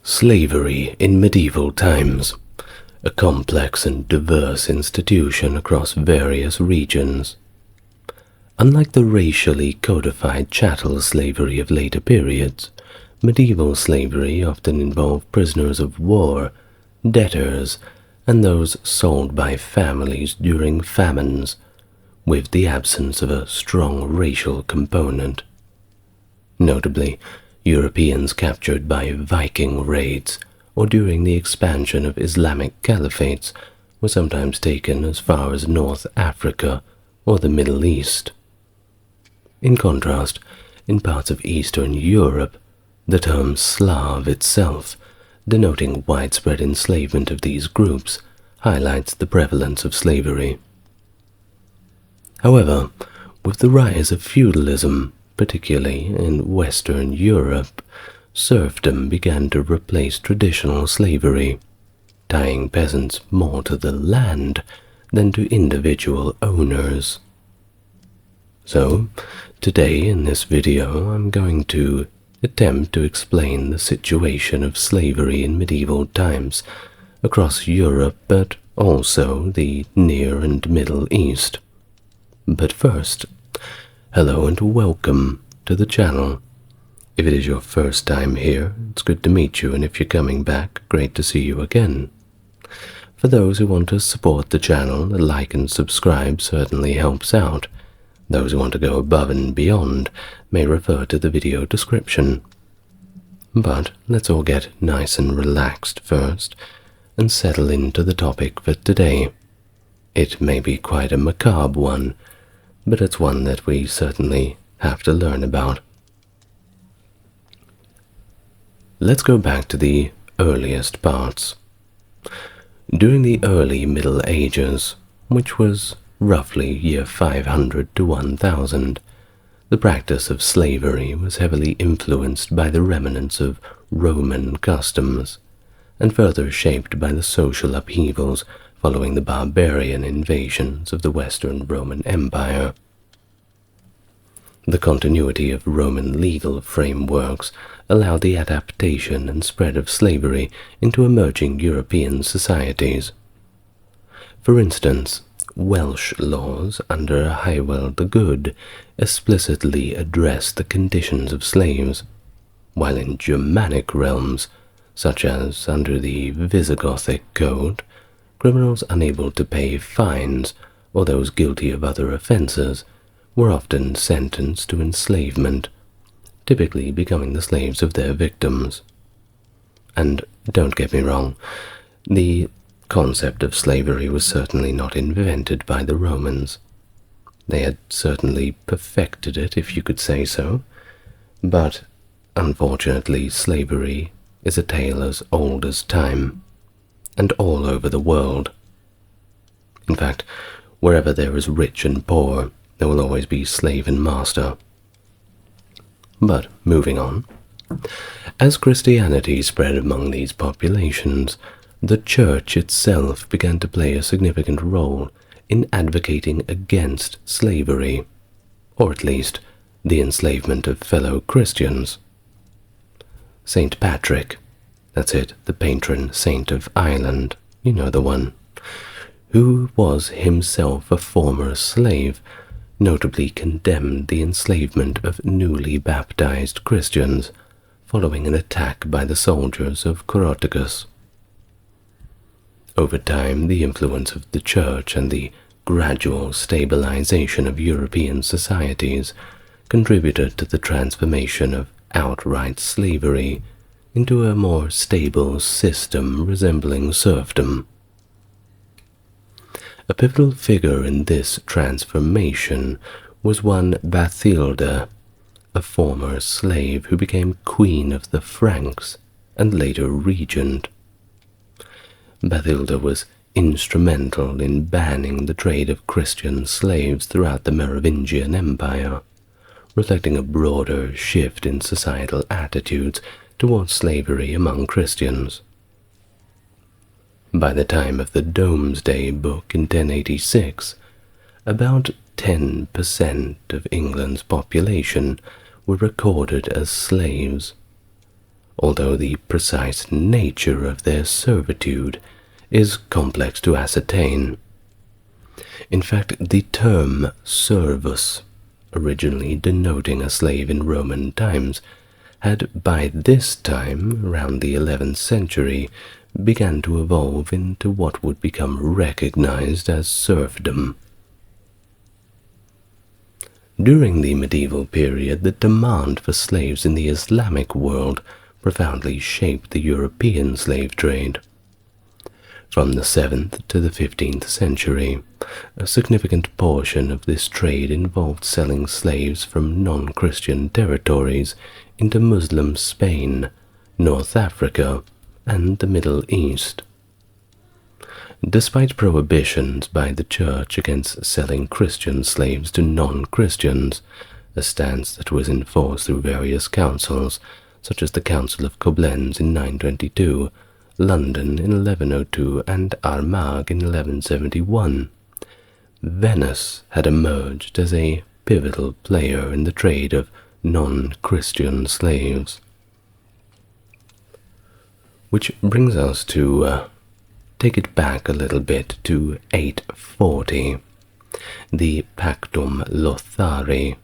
Slavery in medieval times, a complex and diverse institution across various regions. Unlike the racially codified chattel slavery of later periods, medieval slavery often involved prisoners of war, debtors, and those sold by families during famines, with the absence of a strong racial component. Notably, Europeans captured by Viking raids or during the expansion of Islamic caliphates were sometimes taken as far as North Africa or the Middle East. In contrast, in parts of Eastern Europe, the term Slav itself, denoting widespread enslavement of these groups, highlights the prevalence of slavery. However, with the rise of feudalism, particularly in Western Europe, serfdom began to replace traditional slavery, tying peasants more to the land than to individual owners. So, today in this video I'm going to attempt to explain the situation of slavery in medieval times across Europe, but also the Near and Middle East. But first, hello and welcome to the channel. If it is your first time here, it's good to meet you, and if you're coming back, great to see you again. For those who want to support the channel, a like and subscribe certainly helps out. Those who want to go above and beyond may refer to the video description. But let's all get nice and relaxed first, and settle into the topic for today. It may be quite a macabre one, but it's one that we certainly have to learn about. Let's go back to the earliest parts. During the early Middle Ages, which was roughly year 500 to 1000, the practice of slavery was heavily influenced by the remnants of Roman customs, and further shaped by the social upheavals following the barbarian invasions of the Western Roman Empire. The continuity of Roman legal frameworks allowed the adaptation and spread of slavery into emerging European societies. For instance, Welsh laws under Hywel the Good explicitly addressed the conditions of slaves, while in Germanic realms, such as under the Visigothic Code, criminals unable to pay fines, or those guilty of other offences, were often sentenced to enslavement, typically becoming the slaves of their victims. And don't get me wrong, the concept of slavery was certainly not invented by the Romans. They had certainly perfected it, if you could say so, but unfortunately slavery is a tale as old as time, and all over the world. In fact, wherever there is rich and poor, there will always be slave and master. But moving on, as Christianity spread among these populations, the Church itself began to play a significant role in advocating against slavery, or at least the enslavement of fellow Christians. Saint Patrick, that's it, the patron saint of Ireland, you know the one, who was himself a former slave, notably condemned the enslavement of newly baptized Christians following an attack by the soldiers of Coroticus. Over time, the influence of the Church and the gradual stabilization of European societies contributed to the transformation of outright slavery into a more stable system resembling serfdom. A pivotal figure in this transformation was one Bathilda, a former slave who became Queen of the Franks and later regent. Bathilda was instrumental in banning the trade of Christian slaves throughout the Merovingian Empire, reflecting a broader shift in societal attitudes towards slavery among Christians. By the time of the Domesday Book in 1086, about 10% of England's population were recorded as slaves, although the precise nature of their servitude is complex to ascertain. In fact, the term servus, originally denoting a slave in Roman times, had by this time, around the 11th century, began to evolve into what would become recognized as serfdom. During the medieval period, the demand for slaves in the Islamic world profoundly shaped the European slave trade. From the 7th to the 15th century, a significant portion of this trade involved selling slaves from non-Christian territories into Muslim Spain, North Africa, and the Middle East. Despite prohibitions by the Church against selling Christian slaves to non-Christians, a stance that was enforced through various councils, such as the Council of Koblenz in 922, London in 1102, and Armagh in 1171, Venice had emerged as a pivotal player in the trade of non-Christian slaves. Which brings us to take it back a little bit to 840. The Pactum Lothari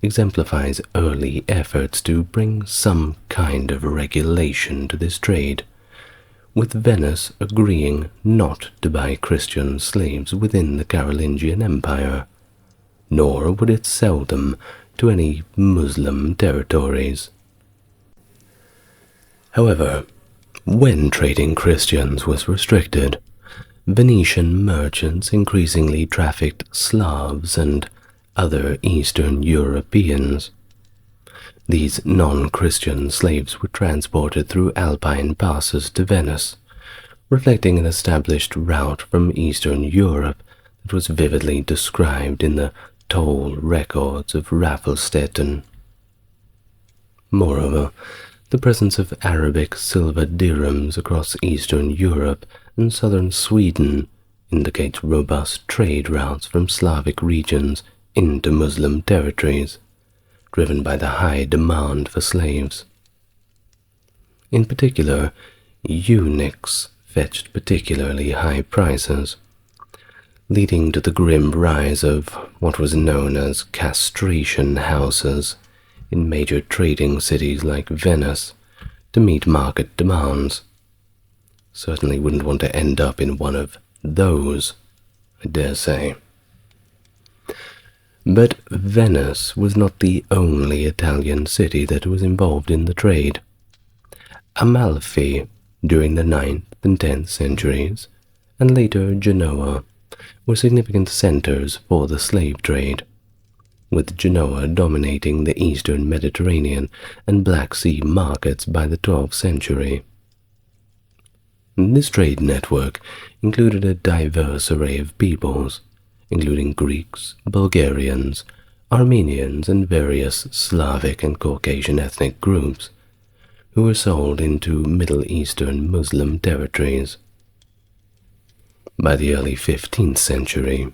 exemplifies early efforts to bring some kind of regulation to this trade, with Venice agreeing not to buy Christian slaves within the Carolingian Empire, nor would it sell them to any Muslim territories. However, when trading Christians was restricted, Venetian merchants increasingly trafficked Slavs and other Eastern Europeans. These non-Christian slaves were transported through Alpine passes to Venice, reflecting an established route from Eastern Europe that was vividly described in the toll records of Raffelstetten. Moreover, the presence of Arabic silver dirhams across Eastern Europe and southern Sweden indicates robust trade routes from Slavic regions into Muslim territories, driven by the high demand for slaves. In particular, eunuchs fetched particularly high prices, leading to the grim rise of what was known as castration houses in major trading cities like Venice to meet market demands. Certainly wouldn't want to end up in one of those, I dare say. But Venice was not the only Italian city that was involved in the trade. Amalfi, during the 9th and 10th centuries, and later Genoa, were significant centers for the slave trade, with Genoa dominating the eastern Mediterranean and Black Sea markets by the 12th century. This trade network included a diverse array of peoples, including Greeks, Bulgarians, Armenians, and various Slavic and Caucasian ethnic groups, who were sold into Middle Eastern Muslim territories. By the early 15th century,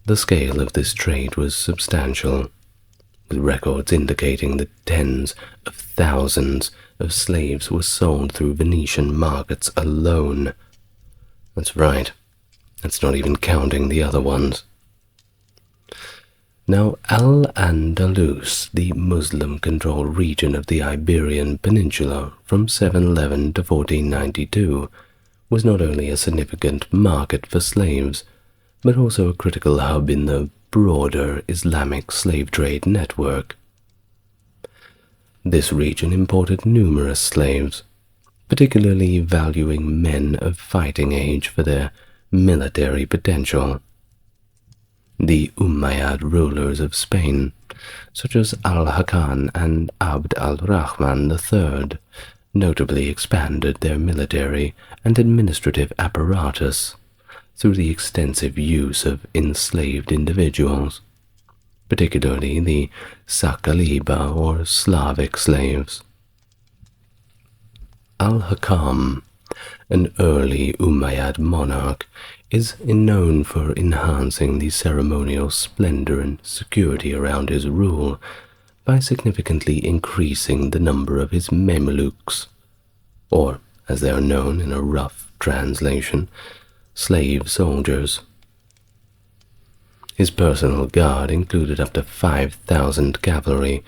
the scale of this trade was substantial, with records indicating that tens of thousands of slaves were sold through Venetian markets alone. That's right. That's not even counting the other ones. Now, Al-Andalus, the Muslim-controlled region of the Iberian Peninsula from 711 to 1492, was not only a significant market for slaves, but also a critical hub in the broader Islamic slave trade network. This region imported numerous slaves, particularly valuing men of fighting age for their military potential. The Umayyad rulers of Spain, such as Al-Hakan and Abd al-Rahman III, notably expanded their military and administrative apparatus through the extensive use of enslaved individuals, particularly the Sakaliba or Slavic slaves. Al-Hakam, an early Umayyad monarch, is known for enhancing the ceremonial splendor and security around his rule by significantly increasing the number of his Mamelukes, or, as they are known in a rough translation, slave soldiers. His personal guard included up to 5,000 cavalry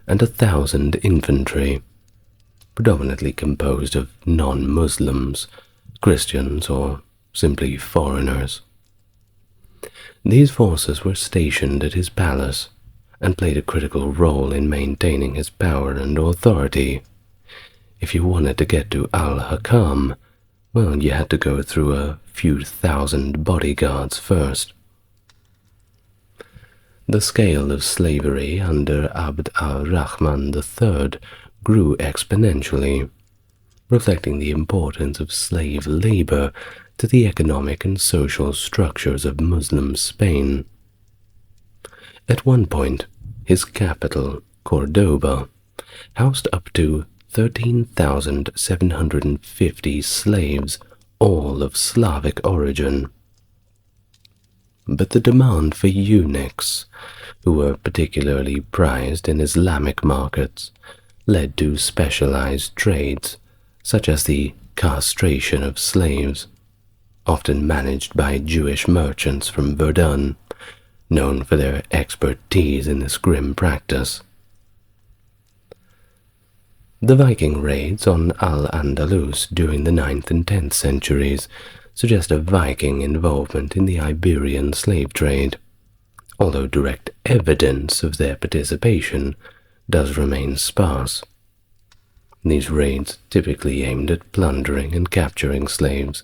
and 1,000 infantry, predominantly composed of non-Muslims, Christians, or simply foreigners. These forces were stationed at his palace and played a critical role in maintaining his power and authority. If you wanted to get to Al-Hakam, well, you had to go through a few thousand bodyguards first. The scale of slavery under Abd al-Rahman III grew exponentially, reflecting the importance of slave labor to the economic and social structures of Muslim Spain. At one point, his capital, Cordoba, housed up to 13,750 slaves, all of Slavic origin. But the demand for eunuchs, who were particularly prized in Islamic markets, led to specialized trades, such as the castration of slaves, often managed by Jewish merchants from Verdun, known for their expertise in this grim practice. The Viking raids on Al-Andalus during the 9th and 10th centuries suggest a Viking involvement in the Iberian slave trade, although direct evidence of their participation does remain sparse. These raids typically aimed at plundering and capturing slaves,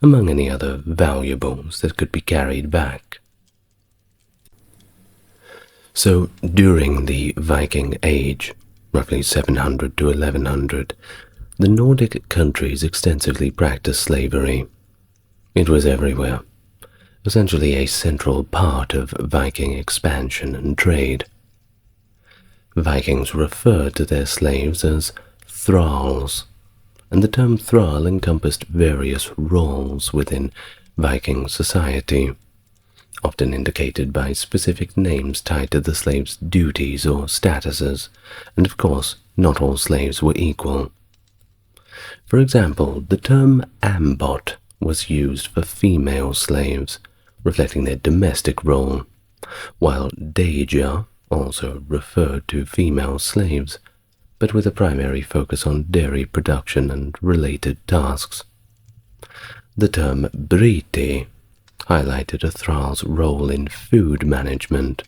among any other valuables that could be carried back. So, during the Viking Age, roughly 700 to 1100, the Nordic countries extensively practiced slavery. It was everywhere, essentially a central part of Viking expansion and trade. Vikings referred to their slaves as thralls, and the term thrall encompassed various roles within Viking society, often indicated by specific names tied to the slave's duties or statuses, and of course, not all slaves were equal. For example, the term ambot was used for female slaves, reflecting their domestic role, while daja also referred to female slaves, but with a primary focus on dairy production and related tasks. The term briti highlighted a thrall's role in food management,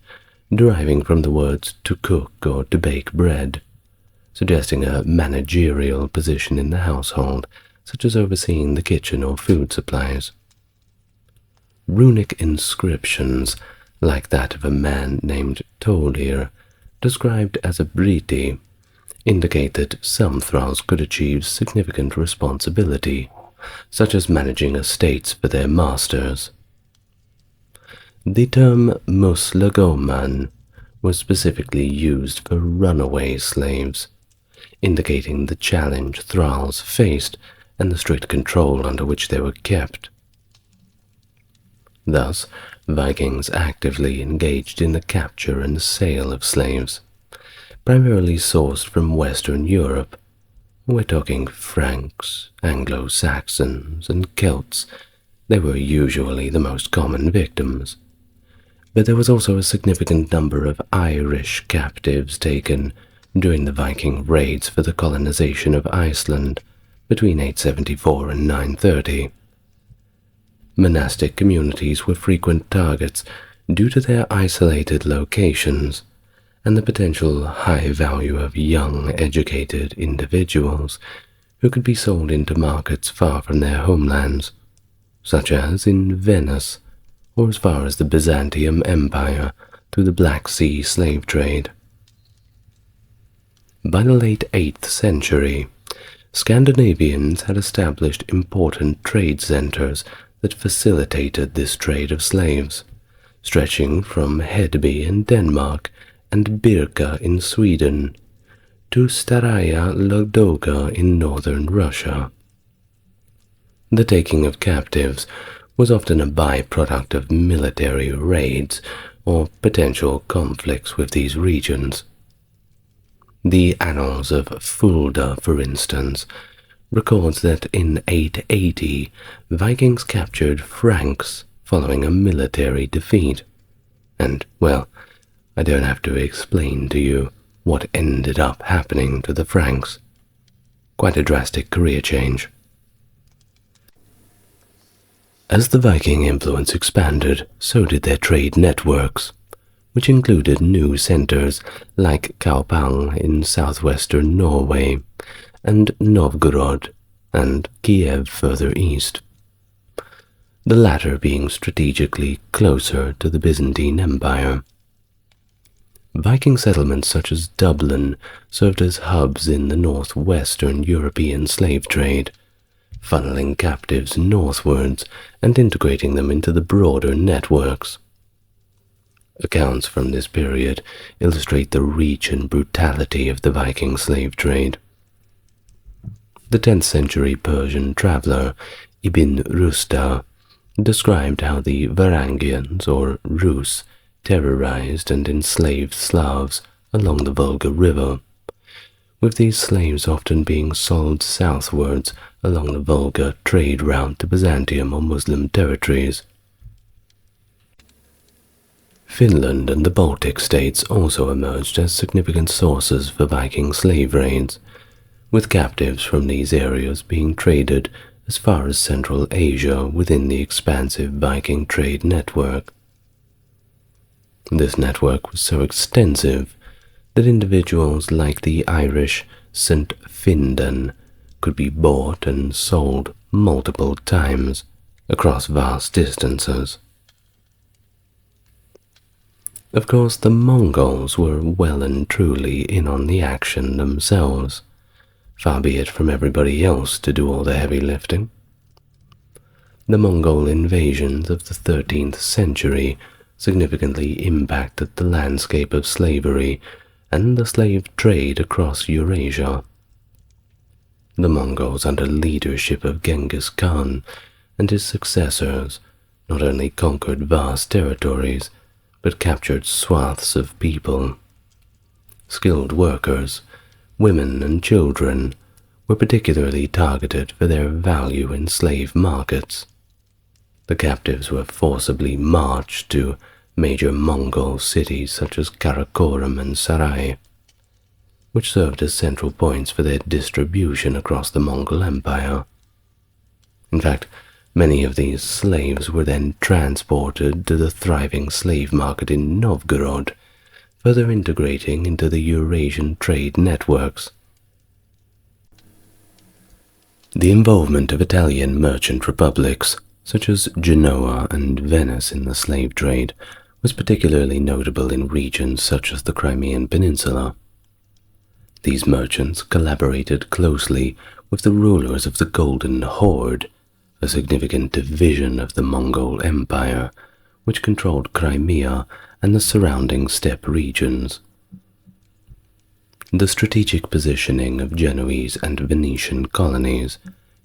deriving from the words to cook or to bake bread, suggesting a managerial position in the household, such as overseeing the kitchen or food supplies. Runic inscriptions, like that of a man named Tolir, described as a briti, indicate that some thralls could achieve significant responsibility, such as managing estates for their masters. The term muslagoman was specifically used for runaway slaves, indicating the challenge thralls faced and the strict control under which they were kept. Thus, Vikings actively engaged in the capture and sale of slaves, primarily sourced from Western Europe. We're talking Franks, Anglo-Saxons, and Celts. They were usually the most common victims. But there was also a significant number of Irish captives taken during the Viking raids for the colonization of Iceland between 874 and 930. Monastic communities were frequent targets due to their isolated locations and the potential high value of young, educated individuals who could be sold into markets far from their homelands, such as in Venice, or as far as the Byzantium Empire through the Black Sea slave trade. By the late 8th century, Scandinavians had established important trade centers that facilitated this trade of slaves, stretching from Hedeby in Denmark and Birka in Sweden to Staraya Ladoga in northern Russia. The taking of captives was often a byproduct of military raids or potential conflicts with these regions, The Annals of Fulda, for instance, records that in 880 Vikings captured Franks following a military defeat. And, well, I don't have to explain to you what ended up happening to the Franks. Quite a drastic career change. As the Viking influence expanded, so did their trade networks, which included new centers like Kaupang in southwestern Norway, and Novgorod and Kiev further east, the latter being strategically closer to the Byzantine Empire. Viking settlements such as Dublin served as hubs in the northwestern European slave trade, funneling captives northwards and integrating them into the broader networks. Accounts from this period illustrate the reach and brutality of the Viking slave trade. The 10th century Persian traveler Ibn Rusta described how the Varangians or Rus terrorized and enslaved Slavs along the Volga River, with these slaves often being sold southwards along the Volga trade route to Byzantium or Muslim territories. Finland and the Baltic states also emerged as significant sources for Viking slave raids, with captives from these areas being traded as far as Central Asia within the expansive Viking trade network. This network was so extensive that individuals like the Irish St. Findan could be bought and sold multiple times across vast distances. Of course, the Mongols were well and truly in on the action themselves, far be it from everybody else to do all the heavy lifting. The Mongol invasions of the 13th century significantly impacted the landscape of slavery and the slave trade across Eurasia. The Mongols, under leadership of Genghis Khan and his successors, not only conquered vast territories, but captured swaths of people. Skilled workers, women and children, were particularly targeted for their value in slave markets. The captives were forcibly marched to major Mongol cities such as Karakoram and Sarai, which served as central points for their distribution across the Mongol Empire. In fact, many of these slaves were then transported to the thriving slave market in Novgorod, further integrating into the Eurasian trade networks. The involvement of Italian merchant republics, such as Genoa and Venice in the slave trade, was particularly notable in regions such as the Crimean Peninsula. These merchants collaborated closely with the rulers of the Golden Horde, a significant division of the Mongol Empire, which controlled Crimea and the surrounding steppe regions. The strategic positioning of Genoese and Venetian colonies,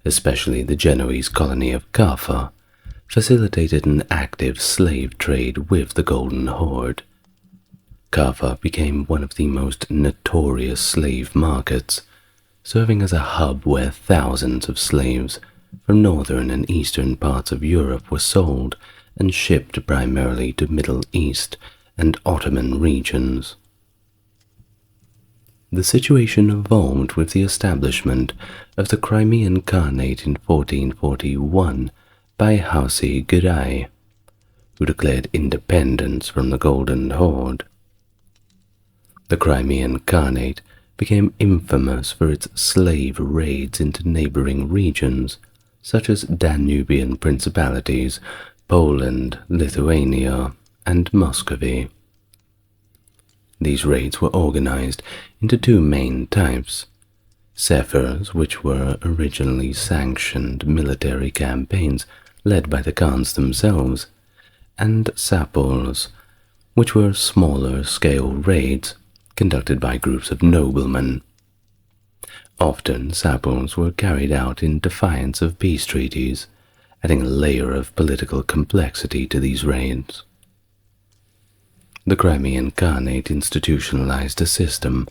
especially the Genoese colony of Kaffa, facilitated an active slave trade with the Golden Horde. Kaffa became one of the most notorious slave markets, serving as a hub where thousands of slaves from northern and eastern parts of Europe were sold and shipped primarily to Middle East and Ottoman regions. The situation evolved with the establishment of the Crimean Khanate in 1441 by Hausi Giray, who declared independence from the Golden Horde. The Crimean Khanate became infamous for its slave raids into neighboring regions, such as Danubian principalities, Poland, Lithuania, and Muscovy. These raids were organized into two main types: Zephyrs, which were originally sanctioned military campaigns led by the Khans themselves, and Sapols, which were smaller-scale raids conducted by groups of noblemen. Often, Sapols were carried out in defiance of peace treaties, adding a layer of political complexity to these raids. The Crimean Khanate institutionalized a system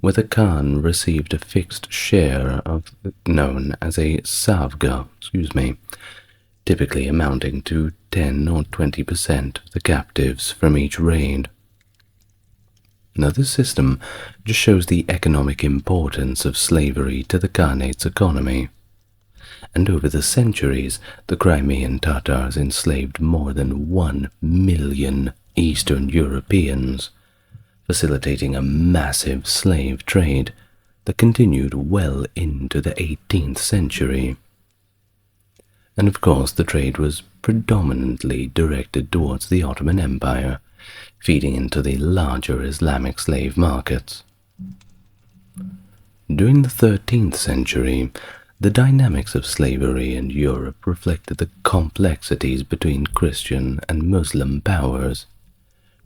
where the Khan received a fixed share of known as a savga, typically amounting to 10 or 20% of the captives from each raid. Now, this system just shows the economic importance of slavery to the Khanate's economy. And over the centuries, the Crimean Tatars enslaved more than 1 million Eastern Europeans, facilitating a massive slave trade that continued well into the 18th century. And of course, the trade was predominantly directed towards the Ottoman Empire, feeding into the larger Islamic slave markets. During the 13th century, the dynamics of slavery in Europe reflected the complexities between Christian and Muslim powers,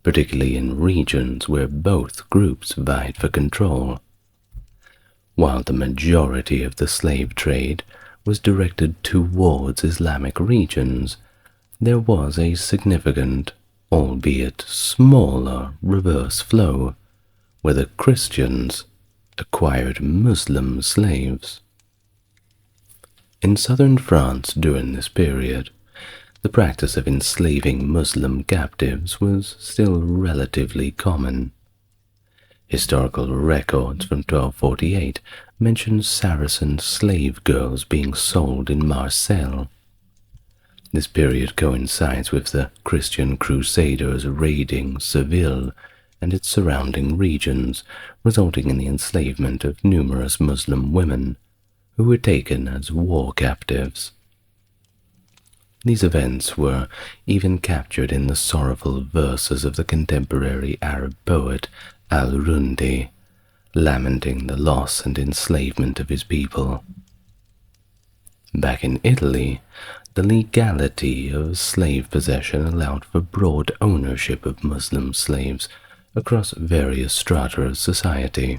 particularly in regions where both groups vied for control. While the majority of the slave trade was directed towards Islamic regions, there was a significant, albeit smaller, reverse flow, where the Christians acquired Muslim slaves. In southern France during this period, the practice of enslaving Muslim captives was still relatively common. Historical records from 1248 mention Saracen slave girls being sold in Marseille. This period coincides with the Christian Crusaders raiding Seville and its surrounding regions, resulting in the enslavement of numerous Muslim women who were taken as war captives. These events were even captured in the sorrowful verses of the contemporary Arab poet Al-Rundi, lamenting the loss and enslavement of his people. Back in Italy, the legality of slave possession allowed for broad ownership of Muslim slaves across various strata of society.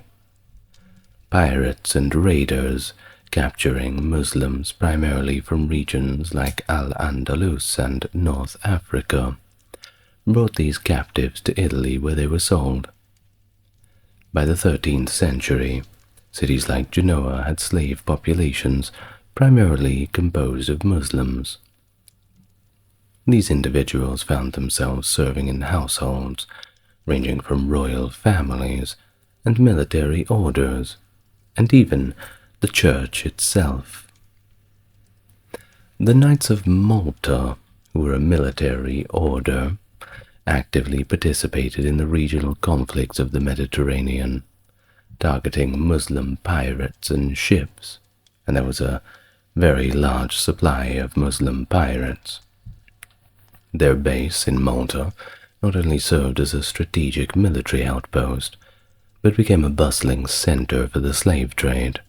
Pirates and raiders, capturing Muslims primarily from regions like Al-Andalus and North Africa, brought these captives to Italy where they were sold. By the 13th century, cities like Genoa had slave populations primarily composed of Muslims. These individuals found themselves serving in households ranging from royal families and military orders, and even the church itself. The Knights of Malta, who were a military order, actively participated in the regional conflicts of the Mediterranean, targeting Muslim pirates and ships, and there was a very large supply of Muslim pirates. Their base in Malta not only served as a strategic military outpost, but became a bustling center for the slave trade.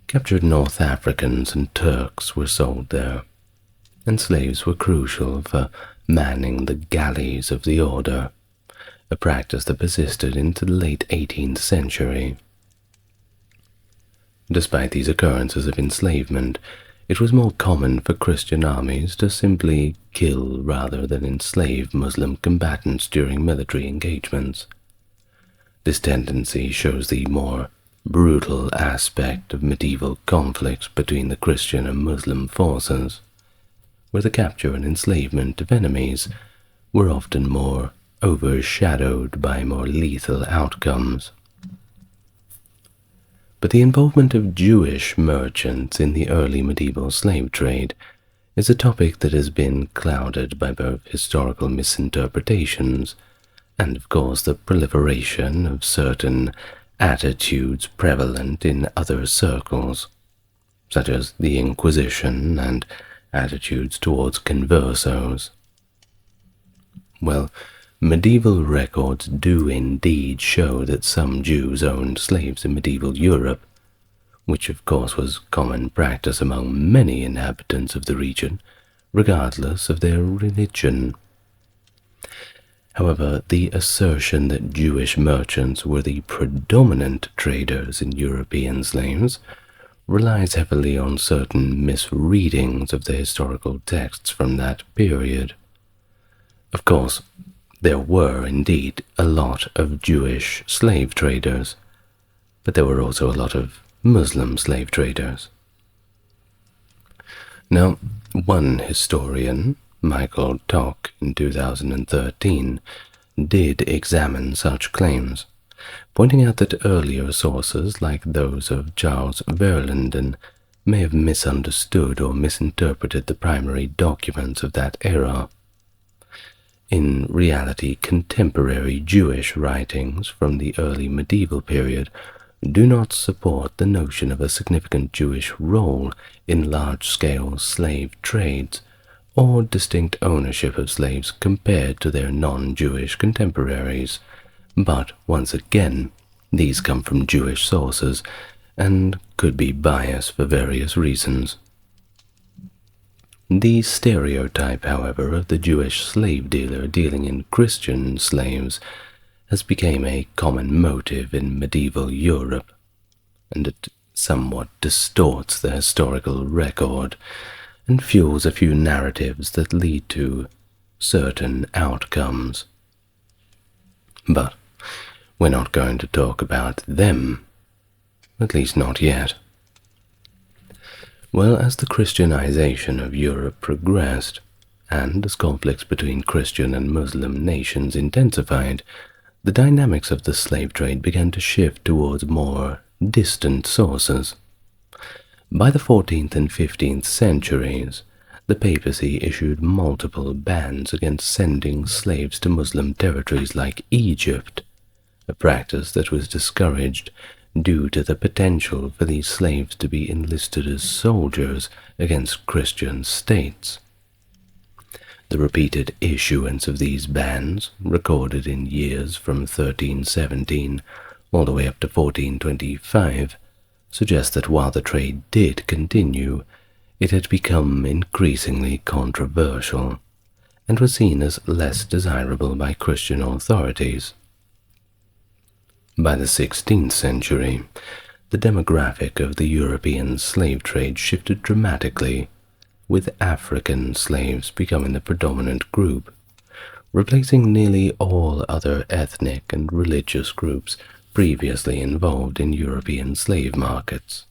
Captured North Africans and Turks were sold there, and slaves were crucial for manning the galleys of the order, a practice that persisted into the late 18th century. Despite these occurrences of enslavement, it was more common for Christian armies to simply kill rather than enslave Muslim combatants during military engagements. This tendency shows the more brutal aspect of medieval conflicts between the Christian and Muslim forces, where the capture and enslavement of enemies were often more overshadowed by more lethal outcomes. But the involvement of Jewish merchants in the early medieval slave trade is a topic that has been clouded by both historical misinterpretations and, of course, the proliferation of certain attitudes prevalent in other circles, such as the Inquisition and attitudes towards conversos. Well, medieval records do indeed show that some Jews owned slaves in medieval Europe, which of course was common practice among many inhabitants of the region, regardless of their religion. However, the assertion that Jewish merchants were the predominant traders in European slaves relies heavily on certain misreadings of the historical texts from that period. Of course, There were indeed a lot of Jewish slave traders, but there were also a lot of Muslim slave traders. Now, one historian, Michael Tock, in 2013, did examine such claims, pointing out that earlier sources, like those of Charles Verlinden, may have misunderstood or misinterpreted the primary documents of that era. In reality, contemporary Jewish writings from the early medieval period do not support the notion of a significant Jewish role in large-scale slave trades or distinct ownership of slaves compared to their non-Jewish contemporaries. But once again, these come from Jewish sources and could be biased for various reasons. The stereotype, however, of the Jewish slave dealer dealing in Christian slaves has become a common motive in medieval Europe, and it somewhat distorts the historical record and fuels a few narratives that lead to certain outcomes. But we're not going to talk about them, at least not yet. Well, as the Christianization of Europe progressed, and as conflicts between Christian and Muslim nations intensified, the dynamics of the slave trade began to shift towards more distant sources. By the 14th and 15th centuries, the papacy issued multiple bans against sending slaves to Muslim territories like Egypt, a practice that was discouraged due to the potential for these slaves to be enlisted as soldiers against Christian states. The repeated issuance of these bans, recorded in years from 1317 all the way up to 1425, suggests that while the trade did continue, it had become increasingly controversial and was seen as less desirable by Christian authorities. By the 16th century, the demographic of the European slave trade shifted dramatically, with African slaves becoming the predominant group, replacing nearly all other ethnic and religious groups previously involved in European slave markets.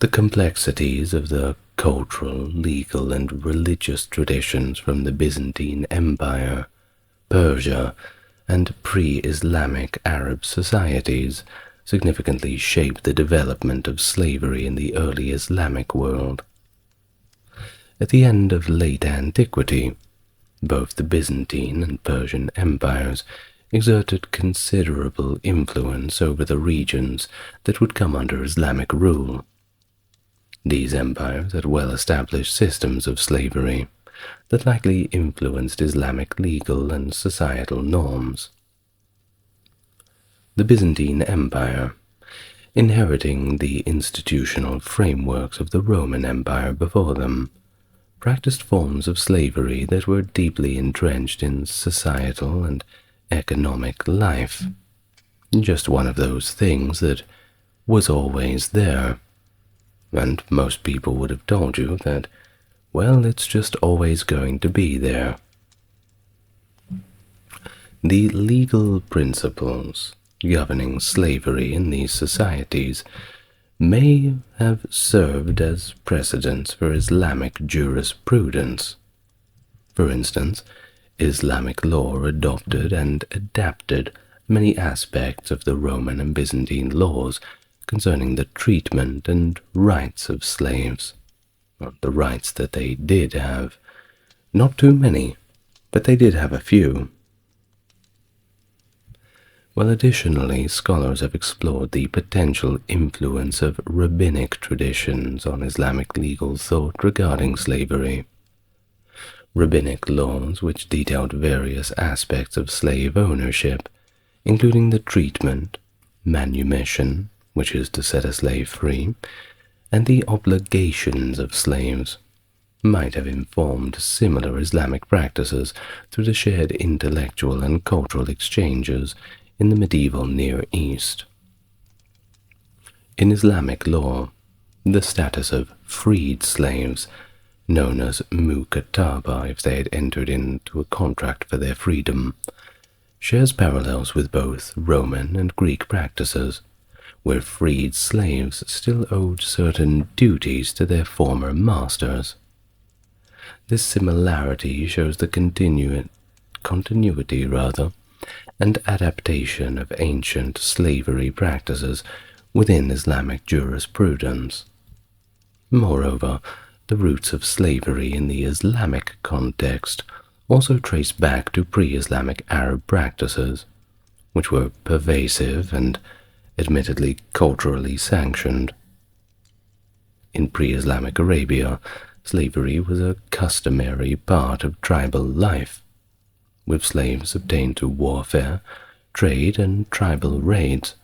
The complexities of the cultural, legal, and religious traditions from the Byzantine Empire, Persia, and pre-Islamic Arab societies significantly shaped the development of slavery in the early Islamic world. At the end of late antiquity, both the Byzantine and Persian empires exerted considerable influence over the regions that would come under Islamic rule. These empires had well-established systems of slavery that likely influenced Islamic legal and societal norms. The Byzantine Empire, inheriting the institutional frameworks of the Roman Empire before them, practiced forms of slavery that were deeply entrenched in societal and economic life. Just one of those things that was always there. And most people would have told you that, well, it's just always going to be there. The legal principles governing slavery in these societies may have served as precedents for Islamic jurisprudence. For instance, Islamic law adopted and adapted many aspects of the Roman and Byzantine laws concerning the treatment and rights of slaves. Well, the rights that they did have. Not too many, but they did have a few. Well, additionally, scholars have explored the potential influence of rabbinic traditions on Islamic legal thought regarding slavery. Rabbinic laws, which detailed various aspects of slave ownership, including the treatment, manumission, which is to set a slave free, and the obligations of slaves, might have informed similar Islamic practices through the shared intellectual and cultural exchanges in the medieval Near East. In Islamic law, the status of freed slaves known as mukataba if they had entered into a contract for their freedom, shares parallels with both Roman and Greek practices, where freed slaves still owed certain duties to their former masters. This similarity shows the continuity and adaptation of ancient slavery practices within Islamic jurisprudence. Moreover, the roots of slavery in the Islamic context also trace back to pre-Islamic Arab practices, which were pervasive and admittedly culturally sanctioned. In pre-Islamic Arabia, slavery was a customary part of tribal life, with slaves obtained through warfare, trade, and tribal raids,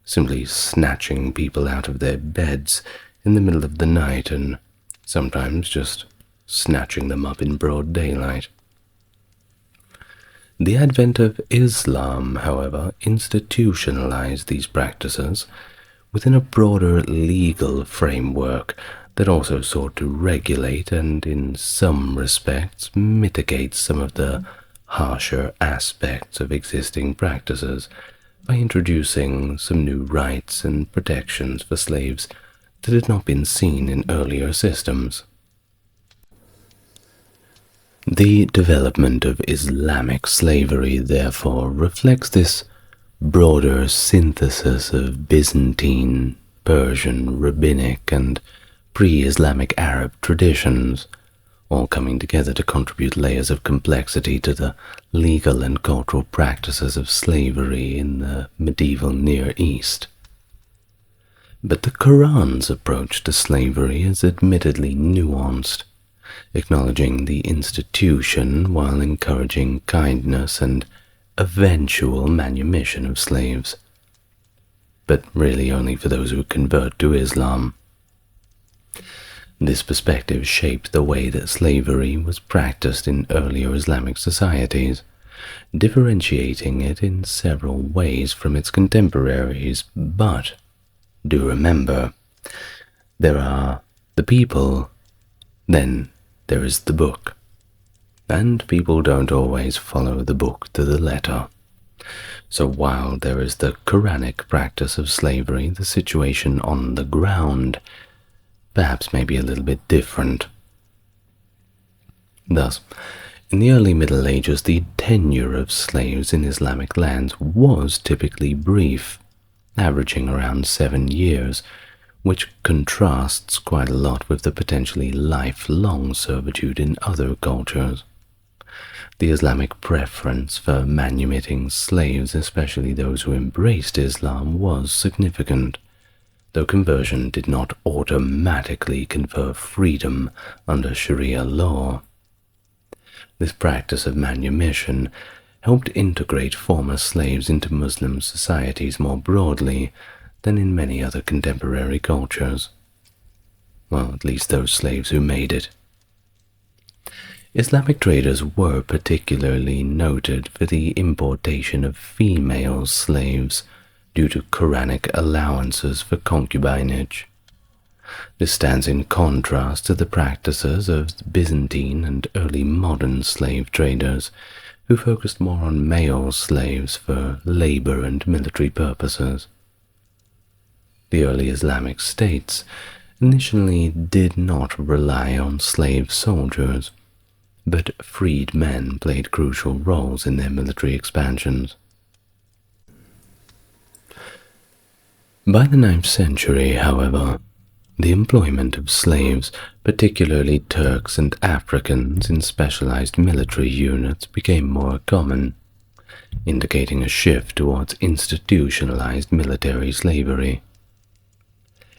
simply snatching people out of their beds in the middle of the night and sometimes just snatching them up in broad daylight. The advent of Islam, however, institutionalized these practices within a broader legal framework that also sought to regulate and, in some respects, mitigate some of the harsher aspects of existing practices by introducing some new rights and protections for slaves that had not been seen in earlier systems. The development of Islamic slavery, therefore, reflects this broader synthesis of Byzantine, Persian, Rabbinic, and pre-Islamic Arab traditions, all coming together to contribute layers of complexity to the legal and cultural practices of slavery in the medieval Near East. But the Quran's approach to slavery is admittedly nuanced, acknowledging the institution while encouraging kindness and eventual manumission of slaves, but really only for those who convert to Islam. This perspective shaped the way that slavery was practiced in earlier Islamic societies, differentiating it in several ways from its contemporaries. But do remember, there are the people, then there is the book, and people don't always follow the book to the letter. So while there is the Quranic practice of slavery, the situation on the ground perhaps may be a little bit different. Thus, in the early Middle Ages, the tenure of slaves in Islamic lands was typically brief, averaging around 7 years, which contrasts quite a lot with the potentially lifelong servitude in other cultures. The Islamic preference for manumitting slaves, especially those who embraced Islam, was significant, though conversion did not automatically confer freedom under Sharia law. This practice of manumission helped integrate former slaves into Muslim societies more broadly than in many other contemporary cultures. Well, at least those slaves who made it. Islamic traders were particularly noted for the importation of female slaves due to Quranic allowances for concubinage. This stands in contrast to the practices of Byzantine and early modern slave traders, who focused more on male slaves for labor and military purposes. The early Islamic states initially did not rely on slave soldiers, but freed men played crucial roles in their military expansions. By the 9th century, however, the employment of slaves, particularly Turks and Africans in specialized military units, became more common, indicating a shift towards institutionalized military slavery.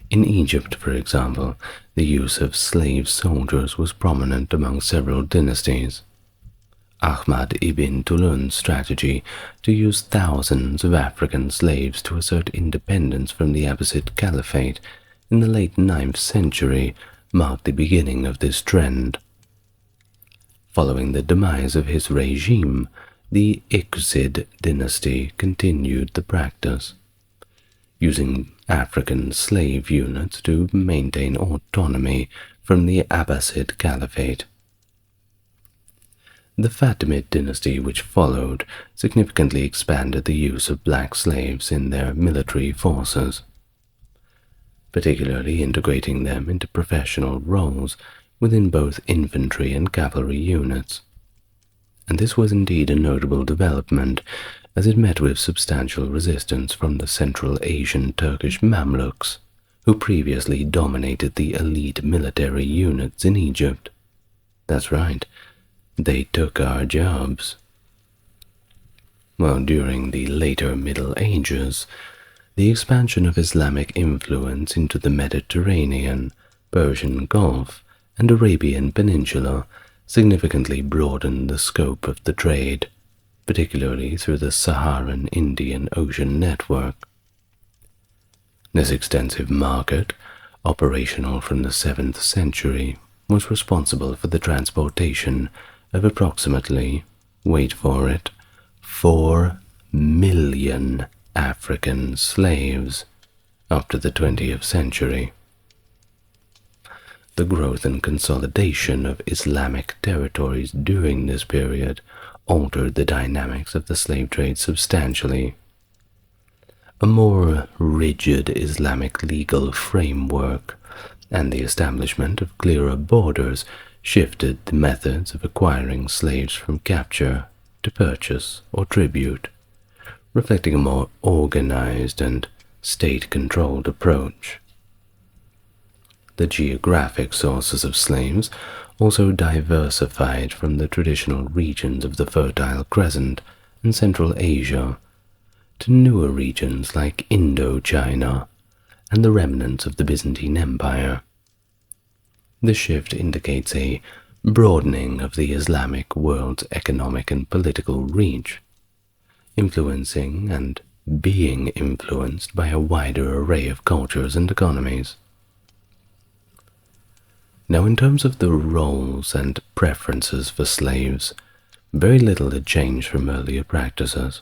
In Egypt, for example, the use of slave soldiers was prominent among several dynasties. Ahmad ibn Tulun's strategy to use thousands of African slaves to assert independence from the Abbasid Caliphate in the late 9th century marked the beginning of this trend. Following the demise of his regime, the Iksid dynasty continued the practice, using African slave units to maintain autonomy from the Abbasid Caliphate. The Fatimid dynasty which followed significantly expanded the use of black slaves in their military forces, particularly integrating them into professional roles within both infantry and cavalry units. And this was indeed a notable development, as it met with substantial resistance from the Central Asian Turkish Mamluks, who previously dominated the elite military units in Egypt. That's right, they took our jobs. Well, during the later Middle Ages, the expansion of Islamic influence into the Mediterranean, Persian Gulf, and Arabian Peninsula significantly broadened the scope of the trade, particularly through the Saharan Indian Ocean network. This extensive market, operational from the 7th century, was responsible for the transportation of approximately, wait for it, 4 million African slaves up to the 20th century. The growth and consolidation of Islamic territories during this period altered the dynamics of the slave trade substantially. A more rigid Islamic legal framework and the establishment of clearer borders shifted the methods of acquiring slaves from capture to purchase or tribute, reflecting a more organized and state-controlled approach. The geographic sources of slaves also diversified from the traditional regions of the Fertile Crescent and Central Asia to newer regions like Indochina and the remnants of the Byzantine Empire. This shift indicates a broadening of the Islamic world's economic and political reach, influencing and being influenced by a wider array of cultures and economies. Now, in terms of the roles and preferences for slaves, very little had changed from earlier practices.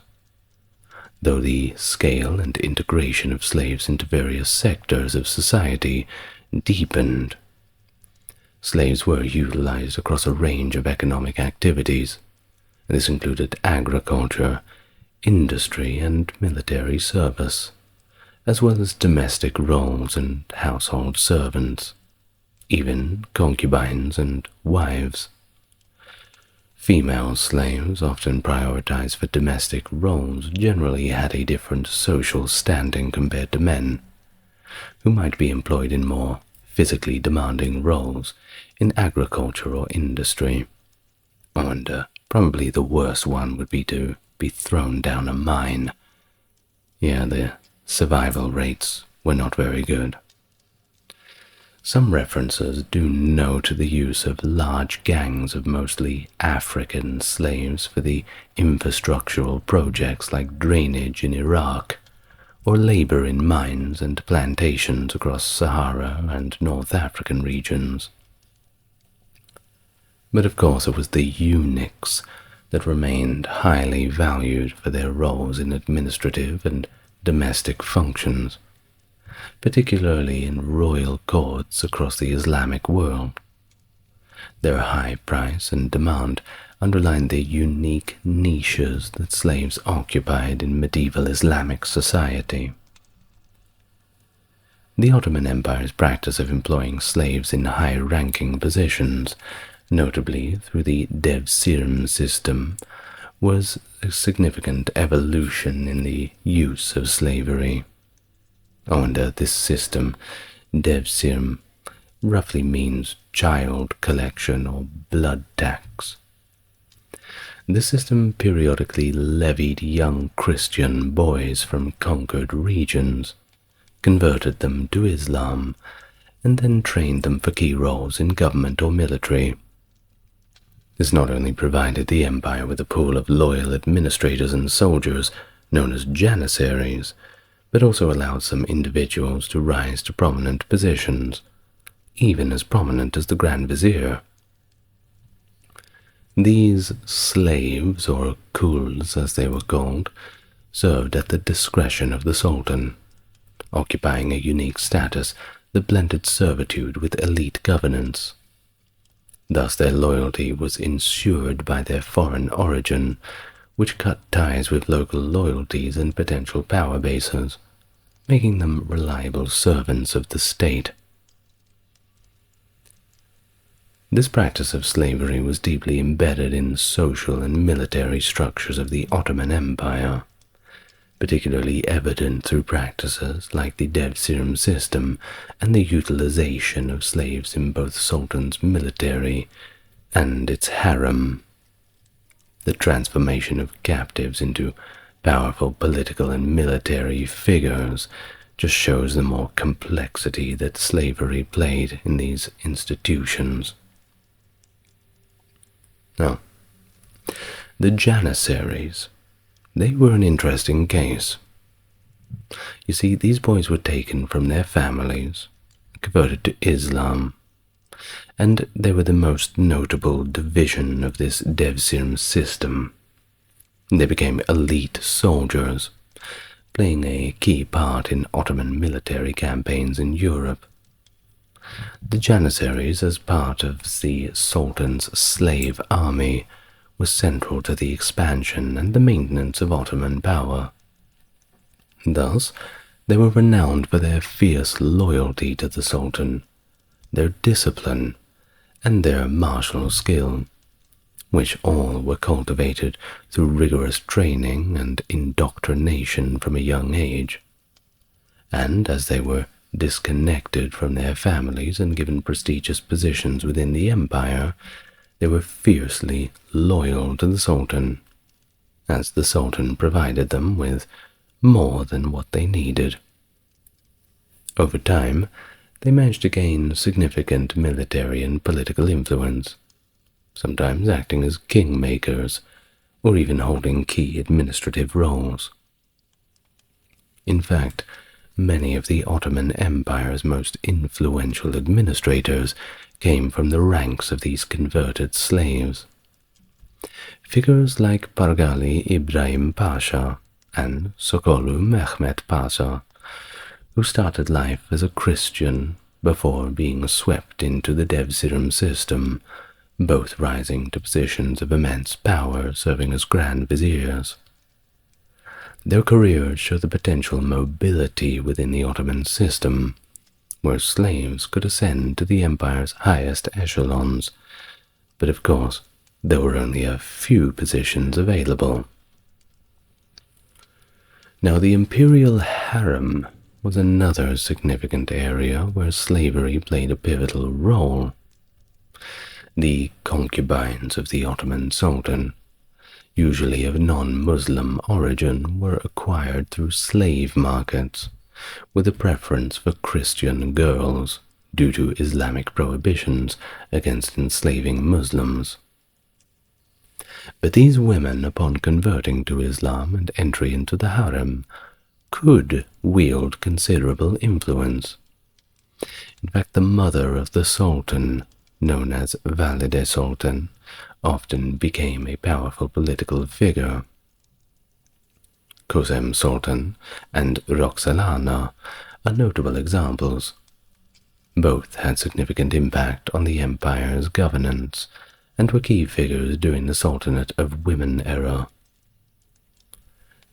Though the scale and integration of slaves into various sectors of society deepened, slaves were utilized across a range of economic activities. This included agriculture, industry, and military service, as well as domestic roles and household servants, even concubines and wives. Female slaves, often prioritized for domestic roles, generally had a different social standing compared to men, who might be employed in more physically demanding roles in agriculture or industry. And probably the worst one would be to be thrown down a mine. Yeah, the survival rates were not very good. Some references do note the use of large gangs of mostly African slaves for the infrastructural projects like drainage in Iraq, or labor in mines and plantations across Sahara and North African regions. But of course it was the eunuchs that remained highly valued for their roles in administrative and domestic functions, particularly in royal courts across the Islamic world. Their high price and demand underlined the unique niches that slaves occupied in medieval Islamic society. The Ottoman Empire's practice of employing slaves in high-ranking positions, notably through the devsirm system, was a significant evolution in the use of slavery. Under this system, devsirm roughly means child collection or blood tax. The system periodically levied young Christian boys from conquered regions, converted them to Islam, and then trained them for key roles in government or military. This not only provided the empire with a pool of loyal administrators and soldiers known as janissaries, but also allowed some individuals to rise to prominent positions, even as prominent as the Grand Vizier. These slaves, or kuls as they were called, served at the discretion of the Sultan, occupying a unique status that blended servitude with elite governance. Thus their loyalty was ensured by their foreign origin, which cut ties with local loyalties and potential power bases, making them reliable servants of the state. This practice of slavery was deeply embedded in the social and military structures of the Ottoman Empire, particularly evident through practices like the devsirim system and the utilization of slaves in both Sultan's military and its harem. The transformation of captives into powerful political and military figures just shows the more complexity that slavery played in these institutions. Now, the Janissaries, they were an interesting case. You see, these boys were taken from their families, converted to Islam, and they were the most notable division of this devsirim system. They became elite soldiers, playing a key part in Ottoman military campaigns in Europe. The Janissaries, as part of the Sultan's slave army, was central to the expansion and the maintenance of Ottoman power. Thus, they were renowned for their fierce loyalty to the Sultan, their discipline, and their martial skill, which all were cultivated through rigorous training and indoctrination from a young age. And as they were disconnected from their families and given prestigious positions within the empire, they were fiercely loyal to the Sultan, as the Sultan provided them with more than what they needed. Over time, they managed to gain significant military and political influence, sometimes acting as kingmakers or even holding key administrative roles. In fact, many of the Ottoman Empire's most influential administrators came from the ranks of these converted slaves. Figures like Pargali Ibrahim Pasha and Sokolu Mehmet Pasha, who started life as a Christian before being swept into the devsirim system, both rising to positions of immense power, serving as grand viziers. Their careers show the potential mobility within the Ottoman system, where slaves could ascend to the empire's highest echelons, but of course there were only a few positions available. Now, the imperial harem was another significant area where slavery played a pivotal role. The concubines of the Ottoman Sultan, usually of non-Muslim origin, were acquired through slave markets, with a preference for Christian girls due to Islamic prohibitions against enslaving Muslims. But these women, upon converting to Islam and entry into the harem, could wield considerable influence. In fact, the mother of the Sultan, known as Valide Sultan, often became a powerful political figure. Kosem Sultan and Roxalana are notable examples. Both had significant impact on the empire's governance and were key figures during the Sultanate of Women era.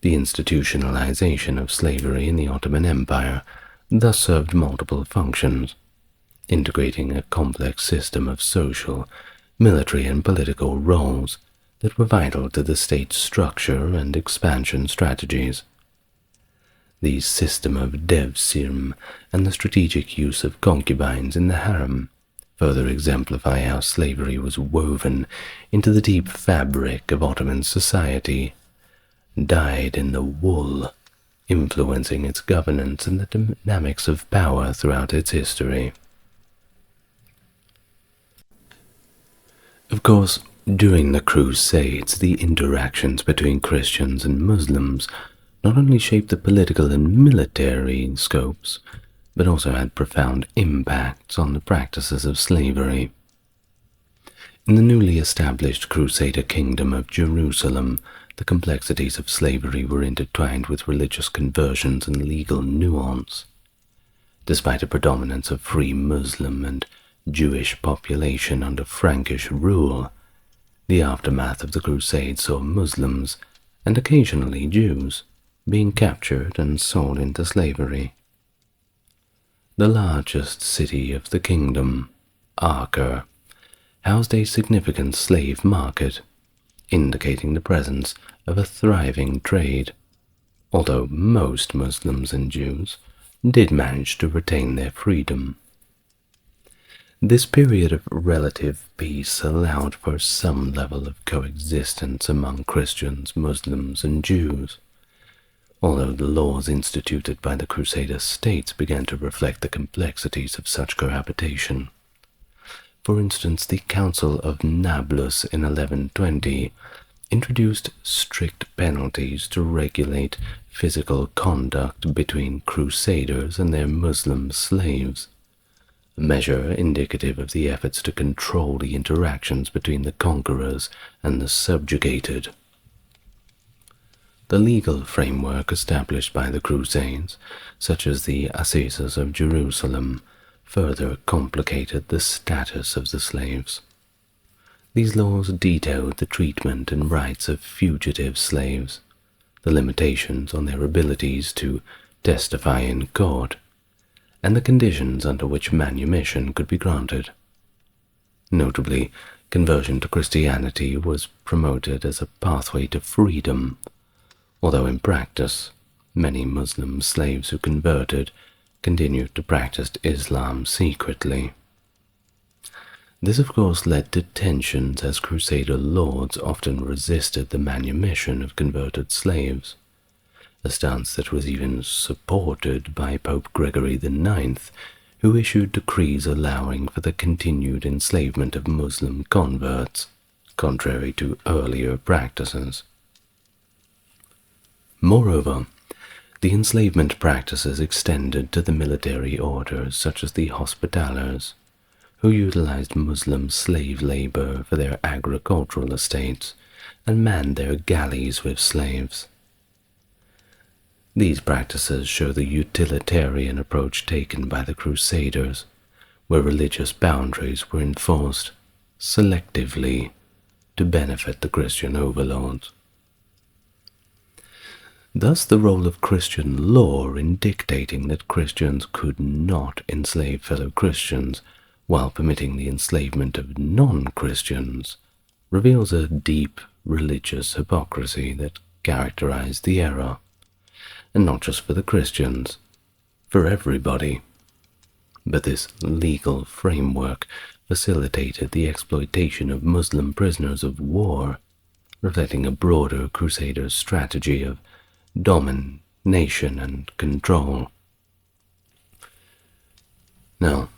The institutionalization of slavery in the Ottoman Empire thus served multiple functions, integrating a complex system of social, military, and political roles that were vital to the state's structure and expansion strategies. The system of devsirim and the strategic use of concubines in the harem further exemplify how slavery was woven into the deep fabric of Ottoman society, dyed in the wool, influencing its governance and the dynamics of power throughout its history. Of course, during the Crusades, the interactions between Christians and Muslims not only shaped the political and military scopes, but also had profound impacts on the practices of slavery. In the newly established Crusader Kingdom of Jerusalem, the complexities of slavery were intertwined with religious conversions and legal nuance. Despite a predominance of free Muslim and Jewish population under Frankish rule, the aftermath of the Crusades saw Muslims, and occasionally Jews, being captured and sold into slavery. The largest city of the kingdom, Acre, housed a significant slave market, indicating the presence of a thriving trade, although most Muslims and Jews did manage to retain their freedom. This period of relative peace allowed for some level of coexistence among Christians, Muslims, and Jews, although the laws instituted by the Crusader states began to reflect the complexities of such cohabitation. For instance, the Council of Nablus in 1120 introduced strict penalties to regulate physical conduct between Crusaders and their Muslim slaves, a measure indicative of the efforts to control the interactions between the conquerors and the subjugated. The legal framework established by the Crusades, such as the Assizes of Jerusalem, further complicated the status of the slaves. These laws detailed the treatment and rights of fugitive slaves, the limitations on their abilities to testify in court, and the conditions under which manumission could be granted. Notably, conversion to Christianity was promoted as a pathway to freedom, although in practice, many Muslim slaves who converted continued to practice Islam secretly. This, of course, led to tensions as Crusader lords often resisted the manumission of converted slaves, a stance that was even supported by Pope Gregory IX, who issued decrees allowing for the continued enslavement of Muslim converts, contrary to earlier practices. Moreover, the enslavement practices extended to the military orders such as the Hospitallers, who utilized Muslim slave labor for their agricultural estates and manned their galleys with slaves. These practices show the utilitarian approach taken by the Crusaders, where religious boundaries were enforced selectively to benefit the Christian overlords. Thus, the role of Christian law in dictating that Christians could not enslave fellow Christians while permitting the enslavement of non-Christians reveals a deep religious hypocrisy that characterized the era, and not just for the Christians, for everybody. But this legal framework facilitated the exploitation of Muslim prisoners of war, reflecting a broader Crusader strategy of domination and control. Now,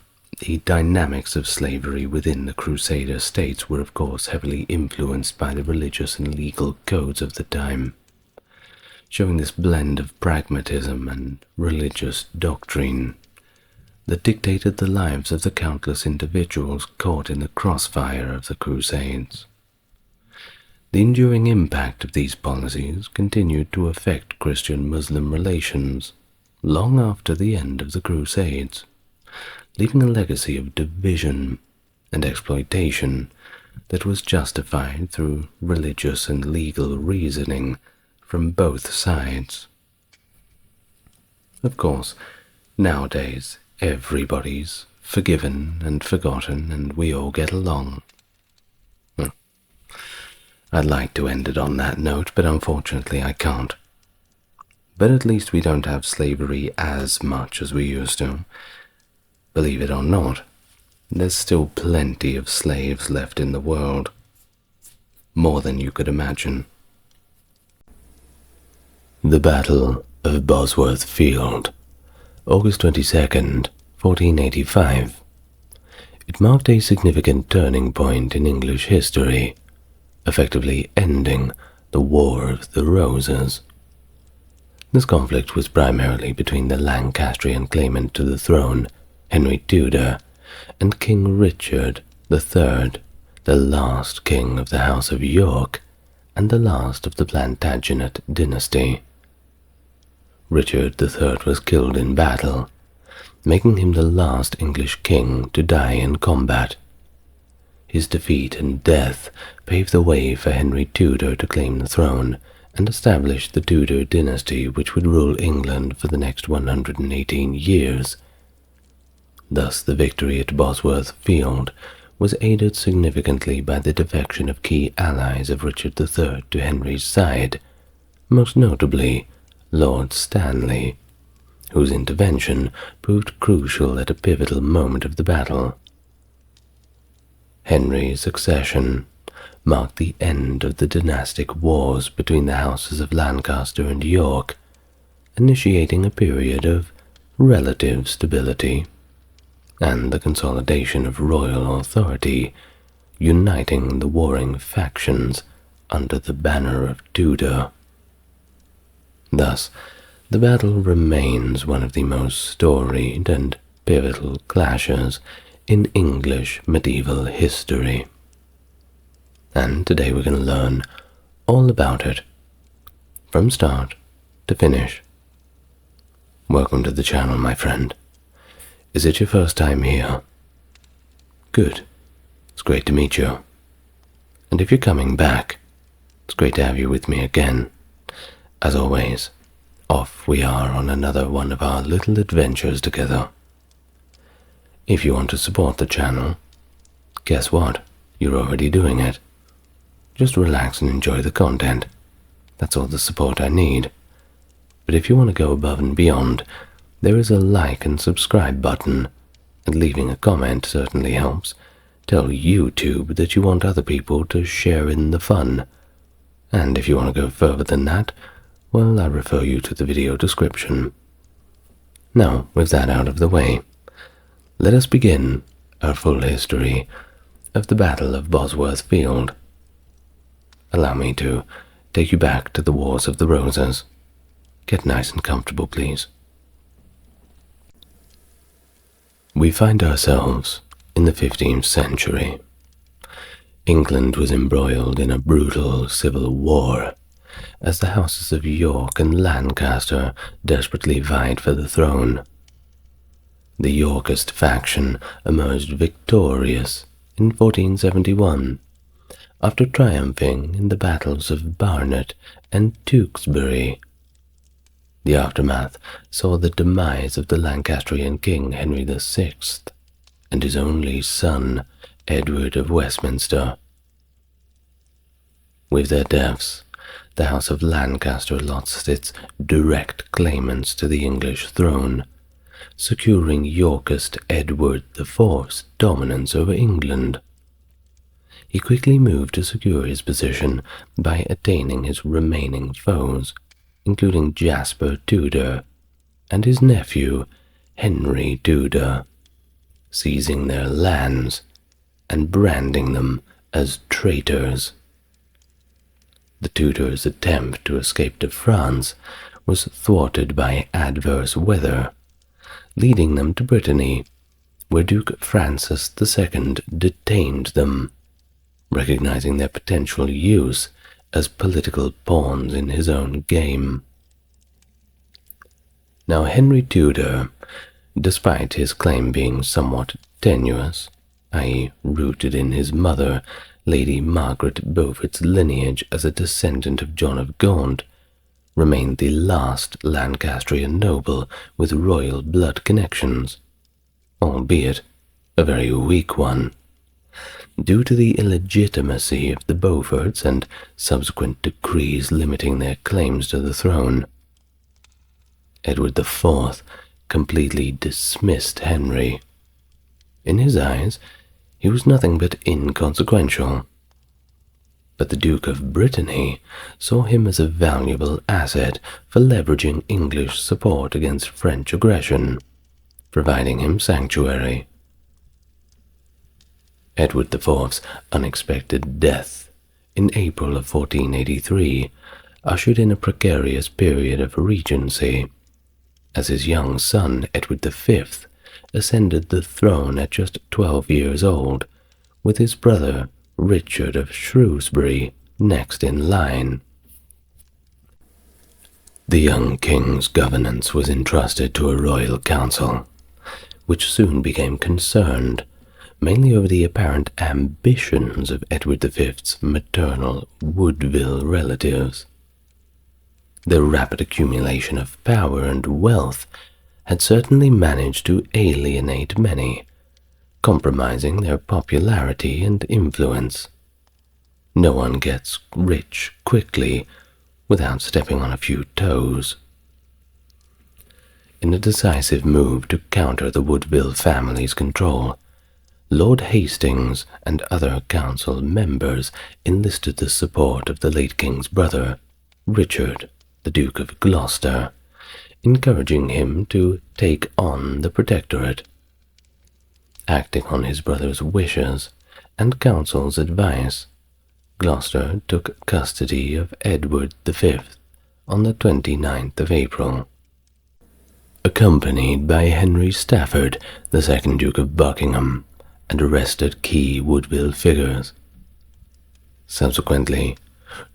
the dynamics of slavery within the Crusader states were of course heavily influenced by the religious and legal codes of the time, showing this blend of pragmatism and religious doctrine that dictated the lives of the countless individuals caught in the crossfire of the Crusades. The enduring impact of these policies continued to affect Christian-Muslim relations long after the end of the Crusades, leaving a legacy of division and exploitation that was justified through religious and legal reasoning from both sides. Of course, nowadays everybody's forgiven and forgotten and we all get along. I'd like to end it on that note, but unfortunately I can't. But at least we don't have slavery as much as we used to. Believe it or not, there's still plenty of slaves left in the world. More than you could imagine. The Battle of Bosworth Field, August 22nd, 1485. It marked a significant turning point in English history, effectively ending the War of the Roses. This conflict was primarily between the Lancastrian claimant to the throne, Henry Tudor, and King Richard III, the last king of the House of York and the last of the Plantagenet dynasty. Richard III was killed in battle, making him the last English king to die in combat. His defeat and death paved the way for Henry Tudor to claim the throne and establish the Tudor dynasty, which would rule England for the next 118 years. Thus, the victory at Bosworth Field was aided significantly by the defection of key allies of Richard III to Henry's side, most notably Lord Stanley, whose intervention proved crucial at a pivotal moment of the battle. Henry's accession marked the end of the dynastic wars between the houses of Lancaster and York, initiating a period of relative stability and the consolidation of royal authority, uniting the warring factions under the banner of Tudor. Thus, the battle remains one of the most storied and pivotal clashes in English medieval history. And today we're going to learn all about it, from start to finish. Welcome to the channel, my friend. Is it your first time here? Good. It's great to meet you. And if you're coming back, it's great to have you with me again. As always, off we are on another one of our little adventures together. If you want to support the channel, guess what? You're already doing it. Just relax and enjoy the content. That's all the support I need. But if you want to go above and beyond, there is a like and subscribe button, and leaving a comment certainly helps. Tell YouTube that you want other people to share in the fun. And if you want to go further than that, well, I refer you to the video description. Now, with that out of the way, let us begin our full history of the Battle of Bosworth Field. Allow me to take you back to the Wars of the Roses. Get nice and comfortable, please. We find ourselves in the 15th century. England was embroiled in a brutal civil war, as the houses of York and Lancaster desperately vied for the throne. The Yorkist faction emerged victorious in 1471, after triumphing in the battles of Barnet and Tewkesbury. The aftermath saw the demise of the Lancastrian king Henry VI and his only son, Edward of Westminster. With their deaths, the House of Lancaster lost its direct claimants to the English throne, securing Yorkist Edward IV's dominance over England. He quickly moved to secure his position by attaining his remaining foes, including Jasper Tudor and his nephew, Henry Tudor, seizing their lands and branding them as traitors. The Tudors' attempt to escape to France was thwarted by adverse weather, leading them to Brittany, where Duke Francis II detained them, recognizing their potential use as political pawns in his own game. Now, Henry Tudor, despite his claim being somewhat tenuous, i.e. rooted in his mother, Lady Margaret Beaufort's lineage as a descendant of John of Gaunt, remained the last Lancastrian noble with royal blood connections, albeit a very weak one. Due to the illegitimacy of the Beauforts and subsequent decrees limiting their claims to the throne, Edward IV completely dismissed Henry. In his eyes, he was nothing but inconsequential. But the Duke of Brittany saw him as a valuable asset for leveraging English support against French aggression, providing him sanctuary. Edward IV's unexpected death in April of 1483 ushered in a precarious period of regency, as his young son Edward V ascended the throne at just 12 years old, with his brother Richard of Shrewsbury next in line. The young king's governance was entrusted to a royal council, which soon became concerned, mainly over the apparent ambitions of Edward V's maternal Woodville relatives. Their rapid accumulation of power and wealth had certainly managed to alienate many, compromising their popularity and influence. No one gets rich quickly without stepping on a few toes. In a decisive move to counter the Woodville family's control, Lord Hastings and other council members enlisted the support of the late king's brother, Richard, the Duke of Gloucester, encouraging him to take on the protectorate. Acting on his brother's wishes and council's advice, Gloucester took custody of Edward V on the 29th of April. Accompanied by Henry Stafford, the second Duke of Buckingham, and arrested key Woodville figures. Subsequently,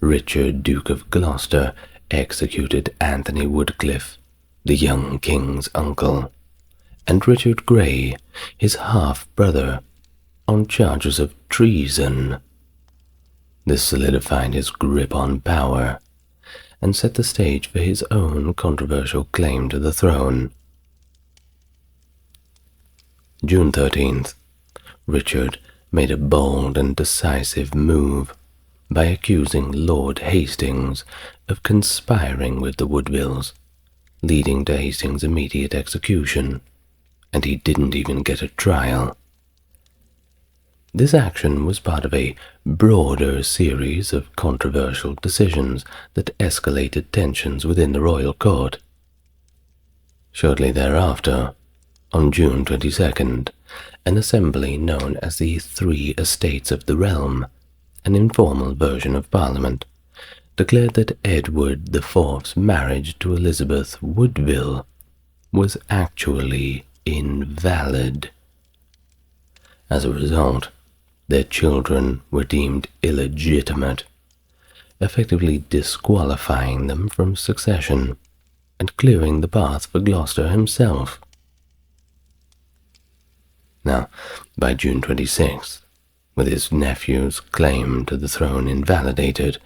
Richard, Duke of Gloucester, executed Anthony Woodcliff, the young king's uncle, and Richard Grey, his half-brother, on charges of treason. This solidified his grip on power and set the stage for his own controversial claim to the throne. June 13th, Richard made a bold and decisive move by accusing Lord Hastings of conspiring with the Woodvilles, leading to Hastings' immediate execution, and he didn't even get a trial. This action was part of a broader series of controversial decisions that escalated tensions within the royal court. Shortly thereafter, on June 22nd, an assembly known as the Three Estates of the Realm, an informal version of Parliament, declared that Edward IV's marriage to Elizabeth Woodville was actually invalid. As a result, their children were deemed illegitimate, effectively disqualifying them from succession and clearing the path for Gloucester himself. Now, by June 26th, with his nephew's claim to the throne invalidated,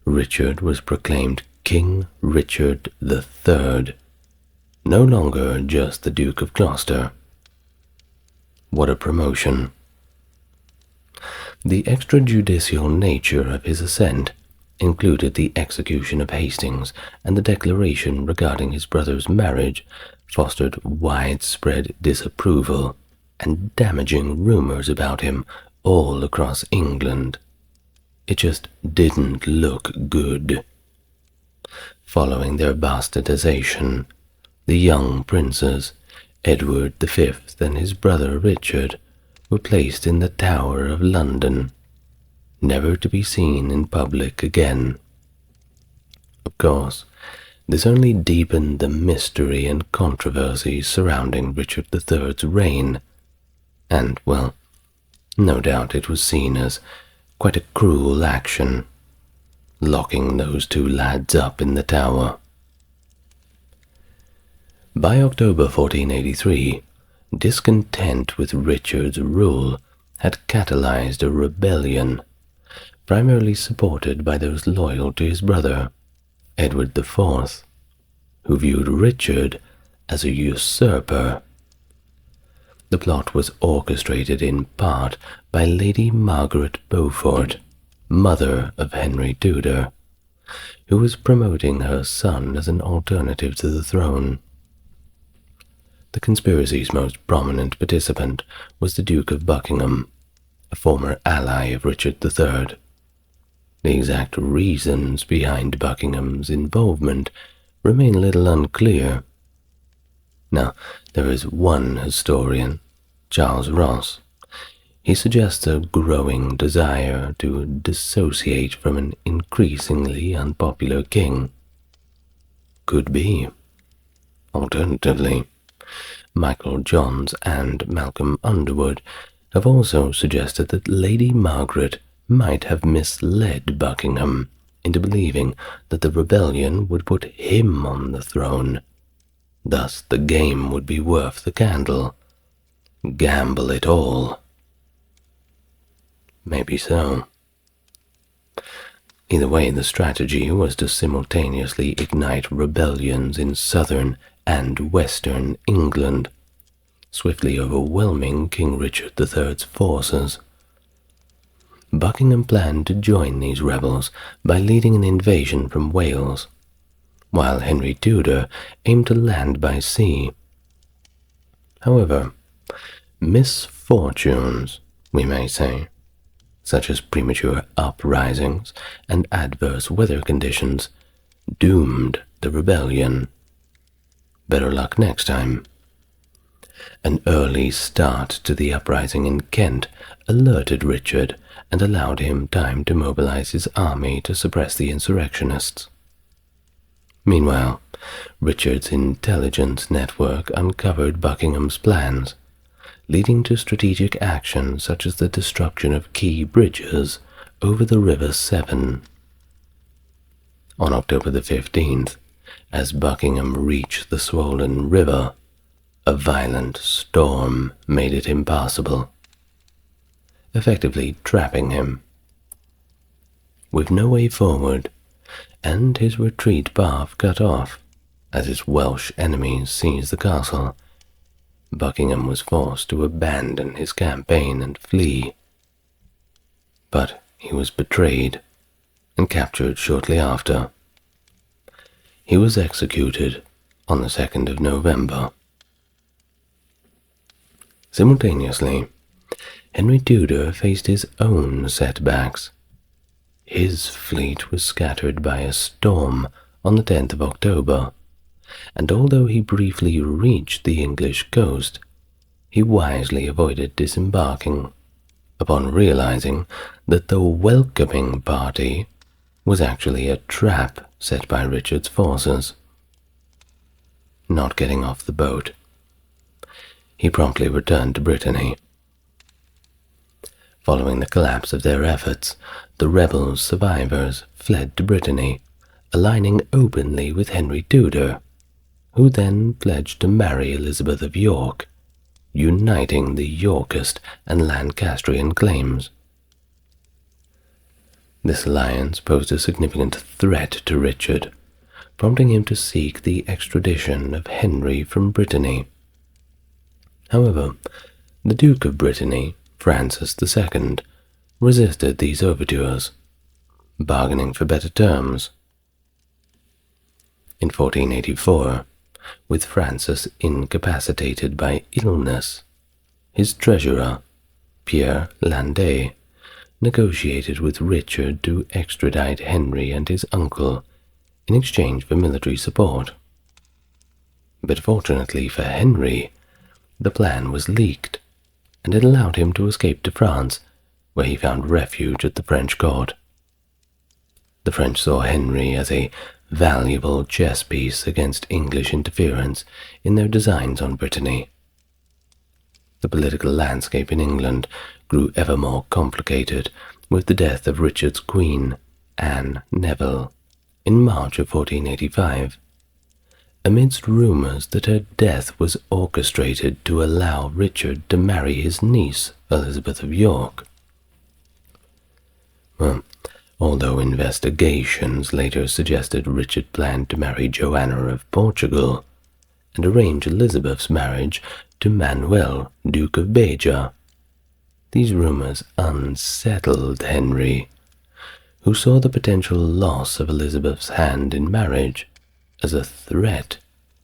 Richard was proclaimed King Richard III, no longer just the Duke of Gloucester. What a promotion! The extrajudicial nature of his ascent included the execution of Hastings, and the declaration regarding his brother's marriage fostered widespread disapproval and damaging rumors about him all across England. It just didn't look good. Following their bastardization, the young princes, Edward V and his brother Richard, were placed in the Tower of London, never to be seen in public again. Of course, this only deepened the mystery and controversy surrounding Richard III's reign, and, well, no doubt it was seen as quite a cruel action, locking those two lads up in the tower. By October 1483, discontent with Richard's rule had catalyzed a rebellion, primarily supported by those loyal to his brother, Edward IV, who viewed Richard as a usurper. The plot was orchestrated in part by Lady Margaret Beaufort, mother of Henry Tudor, who was promoting her son as an alternative to the throne. The conspiracy's most prominent participant was the Duke of Buckingham, a former ally of Richard III. The exact reasons behind Buckingham's involvement remain a little unclear. Now, there is one historian, Charles Ross. He suggests a growing desire to dissociate from an increasingly unpopular king. Could be. Alternatively, Michael Johns and Malcolm Underwood have also suggested that Lady Margaret might have misled Buckingham into believing that the rebellion would put him on the throne. Thus the game would be worth the candle, gamble it all. Maybe so. Either way, the strategy was to simultaneously ignite rebellions in southern and western England, swiftly overwhelming King Richard III's forces. Buckingham planned to join these rebels by leading an invasion from Wales, while Henry Tudor aimed to land by sea. However, misfortunes, we may say, such as premature uprisings and adverse weather conditions, doomed the rebellion. Better luck next time. An early start to the uprising in Kent alerted Richard and allowed him time to mobilize his army to suppress the insurrectionists. Meanwhile, Richard's intelligence network uncovered Buckingham's plans, leading to strategic action such as the destruction of key bridges over the River Severn. On October the 15th, as Buckingham reached the swollen river, a violent storm made it impassable, effectively trapping him. With no way forward, and his retreat path cut off as his Welsh enemies seized the castle, Buckingham was forced to abandon his campaign and flee. But he was betrayed and captured shortly after. He was executed on the 2nd of November. Simultaneously, Henry Tudor faced his own setbacks. His fleet was scattered by a storm on the 10th of October, and although he briefly reached the English coast, he wisely avoided disembarking, upon realizing that the welcoming party was actually a trap set by Richard's forces. Not getting off the boat, he promptly returned to Brittany. Following the collapse of their efforts, the rebel survivors fled to Brittany, aligning openly with Henry Tudor, who then pledged to marry Elizabeth of York, uniting the Yorkist and Lancastrian claims. This alliance posed a significant threat to Richard, prompting him to seek the extradition of Henry from Brittany. However, the Duke of Brittany, Francis II, resisted these overtures, bargaining for better terms. In 1484, with Francis incapacitated by illness, his treasurer, Pierre Landais, negotiated with Richard to extradite Henry and his uncle in exchange for military support. But fortunately for Henry, the plan was leaked, and it allowed him to escape to France, where he found refuge at the French court. The French saw Henry as a valuable chess piece against English interference in their designs on Brittany. The political landscape in England grew ever more complicated with the death of Richard's queen, Anne Neville, in March of 1485, amidst rumors that her death was orchestrated to allow Richard to marry his niece, Elizabeth of York. Well, although investigations later suggested Richard planned to marry Joanna of Portugal and arrange Elizabeth's marriage to Manuel, Duke of Beja, these rumors unsettled Henry, who saw the potential loss of Elizabeth's hand in marriage as a threat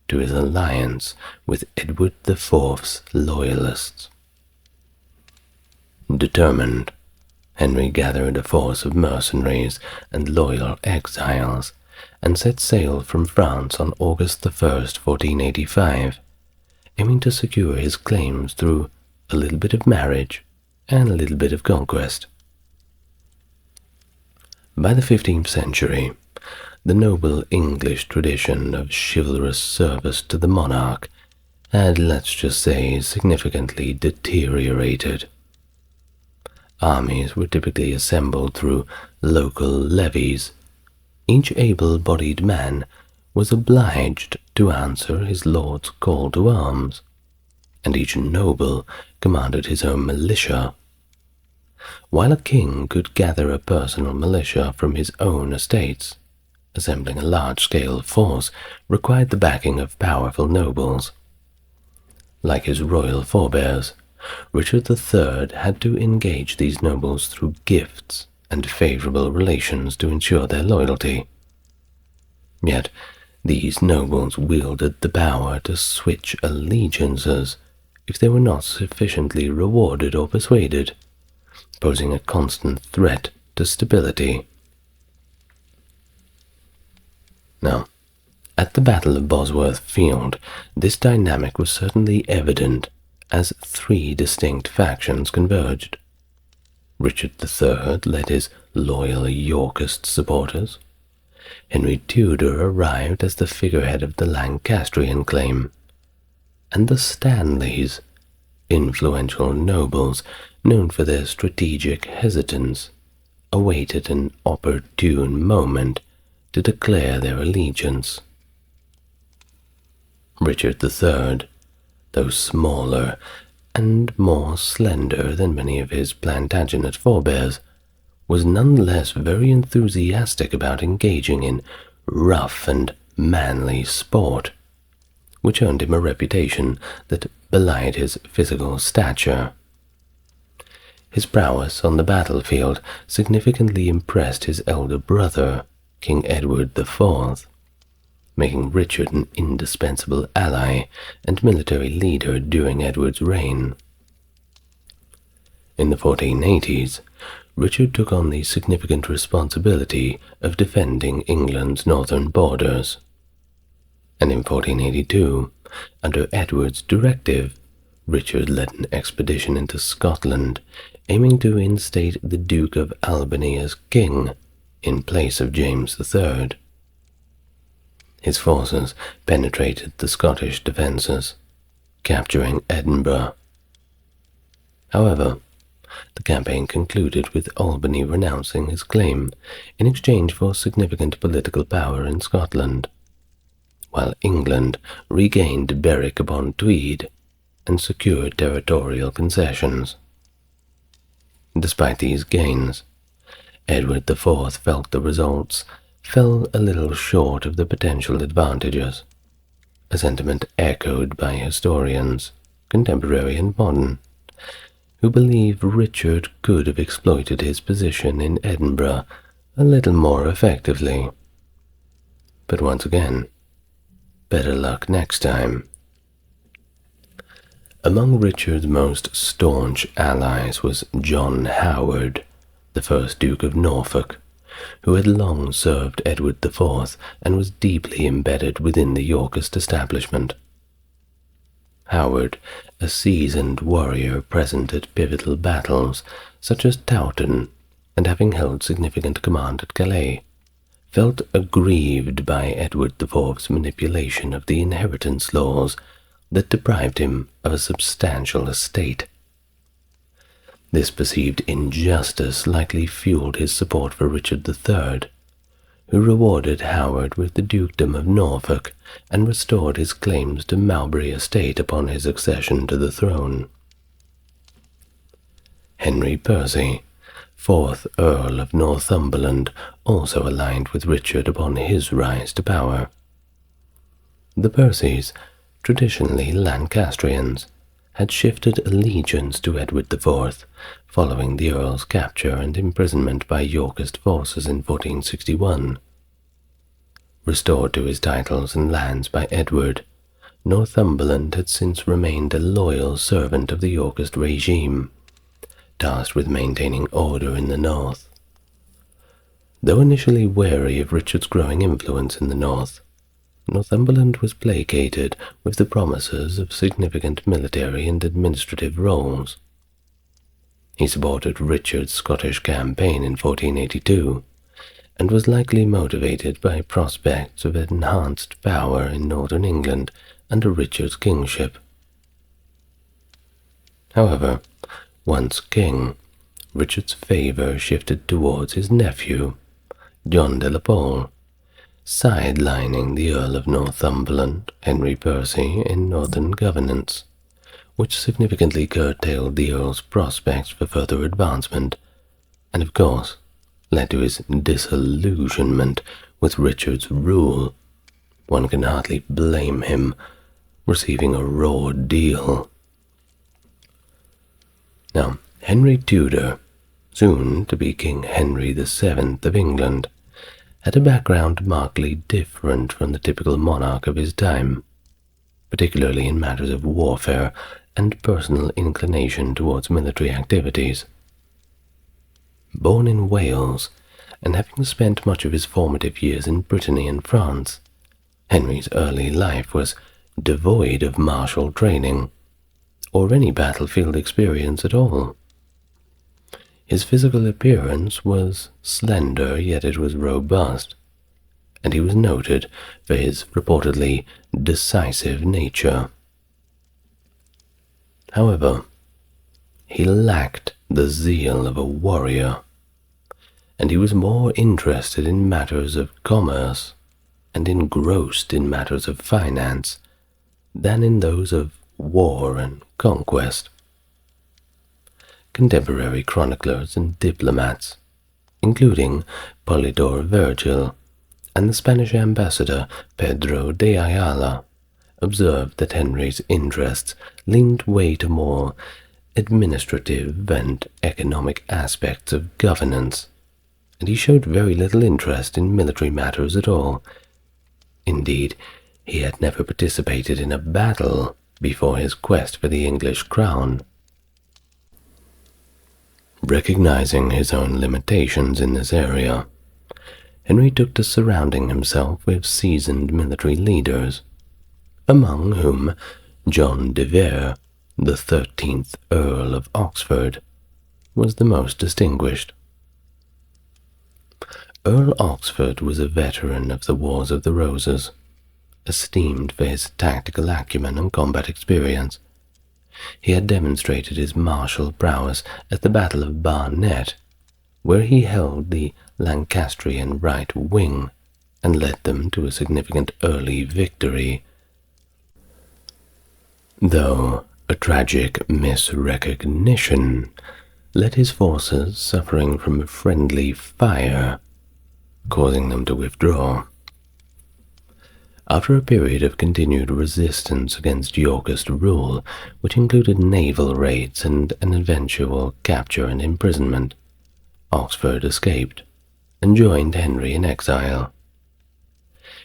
to his alliance with Edward IV's loyalists. Determined, Henry gathered a force of mercenaries and loyal exiles and set sail from France on August 1st, 1485, aiming to secure his claims through a little bit of marriage and a little bit of conquest. By the 15th century, the noble English tradition of chivalrous service to the monarch had, let's just say, significantly deteriorated. Armies were typically assembled through local levies. Each able-bodied man was obliged to answer his lord's call to arms, and each noble commanded his own militia. While a king could gather a personal militia from his own estates, assembling a large-scale force required the backing of powerful nobles. Like his royal forebears, Richard III had to engage these nobles through gifts and favorable relations to ensure their loyalty. Yet, these nobles wielded the power to switch allegiances if they were not sufficiently rewarded or persuaded, posing a constant threat to stability. Now, at the Battle of Bosworth Field, this dynamic was certainly evident as three distinct factions converged. Richard III led his loyal Yorkist supporters. Henry Tudor arrived as the figurehead of the Lancastrian claim, and the Stanleys, influential nobles known for their strategic hesitance, awaited an opportune moment to declare their allegiance. Richard III, though smaller and more slender than many of his Plantagenet forebears, was nonetheless very enthusiastic about engaging in rough and manly sport, which earned him a reputation that belied his physical stature. His prowess on the battlefield significantly impressed his elder brother, King Edward IV, making Richard an indispensable ally and military leader during Edward's reign. In the 1480s, Richard took on the significant responsibility of defending England's northern borders, and in 1482, under Edward's directive, Richard led an expedition into Scotland, aiming to instate the Duke of Albany as king in place of James III. His forces penetrated the Scottish defences, capturing Edinburgh. However, the campaign concluded with Albany renouncing his claim in exchange for significant political power in Scotland, while England regained Berwick-upon-Tweed and secured territorial concessions. Despite these gains, Edward IV felt the results fell a little short of the potential advantages, a sentiment echoed by historians, contemporary and modern, who believe Richard could have exploited his position in Edinburgh a little more effectively. But once again, better luck next time. Among Richard's most staunch allies was John Howard, the first Duke of Norfolk, who had long served Edward IV and was deeply embedded within the Yorkist establishment. Howard, a seasoned warrior present at pivotal battles such as Towton and having held significant command at Calais, felt aggrieved by Edward IV's manipulation of the inheritance laws that deprived him of a substantial estate. This perceived injustice likely fueled his support for Richard III, who rewarded Howard with the dukedom of Norfolk and restored his claims to Mowbray estate upon his accession to the throne. Henry Percy, 4th Earl of Northumberland, also aligned with Richard upon his rise to power. The Percys, traditionally Lancastrians, had shifted allegiance to Edward IV following the Earl's capture and imprisonment by Yorkist forces in 1461. Restored to his titles and lands by Edward, Northumberland had since remained a loyal servant of the Yorkist regime, tasked with maintaining order in the north. Though initially wary of Richard's growing influence in the north, Northumberland was placated with the promises of significant military and administrative roles. He supported Richard's Scottish campaign in 1482, and was likely motivated by prospects of enhanced power in northern England under Richard's kingship. However, once king, Richard's favour shifted towards his nephew, John de la Pole, sidelining the Earl of Northumberland, Henry Percy, in northern governance, which significantly curtailed the Earl's prospects for further advancement, and of course led to his disillusionment with Richard's rule. One can hardly blame him, receiving a raw deal. Now, Henry Tudor, soon to be King Henry VII of England, had a background markedly different from the typical monarch of his time, particularly in matters of warfare and personal inclination towards military activities. Born in Wales, and having spent much of his formative years in Brittany and France, Henry's early life was devoid of martial training, or any battlefield experience at all. His physical appearance was slender, yet it was robust, and he was noted for his reportedly decisive nature. However, he lacked the zeal of a warrior, and he was more interested in matters of commerce and engrossed in matters of finance than in those of war and conquest. Contemporary chroniclers and diplomats, including Polydor Virgil and the Spanish ambassador Pedro de Ayala, observed that Henry's interests leaned way to more administrative and economic aspects of governance, and he showed very little interest in military matters at all. Indeed, he had never participated in a battle before his quest for the English crown. Recognizing his own limitations in this area, Henry took to surrounding himself with seasoned military leaders, among whom John de Vere, the 13th Earl of Oxford, was the most distinguished. Earl Oxford was a veteran of the Wars of the Roses, esteemed for his tactical acumen and combat experience. He had demonstrated his martial prowess at the Battle of Barnet, where he held the Lancastrian right wing and led them to a significant early victory. Though a tragic misrecognition led his forces suffering from friendly fire, causing them to withdraw. After a period of continued resistance against Yorkist rule, which included naval raids and an eventual capture and imprisonment, Oxford escaped and joined Henry in exile.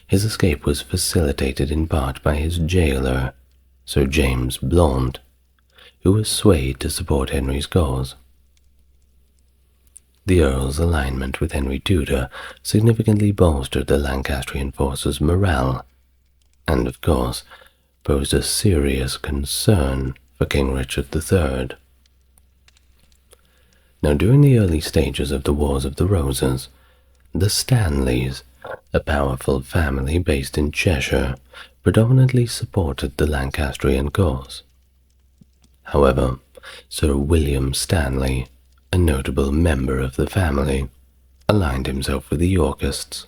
His escape was facilitated in part by his jailer, Sir James Blount, who was swayed to support Henry's cause. The Earl's alignment with Henry Tudor significantly bolstered the Lancastrian forces' morale, and of course posed a serious concern for King Richard III. Now, during the early stages of the Wars of the Roses, the Stanleys, a powerful family based in Cheshire, predominantly supported the Lancastrian cause. However, Sir William Stanley, a notable member of the family, aligned himself with the Yorkists.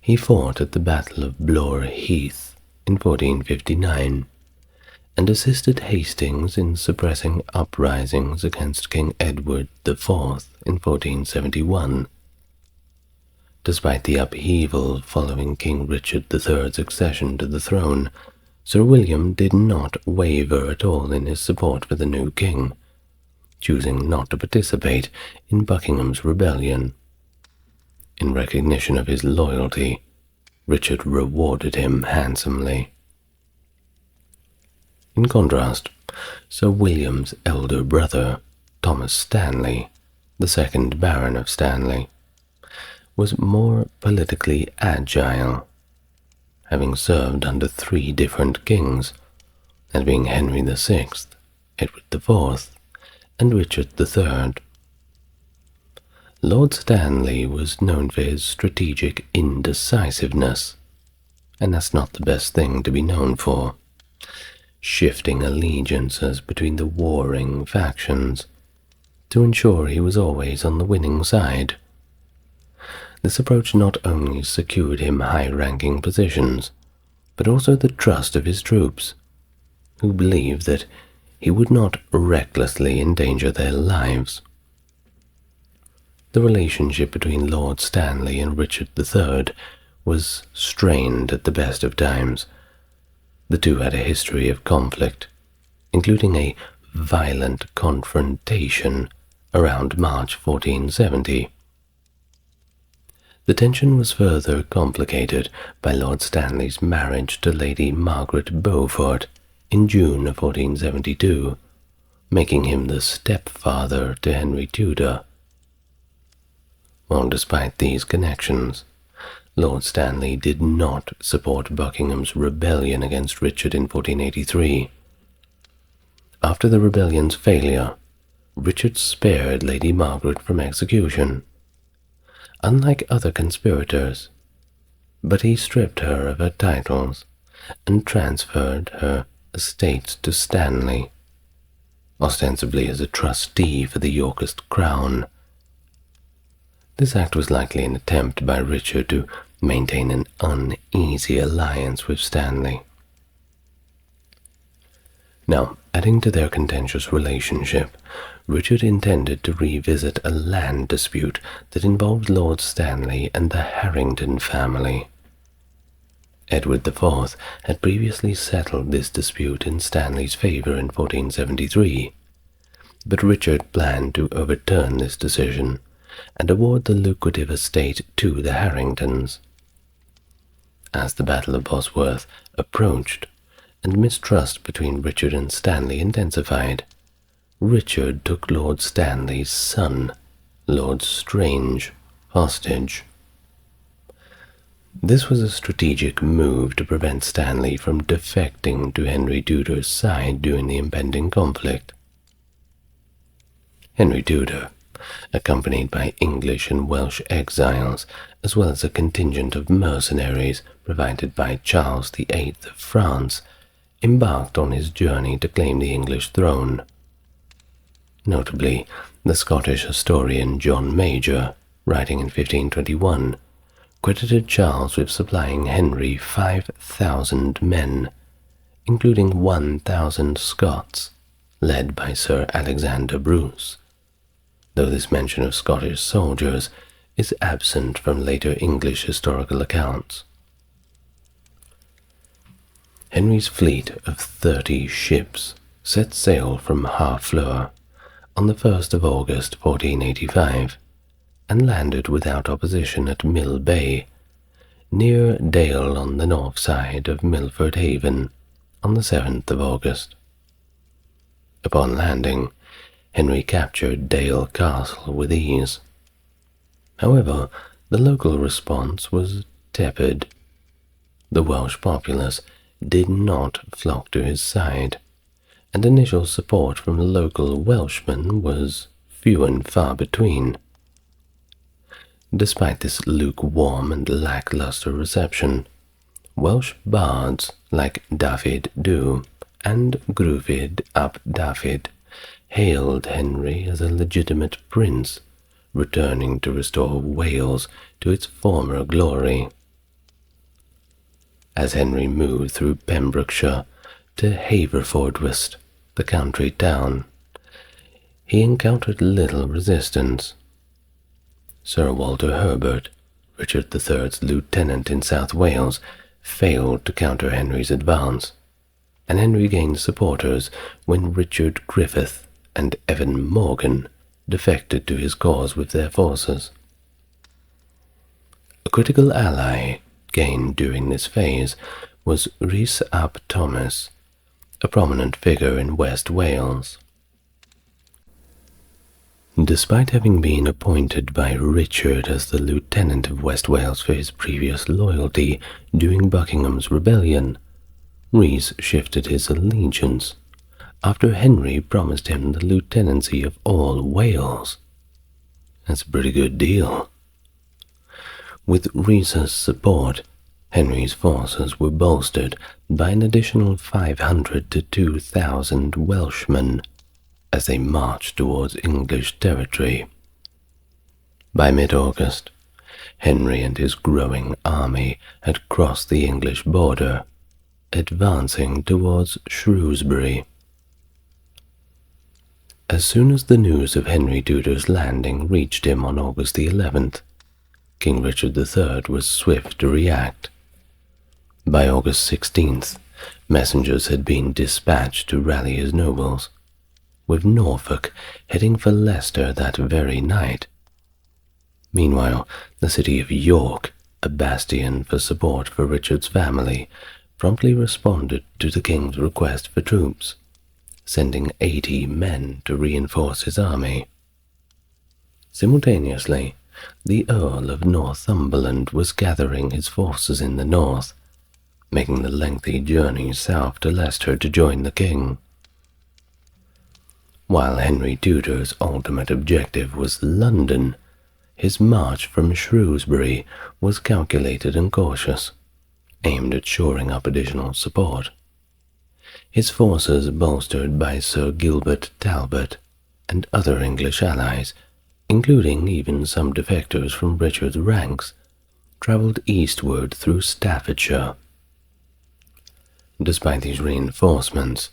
He fought at the Battle of Blore Heath in 1459, and assisted Hastings in suppressing uprisings against King Edward IV in 1471. Despite the upheaval following King Richard III's accession to the throne, Sir William did not waver at all in his support for the new king, choosing not to participate in Buckingham's rebellion. In recognition of his loyalty, Richard rewarded him handsomely. In contrast, Sir William's elder brother, Thomas Stanley, the second Baron of Stanley, was more politically agile, having served under 3 different kings, as being Henry VI, Edward IV, and Richard III. Lord Stanley was known for his strategic indecisiveness, and that's not the best thing to be known for, shifting allegiances between the warring factions to ensure he was always on the winning side. This approach not only secured him high-ranking positions, but also the trust of his troops. who believed that he would not recklessly endanger their lives. The relationship between Lord Stanley and Richard III was strained at the best of times. The two had a history of conflict, including a violent confrontation around March 1470. The tension was further complicated by Lord Stanley's marriage to Lady Margaret Beaufort in June of 1472, making him the stepfather to Henry Tudor. While despite these connections, Lord Stanley did not support Buckingham's rebellion against Richard in 1483. After the rebellion's failure, Richard spared Lady Margaret from execution, unlike other conspirators, but he stripped her of her titles and transferred her estates to Stanley, ostensibly as a trustee for the Yorkist crown. This act was likely an attempt by Richard to maintain an uneasy alliance with Stanley. Now, adding to their contentious relationship, Richard intended to revisit a land dispute that involved Lord Stanley and the Harrington family. Edward IV had previously settled this dispute in Stanley's favor in 1473, but Richard planned to overturn this decision and award the lucrative estate to the Harringtons. As the Battle of Bosworth approached, and mistrust between Richard and Stanley intensified, Richard took Lord Stanley's son, Lord Strange, hostage. This was a strategic move to prevent Stanley from defecting to Henry Tudor's side during the impending conflict. Henry Tudor, accompanied by English and Welsh exiles, as well as a contingent of mercenaries provided by Charles VIII of France, embarked on his journey to claim the English throne. Notably, the Scottish historian John Major, writing in 1521, credited Charles with supplying Henry 5,000 men, including 1,000 Scots, led by Sir Alexander Bruce, though this mention of Scottish soldiers is absent from later English historical accounts. Henry's fleet of 30 ships set sail from Harfleur on the 1st of August 1485 and landed without opposition at Mill Bay, near Dale on the north side of Milford Haven, on the 7th of August. Upon landing, Henry captured Dale Castle with ease. However, the local response was tepid. The Welsh populace did not flock to his side, and initial support from local Welshmen was few and far between. Despite this lukewarm and lackluster reception, Welsh bards like Dafydd Du and Grufydd ap Dafydd hailed Henry as a legitimate prince, returning to restore Wales to its former glory. As Henry moved through Pembrokeshire to Haverfordwest, the country town, he encountered little resistance. Sir Walter Herbert, Richard III's lieutenant in South Wales, failed to counter Henry's advance, and Henry gained supporters when Richard Griffith and Evan Morgan defected to his cause with their forces. A critical ally gained during this phase was Rhys ap Thomas, a prominent figure in West Wales. Despite having been appointed by Richard as the Lieutenant of West Wales for his previous loyalty during Buckingham's rebellion, Rhys shifted his allegiance after Henry promised him the lieutenancy of all Wales. That's a pretty good deal. With Rhys's support, Henry's forces were bolstered by an additional 500 to 2,000 Welshmen as they marched towards English territory. By mid-August, Henry and his growing army had crossed the English border, advancing towards Shrewsbury. As soon as the news of Henry Tudor's landing reached him on August the 11th, King Richard III was swift to react. By August 16th, messengers had been dispatched to rally his nobles, with Norfolk heading for Leicester that very night. Meanwhile, the city of York, a bastion for support for Richard's family, promptly responded to the king's request for troops, sending 80 men to reinforce his army. Simultaneously, the Earl of Northumberland was gathering his forces in the north, making the lengthy journey south to Leicester to join the king. While Henry Tudor's ultimate objective was London, his march from Shrewsbury was calculated and cautious, aimed at shoring up additional support. His forces, bolstered by Sir Gilbert Talbot and other English allies, including even some defectors from Richard's ranks, travelled eastward through Staffordshire. Despite these reinforcements,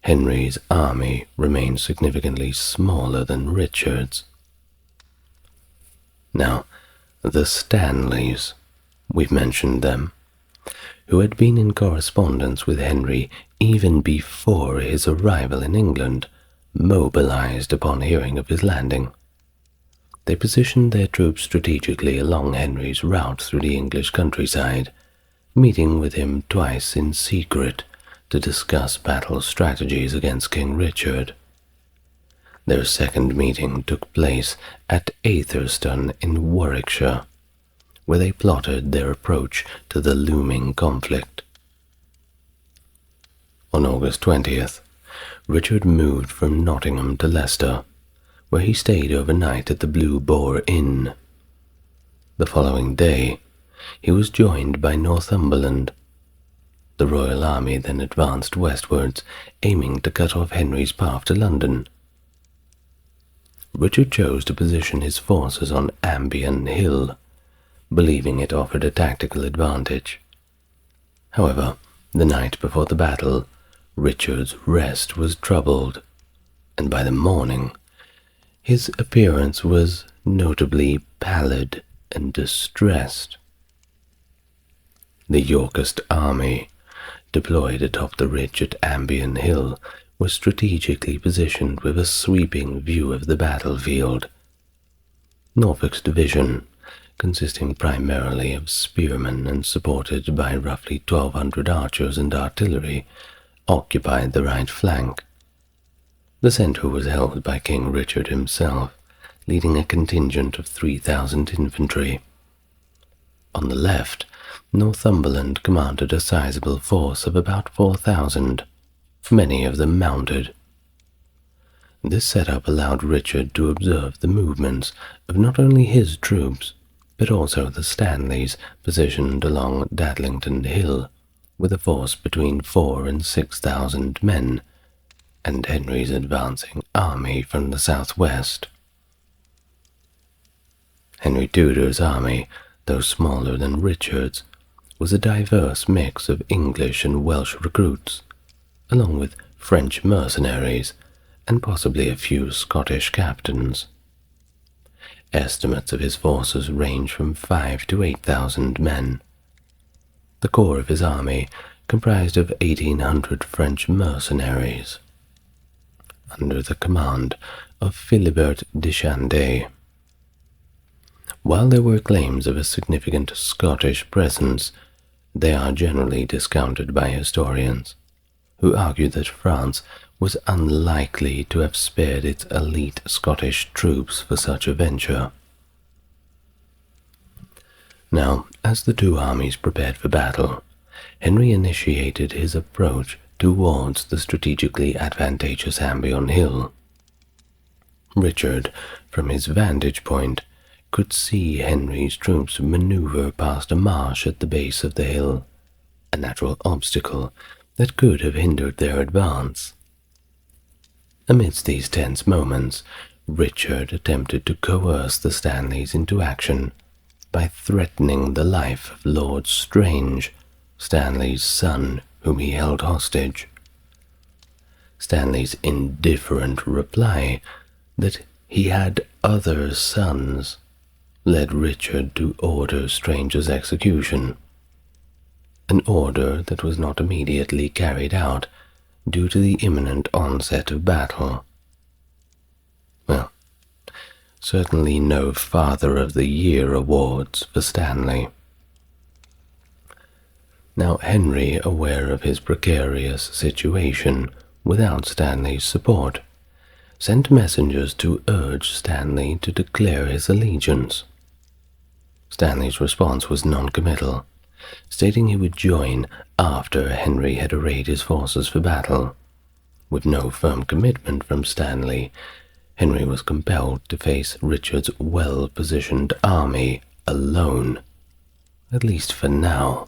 Henry's army remained significantly smaller than Richard's. Now, the Stanleys, we've mentioned them, who had been in correspondence with Henry even before his arrival in England, mobilized upon hearing of his landing. They positioned their troops strategically along Henry's route through the English countryside, meeting with him twice in secret to discuss battle strategies against King Richard. Their second meeting took place at Atherston in Warwickshire, where they plotted their approach to the looming conflict. On August 20th, Richard moved from Nottingham to Leicester, where he stayed overnight at the Blue Boar Inn. The following day, he was joined by Northumberland. The royal army then advanced westwards, aiming to cut off Henry's path to London. Richard chose to position his forces on Ambient Hill, believing it offered a tactical advantage. However, the night before the battle, Richard's rest was troubled, and by the morning, his appearance was notably pallid and distressed. The Yorkist army, deployed atop the ridge at Ambient Hill, was strategically positioned with a sweeping view of the battlefield. Norfolk's division, consisting primarily of spearmen and supported by roughly 1,200 archers and artillery, occupied the right flank. The centre was held by King Richard himself, leading a contingent of 3,000 infantry. On the left, Northumberland commanded a sizable force of about 4,000, many of them mounted. This setup allowed Richard to observe the movements of not only his troops, but also the Stanleys positioned along Dadlington Hill, with a force between 4,000 and 6,000 men, and Henry's advancing army from the southwest. Henry Tudor's army, though smaller than Richard's, was a diverse mix of English and Welsh recruits, along with French mercenaries and possibly a few Scottish captains. Estimates of his forces range from 5,000 to 8,000 men. The core of his army comprised of 1,800 French mercenaries, under the command of Philibert de Chanday. While there were claims of a significant Scottish presence, they are generally discounted by historians, who argue that France was unlikely to have spared its elite Scottish troops for such a venture. Now, as the two armies prepared for battle, Henry initiated his approach towards the strategically advantageous Ambient Hill. Richard, from his vantage point, could see Henry's troops maneuver past a marsh at the base of the hill, a natural obstacle that could have hindered their advance. Amidst these tense moments, Richard attempted to coerce the Stanleys into action by threatening the life of Lord Strange, Stanley's son, whom he held hostage. Stanley's indifferent reply that he had other sons led Richard to order Stranger's execution, an order that was not immediately carried out due to the imminent onset of battle. Well, certainly no Father of the Year awards for Stanley. Now Henry, aware of his precarious situation without Stanley's support, sent messengers to urge Stanley to declare his allegiance. Stanley's response was non-committal, stating he would join after Henry had arrayed his forces for battle. With no firm commitment from Stanley, Henry was compelled to face Richard's well-positioned army alone, at least for now.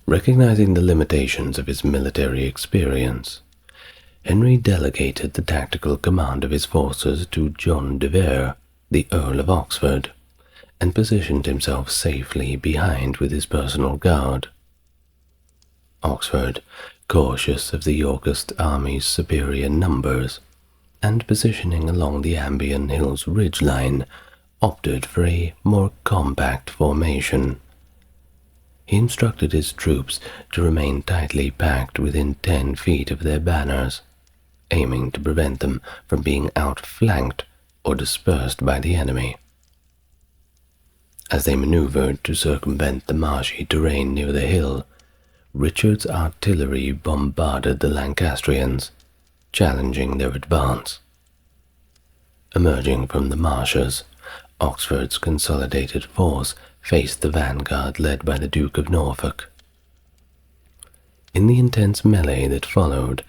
Recognizing the limitations of his military experience, Henry delegated the tactical command of his forces to John de Vere, the Earl of Oxford, and positioned himself safely behind with his personal guard. Oxford, cautious of the Yorkist army's superior numbers, and positioning along the Ambient Hills ridgeline, opted for a more compact formation. He instructed his troops to remain tightly packed within 10 feet of their banners, aiming to prevent them from being outflanked or dispersed by the enemy. As they maneuvered to circumvent the marshy terrain near the hill, Richard's artillery bombarded the Lancastrians, challenging their advance. Emerging from the marshes, Oxford's consolidated force faced the vanguard led by the Duke of Norfolk. In the intense melee that followed,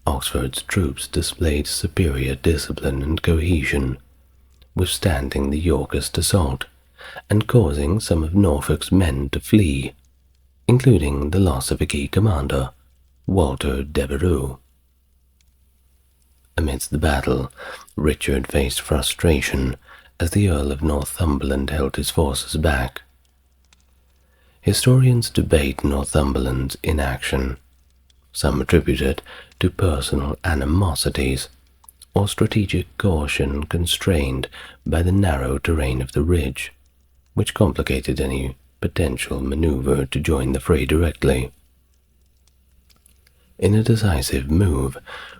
Oxford's troops displayed superior discipline and cohesion, withstanding the Yorkist assault and causing some of Norfolk's men to flee, including the loss of a key commander, Walter Devereux. Amidst the battle, Richard faced frustration as the Earl of Northumberland held his forces back. Historians debate Northumberland's inaction. Some attribute it to personal animosities or strategic caution constrained by the narrow terrain of the ridge, which complicated any potential maneuver to join the fray directly. In a decisive move,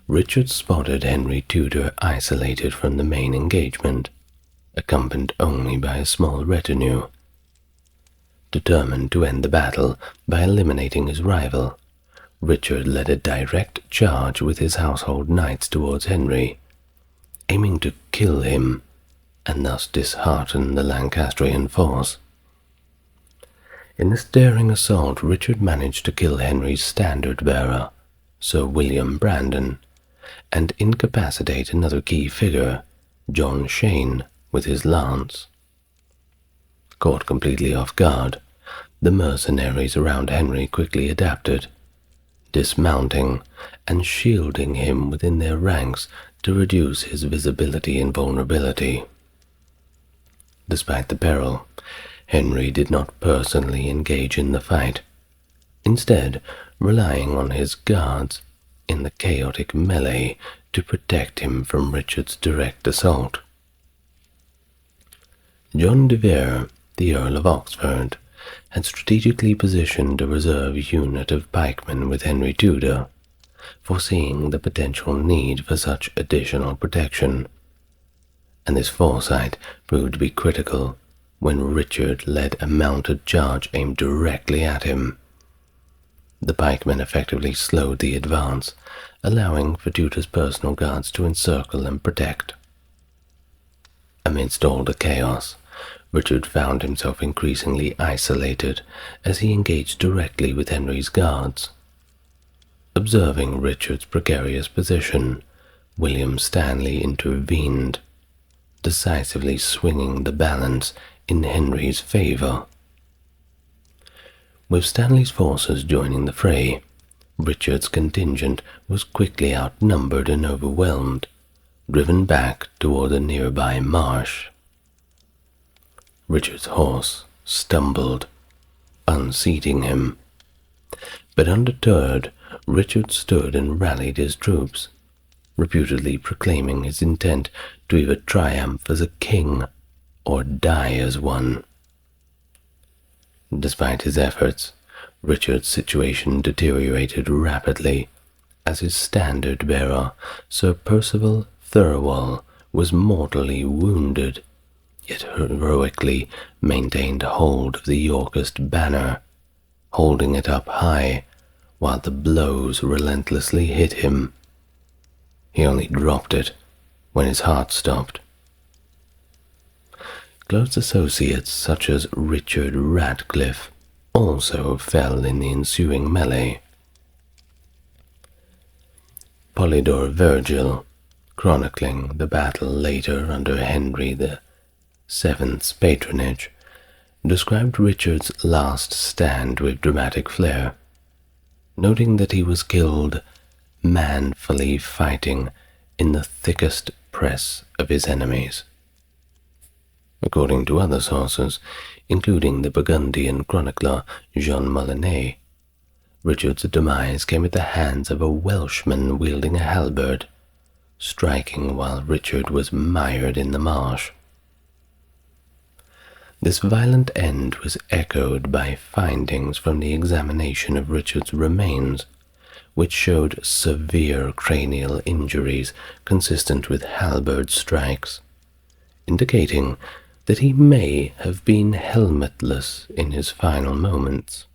Richard spotted Henry Tudor isolated from the main engagement, accompanied only by a small retinue. Determined to end the battle by eliminating his rival, Richard led a direct charge with his household knights towards Henry, aiming to kill him and thus dishearten the Lancastrian force. In this daring assault, Richard managed to kill Henry's standard-bearer, Sir William Brandon, and incapacitate another key figure, John Shane, with his lance. Caught completely off guard, the mercenaries around Henry quickly adapted, dismounting and shielding him within their ranks to reduce his visibility and vulnerability. Despite the peril, Henry did not personally engage in the fight, instead relying on his guards in the chaotic melee to protect him from Richard's direct assault. John de Vere, the Earl of Oxford, had strategically positioned a reserve unit of pikemen with Henry Tudor, foreseeing the potential need for such additional protection, and this foresight proved to be critical when Richard led a mounted charge aimed directly at him. The pikemen effectively slowed the advance, allowing for Tudor's personal guards to encircle and protect. Amidst all the chaos, Richard found himself increasingly isolated as he engaged directly with Henry's guards. Observing Richard's precarious position, William Stanley intervened, decisively swinging the balance in Henry's favor. With Stanley's forces joining the fray, Richard's contingent was quickly outnumbered and overwhelmed, driven back toward a nearby marsh. Richard's horse stumbled, unseating him. But undeterred, Richard stood and rallied his troops, reputedly proclaiming his intent to either triumph as a king or die as one. Despite his efforts, Richard's situation deteriorated rapidly, as his standard-bearer, Sir Percival Thirlwall, was mortally wounded, yet heroically maintained hold of the Yorkist banner, holding it up high while the blows relentlessly hit him. He only dropped it when his heart stopped. Close associates such as Richard Radcliffe also fell in the ensuing melee. Polydore Virgil, chronicling the battle later under Henry VII's patronage, described Richard's last stand with dramatic flair, noting that he was killed manfully fighting in the thickest press of his enemies. According to other sources, including the Burgundian chronicler Jean Molyneux, Richard's demise came at the hands of a Welshman wielding a halberd, striking while Richard was mired in the marsh. This violent end was echoed by findings from the examination of Richard's remains, which showed severe cranial injuries consistent with halberd strikes, indicating that he may have been helmetless in his final moments.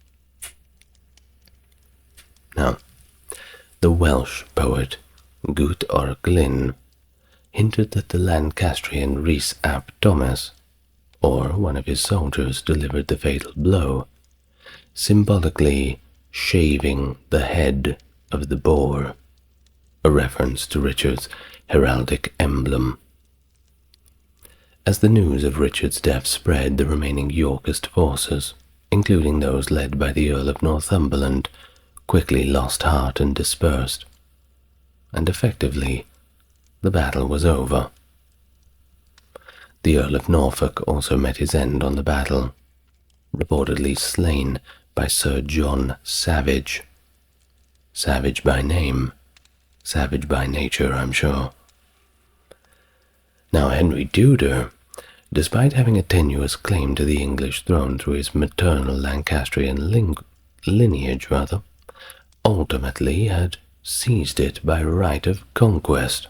Now, the Welsh poet Gut o'r Glyn hinted that the Lancastrian Rhys ap Thomas, or one of his soldiers, delivered the fatal blow, symbolically shaving the head of the boar, a reference to Richard's heraldic emblem. As the news of Richard's death spread, the remaining Yorkist forces, including those led by the Earl of Northumberland, quickly lost heart and dispersed, and effectively the battle was over. The Earl of Norfolk also met his end on the battle, reportedly slain by Sir John Savage. Savage by name, savage by nature, I'm sure. Now, Henry Tudor, despite having a tenuous claim to the English throne through his maternal Lancastrian lineage, ultimately had seized it by right of conquest.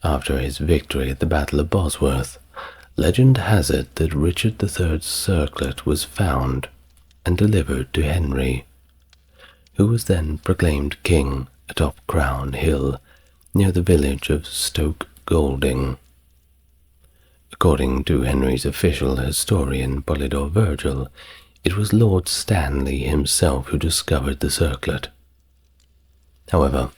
After his victory at the Battle of Bosworth, legend has it that Richard III's circlet was found and delivered to Henry, who was then proclaimed king atop Crown Hill near the village of Stoke Golding. According to Henry's official historian Polydore Virgil, it was Lord Stanley himself who discovered the circlet. However,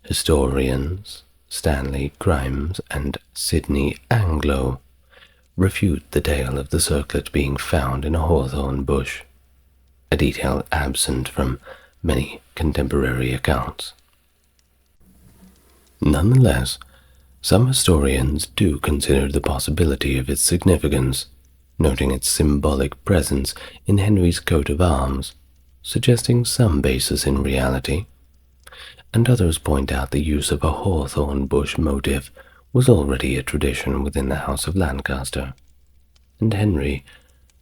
historians Stanley Grimes and Sidney Anglo refute the tale of the circlet being found in a hawthorn bush, a detail absent from many contemporary accounts. Nonetheless, some historians do consider the possibility of its significance, noting its symbolic presence in Henry's coat of arms, suggesting some basis in reality, and others point out the use of a hawthorn bush motif was already a tradition within the House of Lancaster, and Henry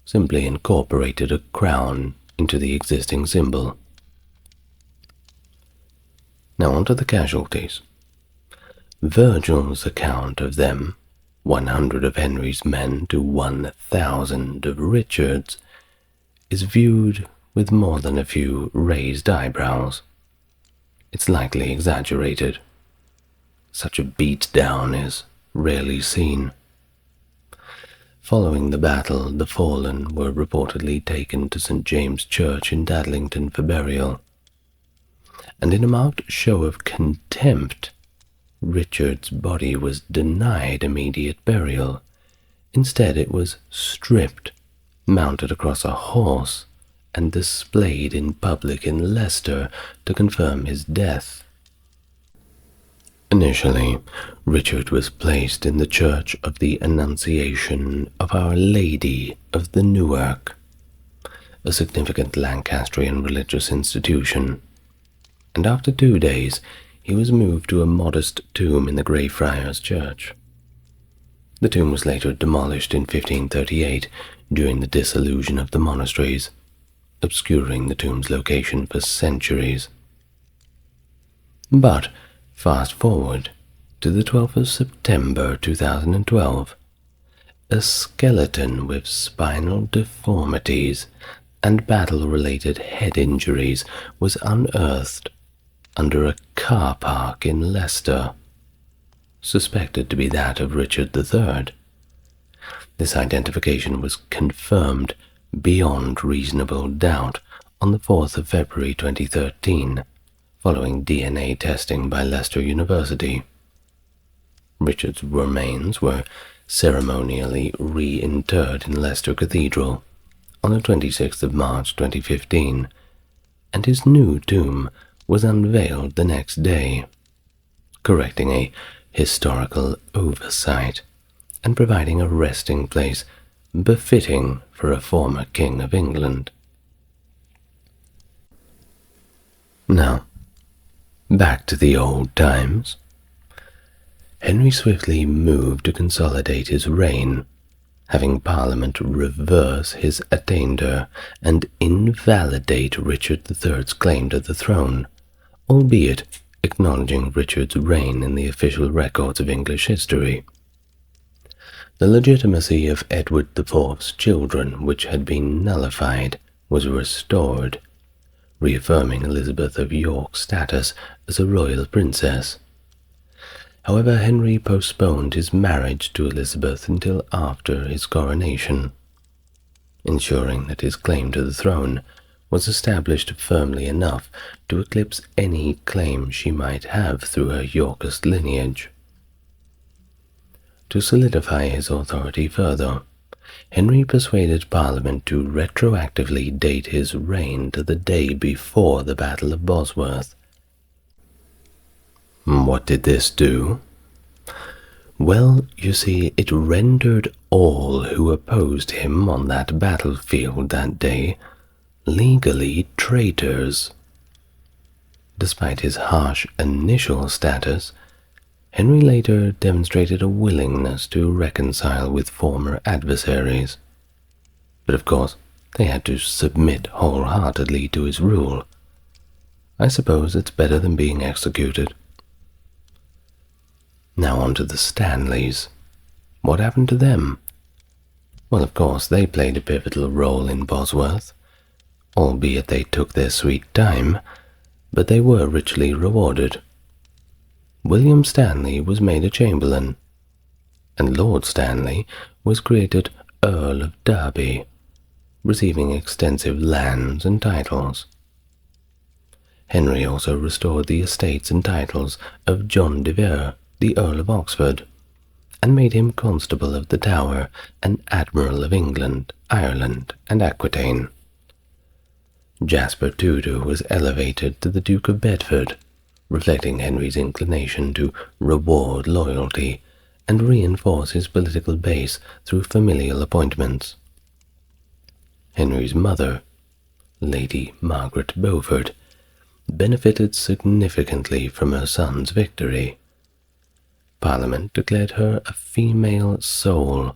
simply incorporated a crown into the existing symbol. Now onto the casualties. Virgil's account of them, 100 of Henry's men to 1,000 of Richard's, is viewed with more than a few raised eyebrows. It's likely exaggerated. Such a beat-down is rarely seen. Following the battle, the fallen were reportedly taken to St. James Church in Dadlington for burial, and in a marked show of contempt, Richard's body was denied immediate burial. Instead, it was stripped, mounted across a horse, and displayed in public in Leicester to confirm his death. Initially, Richard was placed in the Church of the Annunciation of Our Lady of the Newark, a significant Lancastrian religious institution, and after 2 days he was moved to a modest tomb in the Greyfriars Church. The tomb was later demolished in 1538 during the dissolution of the monasteries, obscuring the tomb's location for centuries. But fast forward to the 12th of September 2012, a skeleton with spinal deformities and battle-related head injuries was unearthed under a car park in Leicester, suspected to be that of Richard III. This identification was confirmed beyond reasonable doubt on the 4th of February 2013, following DNA testing by Leicester University. Richard's remains were ceremonially reinterred in Leicester Cathedral on the 26th of March 2015, and his new tomb was unveiled the next day, correcting a historical oversight and providing a resting place befitting for a former King of England. Now, back to the old times. Henry swiftly moved to consolidate his reign, having Parliament reverse his attainder and invalidate Richard III's claim to the throne, albeit acknowledging Richard's reign in the official records of English history. The legitimacy of Edward IV's children, which had been nullified, was restored, reaffirming Elizabeth of York's status as a royal princess. However, Henry postponed his marriage to Elizabeth until after his coronation, ensuring that his claim to the throne was established firmly enough to eclipse any claim she might have through her Yorkist lineage. To solidify his authority further, Henry persuaded Parliament to retroactively date his reign to the day before the Battle of Bosworth. What did this do? Well, you see, it rendered all who opposed him on that battlefield that day legally traitors. Despite his harsh initial status, Henry later demonstrated a willingness to reconcile with former adversaries. But of course, they had to submit wholeheartedly to his rule. I suppose it's better than being executed. Now on to the Stanleys. What happened to them? Well, of course, they played a pivotal role in Bosworth, albeit they took their sweet time, but they were richly rewarded. William Stanley was made a chamberlain, and Lord Stanley was created Earl of Derby, receiving extensive lands and titles. Henry also restored the estates and titles of John de Vere, the Earl of Oxford, and made him Constable of the Tower and Admiral of England, Ireland, and Aquitaine. Jasper Tudor was elevated to the Duke of Bedford, reflecting Henry's inclination to reward loyalty and reinforce his political base through familial appointments. Henry's mother, Lady Margaret Beaufort, benefited significantly from her son's victory. Parliament declared her a female soul,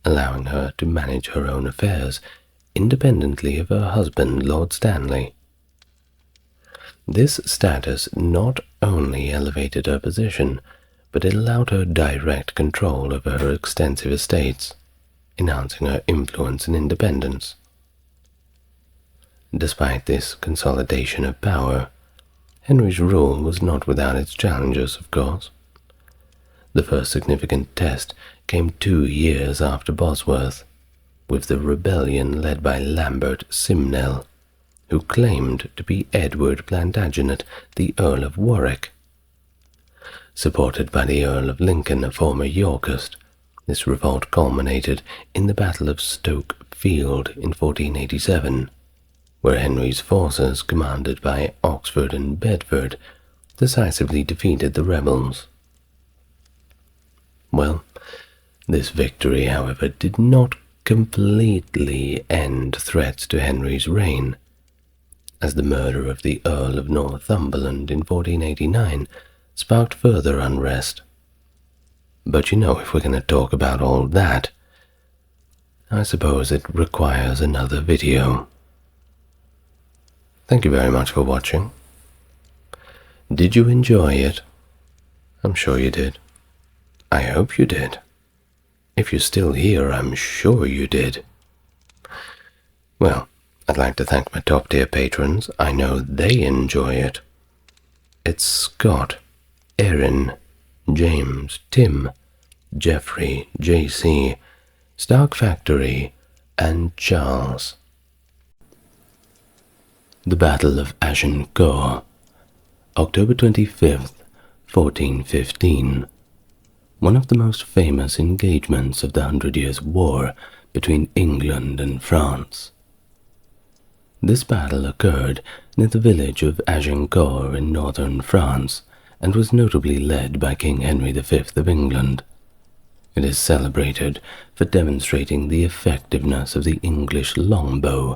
allowing her to manage her own affairs independently of her husband, Lord Stanley. This status not only elevated her position, but it allowed her direct control over her extensive estates, enhancing her influence and independence. Despite this consolidation of power, Henry's rule was not without its challenges, of course. The first significant test came 2 years after Bosworth, with the rebellion led by Lambert Simnel, who claimed to be Edward Plantagenet, the Earl of Warwick. Supported by the Earl of Lincoln, a former Yorkist, this revolt culminated in the Battle of Stoke Field in 1487, where Henry's forces, commanded by Oxford and Bedford, decisively defeated the rebels. Well, this victory, however, did not completely end threats to Henry's reign, as the murder of the Earl of Northumberland in 1489 sparked further unrest. But if we're going to talk about all that, I suppose it requires another video. Thank you very much for watching. Did you enjoy it? I'm sure you did. I hope you did. If you're still here, I'm sure you did. Well, I'd like to thank my top-tier patrons. I know they enjoy it. It's Scott, Erin, James, Tim, Jeffrey, JC, Stark Factory, and Charles. The Battle of Agincourt, October 25th, 1415. One of the most famous engagements of the 100 Years' War between England and France. This battle occurred near the village of Agincourt in northern France and was notably led by King Henry V of England. It is celebrated for demonstrating the effectiveness of the English longbow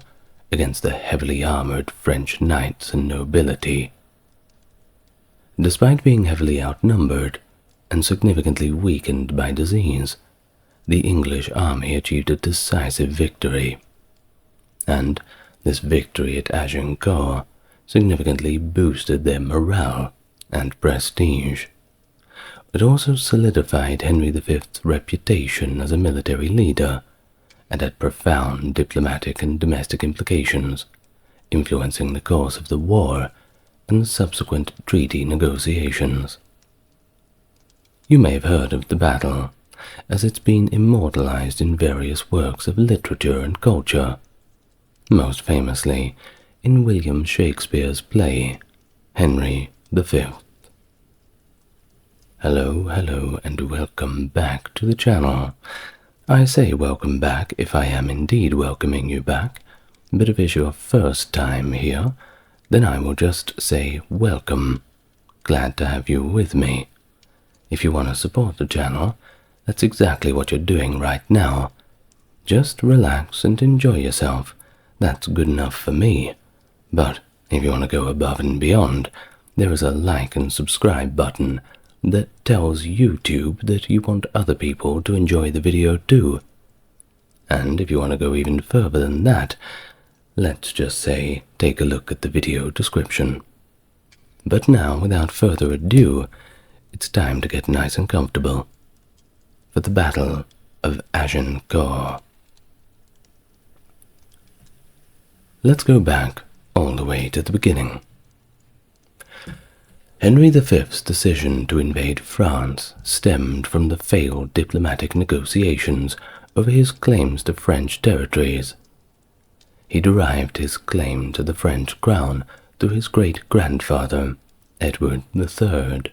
against the heavily armored French knights and nobility. Despite being heavily outnumbered and significantly weakened by disease, the English army achieved a decisive victory, and this victory at Agincourt significantly boosted their morale and prestige. It also solidified Henry V's reputation as a military leader and had profound diplomatic and domestic implications, influencing the course of the war and the subsequent treaty negotiations. You may have heard of the battle, as it's been immortalized in various works of literature and culture, most famously in William Shakespeare's play, Henry V. Hello, and welcome back to the channel. I say welcome back if I am indeed welcoming you back, but if it's your first time here, then I will just say welcome. Glad to have you with me. If you want to support the channel, that's exactly what you're doing right now. Just relax and enjoy yourself. That's good enough for me. But if you want to go above and beyond, there is a like and subscribe button that tells YouTube that you want other people to enjoy the video too. And if you want to go even further than that, let's just say take a look at the video description. But now, without further ado, it's time to get nice and comfortable for the Battle of Agincourt. Let's go back all the way to the beginning. Henry V's decision to invade France stemmed from the failed diplomatic negotiations over his claims to French territories. He derived his claim to the French crown through his great-grandfather, Edward III,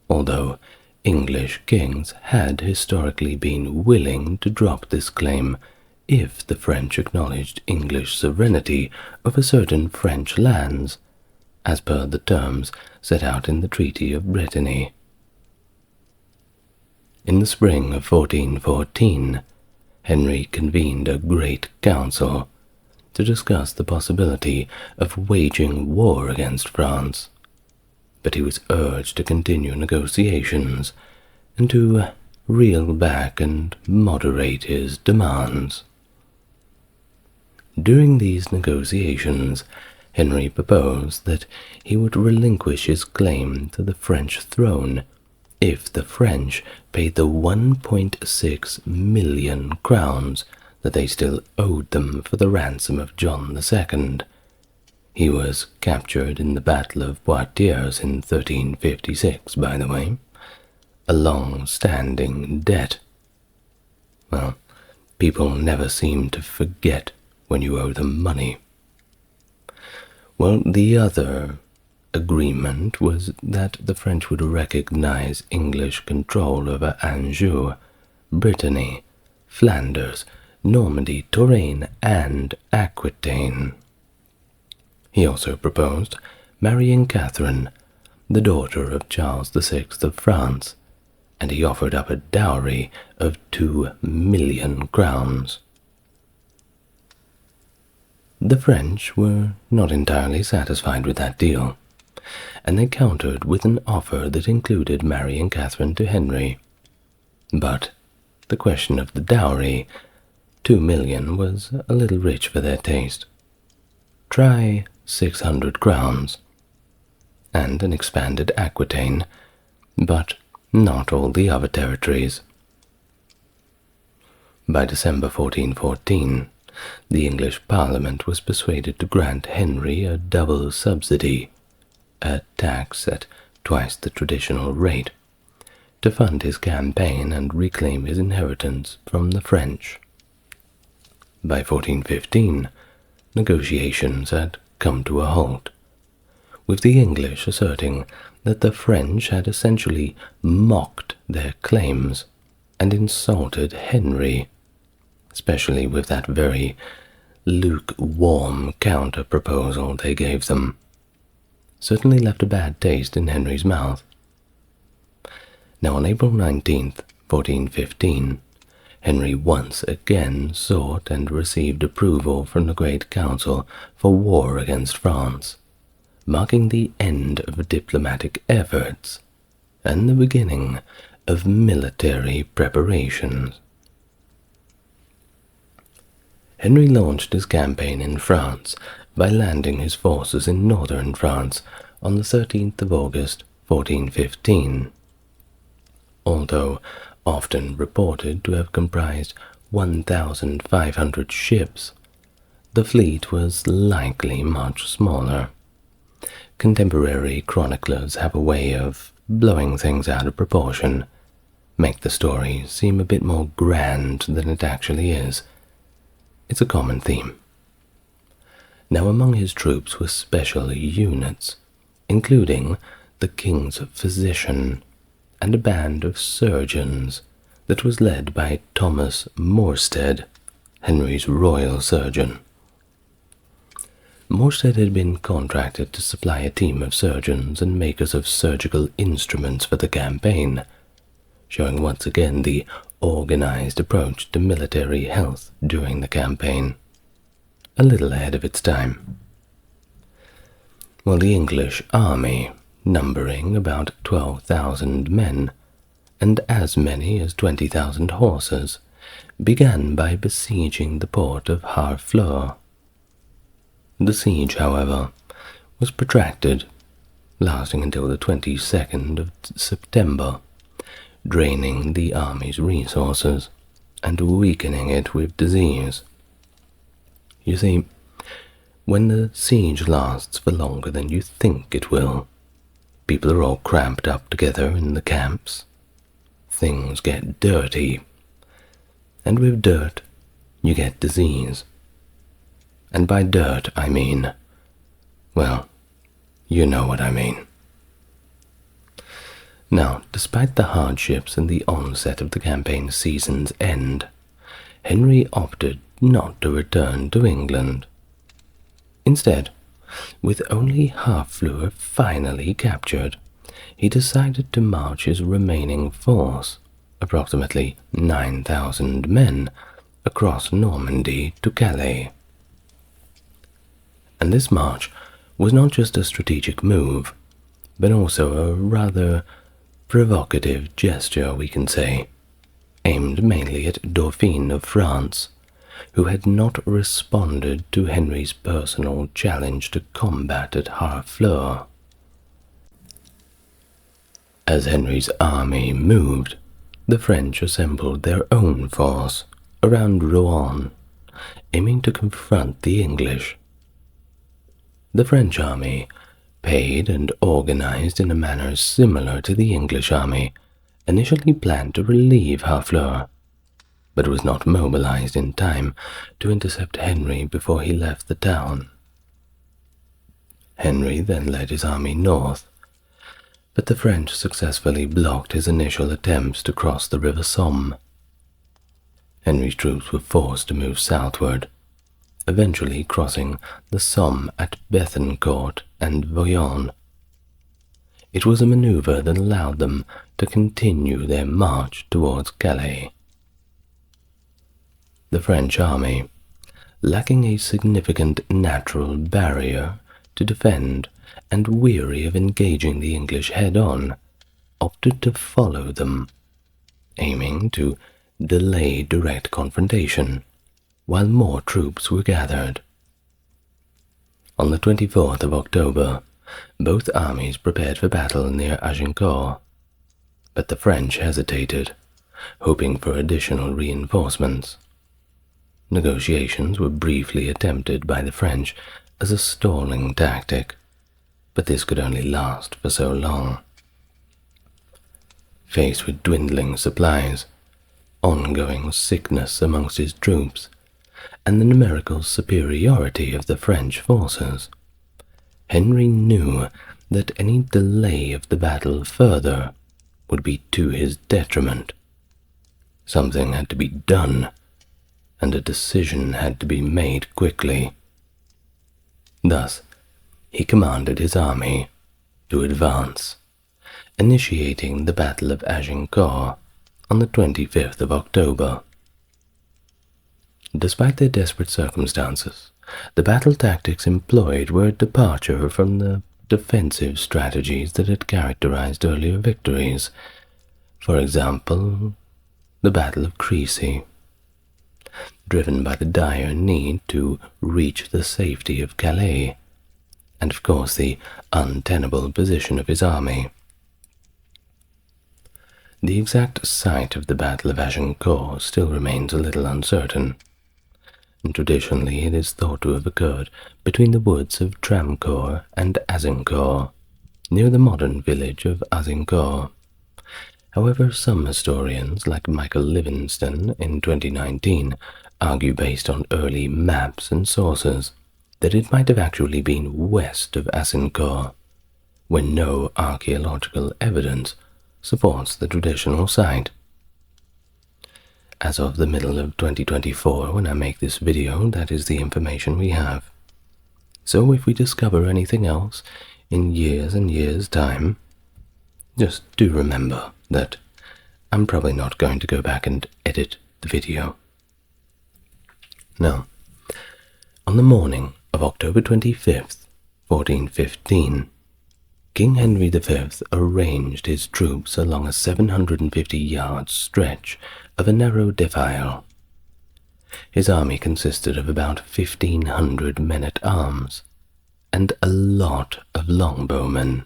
although English kings had historically been willing to drop this claim if the French acknowledged English sovereignty over certain French lands, as per the terms set out in the Treaty of Brittany. In the spring of 1414, Henry convened a great council to discuss the possibility of waging war against France, but he was urged to continue negotiations and to reel back and moderate his demands. During these negotiations, Henry proposed that he would relinquish his claim to the French throne if the French paid the 1.6 million crowns that they still owed them for the ransom of John II. He was captured in the Battle of Poitiers in 1356, by the way, a long-standing debt. Well, people never seem to forget when you owe them money. Well, the other agreement was that the French would recognize English control over Anjou, Brittany, Flanders, Normandy, Touraine, and Aquitaine. He also proposed marrying Catherine, the daughter of Charles VI of France, and he offered up a dowry of 2 million crowns. The French were not entirely satisfied with that deal, and they countered with an offer that included marrying Catherine to Henry. But the question of the dowry, 2 million, was a little rich for their taste. Try 600 crowns, and an expanded Aquitaine, but not all the other territories. By December 1414, the English Parliament was persuaded to grant Henry a double subsidy, a tax at twice the traditional rate, to fund his campaign and reclaim his inheritance from the French. By 1415, negotiations had come to a halt, with the English asserting that the French had essentially mocked their claims and insulted Henry, especially with that very lukewarm counter-proposal they gave them. Certainly left a bad taste in Henry's mouth. Now on April 19th, 1415, Henry once again sought and received approval from the Great Council for war against France, marking the end of diplomatic efforts and the beginning of military preparations. Henry launched his campaign in France by landing his forces in northern France on the 13th of August, 1415. Although often reported to have comprised 1,500 ships, the fleet was likely much smaller. Contemporary chroniclers have a way of blowing things out of proportion, make the story seem a bit more grand than it actually is. It's a common theme. Now among his troops were special units, including the king's physician and a band of surgeons that was led by Thomas Morstead, Henry's royal surgeon. Morstead had been contracted to supply a team of surgeons and makers of surgical instruments for the campaign, showing once again the organized approach to military health during the campaign, a little ahead of its time. While the English army, numbering about 12,000 men and as many as 20,000 horses, began by besieging the port of Harfleur. The siege, however, was protracted, lasting until the 22nd of September, draining the army's resources and weakening it with disease. You see, when the siege lasts for longer than you think it will, people are all cramped up together in the camps. Things get dirty, and with dirt you get disease. And by dirt I mean, well, you know what I mean. Now, despite the hardships and the onset of the campaign season's end, Henry opted not to return to England. Instead, with only Harfleur finally captured, he decided to march his remaining force, approximately 9,000 men, across Normandy to Calais. And this march was not just a strategic move, but also a rather provocative gesture, we can say, aimed mainly at Dauphin of France, who had not responded to Henry's personal challenge to combat at Harfleur. As Henry's army moved, the French assembled their own force around Rouen, aiming to confront the English. The French army, paid and organized in a manner similar to the English army, initially planned to relieve Harfleur, but was not mobilized in time to intercept Henry before he left the town. Henry then led his army north, but the French successfully blocked his initial attempts to cross the River Somme. Henry's troops were forced to move southward, eventually crossing the Somme at Bethencourt and Voyons. It was a maneuver that allowed them to continue their march towards Calais. The French army, lacking a significant natural barrier to defend and weary of engaging the English head-on, opted to follow them, aiming to delay direct confrontation while more troops were gathered. On the 24th of October, both armies prepared for battle near Agincourt, but the French hesitated, hoping for additional reinforcements. Negotiations were briefly attempted by the French as a stalling tactic, but this could only last for so long. Faced with dwindling supplies, ongoing sickness amongst his troops, and the numerical superiority of the French forces, Henry knew that any delay of the battle further would be to his detriment. Something had to be done, and a decision had to be made quickly. Thus, he commanded his army to advance, initiating the Battle of Agincourt on the 25th of October. Despite their desperate circumstances, the battle tactics employed were a departure from the defensive strategies that had characterized earlier victories. For example, the Battle of Crécy. Driven by the dire need to reach the safety of Calais, and of course the untenable position of his army. The exact site of the Battle of Agincourt still remains a little uncertain, and traditionally it is thought to have occurred between the woods of Tramcourt and Azincourt, near the modern village of Agincourt. However, some historians, like Michael Livingston in 2019, argue based on early maps and sources that it might have actually been west of Agincourt, when no archaeological evidence supports the traditional site. As of the middle of 2024, when I make this video, that is the information we have. So if we discover anything else in years and years' time, just do remember that I'm probably not going to go back and edit the video. Now, on the morning of October 25th, 1415, King Henry V arranged his troops along a 750-yard stretch of a narrow defile. His army consisted of about 1,500 men-at-arms and a lot of longbowmen,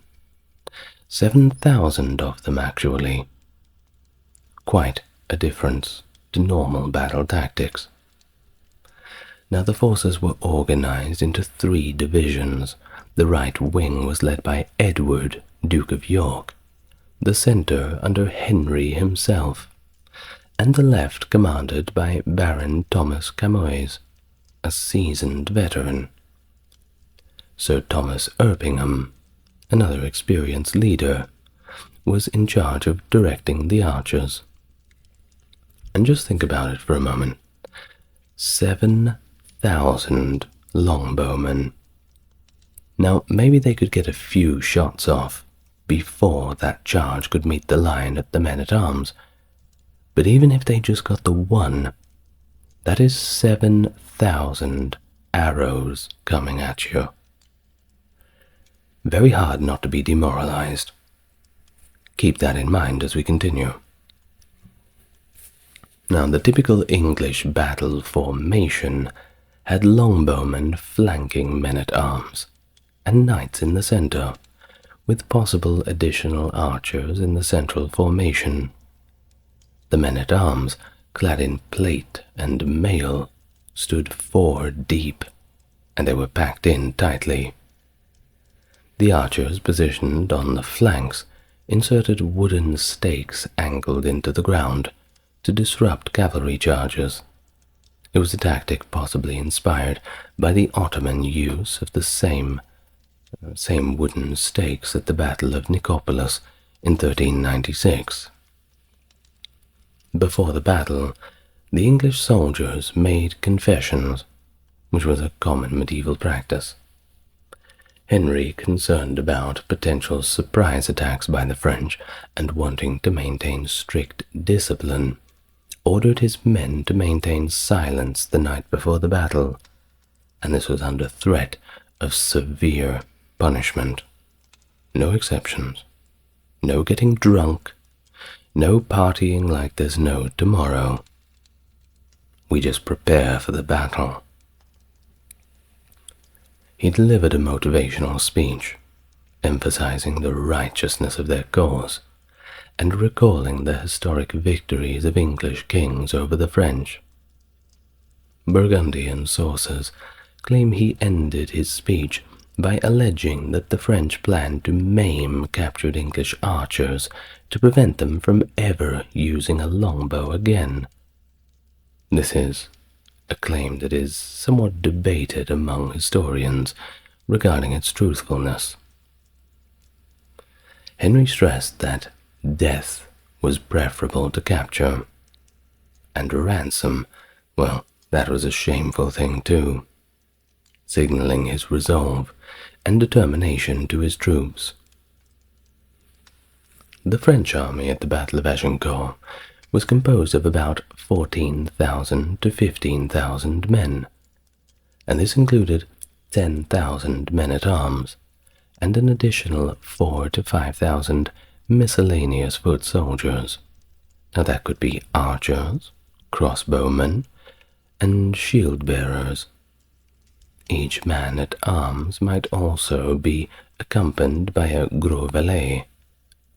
7,000 of them actually. Quite a difference to normal battle tactics. Now the forces were organized into 3 divisions. The right wing was led by Edward, Duke of York, the center under Henry himself, and the left commanded by Baron Thomas Camoys, a seasoned veteran. Sir Thomas Erpingham, another experienced leader, was in charge of directing the archers. And just think about it for a moment. 7,000 longbowmen. Now, maybe they could get a few shots off before that charge could meet the line at the men-at-arms, but even if they just got the one, that is 7,000 arrows coming at you. Very hard not to be demoralized. Keep that in mind as we continue. Now, the typical English battle formation had longbowmen flanking men-at-arms, and knights in the center, with possible additional archers in the central formation. The men-at-arms, clad in plate and mail, stood 4 deep, and they were packed in tightly. The archers positioned on the flanks inserted wooden stakes angled into the ground to disrupt cavalry charges. It was a tactic possibly inspired by the Ottoman use of the same wooden stakes at the Battle of Nicopolis in 1396. Before the battle, the English soldiers made confessions, which was a common medieval practice. Henry, concerned about potential surprise attacks by the French and wanting to maintain strict discipline, ordered his men to maintain silence the night before the battle, and this was under threat of severe punishment. No exceptions. No getting drunk. No partying like there's no tomorrow. We just prepare for the battle. He delivered a motivational speech, emphasizing the righteousness of their cause, and recalling the historic victories of English kings over the French. Burgundian sources claim he ended his speech by alleging that the French planned to maim captured English archers to prevent them from ever using a longbow again. This is a claim that is somewhat debated among historians regarding its truthfulness. Henry stressed that death was preferable to capture, and ransom, well, that was a shameful thing too, signaling his resolve and determination to his troops. The French army at the Battle of Agincourt was composed of about 14,000 to 15,000 men, and this included 10,000 men-at-arms and an additional 4,000 to 5,000 miscellaneous foot soldiers. Now that could be archers, crossbowmen, and shield-bearers. Each man-at-arms might also be accompanied by a gros valet,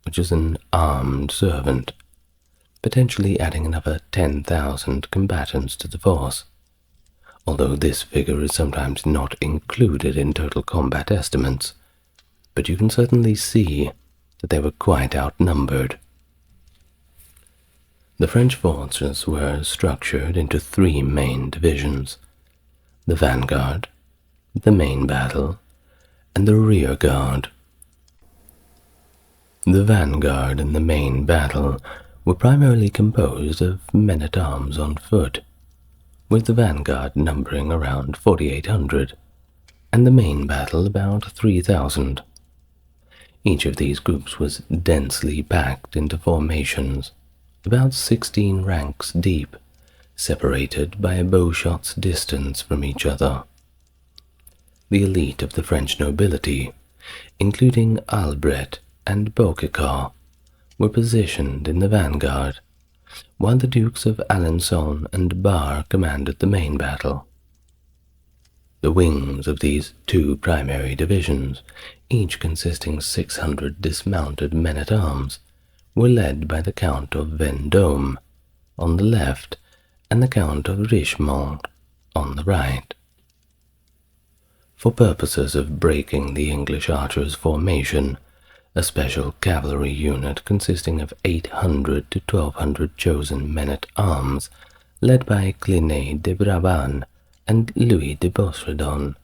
which is an armed servant, potentially adding another 10,000 combatants to the force, although this figure is sometimes not included in total combat estimates, but you can certainly see that they were quite outnumbered. The French forces were structured into 3 main divisions: the vanguard, the main battle, and the rear guard. The vanguard and the main battle were primarily composed of men-at-arms on foot, with the vanguard numbering around 4,800, and the main battle about 3,000. Each of these groups was densely packed into formations, about 16 ranks deep, separated by a bowshot's distance from each other. The elite of the French nobility, including Albret and Beaucaire, were positioned in the vanguard, while the Dukes of Alençon and Bar commanded the main battle. The wings of these 2 primary divisions, each consisting 600 dismounted men-at-arms, were led by the Count of Vendôme on the left and the Count of Richemont on the right. For purposes of breaking the English archers' formation, a special cavalry unit consisting of 800 to 1,200 chosen men-at-arms, led by Clinet de Brabant and Louis de Beautredon,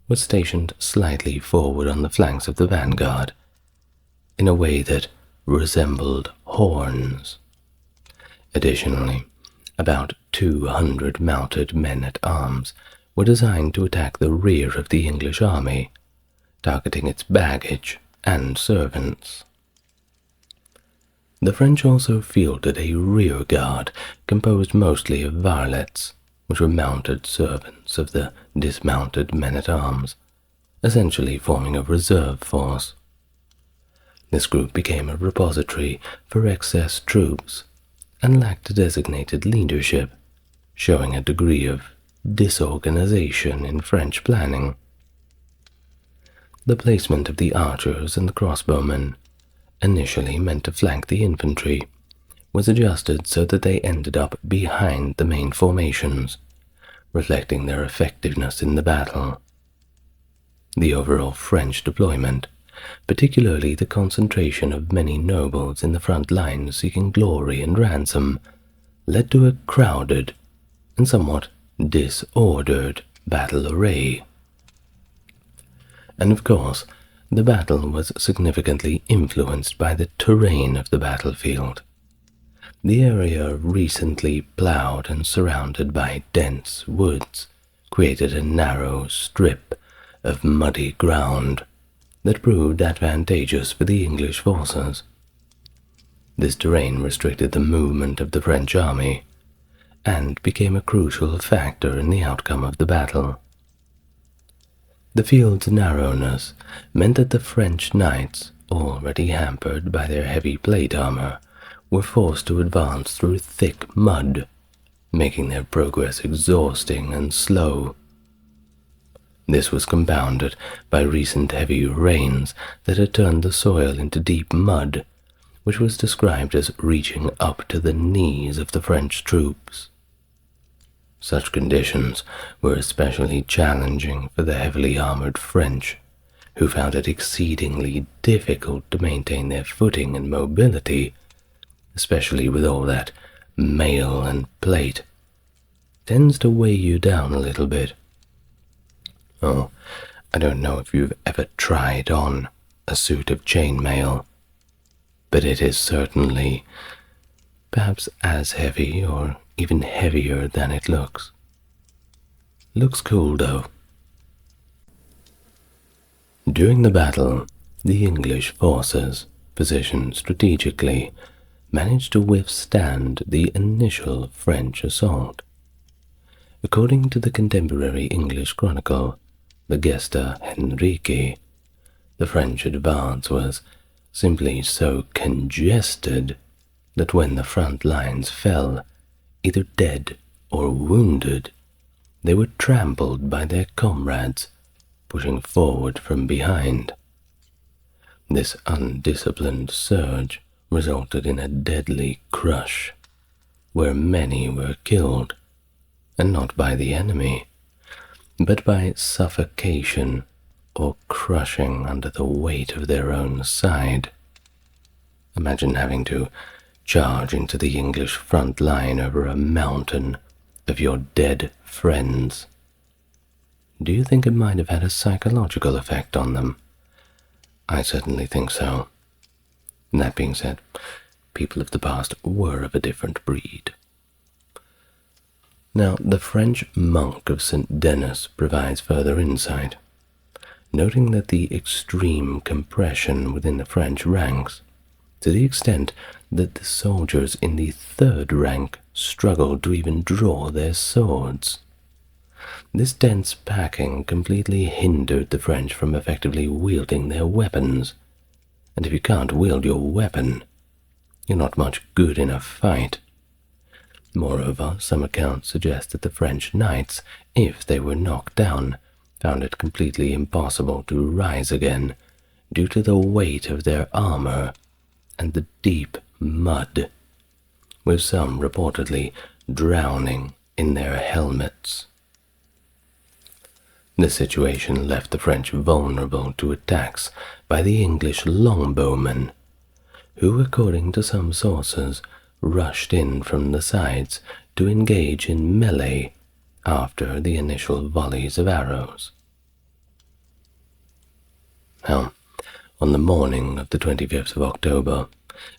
was stationed slightly forward on the flanks of the vanguard, in a way that resembled horns. Additionally, about 200 mounted men-at-arms were designed to attack the rear of the English army, targeting its baggage and servants. The French also fielded a rear guard composed mostly of varlets, which were mounted servants of the dismounted men-at-arms, essentially forming a reserve force. This group became a repository for excess troops and lacked a designated leadership, showing a degree of disorganization in French planning. The placement of the archers and the crossbowmen, initially meant to flank the infantry, was adjusted so that they ended up behind the main formations, reflecting their effectiveness in the battle. The overall French deployment, particularly the concentration of many nobles in the front lines seeking glory and ransom, led to a crowded and somewhat disordered battle array. And of course, the battle was significantly influenced by the terrain of the battlefield. The area recently plowed and surrounded by dense woods created a narrow strip of muddy ground that proved advantageous for the English forces. This terrain restricted the movement of the French army, and became a crucial factor in the outcome of the battle. The field's narrowness meant that the French knights, already hampered by their heavy plate armor, were forced to advance through thick mud, making their progress exhausting and slow. This was compounded by recent heavy rains that had turned the soil into deep mud, which was described as reaching up to the knees of the French troops. Such conditions were especially challenging for the heavily armored French, who found it exceedingly difficult to maintain their footing and mobility, especially with all that mail and plate. Tends to weigh you down a little bit. Oh, I don't know if you've ever tried on a suit of chainmail, but it is certainly perhaps as heavy or even heavier than it looks. Looks cool though. During the battle, the English forces, positioned strategically, managed to withstand the initial French assault. According to the contemporary English chronicle, the Gesta Henrici, the French advance was simply so congested that when the front lines fell, either dead or wounded, they were trampled by their comrades, pushing forward from behind. This undisciplined surge resulted in a deadly crush, where many were killed, and not by the enemy, but by suffocation or crushing under the weight of their own side. Imagine having to charge into the English front line over a mountain of your dead friends. Do you think it might have had a psychological effect on them? I certainly think so. That being said, people of the past were of a different breed. Now, the French monk of St. Denis provides further insight, noting that the extreme compression within the French ranks, to the extent that the soldiers in the third rank struggled to even draw their swords. This dense packing completely hindered the French from effectively wielding their weapons, and if you can't wield your weapon, you're not much good in a fight. Moreover, some accounts suggest that the French knights, if they were knocked down, found it completely impossible to rise again due to the weight of their armor and the deep mud, with some reportedly drowning in their helmets. The situation left the French vulnerable to attacks by the English longbowmen, who, according to some sources, rushed in from the sides to engage in melee after the initial volleys of arrows. Now, on the morning of the 25th of October,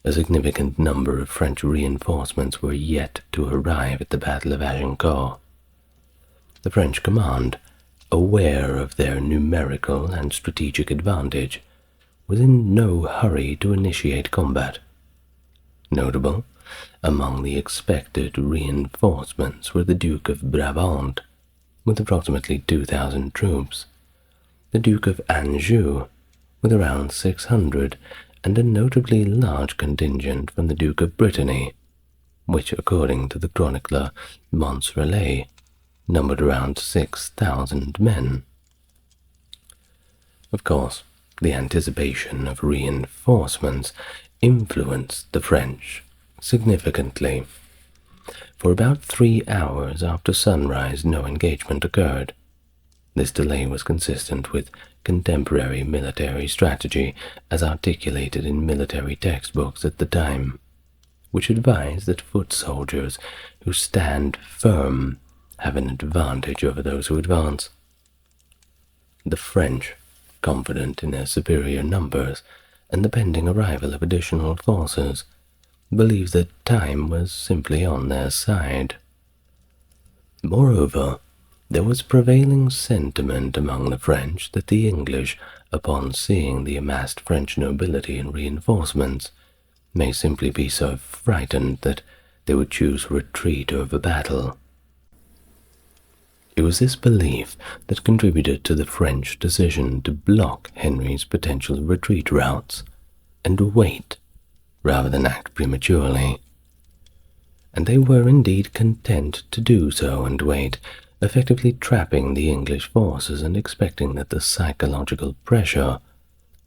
a significant number of French reinforcements were yet to arrive at the Battle of Agincourt. The French command, aware of their numerical and strategic advantage, was in no hurry to initiate combat. Notable among the expected reinforcements were the Duke of Brabant, with approximately 2,000 troops, the Duke of Anjou, with around 600, and a notably large contingent from the Duke of Brittany, which, according to the chronicler Montrelet, numbered around 6,000 men. Of course, the anticipation of reinforcements influenced the French significantly. For about 3 hours after sunrise, no engagement occurred. This delay was consistent with contemporary military strategy as articulated in military textbooks at the time, which advised that foot soldiers who stand firm have an advantage over those who advance. The French, confident in their superior numbers and the pending arrival of additional forces, believed that time was simply on their side. Moreover, there was prevailing sentiment among the French that the English, upon seeing the amassed French nobility and reinforcements, may simply be so frightened that they would choose retreat over battle. It was this belief that contributed to the French decision to block Henry's potential retreat routes and wait rather than act prematurely. And they were indeed content to do so and wait, effectively trapping the English forces and expecting that the psychological pressure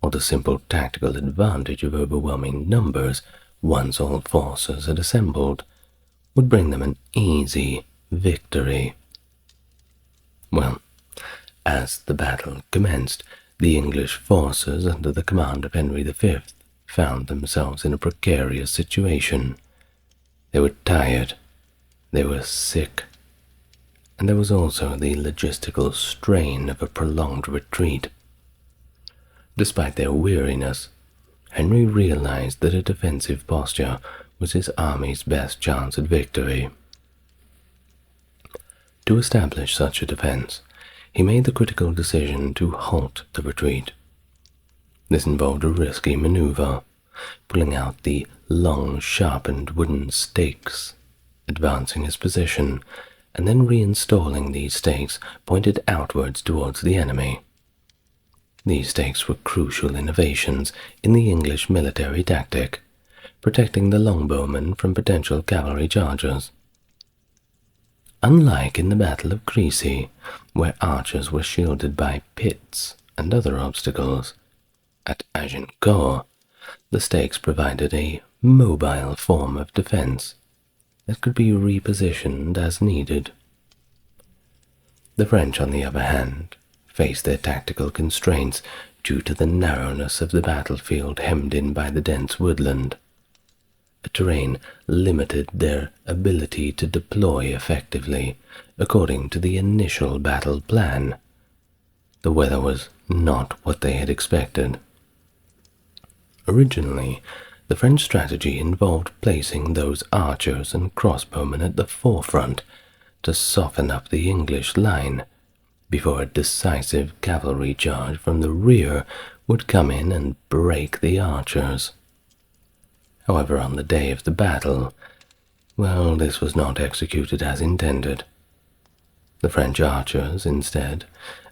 or the simple tactical advantage of overwhelming numbers once all forces had assembled would bring them an easy victory. Well, as the battle commenced, the English forces under the command of Henry V found themselves in a precarious situation. They were tired, they were sick, and there was also the logistical strain of a prolonged retreat. Despite their weariness, Henry realized that a defensive posture was his army's best chance at victory. To establish such a defense, he made the critical decision to halt the retreat. This involved a risky maneuver, pulling out the long, sharpened wooden stakes, advancing his position, and then reinstalling these stakes pointed outwards towards the enemy. These stakes were crucial innovations in the English military tactic, protecting the longbowmen from potential cavalry charges. Unlike in the Battle of Crécy, where archers were shielded by pits and other obstacles, at Agincourt, the stakes provided a mobile form of defense that could be repositioned as needed. The French, on the other hand, faced their tactical constraints due to the narrowness of the battlefield hemmed in by the dense woodland. A terrain limited their ability to deploy effectively according to the initial battle plan. The weather was not what they had expected. Originally, the French strategy involved placing those archers and crossbowmen at the forefront to soften up the English line before a decisive cavalry charge from the rear would come in and break the archers. However, on the day of the battle, well, this was not executed as intended. The French archers, instead,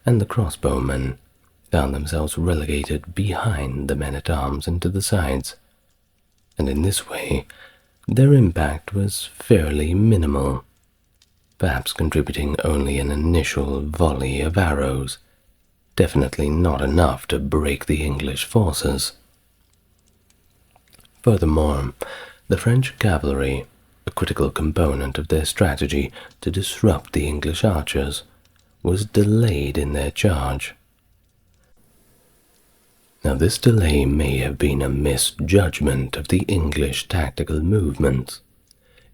and the crossbowmen found themselves relegated behind the men-at-arms and to the sides, and in this way their impact was fairly minimal, perhaps contributing only an initial volley of arrows, definitely not enough to break the English forces. Furthermore, the French cavalry, a critical component of their strategy to disrupt the English archers, was delayed in their charge. Now, this delay may have been a misjudgment of the English tactical movements,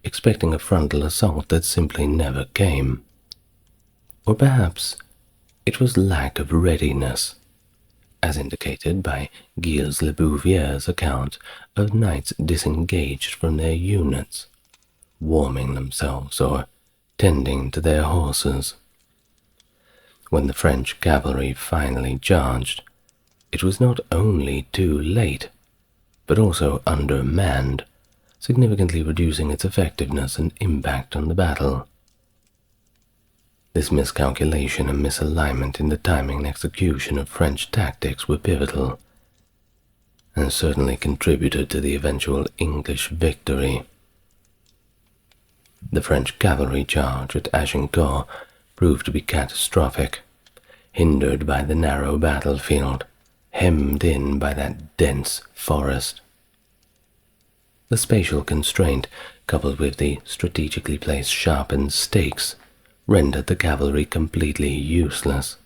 expecting a frontal assault that simply never came. Or perhaps it was lack of readiness, as indicated by Gilles Le Bouvier's account of knights disengaged from their units, warming themselves or tending to their horses. When the French cavalry finally charged, it was not only too late, but also undermanned, significantly reducing its effectiveness and impact on the battle. This miscalculation and misalignment in the timing and execution of French tactics were pivotal, and certainly contributed to the eventual English victory. The French cavalry charge at Agincourt proved to be catastrophic, hindered by the narrow battlefield, hemmed in by that dense forest. The spatial constraint, coupled with the strategically placed sharpened stakes, rendered the cavalry completely useless.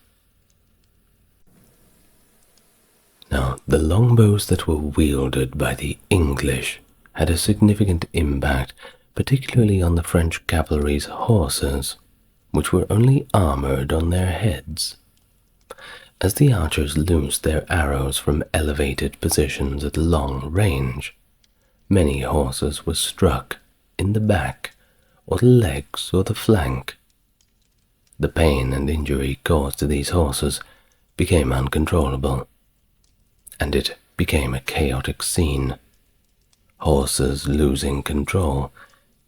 Now, the longbows that were wielded by the English had a significant impact, particularly on the French cavalry's horses, which were only armored on their heads. As the archers loosed their arrows from elevated positions at long range, many horses were struck in the back, or the legs, or the flank. The pain and injury caused to these horses became uncontrollable, and it became a chaotic scene. Horses losing control,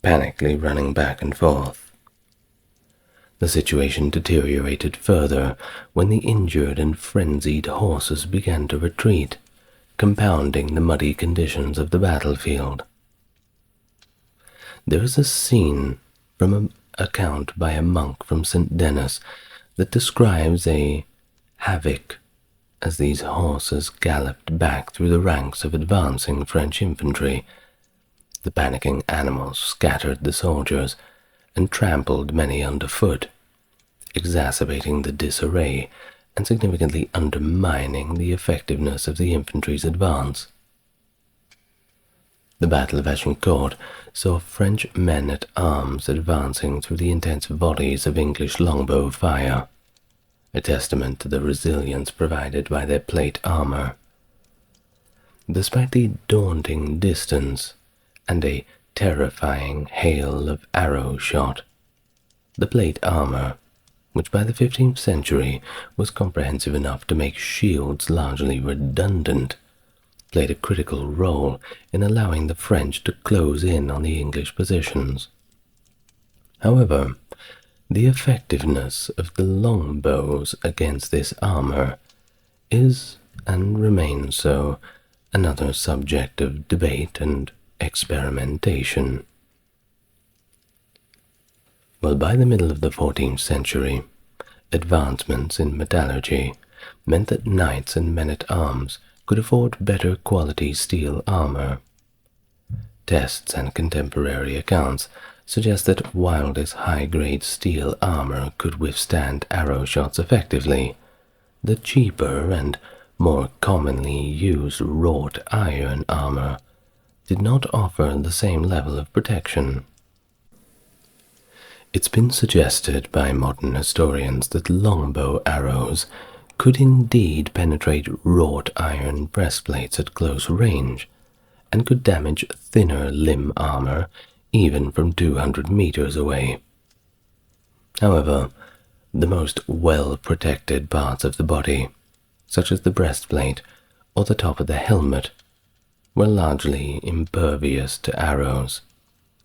panically running back and forth. The situation deteriorated further when the injured and frenzied horses began to retreat, compounding the muddy conditions of the battlefield. There is a scene from an account by a monk from St. Denis that describes a havoc as these horses galloped back through the ranks of advancing French infantry. The panicking animals scattered the soldiers and trampled many underfoot, exacerbating the disarray and significantly undermining the effectiveness of the infantry's advance. The Battle of Agincourt saw French men-at-arms advancing through the intense volleys of English longbow fire, a testament to the resilience provided by their plate armor. Despite the daunting distance and a terrifying hail of arrow shot, the plate armor, which by the 15th century was comprehensive enough to make shields largely redundant, played a critical role in allowing the French to close in on the English positions. However, the effectiveness of the longbows against this armor is, and remains so, another subject of debate and experimentation. Well, by the middle of the 14th century, advancements in metallurgy meant that knights and men-at-arms could afford better quality steel armor. Tests and contemporary accounts suggest that while this high-grade steel armor could withstand arrow shots effectively, the cheaper and more commonly used wrought iron armor did not offer the same level of protection. It's been suggested by modern historians that longbow arrows could indeed penetrate wrought iron breastplates at close range, and could damage thinner limb armor even from 200 meters away. However, the most well-protected parts of the body, such as the breastplate or the top of the helmet, were largely impervious to arrows,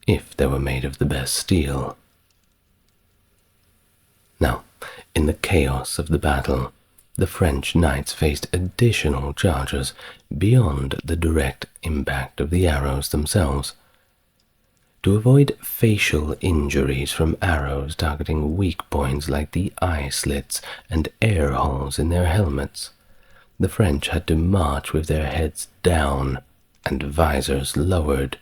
if they were made of the best steel. Now, in the chaos of the battle, the French knights faced additional charges beyond the direct impact of the arrows themselves. To avoid facial injuries from arrows targeting weak points like the eye slits and air holes in their helmets, the French had to march with their heads down and visors lowered.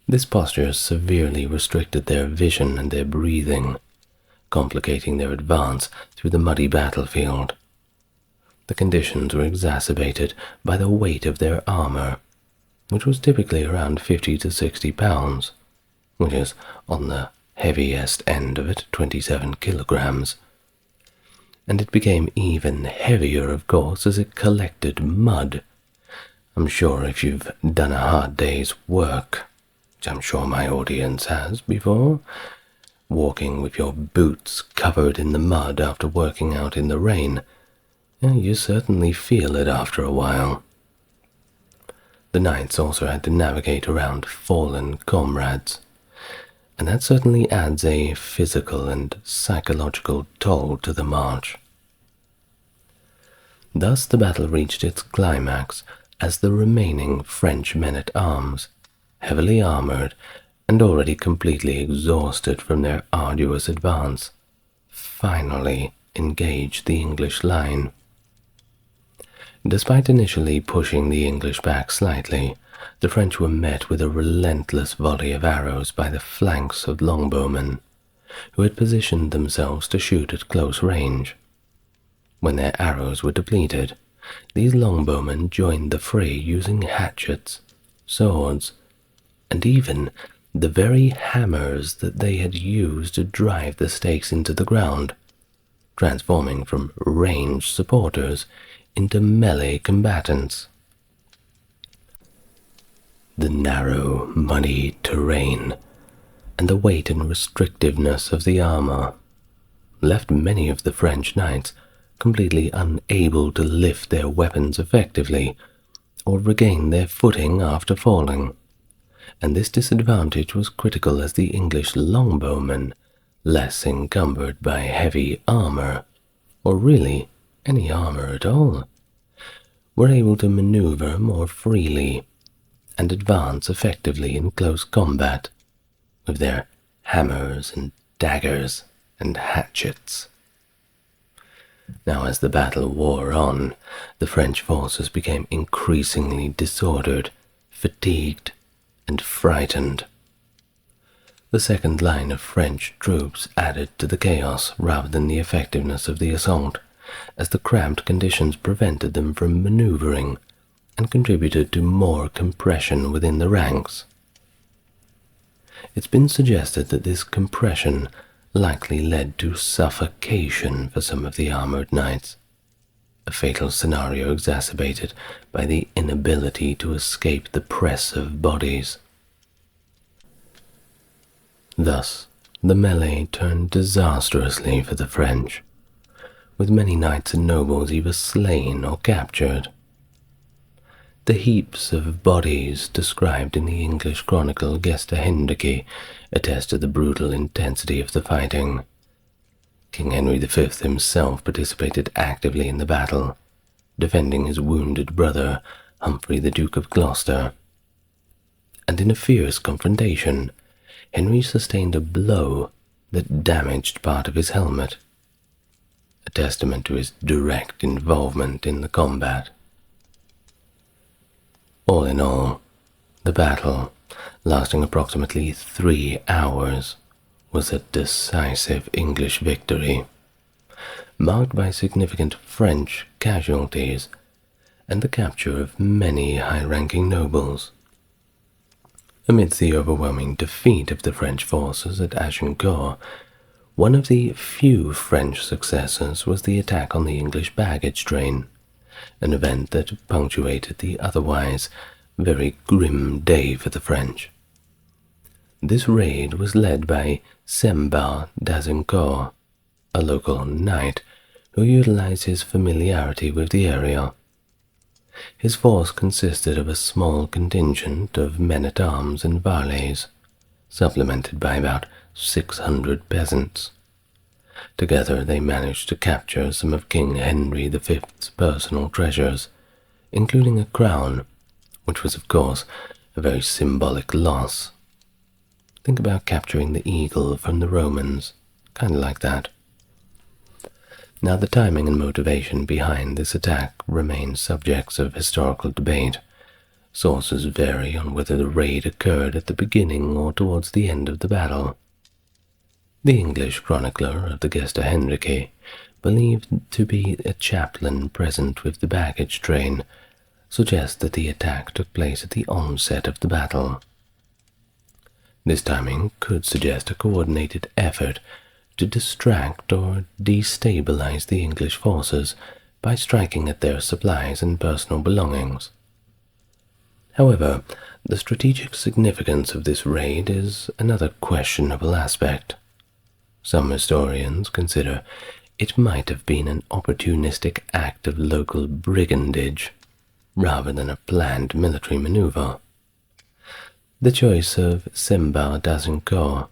This posture severely restricted their vision and their breathing, complicating their advance through the muddy battlefield. The conditions were exacerbated by the weight of their armor, which was typically around 50 to 60 pounds, which is on the heaviest end of it, 27 kilograms. And it became even heavier, of course, as it collected mud. I'm sure if you've done a hard day's work, which I'm sure my audience has before, walking with your boots covered in the mud after working out in the rain, you certainly feel it after a while. The knights also had to navigate around fallen comrades, and that certainly adds a physical and psychological toll to the march. Thus the battle reached its climax as the remaining French men-at-arms, heavily armored and already completely exhausted from their arduous advance, finally engaged the English line. Despite initially pushing the English back slightly, the French were met with a relentless volley of arrows by the flanks of longbowmen, who had positioned themselves to shoot at close range. When their arrows were depleted, these longbowmen joined the fray using hatchets, swords, and even the very hammers that they had used to drive the stakes into the ground, transforming from ranged supporters into melee combatants. The narrow, muddy terrain and the weight and restrictiveness of the armor left many of the French knights completely unable to lift their weapons effectively or regain their footing after falling, and this disadvantage was critical as the English longbowmen, less encumbered by heavy armor, or really any armor at all, were able to maneuver more freely and advance effectively in close combat with their hammers and daggers and hatchets. Now, as the battle wore on, the French forces became increasingly disordered, fatigued, and frightened. The second line of French troops added to the chaos rather than the effectiveness of the assault, as the cramped conditions prevented them from maneuvering and contributed to more compression within the ranks. It's been suggested that this compression likely led to suffocation for some of the armored knights, a fatal scenario exacerbated by the inability to escape the press of bodies. Thus, the melee turned disastrously for the French, with many knights and nobles either slain or captured. The heaps of bodies described in the English chronicle Gesta Hendrici attest to the brutal intensity of the fighting. King Henry V himself participated actively in the battle, defending his wounded brother, Humphrey the Duke of Gloucester. And in a fierce confrontation, Henry sustained a blow that damaged part of his helmet, a testament to his direct involvement in the combat. All in all, the battle, lasting approximately 3 hours, was a decisive English victory, marked by significant French casualties and the capture of many high-ranking nobles. Amidst the overwhelming defeat of the French forces at Agincourt, one of the few French successes was the attack on the English baggage train, an event that punctuated the otherwise very grim day for the French. This raid was led by Embark d'Agincourt, a local knight who utilized his familiarity with the area. His force consisted of a small contingent of men-at-arms and varlets, supplemented by about 600 peasants. Together they managed to capture some of King Henry V's personal treasures, including a crown, which was of course a very symbolic loss. Think about capturing the eagle from the Romans, kind of like that. Now, the timing and motivation behind this attack remain subjects of historical debate. Sources vary on whether the raid occurred at the beginning or towards the end of the battle. The English chronicler of the Gesta Hendrici, believed to be a chaplain present with the baggage train, suggests that the attack took place at the onset of the battle. This timing could suggest a coordinated effort to distract or destabilize the English forces by striking at their supplies and personal belongings. However, the strategic significance of this raid is another questionable aspect. Some historians consider it might have been an opportunistic act of local brigandage rather than a planned military maneuver. The choice of Embark d'Agincourt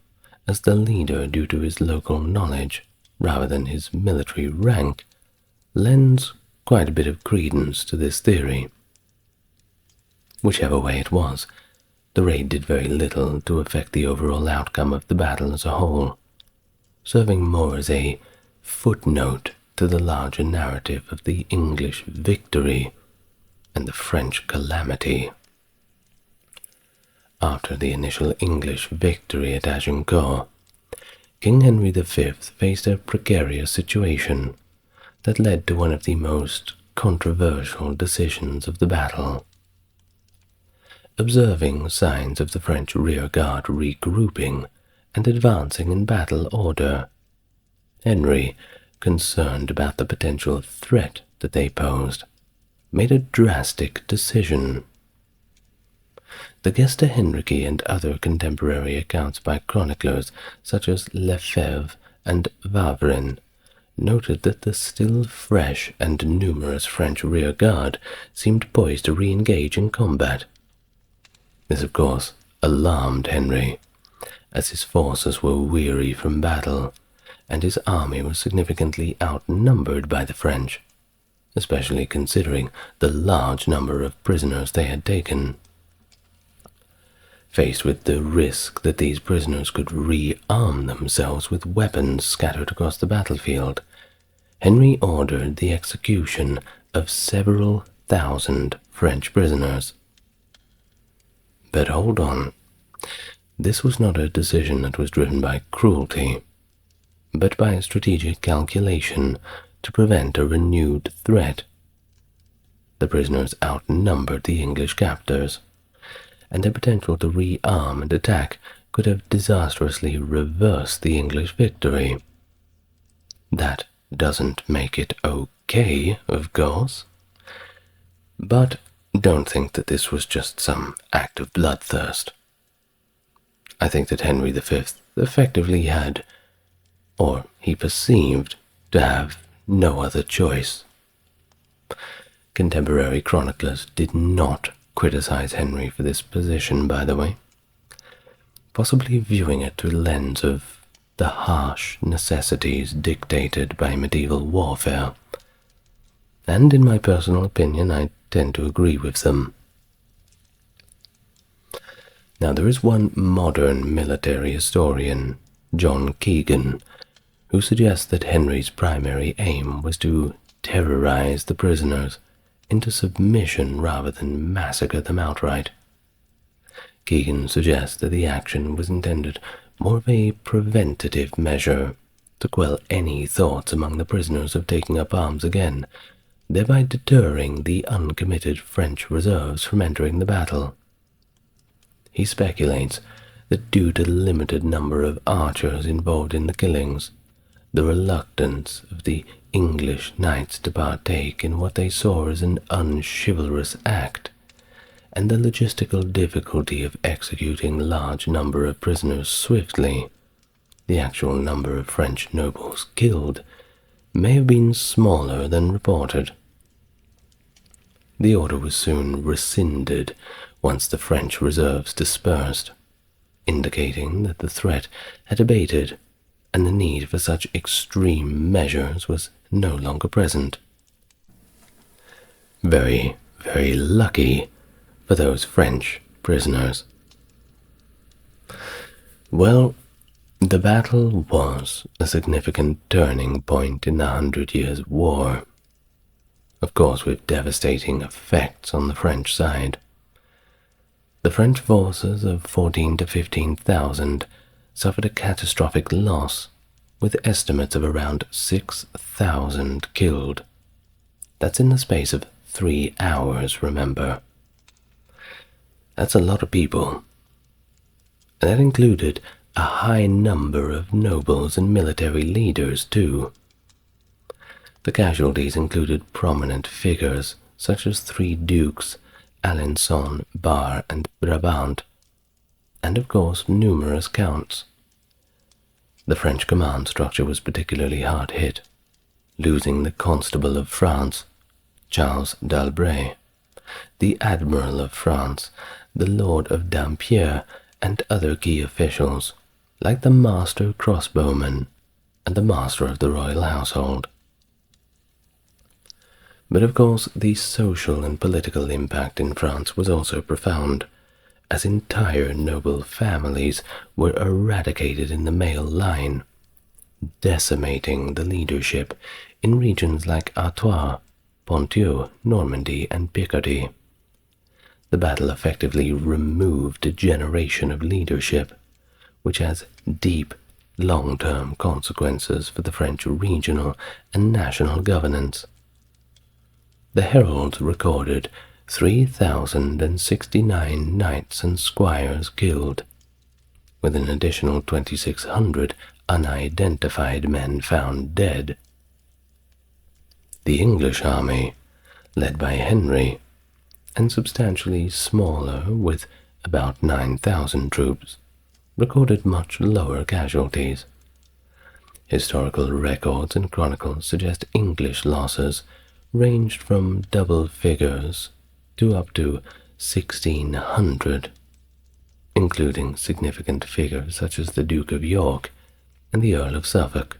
as the leader due to his local knowledge rather than his military rank lends quite a bit of credence to this theory. Whichever way it was, the raid did very little to affect the overall outcome of the battle as a whole, serving more as a footnote to the larger narrative of the English victory and the French calamity. After the initial English victory at Agincourt, King Henry V faced a precarious situation that led to one of the most controversial decisions of the battle. Observing signs of the French rearguard regrouping and advancing in battle order, Henry, concerned about the potential threat that they posed, made a drastic decision. The Gesta Hendrici and other contemporary accounts by chroniclers such as Lefebvre and Wavrin noted that the still fresh and numerous French rearguard seemed poised to re-engage in combat. This, of course, alarmed Henry, as his forces were weary from battle, and his army was significantly outnumbered by the French, especially considering the large number of prisoners they had taken. Faced with the risk that these prisoners could rearm themselves with weapons scattered across the battlefield, Henry ordered the execution of several thousand French prisoners. But hold on, this was not a decision that was driven by cruelty, but by a strategic calculation to prevent a renewed threat. The prisoners outnumbered the English captors, and their potential to rearm and attack could have disastrously reversed the English victory. That doesn't make it okay, of course, but don't think that this was just some act of bloodthirst. I think that Henry V effectively had, or he perceived to have, no other choice. Contemporary chroniclers did not criticize Henry for this position, by the way, possibly viewing it through the lens of the harsh necessities dictated by medieval warfare, and in my personal opinion I tend to agree with them. Now there is one modern military historian, John Keegan, who suggests that Henry's primary aim was to terrorize the prisoners into submission rather than massacre them outright. Keegan suggests that the action was intended more of a preventative measure to quell any thoughts among the prisoners of taking up arms again, thereby deterring the uncommitted French reserves from entering the battle. He speculates that due to the limited number of archers involved in the killings, the reluctance of the English knights to partake in what they saw as an unchivalrous act, and the logistical difficulty of executing a large number of prisoners swiftly, the actual number of French nobles killed may have been smaller than reported. The order was soon rescinded once the French reserves dispersed, indicating that the threat had abated and the need for such extreme measures was no longer present. Very, very lucky for those French prisoners. Well, the battle was a significant turning point in the 100 Years' War, of course with devastating effects on the French side. The French forces of 14,000 to 15,000 suffered a catastrophic loss, with estimates of around 6,000 killed. That's in the space of 3 hours, remember. That's a lot of people. And that included a high number of nobles and military leaders, too. The casualties included prominent figures such as 3 dukes, Alençon, Bar, and Brabant, and of course numerous counts. The French command structure was particularly hard hit, losing the Constable of France, Charles d'Albret, the Admiral of France, the Lord of Dampierre, and other key officials, like the Master Crossbowman and the Master of the Royal Household. But of course, the social and political impact in France was also profound, as entire noble families were eradicated in the male line, decimating the leadership in regions like Artois, Ponthieu, Normandy, and Picardy. The battle effectively removed a generation of leadership, which has deep, long-term consequences for the French regional and national governance. The heralds recorded 3,069 knights and squires killed, with an additional 2,600 unidentified men found dead. The English army, led by Henry, and substantially smaller with about 9,000 troops, recorded much lower casualties. Historical records and chronicles suggest English losses ranged from double figures to up to 1,600. including significant figures such as the Duke of York and the Earl of Suffolk.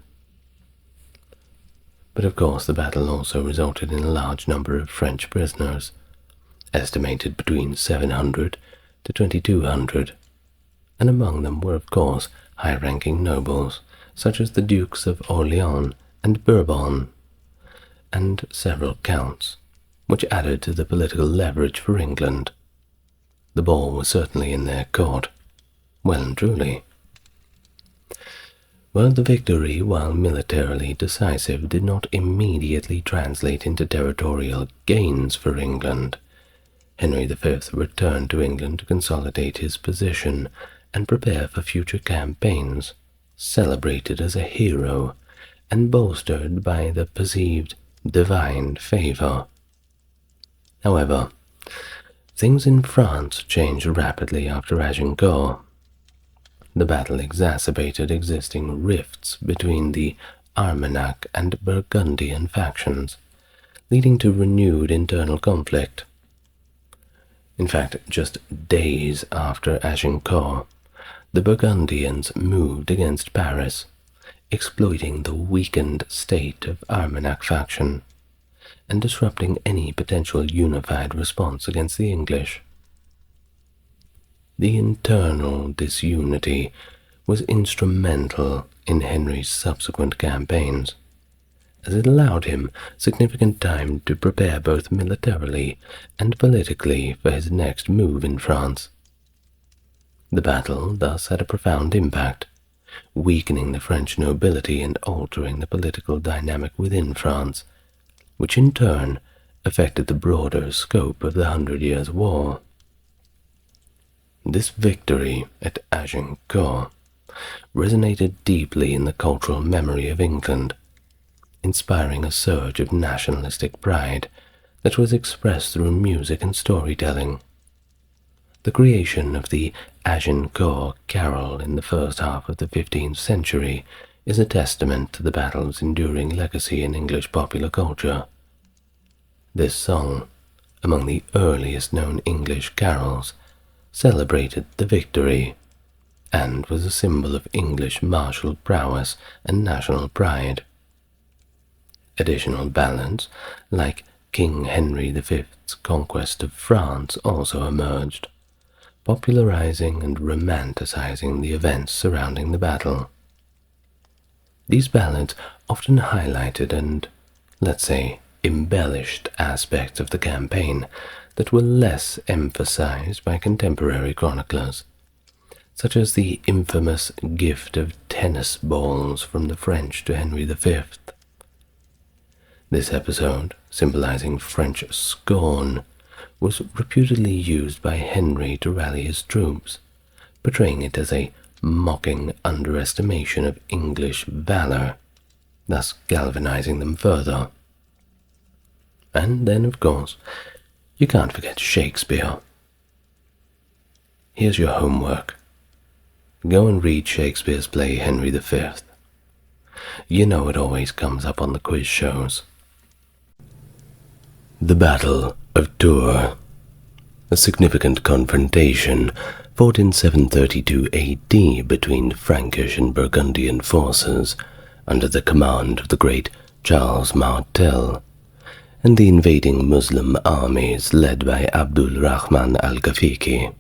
But of course the battle also resulted in a large number of French prisoners, estimated between 700 to 2,200, and among them were of course high-ranking nobles such as the Dukes of Orleans and Bourbon, and several counts, which added to the political leverage for England. The ball was certainly in their court, well and truly. Well, the victory, while militarily decisive, did not immediately translate into territorial gains for England. Henry V returned to England to consolidate his position and prepare for future campaigns, celebrated as a hero and bolstered by the perceived divine favor. However, things in France changed rapidly after Agincourt. The battle exacerbated existing rifts between the Armagnac and Burgundian factions, leading to renewed internal conflict. In fact, just days after Agincourt, the Burgundians moved against Paris, exploiting the weakened state of Armagnac faction and disrupting any potential unified response against the English. The internal disunity was instrumental in Henry's subsequent campaigns, as it allowed him significant time to prepare both militarily and politically for his next move in France. The battle thus had a profound impact, weakening the French nobility and altering the political dynamic within France, which in turn affected the broader scope of the 100 Years' War. This victory at Agincourt resonated deeply in the cultural memory of England, inspiring a surge of nationalistic pride that was expressed through music and storytelling. The creation of the Agincourt Carol in the first half of the 15th century is a testament to the battle's enduring legacy in English popular culture. This song, among the earliest known English carols, celebrated the victory and was a symbol of English martial prowess and national pride. Additional ballads, like King Henry V's conquest of France, also emerged, popularizing and romanticizing the events surrounding the battle. These ballads often highlighted and, let's say, embellished aspects of the campaign that were less emphasized by contemporary chroniclers, such as the infamous gift of tennis balls from the French to Henry V. This episode, symbolizing French scorn, was reputedly used by Henry to rally his troops, portraying it as a mocking underestimation of English valor, thus galvanizing them further. And then, of course, you can't forget Shakespeare. Here's your homework. Go and read Shakespeare's play Henry V. You know it always comes up on the quiz shows. The Battle of Tours, a significant confrontation fought in 732 AD between Frankish and Burgundian forces under the command of the great Charles Martel and the invading Muslim armies led by Abdul Rahman al-Ghafiqi.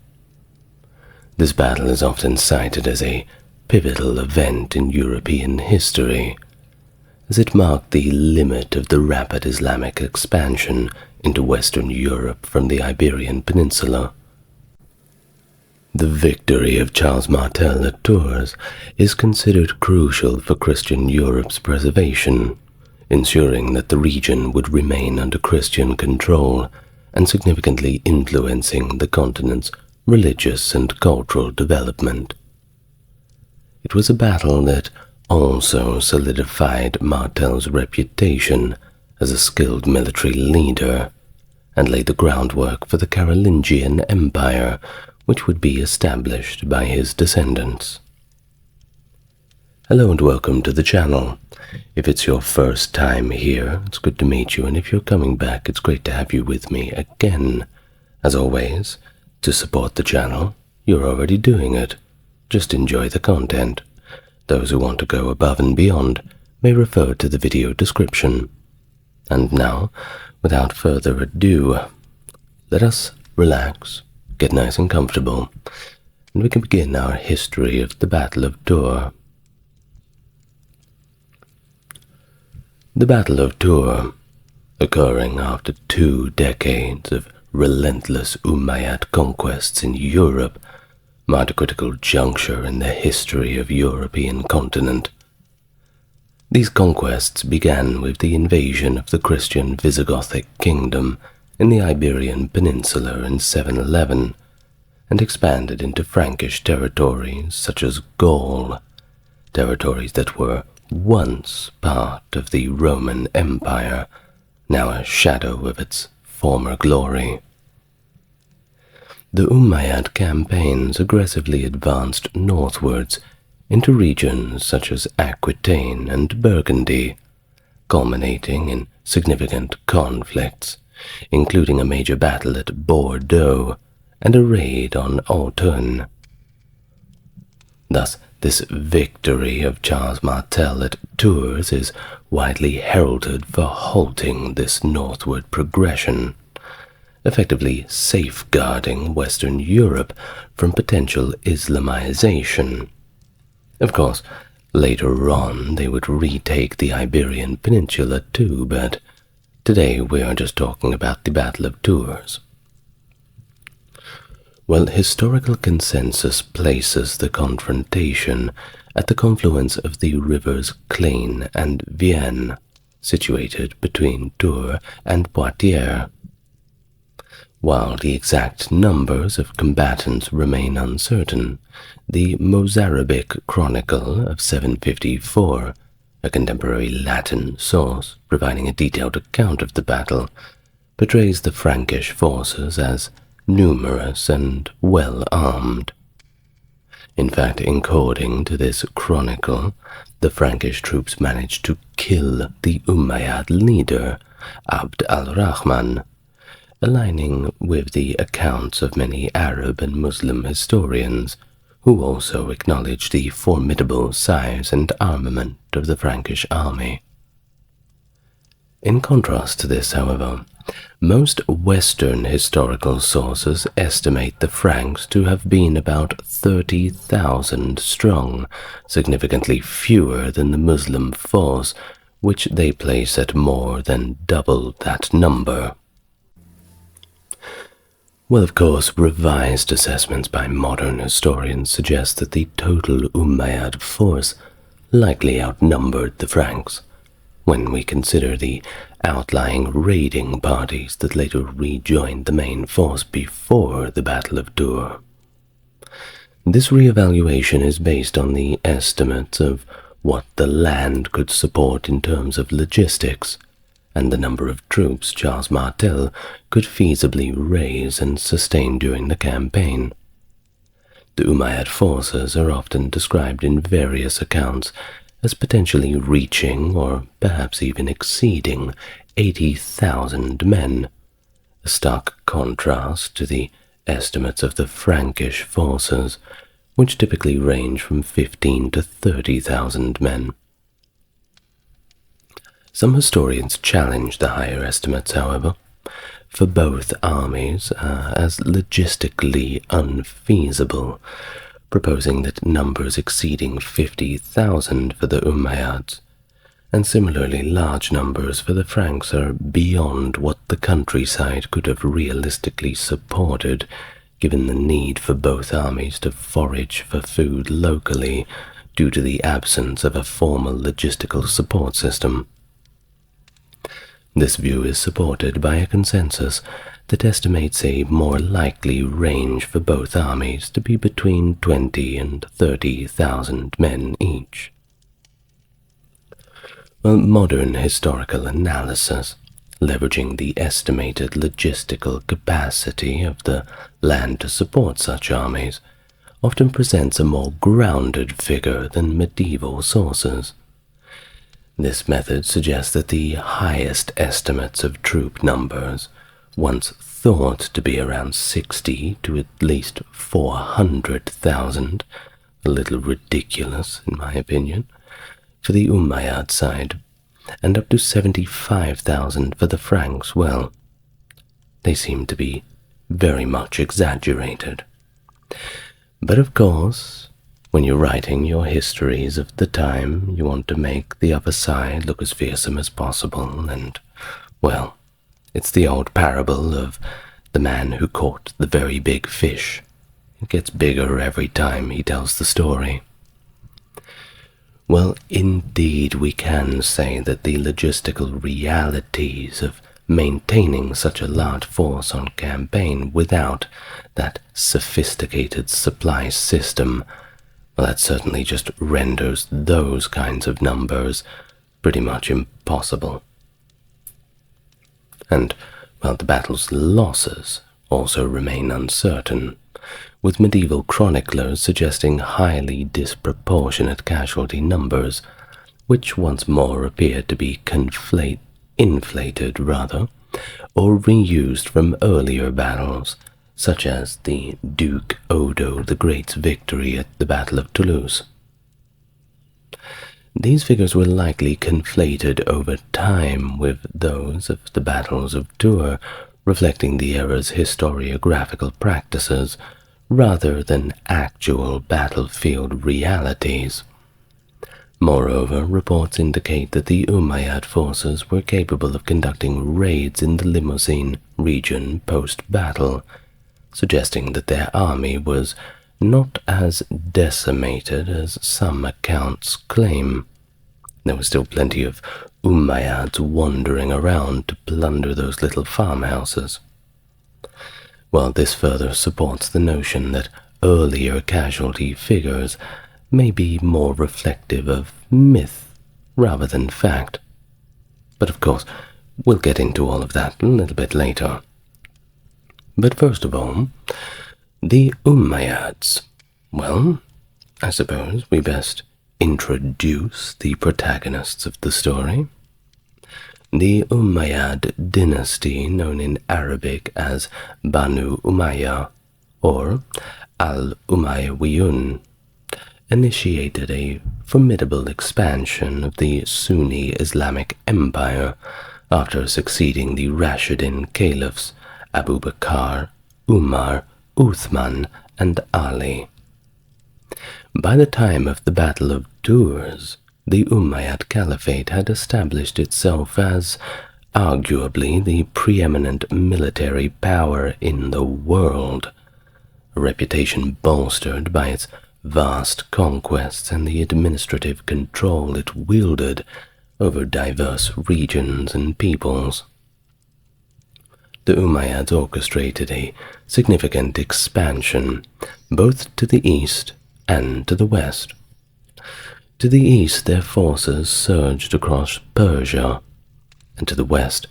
This battle is often cited as a pivotal event in European history, as it marked the limit of the rapid Islamic expansion into Western Europe from the Iberian Peninsula. The victory of Charles Martel at Tours is considered crucial for Christian Europe's preservation, ensuring that the region would remain under Christian control and significantly influencing the continent's religious and cultural development. It was a battle that also solidified Martel's reputation as a skilled military leader and laid the groundwork for the Carolingian Empire, which would be established by his descendants. Hello and welcome to the channel. If it's your first time here, it's good to meet you, and if you're coming back, it's great to have you with me again. As always, to support the channel, you're already doing it. Just enjoy the content. Those who want to go above and beyond may refer to the video description. And now, without further ado, let us relax, get nice and comfortable, and we can begin our history of the Battle of Tours. The Battle of Tours, occurring after 2 decades of relentless Umayyad conquests in Europe, marked a critical juncture in the history of the European continent. These conquests began with the invasion of the Christian Visigothic kingdom in the Iberian Peninsula in 711, and expanded into Frankish territories such as Gaul, territories that were once part of the Roman Empire, now a shadow of its former glory. The Umayyad campaigns aggressively advanced northwards into regions such as Aquitaine and Burgundy, culminating in significant conflicts, including a major battle at Bordeaux and a raid on Autun. Thus, this victory of Charles Martel at Tours is widely heralded for halting this northward progression, effectively safeguarding Western Europe from potential Islamization. Of course, later on they would retake the Iberian Peninsula too, but today we are just talking about the Battle of Tours. Well, historical consensus places the confrontation at the confluence of the rivers Claine and Vienne, situated between Tours and Poitiers. While the exact numbers of combatants remain uncertain, the Mozarabic Chronicle of 754, a contemporary Latin source providing a detailed account of the battle, portrays the Frankish forces as numerous and well-armed. In fact, according to this chronicle, the Frankish troops managed to kill the Umayyad leader, Abd al-Rahman, aligning with the accounts of many Arab and Muslim historians, who also acknowledge the formidable size and armament of the Frankish army. In contrast to this, however, most Western historical sources estimate the Franks to have been about 30,000 strong, significantly fewer than the Muslim force, which they place at more than double that number. Well, of course, revised assessments by modern historians suggest that the total Umayyad force likely outnumbered the Franks, when we consider the outlying raiding parties that later rejoined the main force before the Battle of Tours. This reevaluation is based on the estimates of what the land could support in terms of logistics, and the number of troops Charles Martel could feasibly raise and sustain during the campaign. The Umayyad forces are often described in various accounts as potentially reaching, or perhaps even exceeding, 80,000 men, a stark contrast to the estimates of the Frankish forces, which typically range from 15 to 30,000 men. Some historians challenge the higher estimates, however, for both armies as logistically unfeasible, proposing that numbers exceeding 50,000 for the Umayyads, and similarly large numbers for the Franks, are beyond what the countryside could have realistically supported, given the need for both armies to forage for food locally due to the absence of a formal logistical support system. This view is supported by a consensus that estimates a more likely range for both armies to be between 20 and 30,000 men each. Well, modern historical analysis, leveraging the estimated logistical capacity of the land to support such armies, often presents a more grounded figure than medieval sources. This method suggests that the highest estimates of troop numbers, once thought to be around 60 to at least 400,000, a little ridiculous in my opinion, for the Umayyad side, and up to 75,000 for the Franks. Well, they seem to be very much exaggerated. But of course, when you're writing your histories of the time, you want to make the other side look as fearsome as possible, and, well, it's the old parable of the man who caught the very big fish. It gets bigger every time he tells the story. Well, indeed, we can say that the logistical realities of maintaining such a large force on campaign without that sophisticated supply system, well, that certainly just renders those kinds of numbers pretty much impossible. And, well, the battle's losses also remain uncertain, with medieval chroniclers suggesting highly disproportionate casualty numbers, which once more appear to be inflated or reused from earlier battles, such as the Duke Odo the Great's victory at the Battle of Toulouse. These figures were likely conflated over time with those of the battles of Tours, reflecting the era's historiographical practices rather than actual battlefield realities. Moreover, reports indicate that the Umayyad forces were capable of conducting raids in the Limousin region post-battle, suggesting that their army was not as decimated as some accounts claim. There was still plenty of Umayyads wandering around to plunder those little farmhouses. While this further supports the notion that earlier casualty figures may be more reflective of myth rather than fact. But of course, we'll get into all of that a little bit later. But first of all, the Umayyads. Well, I suppose we best introduce the protagonists of the story. The Umayyad dynasty, known in Arabic as Banu Umayya or Al-Umayyawiyun, initiated a formidable expansion of the Sunni Islamic Empire after succeeding the Rashidun caliphs Abu Bakr, Umar, Uthman, and Ali. By the time of the Battle of Tours, the Umayyad Caliphate had established itself as arguably the preeminent military power in the world, a reputation bolstered by its vast conquests and the administrative control it wielded over diverse regions and peoples. The Umayyads orchestrated a significant expansion, both to the east and to the west. To the east, their forces surged across Persia, and to the west,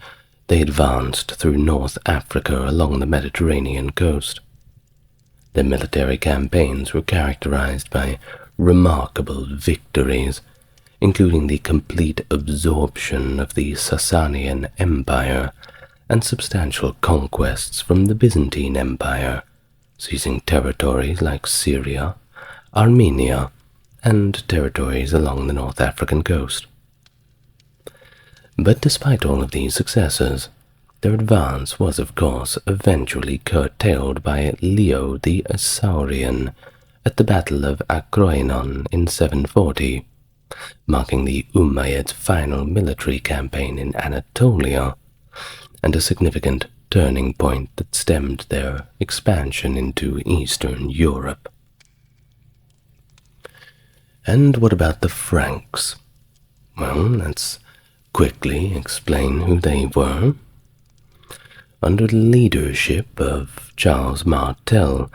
they advanced through North Africa along the Mediterranean coast. Their military campaigns were characterized by remarkable victories, including the complete absorption of the Sasanian Empire and substantial conquests from the Byzantine Empire, seizing territories like Syria, Armenia, and territories along the North African coast. But despite all of these successes, their advance was, of course, eventually curtailed by Leo the Isaurian at the Battle of Akroinon in 740, marking the Umayyads' final military campaign in Anatolia, and a significant turning point that stemmed their expansion into Eastern Europe. And what about the Franks? Well, let's quickly explain who they were. Under the leadership of Charles Martel,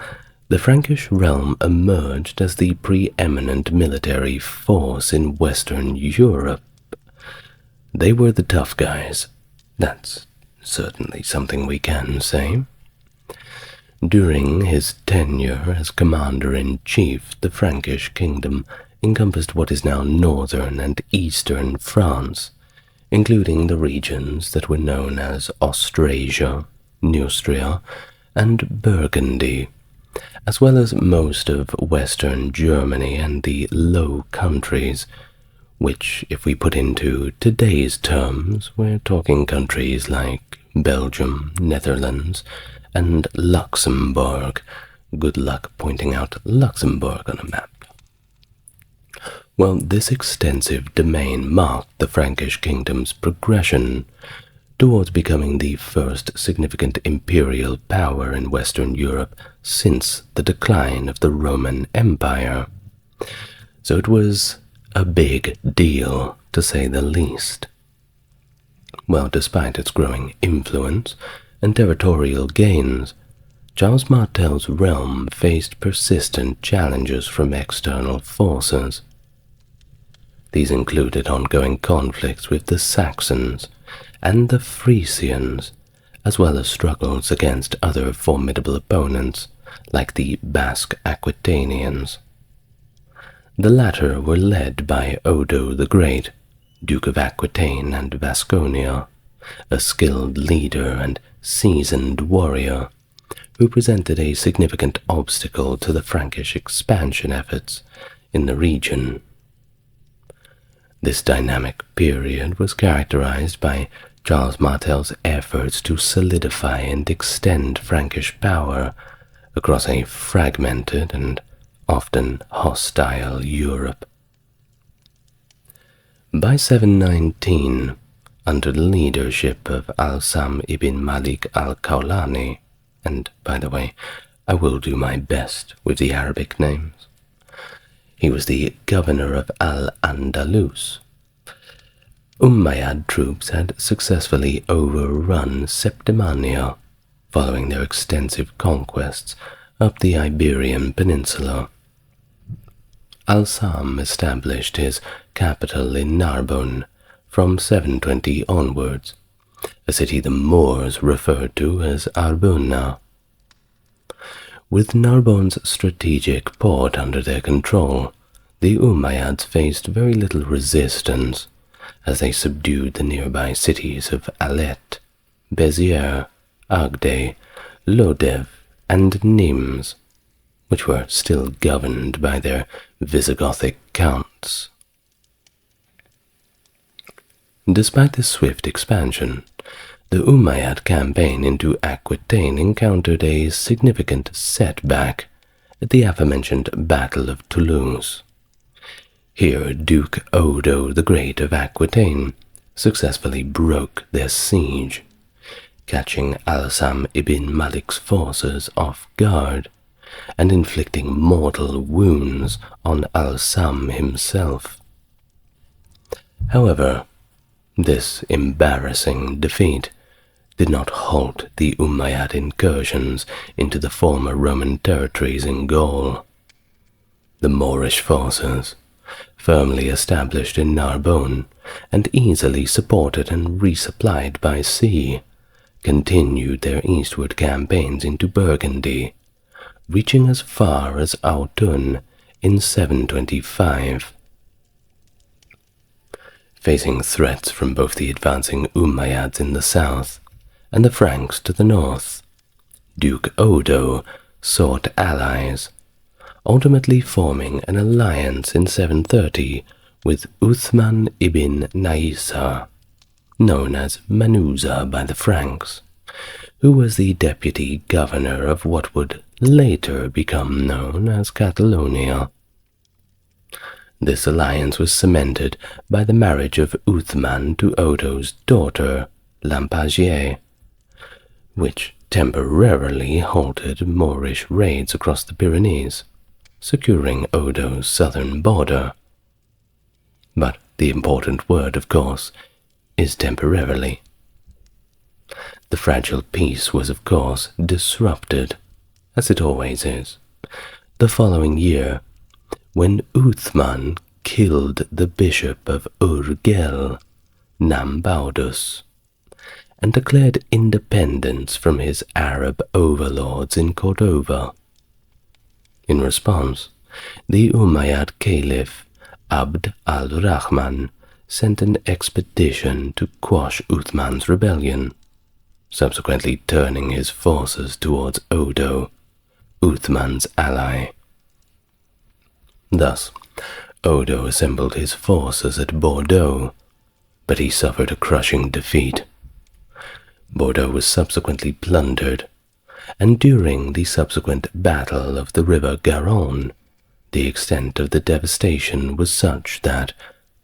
the Frankish realm emerged as the preeminent military force in Western Europe. They were the tough guys. That's certainly something we can say. During his tenure as commander-in-chief, the Frankish kingdom encompassed what is now northern and eastern France, including the regions that were known as Austrasia, Neustria, and Burgundy, as well as most of western Germany and the Low Countries, which, if we put into today's terms, we're talking countries like Belgium, Netherlands, and Luxembourg. Good luck pointing out Luxembourg on a map. Well, this extensive domain marked the Frankish kingdom's progression towards becoming the first significant imperial power in Western Europe since the decline of the Roman Empire. So it was a big deal, to say the least. Well, despite its growing influence and territorial gains, Charles Martel's realm faced persistent challenges from external forces. These included ongoing conflicts with the Saxons and the Frisians, as well as struggles against other formidable opponents like the Basque Aquitanians. The latter were led by Odo the Great, Duke of Aquitaine and Vasconia, a skilled leader and seasoned warrior, who presented a significant obstacle to the Frankish expansion efforts in the region. This dynamic period was characterized by Charles Martel's efforts to solidify and extend Frankish power across a fragmented and often hostile Europe. By 719, under the leadership of Al-Sam ibn Malik al-Khawlani, and by the way, I will do my best with the Arabic names, he was the governor of Al-Andalus. Umayyad troops had successfully overrun Septimania following their extensive conquests up the Iberian Peninsula. Al-Sam established his capital in Narbonne from 720 onwards, a city the Moors referred to as Arbona. With Narbonne's strategic port under their control, the Umayyads faced very little resistance as they subdued the nearby cities of Alet, Béziers, Agde, Lodève, and Nimes, which were still governed by their Visigothic counts. Despite this swift expansion, the Umayyad campaign into Aquitaine encountered a significant setback at the aforementioned Battle of Toulouse. Here, Duke Odo the Great of Aquitaine successfully broke their siege, catching Al-Sam ibn Malik's forces off guard and inflicting mortal wounds on Al-Sam himself. However, this embarrassing defeat did not halt the Umayyad incursions into the former Roman territories in Gaul. The Moorish forces, firmly established in Narbonne and easily supported and resupplied by sea, continued their eastward campaigns into Burgundy, reaching as far as Autun in 725. Facing threats from both the advancing Umayyads in the south and the Franks to the north, Duke Odo sought allies, ultimately forming an alliance in 730 with Uthman ibn Naisa, known as Manuza by the Franks, who was the deputy governor of what would later become known as Catalonia. This alliance was cemented by the marriage of Uthman to Odo's daughter, Lampagier, which temporarily halted Moorish raids across the Pyrenees, securing Odo's southern border. But the important word, of course, is temporarily. The fragile peace was, of course, disrupted, as it always is, the following year, when Uthman killed the bishop of Urgell, Nambaudus, and declared independence from his Arab overlords in Cordova. In response, the Umayyad Caliph Abd al-Rahman sent an expedition to quash Uthman's rebellion, subsequently turning his forces towards Odo, Uthman's ally. Thus, Odo assembled his forces at Bordeaux, but he suffered a crushing defeat. Bordeaux was subsequently plundered, and during the subsequent Battle of the River Garonne, the extent of the devastation was such that,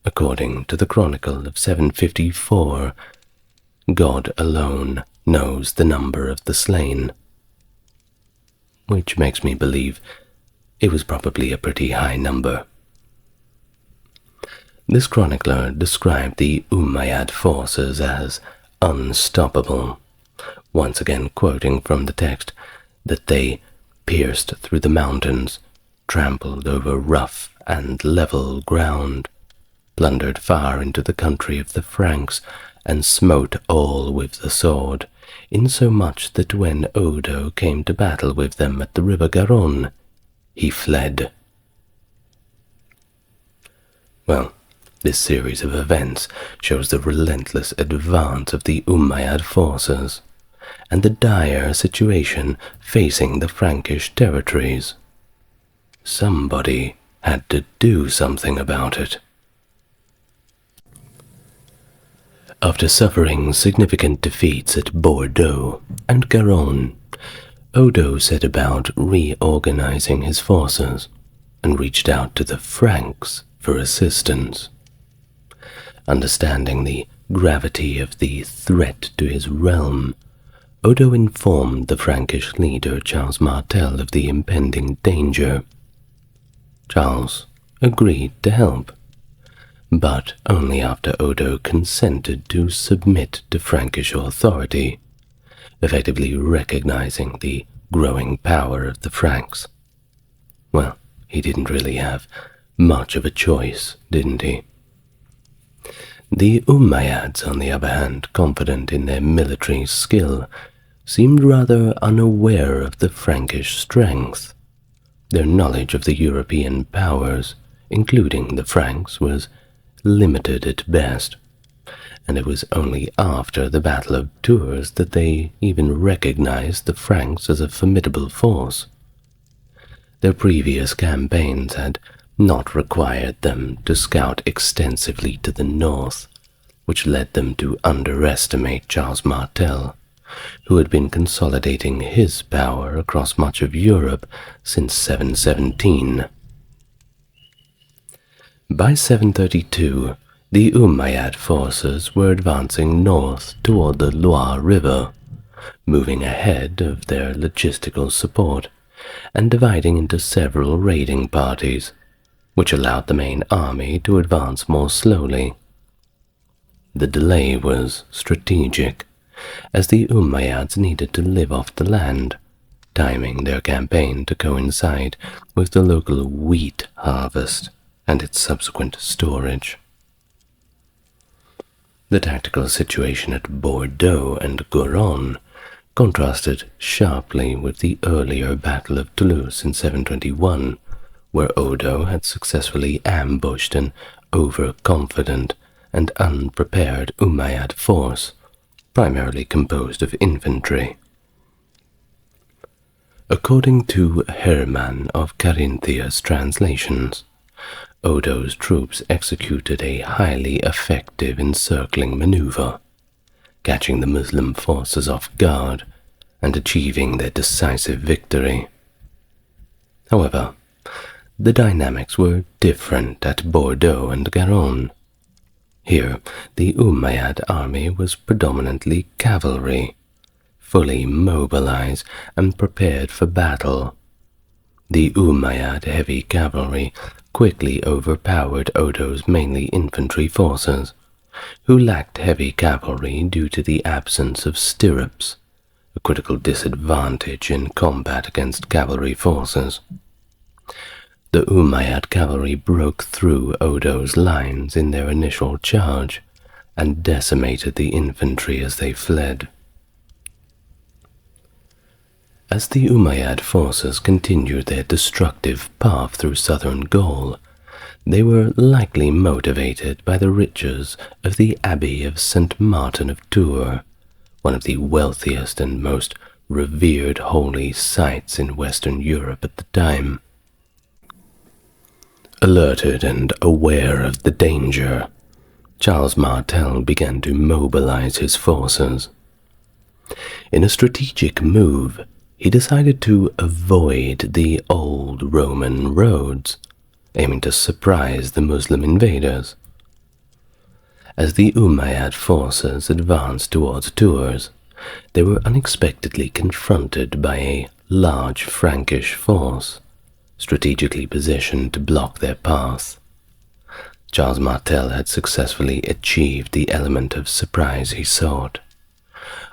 according to the Chronicle of 754, God alone knows the number of the slain, which makes me believe it was probably a pretty high number. This chronicler described the Umayyad forces as unstoppable, once again quoting from the text that they pierced through the mountains, trampled over rough and level ground, plundered far into the country of the Franks, and smote all with the sword, insomuch that when Odo came to battle with them at the river Garonne, he fled. Well, this series of events shows the relentless advance of the Umayyad forces, and the dire situation facing the Frankish territories. Somebody had to do something about it. After suffering significant defeats at Bordeaux and Garonne, Odo set about reorganizing his forces and reached out to the Franks for assistance. Understanding the gravity of the threat to his realm, Odo informed the Frankish leader Charles Martel of the impending danger. Charles agreed to help, but only after Odo consented to submit to Frankish authority, effectively recognizing the growing power of the Franks. Well, he didn't really have much of a choice, didn't he? The Umayyads, on the other hand, confident in their military skill, seemed rather unaware of the Frankish strength. Their knowledge of the European powers, including the Franks, was limited at best, and it was only after the Battle of Tours that they even recognized the Franks as a formidable force. Their previous campaigns had not required them to scout extensively to the north, which led them to underestimate Charles Martel, who had been consolidating his power across much of Europe since 717. By 732, the Umayyad forces were advancing north toward the Loire River, moving ahead of their logistical support and dividing into several raiding parties, which allowed the main army to advance more slowly. The delay was strategic, as the Umayyads needed to live off the land, timing their campaign to coincide with the local wheat harvest and its subsequent storage. The tactical situation at Bordeaux and Garonne contrasted sharply with the earlier Battle of Toulouse in 721, where Odo had successfully ambushed an overconfident and unprepared Umayyad force, primarily composed of infantry. According to Hermann of Carinthia's translations, Odo's troops executed a highly effective encircling maneuver, catching the Muslim forces off guard and achieving their decisive victory. However, the dynamics were different at Bordeaux and Garonne. Here, the Umayyad army was predominantly cavalry, fully mobilized and prepared for battle. The Umayyad heavy cavalry quickly overpowered Odo's mainly infantry forces, who lacked heavy cavalry due to the absence of stirrups, a critical disadvantage in combat against cavalry forces. The Umayyad cavalry broke through Odo's lines in their initial charge and decimated the infantry as they fled. As the Umayyad forces continued their destructive path through southern Gaul, they were likely motivated by the riches of the Abbey of St. Martin of Tours, one of the wealthiest and most revered holy sites in Western Europe at the time. Alerted and aware of the danger, Charles Martel began to mobilize his forces. In a strategic move, he decided to avoid the old Roman roads, aiming to surprise the Muslim invaders. As the Umayyad forces advanced towards Tours, they were unexpectedly confronted by a large Frankish force, strategically positioned to block their path. Charles Martel had successfully achieved the element of surprise he sought.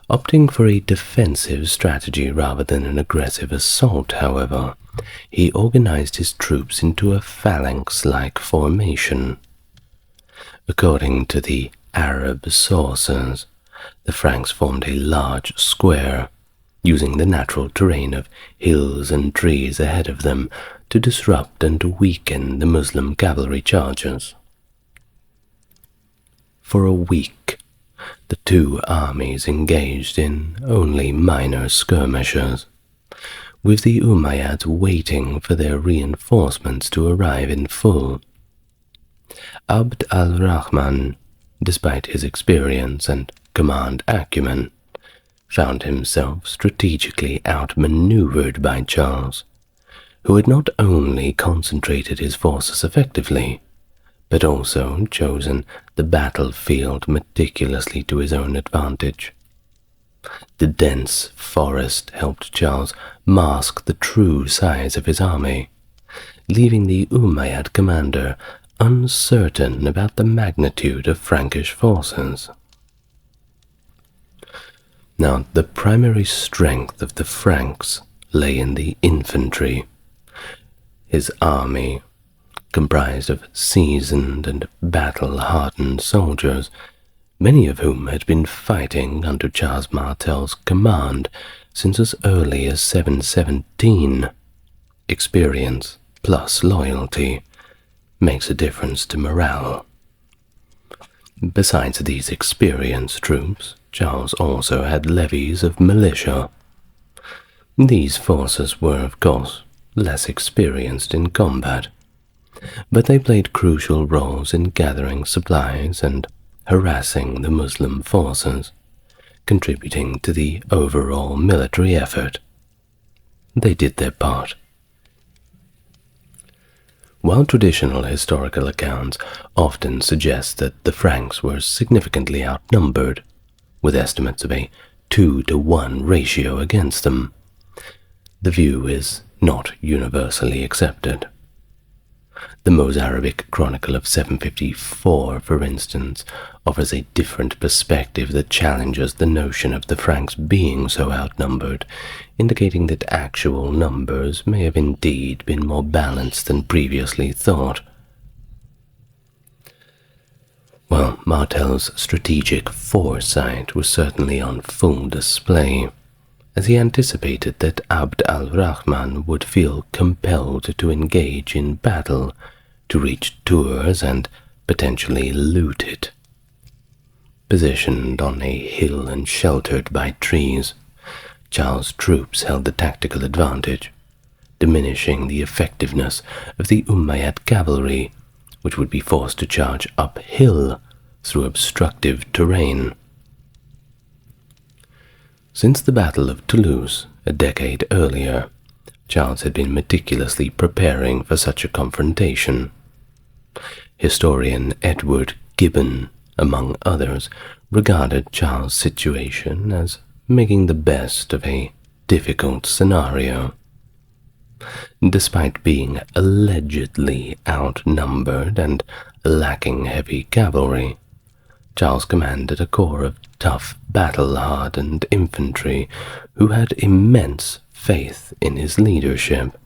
Opting for a defensive strategy rather than an aggressive assault, however, he organized his troops into a phalanx-like formation. According to the Arab sources, the Franks formed a large square, using the natural terrain of hills and trees ahead of them to disrupt and weaken the Muslim cavalry charges. For a week, the two armies engaged in only minor skirmishes, with the Umayyads waiting for their reinforcements to arrive in full. Abd al-Rahman, despite his experience and command acumen, found himself strategically outmaneuvered by Charles, who had not only concentrated his forces effectively, but also chosen the battlefield meticulously to his own advantage. The dense forest helped Charles mask the true size of his army, leaving the Umayyad commander uncertain about the magnitude of Frankish forces. Now, the primary strength of the Franks lay in the infantry. His army, comprised of seasoned and battle-hardened soldiers, many of whom had been fighting under Charles Martel's command since as early as 717. Experience plus loyalty makes a difference to morale. Besides these experienced troops, Charles also had levies of militia. These forces were, of course, less experienced in combat, but they played crucial roles in gathering supplies and harassing the Muslim forces, contributing to the overall military effort. They did their part. While traditional historical accounts often suggest that the Franks were significantly outnumbered, with estimates of a 2-to-1 ratio against them, the view is not universally accepted. The Mozarabic Chronicle of 754, for instance, offers a different perspective that challenges the notion of the Franks being so outnumbered, indicating that actual numbers may have indeed been more balanced than previously thought. Well, Martel's strategic foresight was certainly on full display, as he anticipated that Abd al-Rahman would feel compelled to engage in battle to reach Tours and potentially loot it. Positioned on a hill and sheltered by trees, Charles' troops held the tactical advantage, diminishing the effectiveness of the Umayyad cavalry, which would be forced to charge uphill through obstructive terrain. Since the Battle of Toulouse, a decade earlier, Charles had been meticulously preparing for such a confrontation. Historian Edward Gibbon, among others, regarded Charles' situation as making the best of a difficult scenario. Despite being allegedly outnumbered and lacking heavy cavalry, Charles commanded a corps of tough, battle-hardened infantry who had immense faith in his leadership.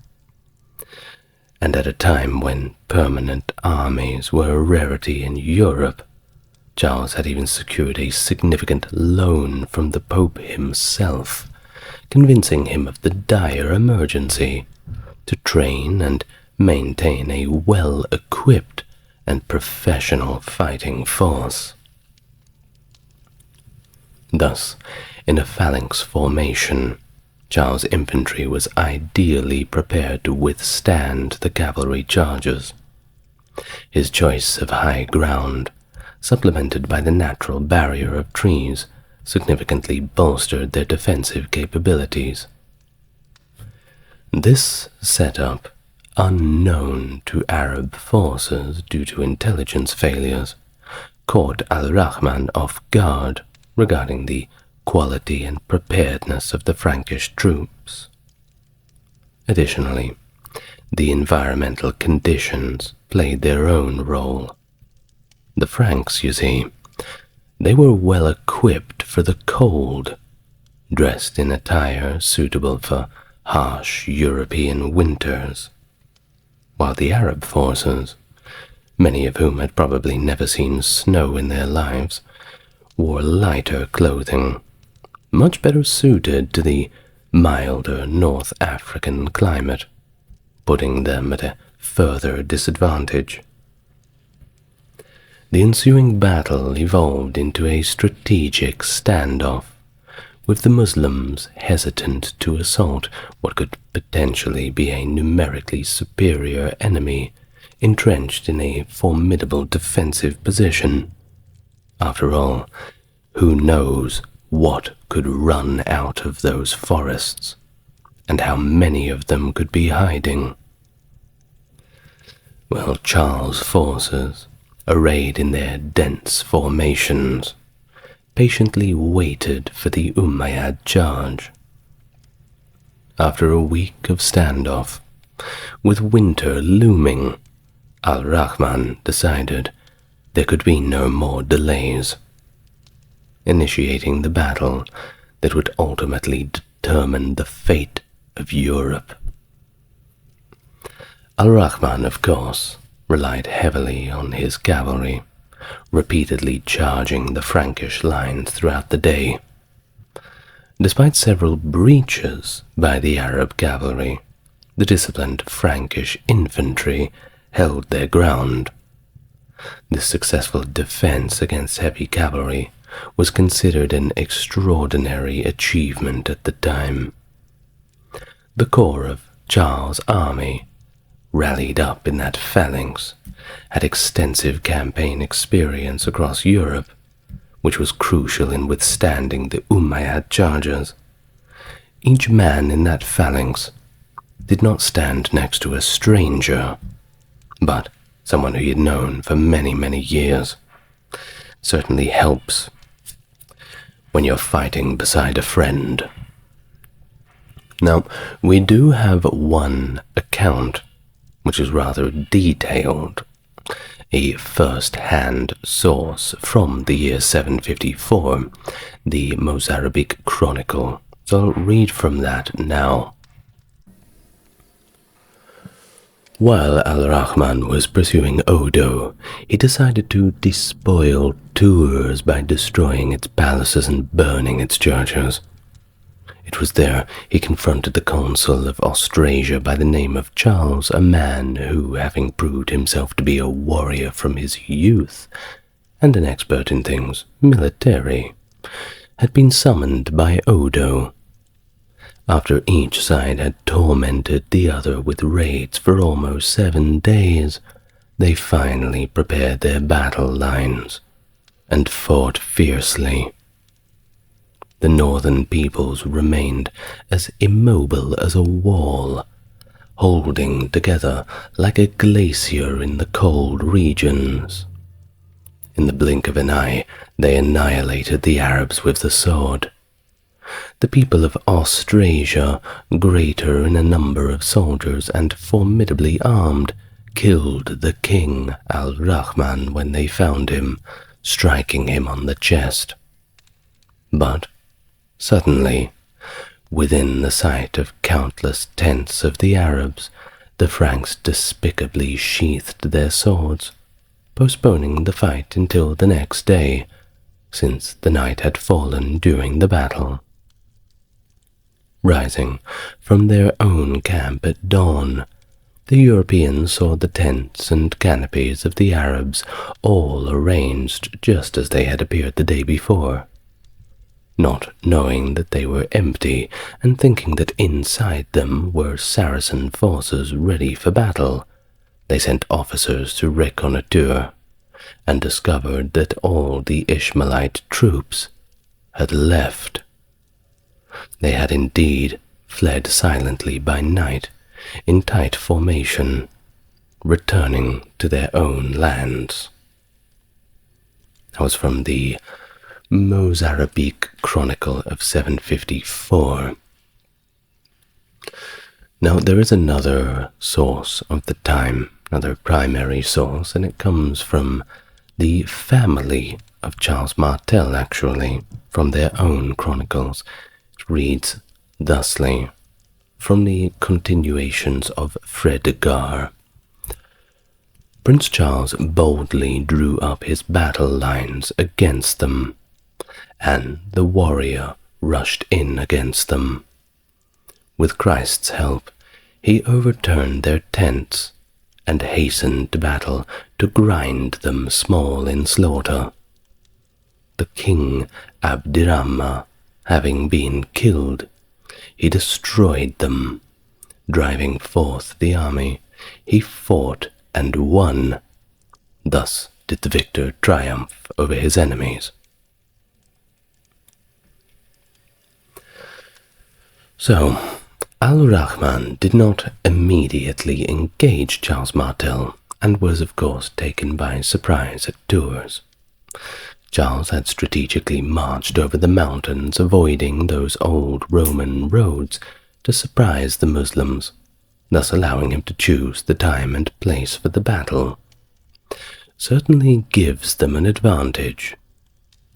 And at a time when permanent armies were a rarity in Europe, Charles had even secured a significant loan from the Pope himself, convincing him of the dire emergency to train and maintain a well-equipped and professional fighting force. Thus, In a phalanx formation, Charles' infantry was ideally prepared to withstand the cavalry charges. His choice of high ground, supplemented by the natural barrier of trees, significantly bolstered their defensive capabilities. This setup, unknown to Arab forces due to intelligence failures, caught Al-Rahman off guard regarding the quality and preparedness of the Frankish troops. Additionally, the environmental conditions played their own role. The Franks, you see, they were well equipped for the cold, dressed in attire suitable for harsh European winters, while the Arab forces, many of whom had probably never seen snow in their lives, wore lighter clothing, much better suited to the milder North African climate, putting them at a further disadvantage. The ensuing battle evolved into a strategic standoff, with the Muslims hesitant to assault what could potentially be a numerically superior enemy entrenched in a formidable defensive position. After all, who knows what could run out of those forests, and how many of them could be hiding? Well, Charles' forces, arrayed in their dense formations, patiently waited for the Umayyad charge. After a week of standoff, with winter looming, Al-Rahman decided there could be no more delays, initiating the battle that would ultimately determine the fate of Europe. Al-Rahman, of course, relied heavily on his cavalry, repeatedly charging the Frankish lines throughout the day. Despite several breaches by the Arab cavalry, the disciplined Frankish infantry held their ground. This successful defense against heavy cavalry was considered an extraordinary achievement at the time. The core of Charles' army, rallied up in that phalanx, had extensive campaign experience across Europe, which was crucial in withstanding the Umayyad charges. Each man in that phalanx did not stand next to a stranger, but someone who he had known for many, many years. Certainly helps when you're fighting beside a friend. Now, we do have one account which is rather detailed, a first-hand source from the year 754, the Mozarabic Chronicle. So I'll read from that now. While Al-Rahman was pursuing Odo, he decided to despoil Tours by destroying its palaces and burning its churches. It was there he confronted the consul of Austrasia by the name of Charles, a man who, having proved himself to be a warrior from his youth and an expert in things military, had been summoned by Odo. After each side had tormented the other with raids for almost 7 days, they finally prepared their battle lines and fought fiercely. The northern peoples remained as immobile as a wall, holding together like a glacier in the cold regions. In the blink of an eye, they annihilated the Arabs with the sword. The people of Austrasia, greater in a number of soldiers and formidably armed, killed the king Al-Rahman when they found him, striking him on the chest. But suddenly, within the sight of countless tents of the Arabs, the Franks despicably sheathed their swords, postponing the fight until the next day, since the night had fallen during the battle. Rising from their own camp at dawn, the Europeans saw the tents and canopies of the Arabs all arranged just as they had appeared the day before. Not knowing that they were empty and thinking that inside them were Saracen forces ready for battle, they sent officers to reconnoitre and discovered that all the Ishmaelite troops had left. They had indeed fled silently by night in tight formation, returning to their own lands. That was from the Mozarabic Chronicle of 754. Now, there is another source of the time, another primary source, and it comes from the family of Charles Martel, actually, from their own chronicles. It reads thusly, from the continuations of Fredegar. Prince Charles boldly drew up his battle lines against them, and the warrior rushed in against them. With Christ's help, he overturned their tents and hastened to battle to grind them small in slaughter. The king Abdirama having been killed, he destroyed them. Driving forth the army, he fought and won. Thus did the victor triumph over his enemies. So, Al-Rahman did not immediately engage Charles Martel and was of course taken by surprise at Tours. Charles had strategically marched over the mountains, avoiding those old Roman roads, to surprise the Muslims, thus allowing him to choose the time and place for the battle. Certainly gives them an advantage.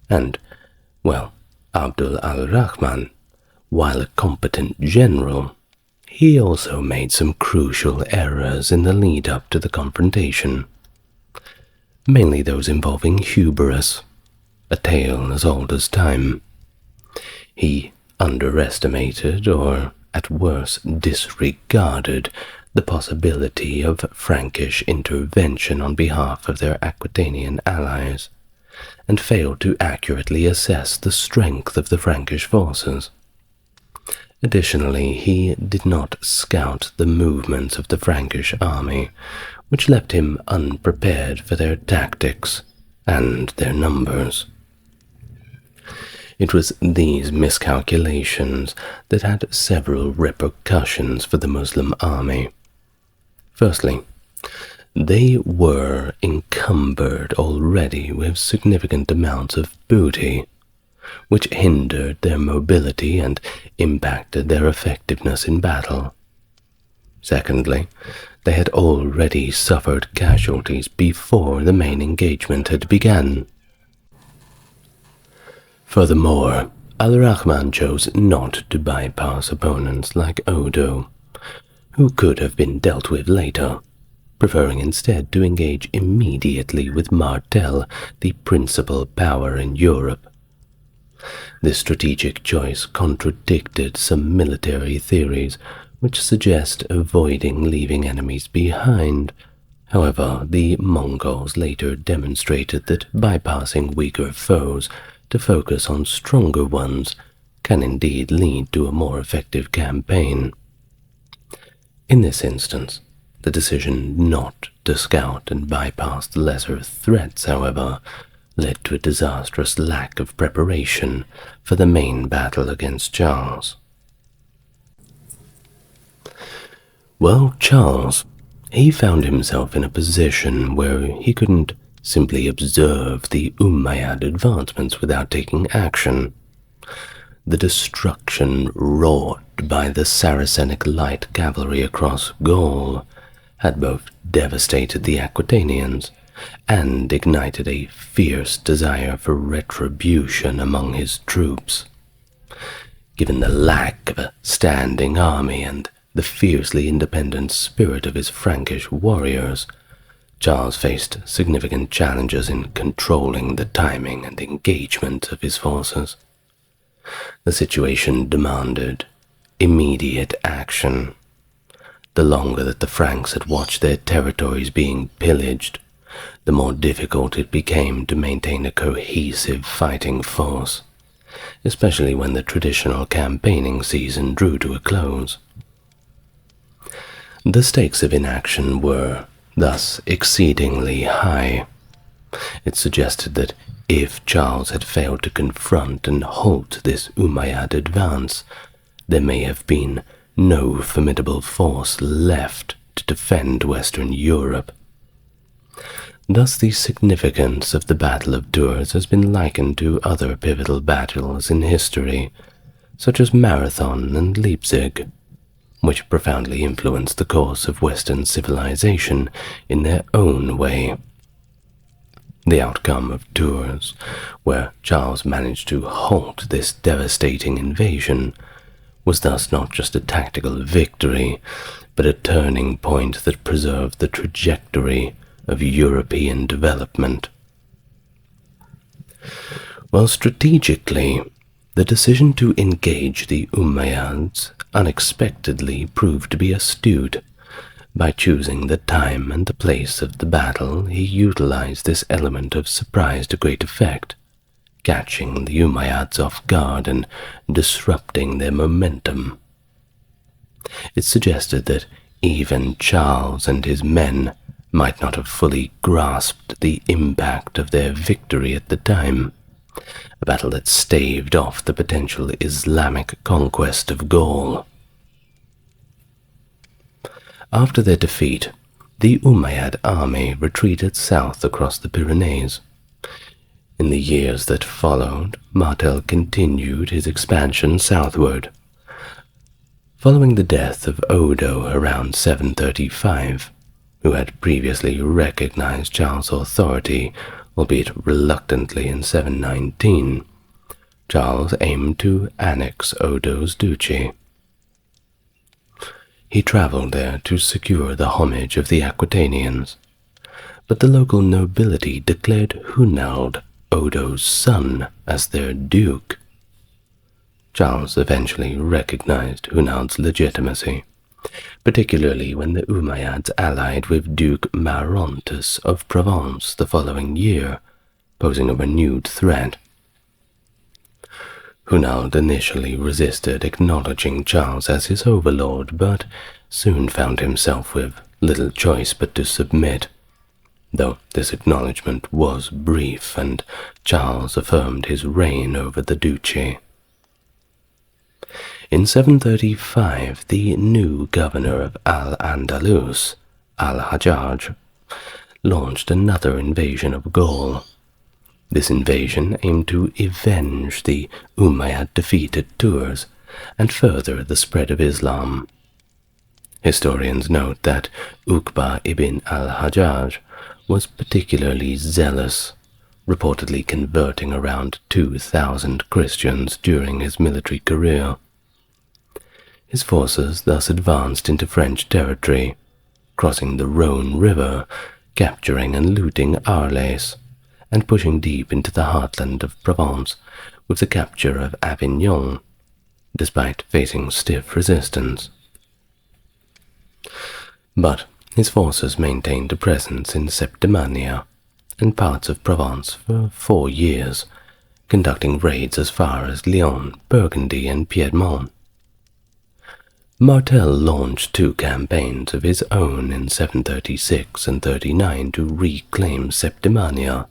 And, well, Abdul al-Rahman, while a competent general, he also made some crucial errors in the lead-up to the confrontation, mainly those involving hubris, a tale as old as time. He underestimated, or at worst disregarded, the possibility of Frankish intervention on behalf of their Aquitanian allies, and failed to accurately assess the strength of the Frankish forces. Additionally, he did not scout the movements of the Frankish army, which left him unprepared for their tactics and their numbers. It was these miscalculations that had several repercussions for the Muslim army. Firstly, they were encumbered already with significant amounts of booty, which hindered their mobility and impacted their effectiveness in battle. Secondly, they had already suffered casualties before the main engagement had begun. Furthermore, Al-Rahman chose not to bypass opponents like Odo, who could have been dealt with later, preferring instead to engage immediately with Martel, the principal power in Europe. This strategic choice contradicted some military theories which suggest avoiding leaving enemies behind. However, the Mongols later demonstrated that bypassing weaker foes to focus on stronger ones can indeed lead to a more effective campaign. In this instance, the decision not to scout and bypass the lesser threats, however, led to a disastrous lack of preparation for the main battle against Charles. Well, Charles, he found himself in a position where he couldn't simply observe the Umayyad advancements without taking action. The destruction wrought by the Saracenic light cavalry across Gaul had both devastated the Aquitanians and ignited a fierce desire for retribution among his troops. Given the lack of a standing army and the fiercely independent spirit of his Frankish warriors, Charles faced significant challenges in controlling the timing and engagement of his forces. The situation demanded immediate action. The longer that the Franks had watched their territories being pillaged, the more difficult it became to maintain a cohesive fighting force, especially when the traditional campaigning season drew to a close. The stakes of inaction were, thus, exceedingly high. It suggested that if Charles had failed to confront and halt this Umayyad advance, there may have been no formidable force left to defend Western Europe. Thus the significance of the Battle of Tours has been likened to other pivotal battles in history, such as Marathon and Leipzig, which profoundly influenced the course of Western civilization in their own way. The outcome of Tours, where Charles managed to halt this devastating invasion, was thus not just a tactical victory, but a turning point that preserved the trajectory of European development. While strategically, the decision to engage the Umayyads unexpectedly proved to be astute. By choosing the time and the place of the battle, he utilized this element of surprise to great effect, catching the Umayyads off guard and disrupting their momentum. It suggested that even Charles and his men might not have fully grasped the impact of their victory at the time, a battle that staved off the potential Islamic conquest of Gaul. After their defeat, the Umayyad army retreated south across the Pyrenees. In the years that followed, Martel continued his expansion southward. Following the death of Odo around 735, who had previously recognized Charles' authority, albeit reluctantly in 719, Charles aimed to annex Odo's duchy. He traveled there to secure the homage of the Aquitanians, but the local nobility declared Hunald, Odo's son, as their duke. Charles eventually recognized Hunald's legitimacy, particularly when the Umayyads allied with Duke Marontus of Provence the following year, posing a renewed threat. Hunald initially resisted acknowledging Charles as his overlord, but soon found himself with little choice but to submit, though this acknowledgment was brief, and Charles affirmed his reign over the duchy. In 735, the new governor of Al-Andalus, Al-Hajjaj, launched another invasion of Gaul. This invasion aimed to avenge the Umayyad defeat at Tours and further the spread of Islam. Historians note that Uqba ibn al-Hajjaj was particularly zealous, reportedly converting around 2,000 Christians during his military career. His forces thus advanced into French territory, crossing the Rhone River, capturing and looting Arles, and pushing deep into the heartland of Provence with the capture of Avignon, despite facing stiff resistance. But his forces maintained a presence in Septimania and parts of Provence for 4 years, conducting raids as far as Lyon, Burgundy, and Piedmont. Martel launched 2 campaigns of his own in 736 and 39 to reclaim Septimania,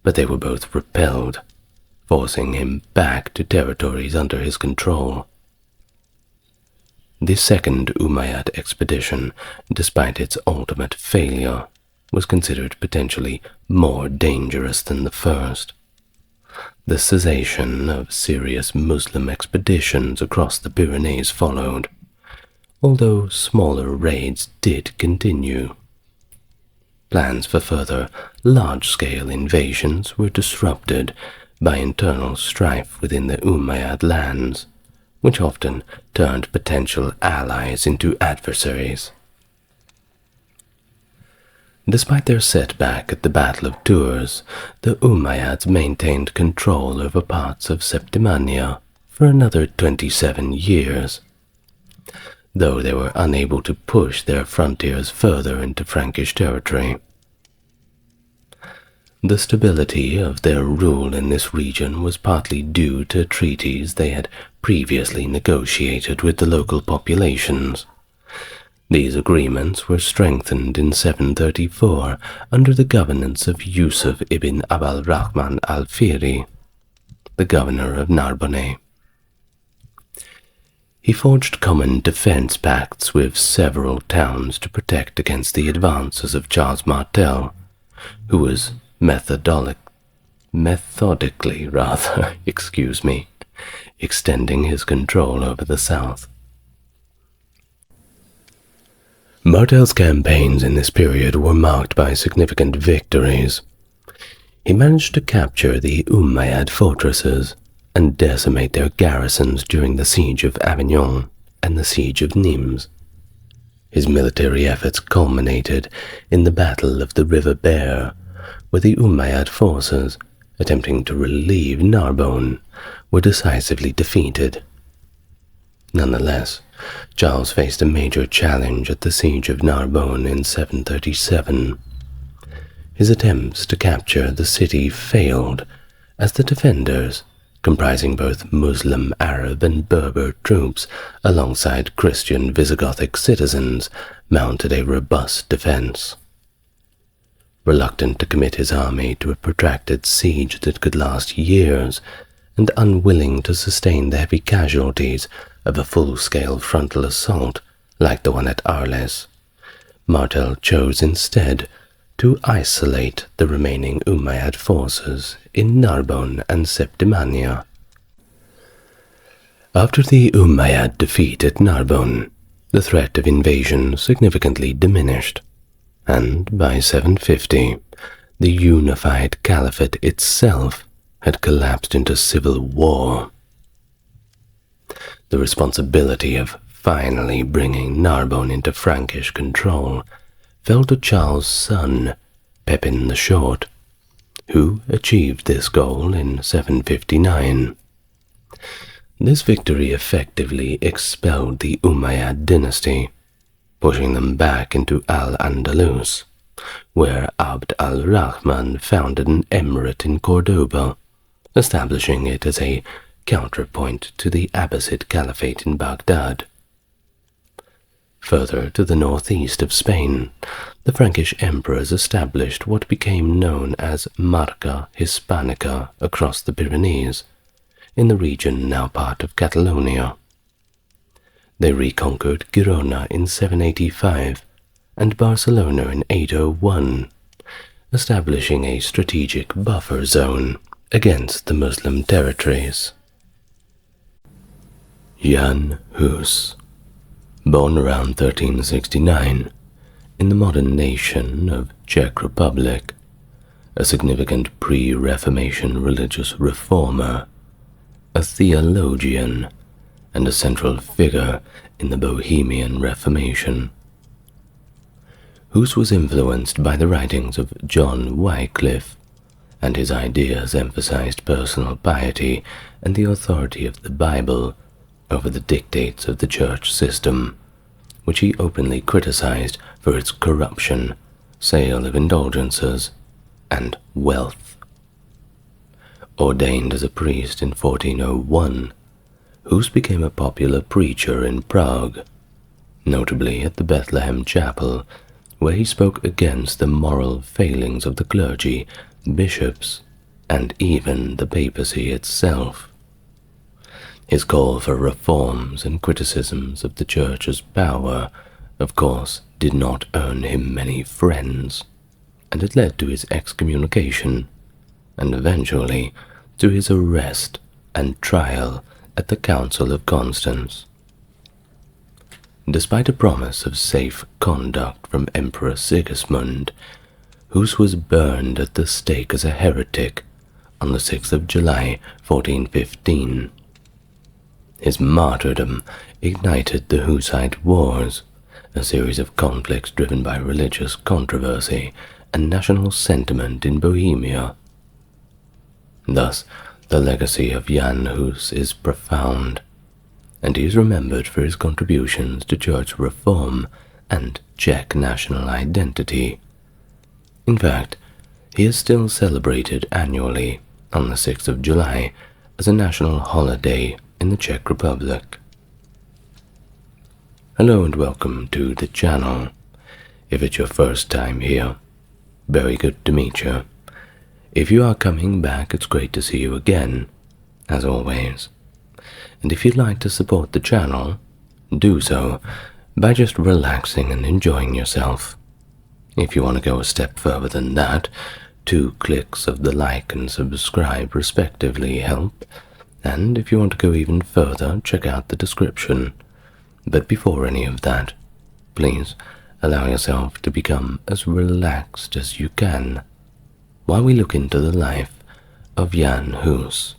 but they were both repelled, forcing him back to territories under his control. The second Umayyad expedition, despite its ultimate failure, was considered potentially more dangerous than the first. The cessation of serious Muslim expeditions across the Pyrenees followed, although smaller raids did continue. Plans for further large-scale invasions were disrupted by internal strife within the Umayyad lands, which often turned potential allies into adversaries. Despite their setback at the Battle of Tours, the Umayyads maintained control over parts of Septimania for another 27 years, though they were unable to push their frontiers further into Frankish territory. The stability of their rule in this region was partly due to treaties they had previously negotiated with the local populations. These agreements were strengthened in 734 under the governance of Yusuf ibn Abd al-Rahman al-Fihri, the governor of Narbonne. He forged common defense pacts with several towns to protect against the advances of Charles Martel, who was methodically extending his control over the south. Martel's campaigns in this period were marked by significant victories. He managed to capture the Umayyad fortresses and decimate their garrisons during the siege of Avignon and the siege of Nimes. His military efforts culminated in the Battle of the River Bear, where the Umayyad forces, attempting to relieve Narbonne, were decisively defeated. Nonetheless, Charles faced a major challenge at the siege of Narbonne in 737. His attempts to capture the city failed, as the defenders, comprising both Muslim, Arab, and Berber troops alongside Christian Visigothic citizens, mounted a robust defense. Reluctant to commit his army to a protracted siege that could last years, and unwilling to sustain the heavy casualties of a full-scale frontal assault like the one at Arles, Martel chose instead to isolate the remaining Umayyad forces in Narbonne and Septimania. After the Umayyad defeat at Narbonne, the threat of invasion significantly diminished, and by 750, the unified caliphate itself had collapsed into civil war. The responsibility of finally bringing Narbonne into Frankish control fell to Charles' son, Pepin the Short, who achieved this goal in 759. This victory effectively expelled the Umayyad dynasty, pushing them back into Al-Andalus, where Abd al-Rahman founded an emirate in Cordoba, establishing it as a counterpoint to the Abbasid Caliphate in Baghdad. Further to the northeast of Spain, the Frankish emperors established what became known as Marca Hispanica across the Pyrenees, in the region now part of Catalonia. They reconquered Girona in 785 and Barcelona in 801, establishing a strategic buffer zone against the Muslim territories. Jan Hus, born around 1369 in the modern nation of Czech Republic, a significant pre-Reformation religious reformer, a theologian, and a central figure in the Bohemian Reformation. Hus was influenced by the writings of John Wycliffe, and his ideas emphasized personal piety and the authority of the Bible over the dictates of the church system, which he openly criticized for its corruption, sale of indulgences, and wealth. Ordained as a priest in 1401, Hus became a popular preacher in Prague, notably at the Bethlehem Chapel, where he spoke against the moral failings of the clergy, bishops, and even the papacy itself. His call for reforms and criticisms of the Church's power, of course, did not earn him many friends, and it led to his excommunication, and eventually to his arrest and trial at the Council of Constance. Despite a promise of safe conduct from Emperor Sigismund, Hus was burned at the stake as a heretic on the 6th of July, 1415. His martyrdom ignited the Hussite Wars, a series of conflicts driven by religious controversy and national sentiment in Bohemia. Thus, the legacy of Jan Hus is profound, and he is remembered for his contributions to church reform and Czech national identity. In fact, He is still celebrated annually on the 6th of July as a national holiday in the Czech Republic. Hello and welcome to the channel. If it's your first time here, very good to meet you. If you are coming back, it's great to see you again, as always. And if you'd like to support the channel, do so by just relaxing and enjoying yourself. If you want to go a step further than that, 2 clicks of the like and subscribe respectively help, and if you want to go even further, check out the description. But before any of that, please allow yourself to become as relaxed as you can while we look into the life of Jan Hus.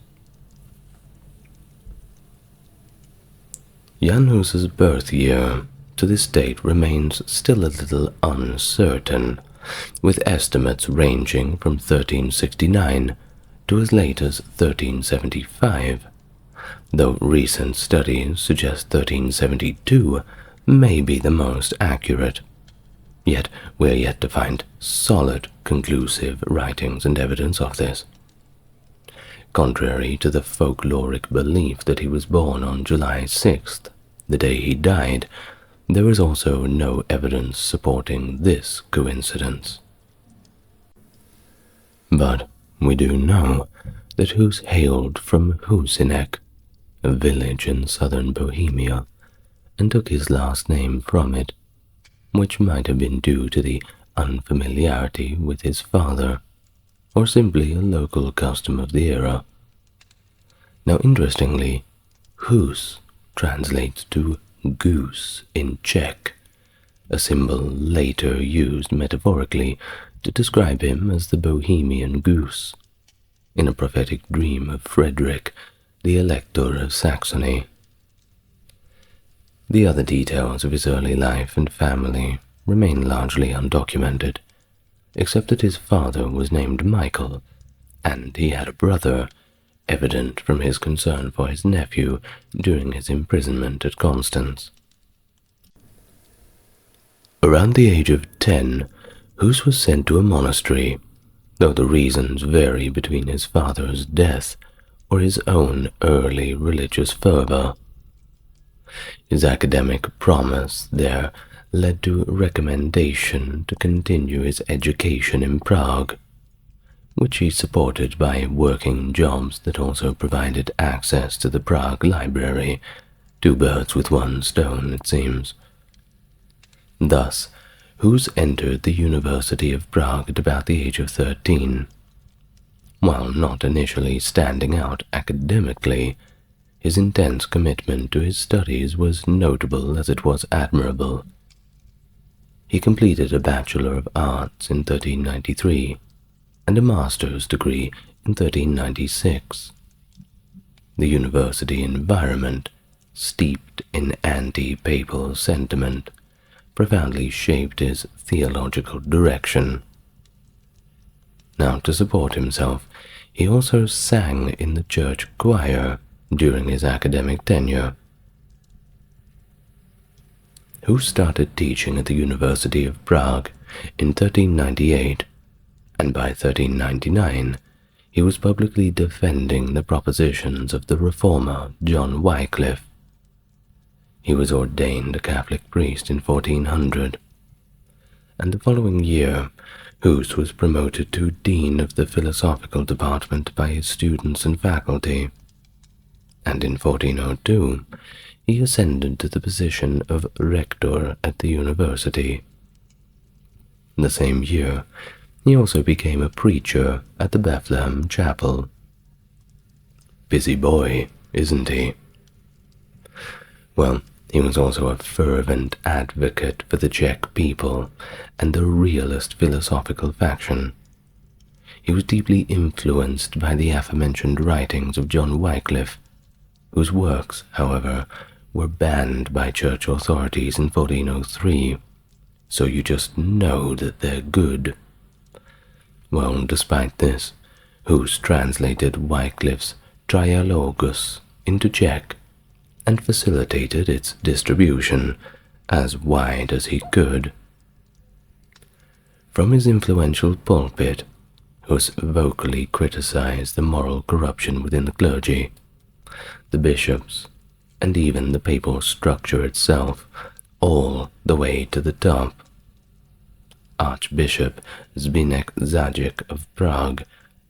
Jan Hus's birth year to this date remains still a little uncertain, with estimates ranging from 1369 to as late as 1375, though recent studies suggest 1372 may be the most accurate. Yet we are yet to find solid, conclusive writings and evidence of this. Contrary to the folkloric belief that he was born on July 6th, the day he died, there is also no evidence supporting this coincidence. But we do know that Hus hailed from Husinek, a village in southern Bohemia, and took his last name from it, which might have been due to the unfamiliarity with his father, or simply a local custom of the era. Now, interestingly, Hus translates to goose in Czech, a symbol later used metaphorically to describe him as the Bohemian goose, in a prophetic dream of Frederick, the Elector of Saxony. The other details of his early life and family remain largely undocumented, except that his father was named Michael, and he had a brother, evident from his concern for his nephew during his imprisonment at Constance. Around the age of 10, Hus was sent to a monastery, though the reasons vary between his father's death or his own early religious fervor. His academic promise there led to recommendation to continue his education in Prague, which he supported by working jobs that also provided access to the Prague library. 2 birds with 1 stone, it seems. Thus, Hus entered the University of Prague at about the age of 13. While not initially standing out academically, his intense commitment to his studies was notable as it was admirable. He completed a Bachelor of Arts in 1393 and a master's degree in 1396. The university environment, steeped in anti-papal sentiment, profoundly shaped his theological direction. Now, to support himself, he also sang in the church choir during his academic tenure. Hus started teaching at the University of Prague in 1398, and by 1399 he was publicly defending the propositions of the reformer John Wycliffe. He was ordained a Catholic priest in 1400, and the following year Hus was promoted to Dean of the Philosophical Department by his students and faculty, and in 1402 he ascended to the position of rector at the university. The same year, he also became a preacher at the Bethlehem Chapel. Busy boy, isn't he? Well, he was also a fervent advocate for the Czech people and the realist philosophical faction. He was deeply influenced by the aforementioned writings of John Wycliffe, whose works, however, were banned by church authorities in 1403, so you just know that they're good. Well, despite this, Hus translated Wycliffe's Trialogus into Czech and facilitated its distribution as wide as he could. From his influential pulpit, who vocally criticized the moral corruption within the clergy, the bishops, and even the papal structure itself, all the way to the top. Archbishop Zbigniew Zajic of Prague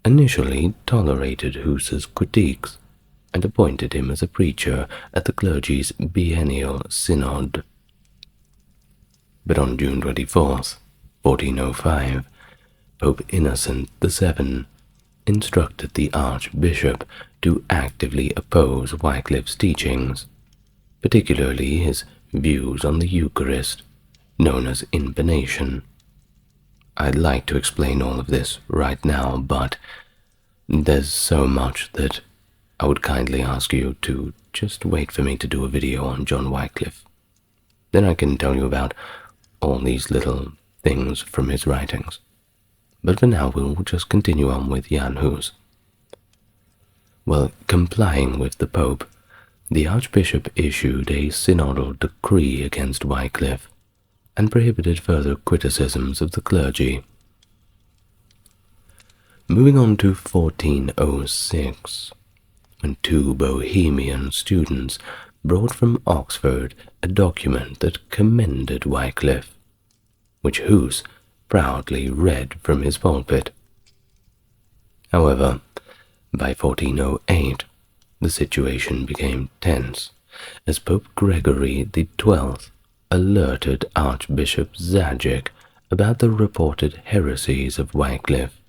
initially tolerated Hus's critiques and appointed him as a preacher at the clergy's biennial synod. But on June 24th, 1405, Pope Innocent VII instructed the archbishop to actively oppose Wycliffe's teachings, particularly his views on the Eucharist, known as incarnation. I'd like to explain all of this right now, but there's so much that I would kindly ask you to just wait for me to do a video on John Wycliffe. Then I can tell you about all these little things from his writings. But for now, we'll just continue on with Jan Hus. Well, complying with the Pope, the Archbishop issued a synodal decree against Wycliffe and prohibited further criticisms of the clergy. Moving on to 1406, when two Bohemian students brought from Oxford a document that commended Wycliffe, which Hus proudly read from his pulpit. However, by 1408, the situation became tense, as Pope Gregory XII alerted Archbishop Zajic about the reported heresies of Wycliffe,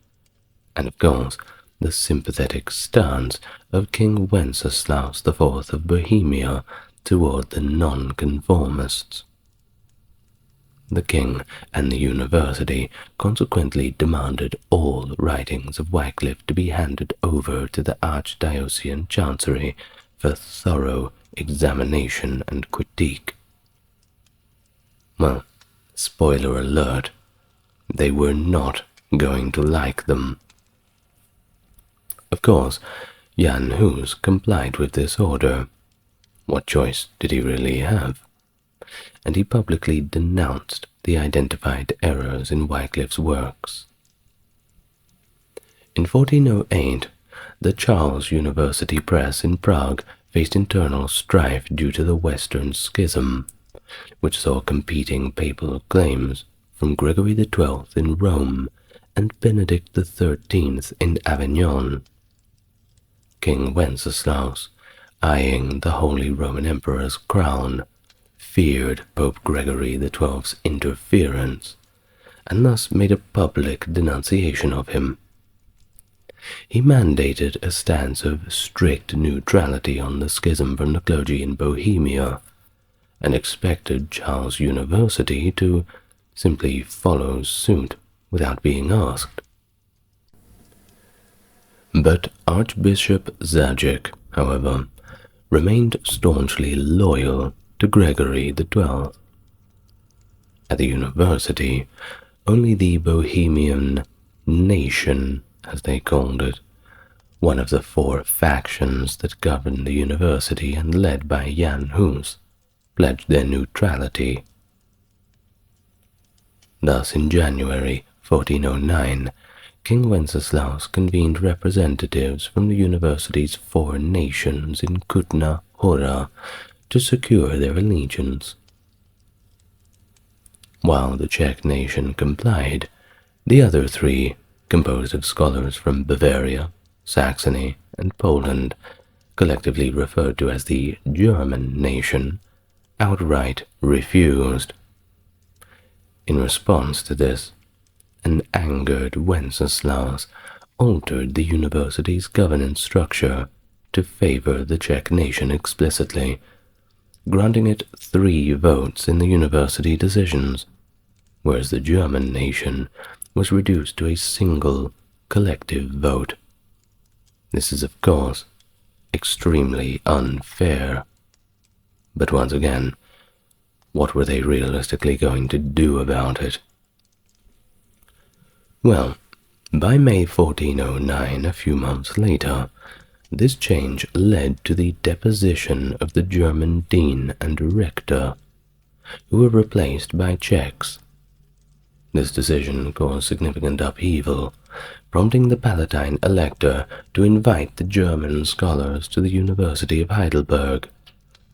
and of course, the sympathetic stance of King Wenceslaus IV of Bohemia toward the nonconformists. The king and the university consequently demanded all writings of Wycliffe to be handed over to the archdiocesan chancery for thorough examination and critique. Well, spoiler alert, they were not going to like them. Of course, Jan Hus complied with this order. What choice did he really have? And he publicly denounced the identified errors in Wycliffe's works. In 1408, the Charles University Press in Prague faced internal strife due to the Western Schism, which saw competing papal claims from Gregory XII in Rome and Benedict XIII in Avignon. King Wenceslaus, eyeing the Holy Roman Emperor's crown, feared Pope Gregory XII's interference, and thus made a public denunciation of him. He mandated a stance of strict neutrality on the schism from the clergy in Bohemia, and expected Charles University to simply follow suit without being asked. But Archbishop Zajic, however, remained staunchly loyal to Gregory XII. At the university, only the Bohemian nation, as they called it, one of the four factions that governed the university and led by Jan Hus, pledged their neutrality. Thus, in January 1409, King Wenceslaus convened representatives from the university's four nations in Kutna Hora to secure their allegiance. While the Czech nation complied, the other three, composed of scholars from Bavaria, Saxony, and Poland, collectively referred to as the German nation, outright refused. In response to this, an angered Wenceslaus altered the university's governance structure to favor the Czech nation explicitly, granting it 3 votes in the university decisions, whereas the German nation was reduced to a single collective vote. This is, of course, extremely unfair. But once again, what were they realistically going to do about it? Well, by May 1409, a few months later, this change led to the deposition of the German dean and rector, who were replaced by Czechs. This decision caused significant upheaval, prompting the Palatine Elector to invite the German scholars to the University of Heidelberg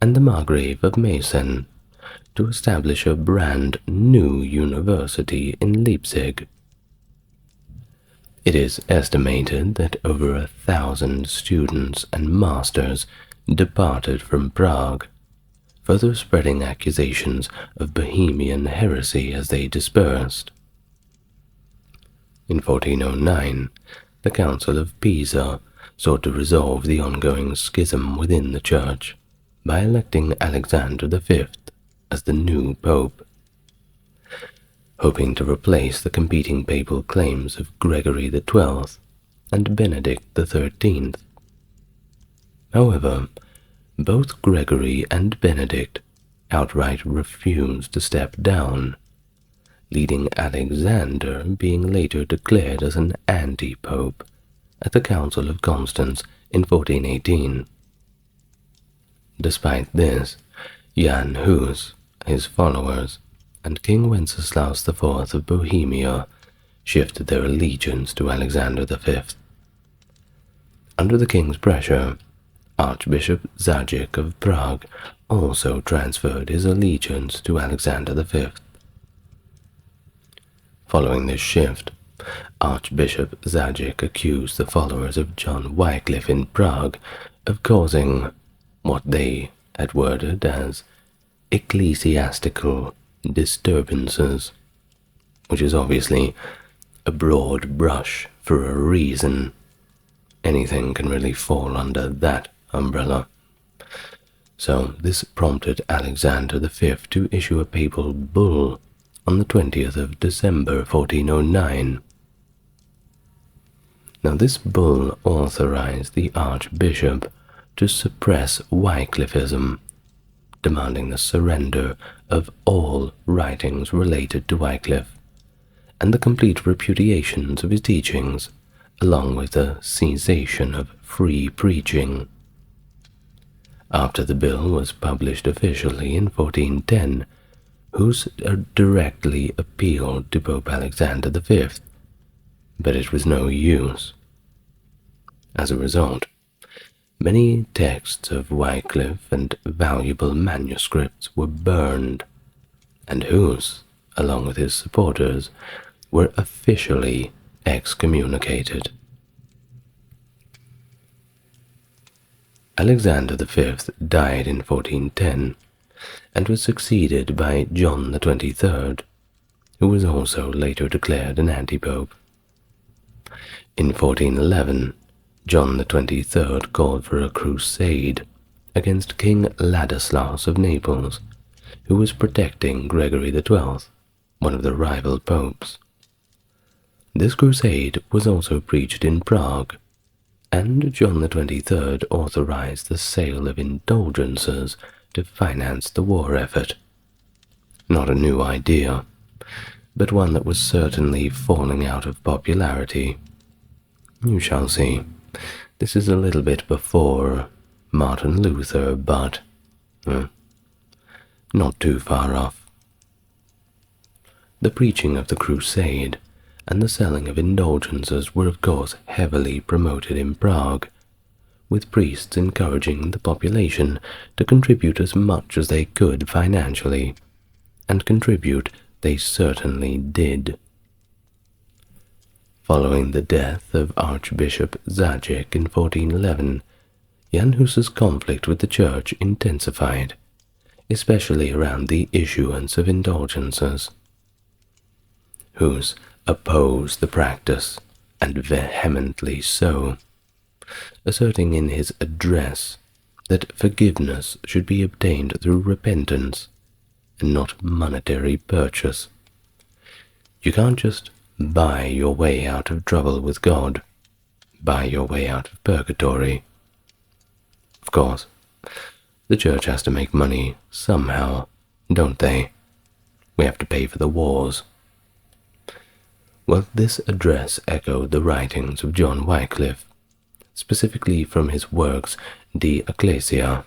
and the Margrave of Meissen to establish a brand new university in Leipzig. It is estimated that over 1,000 students and masters departed from Prague, further spreading accusations of Bohemian heresy as they dispersed. In 1409, the Council of Pisa sought to resolve the ongoing schism within the Church by electing Alexander V as the new pope, hoping to replace the competing papal claims of Gregory XII and Benedict XIII. However, both Gregory and Benedict outright refused to step down, leading Alexander being later declared as an anti-pope at the Council of Constance in 1418. Despite this, Jan Hus, his followers, and King Wenceslaus IV of Bohemia shifted their allegiance to Alexander V. Under the king's pressure, Archbishop Zajic of Prague also transferred his allegiance to Alexander V. Following this shift, Archbishop Zajic accused the followers of John Wycliffe in Prague of causing what they had worded as ecclesiastical disturbances, which is obviously a broad brush for a reason. Anything can really fall under that umbrella. So this prompted Alexander V to issue a papal bull on the 20th of December 1409. Now this bull authorized the archbishop to suppress Wycliffism, demanding the surrender of all writings related to Wycliffe and the complete repudiations of his teachings, along with the cessation of free preaching. After the bill was published officially in 1410, Hus directly appealed to Pope Alexander V, but it was no use. As a result, many texts of Wycliffe and valuable manuscripts were burned, and Hus, along with his supporters, were officially excommunicated. Alexander V died in 1410 and was succeeded by John XXIII, who was also later declared an anti-pope. In 1411, John XXIII called for a crusade against King Ladislaus of Naples, who was protecting Gregory XII, one of the rival popes. This crusade was also preached in Prague, and John XXIII authorized the sale of indulgences to finance the war effort. Not a new idea, but one that was certainly falling out of popularity. You shall see. This is a little bit before Martin Luther, but not too far off. The preaching of the crusade and the selling of indulgences were of course heavily promoted in Prague, with priests encouraging the population to contribute as much as they could financially, and contribute they certainly did. Following the death of Archbishop Zajic in 1411, Jan Hus's conflict with the Church intensified, especially around the issuance of indulgences. Hus opposed the practice, and vehemently so, asserting in his address that forgiveness should be obtained through repentance and not monetary purchase. You can't just buy your way out of trouble with God, buy your way out of purgatory. Of course, the Church has to make money somehow, don't they? We have to pay for the wars. Well, this address echoed the writings of John Wycliffe, specifically from his works De Ecclesia.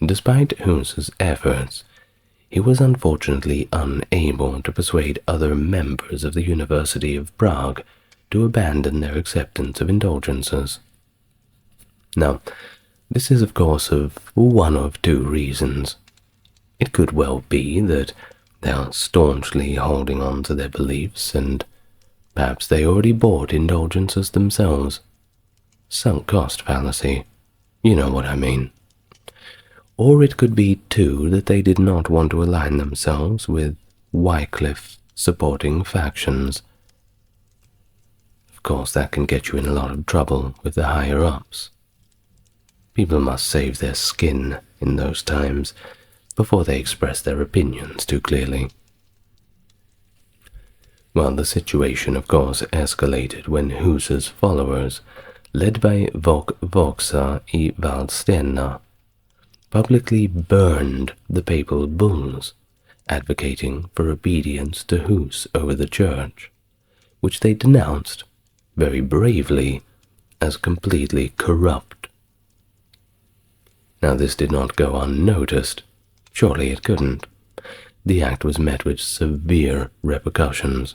Despite Hus's efforts, he was unfortunately unable to persuade other members of the University of Prague to abandon their acceptance of indulgences. Now, this is of course of one of two reasons. It could well be that they are staunchly holding on to their beliefs, and perhaps they already bought indulgences themselves. Sunk cost fallacy, you know what I mean. Or it could be, too, that they did not want to align themselves with Wycliffe supporting factions. Of course, that can get you in a lot of trouble with the higher-ups. People must save their skin in those times before they express their opinions too clearly. Well, the situation, of course, escalated when Hus's followers, led by Voxa I Waldsteiner, publicly burned the papal bulls, advocating for obedience to Hus over the church, which they denounced, very bravely, as completely corrupt. Now this did not go unnoticed. Surely it couldn't. The act was met with severe repercussions.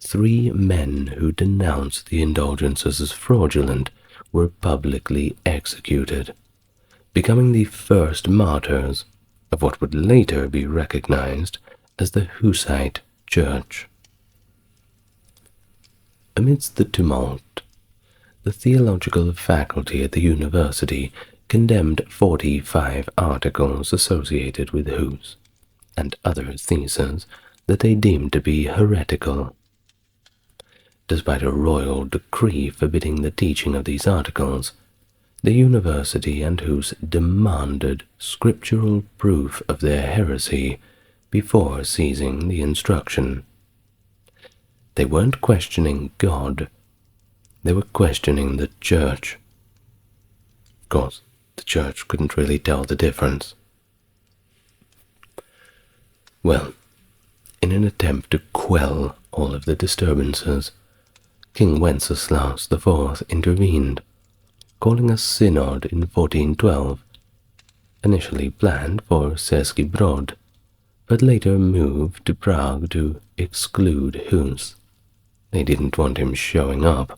3 men who denounced the indulgences as fraudulent were publicly executed, becoming the first martyrs of what would later be recognized as the Hussite Church. Amidst the tumult, the theological faculty at the university condemned 45 articles associated with Hus and other theses that they deemed to be heretical. Despite a royal decree forbidding the teaching of these articles, the university and Hus demanded scriptural proof of their heresy before ceasing the instruction. They weren't questioning God, they were questioning the church. Of course, the church couldn't really tell the difference. Well, in an attempt to quell all of the disturbances, King Wenceslaus IV intervened, calling a synod in 1412, initially planned for Český Brod, but later moved to Prague to exclude Hus. They didn't want him showing up.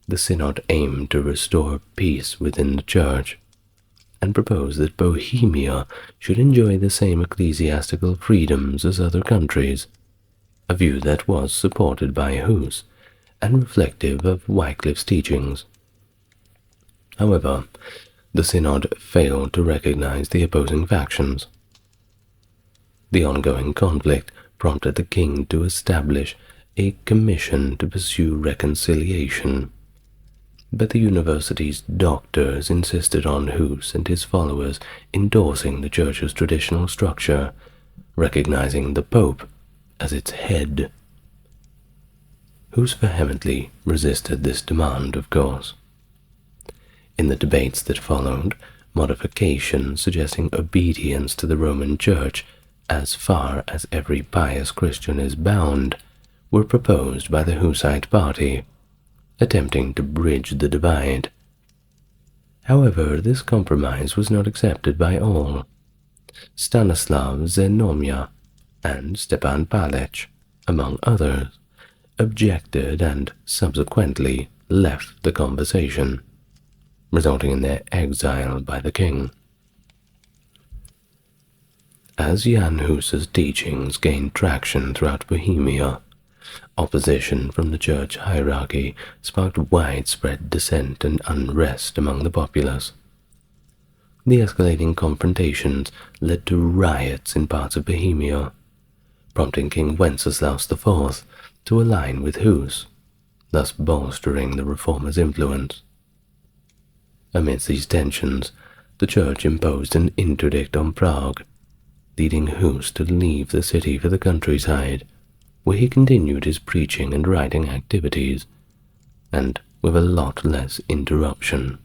The synod aimed to restore peace within the church, and proposed that Bohemia should enjoy the same ecclesiastical freedoms as other countries, a view that was supported by Hus and reflective of Wycliffe's teachings. However, the synod failed to recognize the opposing factions. The ongoing conflict prompted the king to establish a commission to pursue reconciliation, but the university's doctors insisted on Hus and his followers endorsing the church's traditional structure, recognizing the Pope as its head. Hus vehemently resisted this demand, of course. In the debates that followed, modifications suggesting obedience to the Roman Church as far as every pious Christian is bound were proposed by the Hussite party, attempting to bridge the divide. However, this compromise was not accepted by all. Stanislav Zenomia and Stepan Palech, among others, objected and subsequently left the conversation, resulting in their exile by the king. As Jan Hus's teachings gained traction throughout Bohemia, opposition from the church hierarchy sparked widespread dissent and unrest among the populace. The escalating confrontations led to riots in parts of Bohemia, prompting King Wenceslaus IV to align with Hus, thus bolstering the reformer's influence. Amidst these tensions, the church imposed an interdict on Prague, leading Hus to leave the city for the countryside, where he continued his preaching and writing activities, and with a lot less interruption.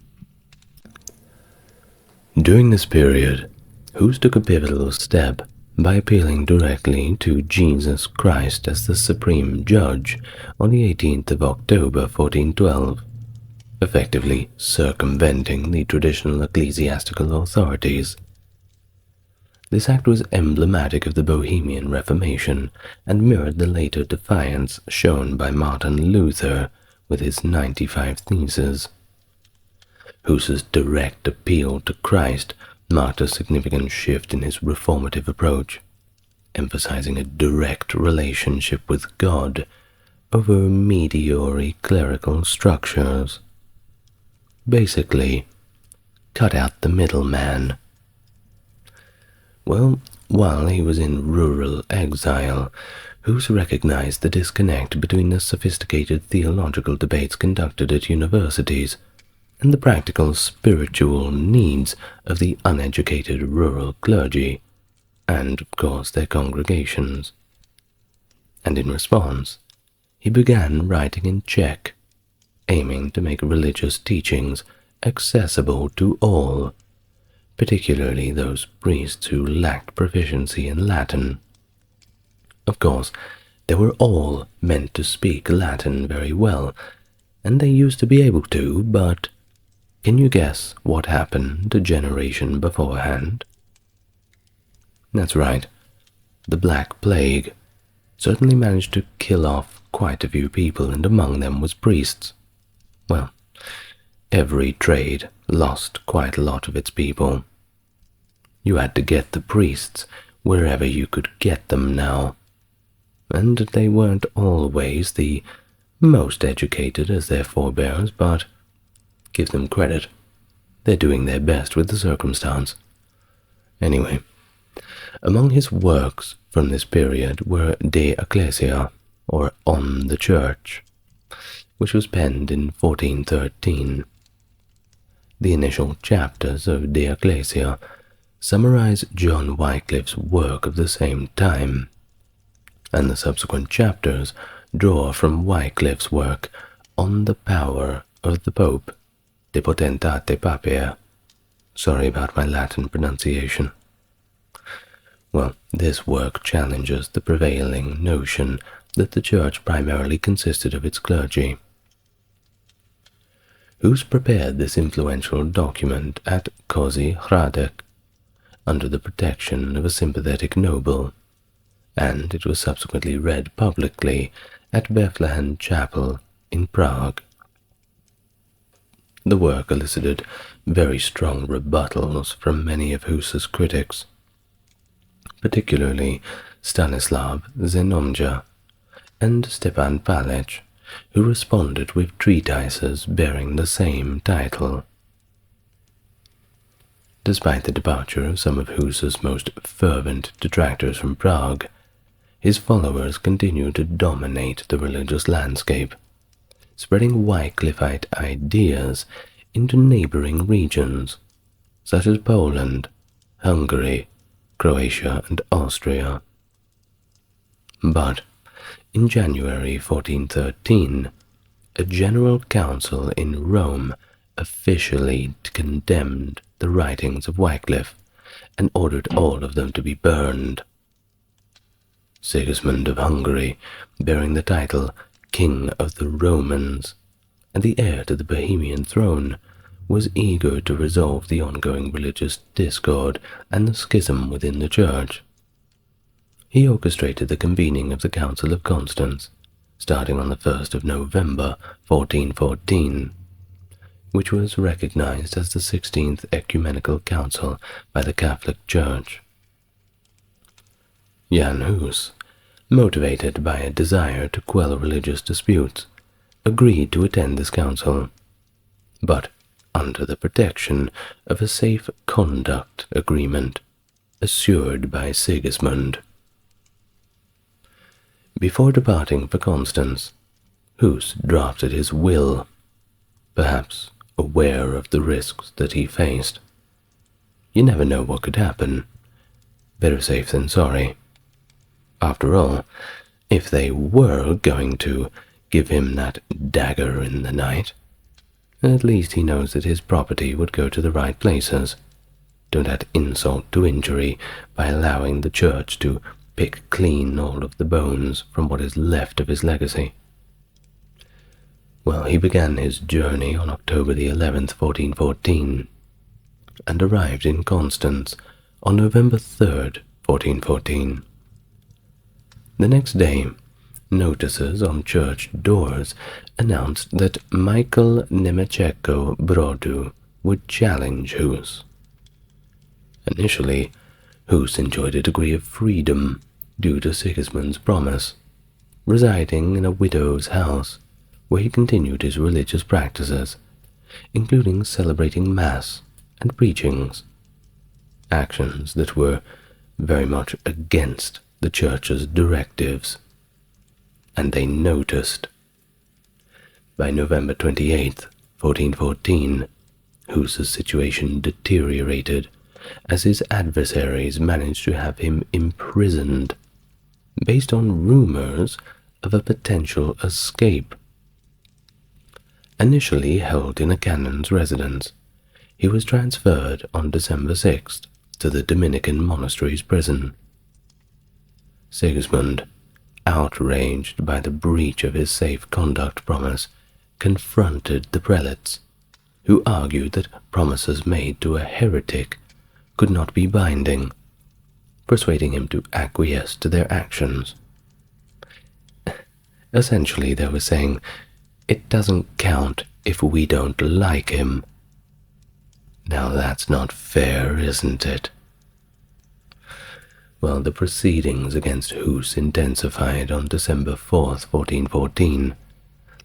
During this period, Hus took a pivotal step by appealing directly to Jesus Christ as the supreme judge on the 18th of October 1412, effectively circumventing the traditional ecclesiastical authorities. This act was emblematic of the Bohemian Reformation and mirrored the later defiance shown by Martin Luther with his 95 Theses. Hus's direct appeal to Christ marked a significant shift in his reformative approach, emphasizing a direct relationship with God over mediocre clerical structures. Basically, cut out the middleman. Well, while he was in rural exile, Hus recognized the disconnect between the sophisticated theological debates conducted at universities and the practical spiritual needs of the uneducated rural clergy, and, of course, their congregations. And in response, he began writing in Czech, aiming to make religious teachings accessible to all, particularly those priests who lacked proficiency in Latin. Of course, they were all meant to speak Latin very well, and they used to be able to, but can you guess what happened a generation beforehand? That's right, the Black Plague certainly managed to kill off quite a few people, and among them was priests. Well, every trade lost quite a lot of its people. You had to get the priests wherever you could get them now, and they weren't always the most educated as their forebears, but give them credit, they're doing their best with the circumstance. Anyway, among his works from this period were De Ecclesia, or On the Church, which was penned in 1413. The initial chapters of De Ecclesia summarize John Wycliffe's work of the same time, and the subsequent chapters draw from Wycliffe's work On the Power of the Pope, De Potentate Papia. Sorry about my Latin pronunciation. Well, this work challenges the prevailing notion that the Church primarily consisted of its clergy. Hus prepared this influential document at Kozy Hradec, under the protection of a sympathetic noble, and it was subsequently read publicly at Bethlehem Chapel in Prague. The work elicited very strong rebuttals from many of Hus's critics, particularly Stanislav Zenomja and Stepan Palech, who responded with treatises bearing the same title. Despite the departure of some of Hus's most fervent detractors from Prague, his followers continued to dominate the religious landscape, spreading Wycliffite ideas into neighboring regions, such as Poland, Hungary, Croatia, and Austria. But in January 1413, a general council in Rome officially condemned the writings of Wycliffe and ordered all of them to be burned. Sigismund of Hungary, bearing the title King of the Romans and the heir to the Bohemian throne, was eager to resolve the ongoing religious discord and the schism within the Church. He orchestrated the convening of the Council of Constance, starting on the 1st of November 1414, which was recognized as the 16th Ecumenical Council by the Catholic Church. Jan Hus, motivated by a desire to quell religious disputes, agreed to attend this council, but under the protection of a safe conduct agreement assured by Sigismund. Before departing for Constance, Hus drafted his will, perhaps aware of the risks that he faced. You never know what could happen. Better safe than sorry. After all, if they were going to give him that dagger in the night, at least he knows that his property would go to the right places. Don't add insult to injury by allowing the Church to pick clean all of the bones from what is left of his legacy. Well, he began his journey on October the 11th, 1414, and arrived in Constance on November 3rd, 1414. The next day, notices on church doors announced that Michael Nemecheko Brodu would challenge Hus. Initially, Hus enjoyed a degree of freedom due to Sigismund's promise, residing in a widow's house where he continued his religious practices, including celebrating Mass and preachings, actions that were very much against the Church's directives, and they noticed. By November 28th, 1414, Hus's situation deteriorated as his adversaries managed to have him imprisoned based on rumors of a potential escape. Initially held in a canon's residence, he was transferred on December 6th to the Dominican monastery's prison. Sigismund, outraged by the breach of his safe conduct promise, confronted the prelates, who argued that promises made to a heretic could not be binding, persuading him to acquiesce to their actions. Essentially, they were saying, it doesn't count if we don't like him. Now that's not fair, isn't it? Well, the proceedings against Hus intensified on December 4th, 1414,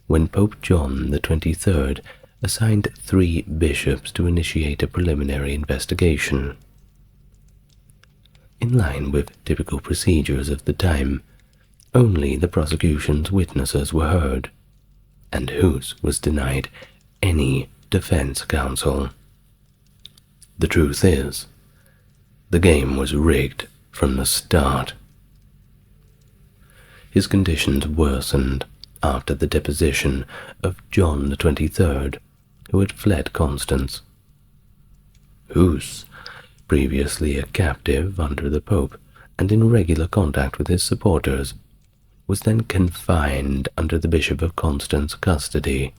when Pope John XXIII assigned 3 bishops to initiate a preliminary investigation. In line with typical procedures of the time, only the prosecution's witnesses were heard, and Hus was denied any defense counsel. The truth is, the game was rigged from the start. His conditions worsened after the deposition of John XXIII, who had fled Constance. Hus, previously a captive under the Pope and in regular contact with his supporters, was then confined under the Bishop of Constance's custody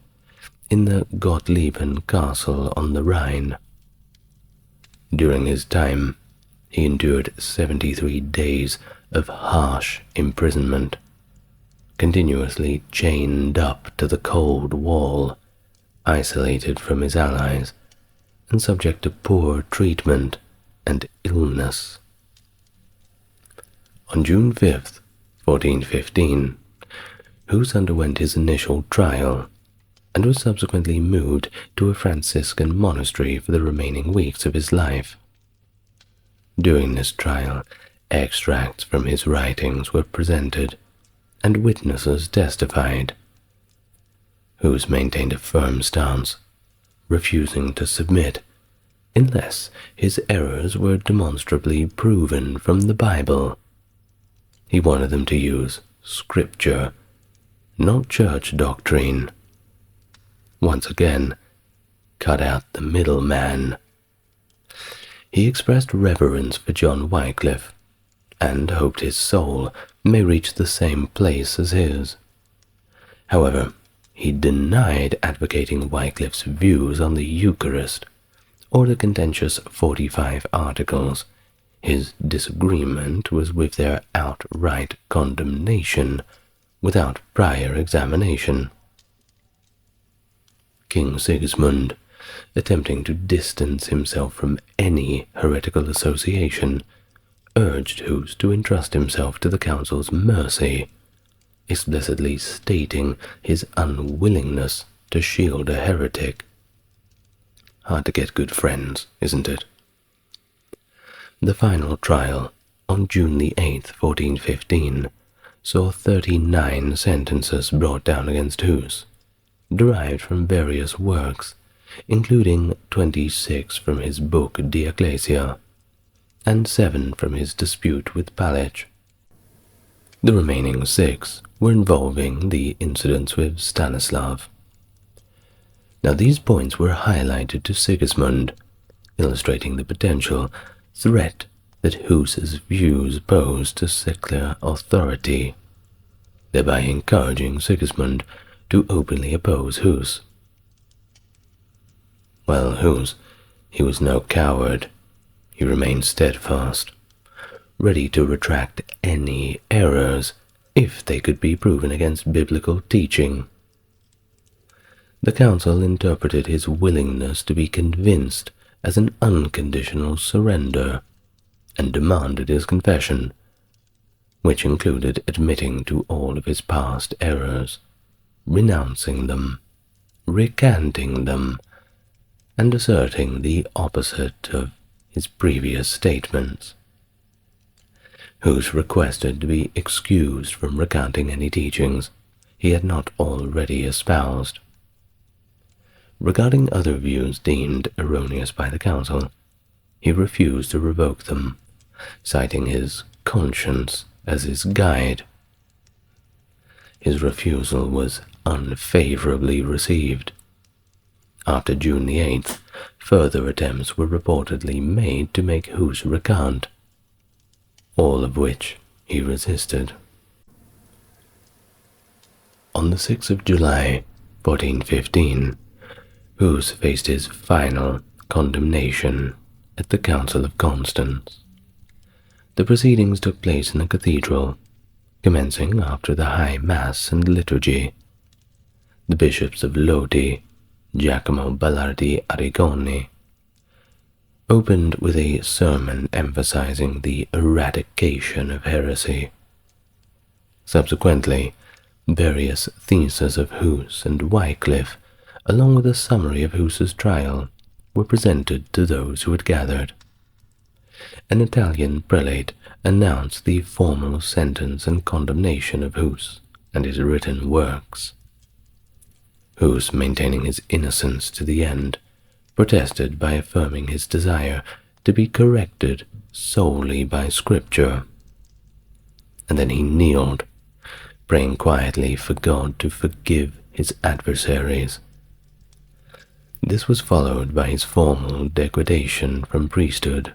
in the Gottlieben Castle on the Rhine. During his time, he endured 73 days of harsh imprisonment, continuously chained up to the cold wall, isolated from his allies, and subject to poor treatment and illness. On June 5th, 1415, Hus underwent his initial trial and was subsequently moved to a Franciscan monastery for the remaining weeks of his life. During this trial, extracts from his writings were presented, and witnesses testified. Hus maintained a firm stance, refusing to submit unless his errors were demonstrably proven from the Bible. He wanted them to use scripture, not church doctrine. Once again, cut out the middleman. He expressed reverence for John Wycliffe, and hoped his soul may reach the same place as his. However, he denied advocating Wycliffe's views on the Eucharist or the contentious 45 Articles. His disagreement was with their outright condemnation without prior examination. King Sigismund, attempting to distance himself from any heretical association, urged Hus to entrust himself to the council's mercy, explicitly stating his unwillingness to shield a heretic. Hard to get good friends, isn't it? The final trial, on June the 8th, 1415, saw 39 sentences brought down against Hus, derived from various works, including 26 from his book De Ecclesia, and 7 from his dispute with Palich. The remaining 6 were involving the incidents with Stanislav. Now these points were highlighted to Sigismund, illustrating the potential threat that Hus's views posed to secular authority, thereby encouraging Sigismund to openly oppose Hus. Well, Hus, he was no coward. He remained steadfast, ready to retract any errors if they could be proven against biblical teaching. The council interpreted his willingness to be convinced as an unconditional surrender and demanded his confession, which included admitting to all of his past errors, renouncing them, recanting them, and asserting the opposite of his previous statements. Hus requested to be excused from recanting any teachings he had not already espoused. Regarding other views deemed erroneous by the council, he refused to revoke them, citing his conscience as his guide. His refusal was unfavorably received. After June the 8th, further attempts were reportedly made to make Hus recant, all of which he resisted. On the 6th of July, 1415, Hus faced his final condemnation at the Council of Constance. The proceedings took place in the cathedral, commencing after the High Mass and liturgy. The bishops of Lodi, Giacomo Ballardi Arrigoni, opened with a sermon emphasizing the eradication of heresy. Subsequently, various theses of Hus and Wycliffe, along with a summary of Hus's trial, were presented to those who had gathered. An Italian prelate announced the formal sentence and condemnation of Hus and his written works. Hus, maintaining his innocence to the end, protested by affirming his desire to be corrected solely by Scripture. And then he kneeled, praying quietly for God to forgive his adversaries. This was followed by his formal degradation from priesthood.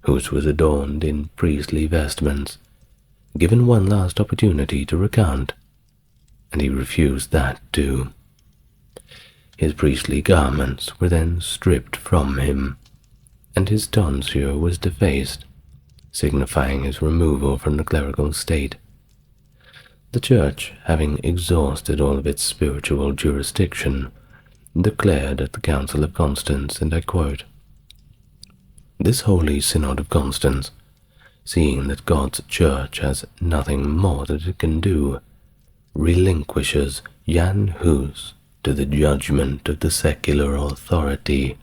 Hus was adorned in priestly vestments, given one last opportunity to recant, and he refused that too. His priestly garments were then stripped from him, and his tonsure was defaced, signifying his removal from the clerical state. The Church, having exhausted all of its spiritual jurisdiction, declared at the Council of Constance, and I quote, "This Holy Synod of Constance, seeing that God's Church has nothing more that it can do, relinquishes Jan Hus to the judgment of the secular authority,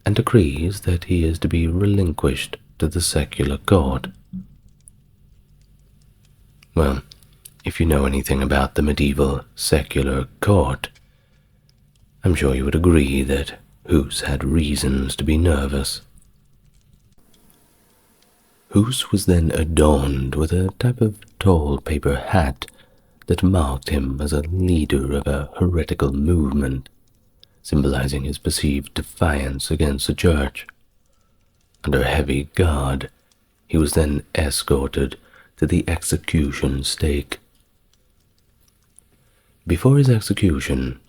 and decrees that he is to be relinquished to the secular court." Well, if you know anything about the medieval secular court, I'm sure you would agree that Hus had reasons to be nervous. Hus was then adorned with a type of tall paper hat that marked him as a leader of a heretical movement, symbolizing his perceived defiance against the Church. Under heavy guard, he was then escorted to the execution stake. Before his execution,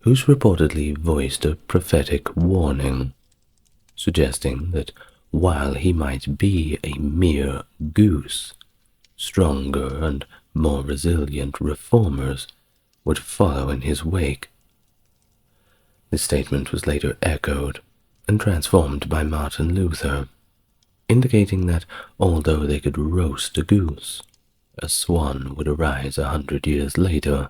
Hus reportedly voiced a prophetic warning, suggesting that while he might be a mere goose, stronger and more resilient reformers would follow in his wake. This statement was later echoed and transformed by Martin Luther, indicating that although they could roast a goose, a swan would arise 100 years later,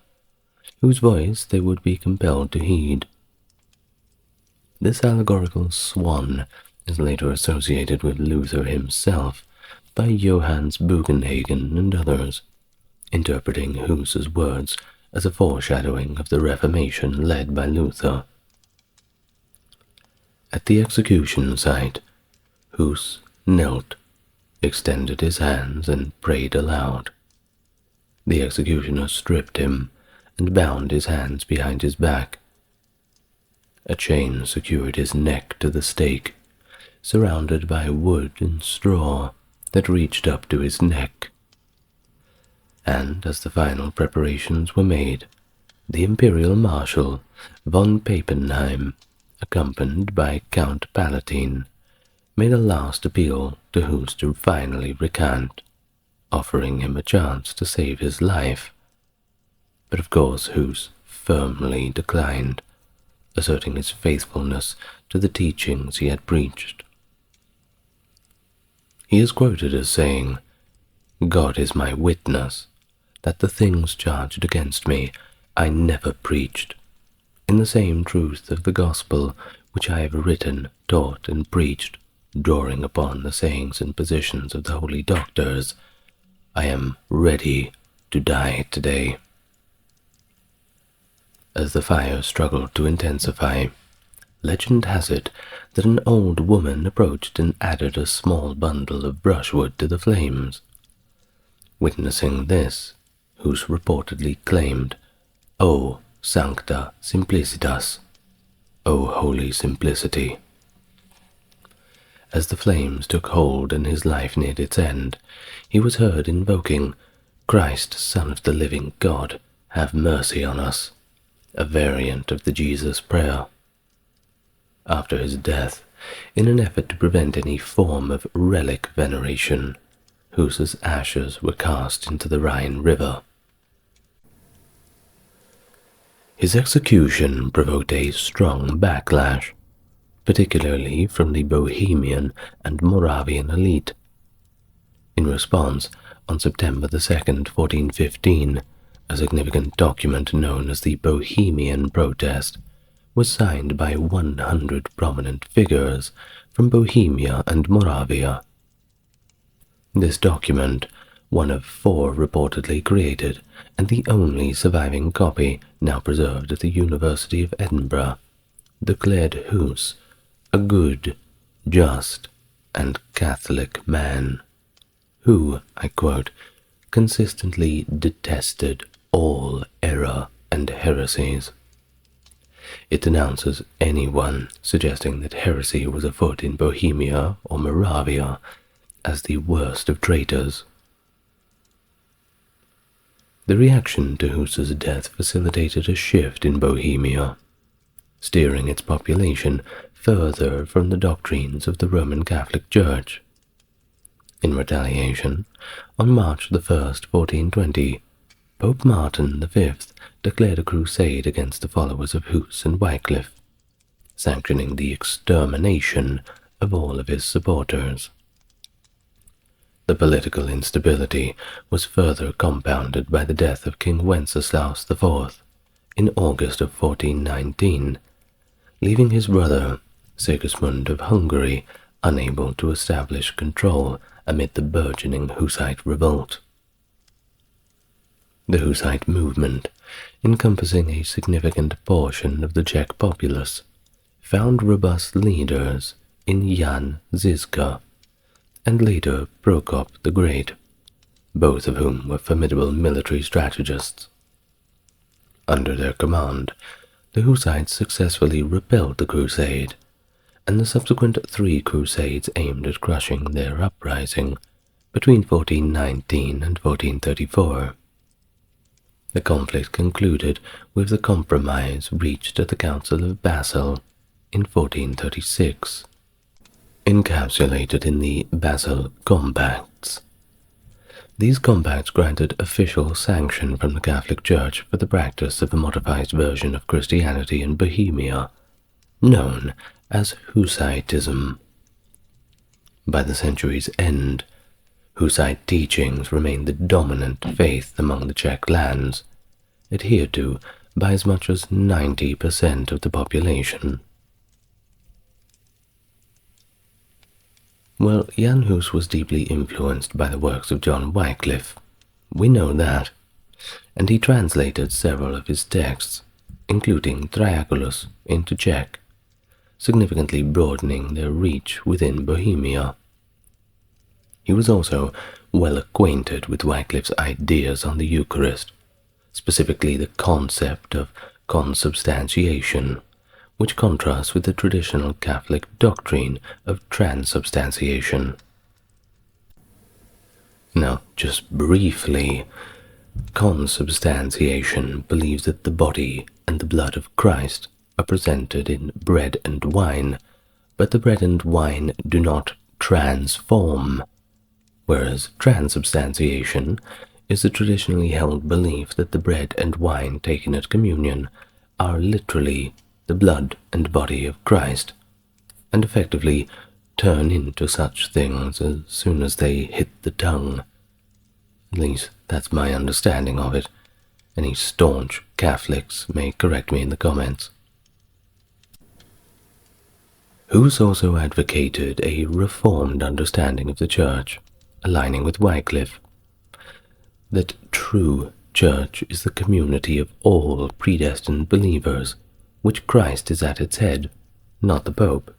whose voice they would be compelled to heed. This allegorical swan is later associated with Luther himself by Johannes Bugenhagen and others, interpreting Hus's words as a foreshadowing of the Reformation led by Luther. At the execution site, Hus knelt, extended his hands, and prayed aloud. The executioner stripped him and bound his hands behind his back. A chain secured his neck to the stake, surrounded by wood and straw that reached up to his neck. And as the final preparations were made, the Imperial Marshal von Pappenheim, accompanied by Count Palatine, made a last appeal to Hus to finally recant, offering him a chance to save his life. But of course Hus firmly declined, asserting his faithfulness to the teachings he had preached. He is quoted as saying, "God is my witness that the things charged against me I never preached, in the same truth of the gospel which I have written, taught, and preached, drawing upon the sayings and positions of the holy doctors, I am ready to die today." As the fire struggled to intensify, legend has it that an old woman approached and added a small bundle of brushwood to the flames. Witnessing this, Hus reportedly claimed, "O sancta simplicitas, O holy simplicity." As the flames took hold and his life neared its end, he was heard invoking, "Christ, Son of the living God, have mercy on us," a variant of the Jesus prayer. After his death, in an effort to prevent any form of relic veneration, Hus's ashes were cast into the Rhine River. His execution provoked a strong backlash, particularly from the Bohemian and Moravian elite. In response, on September 2nd, 1415, a significant document known as the Bohemian Protest was signed by 100 prominent figures from Bohemia and Moravia. This document, one of 4 reportedly created and the only surviving copy now preserved at the University of Edinburgh, declared Hus a good, just, and Catholic man, who, I quote, consistently detested all error and heresies. It denounces anyone suggesting that heresy was afoot in Bohemia or Moravia as the worst of traitors. The reaction to Hus's death facilitated a shift in Bohemia, steering its population further from the doctrines of the Roman Catholic Church. In retaliation, on March 1st, 1420, Pope Martin V declared a crusade against the followers of Hus and Wycliffe, sanctioning the extermination of all of his supporters. The political instability was further compounded by the death of King Wenceslaus IV in August of 1419, leaving his brother Sigismund of Hungary unable to establish control amid the burgeoning Hussite revolt. The Hussite movement, encompassing a significant portion of the Czech populace, found robust leaders in Jan Žižka and later Prokop the Great, both of whom were formidable military strategists. Under their command, the Hussites successfully repelled the crusade, and the subsequent 3 crusades aimed at crushing their uprising between 1419 and 1434. The conflict concluded with the compromise reached at the Council of Basel in 1436, encapsulated in the Basel Compacts. These compacts granted official sanction from the Catholic Church for the practice of a modified version of Christianity in Bohemia, known as Hussitism. By the century's end, Hussite teachings remained the dominant faith among the Czech lands, adhered to by as much as 90% of the population. Well, Jan Hus was deeply influenced by the works of John Wycliffe. We know that, and he translated several of his texts, including Triaculus, into Czech, significantly broadening their reach within Bohemia. He was also well acquainted with Wycliffe's ideas on the Eucharist, specifically the concept of consubstantiation, which contrasts with the traditional Catholic doctrine of transubstantiation. Now, just briefly, consubstantiation believes that the body and the blood of Christ are presented in bread and wine, but the bread and wine do not transform, whereas transubstantiation is the traditionally held belief that the bread and wine taken at communion are literally the blood and body of Christ, and effectively turn into such things as soon as they hit the tongue. At least that's my understanding of it. Any staunch Catholics may correct me in the comments. Huss also advocated a reformed understanding of the Church, aligning with Wycliffe, that true Church is the community of all predestined believers, which Christ is at its head, not the Pope.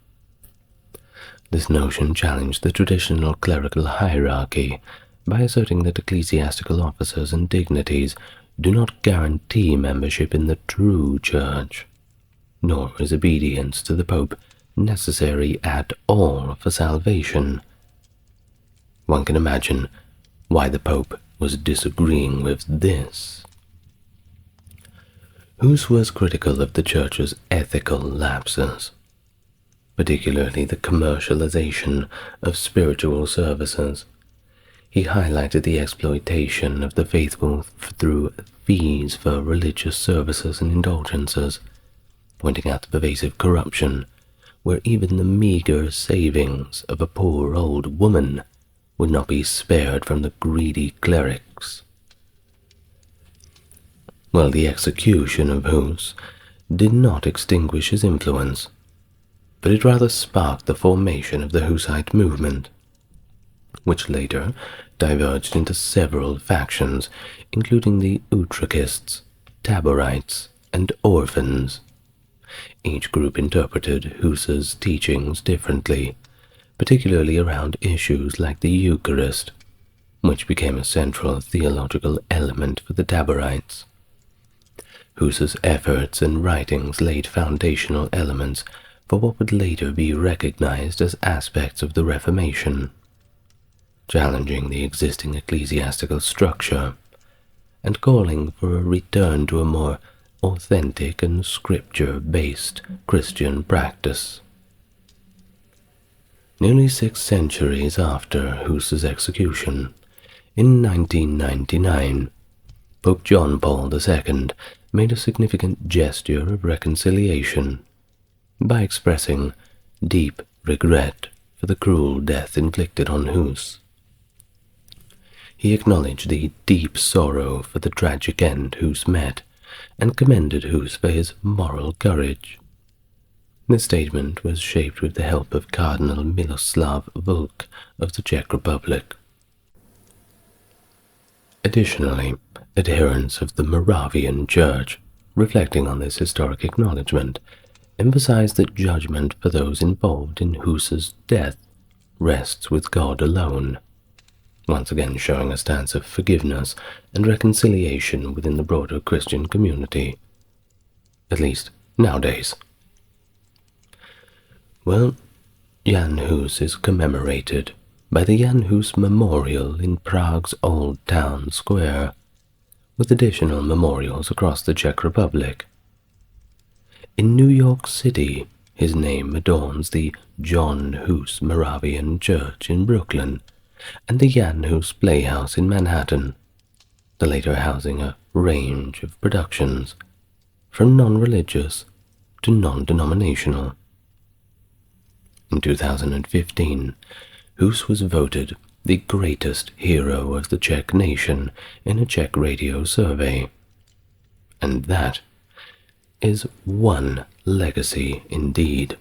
This notion challenged the traditional clerical hierarchy by asserting that ecclesiastical officers and dignities do not guarantee membership in the true Church, nor is obedience to the Pope necessary at all for salvation. One can imagine why the Pope was disagreeing with this. Huss was critical of the Church's ethical lapses, particularly the commercialization of spiritual services. He highlighted the exploitation of the faithful through fees for religious services and indulgences, pointing out the pervasive corruption where even the meager savings of a poor old woman would not be spared from the greedy clerics. Well, the execution of Huss did not extinguish his influence, but it rather sparked the formation of the Hussite movement, which later diverged into several factions, including the Utrachists, Taborites, and Orphans. Each group interpreted Huss's teachings differently, particularly around issues like the Eucharist, which became a central theological element for the Taborites. Huss's efforts and writings laid foundational elements for what would later be recognized as aspects of the Reformation, challenging the existing ecclesiastical structure and calling for a return to a more authentic and scripture-based Christian practice. Nearly 6 centuries after Huss's execution, in 1999, Pope John Paul II made a significant gesture of reconciliation by expressing deep regret for the cruel death inflicted on Huss. He acknowledged the deep sorrow for the tragic end Huss met, and commended Huss for his moral courage. The statement was shaped with the help of Cardinal Miloslav Volk of the Czech Republic. Additionally, adherents of the Moravian Church, reflecting on this historic acknowledgement, emphasized that judgment for those involved in Huss's death rests with God alone, once again showing a stance of forgiveness and reconciliation within the broader Christian community, at least nowadays. Well, Jan Hus is commemorated by the Jan Hus Memorial in Prague's Old Town Square, with additional memorials across the Czech Republic. In New York City, his name adorns the John Hus Moravian Church in Brooklyn, and the Jan Hus Playhouse in Manhattan, the later housing a range of productions, from non-religious to non-denominational. In 2015, Hus was voted the greatest hero of the Czech nation in a Czech radio survey, and that is one legacy indeed.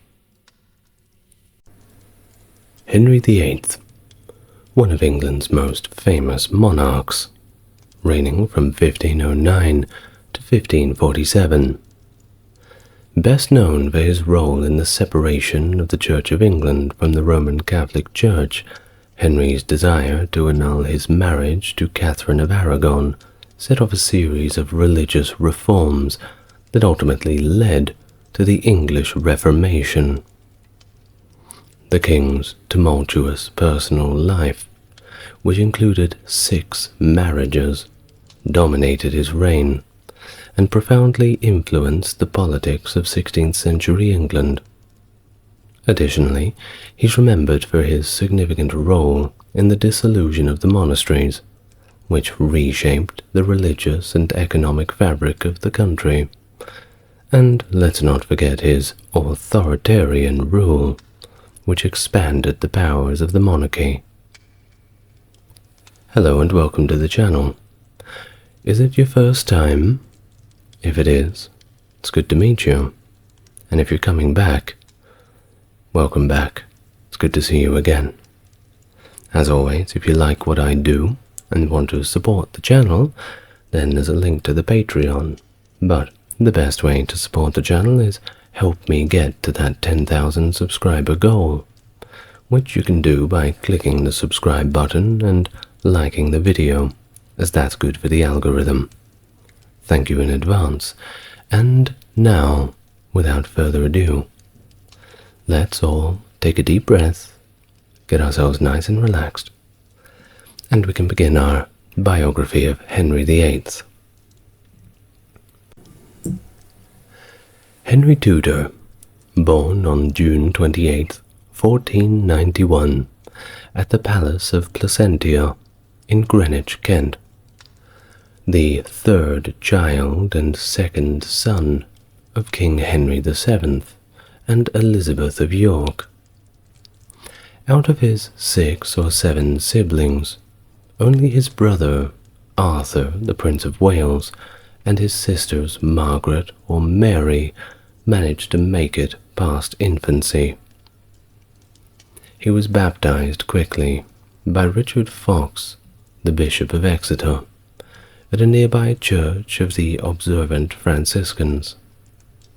Henry VIII, one of England's most famous monarchs, reigning from 1509 to 1547. Best known for his role in the separation of the Church of England from the Roman Catholic Church, Henry's desire to annul his marriage to Catherine of Aragon set off a series of religious reforms that ultimately led to the English Reformation. The king's tumultuous personal life, which included 6 marriages, dominated his reign and profoundly influenced the politics of 16th century England. Additionally, he's remembered for his significant role in the dissolution of the monasteries, which reshaped the religious and economic fabric of the country. And let's not forget his authoritarian rule, which expanded the powers of the monarchy. Hello and welcome to the channel. Is it your first time? If it is, it's good to meet you. And if you're coming back, welcome back. It's good to see you again. As always, if you like what I do and want to support the channel, then there's a link to the Patreon. But the best way to support the channel is help me get to that 10,000 subscriber goal, which you can do by clicking the subscribe button and liking the video, as that's good for the algorithm. Thank you in advance. And now, without further ado, let's all take a deep breath, get ourselves nice and relaxed, and we can begin our biography of Henry VIII. Henry Tudor, born on June 28, 1491, at the Palace of Placentia in Greenwich, Kent, the third child and second son of King Henry VII and Elizabeth of York. Out of his 6 or 7 siblings, only his brother Arthur, the Prince of Wales, and his sisters Margaret or Mary managed to make it past infancy. He was baptized quickly by Richard Fox, the Bishop of Exeter, at a nearby church of the observant Franciscans,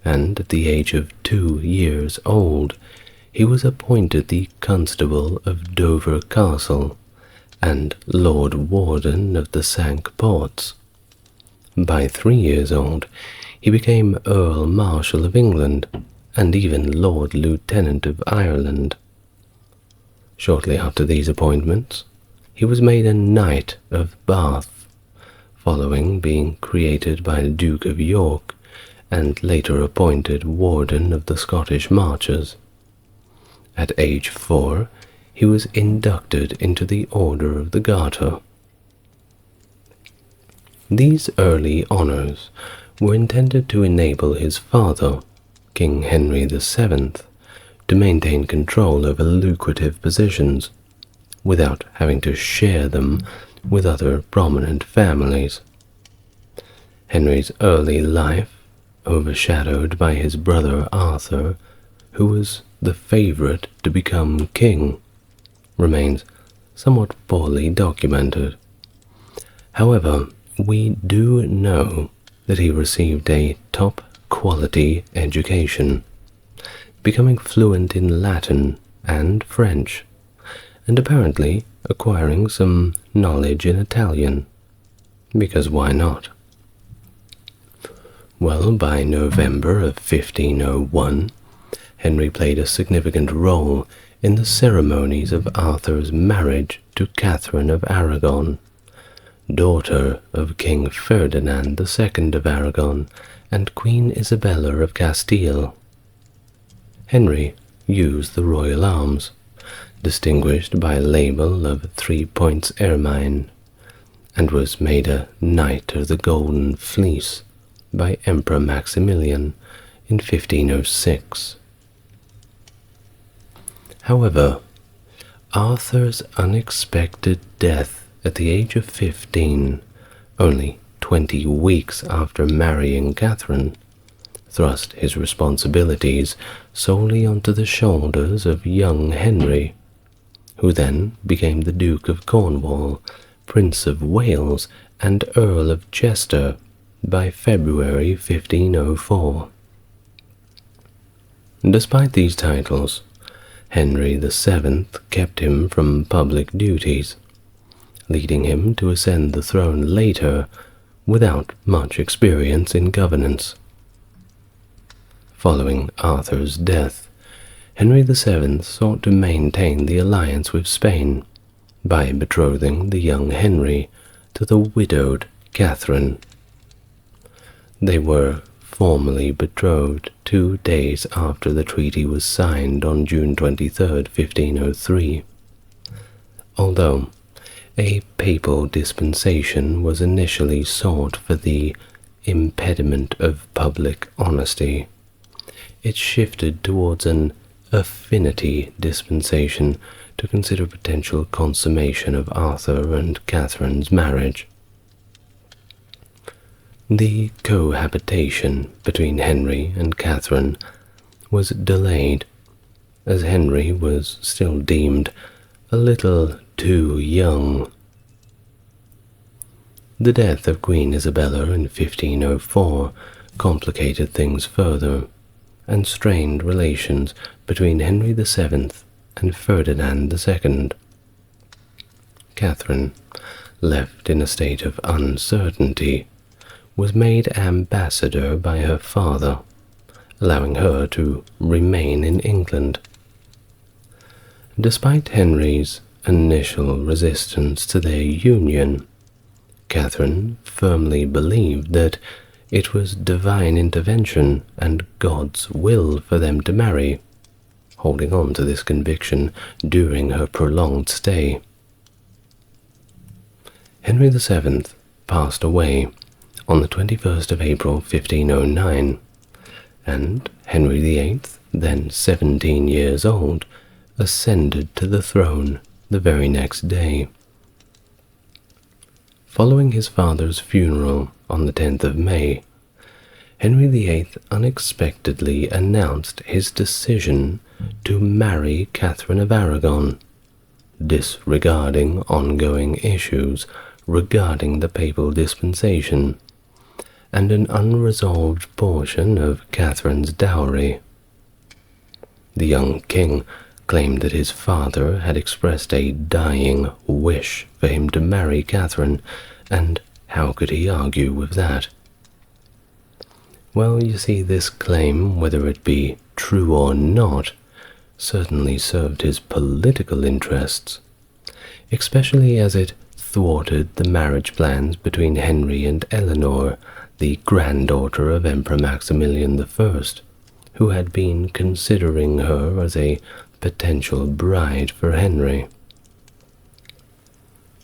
and at the age of 2 years old he was appointed the Constable of Dover Castle and Lord Warden of the Cinque Ports. By 3 years old he became Earl Marshal of England and even Lord Lieutenant of Ireland. Shortly after these appointments, he was made a Knight of Bath, following being created by the Duke of York and later appointed Warden of the Scottish Marches. At age 4, he was inducted into the Order of the Garter. These early honors were intended to enable his father, King Henry VII, to maintain control over lucrative positions without having to share them with other prominent families. Henry's early life, overshadowed by his brother Arthur, who was the favorite to become king, remains somewhat poorly documented. However, we do know that he received a top-quality education, becoming fluent in Latin and French, and apparently acquiring some knowledge in Italian, because why not? Well, by November of 1501, Henry played a significant role in the ceremonies of Arthur's marriage to Catherine of Aragon, daughter of King Ferdinand II of Aragon and Queen Isabella of Castile. Henry used the royal arms, distinguished by a label of 3 points ermine, and was made a Knight of the Golden Fleece by Emperor Maximilian in 1506. However, Arthur's unexpected death at the age of 15, only 20 weeks after marrying Catherine, thrust his responsibilities solely onto the shoulders of young Henry, who then became the Duke of Cornwall, Prince of Wales, and Earl of Chester by February 1504. Despite these titles, Henry VII kept him from public duties, leading him to ascend the throne later without much experience in governance. Following Arthur's death, Henry VII sought to maintain the alliance with Spain by betrothing the young Henry to the widowed Catherine. They were formally betrothed 2 days after the treaty was signed on June 23, 1503. Although a papal dispensation was initially sought for the impediment of public honesty, it shifted towards an affinity dispensation to consider potential consummation of Arthur and Catherine's marriage. The cohabitation between Henry and Catherine was delayed, as Henry was still deemed a little too young. The death of Queen Isabella in 1504 complicated things further and strained relations between Henry VII and Ferdinand II. Catherine, left in a state of uncertainty, was made ambassador by her father, allowing her to remain in England. Despite Henry's initial resistance to their union, Catherine firmly believed that it was divine intervention and God's will for them to marry, holding on to this conviction during her prolonged stay. Henry VII passed away on the 21st of April 1509, and Henry VIII, then 17 years old, ascended to the throne the very next day. Following his father's funeral on the 10th of May, Henry VIII unexpectedly announced his decision to marry Catherine of Aragon, disregarding ongoing issues regarding the papal dispensation and an unresolved portion of Catherine's dowry. The young king claimed that his father had expressed a dying wish for him to marry Catherine, and how could he argue with that? Well, you see, this claim, whether it be true or not, certainly served his political interests, especially as it thwarted the marriage plans between Henry and Eleanor, the granddaughter of Emperor Maximilian I, who had been considering her as a potential bride for Henry.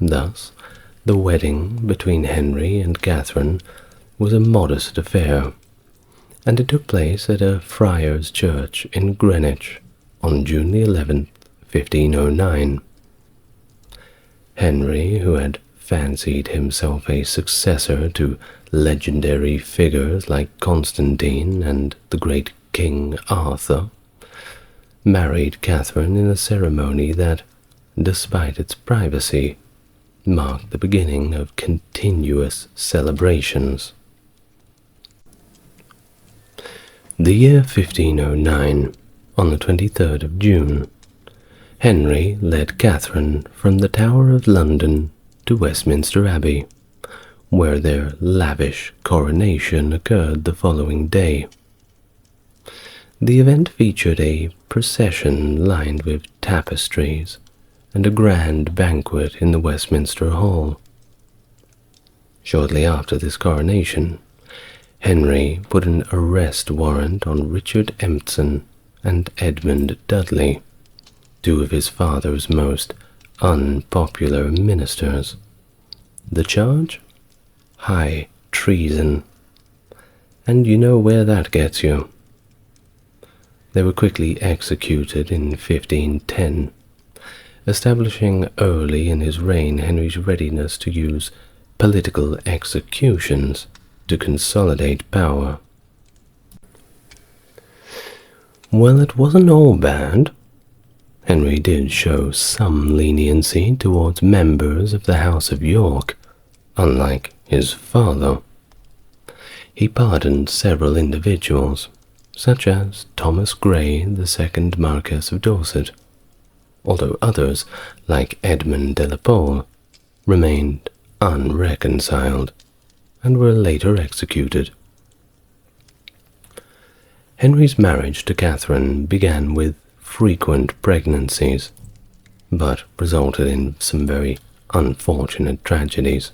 Thus, the wedding between Henry and Catherine was a modest affair, and it took place at a friar's church in Greenwich on June the 11th, 1509. Henry, who had fancied himself a successor to legendary figures like Constantine and the great King Arthur, married Catherine in a ceremony that, despite its privacy, marked the beginning of continuous celebrations. The year 1509, on the 23rd of June, Henry led Catherine from the Tower of London to Westminster Abbey, where their lavish coronation occurred the following day. The event featured a procession lined with tapestries and a grand banquet in the Westminster Hall. Shortly after this coronation, Henry put an arrest warrant on Richard Empson and Edmund Dudley, two of his father's most unpopular ministers. The charge? High treason. And you know where that gets you. They were quickly executed in 1510, establishing early in his reign Henry's readiness to use political executions to consolidate power. Well, it wasn't all bad. Henry did show some leniency towards members of the House of York, unlike his father. He pardoned several individuals, such as Thomas Grey, the second Marquess of Dorset, although others, like Edmund de la Pole, remained unreconciled and were later executed. Henry's marriage to Catherine began with frequent pregnancies, but resulted in some very unfortunate tragedies.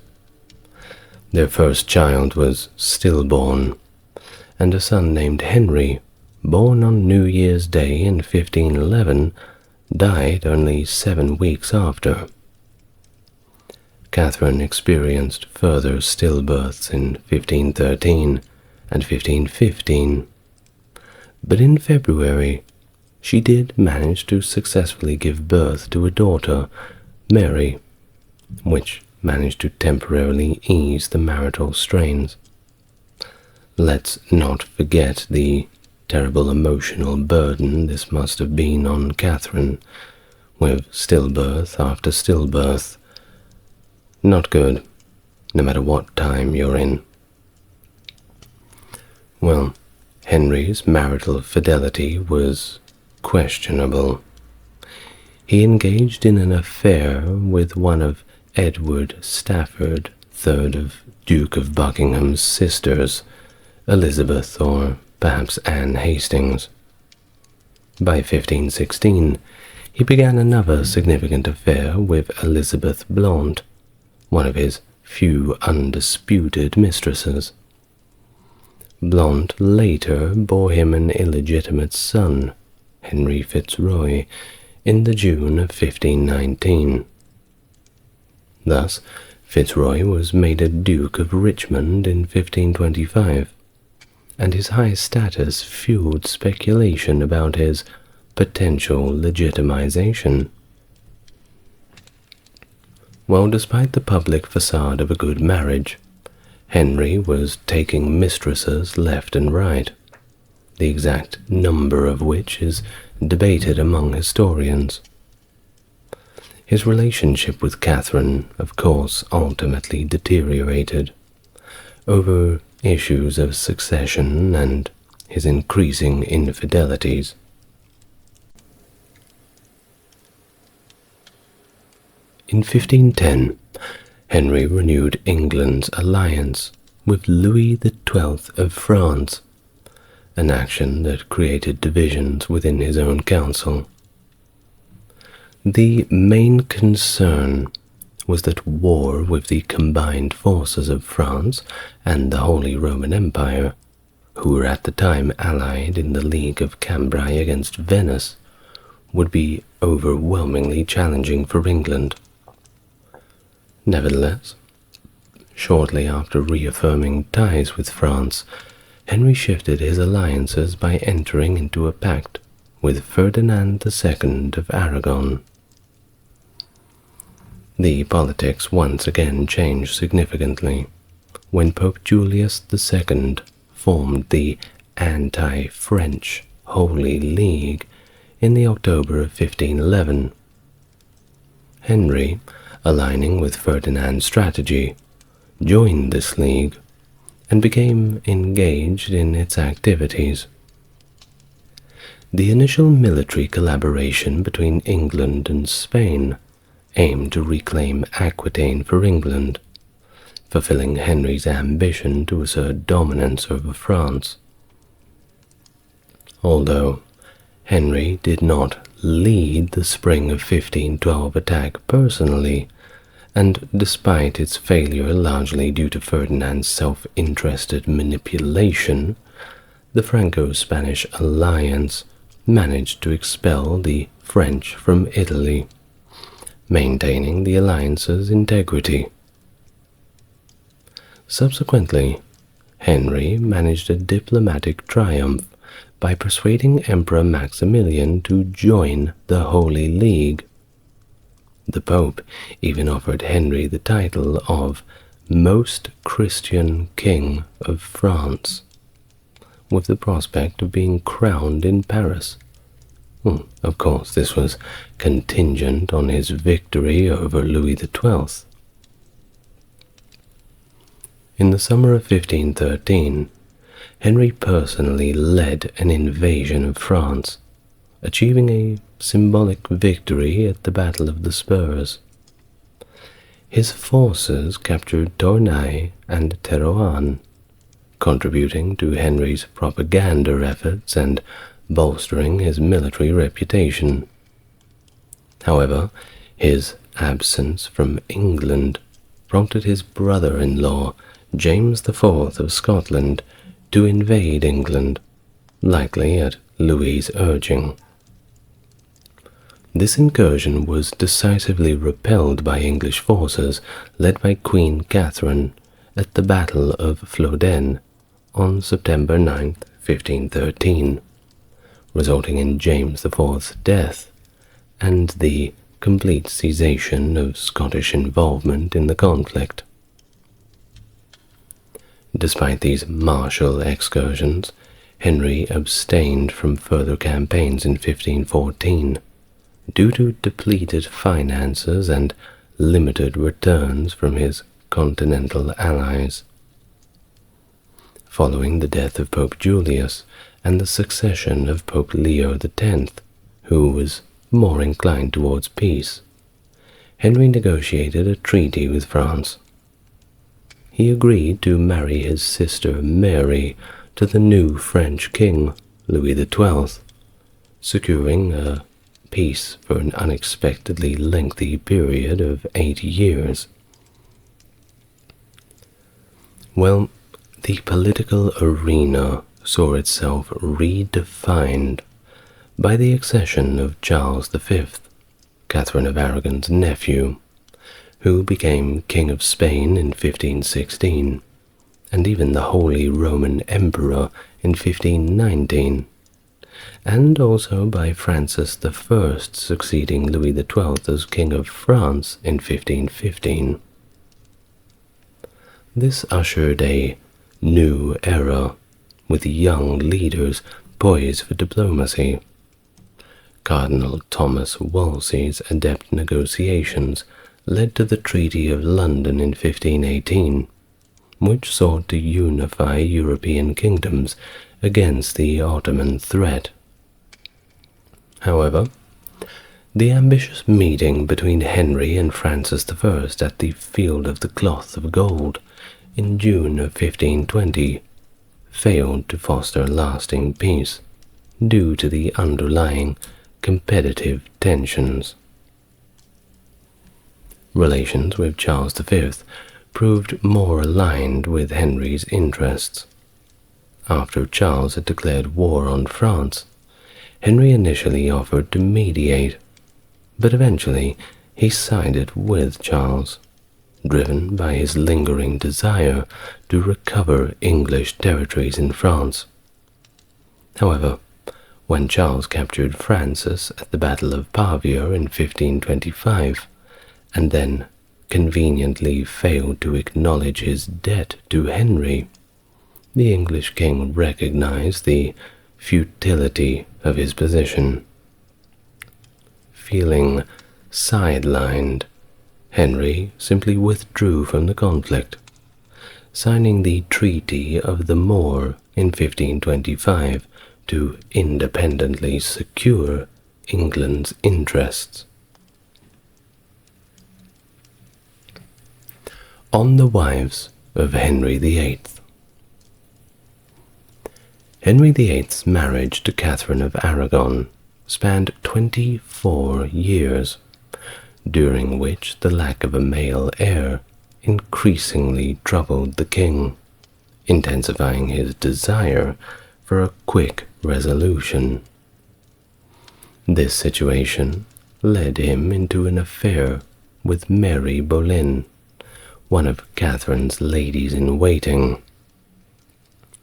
Their first child was stillborn, and a son named Henry, born on New Year's Day in 1511, died only 7 weeks after. Catherine experienced further stillbirths in 1513 and 1515, but in February she did manage to successfully give birth to a daughter, Mary, which managed to temporarily ease the marital strains. Let's not forget the terrible emotional burden this must have been on Catherine, with stillbirth after stillbirth. Not good, no matter what time you're in. Well, Henry's marital fidelity was questionable. He engaged in an affair with one of Edward Stafford, third of Duke of Buckingham's sisters, Elizabeth or perhaps Anne Hastings. By 1516, he began another significant affair with Elizabeth Blount, one of his few undisputed mistresses. Blount later bore him an illegitimate son, Henry Fitzroy, in the June of 1519. Thus, Fitzroy was made a Duke of Richmond in 1525, and his high status fueled speculation about his potential legitimization. While despite the public facade of a good marriage, Henry was taking mistresses left and right, the exact number of which is debated among historians. His relationship with Catherine, of course, ultimately deteriorated over issues of succession and his increasing infidelities. In 1510, Henry renewed England's alliance with Louis XII of France, an action that created divisions within his own council. The main concern was that war with the combined forces of France and the Holy Roman Empire, who were at the time allied in the League of Cambrai against Venice, would be overwhelmingly challenging for England. Nevertheless, shortly after reaffirming ties with France, Henry shifted his alliances by entering into a pact with Ferdinand II of Aragon. The politics once again changed significantly when Pope Julius II formed the anti-French Holy League in the October of 1511. Henry, aligning with Ferdinand's strategy, joined this league and became engaged in its activities. The initial military collaboration between England and Spain aimed to reclaim Aquitaine for England, fulfilling Henry's ambition to assert dominance over France. Although Henry did not lead the spring of 1512 attack personally, and despite its failure largely due to Ferdinand's self-interested manipulation, the Franco-Spanish alliance managed to expel the French from Italy, maintaining the alliance's integrity. Subsequently, Henry managed a diplomatic triumph by persuading Emperor Maximilian to join the Holy League. The Pope even offered Henry the title of Most Christian King of France, with the prospect of being crowned in Paris. Of course, this was contingent on his victory over Louis XII. In the summer of 1513, Henry personally led an invasion of France, achieving a symbolic victory at the Battle of the Spurs. His forces captured Tournai and Terouanne, contributing to Henry's propaganda efforts and bolstering his military reputation. However, his absence from England prompted his brother-in-law, James IV of Scotland, to invade England, likely at Louis's urging. This incursion was decisively repelled by English forces led by Queen Catherine at the Battle of Flodden on September 9, 1513, resulting in James IV's death and the complete cessation of Scottish involvement in the conflict. Despite these martial excursions, Henry abstained from further campaigns in 1514 due to depleted finances and limited returns from his continental allies. Following the death of Pope Julius and the succession of Pope Leo X, who was more inclined towards peace, Henry negotiated a treaty with France. He agreed to marry his sister Mary to the new French king, Louis XII, securing a peace for an unexpectedly lengthy period of 8 years. Well, the political arena saw itself redefined by the accession of Charles V, Catherine of Aragon's nephew, who became King of Spain in 1516, and even the Holy Roman Emperor in 1519, and also by Francis I succeeding Louis XII as King of France in 1515. This ushered a new era, with young leaders poised for diplomacy. Cardinal Thomas Wolsey's adept negotiations led to the Treaty of London in 1518, which sought to unify European kingdoms against the Ottoman threat. However, the ambitious meeting between Henry and Francis I at the Field of the Cloth of Gold in June of 1520 failed to foster lasting peace due to the underlying competitive tensions. Relations with Charles V proved more aligned with Henry's interests. After Charles had declared war on France, Henry initially offered to mediate, but eventually he sided with Charles, driven by his lingering desire to recover English territories in France. However, when Charles captured Francis at the Battle of Pavia in 1525, and then conveniently failed to acknowledge his debt to Henry, the English king recognized the futility of his position. Feeling sidelined, Henry simply withdrew from the conflict, signing the Treaty of the Moor in 1525 to independently secure England's interests. On the wives of Henry VIII. Henry VIII's marriage to Catherine of Aragon spanned 24 years, during which the lack of a male heir increasingly troubled the king, intensifying his desire for a quick resolution. This situation led him into an affair with Mary Boleyn, one of Catherine's ladies-in-waiting.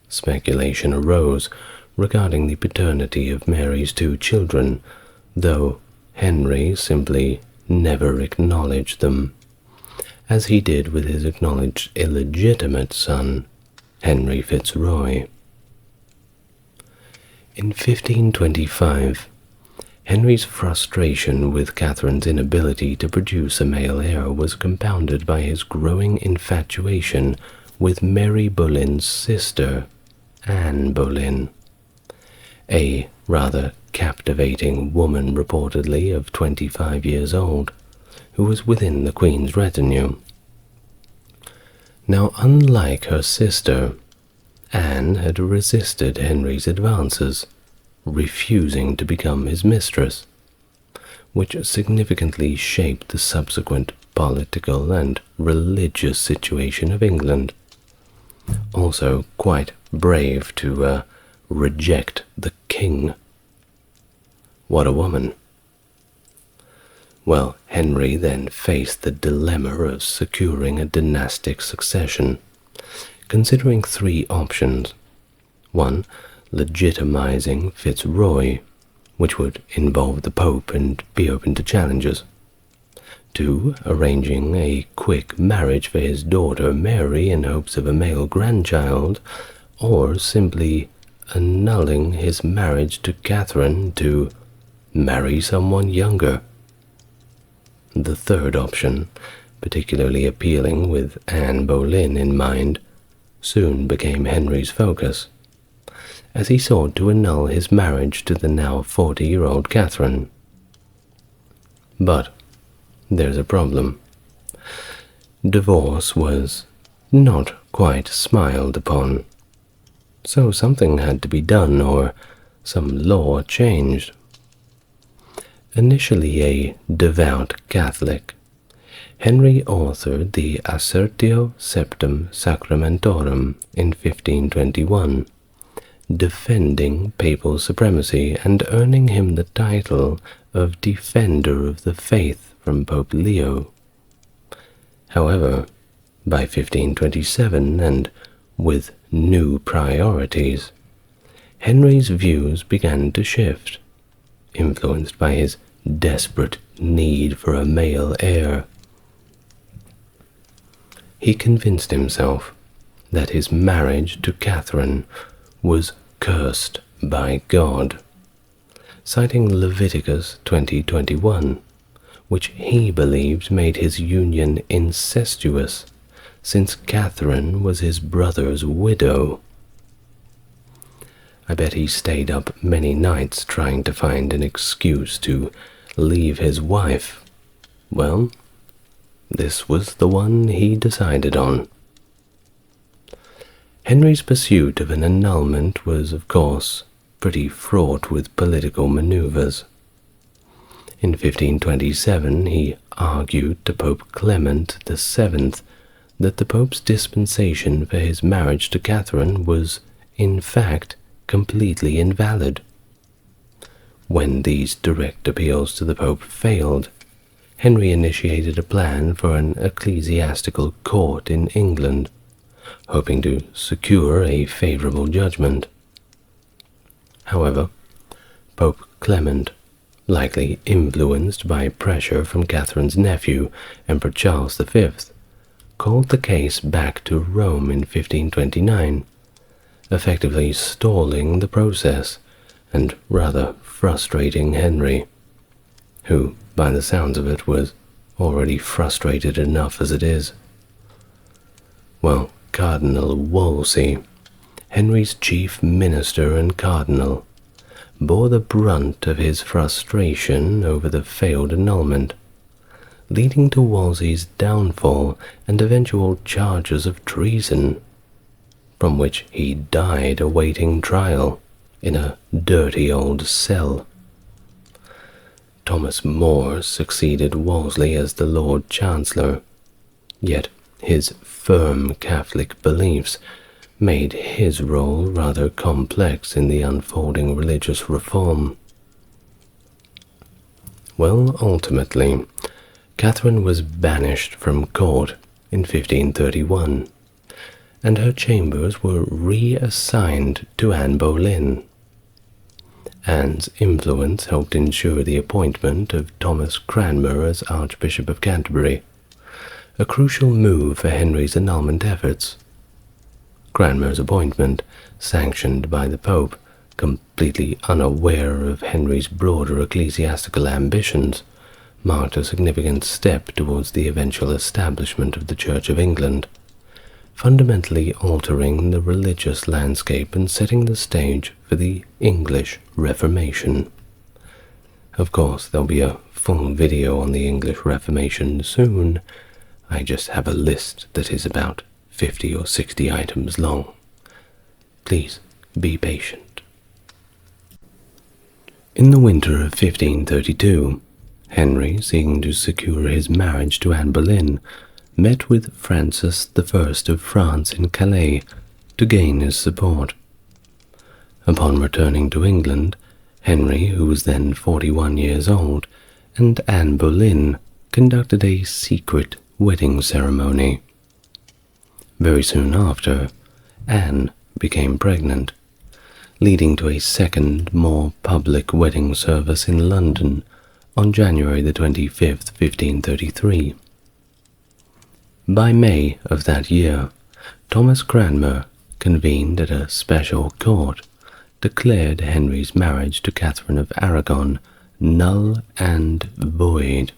Speculation arose regarding the paternity of Mary's 2 children, though Henry simply never acknowledged them, as he did with his acknowledged illegitimate son, Henry Fitzroy. In 1525, Henry's frustration with Catherine's inability to produce a male heir was compounded by his growing infatuation with Mary Boleyn's sister, Anne Boleyn, a rather captivating woman reportedly of 25 years old, who was within the Queen's retinue. Now, unlike her sister, Anne had resisted Henry's advances, refusing to become his mistress, which significantly shaped the subsequent political and religious situation of England. Also quite brave to reject the king. What a woman. Well, Henry then faced the dilemma of securing a dynastic succession, considering three options. 1. Legitimizing Fitzroy, which would involve the Pope and be open to challenges. 2. Arranging a quick marriage for his daughter Mary in hopes of a male grandchild, or simply annulling his marriage to Catherine to marry someone younger. The third option, particularly appealing with Anne Boleyn in mind, soon became Henry's focus, as he sought to annul his marriage to the now 40-year-old Catherine. But there's a problem. Divorce was not quite smiled upon, so something had to be done or some law changed. Initially a devout Catholic, Henry authored the Assertio Septem Sacramentorum in 1521, defending papal supremacy and earning him the title of Defender of the Faith from Pope Leo. However, by 1527, and with new priorities, Henry's views began to shift, influenced by his desperate need for a male heir. He convinced himself that his marriage to Catherine was cursed by God, citing Leviticus 20:21, which he believed made his union incestuous, since Catherine was his brother's widow. I bet he stayed up many nights trying to find an excuse to leave his wife. Well, this was the one he decided on. Henry's pursuit of an annulment was, of course, pretty fraught with political maneuvers. In 1527, he argued to Pope Clement VII that the Pope's dispensation for his marriage to Catherine was, in fact, completely invalid. When these direct appeals to the Pope failed, Henry initiated a plan for an ecclesiastical court in England, hoping to secure a favorable judgment. However, Pope Clement, likely influenced by pressure from Catherine's nephew, Emperor Charles V, called the case back to Rome in 1529, effectively stalling the process and rather frustrating Henry, who, by the sounds of it, was already frustrated enough as it is. Well, Cardinal Wolsey, Henry's chief minister and cardinal, bore the brunt of his frustration over the failed annulment, leading to Wolsey's downfall and eventual charges of treason, from which he died awaiting trial in a dirty old cell. Thomas More succeeded Wolsey as the Lord Chancellor, yet his firm Catholic beliefs made his role rather complex in the unfolding religious reform. Well, ultimately, Catherine was banished from court in 1531, and her chambers were reassigned to Anne Boleyn. Anne's influence helped ensure the appointment of Thomas Cranmer as Archbishop of Canterbury, a crucial move for Henry's annulment efforts. Cranmer's appointment, sanctioned by the Pope, completely unaware of Henry's broader ecclesiastical ambitions, marked a significant step towards the eventual establishment of the Church of England, fundamentally altering the religious landscape and setting the stage for the English Reformation. Of course, there'll be a full video on the English Reformation soon. I just have a list that is about 50 or 60 items long. Please be patient. In the winter of 1532, Henry, seeking to secure his marriage to Anne Boleyn, met with Francis I of France in Calais to gain his support. Upon returning to England, Henry, who was then 41 years old, and Anne Boleyn conducted a secret wedding ceremony. Very soon after, Anne became pregnant, leading to a second, more public wedding service in London on January the 25th, 1533. By May of that year, Thomas Cranmer, convened at a special court, declared Henry's marriage to Catherine of Aragon null and void,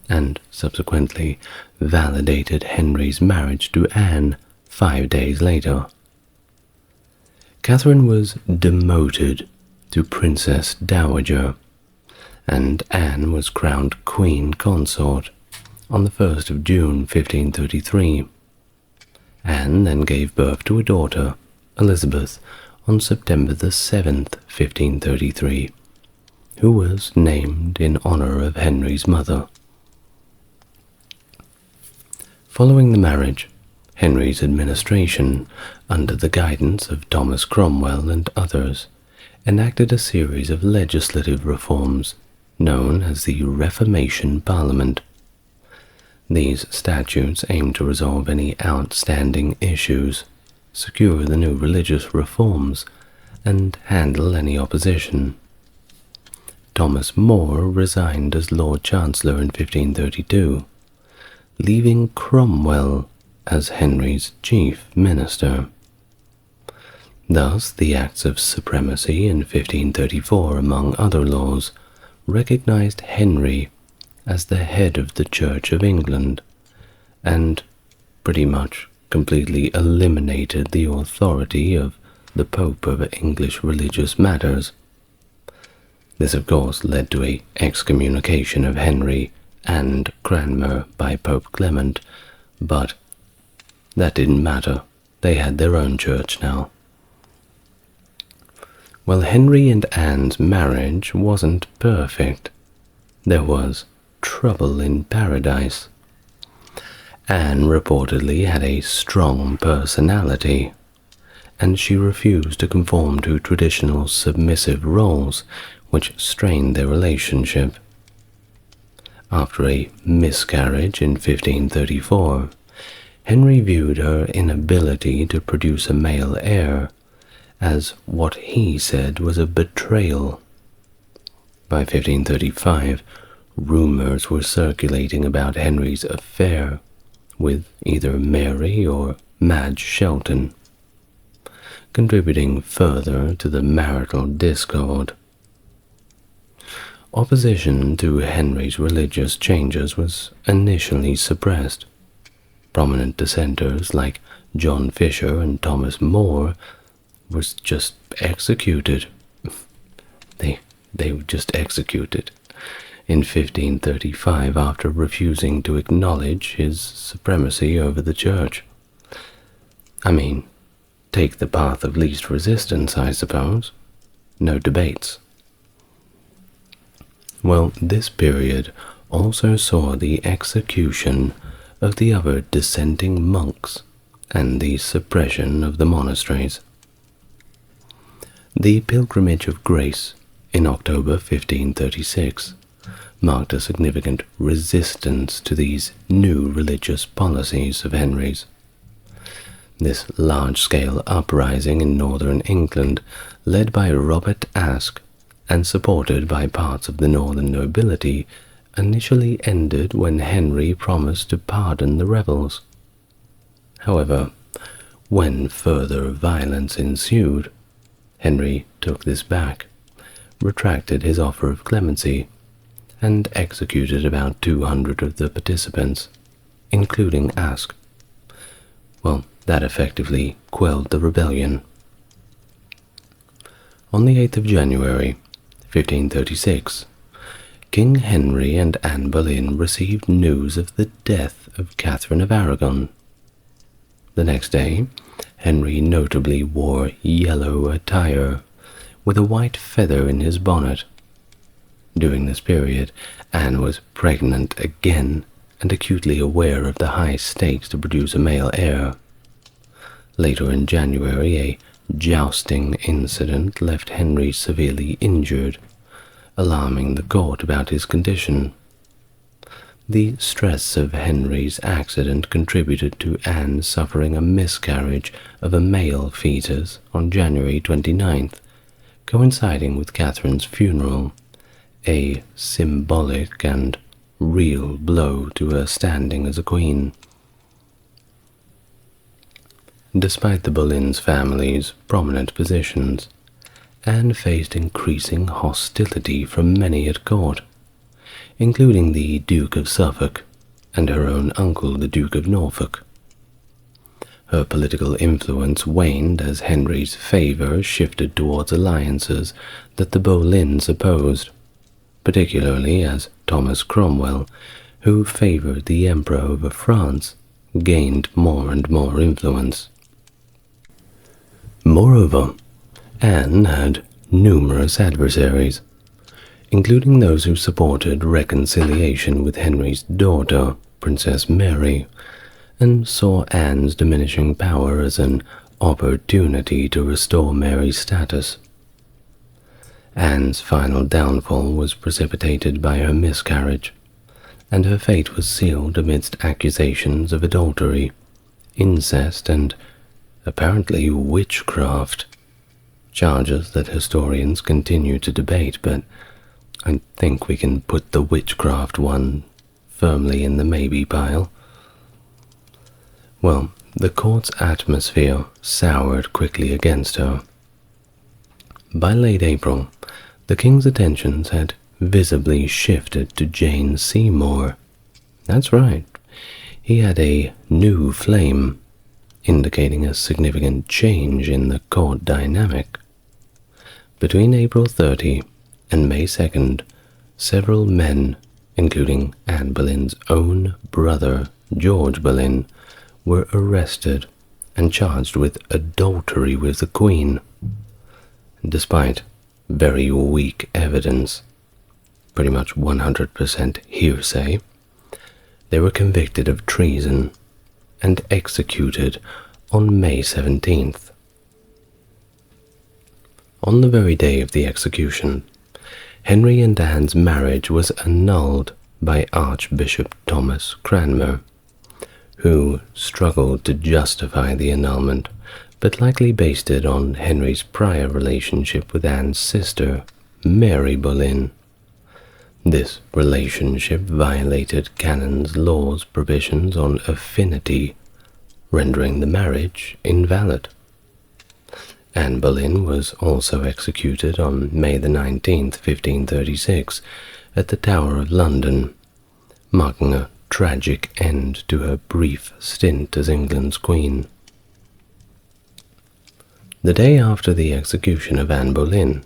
and subsequently validated Henry's marriage to Anne 5 days later. Catherine was demoted to Princess Dowager, and Anne was crowned Queen Consort on the 1st of June 1533. Anne then gave birth to a daughter, Elizabeth, on September the 7th, 1533, who was named in honor of Henry's mother. Following the marriage, Henry's administration, under the guidance of Thomas Cromwell and others, enacted a series of legislative reforms known as the Reformation Parliament. These statutes aimed to resolve any outstanding issues, secure the new religious reforms, and handle any opposition. Thomas More resigned as Lord Chancellor in 1532, leaving Cromwell as Henry's chief minister. Thus, the Acts of Supremacy in 1534, among other laws, recognized Henry as the head of the Church of England, and pretty much completely eliminated the authority of the Pope over English religious matters. This, of course, led to an excommunication of Henry and Cranmer by Pope Clement, but that didn't matter. They had their own church now. Well, Henry and Anne's marriage wasn't perfect. There was trouble in paradise. Anne reportedly had a strong personality, and she refused to conform to traditional submissive roles, which strained their relationship. After a miscarriage in 1534, Henry viewed her inability to produce a male heir as what he said was a betrayal. By 1535, rumors were circulating about Henry's affair with either Mary or Madge Shelton, contributing further to the marital discord. Opposition to Henry's religious changes was initially suppressed. Prominent dissenters like John Fisher and Thomas More was just executed. They were just executed in 1535 after refusing to acknowledge his supremacy over the church. I mean, take the path of least resistance, I suppose. No debates. Well, this period also saw the execution of the other dissenting monks and the suppression of the monasteries. The Pilgrimage of Grace in October 1536 marked a significant resistance to these new religious policies of Henry's. This large-scale uprising in northern England, led by Robert Aske and supported by parts of the northern nobility, initially ended when Henry promised to pardon the rebels. However, when further violence ensued, Henry took this back, retracted his offer of clemency, and executed about 200 of the participants, including Aske. Well, that effectively quelled the rebellion. On the 8th of January, 1536, King Henry and Anne Boleyn received news of the death of Catherine of Aragon. The next day, Henry notably wore yellow attire, with a white feather in his bonnet. During this period, Anne was pregnant again and acutely aware of the high stakes to produce a male heir. Later in January, a jousting incident left Henry severely injured, alarming the court about his condition. The stress of Henry's accident contributed to Anne suffering a miscarriage of a male fetus on January 29th, coinciding with Catherine's funeral, a symbolic and real blow to her standing as a queen. Despite the Boleyn's family's prominent positions, Anne faced increasing hostility from many at court, including the Duke of Suffolk and her own uncle, the Duke of Norfolk. Her political influence waned as Henry's favour shifted towards alliances that the Boleyns opposed, particularly as Thomas Cromwell, who favoured the Emperor over France, gained more and more influence. Moreover, Anne had numerous adversaries, including those who supported reconciliation with Henry's daughter, Princess Mary, and saw Anne's diminishing power as an opportunity to restore Mary's status. Anne's final downfall was precipitated by her miscarriage, and her fate was sealed amidst accusations of adultery, incest, and apparently witchcraft, charges that historians continue to debate, but I think we can put the witchcraft one firmly in the maybe pile. Well, the court's atmosphere soured quickly against her. By late April, the king's attentions had visibly shifted to Jane Seymour. That's right, he had a new flame, indicating a significant change in the court dynamic. Between April 30 and May 2nd, several men, including Anne Boleyn's own brother, George Boleyn, were arrested and charged with adultery with the Queen. Despite very weak evidence, pretty much 100% hearsay, they were convicted of treason and executed on May 17th. On the very day of the execution, Henry and Anne's marriage was annulled by Archbishop Thomas Cranmer, who struggled to justify the annulment, but likely based it on Henry's prior relationship with Anne's sister, Mary Boleyn. This relationship violated Canon's law's provisions on affinity, rendering the marriage invalid. Anne Boleyn was also executed on May the 19th, 1536, at the Tower of London, marking a tragic end to her brief stint as England's queen. The day after the execution of Anne Boleyn,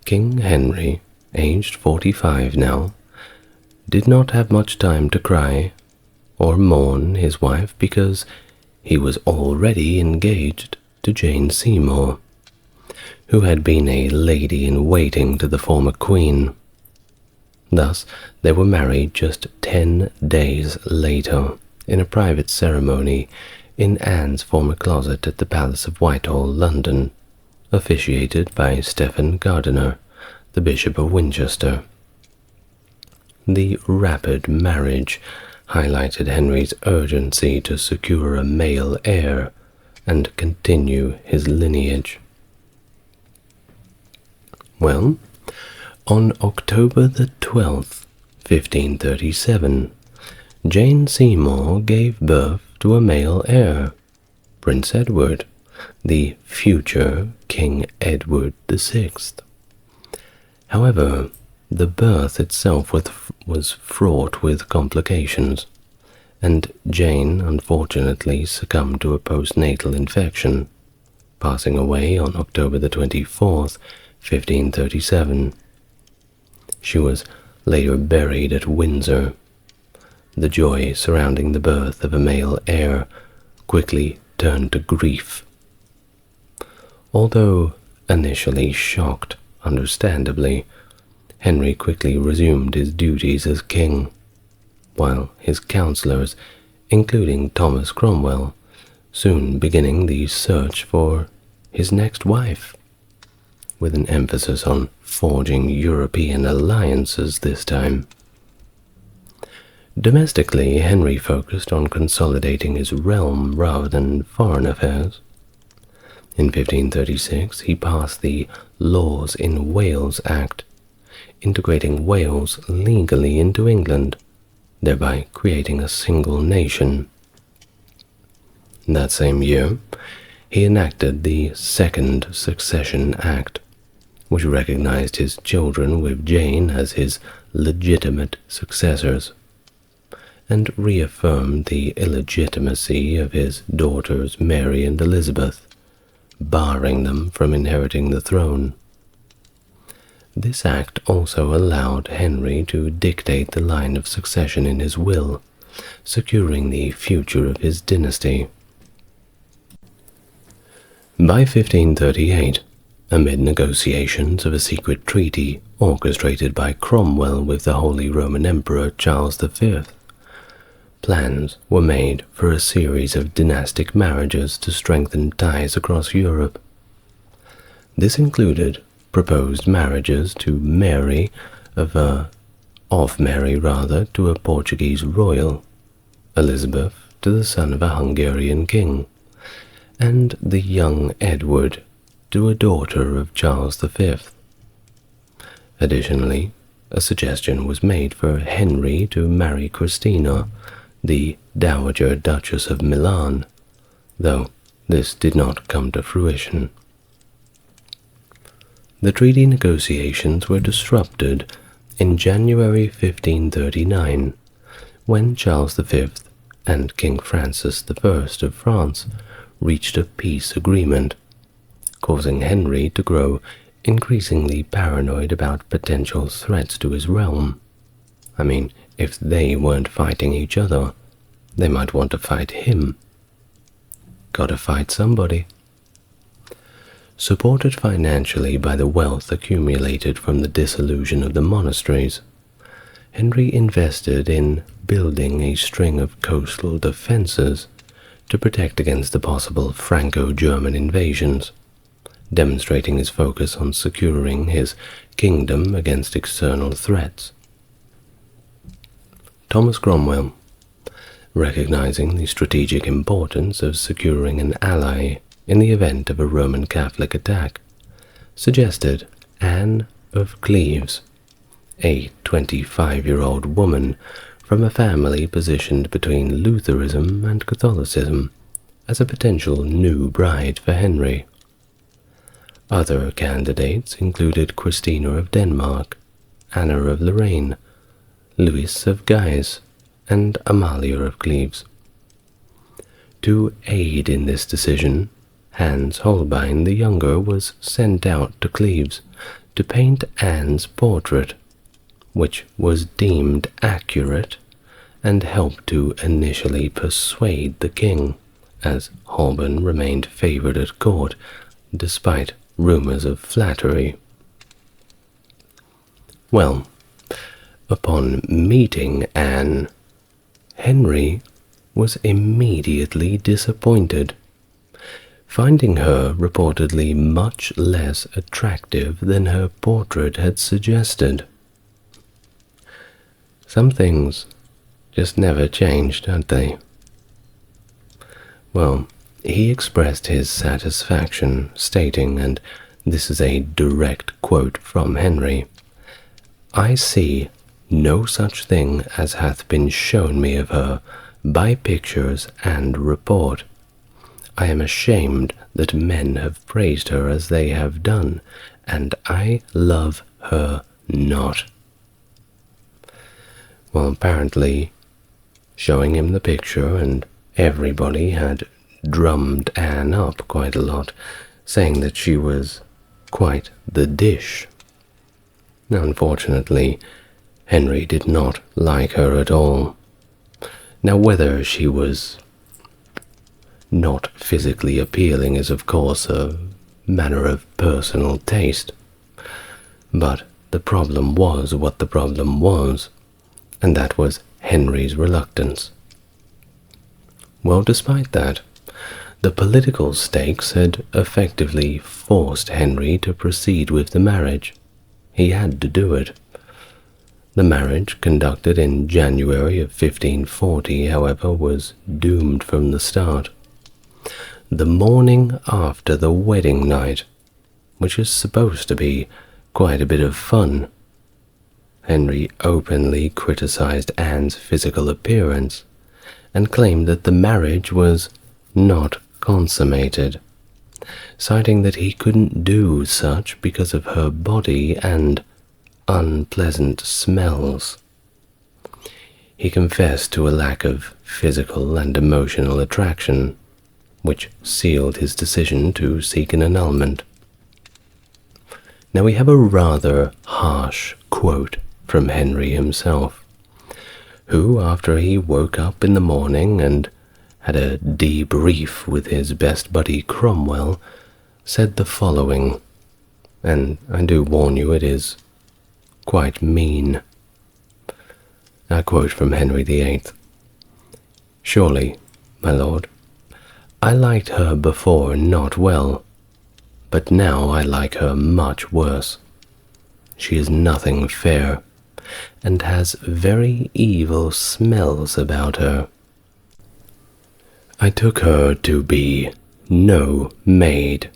King Henry, aged 45 now, did not have much time to cry or mourn his wife because he was already engaged to Jane Seymour, who had been a lady-in-waiting to the former queen. Thus, they were married just 10 days later in a private ceremony in Anne's former closet at the Palace of Whitehall, London, officiated by Stephen Gardiner, the Bishop of Winchester. The rapid marriage highlighted Henry's urgency to secure a male heir and continue his lineage. Well, on October the 12th, 1537, Jane Seymour gave birth to a male heir, Prince Edward, the future King Edward VI. However, the birth itself was fraught with complications, and Jane unfortunately succumbed to a postnatal infection, passing away on October the 24th, 1537. She was later buried at Windsor. The joy surrounding the birth of a male heir quickly turned to grief. Although initially shocked, understandably, Henry quickly resumed his duties as king, while his councillors, including Thomas Cromwell, soon beginning the search for his next wife, with an emphasis on forging European alliances this time. Domestically, Henry focused on consolidating his realm rather than foreign affairs. In 1536, he passed the Laws in Wales Act, integrating Wales legally into England, thereby creating a single nation. That same year, he enacted the Second Succession Act, which recognized his children with Jane as his legitimate successors, and reaffirmed the illegitimacy of his daughters Mary and Elizabeth, barring them from inheriting the throne. This act also allowed Henry to dictate the line of succession in his will, securing the future of his dynasty. By 1538, amid negotiations of a secret treaty orchestrated by Cromwell with the Holy Roman Emperor Charles V, plans were made for a series of dynastic marriages to strengthen ties across Europe. This included proposed marriages to Mary to a Portuguese royal, Elizabeth to the son of a Hungarian king, and the young Edward to a daughter of Charles V. Additionally, a suggestion was made for Henry to marry Christina, the Dowager Duchess of Milan, though this did not come to fruition. The treaty negotiations were disrupted in January 1539, when Charles V and King Francis I of France reached a peace agreement, causing Henry to grow increasingly paranoid about potential threats to his realm. I mean, if they weren't fighting each other, they might want to fight him. Gotta fight somebody. Supported financially by the wealth accumulated from the dissolution of the monasteries, Henry invested in building a string of coastal defenses to protect against the possible Franco-German invasions, demonstrating his focus on securing his kingdom against external threats. Thomas Cromwell, recognizing the strategic importance of securing an ally in the event of a Roman Catholic attack, suggested Anne of Cleves, a 25-year-old woman from a family positioned between Lutheranism and Catholicism, as a potential new bride for Henry. Other candidates included Christina of Denmark, Anna of Lorraine, Louis of Guise, and Amalia of Cleves. To aid in this decision, Hans Holbein the Younger was sent out to Cleves to paint Anne's portrait, which was deemed accurate and helped to initially persuade the king, as Holbein remained favored at court despite rumors of flattery. Well, upon meeting Anne, Henry was immediately disappointed, finding her reportedly much less attractive than her portrait had suggested. Some things just never changed, had they? Well, he expressed his satisfaction, stating, and this is a direct quote from Henry, "I see no such thing as hath been shown me of her by pictures and report. I am ashamed that men have praised her as they have done, and I love her not." Well, apparently, showing him the picture, and everybody had drummed Anne up quite a lot, saying that she was quite the dish. Now, unfortunately, Henry did not like her at all. Now, whether she was not physically appealing is, of course, a matter of personal taste. But the problem was what the problem was, and that was Henry's reluctance. Well, despite that, The political stakes had effectively forced Henry to proceed with the marriage. He had to do it. The marriage, conducted in January of 1540, however, was doomed from the start. The morning after the wedding night, which is supposed to be quite a bit of fun, Henry openly criticized Anne's physical appearance and claimed that the marriage was not consummated, citing that he couldn't do such because of her body and unpleasant smells. He confessed to a lack of physical and emotional attraction, which sealed his decision to seek an annulment. Now we have a rather harsh quote from Henry himself, who, after he woke up in the morning and had a debrief with his best buddy Cromwell, said the following, and I do warn you, it is quite mean. A quote from Henry VIII. "Surely, my lord, I liked her before not well, but now I like her much worse. She is nothing fair, and has very evil smells about her. I took her to be no maid,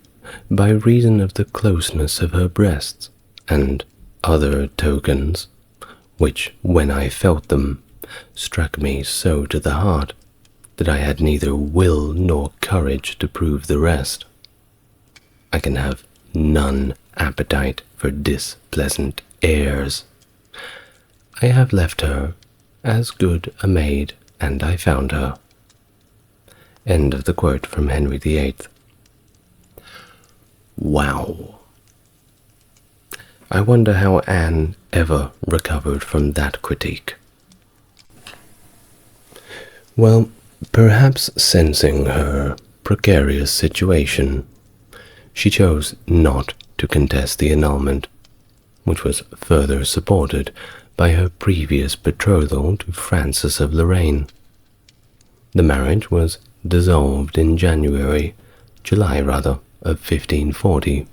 by reason of the closeness of her breasts, and other tokens, which, when I felt them, struck me so to the heart, that I had neither will nor courage to prove the rest. I can have none appetite for displeasant airs. I have left her as good a maid, and I found her." End of the quote from Henry VIII. Wow. I wonder how Anne ever recovered from that critique. Well, perhaps sensing her precarious situation, she chose not to contest the annulment, which was further supported by her previous betrothal to Francis of Lorraine. The marriage was dissolved in July of 1540,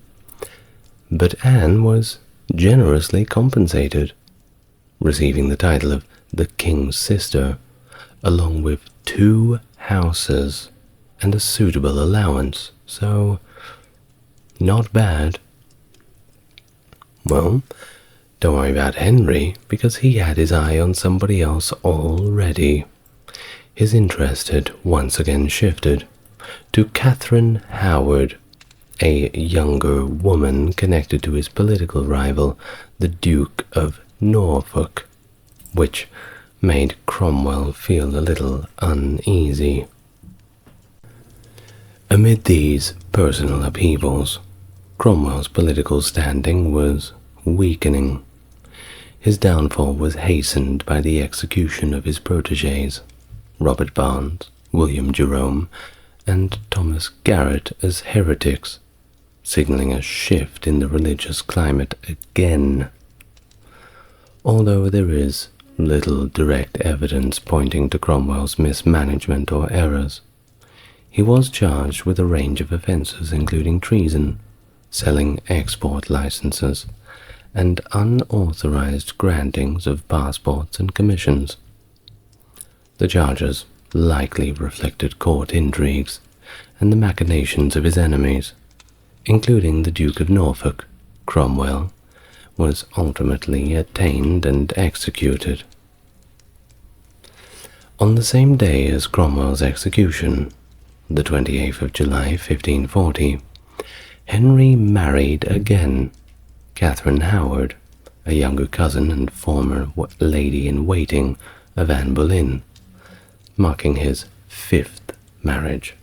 but Anne was generously compensated, receiving the title of the King's sister, along with 2 houses and a suitable allowance, so not bad. Well, don't worry about Henry, because he had his eye on somebody else already. His interest had once again shifted to Catherine Howard, a younger woman connected to his political rival, the Duke of Norfolk, which made Cromwell feel a little uneasy. Amid these personal upheavals, Cromwell's political standing was weakening. His downfall was hastened by the execution of his protégés, Robert Barnes, William Jerome, and Thomas Garrett, as heretics, signaling a shift in the religious climate again. Although there is little direct evidence pointing to Cromwell's mismanagement or errors, he was charged with a range of offences including treason, selling export licenses, and unauthorized grantings of passports and commissions. The charges likely reflected court intrigues and the machinations of his enemies, including the Duke of Norfolk. Cromwell was ultimately attainted and executed. On the same day as Cromwell's execution, the 28th of July, 1540, Henry married again Catherine Howard, a younger cousin and former lady-in-waiting of Anne Boleyn, marking his 5th marriage.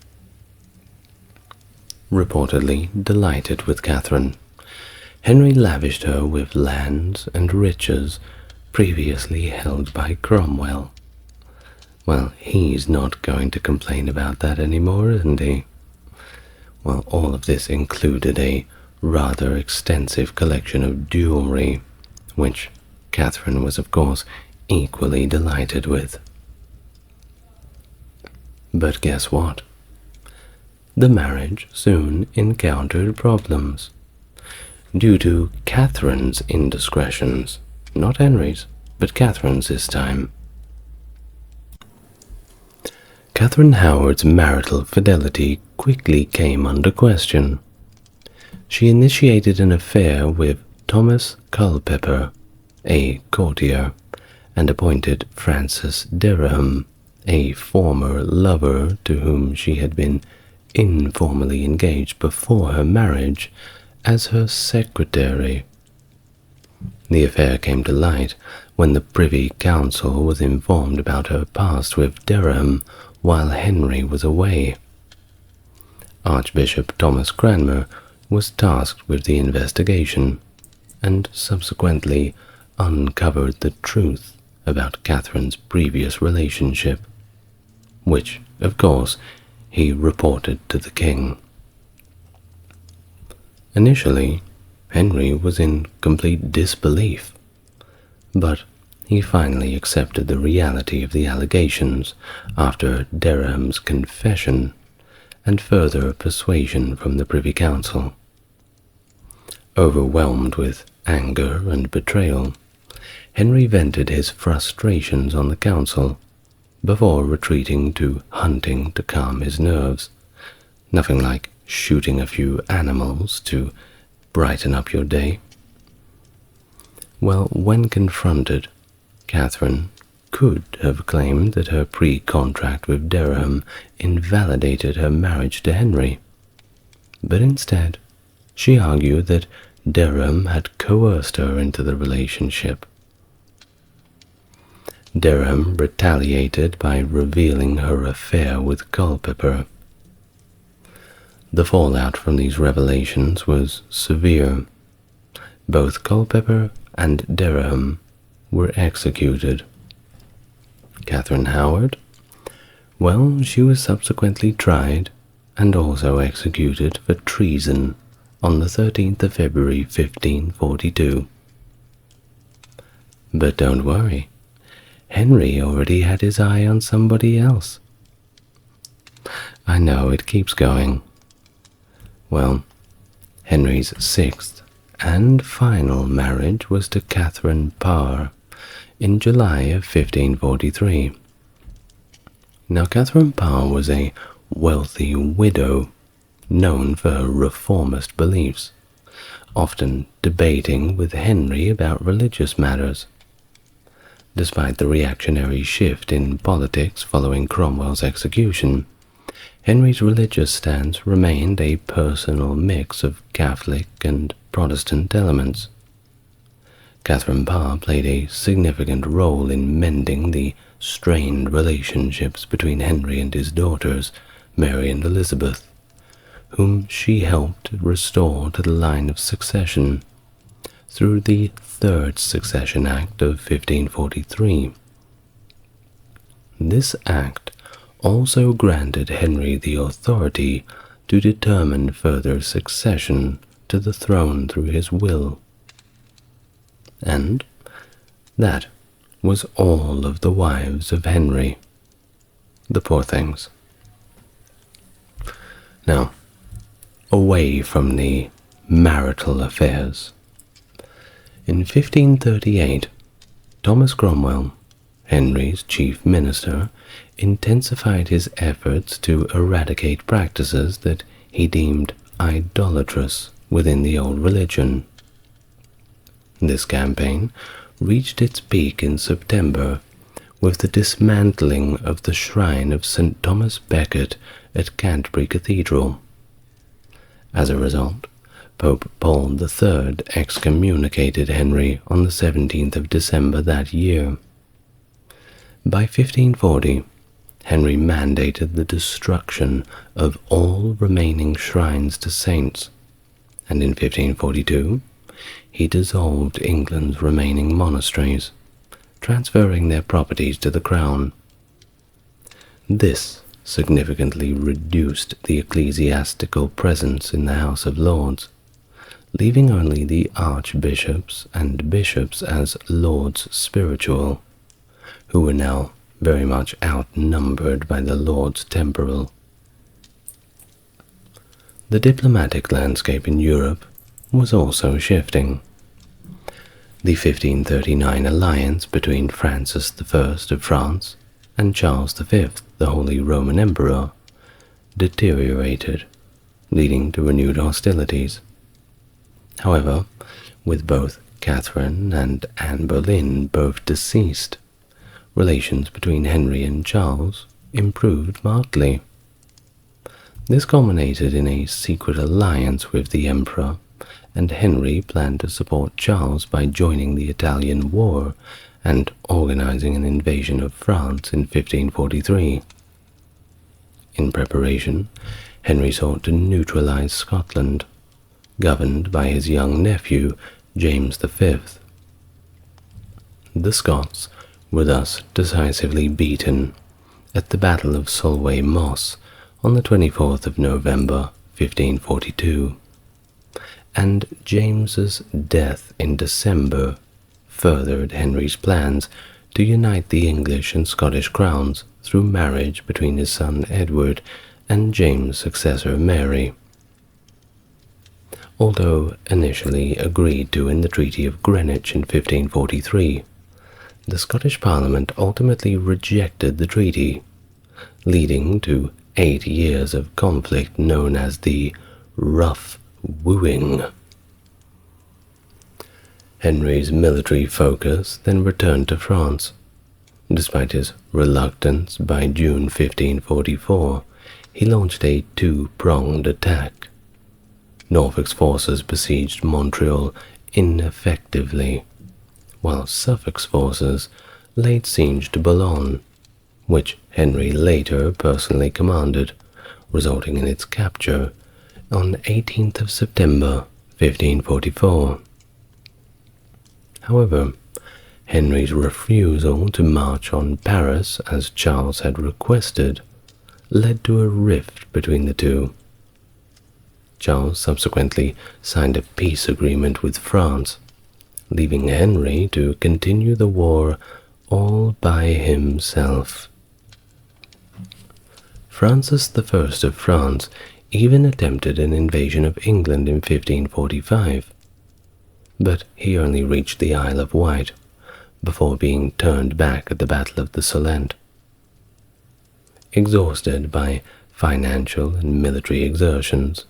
Reportedly delighted with Catherine, Henry lavished her with lands and riches previously held by Cromwell. Well, he's not going to complain about that anymore, isn't he? Well, all of this included a rather extensive collection of jewelry, which Catherine was, of course, equally delighted with. But guess what? the marriage soon encountered problems due to Catherine's indiscretions, not Henry's, but Catherine's this time. Catherine Howard's marital fidelity quickly came under question. She initiated an affair with Thomas Culpeper, a courtier, and appointed Francis Dereham, a former lover to whom she had been informally engaged before her marriage, as her secretary. The affair came to light when the Privy Council was informed about her past with Dereham while Henry was away. Archbishop Thomas Cranmer was tasked with the investigation and subsequently uncovered the truth about Catherine's previous relationship, which, of course, he reported to the king. Initially, Henry was in complete disbelief, but he finally accepted the reality of the allegations after Dereham's confession and further persuasion from the Privy Council. Overwhelmed with anger and betrayal, Henry vented his frustrations on the council before retreating to hunting to calm his nerves. Nothing like shooting a few animals to brighten up your day. Well, when confronted, Catherine could have claimed that her pre-contract with Dereham invalidated her marriage to Henry, but instead she argued that Dereham had coerced her into the relationship. Dereham retaliated by revealing her affair with Culpeper. The fallout from these revelations was severe. Both Culpeper and Dereham were executed. Catherine Howard? Well, she was subsequently tried and also executed for treason on the 13th of February 1542. But don't worry, Henry already had his eye on somebody else. I know it keeps going. Well, Henry's sixth and final marriage was to Catherine Parr in July of 1543. Now, Catherine Parr was a wealthy widow known for her reformist beliefs, often debating with Henry about religious matters. Despite the reactionary shift in politics following Cromwell's execution, Henry's religious stance remained a personal mix of Catholic and Protestant elements. Catherine Parr played a significant role in mending the strained relationships between Henry and his daughters, Mary and Elizabeth, whom she helped restore to the line of succession through the Third Succession Act of 1543. This act also granted Henry the authority to determine further succession to the throne through his will. And that was all of the wives of Henry. The poor things. Now, away from the marital affairs. In 1538, Thomas Cromwell, Henry's chief minister, intensified his efforts to eradicate practices that he deemed idolatrous within the old religion. This campaign reached its peak in September with the dismantling of the shrine of St. Thomas Becket at Canterbury Cathedral. As a result, Pope Paul III excommunicated Henry on the 17th of December that year. By 1540, Henry mandated the destruction of all remaining shrines to saints, and in 1542, he dissolved England's remaining monasteries, transferring their properties to the crown. This significantly reduced the ecclesiastical presence in the House of Lords, leaving only the archbishops and bishops as lords spiritual, who were now very much outnumbered by the lords temporal. The diplomatic landscape in Europe was also shifting. The 1539 alliance between Francis I of France and Charles V, the Holy Roman Emperor, deteriorated, leading to renewed hostilities. However, with both Catherine and Anne Boleyn both deceased, relations between Henry and Charles improved markedly. This culminated in a secret alliance with the Emperor, and Henry planned to support Charles by joining the Italian War and organizing an invasion of France in 1543. In preparation, Henry sought to neutralize Scotland, governed by his young nephew, James V. The Scots were thus decisively beaten at the Battle of Solway Moss on the 24th of November, 1542, and James's death in December furthered Henry's plans to unite the English and Scottish crowns through marriage between his son Edward and James' successor Mary. Although initially agreed to in the Treaty of Greenwich in 1543, the Scottish Parliament ultimately rejected the treaty, leading to 8 years of conflict known as the Rough Wooing. Henry's military focus then returned to France. Despite his reluctance, by June 1544, he launched a two-pronged attack. Norfolk's forces besieged Montreal ineffectively, while Suffolk's forces laid siege to Boulogne, which Henry later personally commanded, resulting in its capture on 18th of September 1544. However, Henry's refusal to march on Paris as Charles had requested led to a rift between the two. Charles subsequently signed a peace agreement with France, leaving Henry to continue the war all by himself. Francis I of France even attempted an invasion of England in 1545, but he only reached the Isle of Wight before being turned back at the Battle of the Solent. Exhausted by financial and military exertions,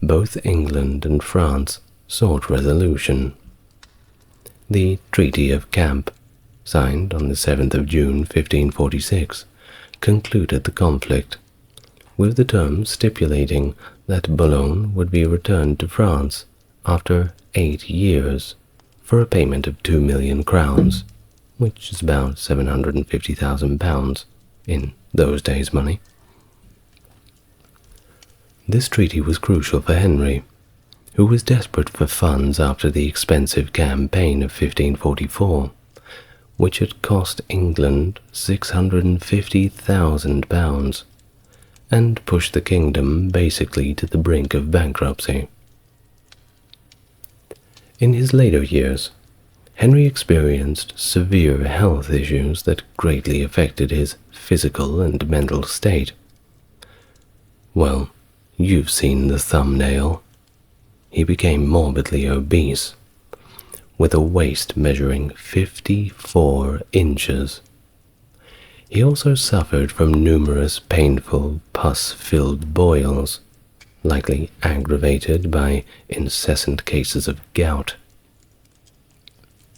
both England and France sought resolution. The Treaty of Camp, signed on the 7th of June 1546, concluded the conflict, with the terms stipulating that Boulogne would be returned to France after 8 years for a payment of 2 million crowns, which is about £750,000 in those days' money. This treaty was crucial for Henry, who was desperate for funds after the expensive campaign of 1544, which had cost England £650,000 and pushed the kingdom basically to the brink of bankruptcy. In his later years, Henry experienced severe health issues that greatly affected his physical and mental state. Well, you've seen the thumbnail. He became morbidly obese, with a waist measuring 54 inches. He also suffered from numerous painful, pus-filled boils, likely aggravated by incessant cases of gout.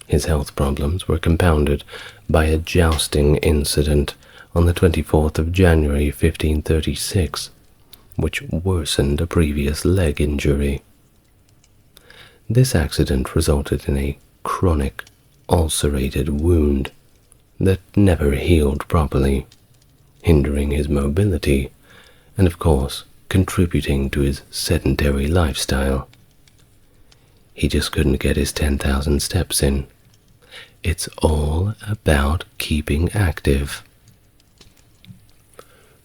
His health problems were compounded by a jousting incident on the 24th of January 1536, which worsened a previous leg injury. This accident resulted in a chronic, ulcerated wound that never healed properly, hindering his mobility and, of course, contributing to his sedentary lifestyle. He just couldn't get his 10,000 steps in. It's all about keeping active.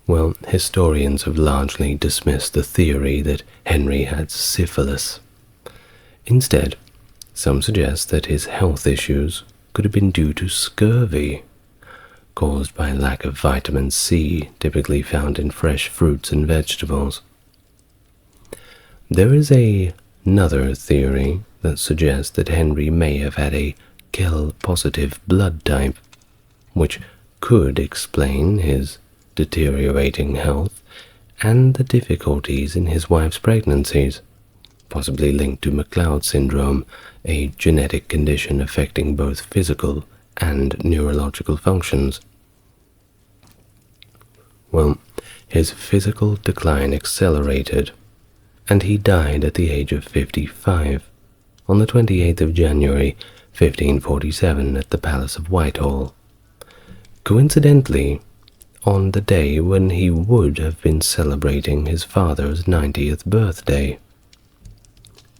Well, historians have largely dismissed the theory that Henry had syphilis. Instead, some suggest that his health issues could have been due to scurvy, caused by lack of vitamin C typically found in fresh fruits and vegetables. There is another theory that suggests that Henry may have had a Kell-positive blood type, which could explain his deteriorating health and the difficulties in his wife's pregnancies, possibly linked to McLeod syndrome, a genetic condition affecting both physical and neurological functions. Well, his physical decline accelerated, and he died at the age of 55 on the 28th of January 1547 at the Palace of Whitehall. Coincidentally, on the day when he would have been celebrating his father's 90th birthday.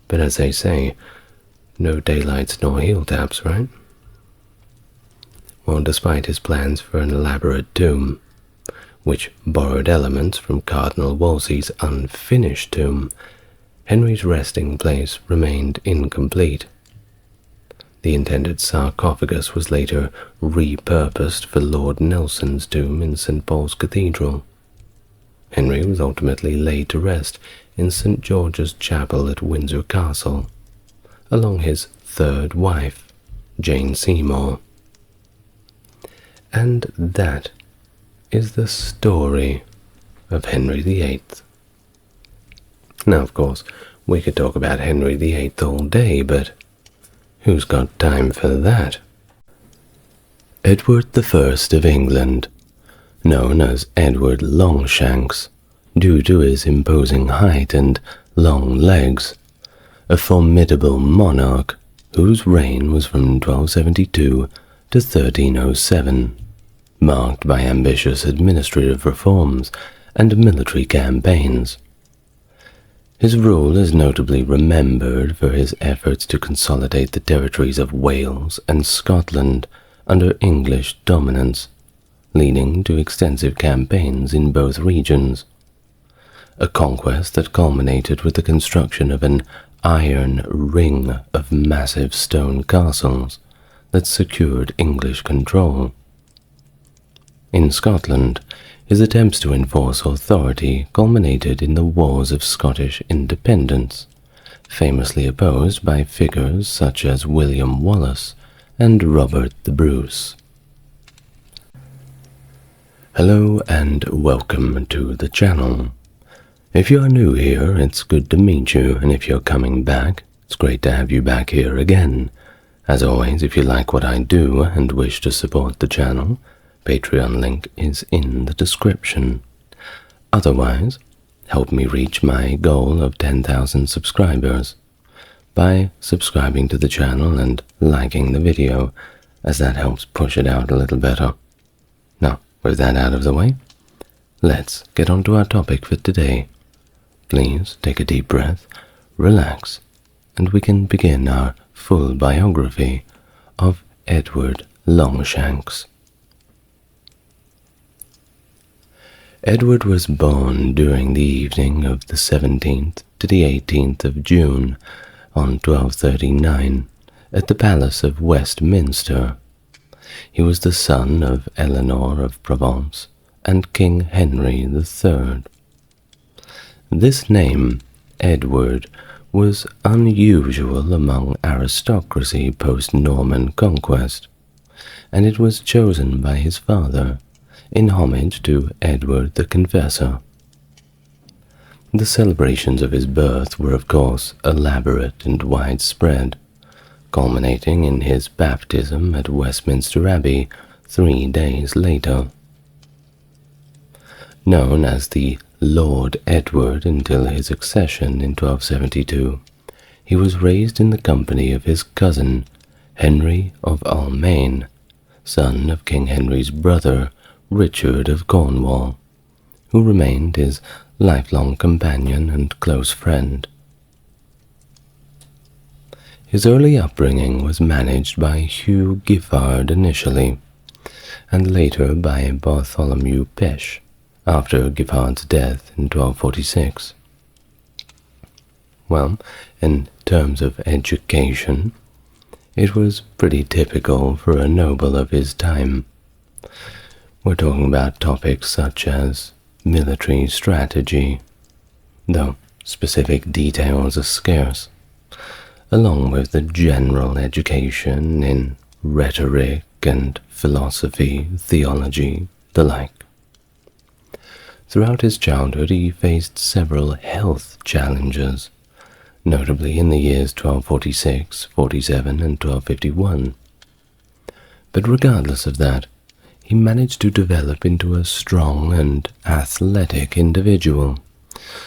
But as they say, no daylights nor heel taps, right? Well, despite his plans for an elaborate tomb, which borrowed elements from Cardinal Wolsey's unfinished tomb, Henry's resting place remained incomplete. The intended sarcophagus was later repurposed for Lord Nelson's tomb in St. Paul's Cathedral. Henry was ultimately laid to rest in St. George's Chapel at Windsor Castle, along his third wife, Jane Seymour. And that is the story of Henry VIII. Now, of course, we could talk about Henry VIII all day, but who's got time for that? Edward I of England, known as Edward Longshanks, due to his imposing height and long legs, a formidable monarch whose reign was from 1272 to 1307, marked by ambitious administrative reforms and military campaigns. His rule is notably remembered for his efforts to consolidate the territories of Wales and Scotland under English dominance, leading to extensive campaigns in both regions. A conquest that culminated with the construction of an iron ring of massive stone castles that secured English control. In Scotland, his attempts to enforce authority culminated in the Wars of Scottish Independence, famously opposed by figures such as William Wallace and Robert the Bruce. Hello and welcome to the channel. If you are new here, it's good to meet you, and if you're coming back, it's great to have you back here again. As always, if you like what I do and wish to support the channel, Patreon link is in the description. Otherwise, help me reach my goal of 10,000 subscribers by subscribing to the channel and liking the video, as that helps push it out a little better. Now, with that out of the way, let's get on to our topic for today. Please take a deep breath, relax, and we can begin our full biography of Edward Longshanks. Edward was born during the evening of the 17th to the 18th of June on 1239 at the Palace of Westminster. He was the son of Eleanor of Provence and King Henry III. This name, Edward, was unusual among aristocracy post-Norman conquest, and it was chosen by his father in homage to Edward the Confessor. The celebrations of his birth were, of course, elaborate and widespread, culminating in his baptism at Westminster Abbey 3 days later. Known as the Lord Edward until his accession in 1272, he was raised in the company of his cousin, Henry of Almaine, son of King Henry's brother, Richard of Cornwall, who remained his lifelong companion and close friend. His early upbringing was managed by Hugh Giffard initially, and later by Bartholomew Peche, after Giffard's death in 1246. Well, in terms of education, it was pretty typical for a noble of his time. We're talking about topics such as military strategy, though specific details are scarce, along with the general education in rhetoric and philosophy, theology, the like. Throughout his childhood he faced several health challenges, notably in the years 1246, 47, and 1251. But regardless of that, he managed to develop into a strong and athletic individual,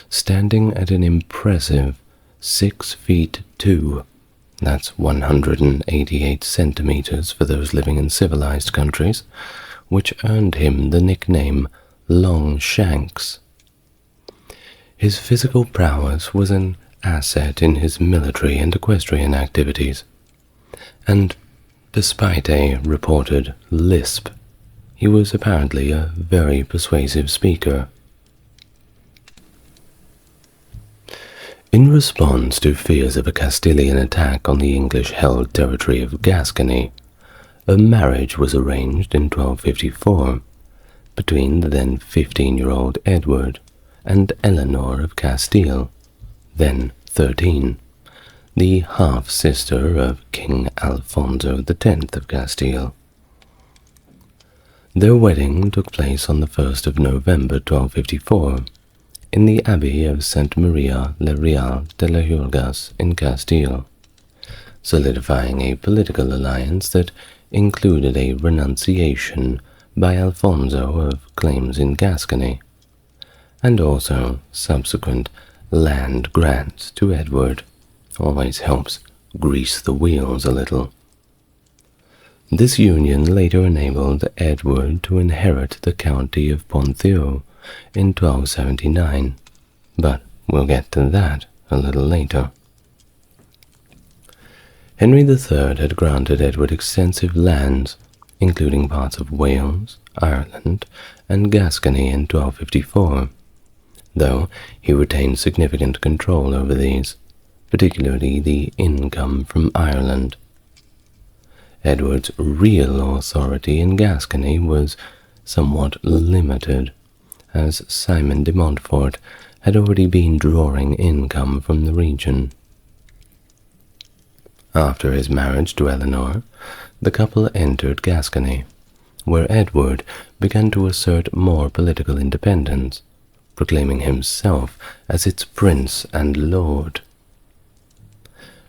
standing at an impressive 6 feet 2, that's 188 centimeters for those living in civilized countries, which earned him the nickname Longshanks. His physical prowess was an asset in his military and equestrian activities, and despite a reported lisp, he was apparently a very persuasive speaker. In response to fears of a Castilian attack on the English-held territory of Gascony, a marriage was arranged in 1254 between the then 15-year-old Edward and Eleanor of Castile, then 13, the half-sister of King Alfonso X of Castile. Their wedding took place on the 1st of November 1254 in the Abbey of St. Maria le Real de las Hurgas in Castile, solidifying a political alliance that included a renunciation by Alfonso of claims in Gascony, and also subsequent land grants to Edward. Always helps grease the wheels a little. This union later enabled Edward to inherit the county of Ponthieu in 1279, but we'll get to that a little later. Henry III had granted Edward extensive lands, including parts of Wales, Ireland, and Gascony in 1254, though he retained significant control over these, particularly the income from Ireland. Edward's real authority in Gascony was somewhat limited, as Simon de Montfort had already been drawing income from the region. After his marriage to Eleanor, the couple entered Gascony, where Edward began to assert more political independence, proclaiming himself as its prince and lord.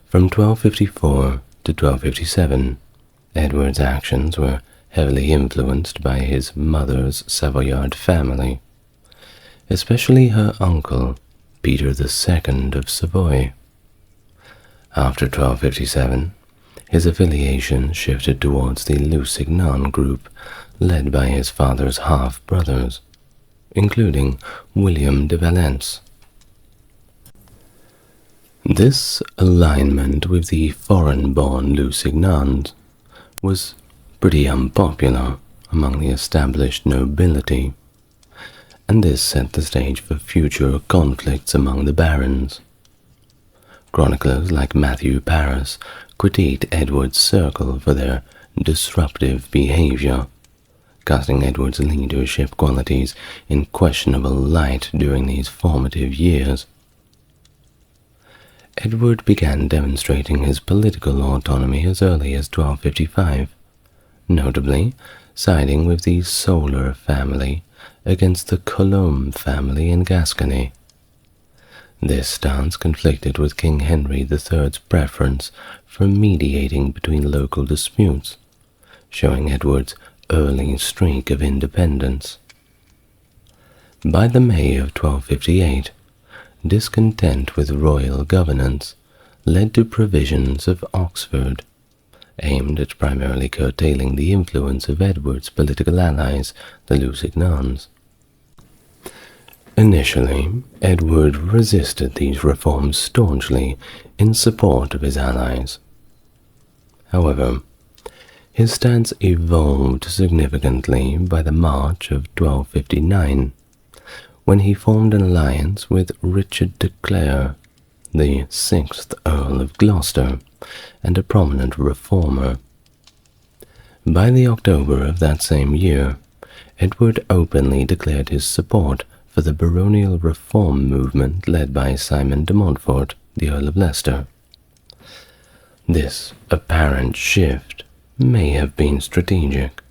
From 1254 to 1257, Edward's actions were heavily influenced by his mother's Savoyard family, especially her uncle, Peter II of Savoy. After 1257, his affiliation shifted towards the Lusignan group, led by his father's half-brothers, including William de Valence. This alignment with the foreign-born Lusignans was pretty unpopular among the established nobility, and this set the stage for future conflicts among the barons. Chroniclers like Matthew Paris critiqued Edward's circle for their disruptive behavior, casting Edward's leadership qualities in questionable light during these formative years. Edward began demonstrating his political autonomy as early as 1255, notably siding with the Solar family against the Colombe family in Gascony. This stance conflicted with King Henry III's preference for mediating between local disputes, showing Edward's early streak of independence. By the May of 1258, discontent with royal governance led to provisions of Oxford, aimed at primarily curtailing the influence of Edward's political allies, the Lusignans. Initially, Edward resisted these reforms staunchly in support of his allies. However, his stance evolved significantly by the March of 1259, when he formed an alliance with Richard de Clare, the 6th Earl of Gloucester, and a prominent reformer. By the October of that same year, Edward openly declared his support for the baronial reform movement led by Simon de Montfort, the Earl of Leicester. This apparent shift may have been strategic,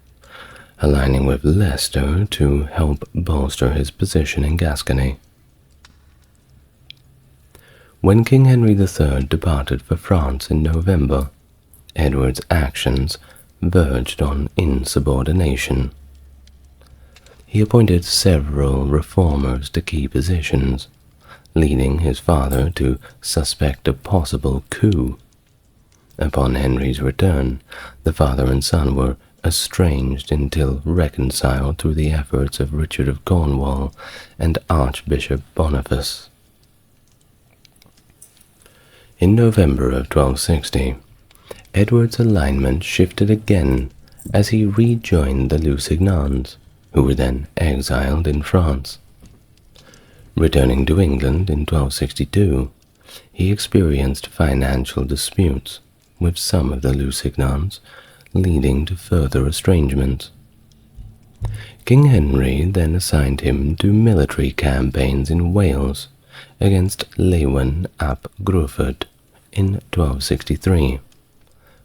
aligning with Leicester to help bolster his position in Gascony. When King Henry III departed for France in November, Edward's actions verged on insubordination. He appointed several reformers to key positions, leading his father to suspect a possible coup. Upon Henry's return, the father and son were estranged until reconciled through the efforts of Richard of Cornwall and Archbishop Boniface. In November of 1260, Edward's alignment shifted again as he rejoined the Lusignans, who were then exiled in France. Returning to England in 1262, he experienced financial disputes with some of the Lusignans, leading to further estrangements. King Henry then assigned him to military campaigns in Wales against Lewin ap Gruffudd in 1263,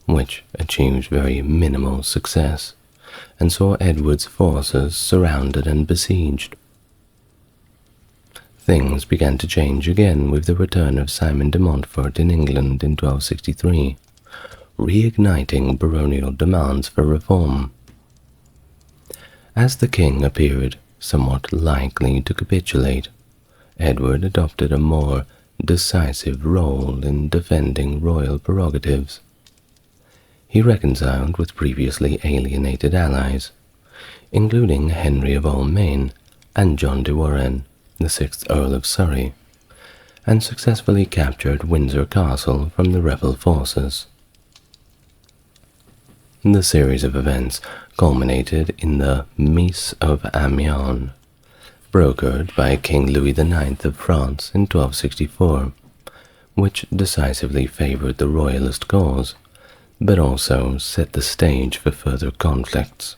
which achieved very minimal success and saw Edward's forces surrounded and besieged. Things began to change again with the return of Simon de Montfort in England in 1263, reigniting baronial demands for reform. As the king appeared somewhat likely to capitulate, Edward adopted a more decisive role in defending royal prerogatives. He reconciled with previously alienated allies, including Henry of Almaine and John de Warenne, the 6th Earl of Surrey, and successfully captured Windsor Castle from the rebel forces. The series of events culminated in the Mise of Amiens, brokered by King Louis IX of France in 1264, which decisively favored the royalist cause, but also set the stage for further conflicts.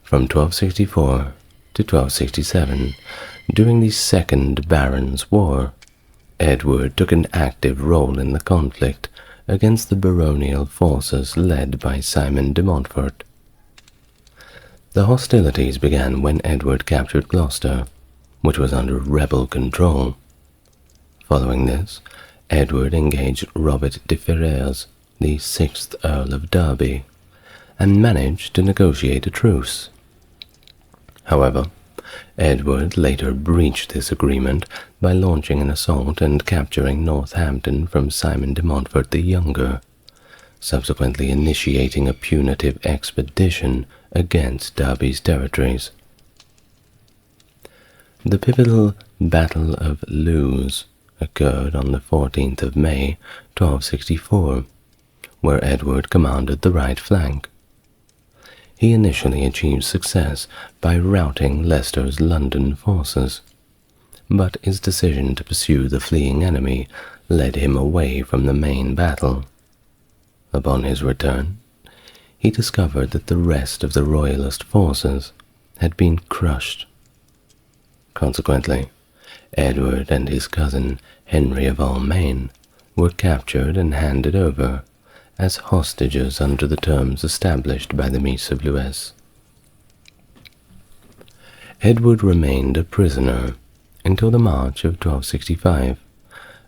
From 1264 to 1267, during the Second Barons' War, Edward took an active role in the conflict against the baronial forces led by Simon de Montfort. The hostilities began when Edward captured Gloucester, which was under rebel control. Following this, Edward engaged Robert de Ferrers, the 6th Earl of Derby, and managed to negotiate a truce. However, Edward later breached this agreement by launching an assault and capturing Northampton from Simon de Montfort the Younger, subsequently initiating a punitive expedition against Derby's territories. The pivotal Battle of Lewes occurred on the 14th of May, 1264, where Edward commanded the right flank. He initially achieved success by routing Leicester's London forces, but his decision to pursue the fleeing enemy led him away from the main battle. Upon his return, he discovered that the rest of the royalist forces had been crushed. Consequently, Edward and his cousin Henry of Almaine were captured and handed over as hostages under the terms established by the Mise of Lewes. Edward remained a prisoner until the March of 1265,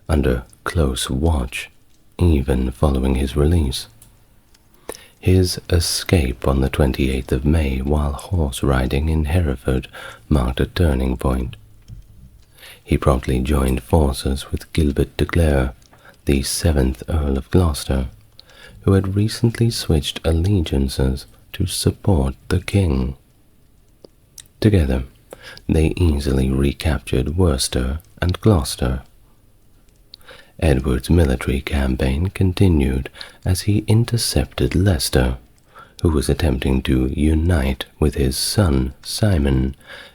under close watch, even following his release. His escape on the 28th of May while horse riding in Hereford marked a turning point. He promptly joined forces with Gilbert de Clare, the 7th Earl of Gloucester, who had recently switched allegiances to support the king. Together, they easily recaptured Worcester and Gloucester. Edward's military campaign continued as he intercepted Leicester, who was attempting to unite with his son Simon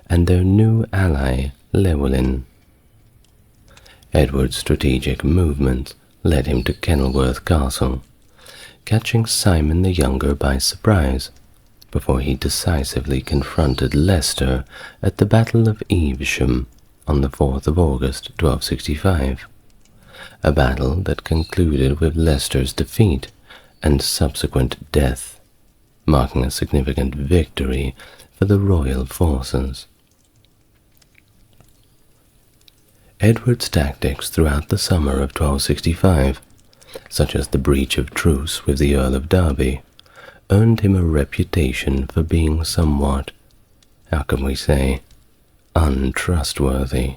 and their new ally Llewellyn. Edward's strategic movements led him to Kenilworth Castle, catching Simon the Younger by surprise before he decisively confronted Leicester at the Battle of Evesham on the 4th of August 1265, a battle that concluded with Leicester's defeat and subsequent death, marking a significant victory for the royal forces. Edward's tactics throughout the summer of 1265, such as the breach of truce with the Earl of Derby, earned him a reputation for being somewhat, how can we say, untrustworthy.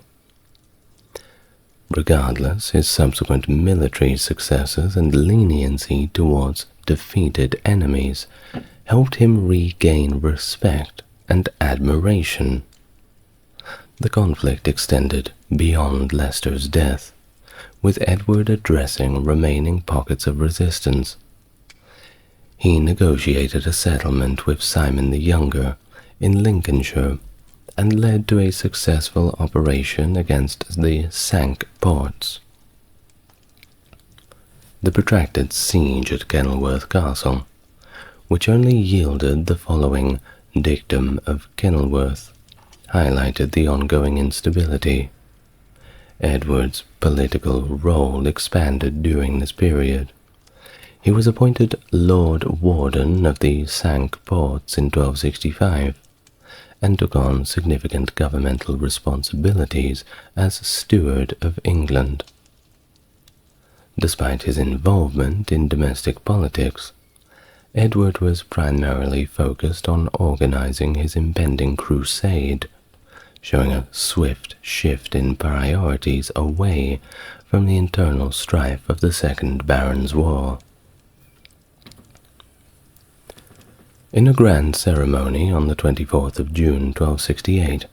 Regardless, his subsequent military successes and leniency towards defeated enemies helped him regain respect and admiration. The conflict extended beyond Leicester's death, with Edward addressing remaining pockets of resistance. He negotiated a settlement with Simon the Younger in Lincolnshire and led to a successful operation against the Cinque Ports. The protracted siege at Kenilworth Castle, which only yielded the following dictum of Kenilworth, highlighted the ongoing instability. Edward's political role expanded during this period. He was appointed Lord Warden of the Cinque Ports in 1265, and took on significant governmental responsibilities as Steward of England. Despite his involvement in domestic politics, Edward was primarily focused on organizing his impending crusade, showing a swift shift in priorities away from the internal strife of the Second Barons' War. In a grand ceremony on the 24th of June 1268,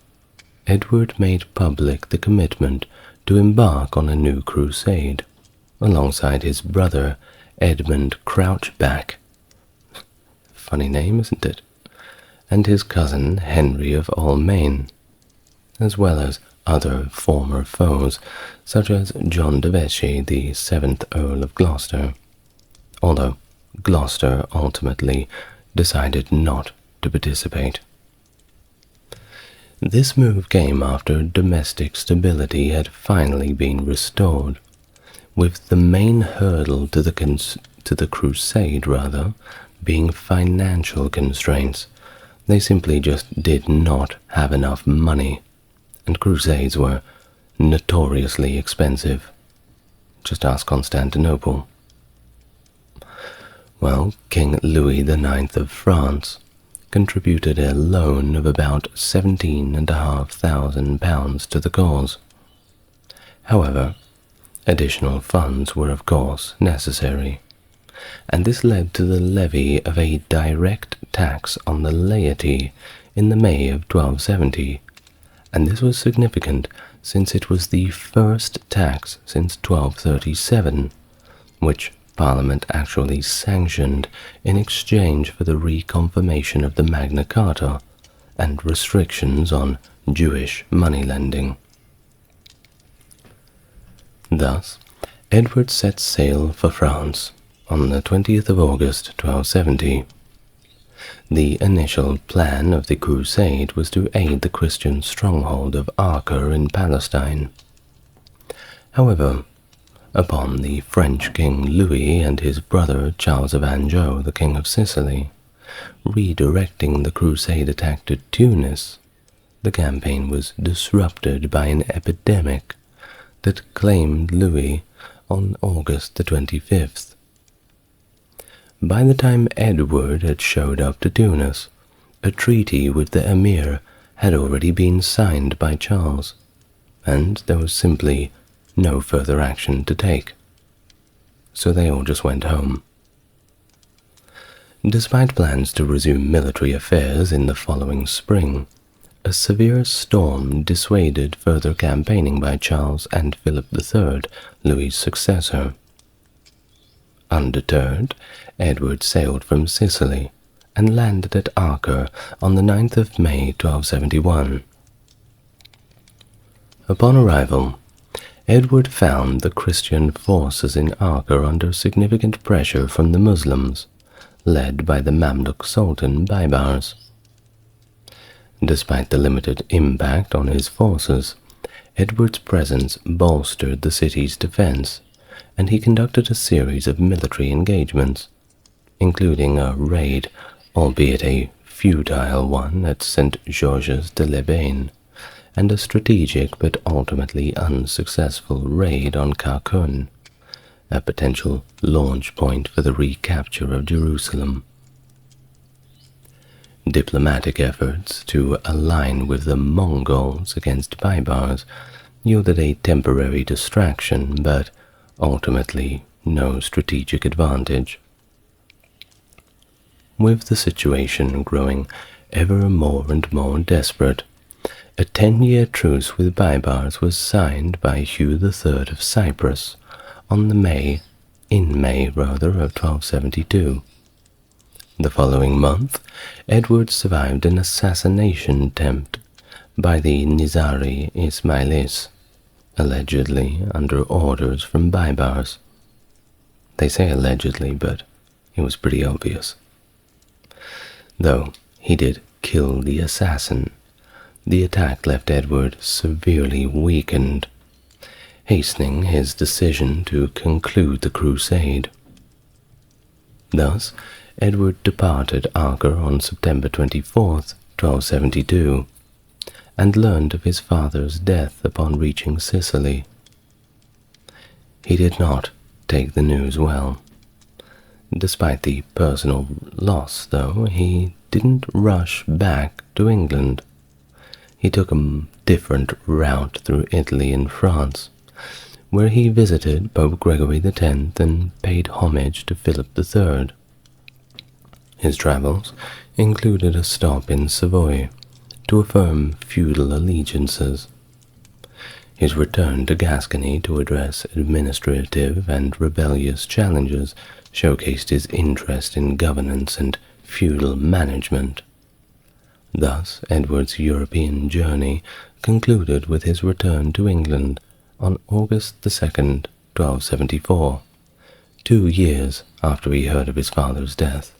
Edward made public the commitment to embark on a new crusade, alongside his brother Edmund Crouchback, funny name, isn't it, and his cousin Henry of Almaine, as well as other former foes such as John de Vesci, the 7th Earl of Gloucester, although Gloucester ultimately decided not to participate. This move came after domestic stability had finally been restored, with the main hurdle to the crusade being financial constraints. They simply just did not have enough money, and crusades were notoriously expensive. Just ask Constantinople. Well, King Louis IX of France contributed a loan of about £17,500 to the cause. However, additional funds were of course necessary, and this led to the levy of a direct tax on the laity in the May of 1270, and this was significant since it was the first tax since 1237, which Parliament actually sanctioned in exchange for the reconfirmation of the Magna Carta and restrictions on Jewish moneylending. Thus, Edward set sail for France on the 20th of August 1270. The initial plan of the crusade was to aid the Christian stronghold of Acre in Palestine. However, upon the French King Louis and his brother Charles of Anjou, the King of Sicily, redirecting the crusade attack to Tunis, the campaign was disrupted by an epidemic that claimed Louis on August the 25th. By the time Edward had showed up to Tunis, a treaty with the emir had already been signed by Charles, and there was simply no further action to take. So they all just went home. Despite plans to resume military affairs in the following spring, a severe storm dissuaded further campaigning by Charles and Philip III, Louis's successor. Undeterred, Edward sailed from Sicily and landed at Acre on the 9th of May 1271. Upon arrival, Edward found the Christian forces in Acre under significant pressure from the Muslims, led by the Mamluk Sultan Baibars. Despite the limited impact on his forces, Edward's presence bolstered the city's defense, and he conducted a series of military engagements, including a raid, albeit a futile one, at St. Georges-de-l'Aubaine, and a strategic but ultimately unsuccessful raid on Kharkun, a potential launch point for the recapture of Jerusalem. Diplomatic efforts to align with the Mongols against Baibars yielded a temporary distraction, but ultimately no strategic advantage. With the situation growing ever more and more desperate, a 10-year truce with Baibars was signed by Hugh III of Cyprus in May of 1272. The following month, Edward survived an assassination attempt by the Nizari Ismailis, allegedly under orders from Baibars. They say allegedly, but it was pretty obvious. Though he did kill the assassin, the attack left Edward severely weakened, hastening his decision to conclude the crusade. Thus, Edward departed Acre on September 24th, 1272, and learned of his father's death upon reaching Sicily. He did not take the news well. Despite the personal loss, though, he didn't rush back to England. He took a different route through Italy and France, where he visited Pope Gregory X and paid homage to Philip III. His travels included a stop in Savoy to affirm feudal allegiances. His return to Gascony to address administrative and rebellious challenges showcased his interest in governance and feudal management. Thus, Edward's European journey concluded with his return to England on August 2nd, 1274, 2 years after he heard of his father's death,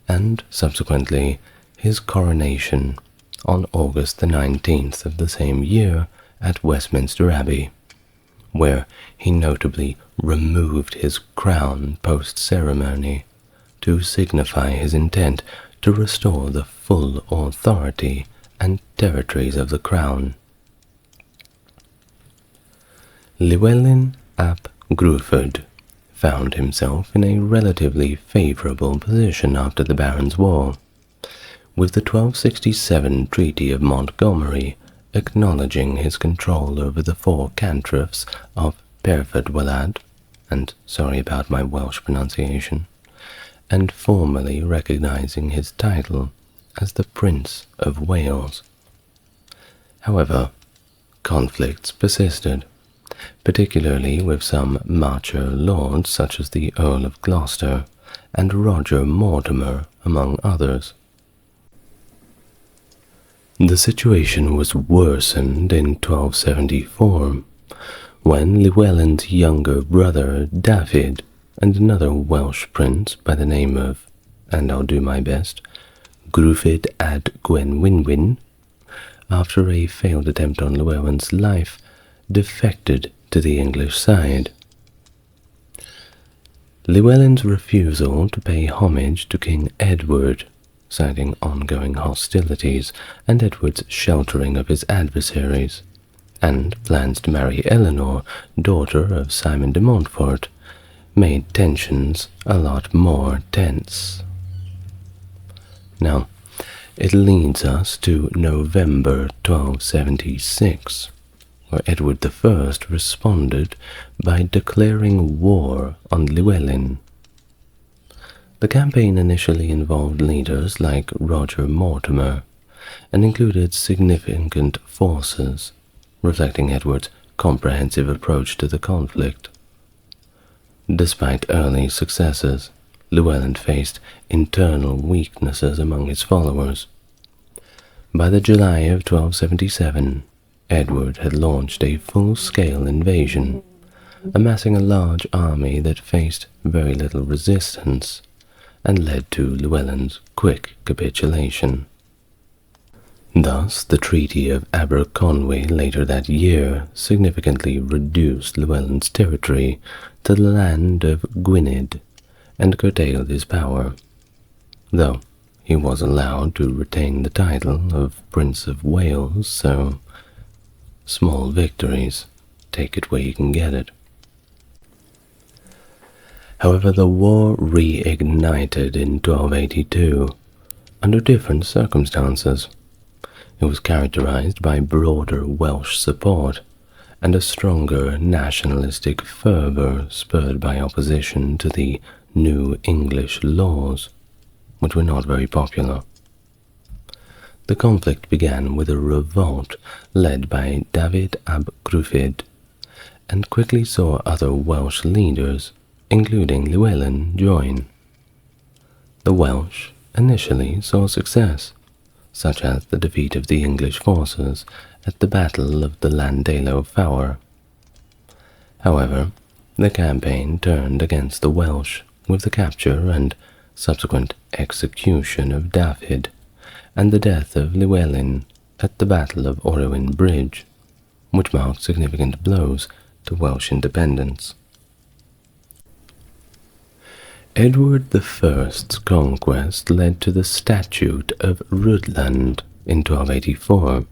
and subsequently his coronation on August 19th of the same year at Westminster Abbey, where he notably removed his crown post-ceremony to signify his intent to restore the full authority and territories of the crown. Llywelyn ap Gruffudd found himself in a relatively favorable position after the Barons' War, with the 1267 Treaty of Montgomery acknowledging his control over the 4 cantrefs of Perfedwelad, and sorry about my Welsh pronunciation, and formally recognizing his title as the Prince of Wales. However, conflicts persisted, particularly with some macho lords such as the Earl of Gloucester and Roger Mortimer, among others. The situation was worsened in 1274, when Llywelyn's younger brother Dafydd and another Welsh prince by the name of, and I'll do my best, Gruffydd ad Gwenwynwyn, after a failed attempt on Llewellyn's life, defected to the English side. Llewellyn's refusal to pay homage to King Edward, citing ongoing hostilities and Edward's sheltering of his adversaries, and plans to marry Eleanor, daughter of Simon de Montfort, made tensions a lot more tense. Now, it leads us to November 1276, where Edward I responded by declaring war on Llywelyn. The campaign initially involved leaders like Roger Mortimer and included significant forces, reflecting Edward's comprehensive approach to the conflict. Despite early successes, Llewellyn faced internal weaknesses among his followers. By the July of 1277, Edward had launched a full-scale invasion, amassing a large army that faced very little resistance, and led to Llewellyn's quick capitulation. Thus, the Treaty of Aberconwy later that year significantly reduced Llewellyn's territory to the land of Gwynedd and curtailed his power, though he was allowed to retain the title of Prince of Wales, so small victories, take it where you can get it. However, the war reignited in 1282 under different circumstances. It was characterized by broader Welsh support and a stronger nationalistic fervor spurred by opposition to the new English laws, which were not very popular. The conflict began with a revolt led by David ap Gruffudd and quickly saw other Welsh leaders, including Llewellyn, join. The Welsh initially saw success, such as the defeat of the English forces at the Battle of the Llandeilo Fawr. However, the campaign turned against the Welsh with the capture and subsequent execution of Dafydd and the death of Llewellyn at the Battle of Orowyn Bridge, which marked significant blows to Welsh independence. Edward I's conquest led to the Statute of Rhuddlan in 1284,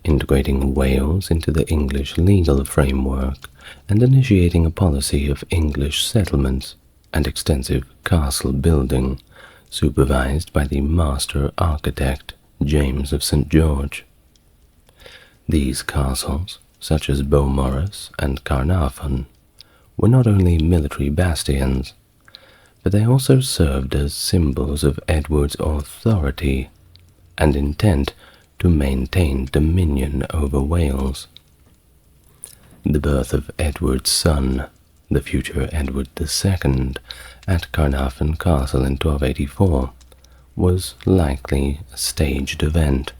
integrating Wales into the English legal framework and initiating a policy of English settlements and extensive castle building, supervised by the master architect James of St. George. These castles, such as Beaumaris and Caernarfon, were not only military bastions, but they also served as symbols of Edward's authority and intent to maintain dominion over Wales. The birth of Edward's son, the future Edward II, at Caernarfon Castle in 1284, was likely a staged event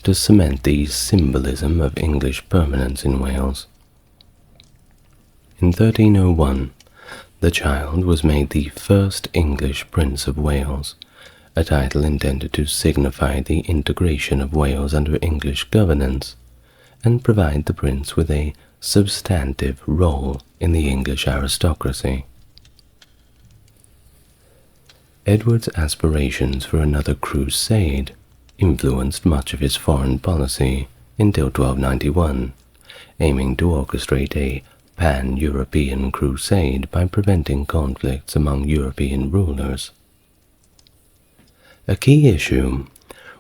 to cement the symbolism of English permanence in Wales. In 1301, the child was made the first English Prince of Wales, a title intended to signify the integration of Wales under English governance and provide the prince with a substantive role in the English aristocracy. Edward's aspirations for another crusade influenced much of his foreign policy until 1291, aiming to orchestrate a pan-European crusade by preventing conflicts among European rulers. A key issue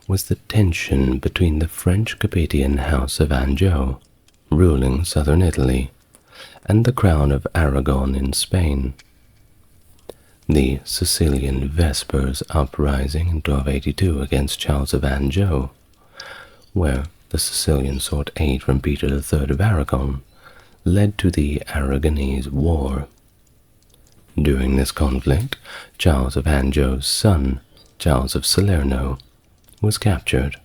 was the tension between the French Capetian House of Anjou, ruling southern Italy, and the Crown of Aragon in Spain. The Sicilian Vespers uprising in 1282 against Charles of Anjou, where the Sicilians sought aid from Peter III of Aragon, led to the Aragonese War. During this conflict, Charles of Anjou's son, Charles of Salerno, was captured,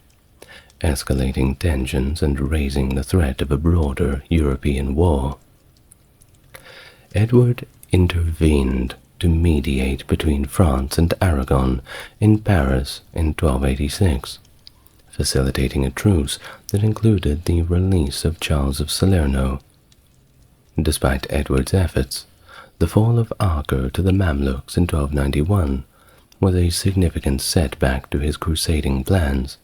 escalating tensions and raising the threat of a broader European war. Edward intervened to mediate between France and Aragon in Paris in 1286, facilitating a truce that included the release of Charles of Salerno. Despite Edward's efforts, the fall of Acre to the Mamluks in 1291 was a significant setback to his crusading plans,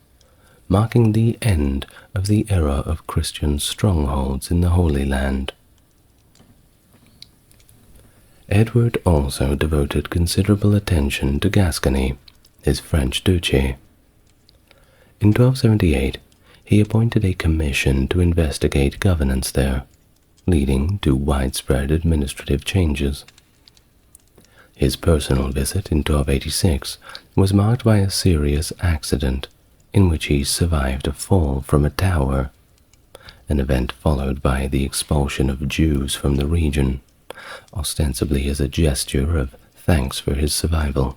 marking the end of the era of Christian strongholds in the Holy Land. Edward also devoted considerable attention to Gascony, his French duchy. In 1278, he appointed a commission to investigate governance there, leading to widespread administrative changes. His personal visit in 1286 was marked by a serious accident in which he survived a fall from a tower, an event followed by the expulsion of Jews from the region, ostensibly as a gesture of thanks for his survival.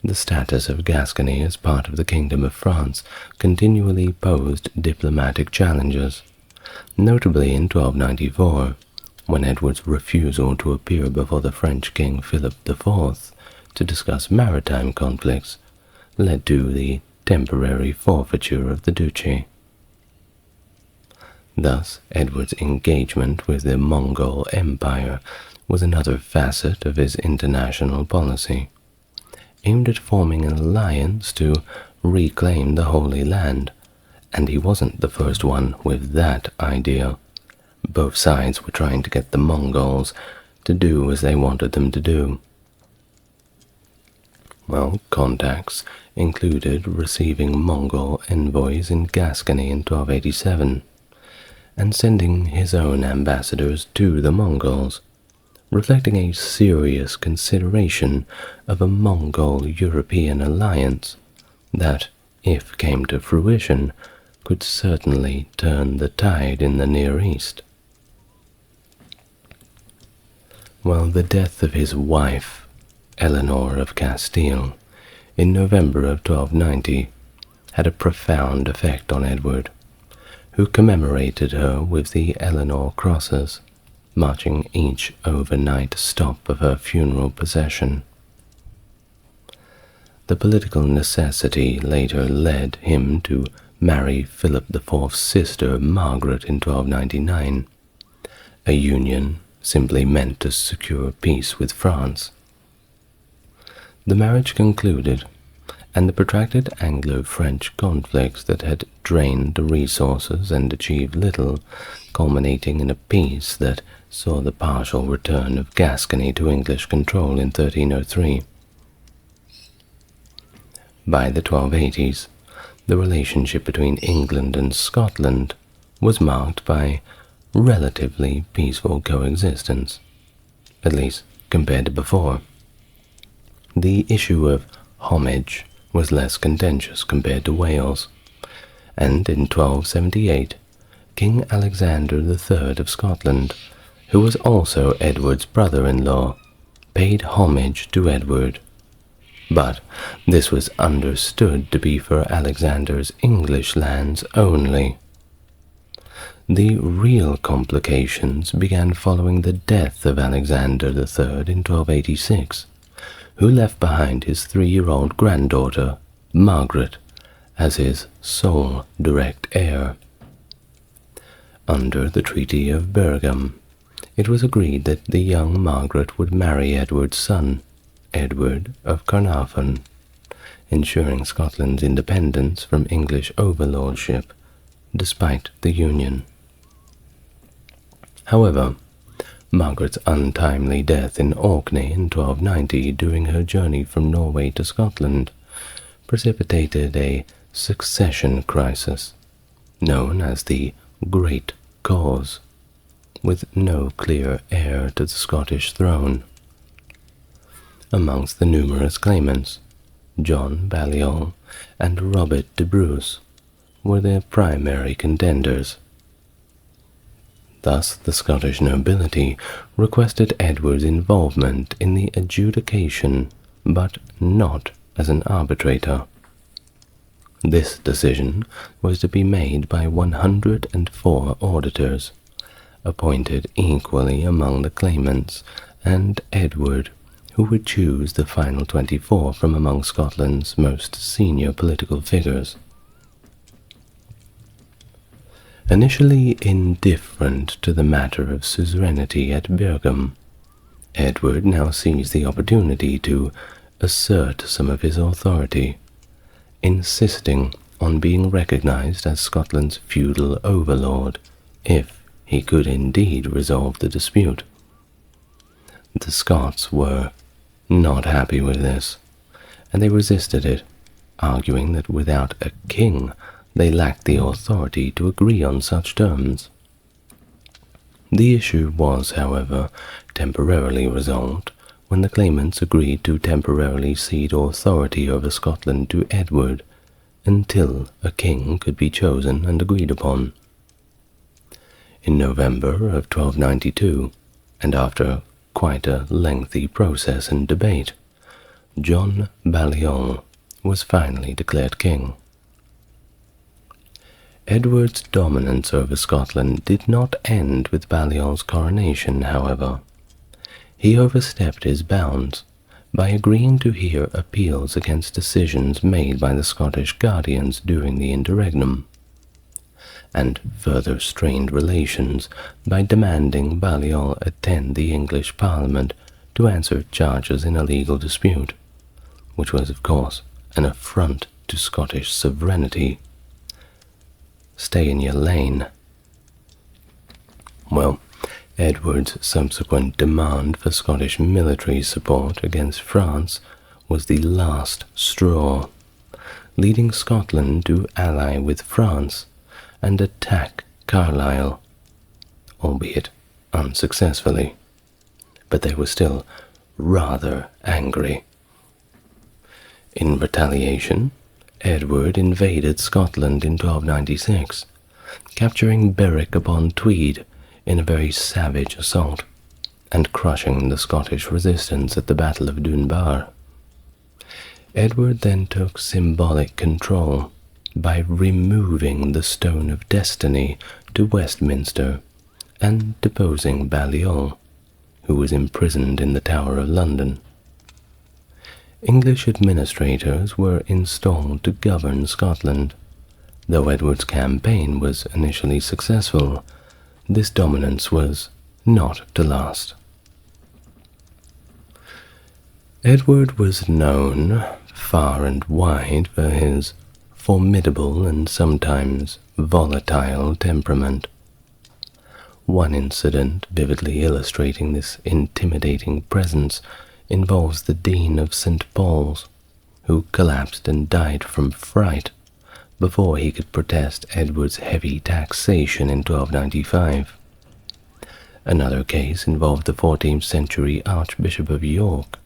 The status of Gascony as part of the Kingdom of France continually posed diplomatic challenges. Notably in 1294, when Edward's refusal to appear before the French King Philip IV to discuss maritime conflicts led to the temporary forfeiture of the duchy. Thus, Edward's engagement with the Mongol Empire was another facet of his international policy, aimed at forming an alliance to reclaim the Holy Land, and he wasn't the first one with that idea. Both sides were trying to get the Mongols to do as they wanted them to do. Well, contacts included receiving Mongol envoys in Gascony in 1287, and sending his own ambassadors to the Mongols, reflecting a serious consideration of a Mongol-European alliance that, if came to fruition, could certainly turn the tide in the Near East. Well, the death of his wife, Eleanor of Castile, in November of 1290, had a profound effect on Edward, who commemorated her with the Eleanor crosses, marching each overnight stop of her funeral procession. The political necessity later led him to marry Philip IV's sister Margaret in 1299, a union simply meant to secure peace with France. The marriage concluded, and the protracted Anglo-French conflicts that had drained the resources and achieved little, culminating in a peace that saw the partial return of Gascony to English control in 1303. By the 1280s, the relationship between England and Scotland was marked by relatively peaceful coexistence, at least compared to before. The issue of homage was less contentious compared to Wales, and in 1278, King Alexander III of Scotland, who was also Edward's brother-in-law, paid homage to Edward. But this was understood to be for Alexander's English lands only. The real complications began following the death of Alexander III in 1286, who left behind his 3-year-old granddaughter, Margaret, as his sole direct heir. Under the Treaty of Bergam, it was agreed that the young Margaret would marry Edward's son, Edward of Carnarvon, ensuring Scotland's independence from English overlordship, despite the union. However, Margaret's untimely death in Orkney in 1290 during her journey from Norway to Scotland precipitated a succession crisis, known as the Great Cause, with no clear heir to the Scottish throne. Amongst the numerous claimants, John Balliol and Robert de Bruce were their primary contenders. Thus, the Scottish nobility requested Edward's involvement in the adjudication, but not as an arbitrator. This decision was to be made by 104 auditors, appointed equally among the claimants, and Edward, who would choose the final 24 from among Scotland's most senior political figures. Initially indifferent to the matter of suzerainty at Bergam, Edward now seized the opportunity to assert some of his authority, insisting on being recognized as Scotland's feudal overlord if he could indeed resolve the dispute. The Scots were not happy with this, and they resisted it, arguing that without a king they lacked the authority to agree on such terms. The issue was, however, temporarily resolved when the claimants agreed to temporarily cede authority over Scotland to Edward until a king could be chosen and agreed upon. In November of 1292, and after quite a lengthy process and debate, John Balliol was finally declared king. Edward's dominance over Scotland did not end with Balliol's coronation, however. He overstepped his bounds by agreeing to hear appeals against decisions made by the Scottish guardians during the interregnum, and further strained relations by demanding Balliol attend the English Parliament to answer charges in a legal dispute, which was, of course, an affront to Scottish sovereignty. Stay in your lane. Well, Edward's subsequent demand for Scottish military support against France was the last straw, leading Scotland to ally with France and attack Carlisle, albeit unsuccessfully, but they were still rather angry. In retaliation, Edward invaded Scotland in 1296, capturing Berwick-upon-Tweed in a very savage assault, and crushing the Scottish resistance at the Battle of Dunbar. Edward then took symbolic control by removing the Stone of Destiny to Westminster and deposing Balliol, who was imprisoned in the Tower of London. English administrators were installed to govern Scotland. Though Edward's campaign was initially successful, this dominance was not to last. Edward was known far and wide for his formidable and sometimes volatile temperament. One incident vividly illustrating this intimidating presence involves the Dean of St. Paul's, who collapsed and died from fright before he could protest Edward's heavy taxation in 1295. Another case involved the 14th century Archbishop of York,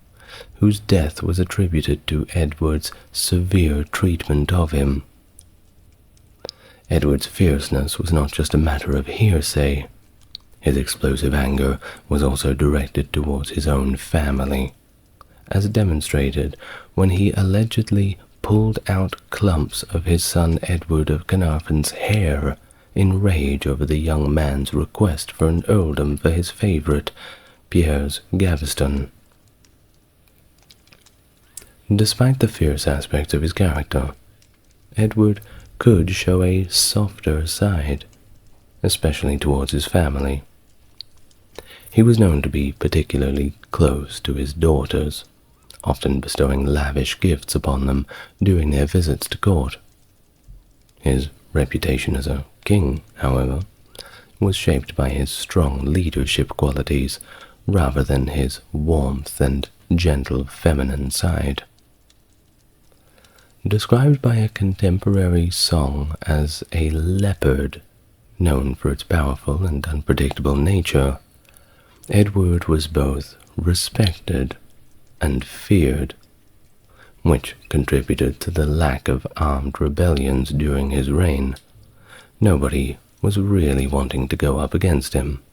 whose death was attributed to Edward's severe treatment of him. Edward's fierceness was not just a matter of hearsay. His explosive anger was also directed towards his own family, as demonstrated when he allegedly pulled out clumps of his son Edward of Carnarvon's hair in rage over the young man's request for an earldom for his favourite, Piers Gaveston. Despite the fierce aspects of his character, Edward could show a softer side, especially towards his family. He was known to be particularly close to his daughters, often bestowing lavish gifts upon them during their visits to court. His reputation as a king, however, was shaped by his strong leadership qualities rather than his warmth and gentle feminine side. Described by a contemporary song as a leopard, known for its powerful and unpredictable nature, Edward was both respected and feared, which contributed to the lack of armed rebellions during his reign. Nobody was really wanting to go up against him.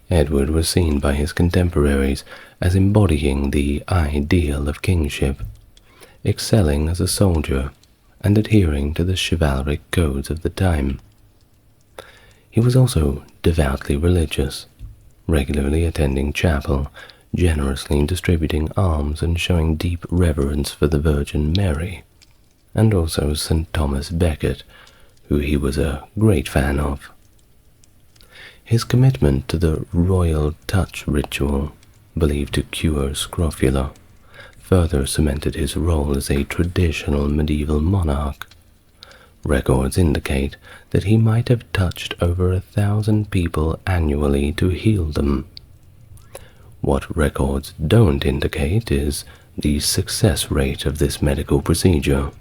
Edward was seen by his contemporaries as embodying the ideal of kingship, excelling as a soldier and adhering to the chivalric codes of the time. He was also devoutly religious, regularly attending chapel, generously distributing alms and showing deep reverence for the Virgin Mary, and also St. Thomas Becket, who he was a great fan of. His commitment to the royal touch ritual, believed to cure scrofula, further cemented his role as a traditional medieval monarch. Records indicate that he might have touched over 1,000 people annually to heal them. What records don't indicate is the success rate of this medical procedure.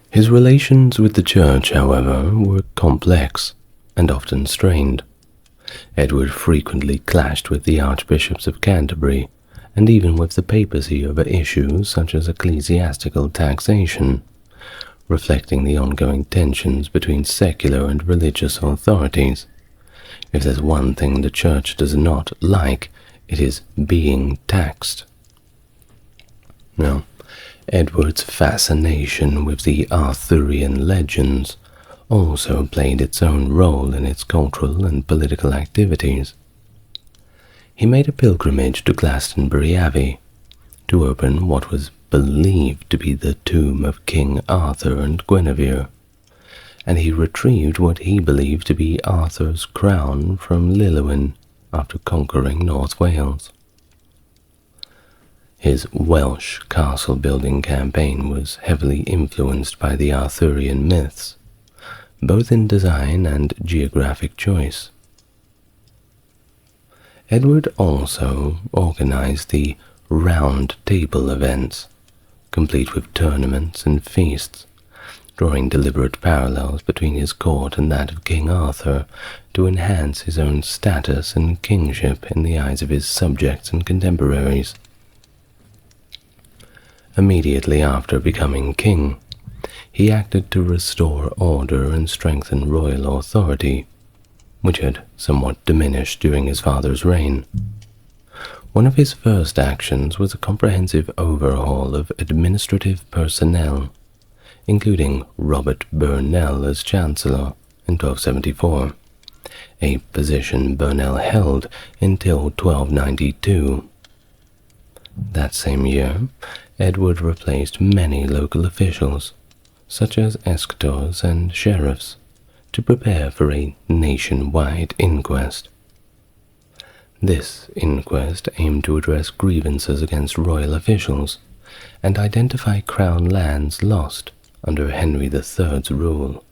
His relations with the Church, however, were complex and often strained. Edward frequently clashed with the archbishops of Canterbury, and even with the papacy over issues such as ecclesiastical taxation, reflecting the ongoing tensions between secular and religious authorities. If there's one thing the Church does not like, it is being taxed. Now, Edward's fascination with the Arthurian legends also played its own role in its cultural and political activities. He made a pilgrimage to Glastonbury Abbey to open what was believed to be the tomb of King Arthur and Guinevere, and he retrieved what he believed to be Arthur's crown from Lillywhyn after conquering North Wales. His Welsh castle-building campaign was heavily influenced by the Arthurian myths, both in design and geographic choice. Edward also organized the Round Table events, complete with tournaments and feasts, drawing deliberate parallels between his court and that of King Arthur to enhance his own status and kingship in the eyes of his subjects and contemporaries. Immediately after becoming king, he acted to restore order and strengthen royal authority, which had somewhat diminished during his father's reign. One of his first actions was a comprehensive overhaul of administrative personnel, including Robert Burnell as Chancellor in 1274, a position Burnell held until 1292. That same year, Edward replaced many local officials, such as escutors and sheriffs, to prepare for a nationwide inquest. This inquest aimed to address grievances against royal officials and identify crown lands lost under Henry III's rule.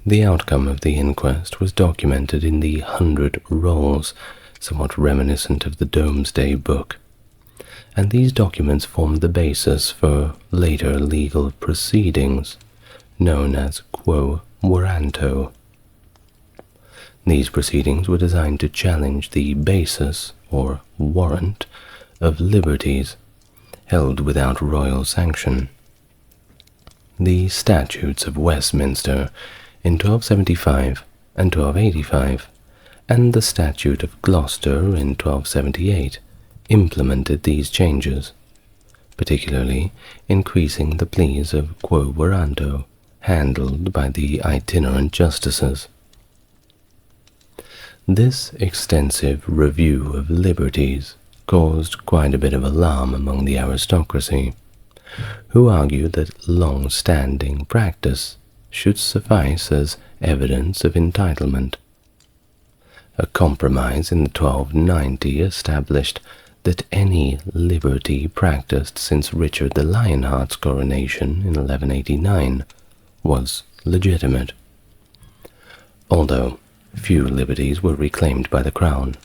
The outcome of the inquest was documented in the 100 Rolls, somewhat reminiscent of the Domesday Book, and these documents formed the basis for later legal proceedings, known as quo warranto. These proceedings were designed to challenge the basis, or warrant, of liberties held without royal sanction. The Statutes of Westminster in 1275 and 1285, and the Statute of Gloucester in 1278 implemented these changes, particularly increasing the pleas of quo warranto handled by the itinerant justices. This extensive review of liberties caused quite a bit of alarm among the aristocracy, who argued that long-standing practice should suffice as evidence of entitlement. A compromise in 1290 established that any liberty practiced since Richard the Lionheart's coronation in 1189 was legitimate. Although few liberties were reclaimed by the Crown,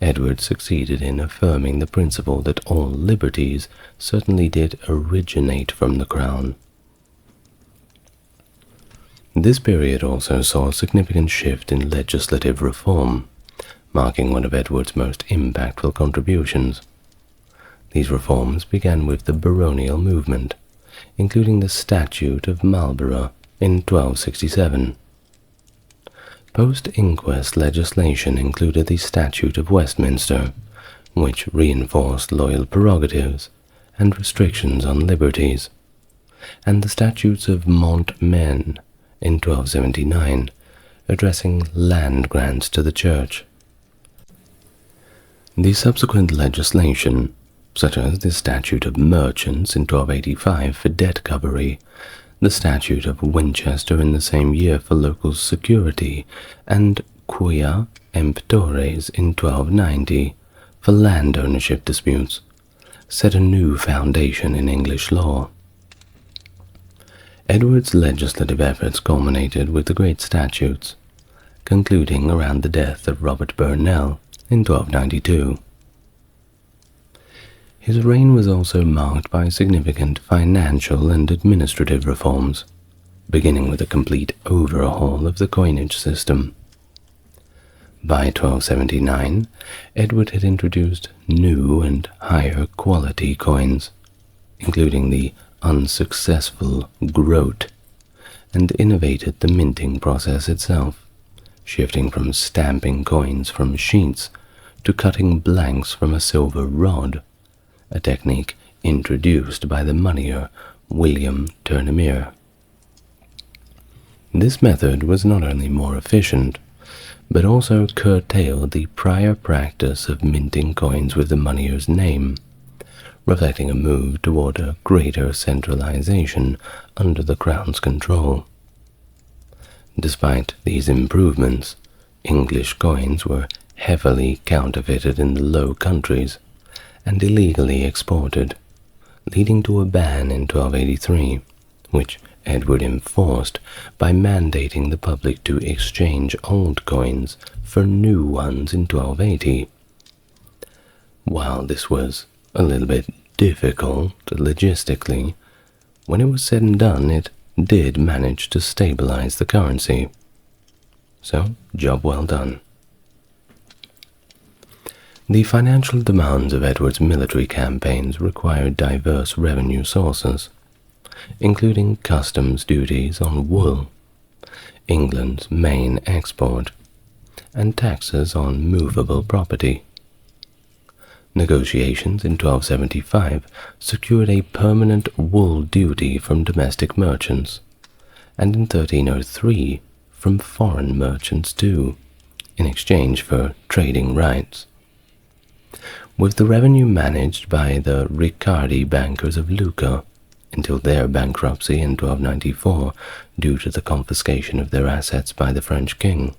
Edward succeeded in affirming the principle that all liberties certainly did originate from the Crown. This period also saw a significant shift in legislative reform, marking one of Edward's most impactful contributions. These reforms began with the baronial movement, including the Statute of Marlborough in 1267. Post-inquest legislation included the Statute of Westminster, which reinforced loyal prerogatives and restrictions on liberties, and the Statutes of Montmen in 1279, addressing land grants to the Church. The subsequent legislation, such as the Statute of Merchants in 1285 for debt covery, the Statute of Winchester in the same year for local security, and Quia Emptores in 1290 for land ownership disputes, set a new foundation in English law. Edward's legislative efforts culminated with the Great Statutes, concluding around the death of Robert Burnell in 1292. His reign was also marked by significant financial and administrative reforms, beginning with a complete overhaul of the coinage system. By 1279, Edward had introduced new and higher quality coins, including the unsuccessful groat, and innovated the minting process itself, shifting from stamping coins from sheets to cutting blanks from a silver rod, a technique introduced by the moneyer William Turnemere. This method was not only more efficient, but also curtailed the prior practice of minting coins with the moneyer's name, reflecting a move toward a greater centralization under the crown's control. Despite these improvements, English coins were heavily counterfeited in the Low Countries and illegally exported, leading to a ban in 1283, which Edward enforced by mandating the public to exchange old coins for new ones in 1280. While this was a little bit difficult logistically, when it was said and done, it did manage to stabilize the currency. So, job well done. The financial demands of Edward's military campaigns required diverse revenue sources, including customs duties on wool, England's main export, and taxes on movable property. Negotiations in 1275 secured a permanent wool duty from domestic merchants, and in 1303 from foreign merchants too, in exchange for trading rights. With the revenue managed by the Riccardi bankers of Lucca until their bankruptcy in 1294 due to the confiscation of their assets by the French king.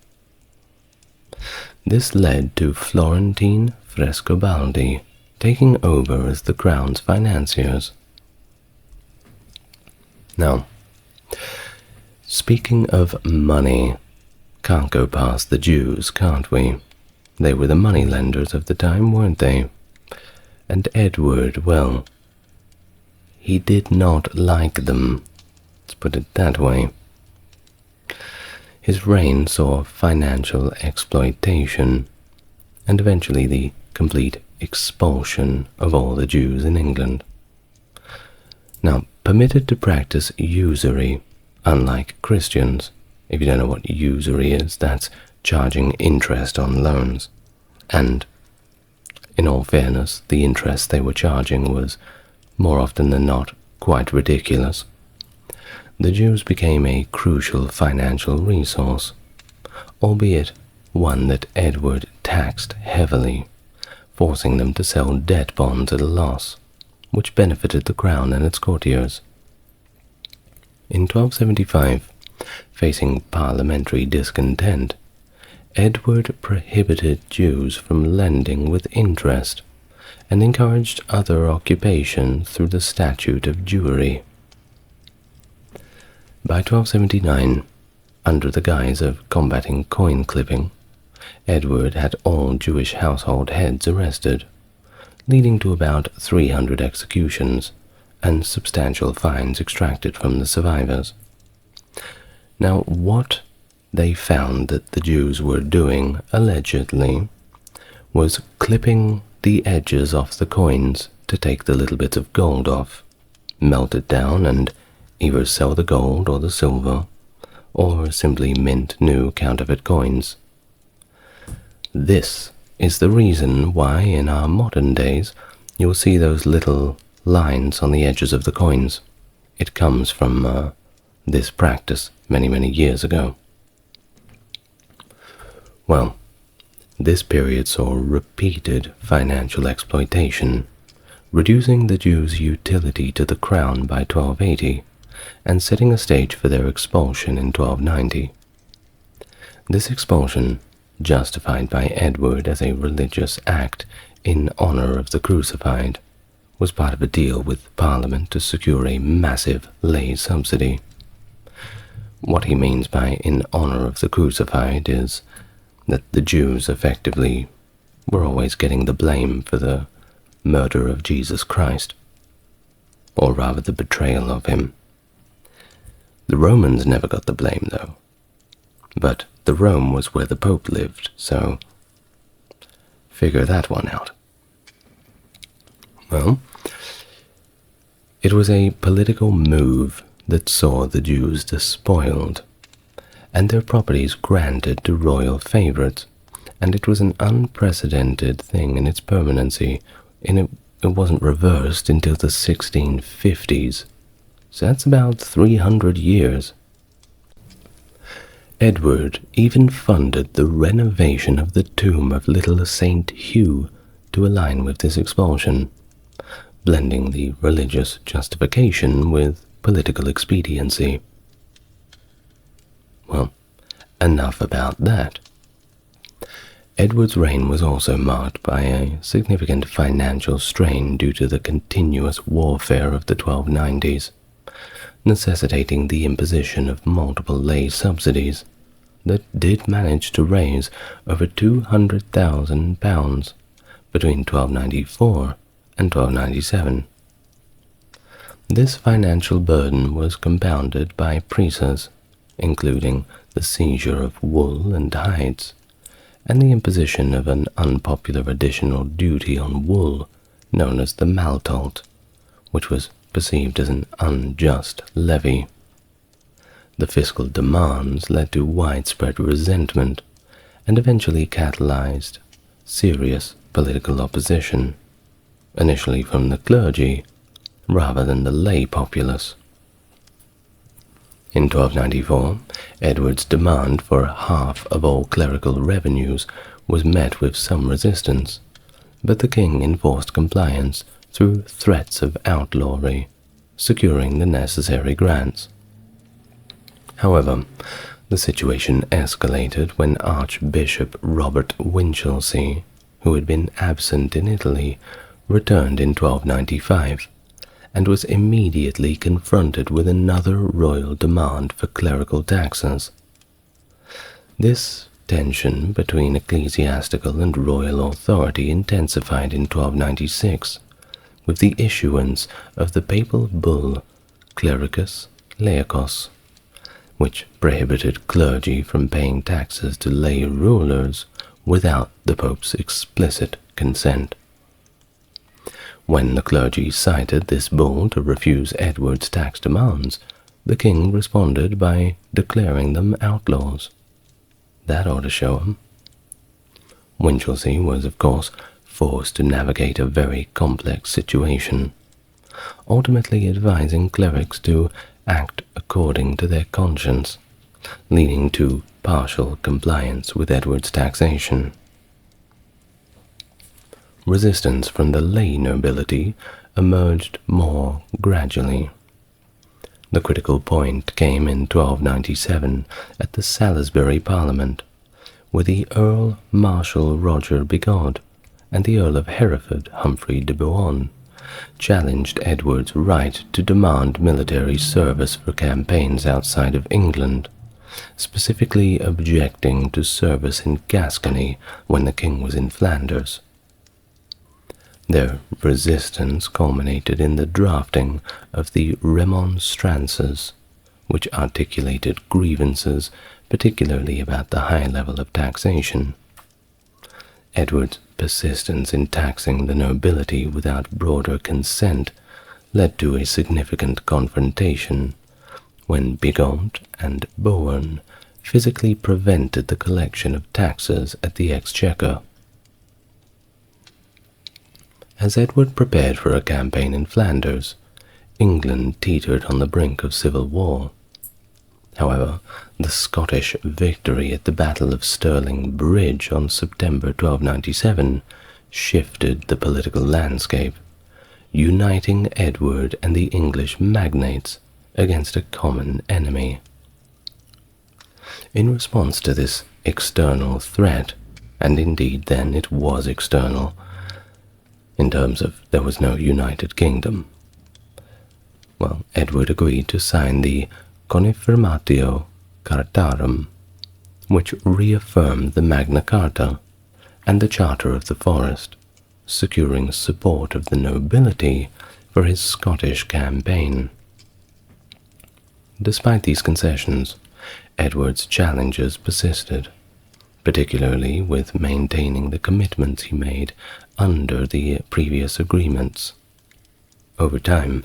This led to Florentine Frescobaldi taking over as the crown's financiers. Now, speaking of money, can't go past the Jews, can't we? They were the money lenders of the time, weren't they? And Edward, well, he did not like them, let's put it that way. His reign saw financial exploitation, and eventually the complete expulsion of all the Jews in England. Now, permitted to practice usury, unlike Christians. If you don't know what usury is, that's charging interest on loans. And, in all fairness, the interest they were charging was, more often than not, quite ridiculous. The Jews became a crucial financial resource, albeit one that Edward taxed heavily, forcing them to sell debt bonds at a loss, which benefited the crown and its courtiers. In 1275, facing parliamentary discontent, Edward prohibited Jews from lending with interest and encouraged other occupation through the Statute of Jewry. By 1279, under the guise of combating coin clipping, Edward had all Jewish household heads arrested, leading to about 300 executions and substantial fines extracted from the survivors. Now, what they found that the Jews were doing, allegedly, was clipping the edges off the coins to take the little bits of gold off, melt it down, and either sell the gold or the silver, or simply mint new counterfeit coins. This is the reason why in our modern days you'll see those little lines on the edges of the coins. It comes from this practice many years ago. Well, this period saw repeated financial exploitation, reducing the Jews' utility to the crown by 1280 and setting a stage for their expulsion in 1290. This expulsion, justified by Edward as a religious act in honor of the crucified, was part of a deal with Parliament to secure a massive lay subsidy. What he means by in honor of the crucified is that the Jews effectively were always getting the blame for the murder of Jesus Christ, or rather the betrayal of him. The Romans never got the blame, though. But the Rome was where the Pope lived, so figure that one out. Well, it was a political move that saw the Jews despoiled, and their properties granted to royal favorites, and it was an unprecedented thing in its permanency in it wasn't reversed until the 1650s, so that's about 300 years. Edward even funded the renovation of the tomb of little Saint Hugh to align with this expulsion, blending the religious justification with political expediency. Well, enough about that. Edward's reign was also marked by a significant financial strain due to the continuous warfare of the 1290s, necessitating the imposition of multiple lay subsidies that did manage to raise over £200,000 between 1294 and 1297. This financial burden was compounded by prices, including the seizure of wool and hides, and the imposition of an unpopular additional duty on wool known as the maltolk, which was perceived as an unjust levy. The fiscal demands led to widespread resentment and eventually catalyzed serious political opposition, initially from the clergy rather than the lay populace. In 1294, Edward's demand for half of all clerical revenues was met with some resistance, but the king enforced compliance through threats of outlawry, securing the necessary grants. However, the situation escalated when Archbishop Robert Winchelsea, who had been absent in Italy, returned in 1295, and was immediately confronted with another royal demand for clerical taxes. This tension between ecclesiastical and royal authority intensified in 1296, with the issuance of the papal bull Clericus Laicos, which prohibited clergy from paying taxes to lay rulers without the Pope's explicit consent. When the clergy cited this bull to refuse Edward's tax demands, the king responded by declaring them outlaws. That ought to show him. Winchelsea was, of course, forced to navigate a very complex situation, ultimately advising clerics to act according to their conscience, leading to partial compliance with Edward's taxation. Resistance from the lay nobility emerged more gradually. The critical point came in 1297 at the Salisbury Parliament, where the Earl Marshal Roger Bigod and the Earl of Hereford Humphrey de Bohun challenged Edward's right to demand military service for campaigns outside of England, specifically objecting to service in Gascony when the king was in Flanders. Their resistance culminated in the drafting of the Remonstrances, which articulated grievances particularly about the high level of taxation. Edward's persistence in taxing the nobility without broader consent led to a significant confrontation when Bigod and Bohun physically prevented the collection of taxes at the Exchequer. As Edward prepared for a campaign in Flanders, England teetered on the brink of civil war. However, the Scottish victory at the Battle of Stirling Bridge on September 1297 shifted the political landscape, uniting Edward and the English magnates against a common enemy. In response to this external threat, and indeed then it was external, in terms of there was no United Kingdom, Edward agreed to sign the Confirmatio Cartarum, which reaffirmed the Magna Carta and the Charter of the Forest, securing support of the nobility for his Scottish campaign. Despite these concessions, Edward's challenges persisted, particularly with maintaining the commitments he made under the previous agreements. Over time,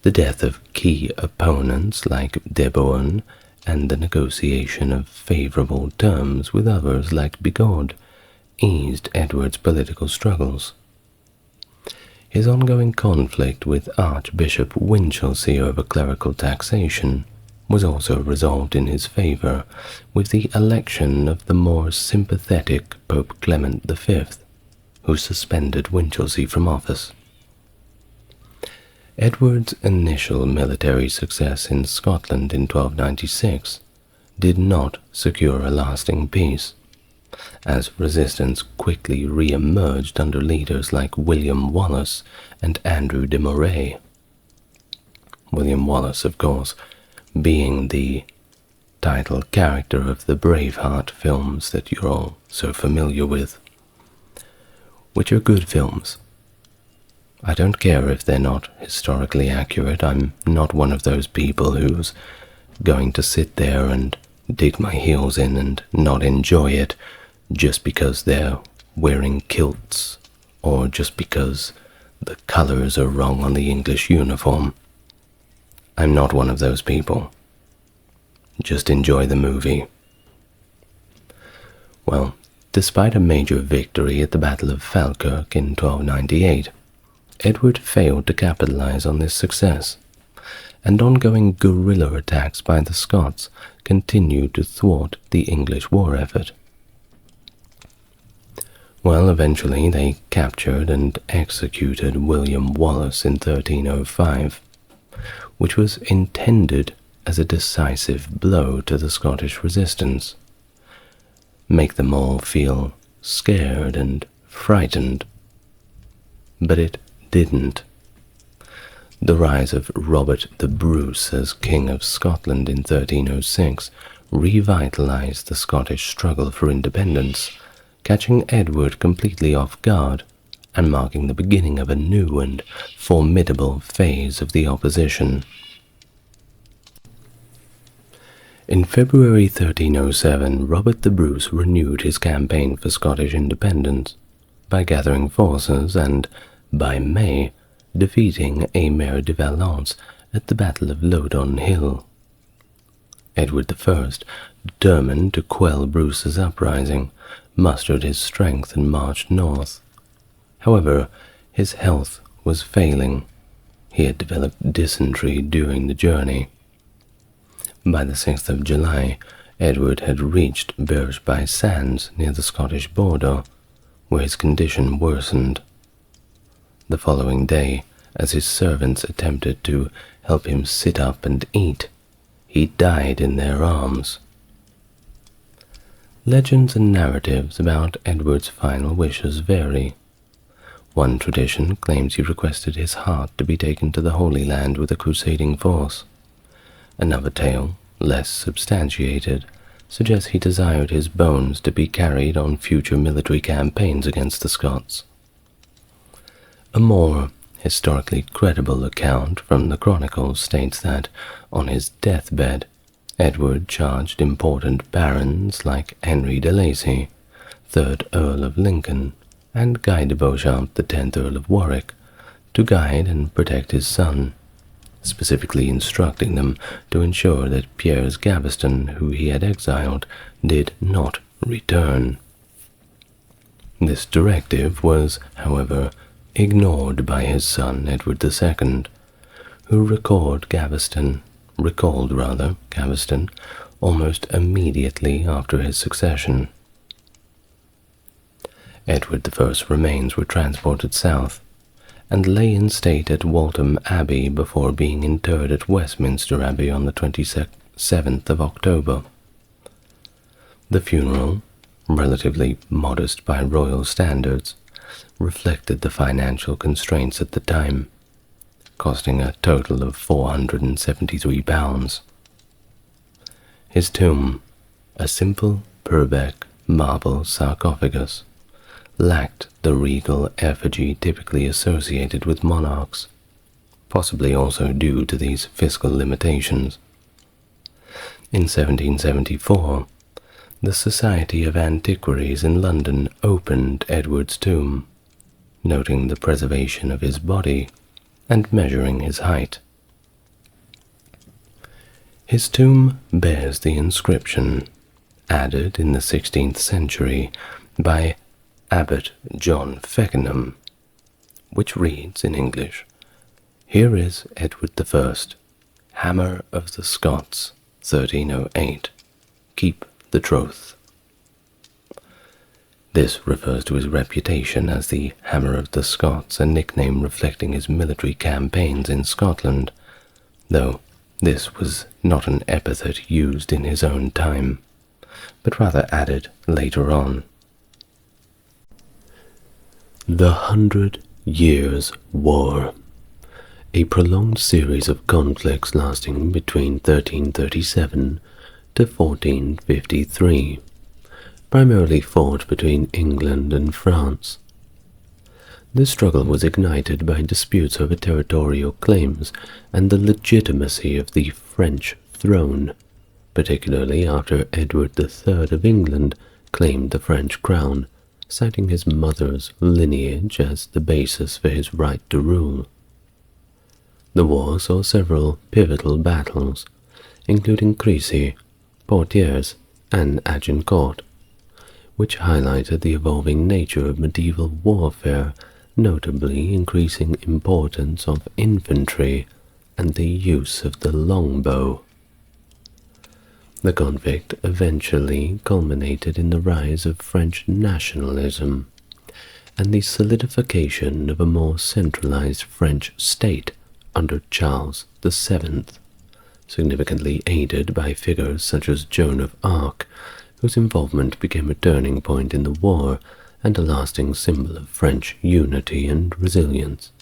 the death of key opponents like de Bohun and the negotiation of favorable terms with others like Bigod eased Edward's political struggles. His ongoing conflict with Archbishop Winchelsea over clerical taxation was also resolved in his favour with the election of the more sympathetic Pope Clement V, who suspended Winchelsea from office. Edward's initial military success in Scotland in 1296 did not secure a lasting peace, as resistance quickly re-emerged under leaders like William Wallace and Andrew de Moray. William Wallace, of course, being the title character of the Braveheart films that you're all so familiar with, which are good films. I don't care if they're not historically accurate. I'm not one of those people who's going to sit there and dig my heels in and not enjoy it just because they're wearing kilts or just because the colors are wrong on the English uniform. I'm not one of those people. Just enjoy the movie. Well, despite a major victory at the Battle of Falkirk in 1298, Edward failed to capitalize on this success, and ongoing guerrilla attacks by the Scots continued to thwart the English war effort. Well, eventually they captured and executed William Wallace in 1305, which was intended as a decisive blow to the Scottish resistance, make them all feel scared and frightened. But it didn't. The rise of Robert the Bruce as King of Scotland in 1306 revitalized the Scottish struggle for independence, catching Edward completely off guard and marking the beginning of a new and formidable phase of the opposition. In February 1307, Robert the Bruce renewed his campaign for Scottish independence by gathering forces and, by May, defeating Aymer de Valence at the Battle of Loudon Hill. Edward I, determined to quell Bruce's uprising, mustered his strength and marched north. However, his health was failing. He had developed dysentery during the journey. By the 6th of July, Edward had reached Berge-by-Sands near the Scottish border, where his condition worsened. The following day, as his servants attempted to help him sit up and eat, he died in their arms. Legends and narratives about Edward's final wishes vary. One tradition claims he requested his heart to be taken to the Holy Land with a crusading force. Another tale, less substantiated, suggests he desired his bones to be carried on future military campaigns against the Scots. A more historically credible account from the Chronicles states that, on his deathbed, Edward charged important barons like Henry de Lacy, 3rd Earl of Lincoln, and Guy de Beauchamp, the 10th Earl of Warwick, to guide and protect his son, specifically instructing them to ensure that Piers Gaveston, who he had exiled, did not return. This directive was, however, ignored by his son Edward II, who recalled Gaveston almost immediately after his succession. Edward I's remains were transported south and lay in state at Waltham Abbey before being interred at Westminster Abbey on the 27th of October. The funeral, relatively modest by royal standards, reflected the financial constraints at the time, costing a total of £473. His tomb, a simple Purbeck marble sarcophagus, lacked the regal effigy typically associated with monarchs, possibly also due to these fiscal limitations. In 1774, the Society of Antiquaries in London opened Edward's tomb, noting the preservation of his body and measuring his height. His tomb bears the inscription, added in the 16th century by Abbot John Feckenham, which reads in English, "Here is Edward I, Hammer of the Scots, 1308. Keep the troth." This refers to his reputation as the Hammer of the Scots, a nickname reflecting his military campaigns in Scotland, though this was not an epithet used in his own time, but rather added later on. The 100 Years' War, a prolonged series of conflicts lasting between 1337 to 1453, primarily fought between England and France. The struggle was ignited by disputes over territorial claims and the legitimacy of the French throne, particularly after Edward III of England claimed the French crown, citing his mother's lineage as the basis for his right to rule. The war saw several pivotal battles, including Crécy, Poitiers, and Agincourt, which highlighted the evolving nature of medieval warfare, notably increasing importance of infantry and the use of the longbow. The conflict eventually culminated in the rise of French nationalism and the solidification of a more centralized French state under Charles VII, significantly aided by figures such as Joan of Arc, whose involvement became a turning point in the war and a lasting symbol of French unity and resilience.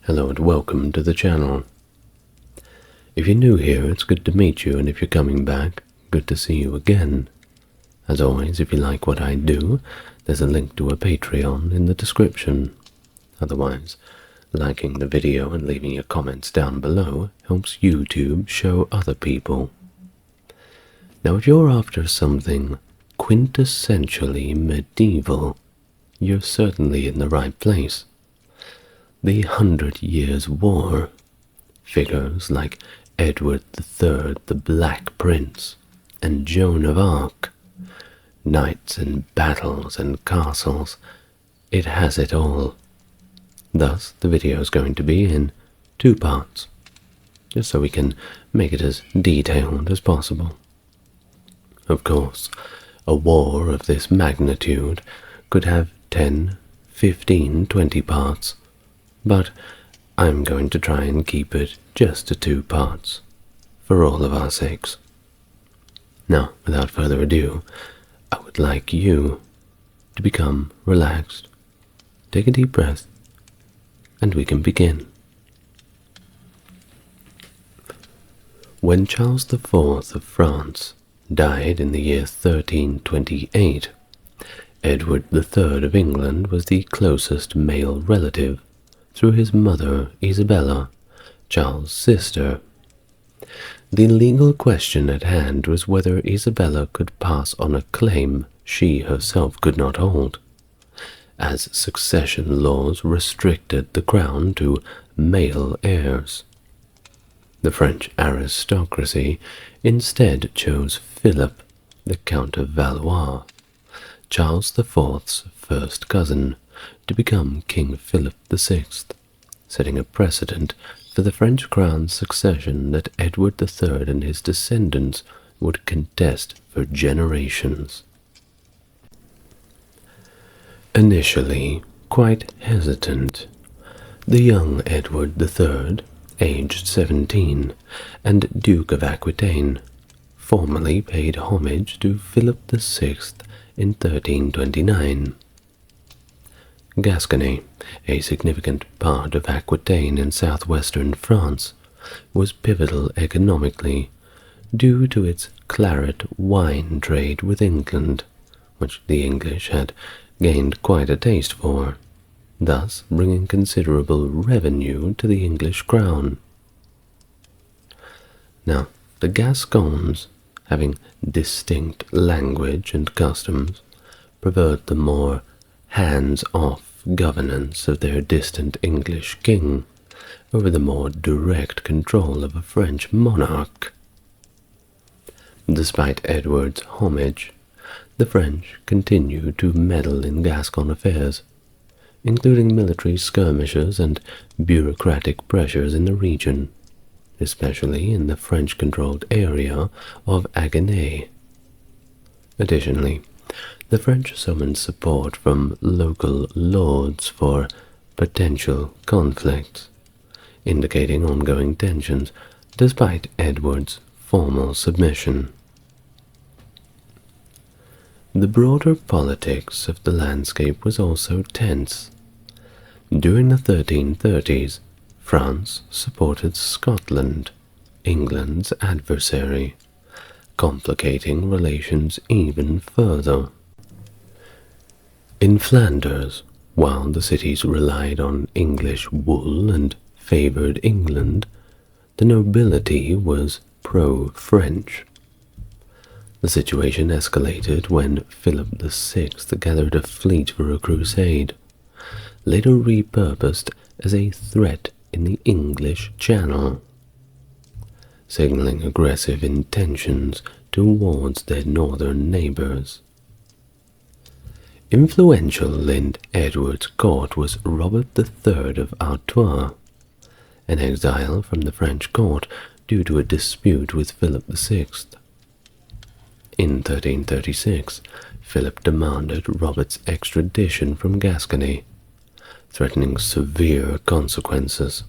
Hello and welcome to the channel. If you're new here, it's good to meet you, and if you're coming back, good to see you again. As always, if you like what I do, there's a link to a Patreon in the description. Otherwise, liking the video and leaving your comments down below helps YouTube show other people. Now, if you're after something quintessentially medieval, you're certainly in the right place. The 100 Years' War, figures like Edward III, the Black Prince, and Joan of Arc, knights and battles and castles, it has it all. Thus, the video is going to be in 2 parts, just so we can make it as detailed as possible. Of course, a war of this magnitude could have 10, 15, 20 parts, but I'm going to try and keep it just to 2 parts, for all of our sakes. Now, without further ado, I would like you to become relaxed, take a deep breath, and we can begin. When Charles IV of France died in the year 1328, Edward III of England was the closest male relative, through his mother Isabella, Charles' sister. The legal question at hand was whether Isabella could pass on a claim she herself could not hold, as succession laws restricted the crown to male heirs. The French aristocracy instead chose Philip, the Count of Valois, Charles IV's first cousin, to become King Philip VI, setting a precedent for the French crown's succession that Edward III and his descendants would contest for generations. Initially quite hesitant, the young Edward III, aged 17, and Duke of Aquitaine, formally paid homage to Philip VI in 1329. Gascony, a significant part of Aquitaine in southwestern France, was pivotal economically due to its claret wine trade with England, which the English had gained quite a taste for, thus bringing considerable revenue to the English crown. Now, the Gascons, having distinct language and customs, preferred the more hands-off governance of their distant English king over the more direct control of a French monarch. Despite Edward's homage, the French continued to meddle in Gascon affairs, including military skirmishes and bureaucratic pressures in the region, especially in the French-controlled area of Agincourt. Additionally, the French summoned support from local lords for potential conflicts, indicating ongoing tensions despite Edward's formal submission. The broader politics of the landscape was also tense. During the 1330s, France supported Scotland, England's adversary, complicating relations even further. In Flanders, while the cities relied on English wool and favored England, the nobility was pro-French. The situation escalated when Philip VI gathered a fleet for a crusade, later repurposed as a threat in the English Channel, signaling aggressive intentions towards their northern neighbors. Influential in Edward's court was Robert III of Artois, an exile from the French court due to a dispute with Philip VI. In 1336, Philip demanded Robert's extradition from Gascony, threatening severe consequences.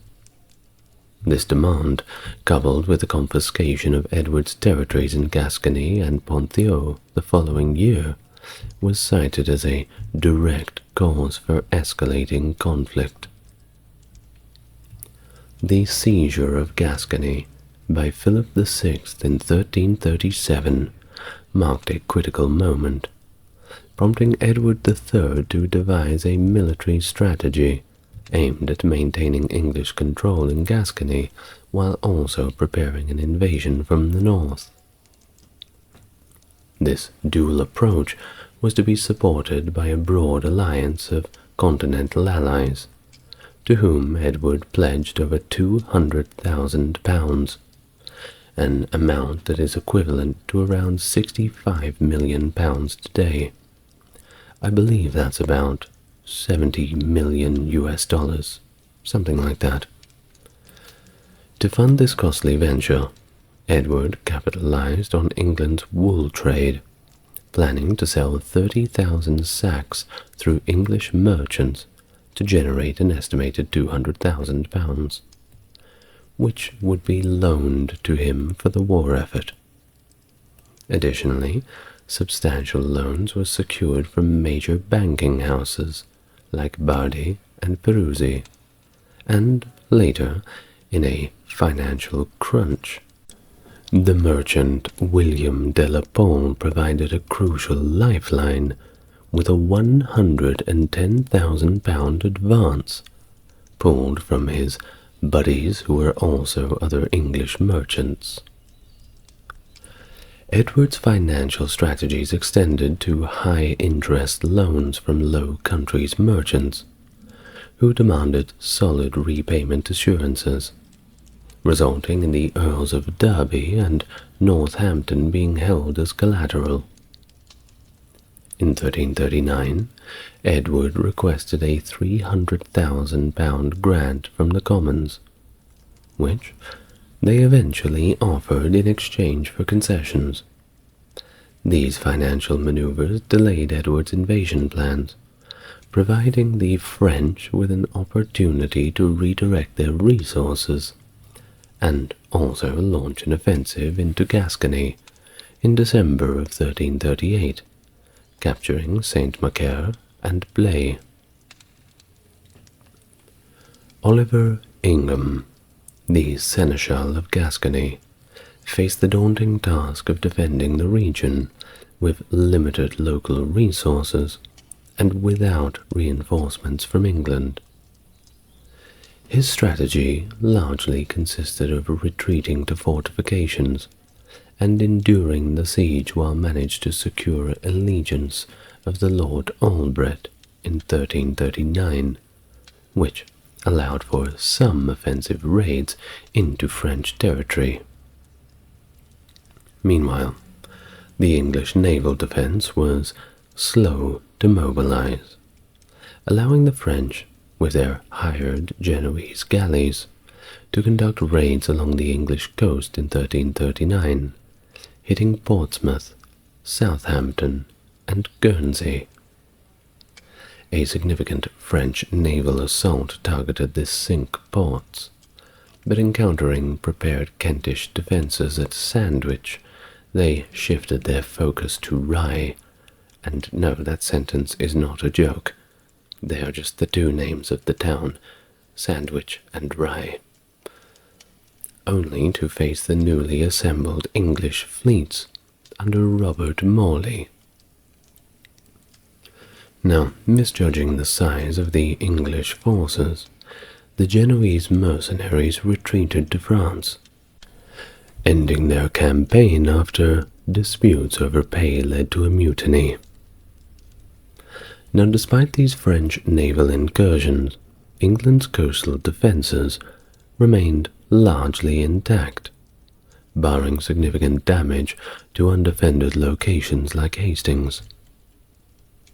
This demand, coupled with the confiscation of Edward's territories in Gascony and Ponthieu the following year, was cited as a direct cause for escalating conflict. The seizure of Gascony by Philip VI in 1337 marked a critical moment, prompting Edward III to devise a military strategy aimed at maintaining English control in Gascony while also preparing an invasion from the north. This dual approach was to be supported by a broad alliance of continental allies, to whom Edward pledged over £200,000, an amount that is equivalent to around £65 million today. I believe that's about 70 million US dollars, something like that. To fund this costly venture, Edward capitalized on England's wool trade, planning to sell 30,000 sacks through English merchants to generate an estimated £200,000, which would be loaned to him for the war effort. Additionally, substantial loans were secured from major banking houses like Bardi and Peruzzi, and later, in a financial crunch, the merchant William de la Pole provided a crucial lifeline with a £110,000 advance, pulled from his buddies who were also other English merchants. Edward's financial strategies extended to high-interest loans from Low Countries merchants, who demanded solid repayment assurances, resulting in the Earls of Derby and Northampton being held as collateral. In 1339, Edward requested a £300,000 grant from the Commons, which they eventually offered in exchange for concessions. These financial maneuvers delayed Edward's invasion plans, providing the French with an opportunity to redirect their resources and also launch an offensive into Gascony in December of 1338, capturing Saint-Macaire and Blaye. Oliver Ingham, the Seneschal of Gascony, faced the daunting task of defending the region with limited local resources and without reinforcements from England. His strategy largely consisted of retreating to fortifications and enduring the siege while managed to secure allegiance of the Lord Albret in 1339, which allowed for some offensive raids into French territory. Meanwhile, the English naval defense was slow to mobilize, allowing the French, with their hired Genoese galleys, to conduct raids along the English coast in 1339, hitting Portsmouth, Southampton, and Guernsey. A significant French naval assault targeted the Cinque Ports, but encountering prepared Kentish defences at Sandwich, they shifted their focus to Rye. And no, that sentence is not a joke. They are just the two names of the town, Sandwich and Rye. Only to face the newly assembled English fleets under Robert Morley. Now, misjudging the size of the English forces, the Genoese mercenaries retreated to France, ending their campaign after disputes over pay led to a mutiny. Now, despite these French naval incursions, England's coastal defences remained largely intact, barring significant damage to undefended locations like Hastings.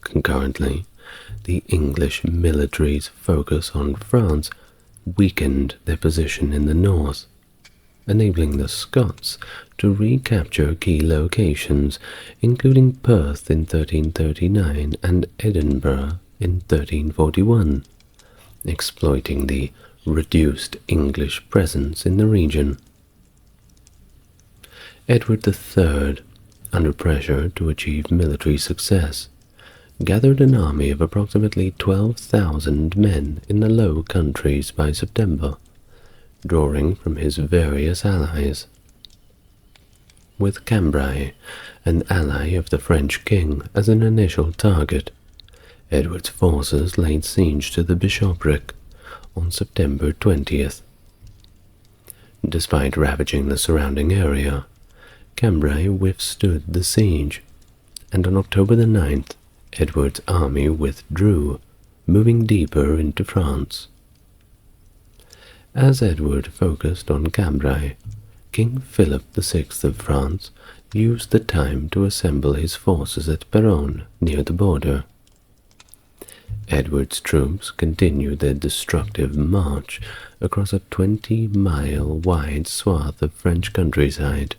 Concurrently, the English military's focus on France weakened their position in the north, enabling the Scots to recapture key locations, including Perth in 1339 and Edinburgh in 1341, exploiting the reduced English presence in the region. Edward III, under pressure to achieve military success, gathered an army of approximately 12,000 men in the Low Countries by September, drawing from his various allies. With Cambrai, an ally of the French king, as an initial target, Edward's forces laid siege to the bishopric on September 20th. Despite ravaging the surrounding area, Cambrai withstood the siege, and on October the 9th, Edward's army withdrew, moving deeper into France. As Edward focused on Cambrai, King Philip VI of France used the time to assemble his forces at Péronne, near the border. Edward's troops continued their destructive march across a 20-mile-wide swath of French countryside,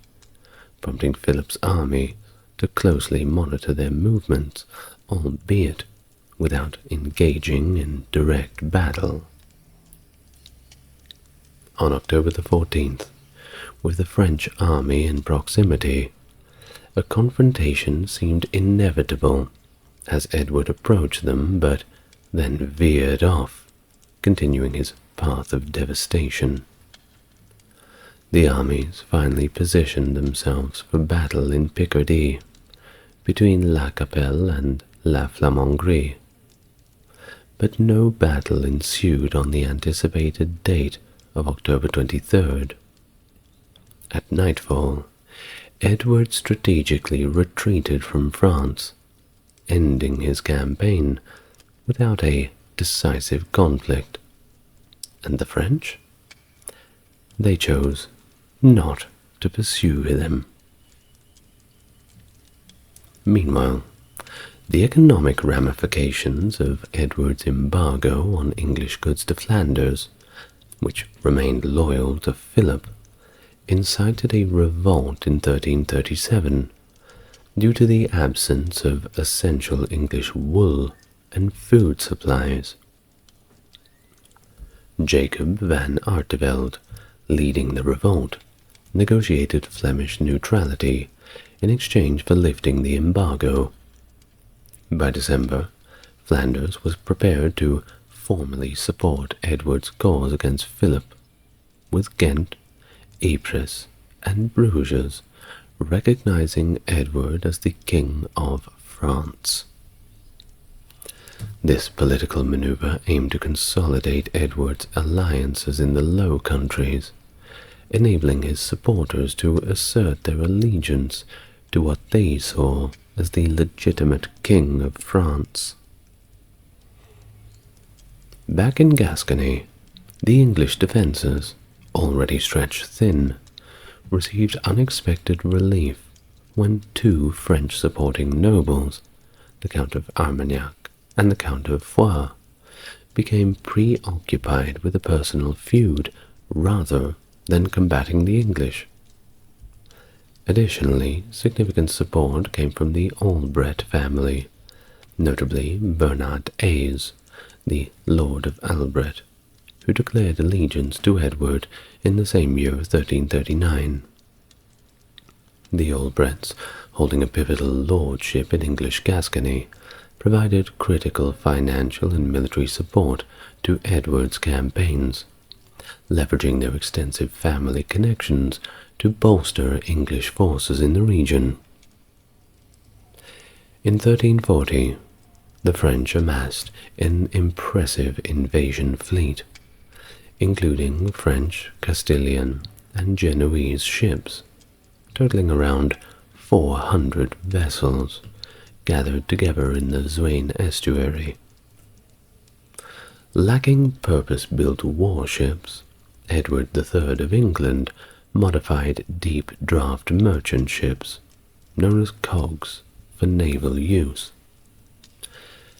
prompting Philip's army to closely monitor their movements, albeit without engaging in direct battle. On October the 14th, with the French army in proximity, a confrontation seemed inevitable as Edward approached them, but then veered off, continuing his path of devastation. The armies finally positioned themselves for battle in Picardy, between La Capelle and La Flamengrie. But no battle ensued on the anticipated date of October 23rd. At nightfall, Edward strategically retreated from France, ending his campaign without a decisive conflict. And the French? They chose not to pursue them. Meanwhile, the economic ramifications of Edward's embargo on English goods to Flanders, which remained loyal to Philip, incited a revolt in 1337 due to the absence of essential English wool and food supplies. Jacob van Artevelde, leading the revolt, negotiated Flemish neutrality in exchange for lifting the embargo. By December, Flanders was prepared to formally support Edward's cause against Philip, with Ghent, Ypres, and Bruges recognizing Edward as the King of France. This political maneuver aimed to consolidate Edward's alliances in the Low Countries, enabling his supporters to assert their allegiance to what they saw as the legitimate King of France. Back in Gascony, the English defences, already stretched thin, received unexpected relief when two French-supporting nobles, the Count of Armagnac and the Count of Foix, became preoccupied with a personal feud rather than combating the English. Additionally, significant support came from the Albret family, notably Bernard Ayes, the Lord of Albret, who declared allegiance to Edward in the same year 1339. The Albrets, holding a pivotal lordship in English Gascony, provided critical financial and military support to Edward's campaigns, leveraging their extensive family connections to bolster English forces in the region. In 1340, the French amassed an impressive invasion fleet, including French, Castilian, and Genoese ships, totaling around 400 vessels gathered together in the Zwain estuary. Lacking purpose-built warships, Edward III of England modified deep-draft merchant ships, known as cogs, for naval use.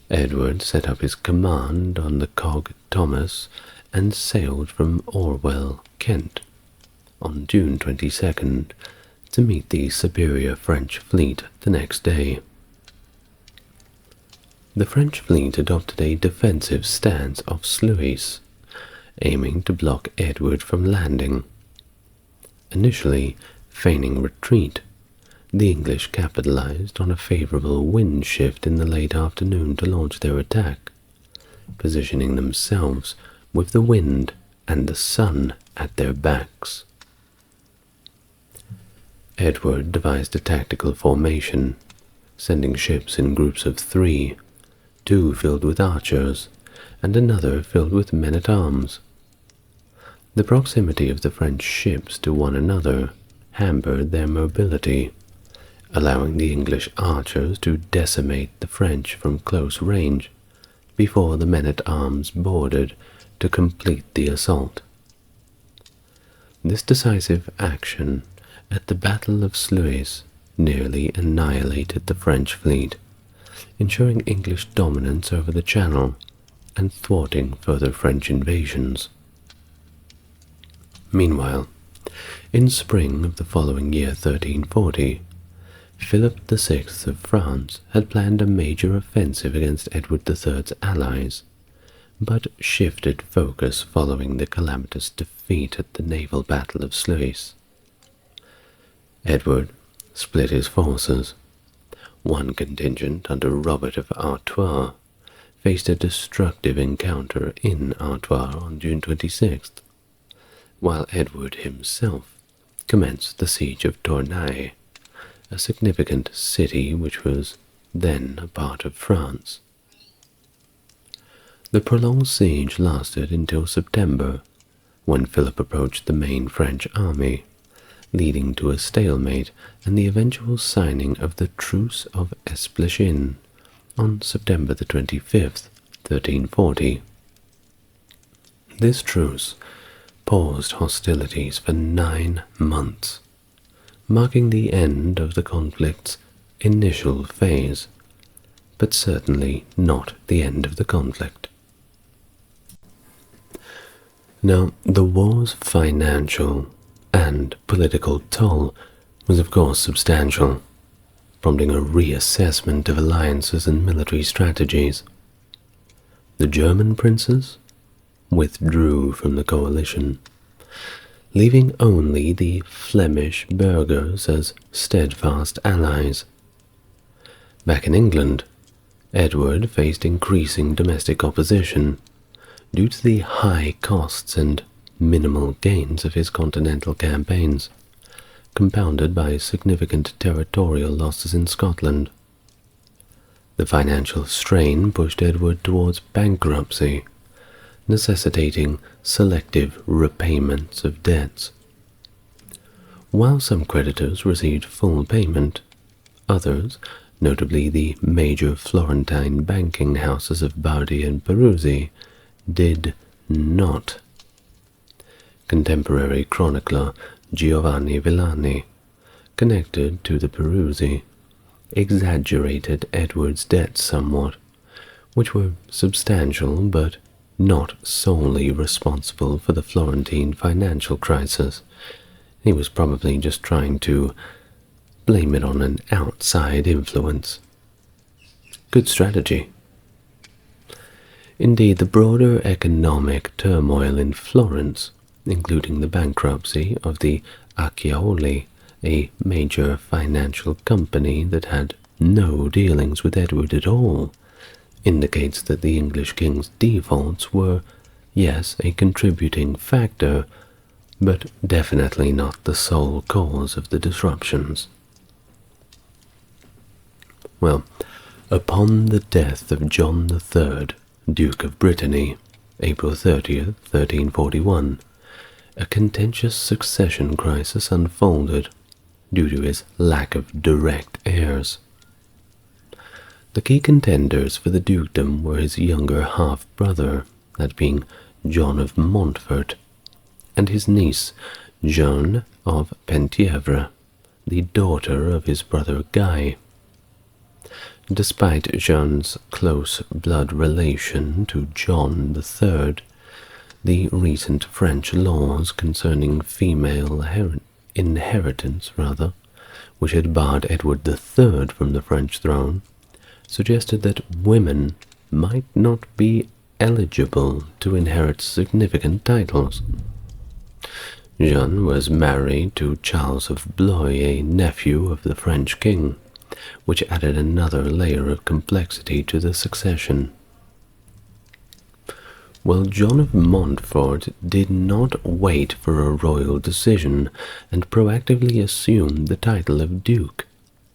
Edward set up his command on the cog Thomas and sailed from Orwell, Kent, on June 22nd to meet the superior French fleet the next day. The French fleet adopted a defensive stance off Sluis, aiming to block Edward from landing. Initially feigning retreat, the English capitalized on a favorable wind shift in the late afternoon to launch their attack, positioning themselves with the wind and the sun at their backs. Edward devised a tactical formation, sending ships in groups of 3, 2 filled with archers, and another filled with men-at-arms. The proximity of the French ships to one another hampered their mobility, allowing the English archers to decimate the French from close range before the men-at-arms boarded to complete the assault. This decisive action at the Battle of Sluis nearly annihilated the French fleet, ensuring English dominance over the Channel and thwarting further French invasions. Meanwhile, in spring of the following year 1340, Philip VI of France had planned a major offensive against Edward III's allies, but shifted focus following the calamitous defeat at the naval battle of Sluis. Edward split his forces. One contingent under Robert of Artois faced a destructive encounter in Artois on June 26th, while Edward himself commenced the siege of Tournai, a significant city which was then a part of France. The prolonged siege lasted until September, when Philip approached the main French army, leading to a stalemate and the eventual signing of the Truce of Esplichin on September the 25th, 1340. This truce paused hostilities for 9 months, marking the end of the conflict's initial phase, but certainly not the end of the conflict. Now, the war's financial and political toll was of course substantial, prompting a reassessment of alliances and military strategies. The German princes withdrew from the coalition, leaving only the Flemish burghers as steadfast allies. Back in England, Edward faced increasing domestic opposition due to the high costs and minimal gains of his continental campaigns, compounded by significant territorial losses in Scotland. The financial strain pushed Edward towards bankruptcy, necessitating selective repayments of debts. While some creditors received full payment, others, notably the major Florentine banking houses of Bardi and Peruzzi, did not. Contemporary chronicler Giovanni Villani, connected to the Peruzzi, exaggerated Edward's debts somewhat, which were substantial but not solely responsible for the Florentine financial crisis. He was probably just trying to blame it on an outside influence. Good strategy. Indeed, the broader economic turmoil in Florence, including the bankruptcy of the Acciaioli, a major financial company that had no dealings with Edward at all, indicates that the English king's defaults were, yes, a contributing factor, but definitely not the sole cause of the disruptions. Well, upon the death of John III, Duke of Brittany, April 30th, 1341, a contentious succession crisis unfolded due to his lack of direct heirs. The key contenders for the dukedom were his younger half-brother, that being John of Montfort, and his niece, Joan of Penthièvre, the daughter of his brother Guy. Despite Joan's close blood relation to John III, the recent French laws concerning female inheritance, which had barred Edward III from the French throne, suggested that women might not be eligible to inherit significant titles. Jeanne was married to Charles of Blois, a nephew of the French king, which added another layer of complexity to the succession. Well, John of Montfort did not wait for a royal decision and proactively assumed the title of Duke,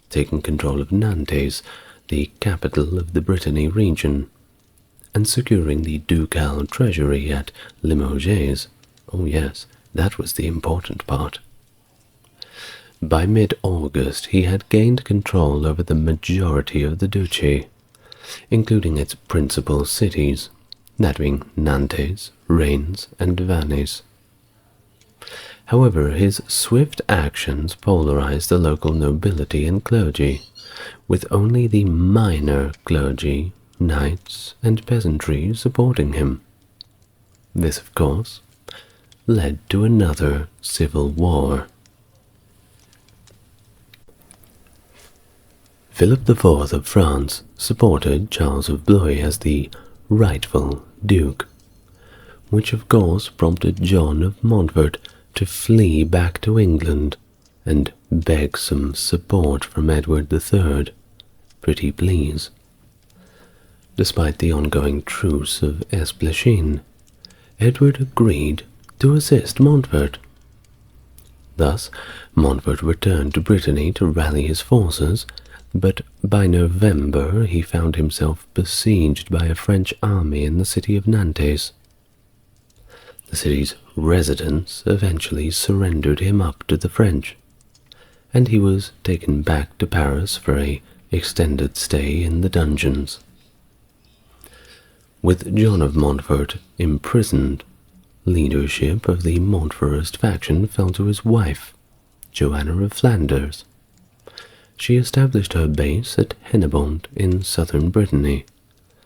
taking control of Nantes, the capital of the Brittany region, and securing the ducal treasury at Limoges. Oh yes, that was the important part. By mid-August, he had gained control over the majority of the duchy, including its principal cities, that being Nantes, Reims, and Vannes. However, his swift actions polarized the local nobility and clergy, with only the minor clergy, knights, and peasantry supporting him. This, of course, led to another civil war. Philip IV of France supported Charles of Blois as the rightful duke, which of course prompted John of Montfort to flee back to England and beg some support from Edward III. Pretty please. Despite the ongoing truce of Esplechin, Edward agreed to assist Montfort. Thus, Montfort returned to Brittany to rally his forces, but by November he found himself besieged by a French army in the city of Nantes. The city's residents eventually surrendered him up to the French, and he was taken back to Paris for an extended stay in the dungeons. With John of Montfort imprisoned, leadership of the Montfortist faction fell to his wife, Joanna of Flanders. She established her base at Hennebont in southern Brittany,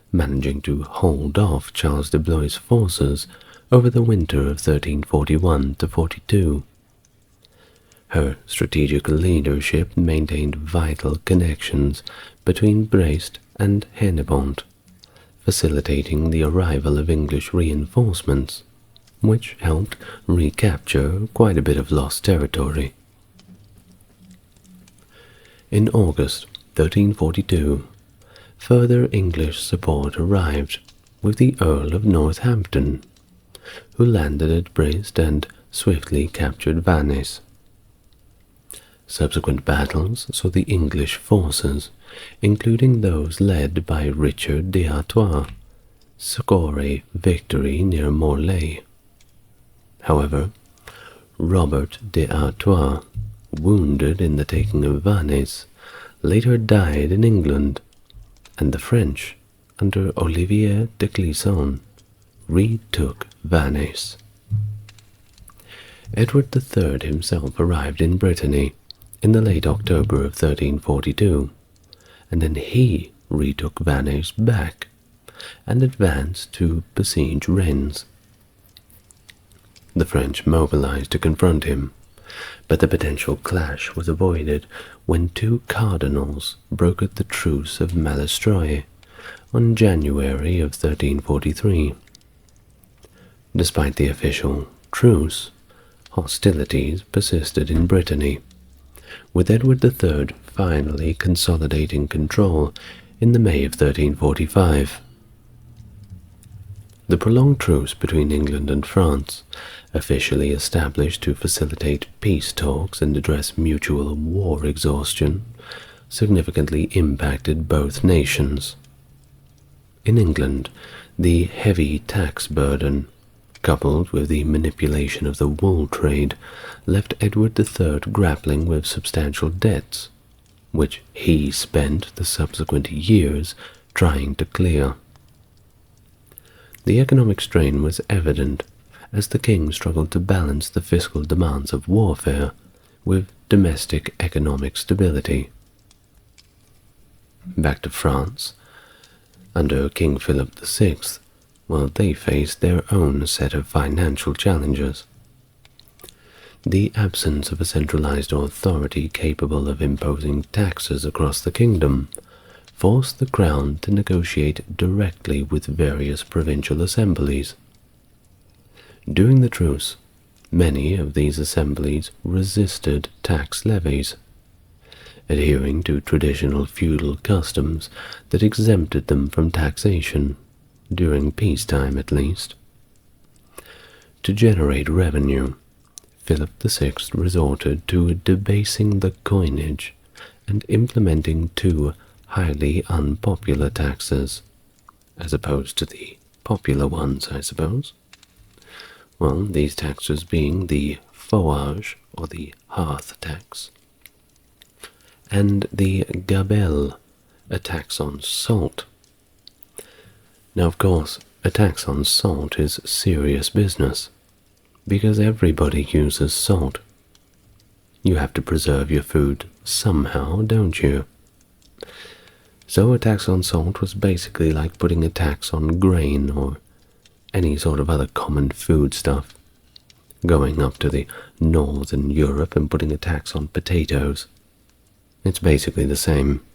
managing to hold off Charles de Blois' forces over the winter of 1341–42. Her strategic leadership maintained vital connections between Brest and Hennebont, facilitating the arrival of English reinforcements, which helped recapture quite a bit of lost territory. In August 1342, further English support arrived with the Earl of Northampton, who landed at Brest and swiftly captured Vannes. Subsequent battles saw the English forces, including those led by Richard d'Artois, score a victory near Morlaix. However, Robert d'Artois, wounded in the taking of Vannes, later died in England, and the French, under Olivier de Clisson, retook Vannes. Edward III himself arrived in Brittany in the late October of 1342, and then he retook Vannes back, and advanced to besiege Rennes. The French mobilized to confront him, but the potential clash was avoided when two cardinals brokered the truce of Malestroit on January of 1343. Despite the official truce, hostilities persisted in Brittany, with Edward III finally consolidating control in the May of 1345. The prolonged truce between England and France, officially established to facilitate peace talks and address mutual war exhaustion, significantly impacted both nations. In England, the heavy tax burden, coupled with the manipulation of the wool trade, left Edward III grappling with substantial debts, which he spent the subsequent years trying to clear. The economic strain was evident as the king struggled to balance the fiscal demands of warfare with domestic economic stability. Back to France, under King Philip VI, they faced their own set of financial challenges. The absence of a centralized authority capable of imposing taxes across the kingdom forced the crown to negotiate directly with various provincial assemblies. During the truce, many of these assemblies resisted tax levies, adhering to traditional feudal customs that exempted them from taxation, during peacetime at least. To generate revenue, Philip VI resorted to debasing the coinage and implementing two highly unpopular taxes, as opposed to the popular ones, I suppose. These taxes being the foage, or the hearth tax, and the gabelle, a tax on salt. Now, of course, a tax on salt is serious business, because everybody uses salt. You have to preserve your food somehow, don't you? So a tax on salt was basically like putting a tax on grain or any sort of other common food stuff, going up to the northern Europe and putting a tax on potatoes. It's basically the same.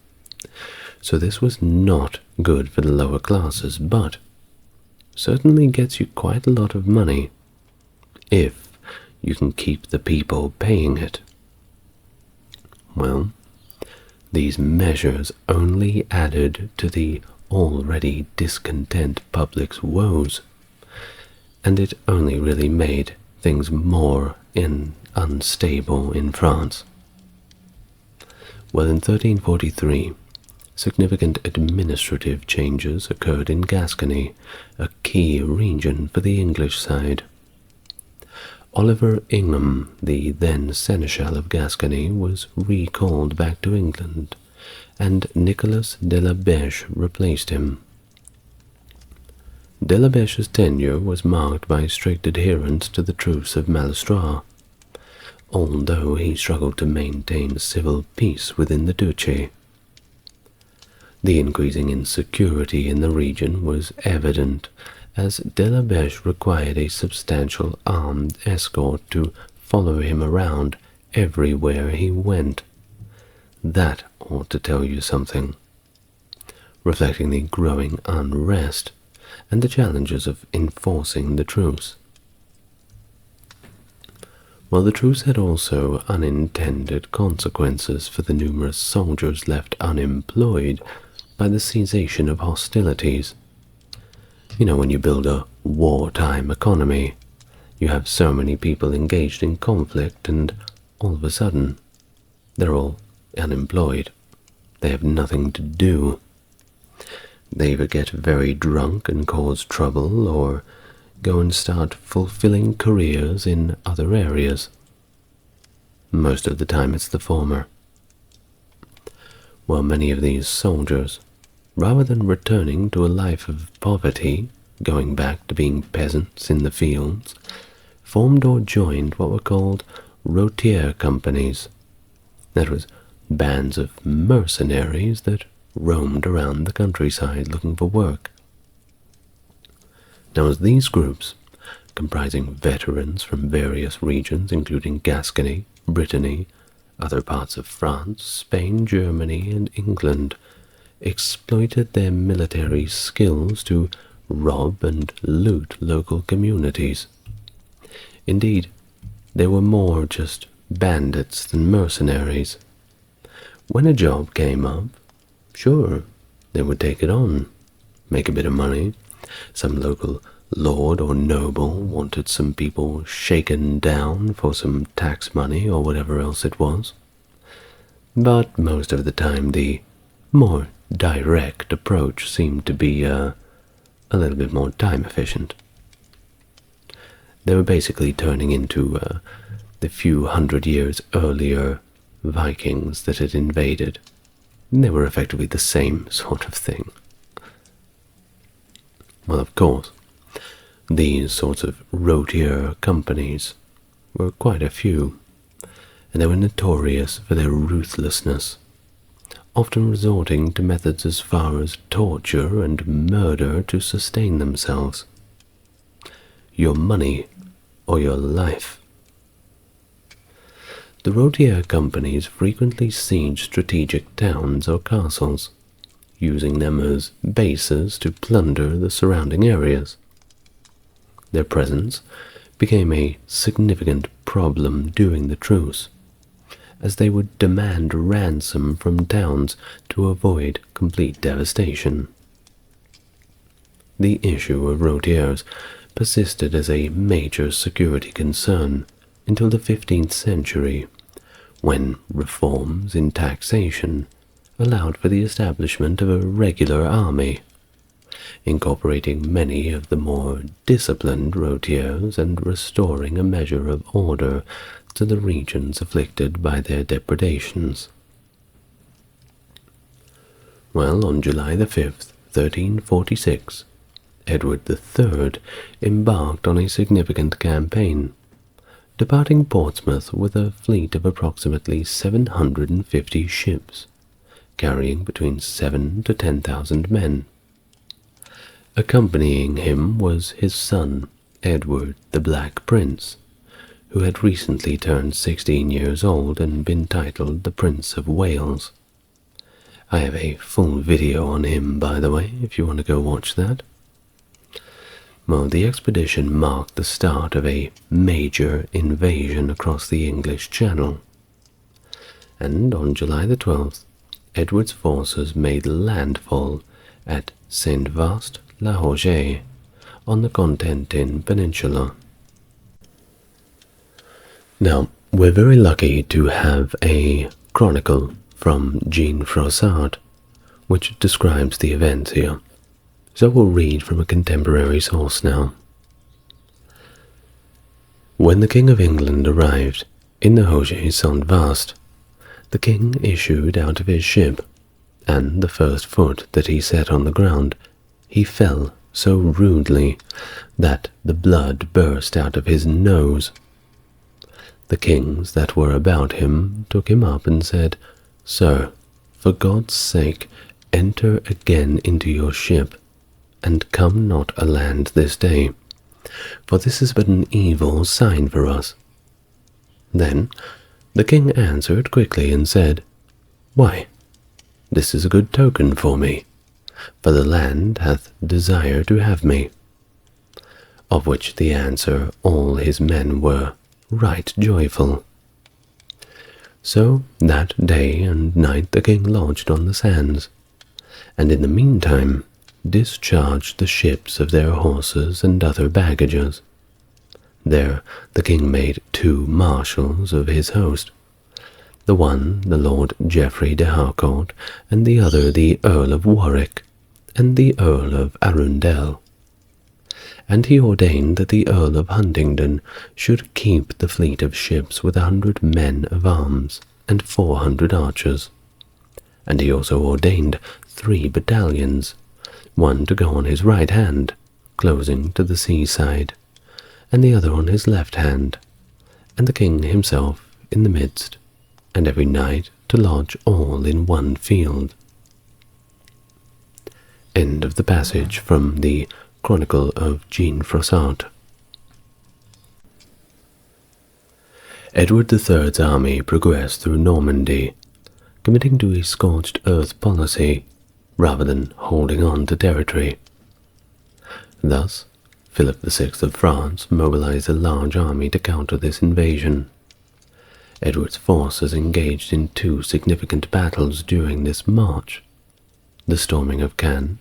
So this was not good for the lower classes, but certainly gets you quite a lot of money if you can keep the people paying it. These measures only added to the already discontent public's woes, and it only really made things more unstable in France. In 1343, significant administrative changes occurred in Gascony, a key region for the English side. Oliver Ingham, the then Seneschal of Gascony, was recalled back to England, and Nicholas de la Beche replaced him. De la Beche's tenure was marked by strict adherence to the Truce of Malestroit, although he struggled to maintain civil peace within the duchy. The increasing insecurity in the region was evident, as de la Beche required a substantial armed escort to follow him around everywhere he went. That ought to tell you something, reflecting the growing unrest and the challenges of enforcing the truce. The truce had also unintended consequences for the numerous soldiers left unemployed by the cessation of hostilities. When you build a wartime economy, you have so many people engaged in conflict, and all of a sudden, they're all unemployed. They have nothing to do. They either get very drunk and cause trouble, or go and start fulfilling careers in other areas. Most of the time it's the former. Many of these soldiers, rather than returning to a life of poverty, going back to being peasants in the fields, formed or joined what were called routier companies. That was bands of mercenaries that roamed around the countryside looking for work. Now, as these groups, comprising veterans from various regions including Gascony, Brittany, other parts of France, Spain, Germany, and England, exploited their military skills to rob and loot local communities. Indeed, they were more just bandits than mercenaries. When a job came up, sure, they would take it on, make a bit of money. Some local lord or noble wanted some people shaken down for some tax money or whatever else it was. But most of the time the more direct approach seemed to be a little bit more time efficient. They were basically turning into the few hundred years earlier Vikings that had invaded. They were effectively the same sort of thing. Well, of course, these sorts of routier companies were quite a few, and they were notorious for their ruthlessness, often resorting to methods as far as torture and murder to sustain themselves. Your money or your life. The routier companies frequently sieged strategic towns or castles, using them as bases to plunder the surrounding areas. Their presence became a significant problem during the truce, as they would demand ransom from towns to avoid complete devastation. The issue of routiers persisted as a major security concern until the 15th century, when reforms in taxation allowed for the establishment of a regular army, incorporating many of the more disciplined routiers and restoring a measure of order to the regions afflicted by their depredations. Well, on July the 5th, 1346, Edward III embarked on a significant campaign, departing Portsmouth with a fleet of approximately 750 ships, carrying between 7,000 to 10,000 men. Accompanying him was his son, Edward the Black Prince, who had recently turned 16 years old and been titled the Prince of Wales. I have a full video on him, by the way, if you want to go watch that. Well, the expedition marked the start of a major invasion across the English Channel, and on July the 12th, Edward's forces made landfall at Saint-Vaast-la-Hauge on the Cotentin Peninsula. Now, we're very lucky to have a chronicle from Jean Froissart, which describes the events here, so we'll read from a contemporary source now. When the King of England arrived in the Hauge Saint-Vaast, the king issued out of his ship, and the first foot that he set on the ground, he fell so rudely that the blood burst out of his nose. The kings that were about him took him up and said, "Sir, for God's sake, enter again into your ship, and come not aland this day, for this is but an evil sign for us." Then the king answered quickly and said, "Why, this is a good token for me, for the land hath desire to have me." Of which the answer all his men were right joyful. So that day and night the king lodged on the sands, and in the meantime discharged the ships of their horses and other baggages. There the king made 2 marshals of his host, the one the Lord Geoffrey de Harcourt, and the other the Earl of Warwick, and the Earl of Arundel. And he ordained that the Earl of Huntingdon should keep the fleet of ships with 100 men of arms and 400 archers. And he also ordained 3 battalions, one to go on his right hand, closing to the seaside, and the other on his left hand, and the king himself in the midst, and every night to lodge all in one field. End of the passage from the Chronicle of Jean Froissart. Edward III's army progressed through Normandy, committing to a scorched earth policy rather than holding on to territory. Thus, Philip VI of France mobilized a large army to counter this invasion. Edward's forces engaged in two significant battles during this march: the storming of Caen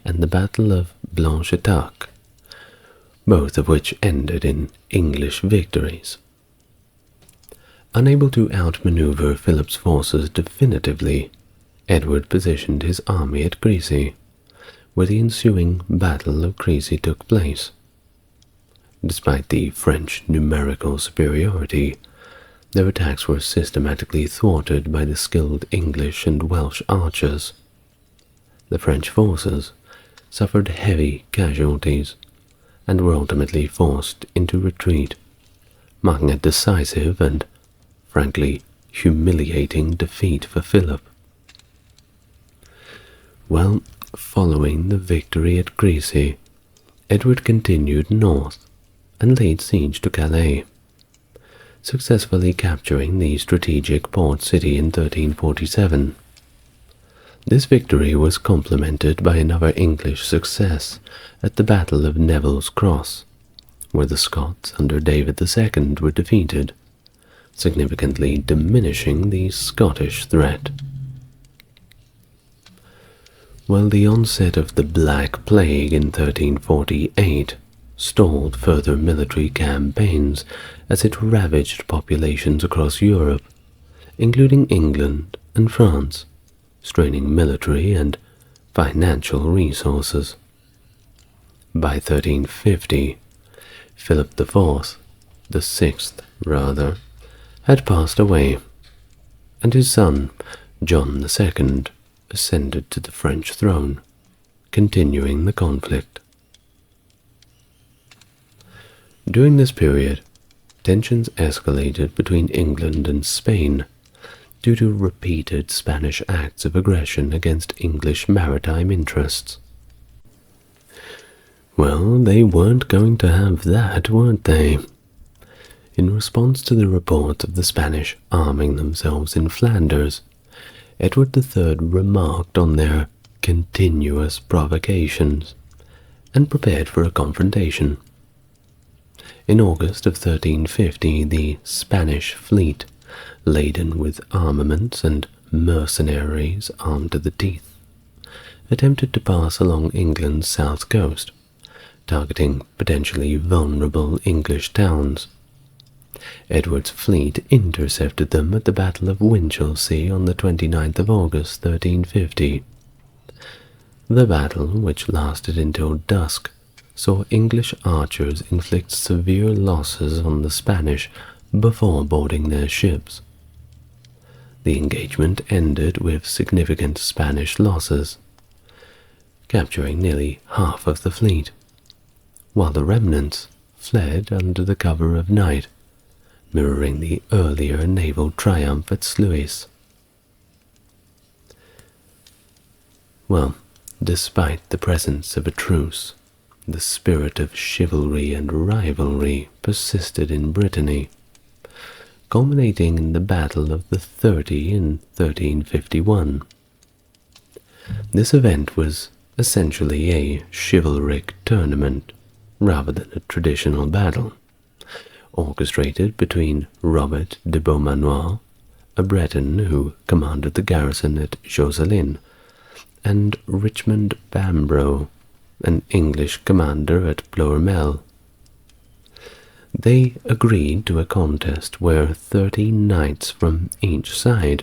and the Battle of Blanchetaque, both of which ended in English victories. Unable to outmaneuver Philip's forces definitively, Edward positioned his army at Crécy, where the ensuing Battle of Crécy took place. Despite the French numerical superiority, their attacks were systematically thwarted by the skilled English and Welsh archers. The French forces suffered heavy casualties and were ultimately forced into retreat, marking a decisive and, frankly, humiliating defeat for Philip. Well, following the victory at Crécy, Edward continued north and laid siege to Calais, successfully capturing the strategic port city in 1347. This victory was complemented by another English success at the Battle of Neville's Cross, where the Scots under David II were defeated, significantly diminishing the Scottish threat. While the onset of the Black Plague in 1348 stalled further military campaigns as it ravaged populations across Europe, including England and France, straining military and financial resources. By 1350, Philip IV, the sixth rather, had passed away, and his son, John II, ascended to the French throne, continuing the conflict. During this period, tensions escalated between England and Spain due to repeated Spanish acts of aggression against English maritime interests. Well, they weren't going to have that, weren't they? In response to the reports of the Spanish arming themselves in Flanders, Edward III remarked on their continuous provocations and prepared for a confrontation. In August of 1350, the Spanish fleet, laden with armaments and mercenaries armed to the teeth, attempted to pass along England's south coast, targeting potentially vulnerable English towns. Edward's fleet intercepted them at the Battle of Winchelsea on the 29th of August 1350. The battle, which lasted until dusk, saw English archers inflict severe losses on the Spanish before boarding their ships. The engagement ended with significant Spanish losses, capturing nearly half of the fleet, while the remnants fled under the cover of night, mirroring the earlier naval triumph at Sluis. Well, despite the presence of a truce, the spirit of chivalry and rivalry persisted in Brittany, culminating in the Battle of the 30 in 1351. This event was essentially a chivalric tournament rather than a traditional battle, orchestrated between Robert de Beaumanoir, a Breton who commanded the garrison at Josselin, and Richmond Bambro, an English commander at Ploermel. They agreed to a contest where 30 knights from each side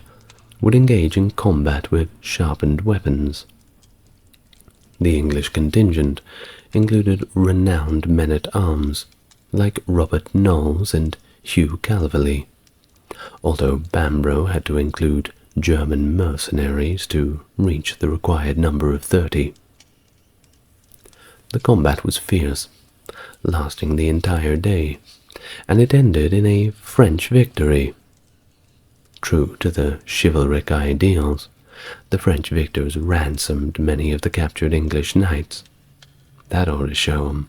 would engage in combat with sharpened weapons. The English contingent included renowned men-at-arms like Robert Knolles and Hugh Calverley, although Bambro had to include German mercenaries to reach the required number of 30. The combat was fierce, lasting the entire day, and it ended in a French victory. True to the chivalric ideals, the French victors ransomed many of the captured English knights. That ought to show 'em.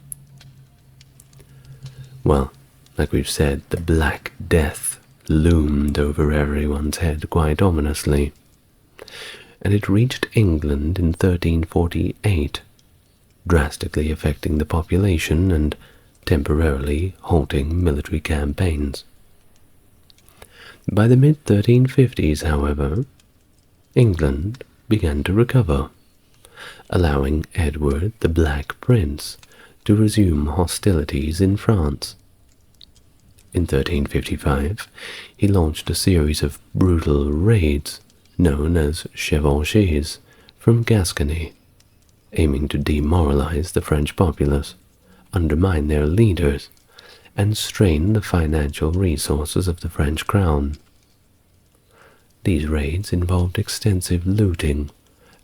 Well, like we've said, the Black Death loomed over everyone's head quite ominously, and it reached England in 1348, drastically affecting the population and temporarily halting military campaigns. By the mid-1350s, however, England began to recover, allowing Edward the Black Prince to resume hostilities in France. In 1355, he launched a series of brutal raids known as chevauchées from Gascony, aiming to demoralize the French populace, undermine their leaders, and strain the financial resources of the French crown. These raids involved extensive looting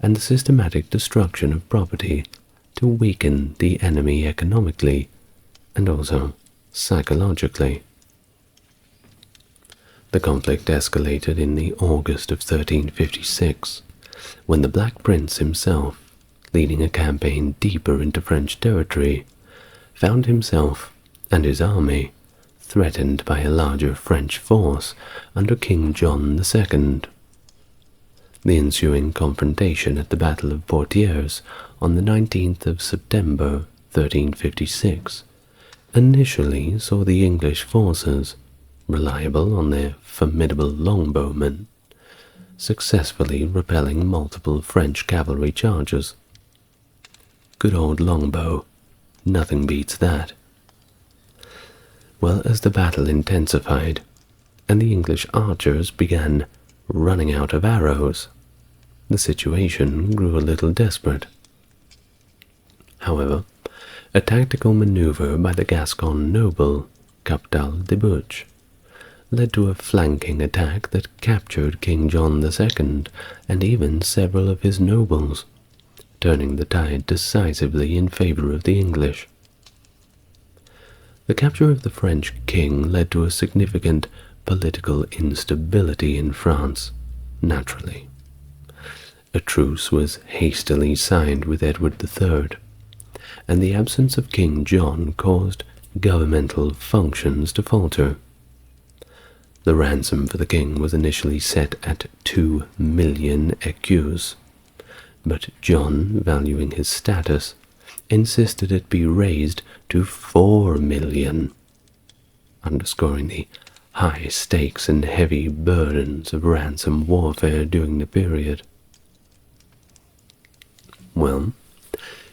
and the systematic destruction of property to weaken the enemy economically and also psychologically. The conflict escalated in the August of 1356, when the Black Prince himself, leading a campaign deeper into French territory, found himself and his army threatened by a larger French force under King John II. The ensuing confrontation at the Battle of Poitiers on the 19th of September 1356 initially saw the English forces, reliable on their formidable longbowmen, successfully repelling multiple French cavalry charges. Good old longbow, nothing beats that. Well, as the battle intensified, and the English archers began running out of arrows, the situation grew a little desperate. However, a tactical maneuver by the Gascon noble, Captal de Buch, led to a flanking attack that captured King John II and even several of his nobles, turning the tide decisively in favor of the English. The capture of the French king led to a significant political instability in France, naturally. A truce was hastily signed with Edward III, and the absence of King John caused governmental functions to falter. The ransom for the king was initially set at 2 million écus, but John, valuing his status, insisted it be raised to 4 million, underscoring the high stakes and heavy burdens of ransom warfare during the period. Well,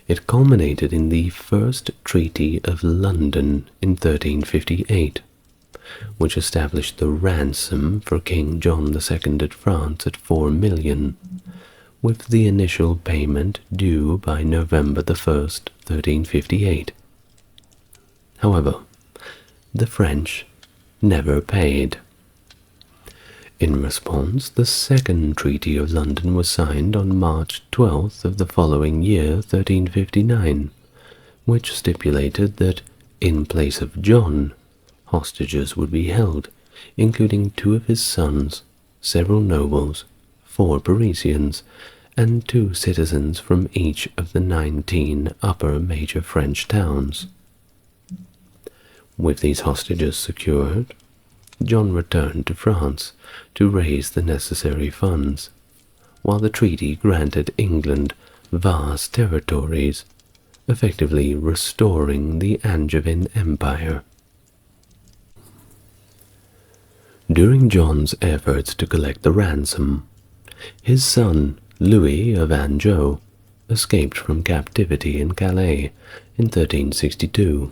it culminated in the First Treaty of London in 1358, which established the ransom for King John II of France at 4 million, with the initial payment due by November 1st, 1358. However, the French never paid. In response, the Second Treaty of London was signed on March 12th of the following year, 1359, which stipulated that, in place of John, hostages would be held, including 2 of his sons, several nobles, 4 Parisians, and 2 citizens from each of the 19 upper major French towns. With these hostages secured, John returned to France to raise the necessary funds, while the treaty granted England vast territories, effectively restoring the Angevin Empire. During John's efforts to collect the ransom, his son Louis of Anjou escaped from captivity in Calais in 1362.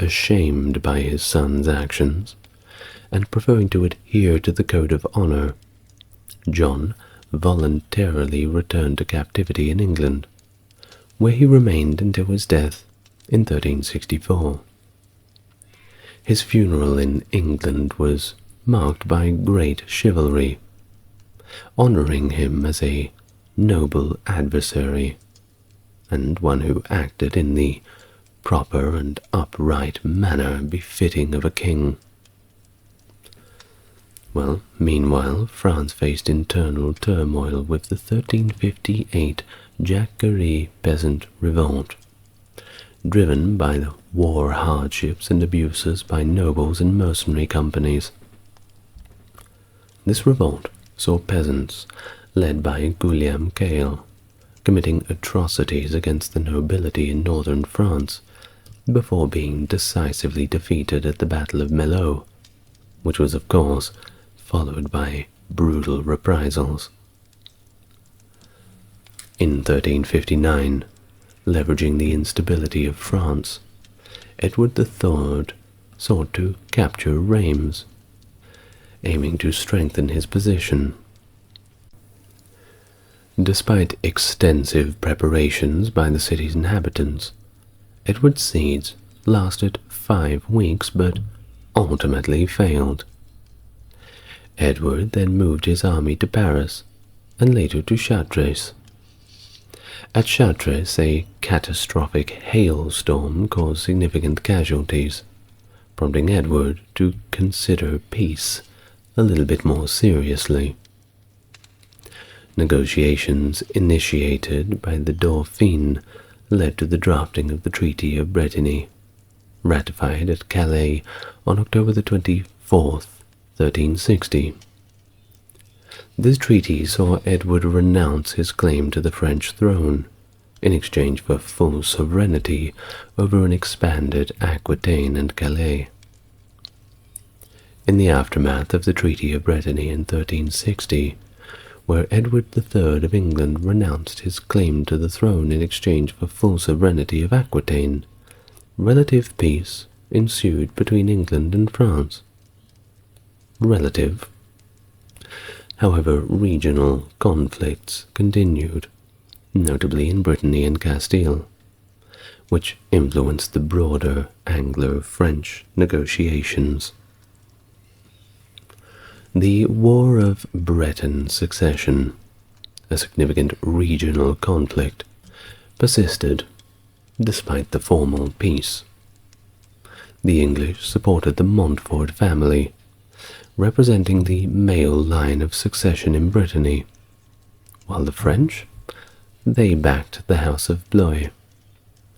Ashamed by his son's actions, and preferring to adhere to the code of honor, John voluntarily returned to captivity in England, where he remained until his death in 1364. His funeral in England was marked by great chivalry, honoring him as a noble adversary, and one who acted in the proper and upright manner befitting of a king. Well, meanwhile, France faced internal turmoil with the 1358 Jacquerie peasant revolt, driven by the war hardships and abuses by nobles and mercenary companies. This revolt saw peasants, led by Guillaume Cail, committing atrocities against the nobility in northern France before being decisively defeated at the Battle of Melun, which was, of course, followed by brutal reprisals. In 1359, leveraging the instability of France, Edward III sought to capture Reims, aiming to strengthen his position. Despite extensive preparations by the city's inhabitants, Edward's siege lasted 5 weeks but ultimately failed. Edward then moved his army to Paris and later to Chartres. At Chartres, a catastrophic hailstorm caused significant casualties, prompting Edward to consider peace a little bit more seriously. Negotiations initiated by the Dauphin led to the drafting of the Treaty of Brittany, ratified at Calais on October the 24th, 1360. This treaty saw Edward renounce his claim to the French throne in exchange for full sovereignty over an expanded Aquitaine and Calais. In the aftermath of the Treaty of Brittany in 1360, where Edward III of England renounced his claim to the throne in exchange for full sovereignty of Aquitaine, relative peace ensued between England and France. Relative. However, regional conflicts continued, notably in Brittany and Castile, which influenced the broader Anglo-French negotiations. The War of Breton Succession, a significant regional conflict, persisted despite the formal peace. The English supported the Montfort family, representing the male line of succession in Brittany, while the French, they backed the House of Blois,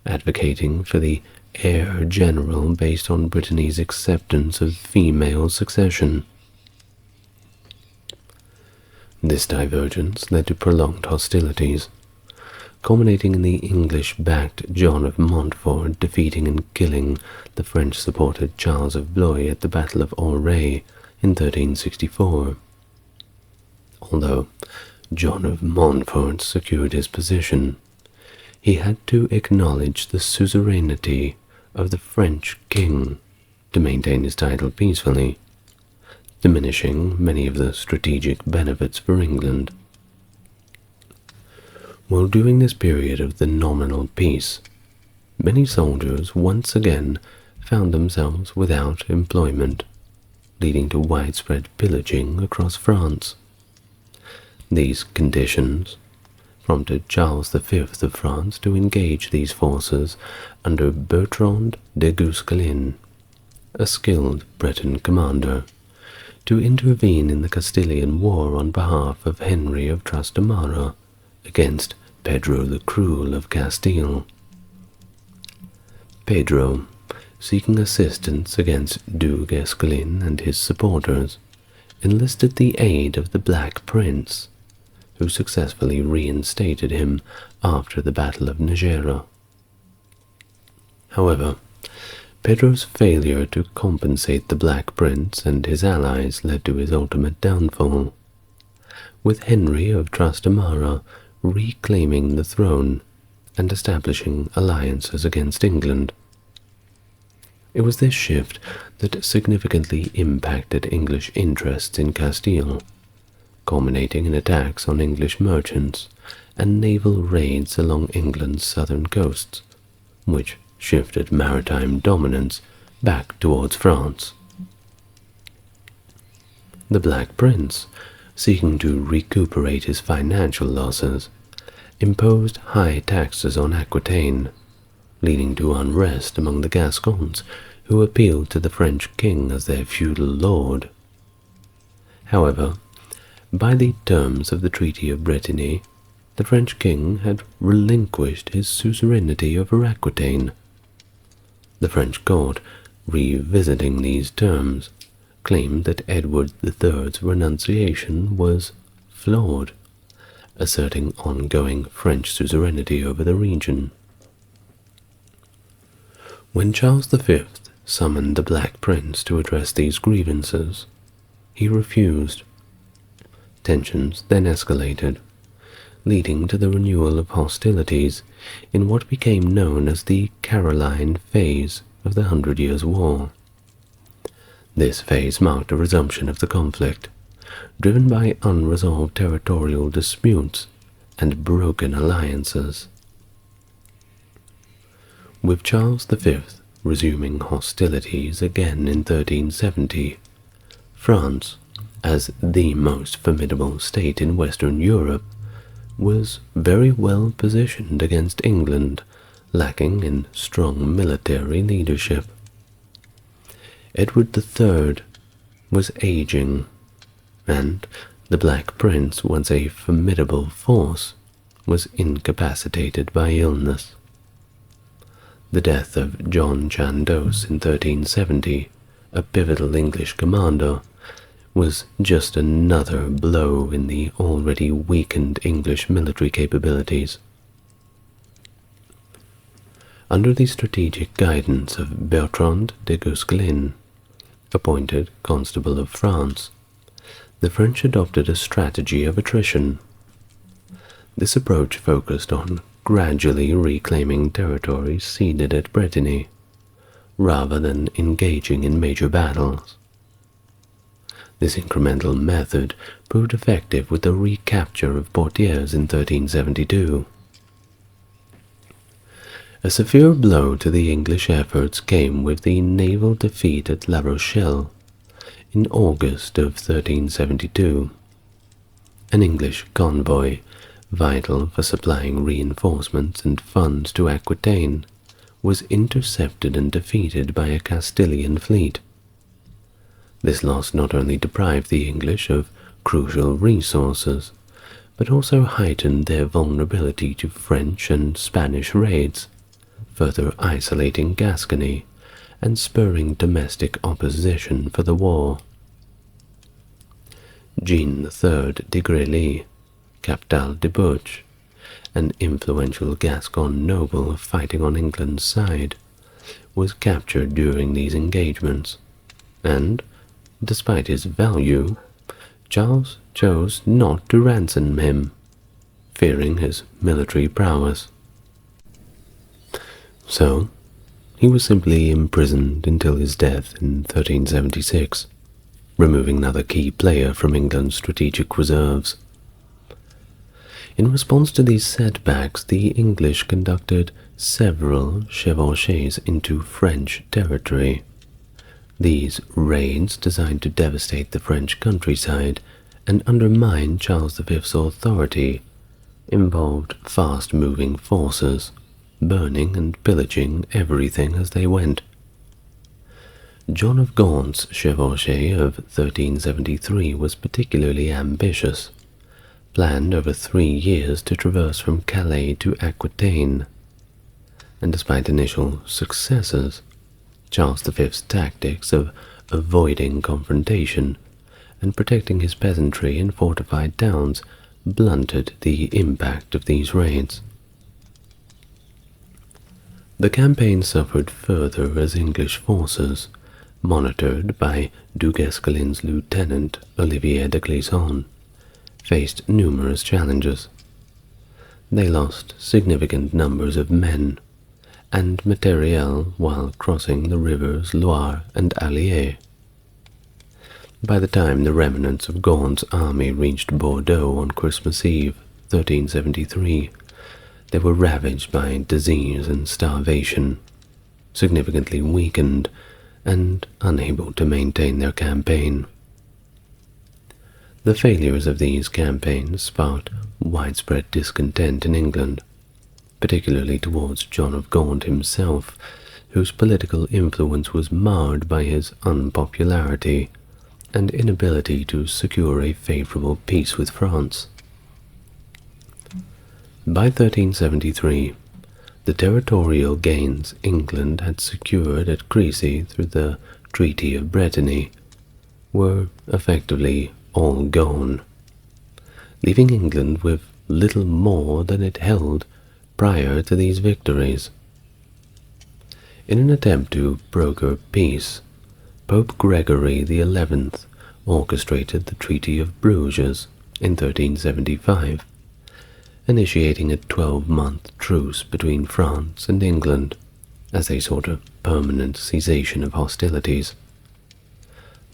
advocating for the heir general based on Brittany's acceptance of female succession. This divergence led to prolonged hostilities, culminating in the English-backed John of Montfort defeating and killing the French-supported Charles of Blois at the Battle of Auray in 1364. Although John of Montfort secured his position, he had to acknowledge the suzerainty of the French king to maintain his title peacefully, diminishing many of the strategic benefits for England. While during this period of the nominal peace, many soldiers once again found themselves without employment, leading to widespread pillaging across France. These conditions prompted Charles V of France to engage these forces under Bertrand de Guesclin, a skilled Breton commander, to intervene in the Castilian War on behalf of Henry of Trastamara against Pedro the Cruel of Castile. Pedro, seeking assistance against Du Guesclin and his supporters, enlisted the aid of the Black Prince, who successfully reinstated him after the Battle of Najera. However, Pedro's failure to compensate the Black Prince and his allies led to his ultimate downfall, with Henry of Trastamara reclaiming the throne and establishing alliances against England. It was this shift that significantly impacted English interests in Castile, culminating in attacks on English merchants and naval raids along England's southern coasts, which shifted maritime dominance back towards France. The Black Prince, seeking to recuperate his financial losses, imposed high taxes on Aquitaine, leading to unrest among the Gascons, who appealed to the French king as their feudal lord. However, by the terms of the Treaty of Brittany, the French king had relinquished his suzerainty over Aquitaine. The French court, revisiting these terms, claimed that Edward III's renunciation was flawed, asserting ongoing French suzerainty over the region. When Charles V summoned the Black Prince to address these grievances, he refused. Tensions then escalated, leading to the renewal of hostilities in what became known as the Caroline phase of the 100 Years' War. This phase marked a resumption of the conflict, driven by unresolved territorial disputes and broken alliances. With Charles V resuming hostilities again in 1370, France, as the most formidable state in Western Europe, was very well positioned against England, lacking in strong military leadership. Edward III was aging, and the Black Prince, once a formidable force, was incapacitated by illness. The death of John Chandos in 1370, a pivotal English commander, was just another blow in the already weakened English military capabilities. Under the strategic guidance of Bertrand de Guesclin, appointed Constable of France, the French adopted a strategy of attrition. This approach focused on gradually reclaiming territories ceded at Brittany, rather than engaging in major battles. This incremental method proved effective with the recapture of Poitiers in 1372. A severe blow to the English efforts came with the naval defeat at La Rochelle in August of 1372. An English convoy, vital for supplying reinforcements and funds to Aquitaine, was intercepted and defeated by a Castilian fleet. This loss not only deprived the English of crucial resources, but also heightened their vulnerability to French and Spanish raids, further isolating Gascony and spurring domestic opposition for the war. Jean III de Grelly, Captal de Bouche, an influential Gascon noble fighting on England's side, was captured during these engagements, and, despite his value, Charles chose not to ransom him, fearing his military prowess. So, he was simply imprisoned until his death in 1376, removing another key player from England's strategic reserves. In response to these setbacks, the English conducted several chevauchées into French territory. These raids, designed to devastate the French countryside and undermine Charles V's authority, involved fast-moving forces, burning and pillaging everything as they went. John of Gaunt's chevauchée of 1373 was particularly ambitious, planned over 3 years to traverse from Calais to Aquitaine, and despite initial successes, Charles V's tactics of avoiding confrontation and protecting his peasantry in fortified towns blunted the impact of these raids. The campaign suffered further as English forces, monitored by Du Guesclin's lieutenant Olivier de Clisson, faced numerous challenges. They lost significant numbers of men and materiel while crossing the rivers Loire and Allier. By the time the remnants of Gaunt's army reached Bordeaux on Christmas Eve, 1373, they were ravaged by disease and starvation, significantly weakened and unable to maintain their campaign. The failures of these campaigns sparked widespread discontent in England, particularly towards John of Gaunt himself, whose political influence was marred by his unpopularity and inability to secure a favorable peace with France. By 1373, the territorial gains England had secured at Crecy through the Treaty of Brittany were effectively all gone, leaving England with little more than it held prior to these victories. In an attempt to broker peace, Pope Gregory XI orchestrated the Treaty of Bruges in 1375, initiating a 12-month truce between France and England as a sort of permanent cessation of hostilities.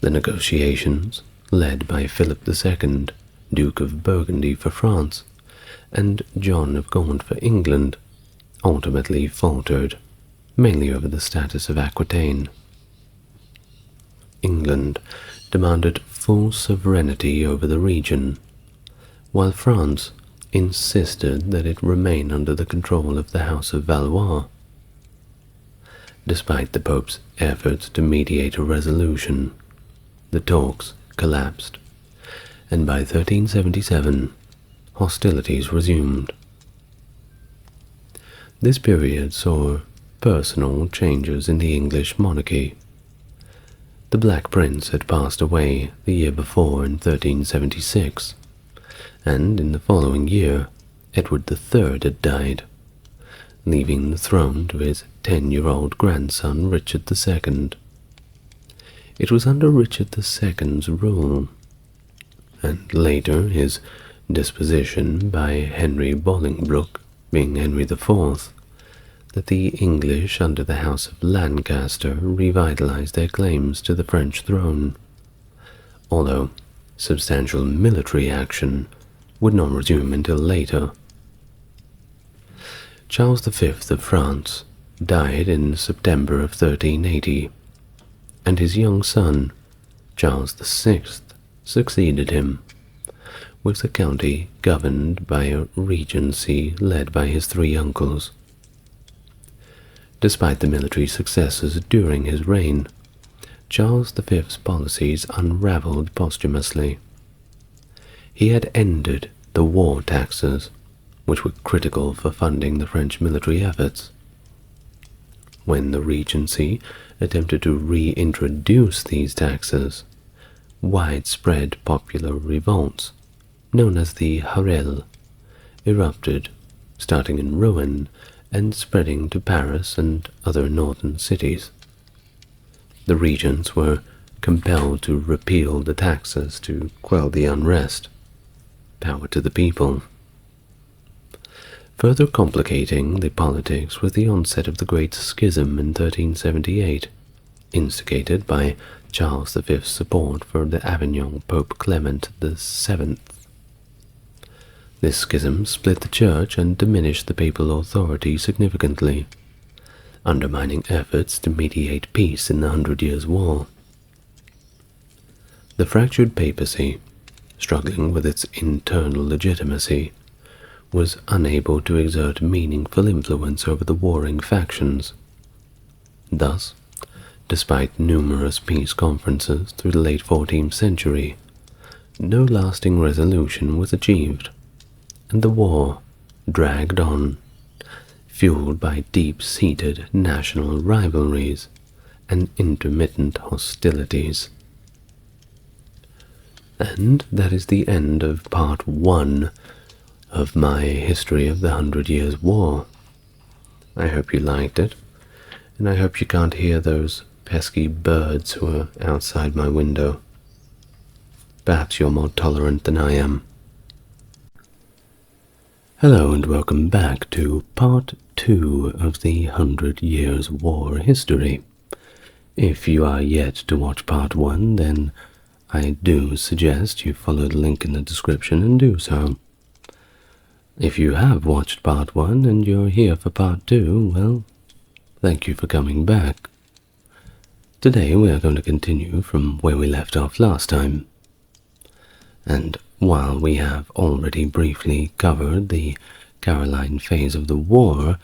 The negotiations, led by Philip II, Duke of Burgundy for France, and John of Gaunt for England, ultimately faltered, mainly over the status of Aquitaine. England demanded full sovereignty over the region, while France insisted that it remain under the control of the House of Valois. Despite the Pope's efforts to mediate a resolution, the talks collapsed, and by 1377, hostilities resumed. This period saw personal changes in the English monarchy. The Black Prince had passed away the year before in 1376, and in the following year, Edward III had died, leaving the throne to his 10-year-old grandson Richard II. It was under Richard II's rule, and later his disposition by Henry Bolingbroke, being Henry IV, that the English under the House of Lancaster revitalized their claims to the French throne, although substantial military action would not resume until later. Charles V of France died in September of 1380, and his young son, Charles VI, succeeded him, with the county governed by a regency led by his three uncles. Despite the military successes during his reign, Charles V's policies unraveled posthumously. He had ended the war taxes, which were critical for funding the French military efforts. When the Regency attempted to reintroduce these taxes, widespread popular revolts, known as the Harel, erupted, starting in Rouen and spreading to Paris and other northern cities. The regents were compelled to repeal the taxes to quell the unrest. Power to the people. Further complicating the politics was the onset of the Great Schism in 1378, instigated by Charles V's support for the Avignon Pope Clement VII. This schism split the Church and diminished the papal authority significantly, undermining efforts to mediate peace in the 100 Years' War. The fractured papacy, struggling with its internal legitimacy, was unable to exert meaningful influence over the warring factions. Thus, despite numerous peace conferences through the late 14th century, no lasting resolution was achieved, and the war dragged on, fueled by deep-seated national rivalries and intermittent hostilities. And that is the end of part 1 of my history of the 100 Years' War. I hope you liked it, and I hope you can't hear those pesky birds who are outside my window. Perhaps you're more tolerant than I am. Hello and welcome back to part 2 of the 100 Years' War history. If you are yet to watch part 1, then I do suggest you follow the link in the description and do so. If you have watched part 1 and you're here for part 2, well, thank you for coming back. Today we are going to continue from where we left off last time. And while we have already briefly covered the Caroline phase of the war,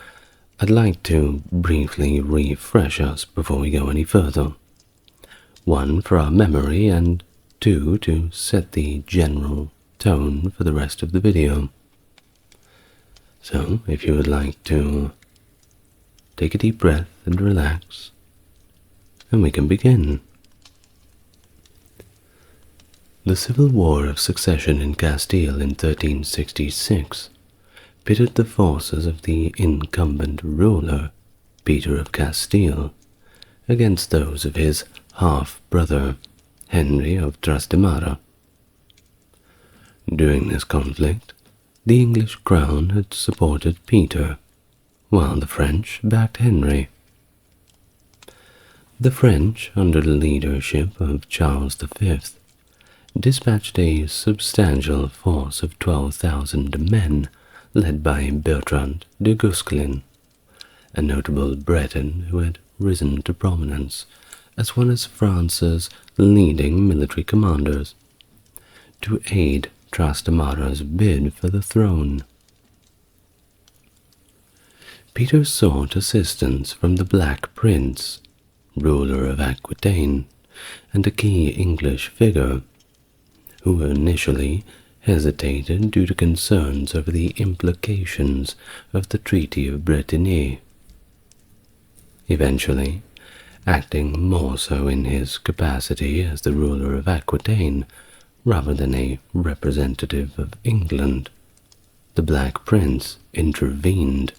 I'd like to briefly refresh us before we go any further. 1, for our memory, and 2, to set the general tone for the rest of the video. So, if you would like to take a deep breath and relax, and we can begin. The Civil War of Succession in Castile in 1366 pitted the forces of the incumbent ruler, Peter of Castile, against those of his half-brother, Henry of Trastamara. During this conflict, the English crown had supported Peter, while the French backed Henry. The French, under the leadership of Charles V, dispatched a substantial force of 12,000 men led by Bertrand de Guesclin, a notable Breton who had risen to prominence as one of France's leading military commanders, to aid Trastamara's bid for the throne. Peter sought assistance from the Black Prince, ruler of Aquitaine, and a key English figure, who initially hesitated due to concerns over the implications of the Treaty of Bretigny. Eventually, acting more so in his capacity as the ruler of Aquitaine rather than a representative of England, the Black Prince intervened.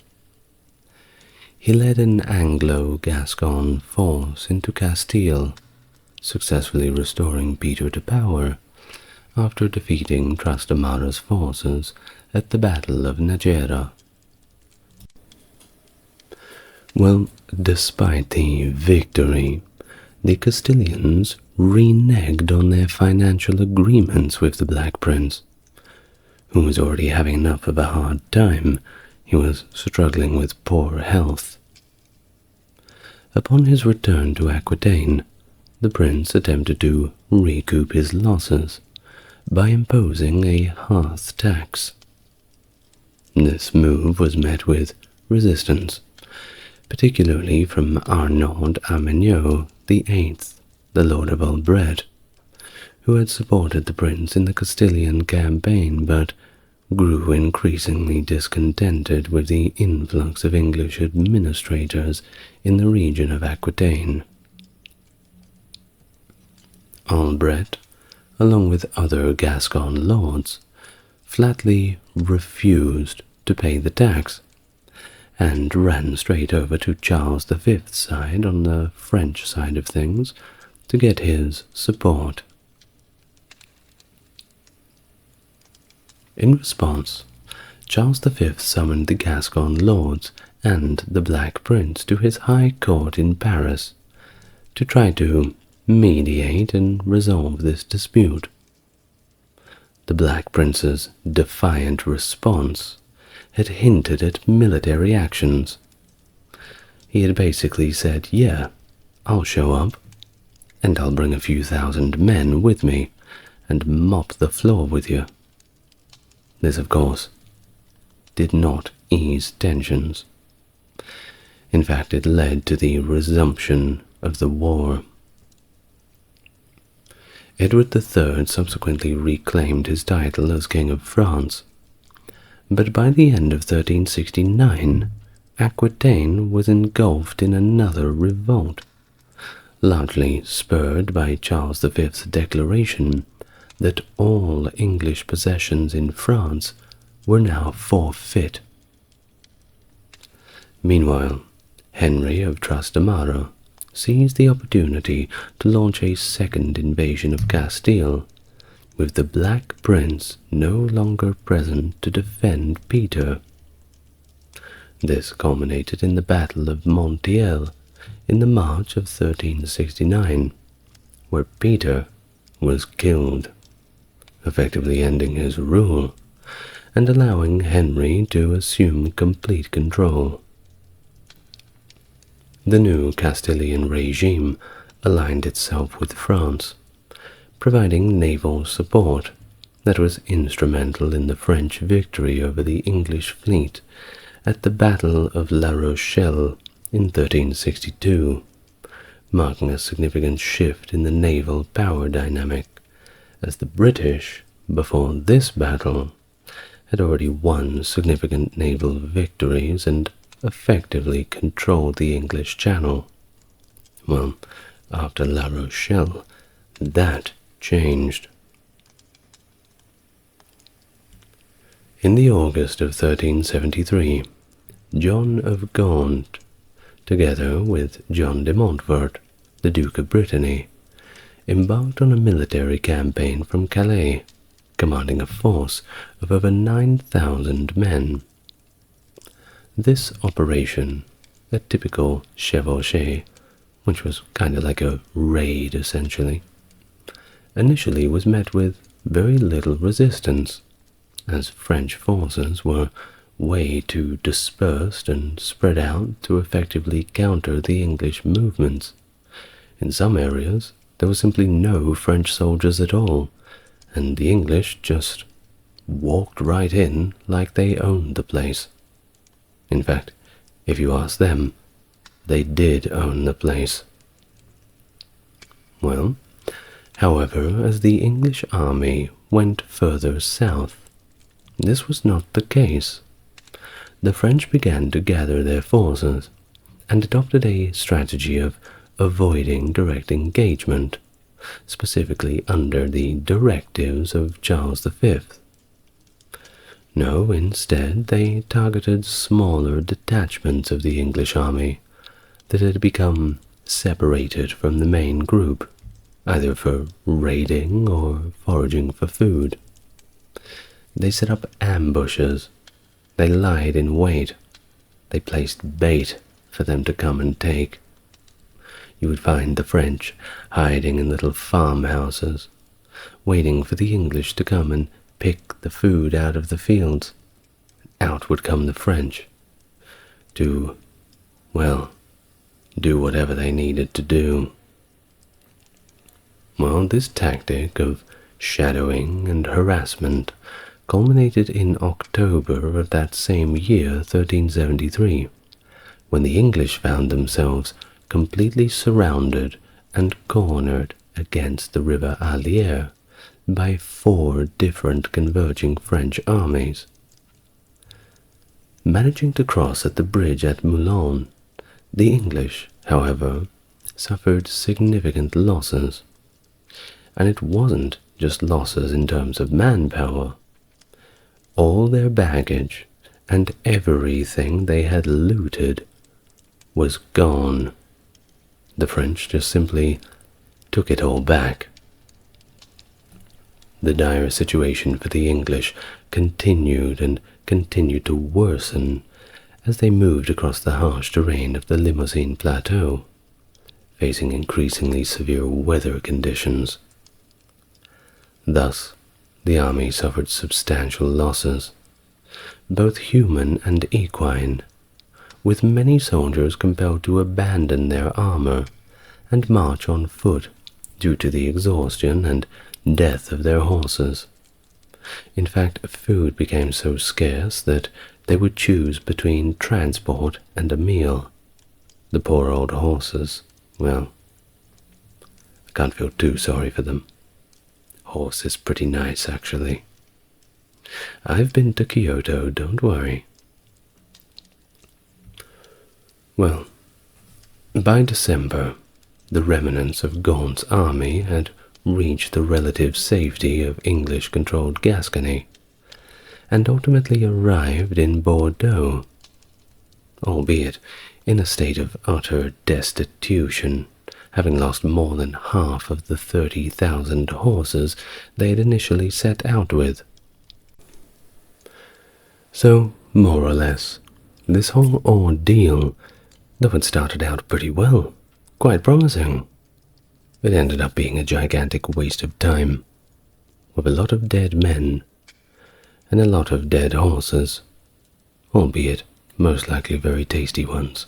He led an Anglo-Gascon force into Castile, successfully restoring Peter to power after defeating Trastamara's forces at the Battle of Najera. Well, despite the victory, the Castilians reneged on their financial agreements with the Black Prince, who was already having enough of a hard time. He was struggling with poor health. Upon his return to Aquitaine, the prince attempted to recoup his losses by imposing a hearth tax. This move was met with resistance, particularly from Arnaud Amanieu VIII, the Lord of Albret, who had supported the prince in the Castilian campaign but grew increasingly discontented with the influx of English administrators in the region of Aquitaine. Albret, along with other Gascon lords, flatly refused to pay the tax, and ran straight over to Charles V's side on the French side of things to get his support. In response, Charles V summoned the Gascon lords and the Black Prince to his high court in Paris to try to mediate and resolve this dispute. The Black Prince's defiant response had hinted at military actions. He had basically said, "Yeah, I'll show up, and I'll bring a few thousand men with me and mop the floor with you." This, of course, did not ease tensions. In fact, it led to the resumption of the war. Edward III subsequently reclaimed his title as King of France, but by the end of 1369, Aquitaine was engulfed in another revolt, largely spurred by Charles V's declaration that all English possessions in France were now forfeit. Meanwhile, Henry of Trastamara seized the opportunity to launch a second invasion of Castile, with the Black Prince no longer present to defend Peter. This culminated in the Battle of Montiel in the March of 1369, where Peter was killed, effectively ending his rule and allowing Henry to assume complete control. The new Castilian regime aligned itself with France, providing naval support that was instrumental in the French victory over the English fleet at the Battle of La Rochelle in 1362, marking a significant shift in the naval power dynamic, as the British, before this battle, had already won significant naval victories and effectively controlled the English Channel. Well, after La Rochelle, that changed. In the August of 1373, John of Gaunt, together with John de Montfort, the Duke of Brittany, embarked on a military campaign from Calais, commanding a force of over 9,000 men. This operation, a typical chevauchée, which was kind of like a raid essentially, initially was met with very little resistance, as French forces were way too dispersed and spread out to effectively counter the English movements. In some areas, there were simply no French soldiers at all, and the English just walked right in like they owned the place. In fact, if you ask them, they did own the place. Well, however, as the English army went further south, this was not the case. The French began to gather their forces and adopted a strategy of avoiding direct engagement, specifically under the directives of Charles V. No, instead they targeted smaller detachments of the English army that had become separated from the main group, either for raiding or foraging for food. They set up ambushes, they lied in wait, they placed bait for them to come and take. You would find the French hiding in little farmhouses, waiting for the English to come and pick the food out of the fields. Out would come the French to, well, do whatever they needed to do. Well, this tactic of shadowing and harassment culminated in October of that same year, 1373, when the English found themselves completely surrounded and cornered against the river Allier by 4 different converging French armies. Managing to cross at the bridge at Moulins, the English, however, suffered significant losses. And it wasn't just losses in terms of manpower. All their baggage and everything they had looted was gone. The French just simply took it all back. The dire situation for the English continued and continued to worsen as they moved across the harsh terrain of the Limousin Plateau, facing increasingly severe weather conditions. Thus, the army suffered substantial losses, both human and equine, with many soldiers compelled to abandon their armor and march on foot due to the exhaustion and death of their horses. In fact, food became so scarce that they would choose between transport and a meal. The poor old horses, well, I can't feel too sorry for them. Horse is pretty nice, actually. I've been to Kyoto, don't worry. Well, by December, the remnants of Gaunt's army had reached the relative safety of English-controlled Gascony, and ultimately arrived in Bordeaux, albeit in a state of utter destitution, having lost more than half of the 30,000 horses they had initially set out with. So, more or less, this whole ordeal, though it started out pretty well, quite promising, it ended up being a gigantic waste of time, with a lot of dead men and a lot of dead horses, albeit most likely very tasty ones.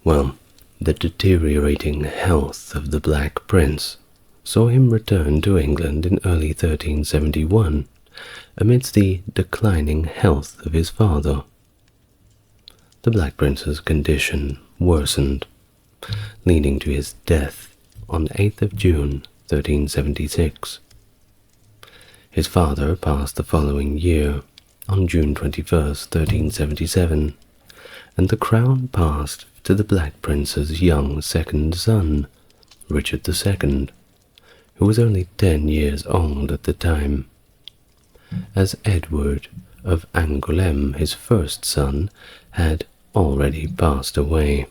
Well, the deteriorating health of the Black Prince saw him return to England in early 1371 amidst the declining health of his father. The Black Prince's condition worsened, leading to his death on 8th of June 1376. His father passed the following year, on June 21st, 1377, and the crown passed to the Black Prince's young second son, Richard II, who was only 10 years old at the time, as Edward of Angoulême, his first son, had already passed away.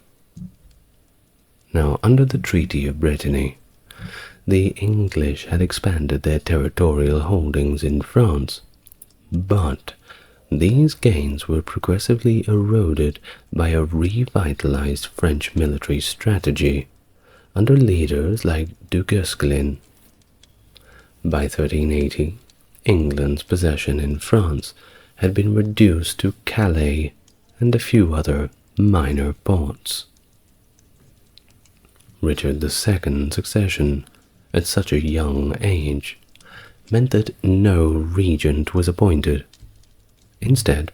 Now, under the Treaty of Brittany, the English had expanded their territorial holdings in France, but these gains were progressively eroded by a revitalized French military strategy under leaders like Du Guesclin. By 1380, England's possession in France had been reduced to Calais and a few other minor ports. Richard II's succession at such a young age meant that no regent was appointed. Instead,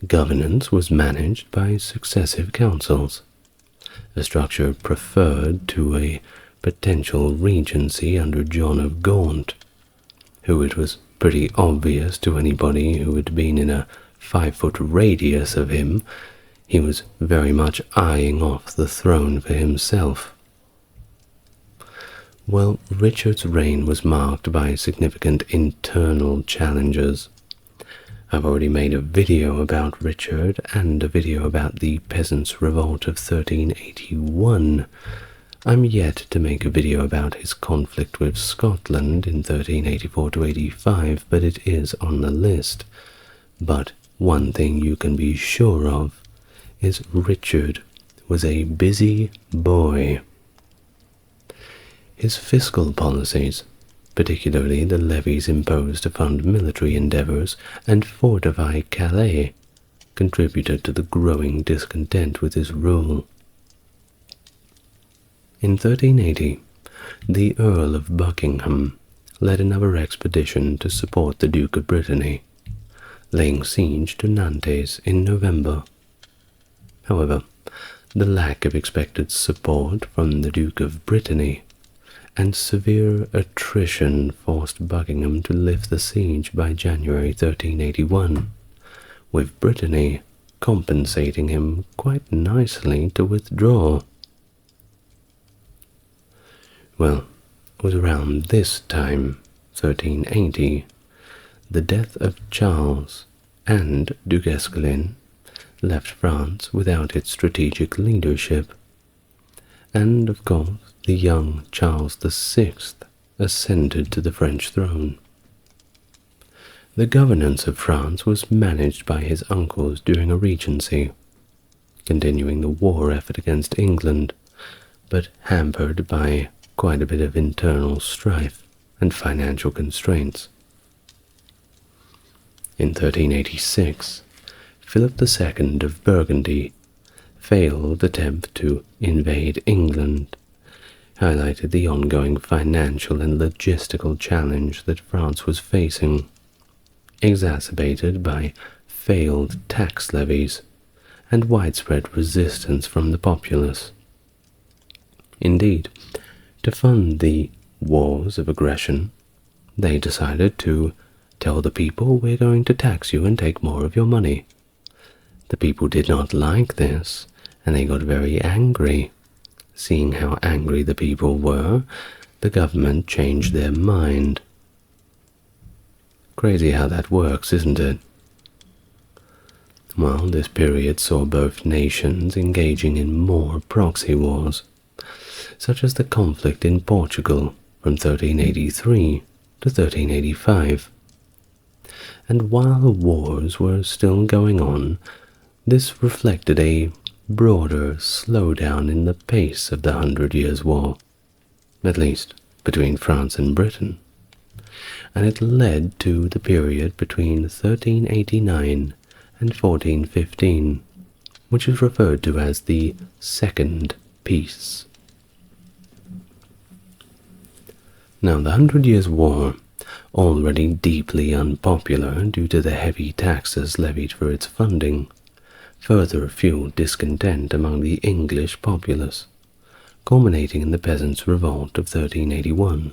governance was managed by successive councils, a structure preferred to a potential regency under John of Gaunt, who it was pretty obvious to anybody who had been in a 5-foot radius of him, he was very much eyeing off the throne for himself. Well, Richard's reign was marked by significant internal challenges. I've already made a video about Richard and a video about the Peasants' Revolt of 1381. I'm yet to make a video about his conflict with Scotland in 1384–85, but it is on the list. But one thing you can be sure of is Richard was a busy boy. His fiscal policies, particularly the levies imposed to fund military endeavors and fortify Calais, contributed to the growing discontent with his rule. In 1380, the Earl of Buckingham led another expedition to support the Duke of Brittany, laying siege to Nantes in November. However, the lack of expected support from the Duke of Brittany and severe attrition forced Buckingham to lift the siege by January 1381, with Brittany compensating him quite nicely to withdraw. Well, it was around this time, 1380, the death of Charles and Du Guesclin left France without its strategic leadership, and of course the young Charles VI ascended to the French throne. The governance of France was managed by his uncles during a regency, continuing the war effort against England, but hampered by quite a bit of internal strife and financial constraints. In 1386, Philip II of Burgundy failed attempt to invade England, highlighted the ongoing financial and logistical challenge that France was facing, exacerbated by failed tax levies and widespread resistance from the populace. Indeed, to fund the wars of aggression, they decided to tell the people, we're going to tax you and take more of your money. The people did not like this, and they got very angry. Seeing how angry the people were, the government changed their mind. Crazy how that works, isn't it? Well, this period saw both nations engaging in more proxy wars, such as the conflict in Portugal from 1383 to 1385. And while wars were still going on, this reflected a broader slowdown in the pace of the 100 Years' War, at least between France and Britain, and it led to the period between 1389 and 1415, which is referred to as the Second Peace. Now, the 100 Years' War, already deeply unpopular due to the heavy taxes levied for its funding, further fueled discontent among the English populace, culminating in the Peasants' Revolt of 1381.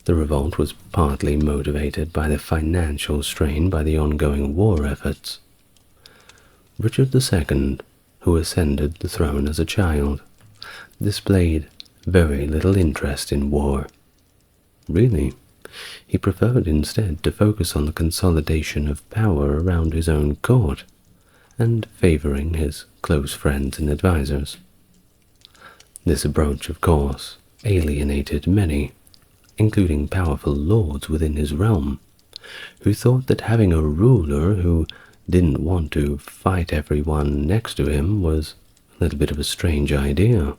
The revolt was partly motivated by the financial strain by the ongoing war efforts. Richard II, who ascended the throne as a child, displayed very little interest in war. Really, he preferred instead to focus on the consolidation of power around his own court and favoring his close friends and advisors. This approach, of course, alienated many, including powerful lords within his realm, who thought that having a ruler who didn't want to fight everyone next to him was a little bit of a strange idea.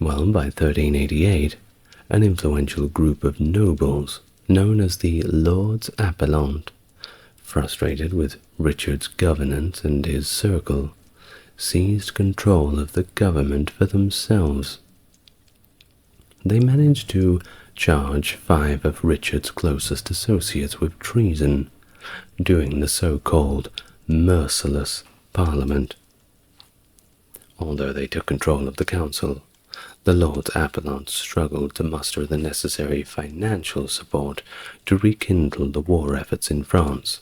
Well, by 1388, an influential group of nobles, known as the Lords Appellant, frustrated with Richard's governance and his circle, seized control of the government for themselves. They managed to charge 5 of Richard's closest associates with treason during the so-called merciless Parliament. Although they took control of the council, the Lords Appellant struggled to muster the necessary financial support to rekindle the war efforts in France.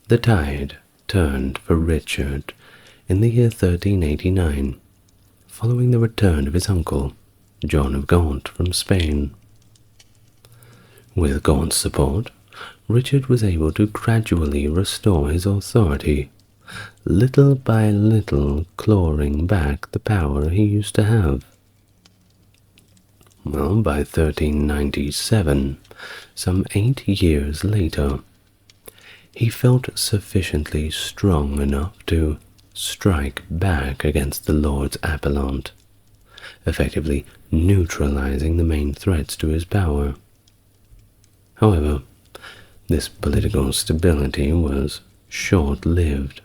The tide turned for Richard in the year 1389, following the return of his uncle, John of Gaunt, from Spain. With Gaunt's support, Richard was able to gradually restore his authority, little by little clawing back the power he used to have. Well, by 1397, some 8 years later, he felt sufficiently strong enough to strike back against the Lords Appellant, effectively neutralizing the main threats to his power. However, this political stability was short-lived.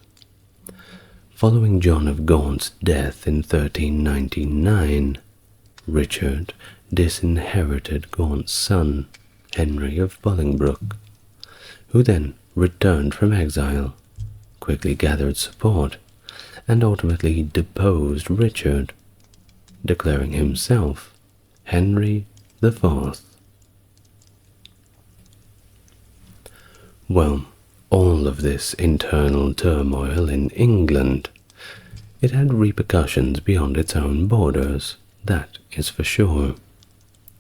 Following John of Gaunt's death in 1399, Richard disinherited Gaunt's son, Henry of Bolingbroke, who then returned from exile, quickly gathered support, and ultimately deposed Richard, declaring himself Henry IV. Well, all of this internal turmoil in England, it had repercussions beyond its own borders, that is for sure.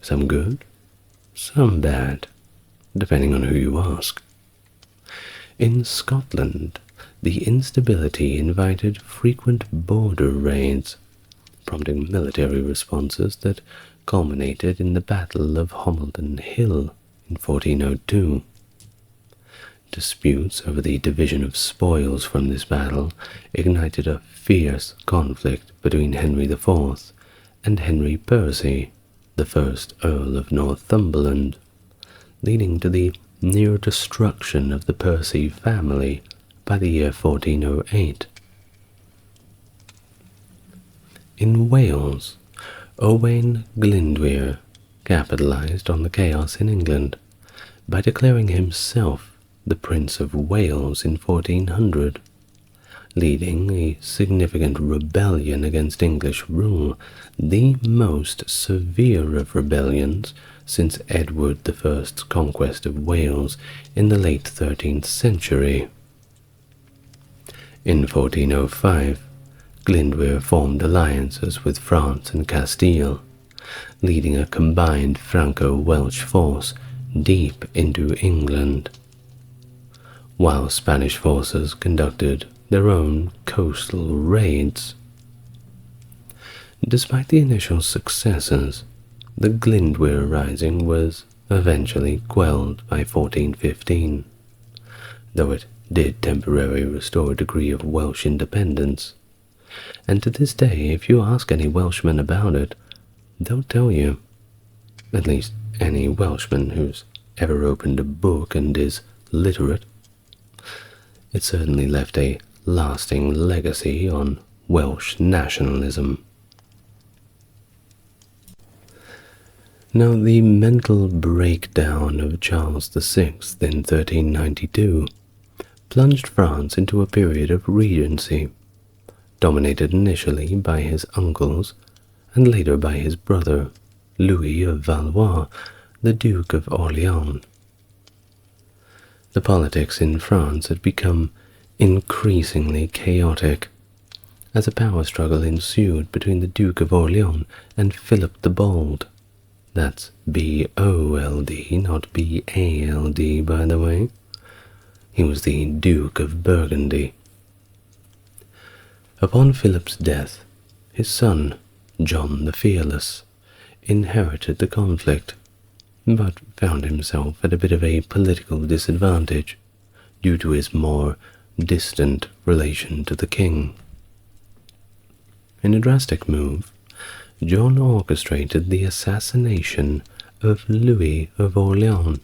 Some good, some bad, depending on who you ask. In Scotland, the instability invited frequent border raids, prompting military responses that culminated in the Battle of Homildon Hill in 1402. Disputes over the division of spoils from this battle ignited a fierce conflict between Henry IV and Henry Percy, the first Earl of Northumberland, leading to the near destruction of the Percy family by the year 1408. In Wales, Owain Glyndwr capitalized on the chaos in England by declaring himself the Prince of Wales in 1400, leading a significant rebellion against English rule, the most severe of rebellions since Edward I's conquest of Wales in the late 13th century. In 1405, Glyndwr formed alliances with France and Castile, leading a combined Franco-Welsh force deep into England, while Spanish forces conducted their own coastal raids. Despite the initial successes, the Glyndwr Rising was eventually quelled by 1415, though it did temporarily restore a degree of Welsh independence. And to this day, if you ask any Welshman about it, they'll tell you, at least any Welshman who's ever opened a book and is literate, it certainly left a lasting legacy on Welsh nationalism. Now, the mental breakdown of Charles VI in 1392 plunged France into a period of regency, dominated initially by his uncles and later by his brother, Louis of Valois, the Duke of Orleans. The politics in France had become increasingly chaotic, as a power struggle ensued between the Duke of Orleans and Philip the Bold. That's B-O-L-D, not B-A-L-D, by the way. He was the Duke of Burgundy. Upon Philip's death, his son, John the Fearless, inherited the conflict, but found himself at a bit of a political disadvantage due to his more distant relation to the king. In a drastic move, John orchestrated the assassination of Louis of Orleans,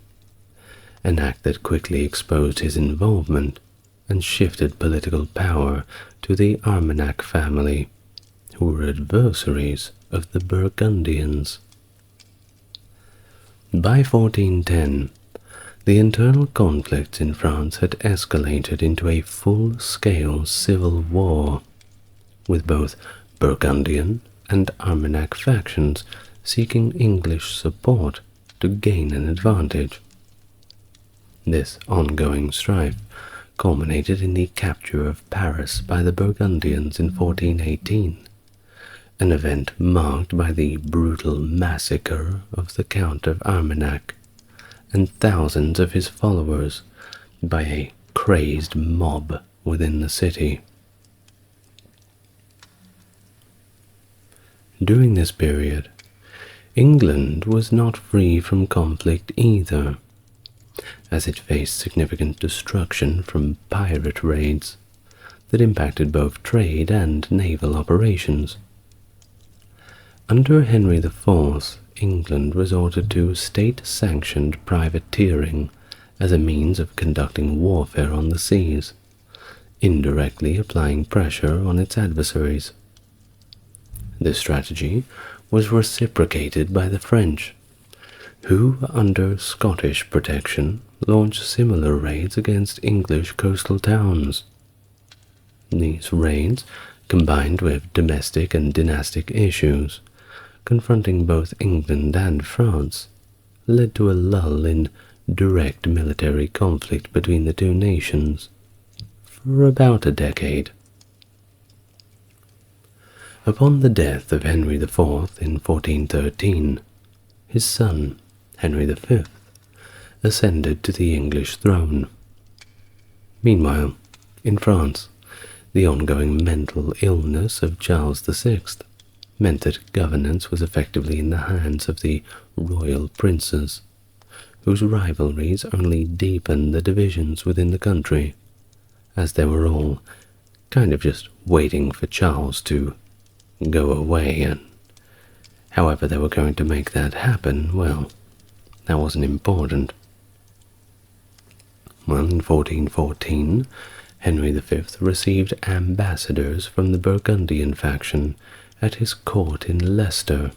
an act that quickly exposed his involvement and shifted political power to the Armagnac family, who were adversaries of the Burgundians. By 1410, the internal conflicts in France had escalated into a full-scale civil war, with both Burgundian and Armagnac factions seeking English support to gain an advantage. This ongoing strife culminated in the capture of Paris by the Burgundians in 1418, an event marked by the brutal massacre of the Count of Armagnac and thousands of his followers by a crazed mob within the city. During this period, England was not free from conflict either, as it faced significant destruction from pirate raids that impacted both trade and naval operations. Under Henry IV, England resorted to state-sanctioned privateering as a means of conducting warfare on the seas, indirectly applying pressure on its adversaries. This strategy was reciprocated by the French, who, under Scottish protection, launched similar raids against English coastal towns. These raids, combined with domestic and dynastic issues, confronting both England and France, led to a lull in direct military conflict between the two nations for about a decade. Upon the death of Henry IV in 1413, his son, Henry V, ascended to the English throne. Meanwhile, in France, the ongoing mental illness of Charles VI meant that governance was effectively in the hands of the royal princes, whose rivalries only deepened the divisions within the country, as they were all kind of just waiting for Charles to go away, and however they were going to make that happen, well, that wasn't important. Well, in 1414, Henry V received ambassadors from the Burgundian faction at his court in Leicester.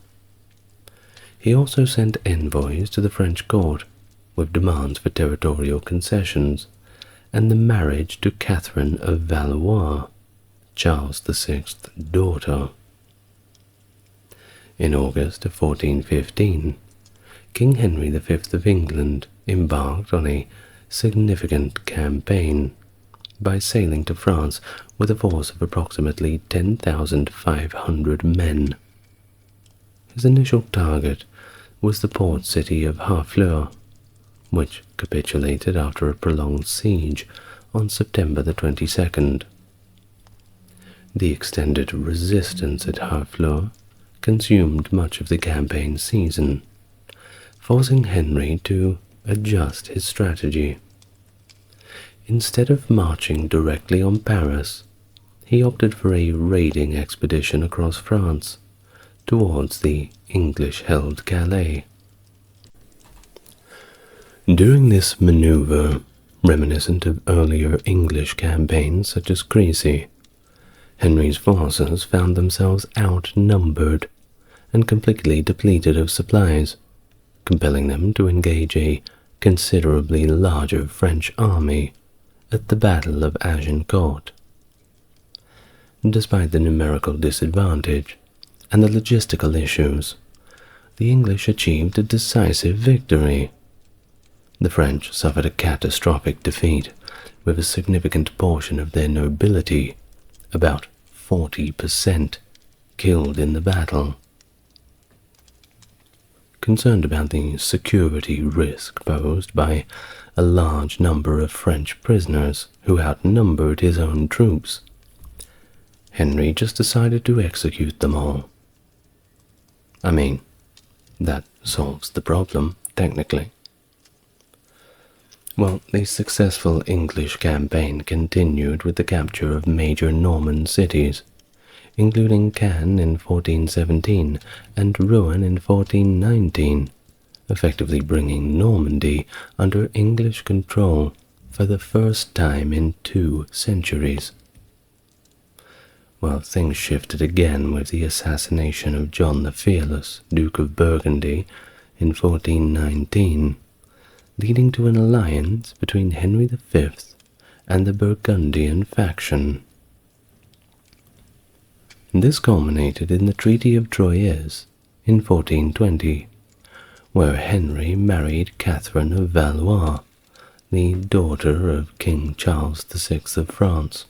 He also sent envoys to the French court with demands for territorial concessions and the marriage to Catherine of Valois, Charles VI's daughter. In August of 1415, King Henry V of England embarked on a significant campaign by sailing to France with a force of approximately 10,500 men. His initial target was the port city of Harfleur, which capitulated after a prolonged siege on September the 22nd. The extended resistance at Harfleur consumed much of the campaign season, forcing Henry to adjust his strategy. Instead of marching directly on Paris, he opted for a raiding expedition across France towards the English-held Calais. During this maneuver, reminiscent of earlier English campaigns such as Crécy, Henry's forces found themselves outnumbered and completely depleted of supplies, compelling them to engage a considerably larger French army at the Battle of Agincourt. Despite the numerical disadvantage, and the logistical issues, the English achieved a decisive victory. The French suffered a catastrophic defeat, with a significant portion of their nobility, about 40%, killed in the battle. Concerned about the security risk posed by a large number of French prisoners who outnumbered his own troops, Henry just decided to execute them all. I mean, that solves the problem, technically. Well, the successful English campaign continued with the capture of major Norman cities, including Caen in 1417 and Rouen in 1419, effectively bringing Normandy under English control for the first time in 2 centuries. Well, things shifted again with the assassination of John the Fearless, Duke of Burgundy, in 1419, leading to an alliance between Henry V and the Burgundian faction. This culminated in the Treaty of Troyes in 1420, where Henry married Catherine of Valois, the daughter of King Charles VI of France.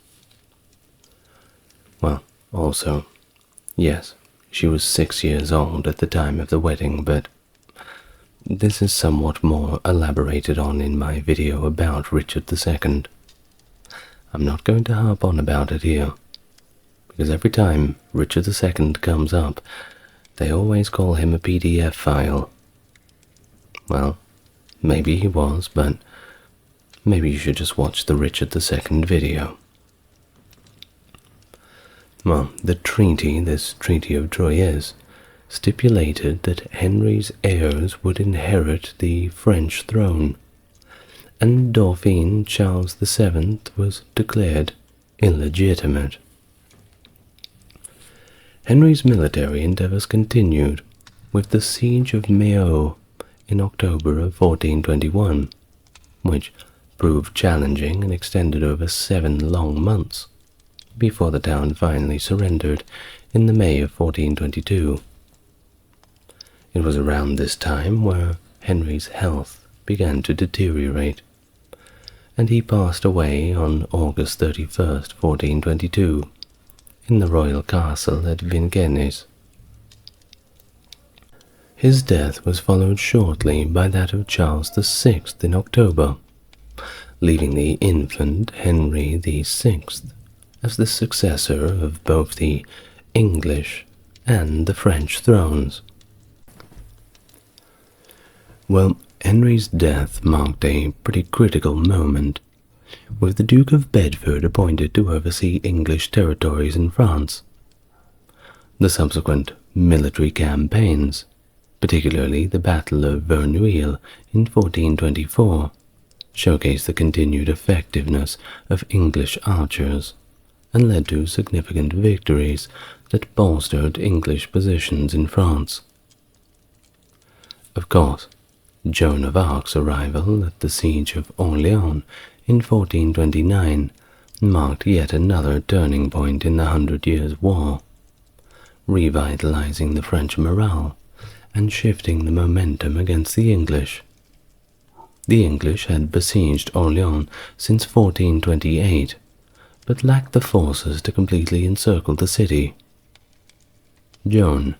Well, also, yes, she was 6 years old at the time of the wedding, but this is somewhat more elaborated on in my video about Richard II. I'm not going to harp on about it here, because every time Richard II comes up, they always call him a PDF file. Well, maybe he was, but maybe you should just watch the Richard II video. Well, this Treaty of Troyes, stipulated that Henry's heirs would inherit the French throne, and Dauphin Charles VII was declared illegitimate. Henry's military endeavors continued with the siege of Meaux in October of 1421, which proved challenging and extended over 7 long months, before the town finally surrendered in the May of 1422. It was around this time where Henry's health began to deteriorate, and he passed away on August 31st, 1422, in the royal castle at Vincennes. His death was followed shortly by that of Charles VI in October, leaving the infant Henry VI as the successor of both the English and the French thrones. Well, Henry's death marked a pretty critical moment, with the Duke of Bedford appointed to oversee English territories in France. The subsequent military campaigns, particularly the Battle of Verneuil in 1424, showcased the continued effectiveness of English archers and led to significant victories that bolstered English positions in France. Of course, Joan of Arc's arrival at the Siege of Orleans in 1429 marked yet another turning point in the 100 Years' War, revitalizing the French morale and shifting the momentum against the English. The English had besieged Orleans since 1428, but lacked the forces to completely encircle the city. Joan,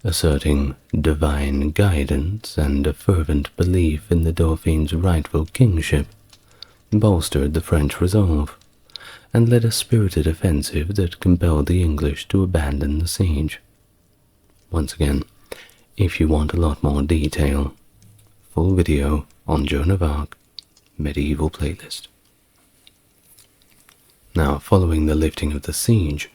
asserting divine guidance and a fervent belief in the Dauphin's rightful kingship, bolstered the French resolve, and led a spirited offensive that compelled the English to abandon the siege. Once again, if you want a lot more detail, full video on Joan of Arc, medieval playlist. Now, following the lifting of the siege,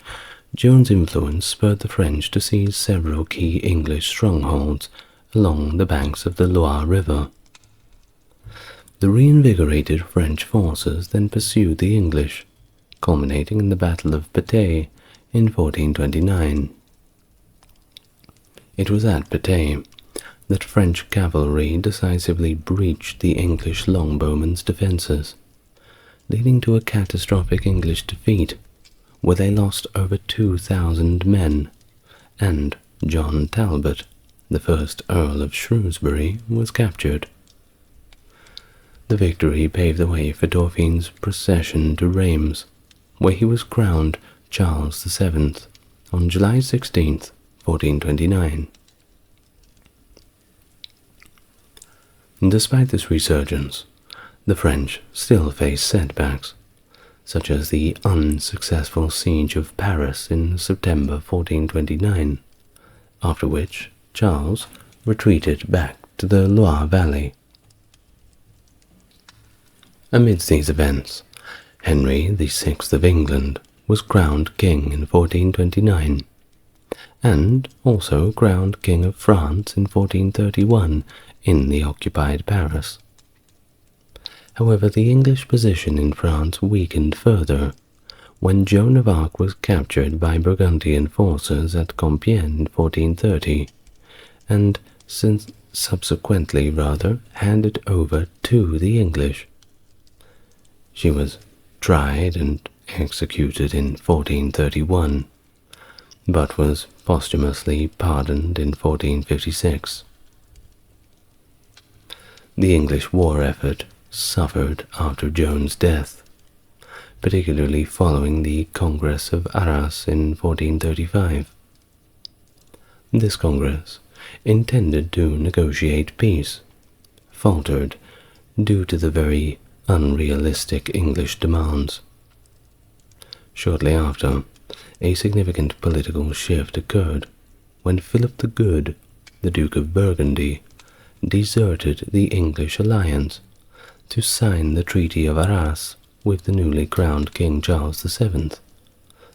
Joan's influence spurred the French to seize several key English strongholds along the banks of the Loire River. The reinvigorated French forces then pursued the English, culminating in the Battle of Patay in 1429. It was at Patay that French cavalry decisively breached the English longbowmen's defences, leading to a catastrophic English defeat, where they lost over 2,000 men and John Talbot, the first Earl of Shrewsbury, was captured. The victory paved the way for Dauphin's procession to Reims, where he was crowned Charles VII on July 16, 1429. Despite this resurgence, the French still faced setbacks, such as the unsuccessful siege of Paris in September 1429, after which Charles retreated back to the Loire Valley. Amidst these events, Henry VI of England was crowned king in 1429, and also crowned King of France in 1431 in the occupied Paris. However, the English position in France weakened further when Joan of Arc was captured by Burgundian forces at Compiègne in 1430, and subsequently handed over to the English. She was tried and executed in 1431, but was posthumously pardoned in 1456. The English war effort suffered after Joan's death, particularly following the Congress of Arras in 1435. This Congress, intended to negotiate peace, faltered due to the very unrealistic English demands. Shortly after, a significant political shift occurred when Philip the Good, the Duke of Burgundy, deserted the English alliance to sign the Treaty of Arras with the newly crowned King Charles VII,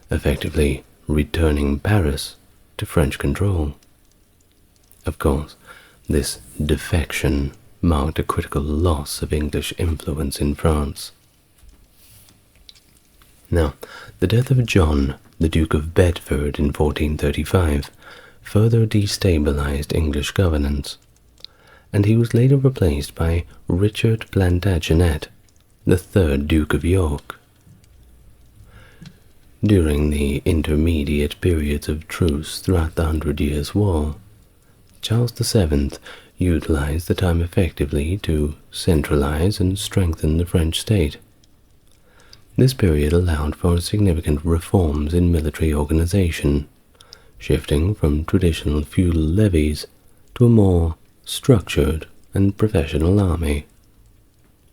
effectively returning Paris to French control. Of course, this defection marked a critical loss of English influence in France. Now, the death of John, the Duke of Bedford in 1435, further destabilized English governance, and he was later replaced by Richard Plantagenet, the third Duke of York. During the intermediate periods of truce throughout the Hundred Years' War, Charles VII utilized the time effectively to centralize and strengthen the French state. This period allowed for significant reforms in military organization, shifting from traditional feudal levies to a more structured and professional army,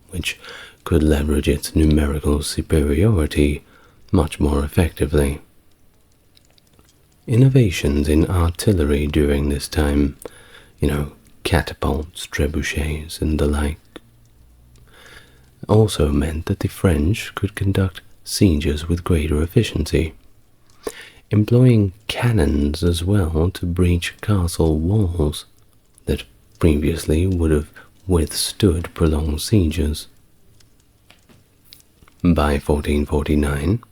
which could leverage its numerical superiority much more effectively. Innovations in artillery during this time, catapults, trebuchets, and the like, also meant that the French could conduct sieges with greater efficiency, employing cannons as well to breach castle walls that previously would have withstood prolonged sieges. By 1449,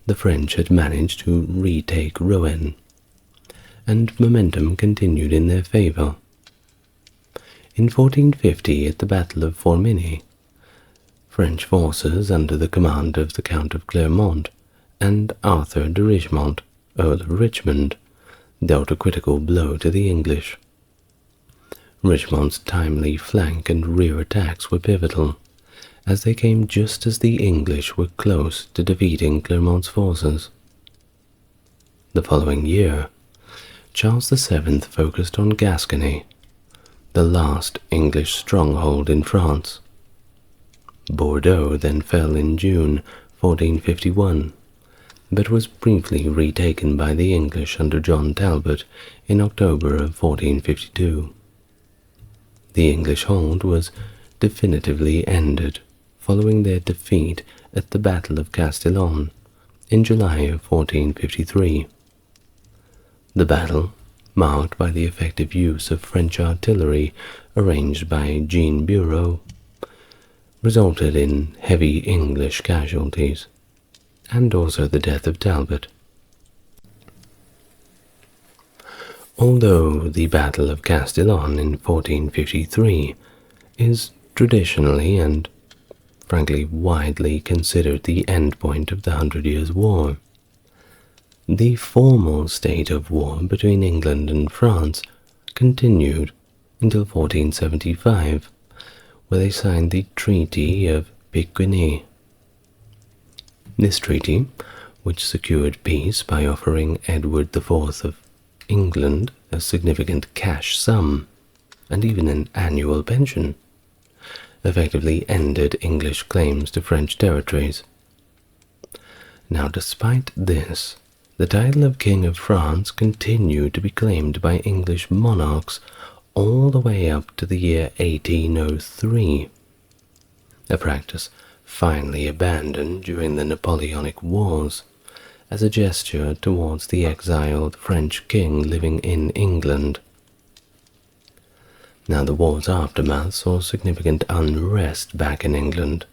the French had managed to retake Rouen, and momentum continued in their favor. In 1450, at the Battle of Formigny, French forces under the command of the Count of Clermont and Arthur de Richmond, Earl of Richmond, dealt a critical blow to the English. Richmond's timely flank and rear attacks were pivotal, as they came just as the English were close to defeating Clermont's forces. The following year, Charles VII focused on Gascony, the last English stronghold in France. Bordeaux then fell in June 1451, but was briefly retaken by the English under John Talbot in October of 1452. The English hold was definitively ended following their defeat at the Battle of Castillon in July of 1453. The battle, marked by the effective use of French artillery arranged by Jean Bureau, resulted in heavy English casualties, and also the death of Talbot. Although the Battle of Castillon in 1453 is traditionally and frankly widely considered the endpoint of the Hundred Years' War, The formal state of war between England and France continued until 1475, where they signed the Treaty of Picquigny. This treaty, which secured peace by offering Edward IV of England a significant cash sum and even an annual pension, effectively ended English claims to French territories. Now, despite this, the title of King of France continued to be claimed by English monarchs all the way up to the year 1803, a practice finally abandoned during the Napoleonic Wars as a gesture towards the exiled French king living in England. Now, the war's aftermath saw significant unrest back in England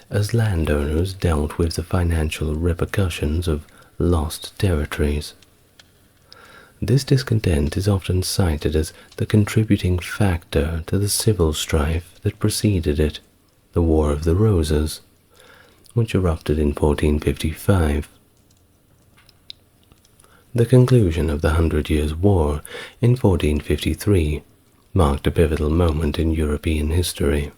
as landowners dealt with the financial repercussions of lost territories. This discontent is often cited as the contributing factor to the civil strife that preceded it, the War of the Roses, which erupted in 1455. The conclusion of the Hundred Years' War in 1453 marked a pivotal moment in European history,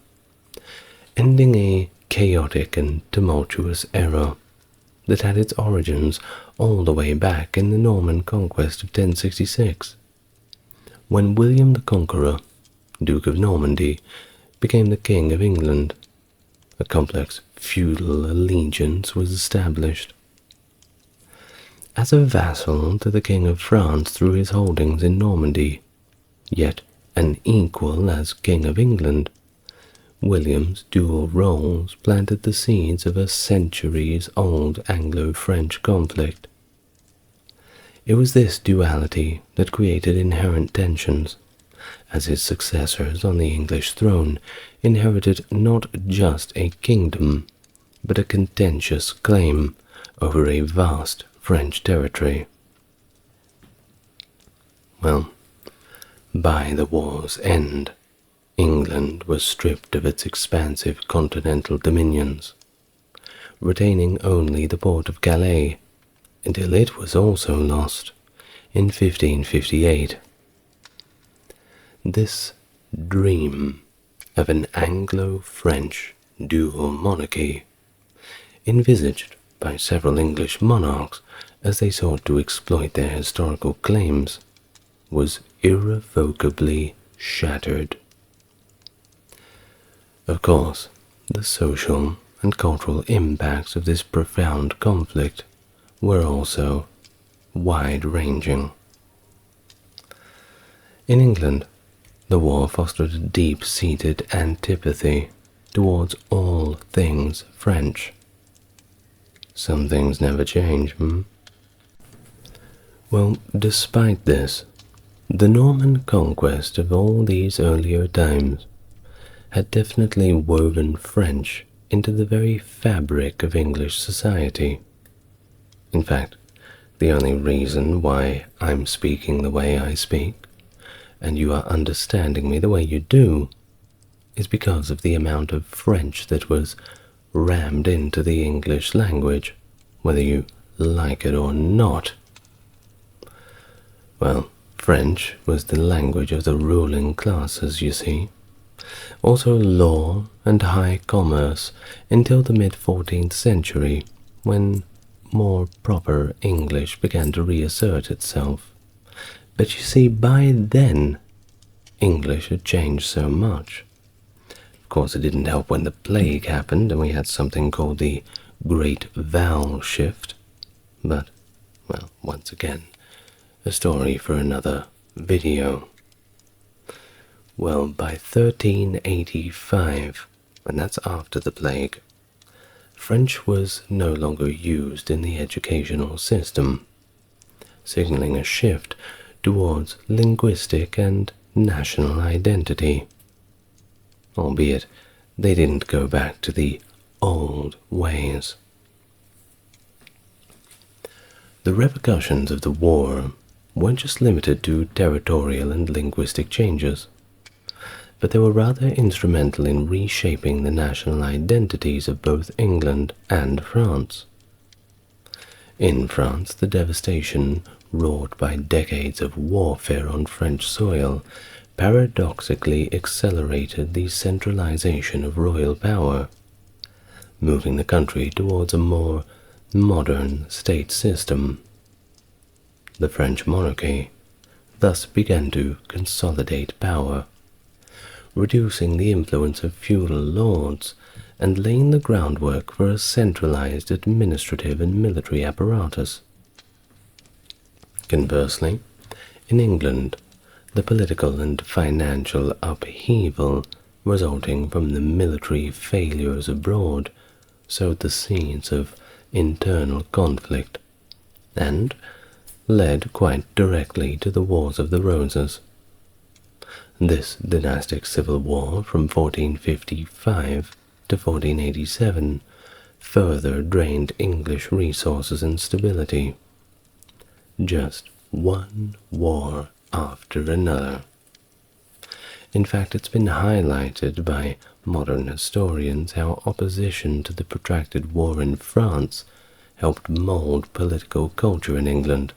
ending a chaotic and tumultuous era that had its origins all the way back in the Norman conquest of 1066, when William the Conqueror, Duke of Normandy, became the King of England. A complex feudal allegiance was established. As a vassal to the King of France through his holdings in Normandy, yet an equal as King of England, William's dual roles planted the seeds of a centuries-old Anglo-French conflict. It was this duality that created inherent tensions, as his successors on the English throne inherited not just a kingdom, but a contentious claim over a vast French territory. Well, by the war's end, England was stripped of its expansive continental dominions, retaining only the port of Calais, until it was also lost in 1558. This dream of an Anglo-French dual monarchy, envisaged by several English monarchs as they sought to exploit their historical claims, was irrevocably shattered. Of course, the social and cultural impacts of this profound conflict were also wide-ranging. In England, the war fostered a deep-seated antipathy towards all things French. Some things never change, Well, despite this, the Norman conquest of all these earlier times had definitely woven French into the very fabric of English society. In fact, the only reason why I'm speaking the way I speak, and you are understanding me the way you do, is because of the amount of French that was rammed into the English language, whether you like it or not. Well, French was the language of the ruling classes, you see. Also law and high commerce until the mid-14th century, when more proper English began to reassert itself. But you see, by then, English had changed so much. Of course, it didn't help when the plague happened and we had something called the Great Vowel Shift. But, well, once again, a story for another video. Well, by 1385, and that's after the plague, French was no longer used in the educational system, signaling a shift towards linguistic and national identity. Albeit, they didn't go back to the old ways. The repercussions of the war weren't just limited to territorial and linguistic changes, but they were rather instrumental in reshaping the national identities of both England and France. In France, the devastation wrought by decades of warfare on French soil paradoxically accelerated the centralization of royal power, moving the country towards a more modern state system. The French monarchy thus began to consolidate power, reducing the influence of feudal lords and laying the groundwork for a centralized administrative and military apparatus. Conversely, in England, the political and financial upheaval resulting from the military failures abroad sowed the seeds of internal conflict and led quite directly to the Wars of the Roses. This dynastic civil war from 1455 to 1487 further drained English resources and stability. Just one war after another. In fact, it's been highlighted by modern historians how opposition to the protracted war in France helped mold political culture in England,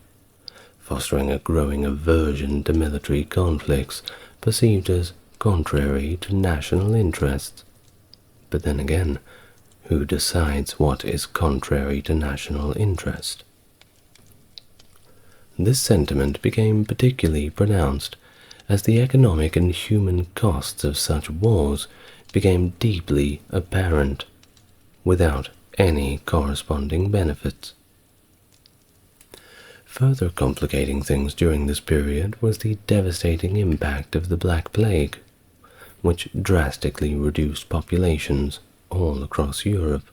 fostering a growing aversion to military conflicts perceived as contrary to national interests. But then again, who decides what is contrary to national interest? This sentiment became particularly pronounced as the economic and human costs of such wars became deeply apparent, without any corresponding benefits. Further complicating things during this period was the devastating impact of the Black Plague, which drastically reduced populations all across Europe.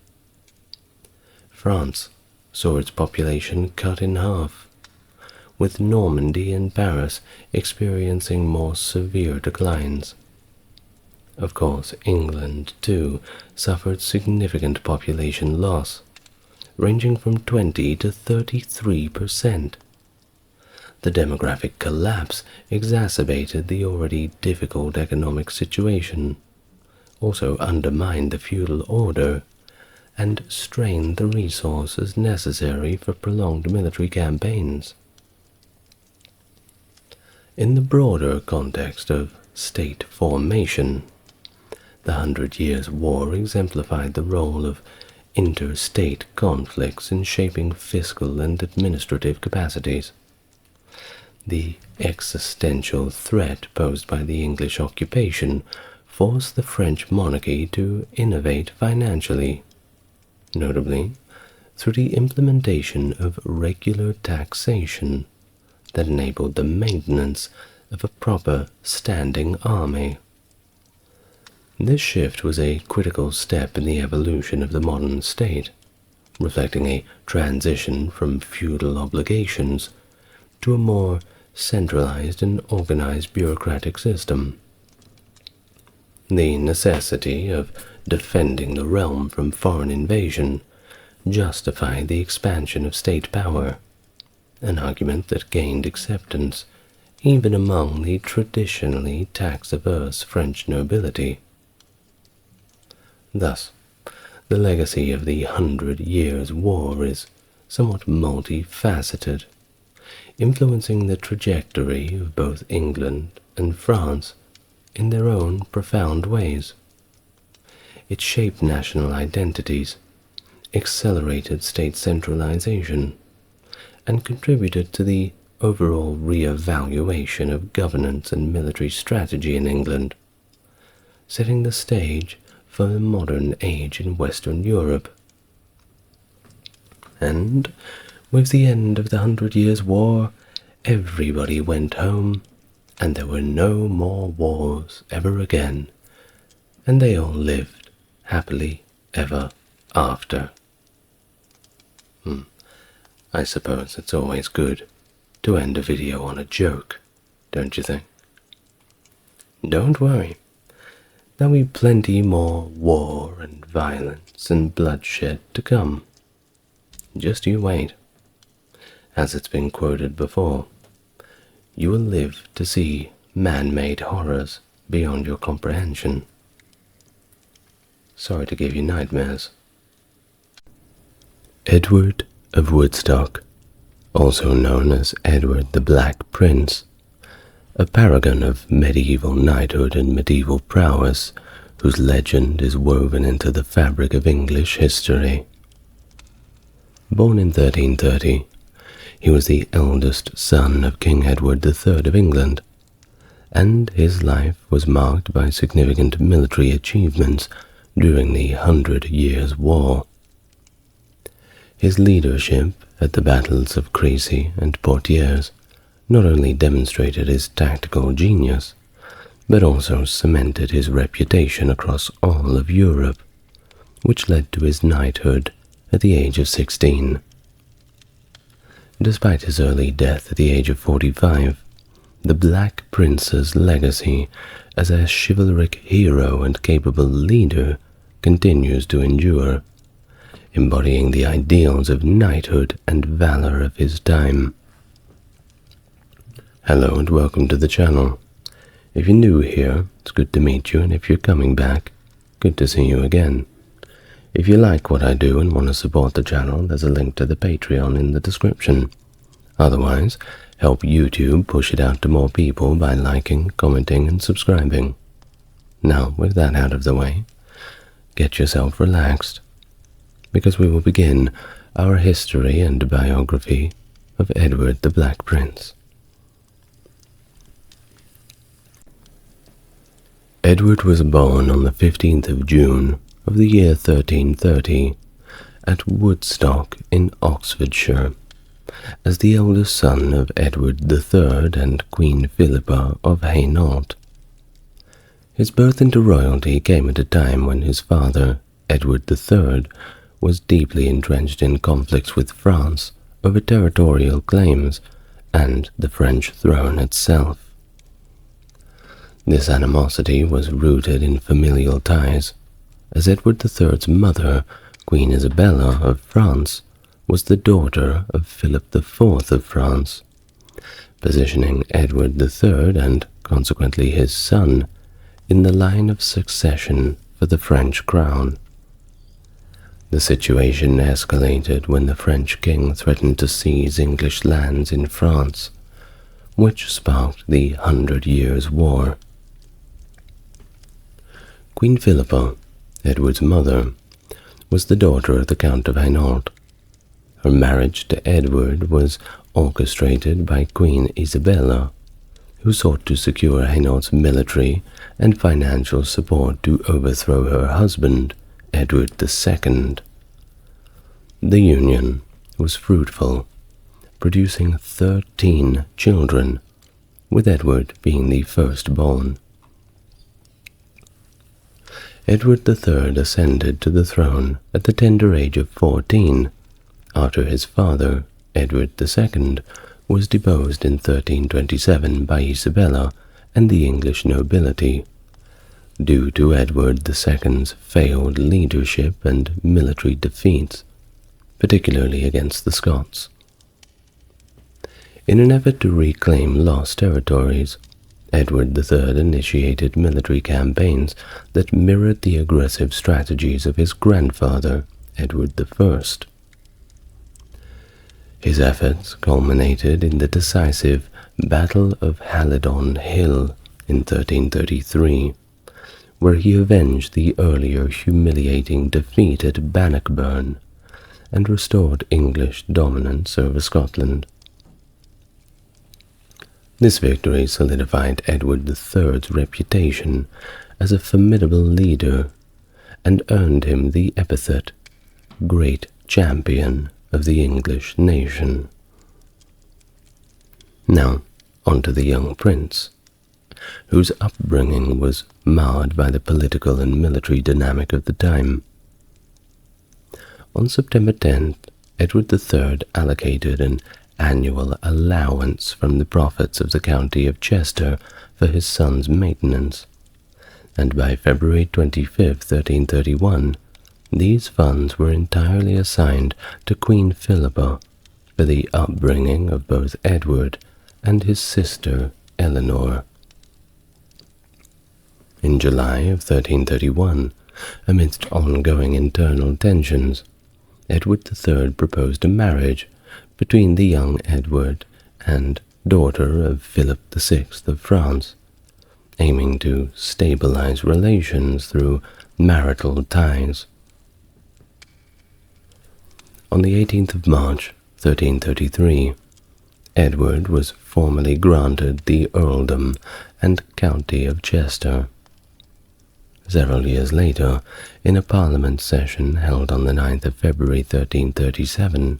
France saw its population cut in half, with Normandy and Paris experiencing more severe declines. Of course, England, too, suffered significant population loss, ranging from 20 to 33%. The demographic collapse exacerbated the already difficult economic situation, also undermined the feudal order, and strained the resources necessary for prolonged military campaigns. In the broader context of state formation, the 100 Years' War exemplified the role of interstate conflicts in shaping fiscal and administrative capacities. The existential threat posed by the English occupation forced the French monarchy to innovate financially, notably through the implementation of regular taxation that enabled the maintenance of a proper standing army. This shift was a critical step in the evolution of the modern state, reflecting a transition from feudal obligations to a more centralized and organized bureaucratic system. The necessity of defending the realm from foreign invasion justified the expansion of state power, an argument that gained acceptance even among the traditionally tax-averse French nobility. Thus, the legacy of the 100 Years' War is somewhat multifaceted, influencing the trajectory of both England and France in their own profound ways. It shaped national identities, accelerated state centralization, and contributed to the overall re-evaluation of governance and military strategy in England, setting the stage for the modern age in Western Europe. And with the end of the 100 Years' War, everybody went home, and there were no more wars ever again, and they all lived happily ever after. I suppose it's always good to end a video on a joke, don't you think? Don't worry. There'll be plenty more war and violence and bloodshed to come. Just you wait. As it's been quoted before, you will live to see man-made horrors beyond your comprehension. Sorry to give you nightmares. Edward of Woodstock, also known as Edward the Black Prince, a paragon of medieval knighthood and medieval prowess, whose legend is woven into the fabric of English history. Born in 1330, he was the eldest son of King Edward III of England, and his life was marked by significant military achievements during the 100 Years' War. His leadership at the battles of Crécy and Poitiers not only demonstrated his tactical genius, but also cemented his reputation across all of Europe, which led to his knighthood at the age of 16. Despite his early death at the age of 45, the Black Prince's legacy as a chivalric hero and capable leader continues to endure, embodying the ideals of knighthood and valor of his time. Hello and welcome to the channel. If you're new here, it's good to meet you, and if you're coming back, good to see you again. If you like what I do and want to support the channel, there's a link to the Patreon in the description. Otherwise, help YouTube push it out to more people by liking, commenting, and subscribing. Now, with that out of the way, get yourself relaxed, because we will begin our history and biography of Edward the Black Prince. Edward was born on the 15th of June of the year 1330 at Woodstock in Oxfordshire, as the eldest son of Edward III and Queen Philippa of Hainault. His birth into royalty came at a time when his father, Edward III, was deeply entrenched in conflicts with France over territorial claims and the French throne itself. This animosity was rooted in familial ties, as Edward III's mother, Queen Isabella of France, was the daughter of Philip IV of France, positioning Edward III and consequently his son in the line of succession for the French crown. The situation escalated when the French king threatened to seize English lands in France, which sparked the 100 Years' War. Queen Philippa, Edward's mother, was the daughter of the Count of Hainault. Her marriage to Edward was orchestrated by Queen Isabella, who sought to secure Hainault's military and financial support to overthrow her husband, Edward II. The union was fruitful, producing 13 children, with Edward being the firstborn. Edward III ascended to the throne at the tender age of 14, after his father, Edward II, was deposed in 1327 by Isabella and the English nobility, due to Edward II's failed leadership and military defeats, particularly against the Scots. In an effort to reclaim lost territories, Edward III initiated military campaigns that mirrored the aggressive strategies of his grandfather, Edward I. His efforts culminated in the decisive Battle of Halidon Hill in 1333, where he avenged the earlier humiliating defeat at Bannockburn and restored English dominance over Scotland. This victory solidified Edward III's reputation as a formidable leader and earned him the epithet Great Champion of the English nation. Now, on to the young prince, whose upbringing was marred by the political and military dynamic of the time. On September 10th, Edward III allocated an annual allowance from the profits of the county of Chester for his son's maintenance, and by February 25, 1331, these funds were entirely assigned to Queen Philippa for the upbringing of both Edward and his sister Eleanor. In July of 1331, amidst ongoing internal tensions, Edward III proposed a marriage between the young Edward and daughter of Philip VI of France, aiming to stabilize relations through marital ties. On the 18th of March, 1333, Edward was formally granted the earldom and county of Chester. Several years later, in a Parliament session held on the 9th of February 1337,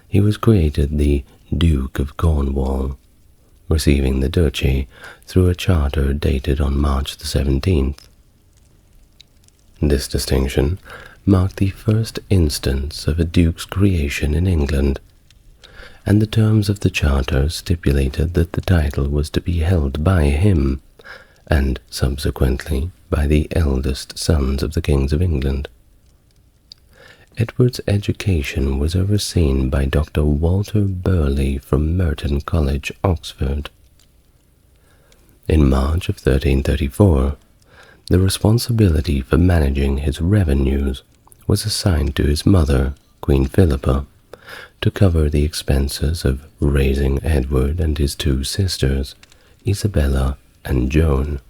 he was created the Duke of Cornwall, receiving the duchy through a charter dated on March the 17th. This distinction marked the first instance of a duke's creation in England, and the terms of the charter stipulated that the title was to be held by him, and subsequently by the eldest sons of the kings of England. Edward's education was overseen by Dr. Walter Burley from Merton College, Oxford. In March of 1334, the responsibility for managing his revenues was assigned to his mother, Queen Philippa, to cover the expenses of raising Edward and his two sisters, Isabella and Joan.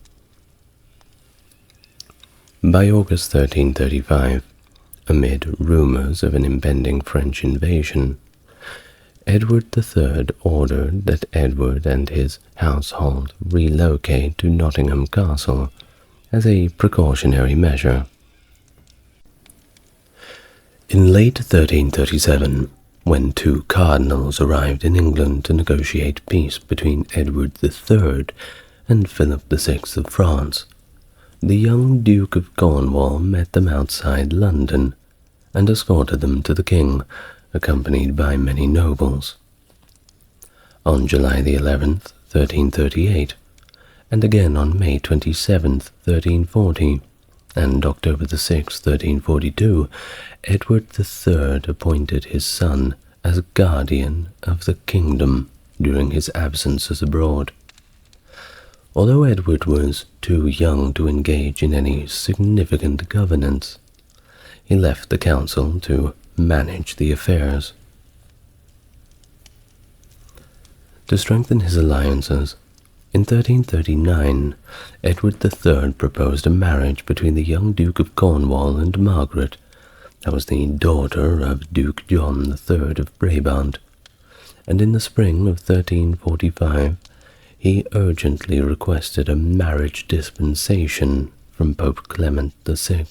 By August 1335, amid rumors of an impending French invasion, Edward III ordered that Edward and his household relocate to Nottingham Castle as a precautionary measure. In late 1337, when two cardinals arrived in England to negotiate peace between Edward III and Philip VI of France, the young Duke of Cornwall met them outside London and escorted them to the king, accompanied by many nobles. On July the 11th, 1338, and again on May 27th, 1340, and October the 6th, 1342, Edward III appointed his son as guardian of the kingdom during his absences abroad. Although Edward was too young to engage in any significant governance, he left the council to manage the affairs. To strengthen his alliances, in 1339, Edward III proposed a marriage between the young Duke of Cornwall and Margaret, that was the daughter of Duke John III of Brabant, and in the spring of 1345, he urgently requested a marriage dispensation from Pope Clement VI.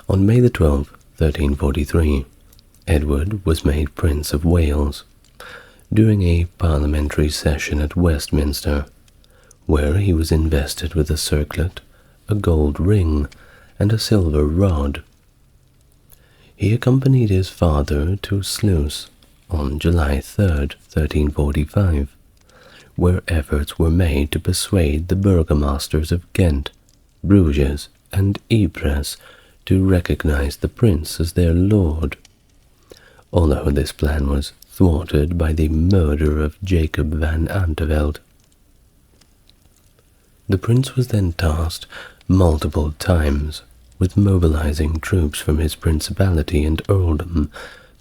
On May the 12th, 1343, Edward was made Prince of Wales during a parliamentary session at Westminster, where he was invested with a circlet, a gold ring, and a silver rod. He accompanied his father to Sluis on July 3rd, 1345, where efforts were made to persuade the burgomasters of Ghent, Bruges, and Ypres to recognize the prince as their lord, although this plan was thwarted by the murder of Jacob van Anteveld. The prince was then tasked multiple times with mobilizing troops from his principality and earldom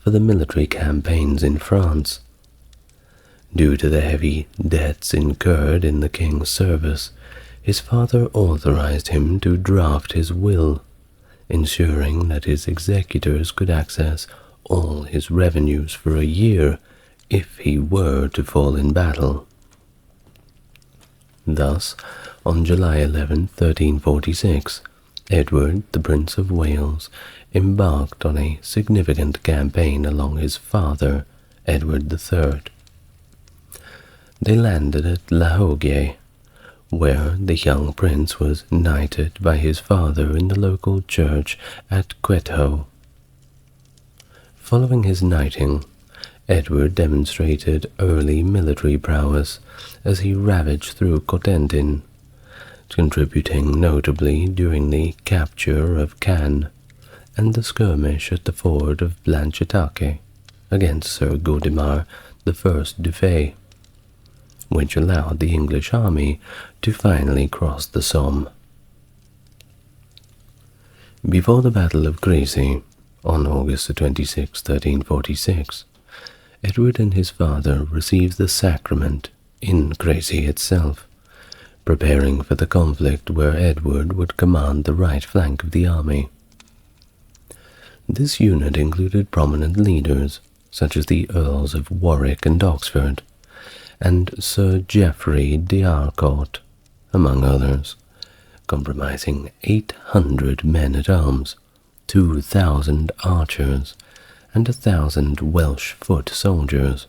for the military campaigns in France. Due to the heavy debts incurred in the king's service, his father authorized him to draft his will, ensuring that his executors could access all his revenues for a year if he were to fall in battle. Thus, on July 11, 1346, Edward, the Prince of Wales, embarked on a significant campaign along his father, Edward III. They landed at La Hogue, where the young prince was knighted by his father in the local church at Quetho. Following his knighting, Edward demonstrated early military prowess as he ravaged through Cotentin, contributing notably during the capture of Cannes and the skirmish at the ford of Blanchetaque against Sir Godimar I du Fay, which allowed the English army to finally cross the Somme. Before the Battle of Crecy, on August 26, 1346, Edward and his father received the sacrament in Crecy itself, preparing for the conflict where Edward would command the right flank of the army. This unit included prominent leaders such as the Earls of Warwick and Oxford, and Sir Geoffrey d'Harcourt, among others, comprising 800 men-at-arms, 2,000 archers, and 1,000 Welsh foot soldiers.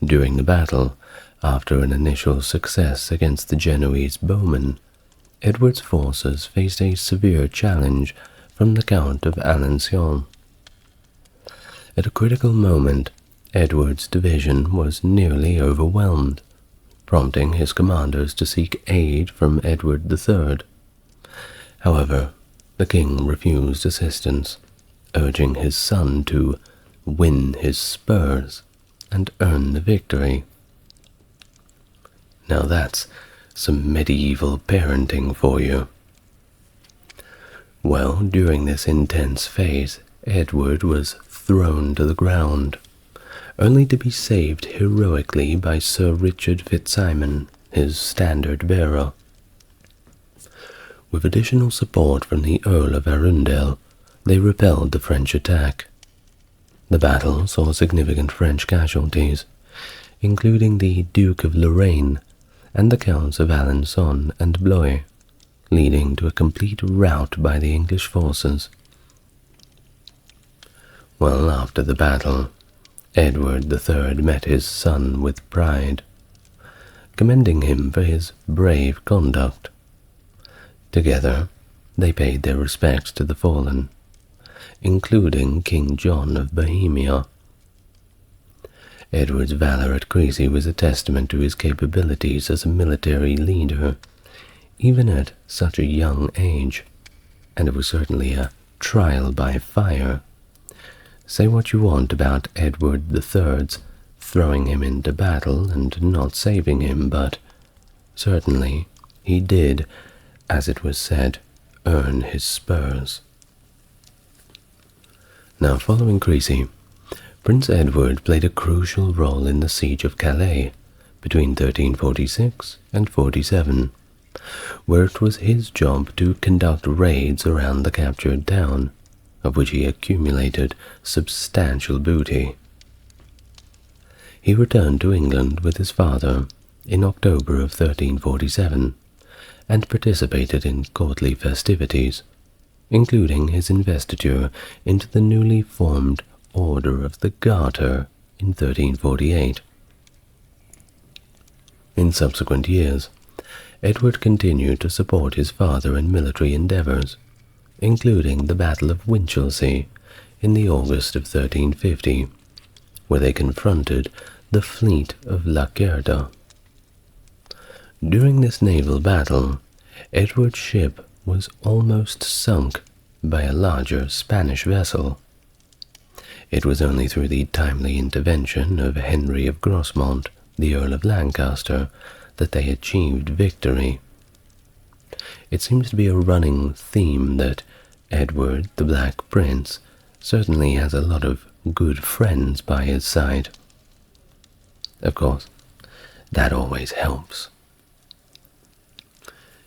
During the battle, after an initial success against the Genoese bowmen, Edward's forces faced a severe challenge from the Count of Alençon. At a critical moment, Edward's division was nearly overwhelmed, prompting his commanders to seek aid from Edward III. However, the king refused assistance, urging his son to win his spurs and earn the victory. Now that's some medieval parenting for you. Well, during this intense phase, Edward was thrown to the ground, only to be saved heroically by Sir Richard Fitzsimon, his standard-bearer. With additional support from the Earl of Arundel, they repelled the French attack. The battle saw significant French casualties, including the Duke of Lorraine and the Counts of Alençon and Blois, leading to a complete rout by the English forces. Well, after the battle, Edward III met his son with pride, commending him for his brave conduct. Together, they paid their respects to the fallen, including King John of Bohemia. Edward's valor at Crecy was a testament to his capabilities as a military leader, even at such a young age, and it was certainly a trial by fire. Say what you want about Edward III's throwing him into battle and not saving him, but certainly he did, as it was said, earn his spurs. Now, following Crecy, Prince Edward played a crucial role in the Siege of Calais between 1346 and 47, where it was his job to conduct raids around the captured town, of which he accumulated substantial booty. He returned to England with his father in October of 1347 and participated in courtly festivities, including his investiture into the newly formed Order of the Garter in 1348. In subsequent years, Edward continued to support his father in military endeavors, including the Battle of Winchelsea in the August of 1350, where they confronted the fleet of Lacerda. During this naval battle, Edward's ship was almost sunk by a larger Spanish vessel. It was only through the timely intervention of Henry of Grosmont, the Earl of Lancaster, that they achieved victory. It seems to be a running theme that Edward, the Black Prince, certainly has a lot of good friends by his side. Of course, that always helps.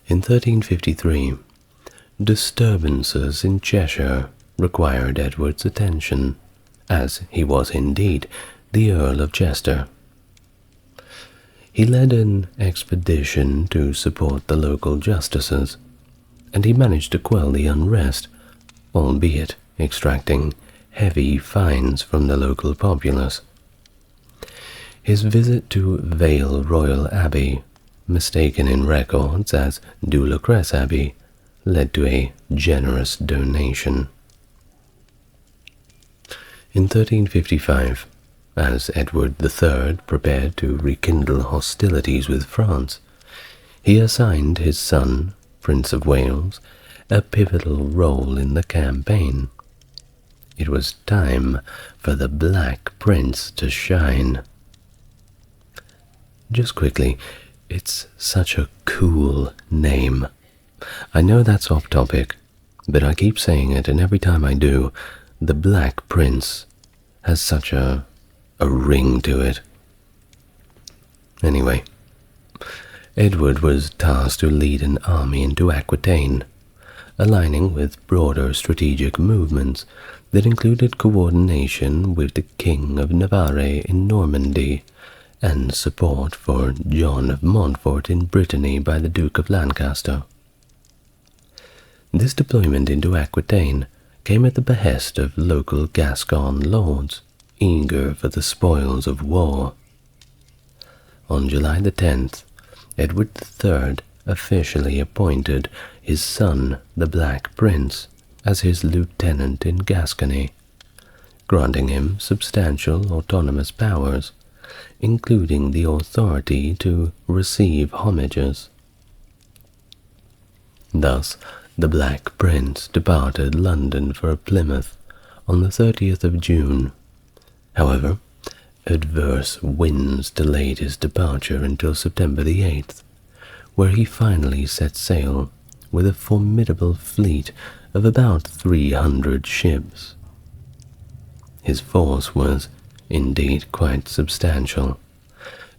In 1353, disturbances in Cheshire required Edward's attention, as he was indeed the Earl of Chester. He led an expedition to support the local justices, and he managed to quell the unrest, albeit extracting heavy fines from the local populace. His visit to Vale Royal Abbey, mistaken in records as Doulecresse Abbey, led to a generous donation. In 1355, as Edward III prepared to rekindle hostilities with France, he assigned his son, Prince of Wales, a pivotal role in the campaign. It was time for the Black Prince to shine. Just quickly, it's such a cool name. I know that's off topic, but I keep saying it, and every time I do, the Black Prince has such a ring to it. Anyway, Edward was tasked to lead an army into Aquitaine, aligning with broader strategic movements that included coordination with the King of Navarre in Normandy and support for John of Montfort in Brittany by the Duke of Lancaster. This deployment into Aquitaine came at the behest of local Gascon lords, eager for the spoils of war. On July the 10th, Edward III officially appointed his son, the Black Prince, as his lieutenant in Gascony, granting him substantial autonomous powers, including the authority to receive homages. Thus, the Black Prince departed London for Plymouth on the 30th of June. However, adverse winds delayed his departure until September the 8th, where he finally set sail with a formidable fleet of about 300 ships. His force was indeed quite substantial,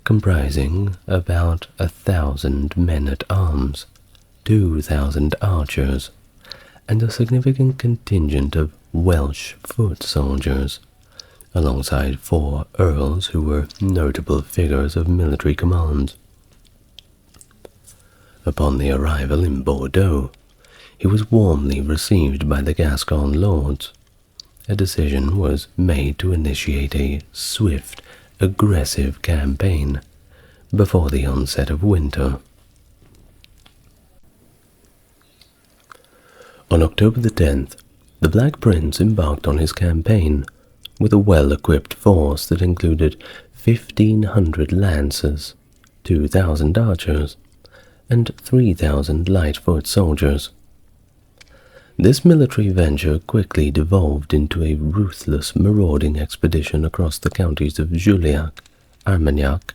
comprising about 1,000 men-at-arms, 2,000 archers, and a significant contingent of Welsh foot soldiers, alongside 4 earls who were notable figures of military command. Upon the arrival in Bordeaux, he was warmly received by the Gascon lords. A decision was made to initiate a swift, aggressive campaign before the onset of winter. On October the 10th, the Black Prince embarked on his campaign with a well-equipped force that included 1,500 lancers, 2,000 archers, and 3,000 light foot soldiers. This military venture quickly devolved into a ruthless marauding expedition across the counties of Juliac, Armagnac,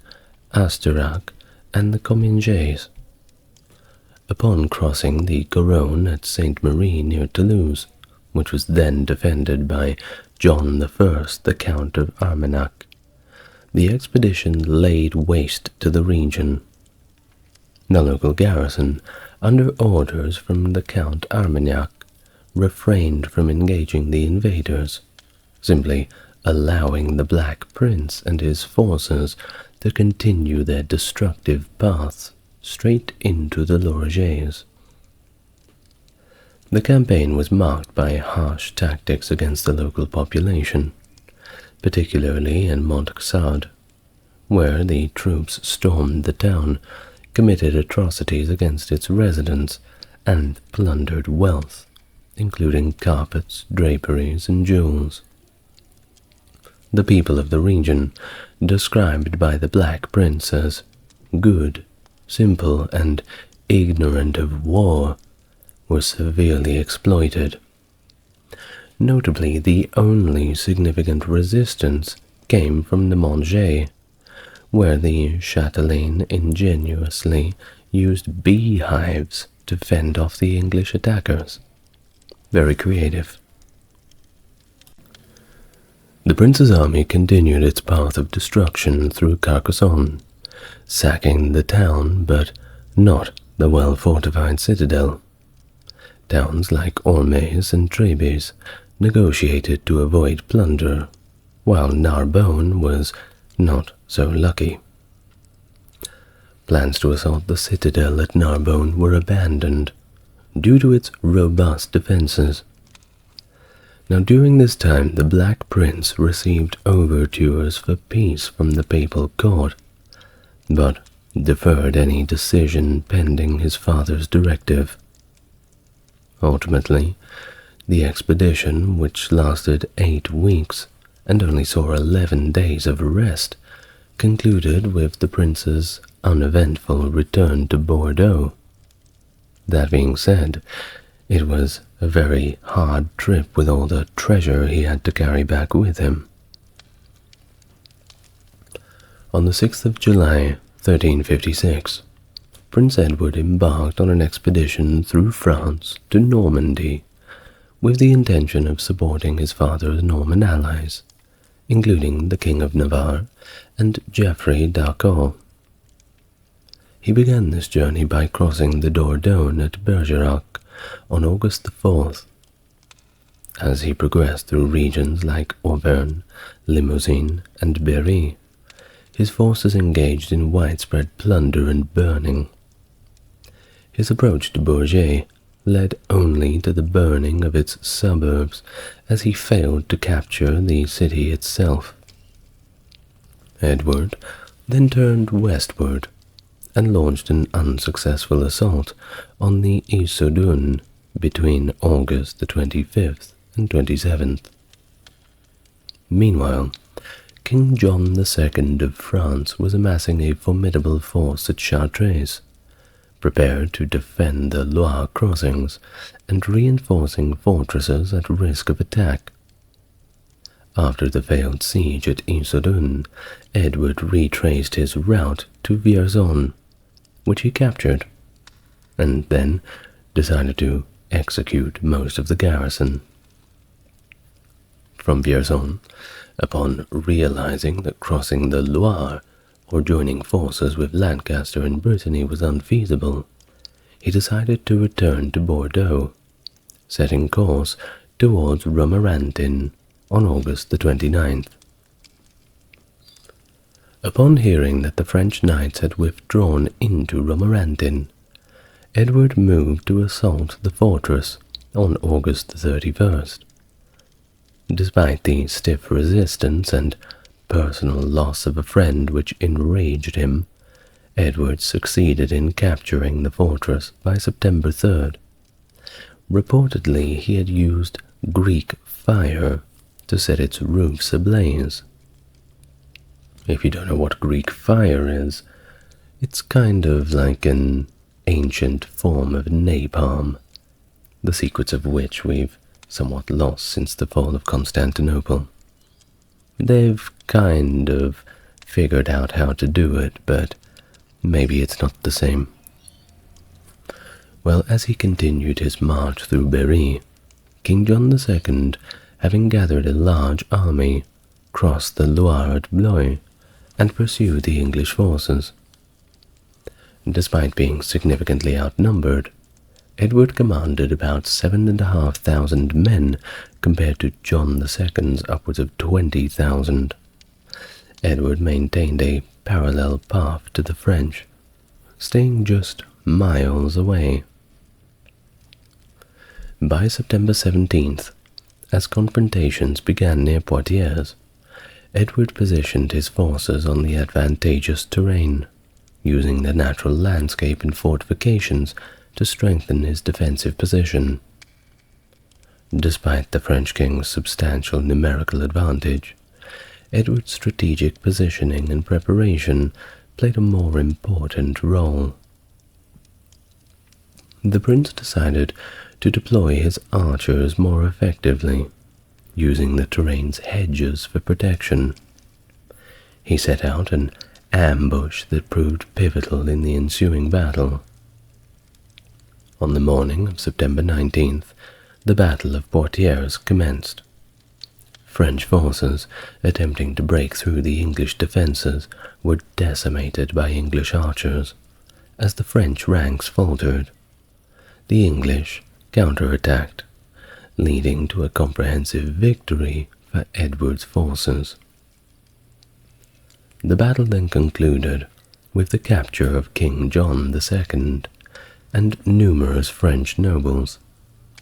Asterac, and the Comminges. Upon crossing the Garonne at Sainte-Marie near Toulouse, which was then defended by John I, the Count of Armagnac, the expedition laid waste to the region. The local garrison, under orders from the Count Armagnac, refrained from engaging the invaders, simply allowing the Black Prince and his forces to continue their destructive paths straight into the Lourdes. The campaign was marked by harsh tactics against the local population, particularly in Montxard, where the troops stormed the town, committed atrocities against its residents, and plundered wealth, including carpets, draperies, and jewels. The people of the region, described by the Black Prince as good, simple, and ignorant of war, were severely exploited. Notably, the only significant resistance came from the Monge, where the chatelaine ingeniously used beehives to fend off the English attackers. Very creative. The prince's army continued its path of destruction through Carcassonne, sacking the town but not the well-fortified citadel. Towns like Ormez and Trebes negotiated to avoid plunder, while Narbonne was not so lucky. Plans to assault the citadel at Narbonne were abandoned due to its robust defenses. Now, during this time, the Black Prince received overtures for peace from the papal court, but deferred any decision pending his father's directive. Ultimately, the expedition, which lasted 8 weeks and only saw 11 days of rest, concluded with the prince's uneventful return to Bordeaux. That being said, it was a very hard trip with all the treasure he had to carry back with him. On the 6th of July, 1356, Prince Edward embarked on an expedition through France to Normandy with the intention of supporting his father's Norman allies, including the King of Navarre and Geoffrey d'Arcourt. He began this journey by crossing the Dordogne at Bergerac on August the 4th. As he progressed through regions like Auvergne, Limousin, and Berry, his forces engaged in widespread plunder and burning. His approach to Bourges led only to the burning of its suburbs, as he failed to capture the city itself. Edward then turned westward and launched an unsuccessful assault on the Issoudun between August the 25th and 27th. Meanwhile, King John II of France was amassing a formidable force at Chartres, prepared to defend the Loire crossings and reinforcing fortresses at risk of attack. After the failed siege at Issoudun, Edward retraced his route to Vierzon, which he captured, and then decided to execute most of the garrison. From Vierzon, upon realizing that crossing the Loire or joining forces with Lancaster in Brittany was unfeasible, he decided to return to Bordeaux, setting course towards Romorantin on August the 29th. Upon hearing that the French knights had withdrawn into Romorantin, Edward moved to assault the fortress on August the 31st. Despite the stiff resistance and personal loss of a friend which enraged him, Edward succeeded in capturing the fortress by September 3rd. Reportedly, he had used Greek fire to set its roofs ablaze. If you don't know what Greek fire is, it's kind of like an ancient form of napalm, the secrets of which we've somewhat lost since the fall of Constantinople. They've kind of figured out how to do it, but maybe it's not the same. Well, as he continued his march through Berry, King John II, having gathered a large army, crossed the Loire at Blois and pursued the English forces. Despite being significantly outnumbered, Edward commanded about 7,500 men compared to John II's upwards of 20,000. Edward maintained a parallel path to the French, staying just miles away. By September 17th, as confrontations began near Poitiers, Edward positioned his forces on the advantageous terrain, using the natural landscape and fortifications to strengthen his defensive position. Despite the French king's substantial numerical advantage, Edward's strategic positioning and preparation played a more important role. The prince decided to deploy his archers more effectively, using the terrain's hedges for protection. He set out an ambush that proved pivotal in the ensuing battle. On the morning of September 19th, the Battle of Poitiers commenced. French forces, attempting to break through the English defences, were decimated by English archers, as the French ranks faltered. The English counterattacked, leading to a comprehensive victory for Edward's forces. The battle then concluded with the capture of King John II and numerous French nobles,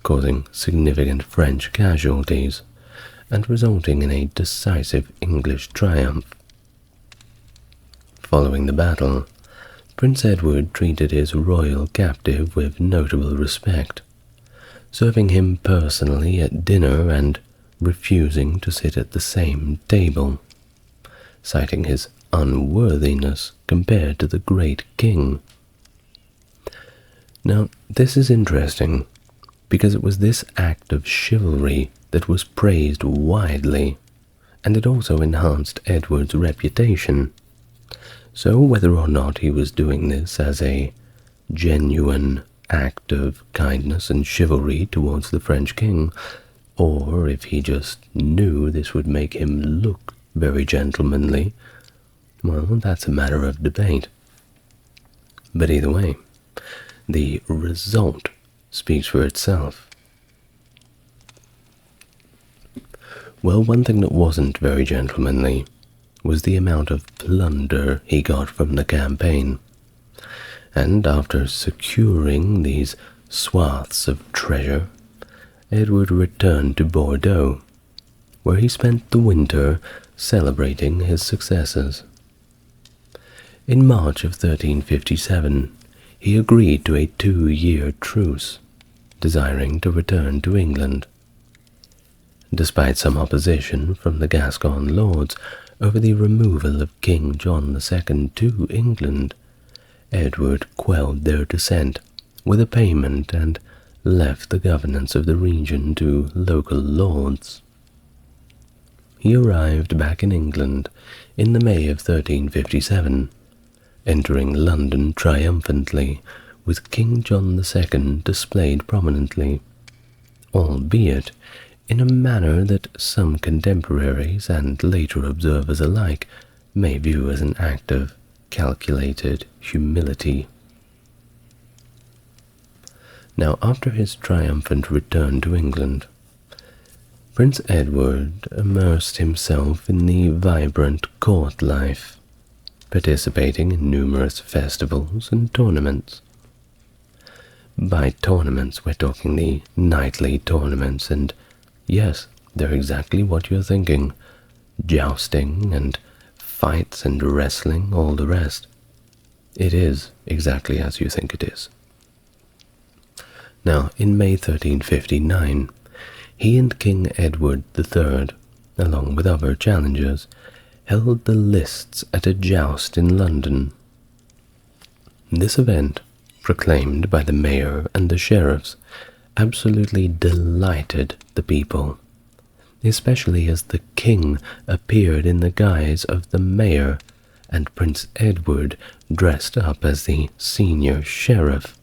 causing significant French casualties and resulting in a decisive English triumph. Following the battle, Prince Edward treated his royal captive with notable respect, serving him personally at dinner and refusing to sit at the same table, citing his unworthiness compared to the great king. Now, this is interesting, because it was this act of chivalry that was praised widely, and it also enhanced Edward's reputation. So whether or not he was doing this as a genuine act of kindness and chivalry towards the French king, or if he just knew this would make him look very gentlemanly, well, that's a matter of debate. But either way, the result speaks for itself. Well, one thing that wasn't very gentlemanly was the amount of plunder he got from the campaign. And after securing these swaths of treasure, Edward returned to Bordeaux, where he spent the winter celebrating his successes. In March of 1357, he agreed to a 2-year truce, desiring to return to England. Despite some opposition from the Gascon lords over the removal of King John II to England, Edward quelled their dissent with a payment and left the governance of the region to local lords. He arrived back in England in the May of 1357, entering London triumphantly with King John II displayed prominently, albeit in a manner that some contemporaries and later observers alike may view as an act of calculated humility. Now, after his triumphant return to England, Prince Edward immersed himself in the vibrant court life, participating in numerous festivals and tournaments. By tournaments, we're talking the nightly tournaments, and yes, they're exactly what you're thinking. Jousting and fights and wrestling, all the rest. It is exactly as you think it is. Now, in May 1359, he and King Edward III, along with other challengers, held the lists at a joust in London. This event, proclaimed by the mayor and the sheriffs, absolutely delighted the people, especially as the king appeared in the guise of the mayor and Prince Edward dressed up as the senior sheriff.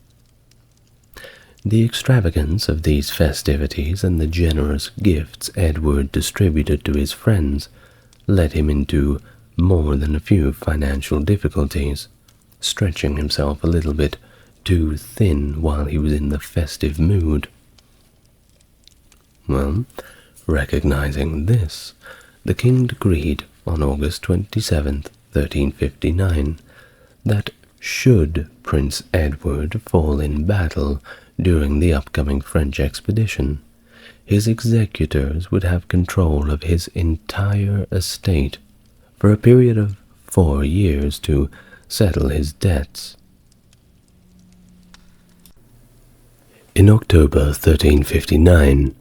The extravagance of these festivities and the generous gifts Edward distributed to his friends led him into more than a few financial difficulties, stretching himself a little bit too thin while he was in the festive mood. Well, recognizing this, the king decreed on August 27, 1359, that should Prince Edward fall in battle during the upcoming French expedition, his executors would have control of his entire estate for a period of 4 years to settle his debts. In October 1359,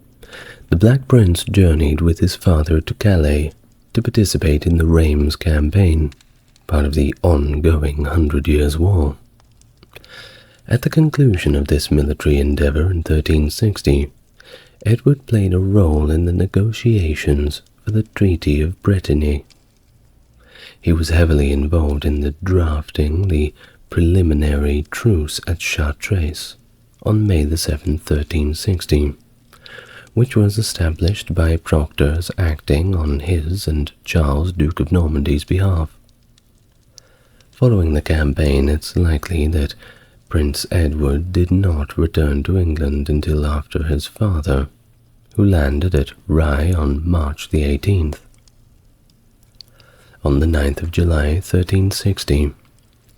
the Black Prince journeyed with his father to Calais to participate in the Reims campaign, part of the ongoing 100 Years' War. At the conclusion of this military endeavor in 1360, Edward played a role in the negotiations for the Treaty of Brittany. He was heavily involved in the drafting the preliminary truce at Chartres on May 7, 1360, which was established by proctors acting on his and Charles, Duke of Normandy's behalf. Following the campaign, it's likely that Prince Edward did not return to England until after his father, who landed at Rye on March the 18th. On the 9th of July, 1360,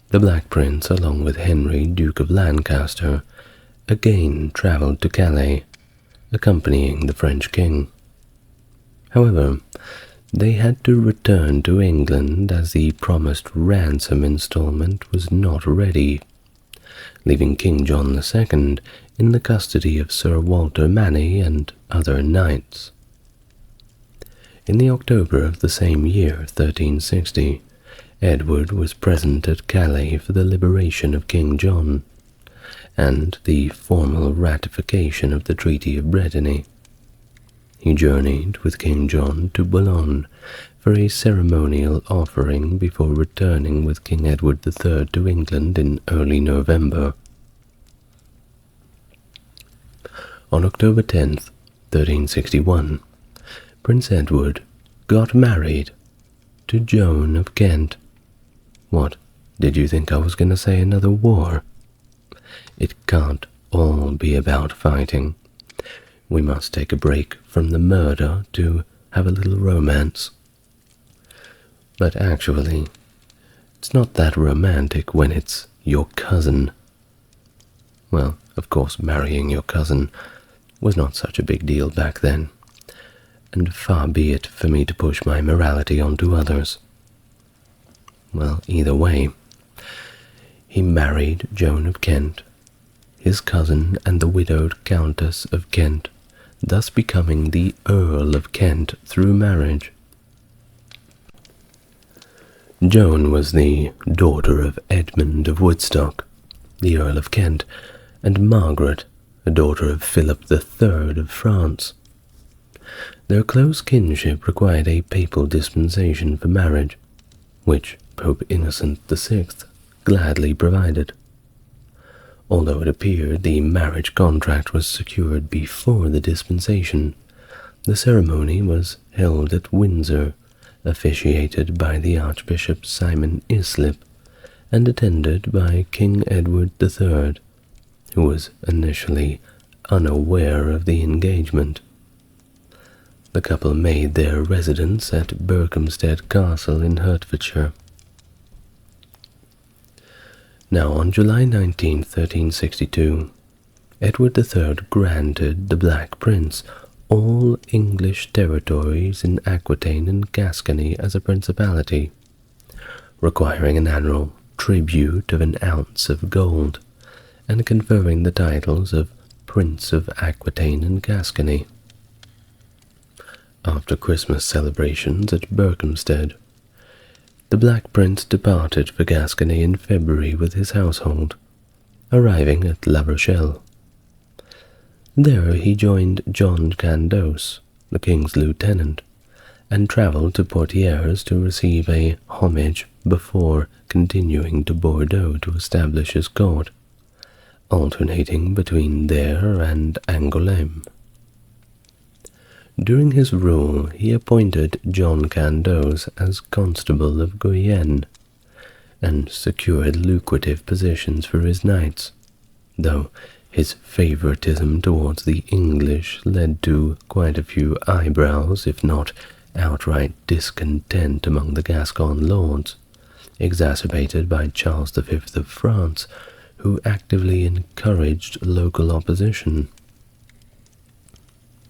the Black Prince, along with Henry, Duke of Lancaster, again travelled to Calais, accompanying the French king. However, they had to return to England as the promised ransom installment was not ready, leaving King John II in the custody of Sir Walter Manny and other knights. In the October of the same year, 1360, Edward was present at Calais for the liberation of King John and the formal ratification of the Treaty of Brittany. He journeyed with King John to Boulogne for a ceremonial offering before returning with King Edward III to England in early November. On October 10th, 1361, Prince Edward got married to Joan of Kent. What, did you think I was going to say another war? It can't all be about fighting. We must take a break from the murder to have a little romance. But actually, it's not that romantic when it's your cousin. Well, of course, marrying your cousin was not such a big deal back then, and far be it for me to push my morality onto others. Well, either way, he married Joan of Kent, his cousin and the widowed Countess of Kent, thus becoming the Earl of Kent through marriage. Joan was the daughter of Edmund of Woodstock, the Earl of Kent, and Margaret, a daughter of Philip III of France. Their close kinship required a papal dispensation for marriage, which Pope Innocent VI gladly provided. Although it appeared the marriage contract was secured before the dispensation, the ceremony was held at Windsor, officiated by the Archbishop Simon Islip, and attended by King Edward III, who was initially unaware of the engagement. The couple made their residence at Berkhamsted Castle in Hertfordshire. Now, on July 19, 1362, Edward III granted the Black Prince all English territories in Aquitaine and Gascony as a principality, requiring an annual tribute of an ounce of gold, and conferring the titles of Prince of Aquitaine and Gascony. After Christmas celebrations at Berkhamsted, the Black Prince departed for Gascony in February with his household, arriving at La Rochelle. There he joined John Candos, the king's lieutenant, and travelled to Poitiers to receive a homage before continuing to Bordeaux to establish his court, alternating between there and Angoulême. During his rule, he appointed John Candos as Constable of Guyenne, and secured lucrative positions for his knights, though his favoritism towards the English led to quite a few eyebrows, if not outright discontent among the Gascon lords, exacerbated by Charles V of France, who actively encouraged local opposition.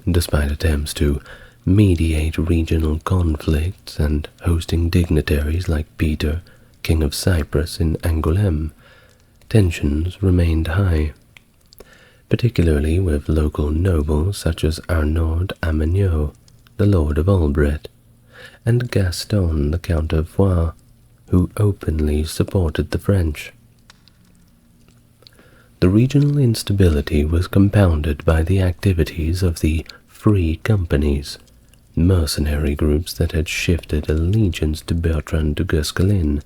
Despite attempts to mediate regional conflicts and hosting dignitaries like Peter, King of Cyprus, in Angoulême, tensions remained high, particularly with local nobles such as Arnaud Amagnaut, the Lord of Albret, and Gaston, the Count of Foix, who openly supported the French. The regional instability was compounded by the activities of the Free Companies, mercenary groups that had shifted allegiance to Bertrand de Guesclin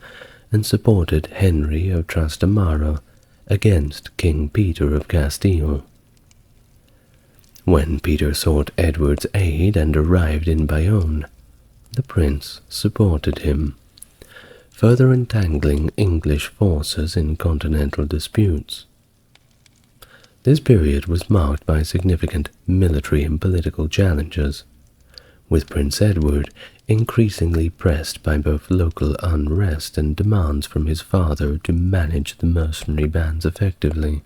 and supported Henry of Trastamara against King Peter of Castile. When Peter sought Edward's aid and arrived in Bayonne, the prince supported him, further entangling English forces in continental disputes. This period was marked by significant military and political challenges, with Prince Edward increasingly pressed by both local unrest and demands from his father to manage the mercenary bands effectively.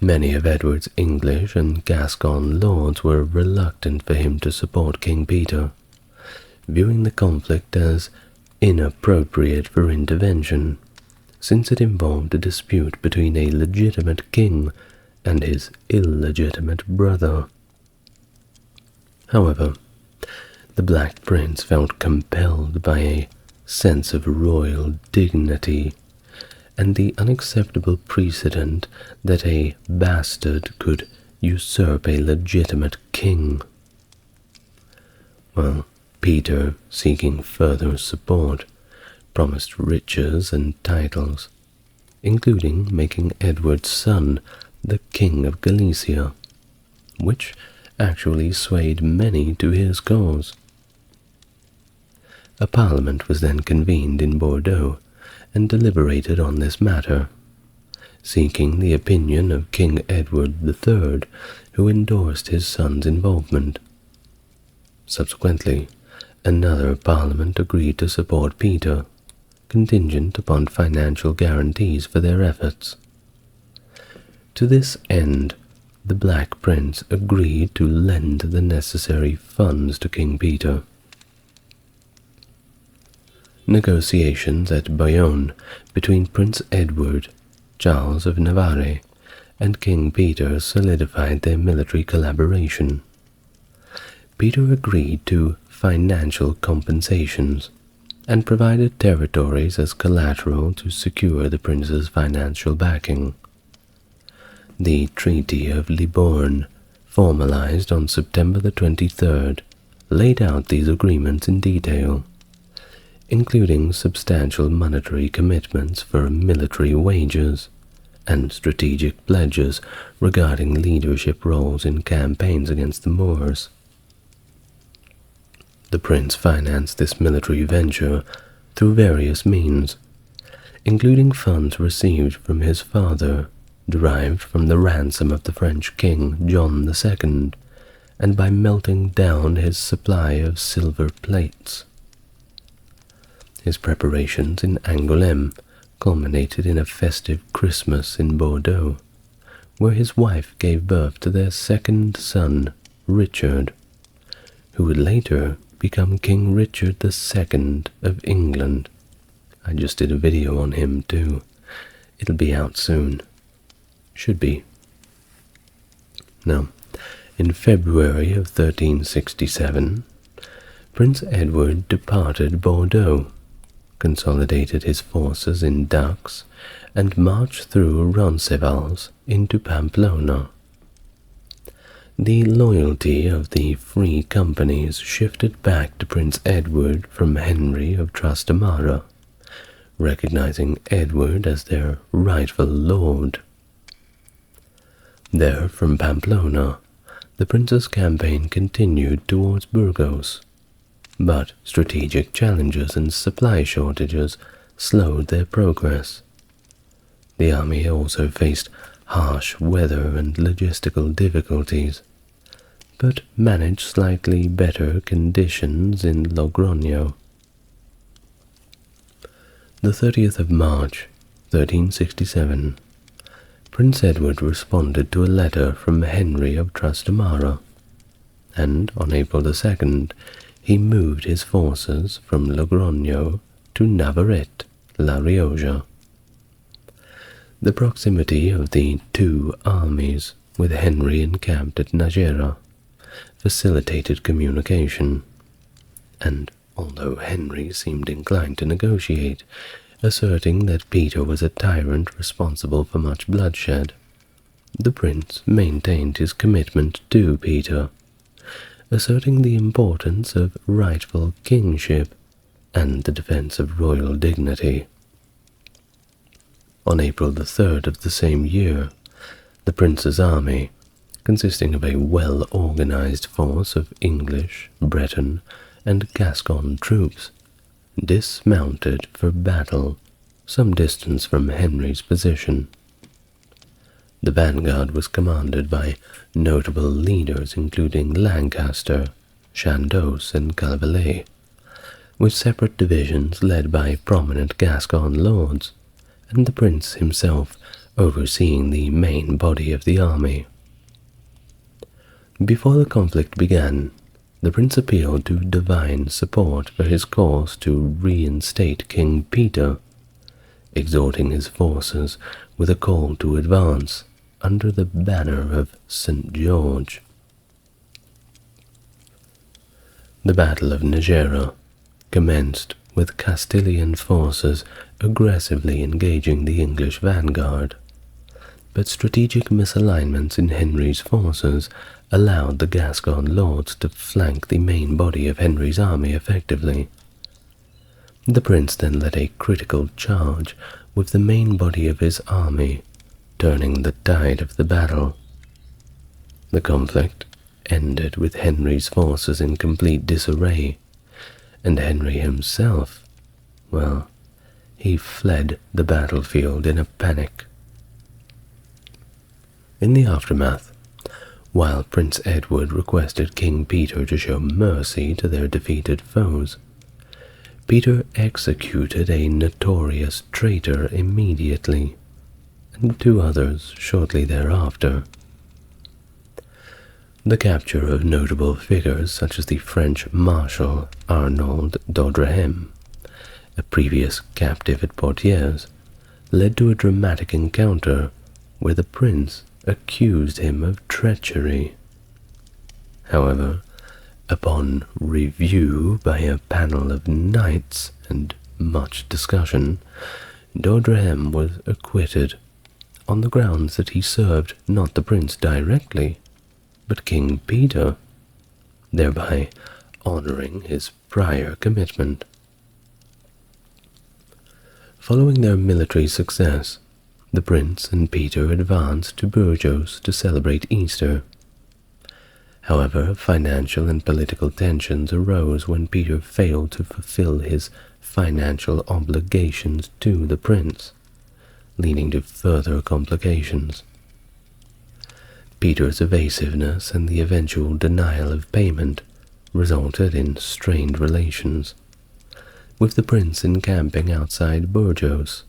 Many of Edward's English and Gascon lords were reluctant for him to support King Peter, viewing the conflict as inappropriate for intervention, since it involved a dispute between a legitimate king and his illegitimate brother. However, the Black Prince felt compelled by a sense of royal dignity and the unacceptable precedent that a bastard could usurp a legitimate king. While Peter, seeking further support, promised riches and titles, including making Edward's son the King of Galicia, which actually swayed many to his cause. A parliament was then convened in Bordeaux and deliberated on this matter, seeking the opinion of King Edward III, who endorsed his son's involvement. Subsequently, another parliament agreed to support Peter, contingent upon financial guarantees for their efforts. To this end, the Black Prince agreed to lend the necessary funds to King Peter. Negotiations at Bayonne between Prince Edward, Charles of Navarre, and King Peter solidified their military collaboration. Peter agreed to financial compensations and provided territories as collateral to secure the prince's financial backing. The Treaty of Libourne, formalized on September the 23rd, laid out these agreements in detail, including substantial monetary commitments for military wages and strategic pledges regarding leadership roles in campaigns against the Moors. The prince financed this military venture through various means, including funds received from his father, derived from the ransom of the French king John II, and by melting down his supply of silver plates. His preparations in Angoulême culminated in a festive Christmas in Bordeaux, where his wife gave birth to their second son, Richard, who would later become King Richard II of England. I just did a video on him too. It'll be out soon. Should be. Now, in February of 1367, Prince Edward departed Bordeaux, consolidated his forces in Dax, and marched through Roncesvalles into Pamplona. The loyalty of the free companies shifted back to Prince Edward from Henry of Trastamara, recognizing Edward as their rightful lord. There, from Pamplona, the prince's campaign continued towards Burgos, but strategic challenges and supply shortages slowed their progress. The army also faced harsh weather and logistical difficulties, but managed slightly better conditions in Logroño. The 30th of March, 1367, Prince Edward responded to a letter from Henry of Trastamara, and on April the 2nd, he moved his forces from Logroño to Navarrete, La Rioja. The proximity of the two armies, with Henry encamped at Nájera, facilitated communication, and although Henry seemed inclined to negotiate, asserting that Peter was a tyrant responsible for much bloodshed, the prince maintained his commitment to Peter, asserting the importance of rightful kingship and the defense of royal dignity. On April the 3rd of the same year, the prince's army, consisting of a well-organized force of English, Breton, and Gascon troops, dismounted for battle some distance from Henry's position. The vanguard was commanded by notable leaders including Lancaster, Chandos, and Calvalet, with separate divisions led by prominent Gascon lords, and the prince himself overseeing the main body of the army. Before the conflict began, the prince appealed to divine support for his course to reinstate King Peter, exhorting his forces with a call to advance under the banner of St. George. The Battle of Nájera commenced with Castilian forces aggressively engaging the English vanguard, but strategic misalignments in Henry's forces allowed the Gascon lords to flank the main body of Henry's army effectively. The prince then led a critical charge with the main body of his army, turning the tide of the battle. The conflict ended with Henry's forces in complete disarray, and Henry himself, well, he fled the battlefield in a panic. In the aftermath, while Prince Edward requested King Peter to show mercy to their defeated foes, Peter executed a notorious traitor immediately, and 2 others shortly thereafter. The capture of notable figures such as the French Marshal Arnauld d'Audrehem, a previous captive at Poitiers, led to a dramatic encounter where the prince accused him of treachery. However, upon review by a panel of knights and much discussion, d'Audrehem was acquitted on the grounds that he served not the prince directly, but King Peter, thereby honoring his prior commitment. Following their military success, the prince and Peter advanced to Burgos to celebrate Easter. However, financial and political tensions arose when Peter failed to fulfill his financial obligations to the prince, leading to further complications. Peter's evasiveness and the eventual denial of payment resulted in strained relations, with the prince encamping outside Burgos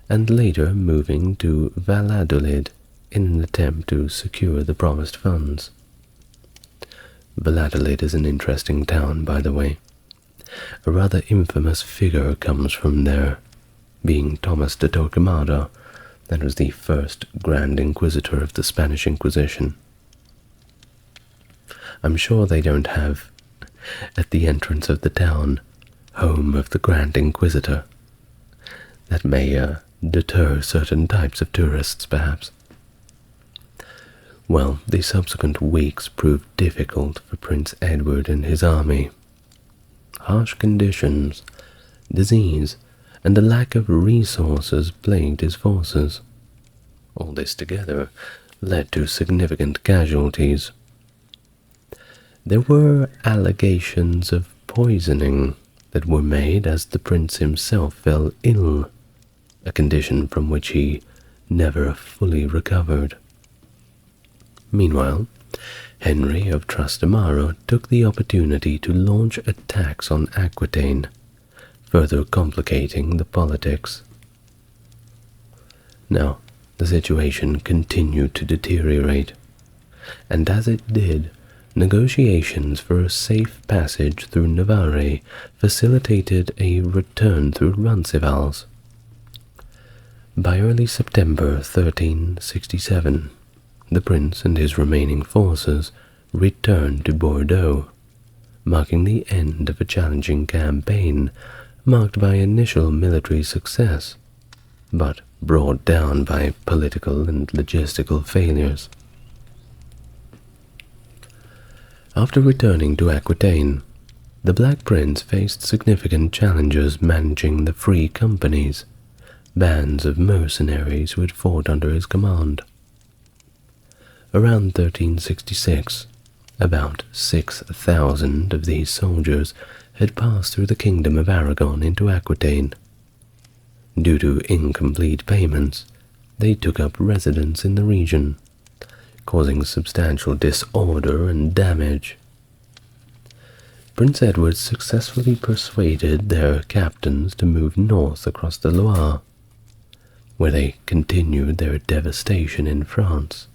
and later moving to Valladolid in an attempt to secure the promised funds. Valladolid is an interesting town, by the way. A rather infamous figure comes from there, being Thomas de Torquemada, that was the first Grand Inquisitor of the Spanish Inquisition. I'm sure they don't have, at the entrance of the town, home of the Grand Inquisitor. That may deter certain types of tourists, perhaps. Well, the subsequent weeks proved difficult for Prince Edward and his army. Harsh conditions, disease, and a lack of resources plagued his forces. All this together led to significant casualties. There were allegations of poisoning that were made as the prince himself fell ill, a condition from which he never fully recovered. Meanwhile, Henry of Trastamara took the opportunity to launch attacks on Aquitaine, further complicating the politics. Now, the situation continued to deteriorate, and as it did, negotiations for a safe passage through Navarre facilitated a return through Roncesvalles. By early September 1367, the prince and his remaining forces returned to Bordeaux, marking the end of a challenging campaign marked by initial military success, but brought down by political and logistical failures. After returning to Aquitaine, the Black Prince faced significant challenges managing the free companies, bands of mercenaries who had fought under his command. Around 1366, about 6,000 of these soldiers had passed through the Kingdom of Aragon into Aquitaine. Due to incomplete payments, they took up residence in the region, causing substantial disorder and damage. Prince Edward successfully persuaded their captains to move north across the Loire, where they continued their devastation in France,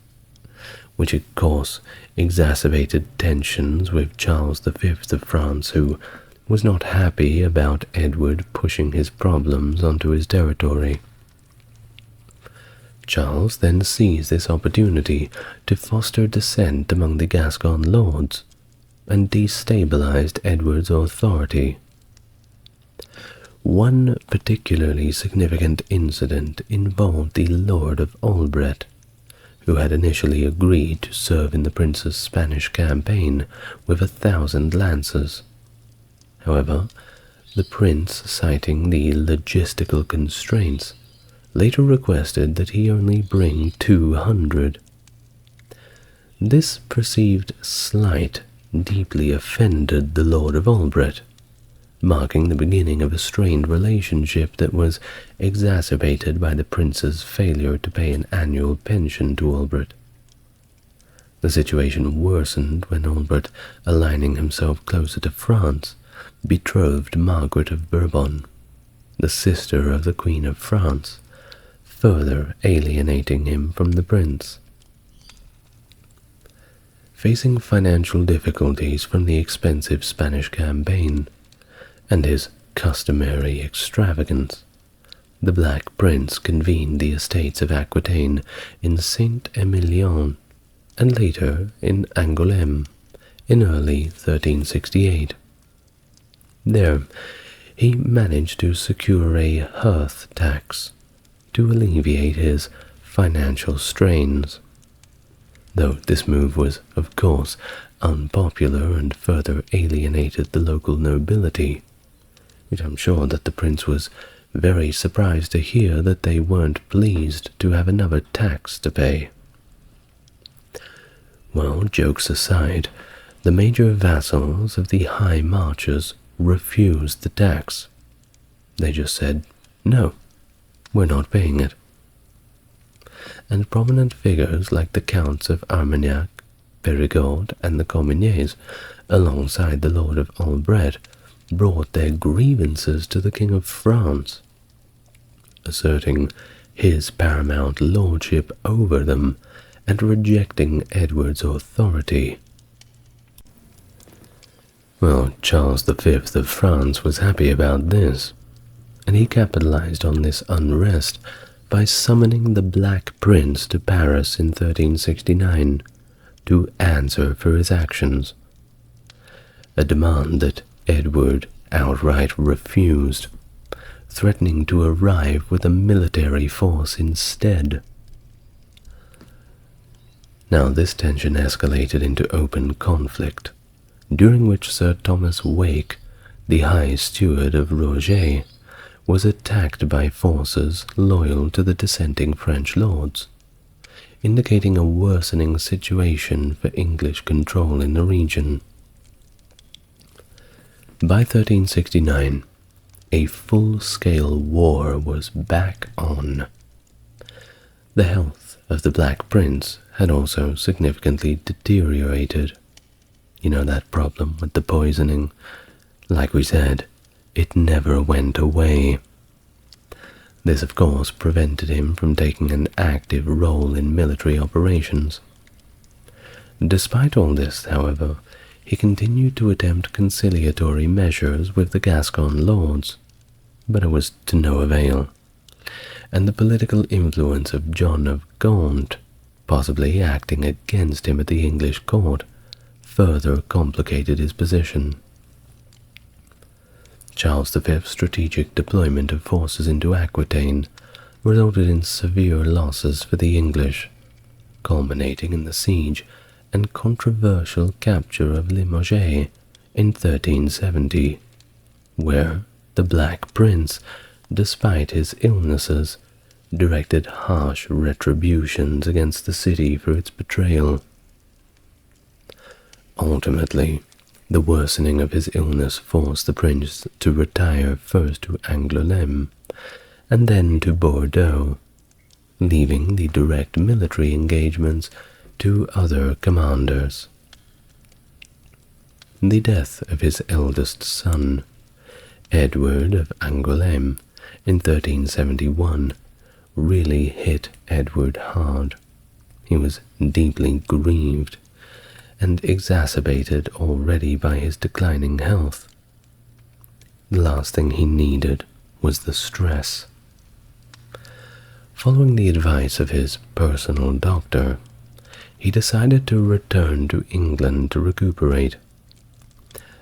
which of course exacerbated tensions with Charles V of France, who was not happy about Edward pushing his problems onto his territory. Charles then seized this opportunity to foster dissent among the Gascon lords and destabilized Edward's authority. One particularly significant incident involved the Lord of Albret, who had initially agreed to serve in the prince's Spanish campaign with 1,000 lancers. However, the prince, citing the logistical constraints, later requested that he only bring 200. This perceived slight deeply offended the Lord of Albret, marking the beginning of a strained relationship that was exacerbated by the prince's failure to pay an annual pension to Albret. The situation worsened when Albret, aligning himself closer to France, betrothed Margaret of Bourbon, the sister of the Queen of France, further alienating him from the prince. Facing financial difficulties from the expensive Spanish campaign and his customary extravagance, the Black Prince convened the estates of Aquitaine in Saint-Emilion and later in Angoulême in early 1368. There, he managed to secure a hearth tax to alleviate his financial strains, though this move was, of course, unpopular and further alienated the local nobility, which I'm sure that the prince was very surprised to hear that they weren't pleased to have another tax to pay. Well, jokes aside, the major vassals of the High Marchers refused the tax. They just said, no, we're not paying it. And prominent figures like the Counts of Armagnac, Périgord, and the Comminges, alongside the Lord of Albret, brought their grievances to the King of France, asserting his paramount lordship over them and rejecting Edward's authority. Well, Charles V of France was happy about this, and he capitalized on this unrest by summoning the Black Prince to Paris in 1369 to answer for his actions, a demand that Edward outright refused, threatening to arrive with a military force instead. Now this tension escalated into open conflict, during which Sir Thomas Wake, the High Steward of Roger, was attacked by forces loyal to the dissenting French lords, indicating a worsening situation for English control in the region. By 1369, a full-scale war was back on. The health of the Black Prince had also significantly deteriorated. You know, that problem with the poisoning. Like we said, it never went away. This, of course, prevented him from taking an active role in military operations. Despite all this, however, he continued to attempt conciliatory measures with the Gascon lords, but it was to no avail, and the political influence of John of Gaunt, possibly acting against him at the English court, further complicated his position. Charles V's strategic deployment of forces into Aquitaine resulted in severe losses for the English, culminating in the siege and controversial capture of Limoges in 1370, where the Black Prince, despite his illnesses, directed harsh retributions against the city for its betrayal. Ultimately, the worsening of his illness forced the prince to retire first to Angoulême and then to Bordeaux, leaving the direct military engagements to other commanders. The death of his eldest son, Edward of Angoulême, in 1371, really hit Edward hard. He was deeply grieved and exacerbated already by his declining health. The last thing he needed was the stress. Following the advice of his personal doctor, he decided to return to England to recuperate.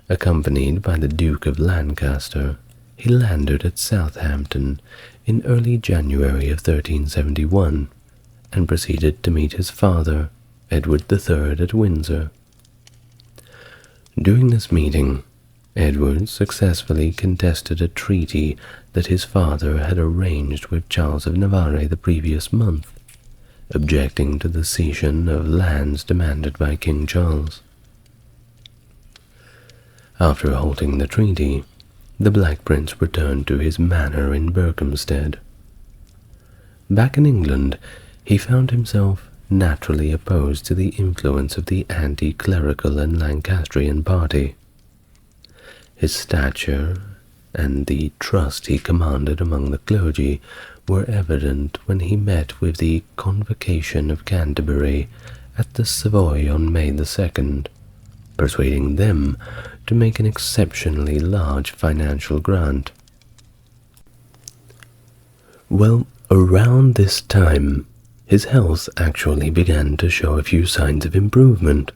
Accompanied by the Duke of Lancaster, he landed at Southampton in early January of 1371 and proceeded to meet his father, Edward III, at Windsor. During this meeting, Edward successfully contested a treaty that his father had arranged with Charles of Navarre the previous month, objecting to the cession of lands demanded by King Charles. After halting the treaty, the Black Prince returned to his manor in Berkhamsted. Back in England, he found himself naturally opposed to the influence of the anti-clerical and Lancastrian party. His stature and the trust he commanded among the clergy were evident when he met with the Convocation of Canterbury at the Savoy on May the 2nd, persuading them to make an exceptionally large financial grant. Well, around this time, his health actually began to show a few signs of improvement.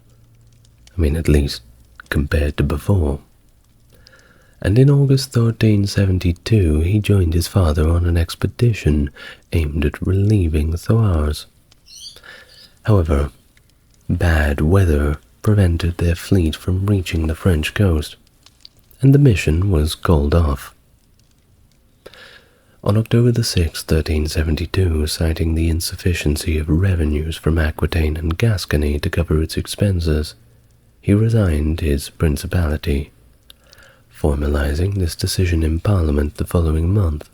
At least compared to before. And in August 1372 he joined his father on an expedition aimed at relieving Thouars. However, bad weather prevented their fleet from reaching the French coast, and the mission was called off. On October the 6th, 1372, citing the insufficiency of revenues from Aquitaine and Gascony to cover its expenses, he resigned his principality, formalizing this decision in Parliament the following month.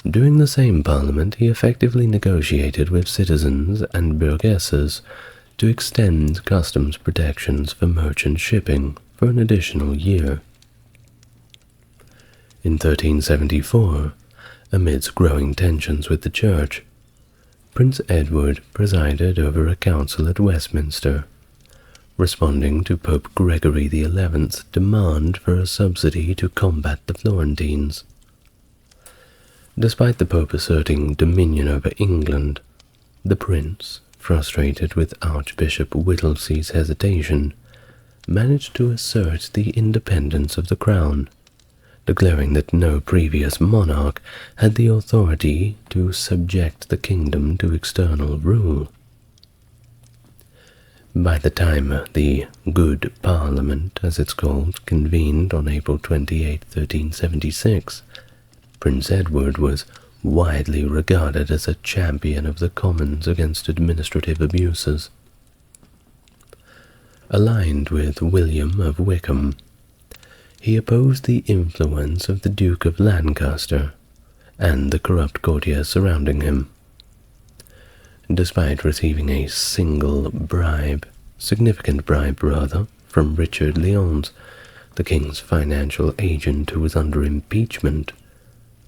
During the same Parliament, he effectively negotiated with citizens and burgesses to extend customs protections for merchant shipping for an additional year. In 1374, amidst growing tensions with the Church, Prince Edward presided over a council at Westminster, responding to Pope Gregory XI's demand for a subsidy to combat the Florentines. Despite the Pope asserting dominion over England, the prince, frustrated with Archbishop Whittlesey's hesitation, managed to assert the independence of the crown, declaring that no previous monarch had the authority to subject the kingdom to external rule. By the time the Good Parliament, as it's called, convened on April 28, 1376, Prince Edward was widely regarded as a champion of the Commons against administrative abuses. Aligned with William of Wykeham, he opposed the influence of the Duke of Lancaster and the corrupt courtiers surrounding him. Despite receiving a significant bribe, from Richard Lyons, the king's financial agent who was under impeachment,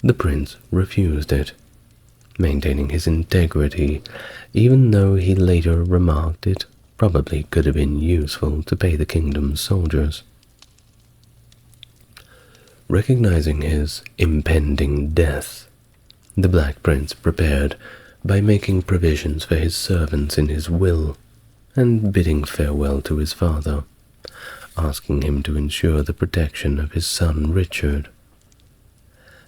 the prince refused it, maintaining his integrity, even though he later remarked it probably could have been useful to pay the kingdom's soldiers. Recognizing his impending death, the Black Prince prepared by making provisions for his servants in his will and bidding farewell to his father, asking him to ensure the protection of his son Richard.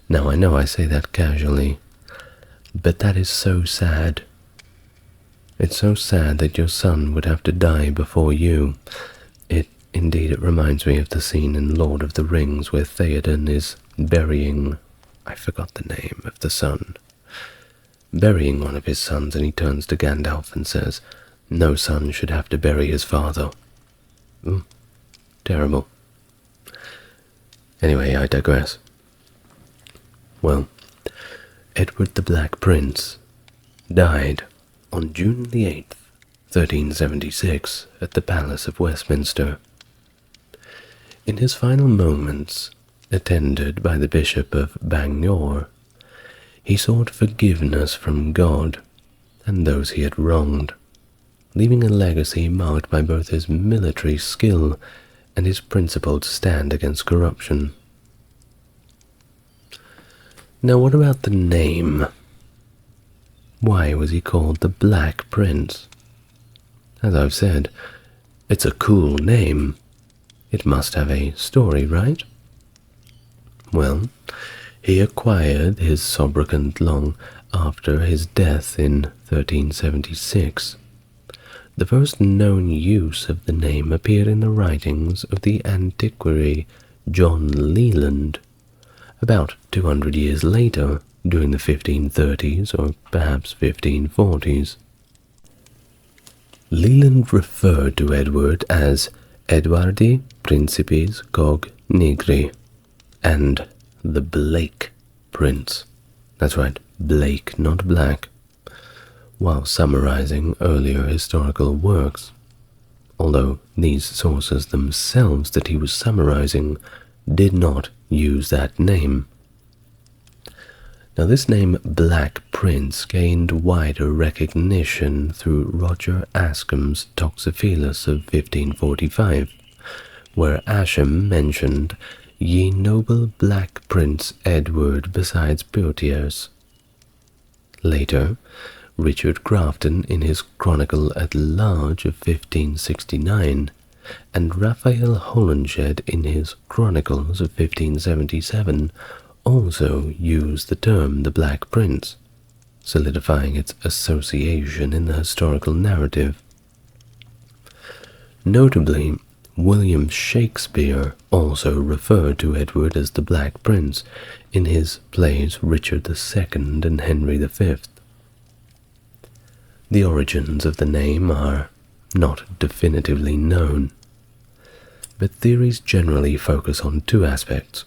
Now I know I say that casually, but that is so sad. It's so sad that your son would have to die before you. Indeed, it reminds me of the scene in Lord of the Rings where Theoden is burying, I forgot the name of the son, burying one of his sons, and he turns to Gandalf and says, "No son should have to bury his father." Terrible. Anyway, I digress. Well, Edward the Black Prince died on June the 8th, 1376, at the Palace of Westminster. In his final moments, attended by the Bishop of Bangor, he sought forgiveness from God and those he had wronged, leaving a legacy marked by both his military skill and his principled stand against corruption. Now what about the name? Why was he called the Black Prince? As I've said, it's a cool name. It must have a story, right? Well, he acquired his sobriquet long after his death in 1376, The first known use of the name appeared in the writings of the antiquary John Leland, about 200 years later, during the 1530s or perhaps 1540s. Leland referred to Edward as Edwardi Principis Cog Nigri and the Blake Prince. That's right, Blake, not black, while summarizing earlier historical works, although these sources themselves that he was summarizing did not use that name. Now this name Black Prince gained wider recognition through Roger Ascham's Toxophilus of 1545, where Ascham mentioned "Ye noble Black Prince Edward besides Poitiers." Later, Richard Grafton in his Chronicle at Large of 1569, and Raphael Holinshed in his Chronicles of 1577 also used the term the Black Prince, solidifying its association in the historical narrative. Notably, William Shakespeare also referred to Edward as the Black Prince in his plays Richard II and Henry V. The origins of the name are not definitively known, but theories generally focus on two aspects.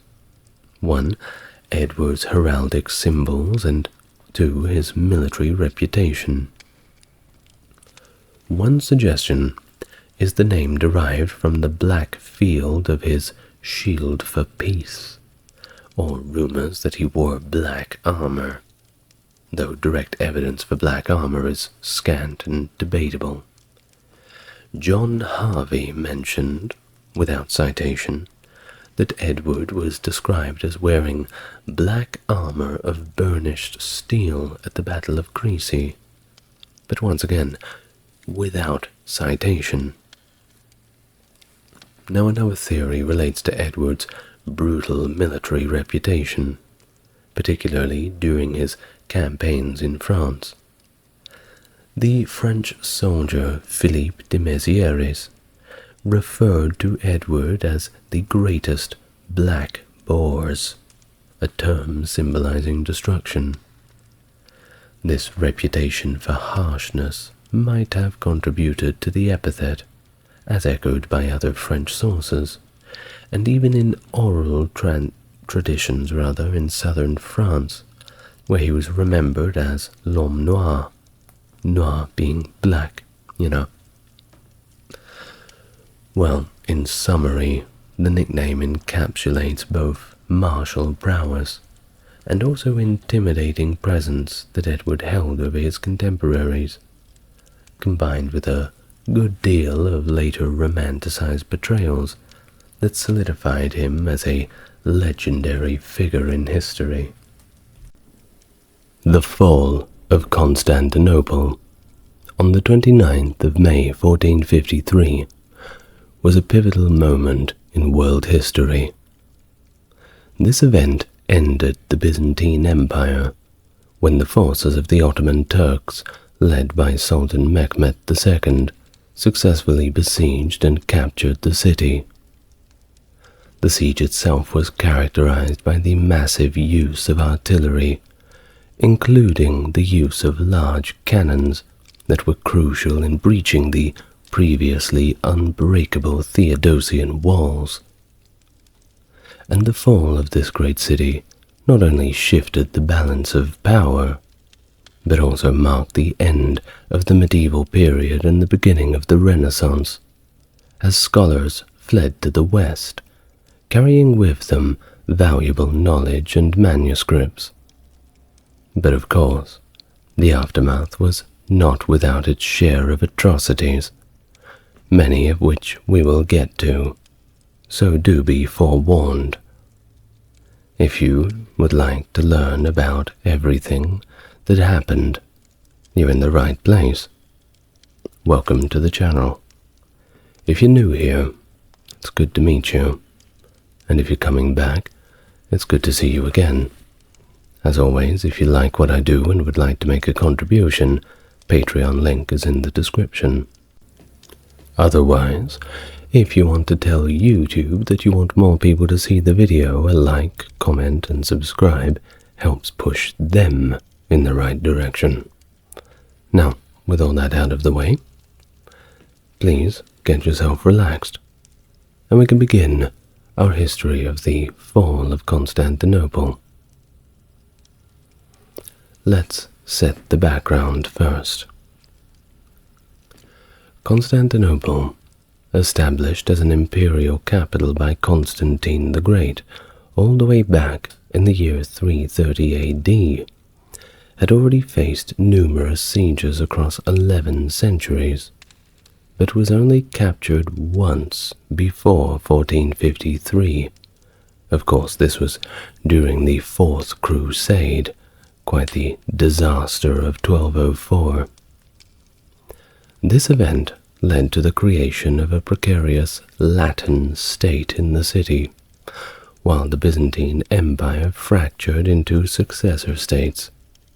One, Edward's heraldic symbols, and two, his military reputation. One suggestion is the name derived from the black field of his shield for peace, or rumors that he wore black armor, though direct evidence for black armor is scant and debatable. John Harvey mentioned, without citation, that Edward was described as wearing black armor of burnished steel at the Battle of Crécy, but once again, without citation. Now another theory relates to Edward's brutal military reputation, particularly during his campaigns in France. The French soldier Philippe de Mézières referred to Edward as the greatest black boars, a term symbolizing destruction. This reputation for harshness might have contributed to the epithet, as echoed by other French sources, and even in oral traditions in southern France, where he was remembered as l'homme noir, noir being black, Well, in summary, the nickname encapsulates both martial prowess and also intimidating presence that Edward held over his contemporaries, combined with a good deal of later romanticized portrayals that solidified him as a legendary figure in history. The fall of Constantinople on the 29th of May 1453 was a pivotal moment in world history. This event ended the Byzantine Empire when the forces of the Ottoman Turks, led by Sultan Mehmed II, successfully besieged and captured the city. The siege itself was characterized by the massive use of artillery, including the use of large cannons that were crucial in breaching the previously unbreakable Theodosian walls. And the fall of this great city not only shifted the balance of power, but also marked the end of the medieval period and the beginning of the Renaissance, as scholars fled to the west, carrying with them valuable knowledge and manuscripts. But of course, the aftermath was not without its share of atrocities, many of which we will get to, so do be forewarned. If you would like to learn about everything that happened, you're in the right place. Welcome to the channel. If you're new here, it's good to meet you, and if you're coming back, it's good to see you again. As always, if you like what I do and would like to make a contribution, Patreon link is in the description. Otherwise, if you want to tell YouTube that you want more people to see the video, a like, comment, and subscribe helps push them in the right direction. Now, with all that out of the way, please get yourself relaxed, and we can begin our history of the fall of Constantinople. Let's set the background first. Constantinople, established as an imperial capital by Constantine the Great all the way back in the year 330 AD, had already faced numerous sieges across 11 centuries, but was only captured once before 1453. Of course, this was during the Fourth Crusade, quite the disaster of 1204. This event led to the creation of a precarious Latin state in the city, while the Byzantine Empire fractured into successor states,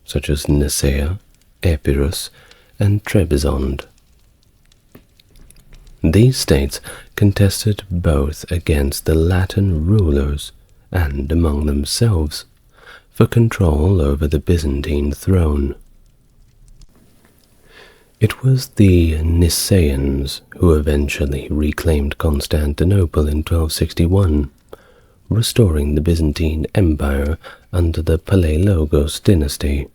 such as Nicaea, Epirus, and Trebizond. These states contested both against the Latin rulers and among themselves for control over the Byzantine throne. It was the Nicaeans who eventually reclaimed Constantinople in 1261, restoring the Byzantine Empire under the Palaiologos dynasty.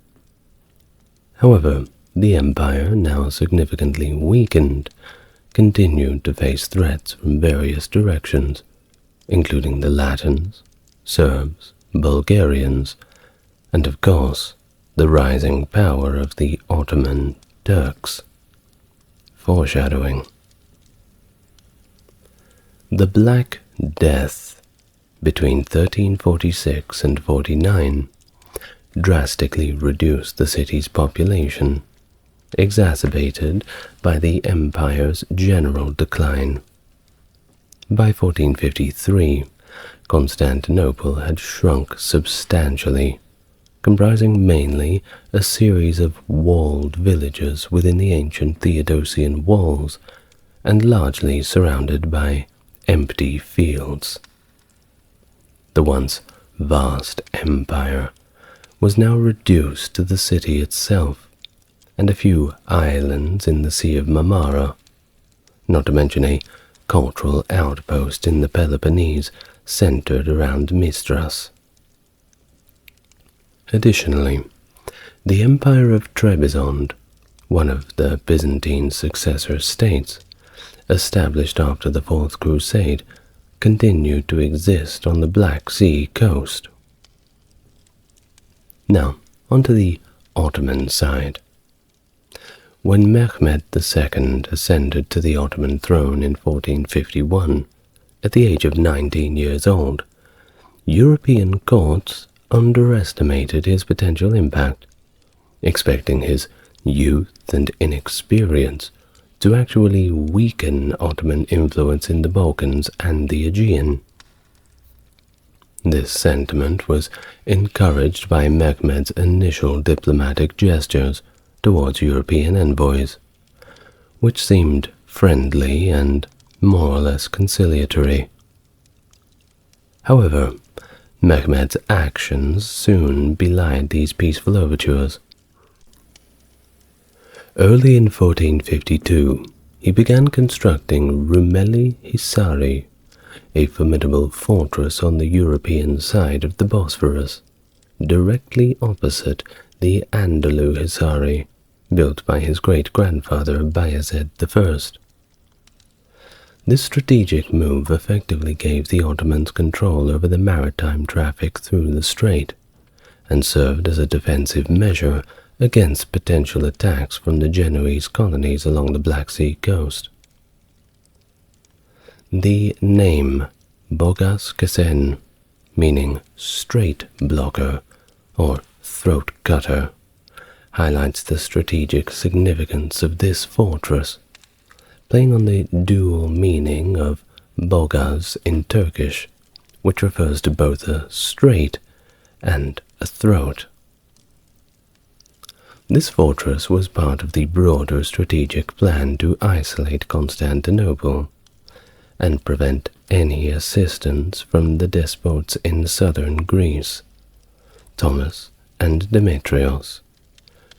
However, the empire, now significantly weakened, continued to face threats from various directions, including the Latins, Serbs, Bulgarians, and of course, the rising power of the Ottoman Turks. Foreshadowing. The Black Death between 1346 and 49 drastically reduced the city's population, exacerbated by the empire's general decline. By 1453, Constantinople had shrunk substantially, comprising mainly a series of walled villages within the ancient Theodosian walls and largely surrounded by empty fields. The once vast empire was now reduced to the city itself and a few islands in the Sea of Marmara, not to mention a cultural outpost in the Peloponnese centered around Mistras. Additionally, the Empire of Trebizond, one of the Byzantine successor states, established after the Fourth Crusade, continued to exist on the Black Sea coast. Now, onto the Ottoman side. When Mehmed II ascended to the Ottoman throne in 1451, at the age of 19 years old, European courts underestimated his potential impact, expecting his youth and inexperience to actually weaken Ottoman influence in the Balkans and the Aegean. This sentiment was encouraged by Mehmed's initial diplomatic gestures towards European envoys, which seemed friendly and more or less conciliatory. However, Mehmed's actions soon belied these peaceful overtures. Early in 1452, he began constructing Rumeli Hisari, a formidable fortress on the European side of the Bosphorus, directly opposite the Andalu Hisari, built by his great-grandfather Bayezid I. This strategic move effectively gave the Ottomans control over the maritime traffic through the strait, and served as a defensive measure against potential attacks from the Genoese colonies along the Black Sea coast. The name Bogas Kesen, meaning strait blocker or throat cutter, highlights the strategic significance of this fortress, playing on the dual meaning of Bogas in Turkish, which refers to both a strait and a throat. This fortress was part of the broader strategic plan to isolate Constantinople and prevent any assistance from the despots in southern Greece, Thomas and Demetrios,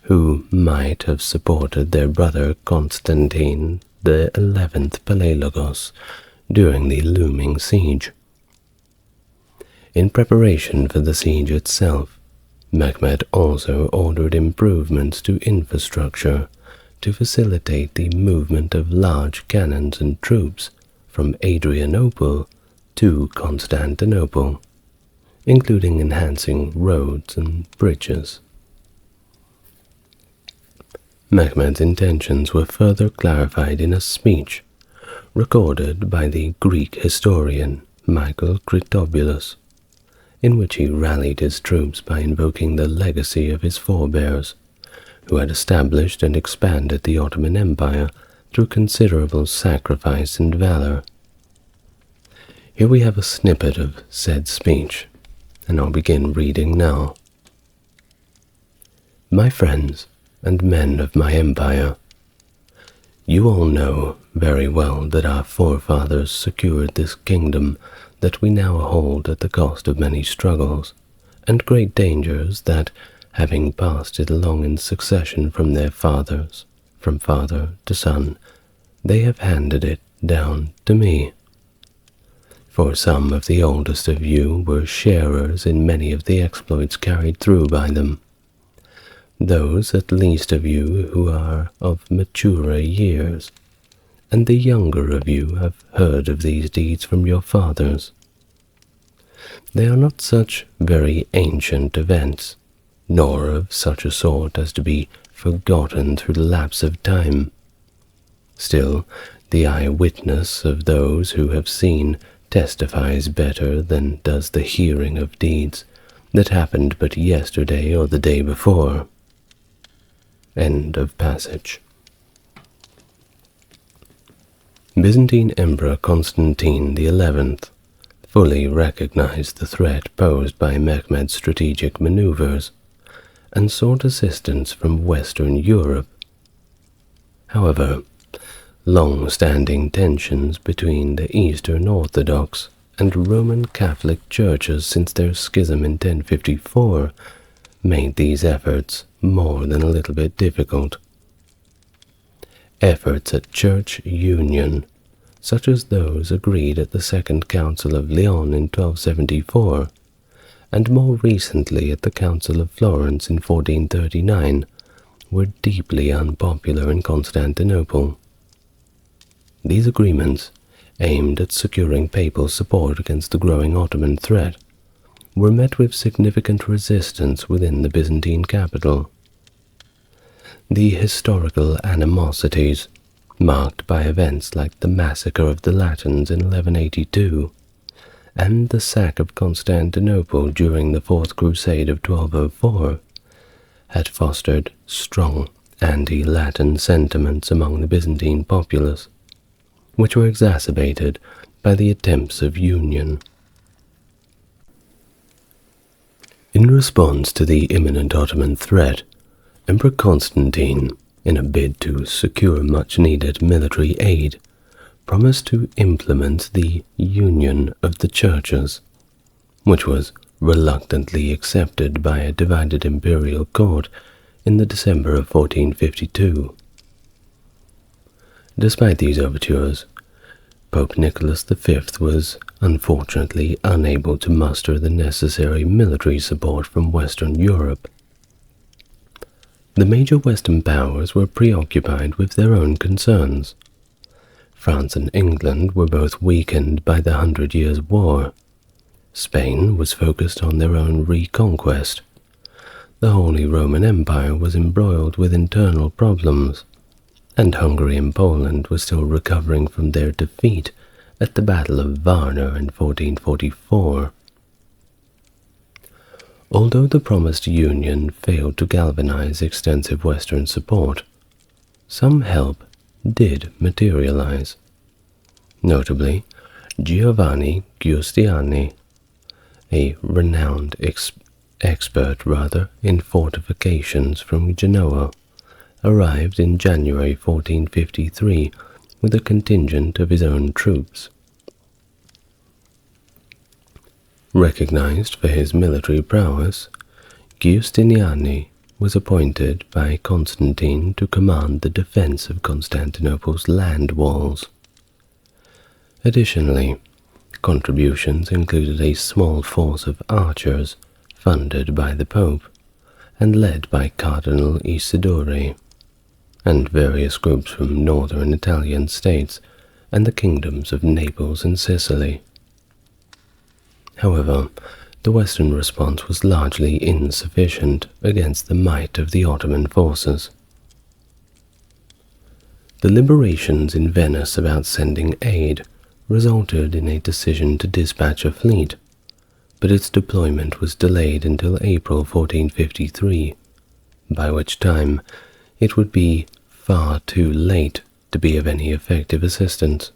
who might have supported their brother Constantine the 11th Palaiologos during the looming siege. In preparation for the siege itself, Mehmed also ordered improvements to infrastructure to facilitate the movement of large cannons and troops from Adrianople to Constantinople, including enhancing roads and bridges. Mehmed's intentions were further clarified in a speech recorded by the Greek historian Michael Critobulus, in which he rallied his troops by invoking the legacy of his forebears, who had established and expanded the Ottoman Empire through considerable sacrifice and valor. Here we have a snippet of said speech, and I'll begin reading now. My friends and men of my empire, you all know very well that our forefathers secured this kingdom that we now hold at the cost of many struggles and great dangers that, having passed it along in succession from their fathers, from father to son, they have handed it down to me. For some of the oldest of you were sharers in many of the exploits carried through by them. Those at least of you who are of maturer years, and the younger of you have heard of these deeds from your fathers. They are not such very ancient events, nor of such a sort as to be forgotten through the lapse of time. Still, the eyewitness of those who have seen testifies better than does the hearing of deeds that happened but yesterday or the day before. End of passage. Byzantine Emperor Constantine XI fully recognized the threat posed by Mehmed's strategic maneuvers and sought assistance from Western Europe. However, long-standing tensions between the Eastern Orthodox and Roman Catholic churches since their schism in 1054 made these efforts more than a little bit difficult. Efforts at church union, such as those agreed at the Second Council of Lyon in 1274, and more recently at the Council of Florence in 1439, were deeply unpopular in Constantinople. These agreements, aimed at securing papal support against the growing Ottoman threat, were met with significant resistance within the Byzantine capital. The historical animosities, marked by events like the massacre of the Latins in 1182 and the sack of Constantinople during the Fourth Crusade of 1204, had fostered strong anti-Latin sentiments among the Byzantine populace, which were exacerbated by the attempts of union. In response to the imminent Ottoman threat, Emperor Constantine, in a bid to secure much-needed military aid, promised to implement the union of the churches, which was reluctantly accepted by a divided imperial court in the December of 1452. Despite these overtures, Pope Nicholas V was unfortunately unable to muster the necessary military support from Western Europe. The major Western powers were preoccupied with their own concerns. France and England were both weakened by the 100 Years' War. Spain was focused on their own reconquest. The Holy Roman Empire was embroiled with internal problems, and Hungary and Poland were still recovering from their defeat at the Battle of Varna in 1444. Although the promised union failed to galvanize extensive Western support, some help did materialize. Notably, Giovanni Giustiniani, a renowned expert rather in fortifications from Genoa, arrived in January 1453 with a contingent of his own troops. Recognized for his military prowess, Giustiniani was appointed by Constantine to command the defense of Constantinople's land walls. Additionally, contributions included a small force of archers funded by the Pope and led by Cardinal Isidore, and various groups from northern Italian states and the kingdoms of Naples and Sicily. However, the Western response was largely insufficient against the might of the Ottoman forces. Deliberations in Venice about sending aid resulted in a decision to dispatch a fleet, but its deployment was delayed until April 1453, by which time it would be far too late to be of any effective assistance.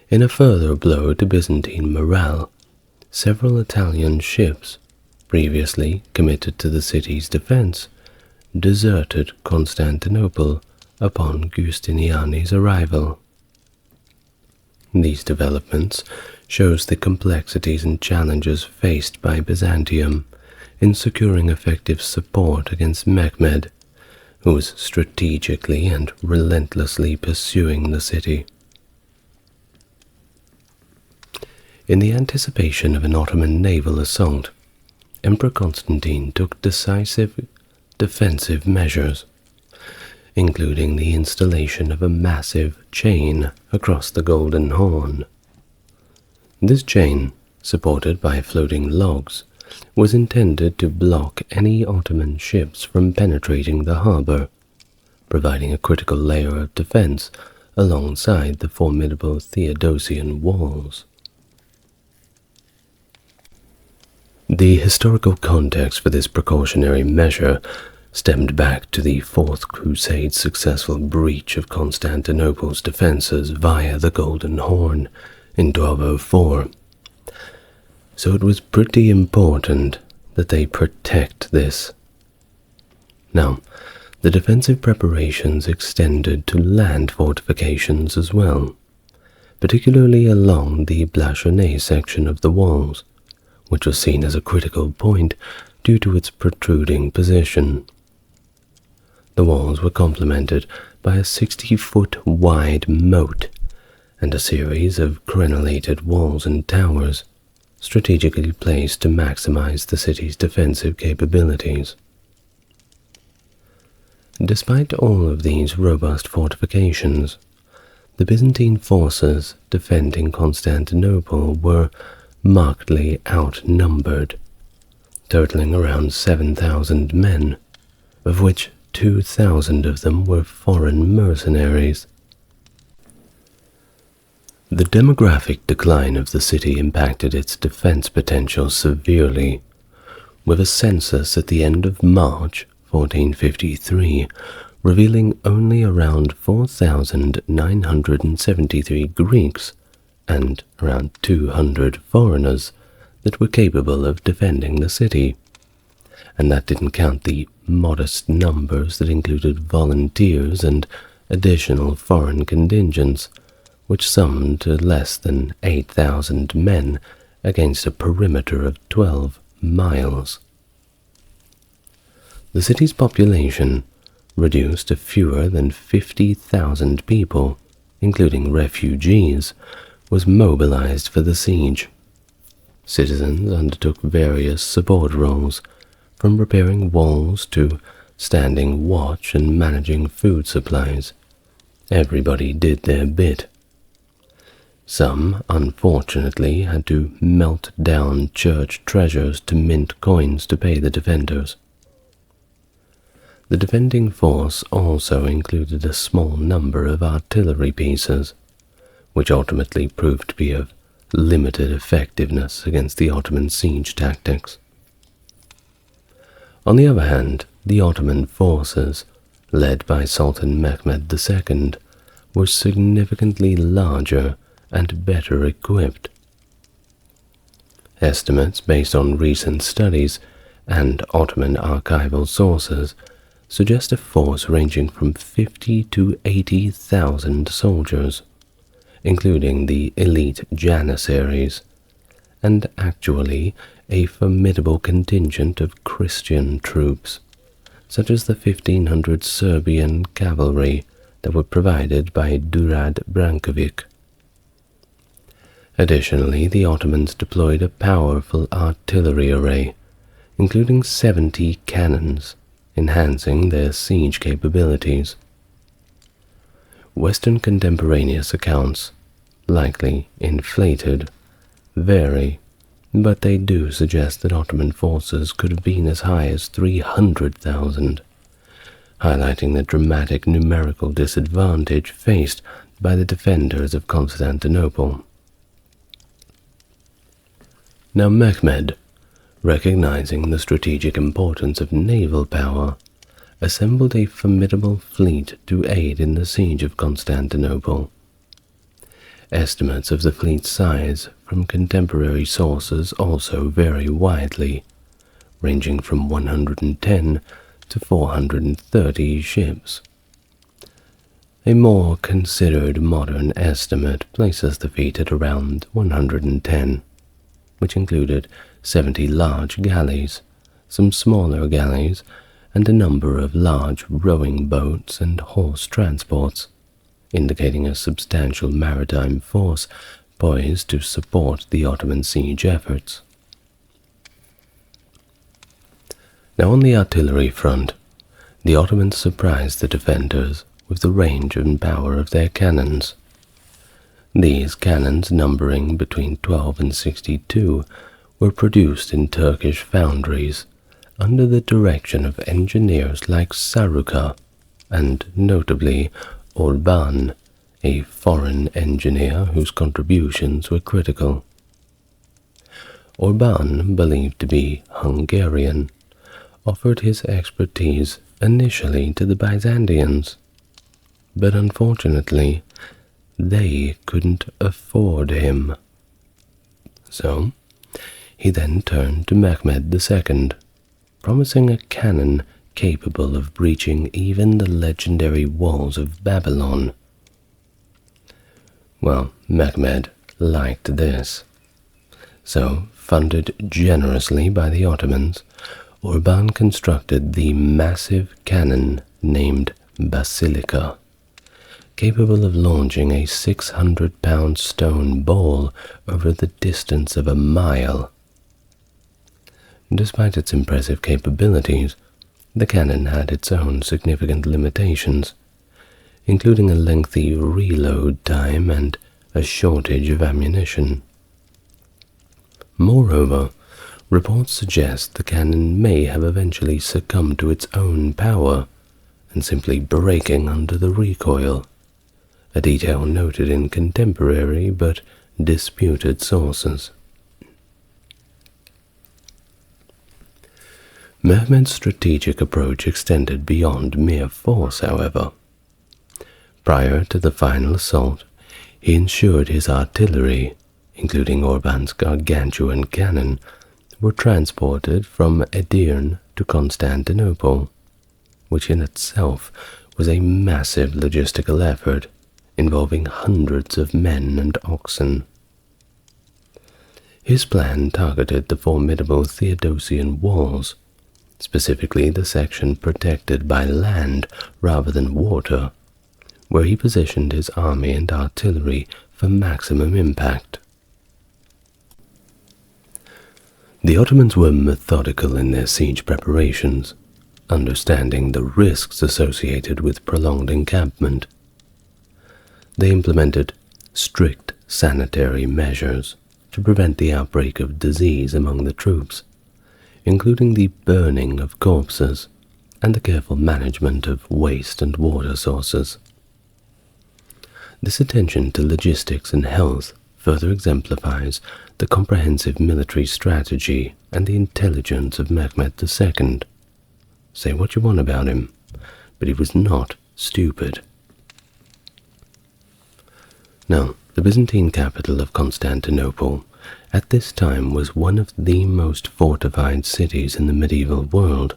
In a further blow to Byzantine morale, several Italian ships, previously committed to the city's defense, deserted Constantinople upon Giustiniani's arrival. These developments shows the complexities and challenges faced by Byzantium in securing effective support against Mehmed, who was strategically and relentlessly pursuing the city. In the anticipation of an Ottoman naval assault, Emperor Constantine took decisive defensive measures, including the installation of a massive chain across the Golden Horn. This chain, supported by floating logs, was intended to block any Ottoman ships from penetrating the harbor, providing a critical layer of defense alongside the formidable Theodosian walls. The historical context for this precautionary measure stemmed back to the Fourth Crusade's successful breach of Constantinople's defenses via the Golden Horn in 1204. So it was pretty important that they protect this. Now, the defensive preparations extended to land fortifications as well, particularly along the Blachonnet section of the walls, which was seen as a critical point due to its protruding position. The walls were complemented by a 60-foot wide moat and a series of crenellated walls and towers, strategically placed to maximize the city's defensive capabilities. Despite all of these robust fortifications, the Byzantine forces defending Constantinople were markedly outnumbered, totaling around 7,000 men, of which 2,000 of them were foreign mercenaries. The demographic decline of the city impacted its defense potential severely, with a census at the end of March 1453 revealing only around 4,973 Greeks and around 200 foreigners that were capable of defending the city, and that didn't count the modest numbers that included volunteers and additional foreign contingents, which summed to less than 8,000 men against a perimeter of 12 miles. The city's population, reduced to fewer than 50,000 people, including refugees, was mobilized for the siege. Citizens undertook various support roles, from repairing walls to standing watch and managing food supplies. Everybody did their bit. Some, unfortunately, had to melt down church treasures to mint coins to pay the defenders. The defending force also included a small number of artillery pieces, which ultimately proved to be of limited effectiveness against the Ottoman siege tactics. On the other hand, the Ottoman forces, led by Sultan Mehmed II, were significantly larger and better equipped. Estimates based on recent studies and Ottoman archival sources suggest a force ranging from 50 to 80,000 soldiers, including the elite Janissaries, and actually a formidable contingent of Christian troops, such as the 1,500 Serbian cavalry that were provided by Durad Brankovic. Additionally, the Ottomans deployed a powerful artillery array, including 70 cannons, enhancing their siege capabilities. Western contemporaneous accounts, likely inflated, vary, but they do suggest that Ottoman forces could have been as high as 300,000, highlighting the dramatic numerical disadvantage faced by the defenders of Constantinople. Now Mehmed, recognizing the strategic importance of naval power, assembled a formidable fleet to aid in the siege of Constantinople. Estimates of the fleet's size from contemporary sources also vary widely, ranging from 110 to 430 ships. A more considered modern estimate places the fleet at around 110, which included 70 large galleys, some smaller galleys, and a number of large rowing boats and horse transports, indicating a substantial maritime force poised to support the Ottoman siege efforts. Now on the artillery front, the Ottomans surprised the defenders with the range and power of their cannons. These cannons, numbering between 12 and 62, were produced in Turkish foundries under the direction of engineers like Saruka and, notably, Orban, a foreign engineer whose contributions were critical. Orban, believed to be Hungarian, offered his expertise initially to the Byzantines, but unfortunately, they couldn't afford him. So, he then turned to Mehmed II, promising a cannon capable of breaching even the legendary walls of Babylon. Well, Mehmed liked this. So, funded generously by the Ottomans, Orban constructed the massive cannon named Basilica, capable of launching a 600-pound stone ball over the distance of a mile. Despite its impressive capabilities, the cannon had its own significant limitations, including a lengthy reload time and a shortage of ammunition. Moreover, reports suggest the cannon may have eventually succumbed to its own power and simply breaking under the recoil, a detail noted in contemporary but disputed sources. Mehmed's strategic approach extended beyond mere force, however. Prior to the final assault, he ensured his artillery, including Orban's gargantuan cannon, were transported from Edirne to Constantinople, which in itself was a massive logistical effort involving hundreds of men and oxen. His plan targeted the formidable Theodosian walls, specifically the section protected by land rather than water, where he positioned his army and artillery for maximum impact. The Ottomans were methodical in their siege preparations, understanding the risks associated with prolonged encampment. They implemented strict sanitary measures to prevent the outbreak of disease among the troops, including the burning of corpses and the careful management of waste and water sources. This attention to logistics and health further exemplifies the comprehensive military strategy and the intelligence of Mehmed II. Say what you want about him, but he was not stupid. Now, the Byzantine capital of Constantinople at this time was one of the most fortified cities in the medieval world,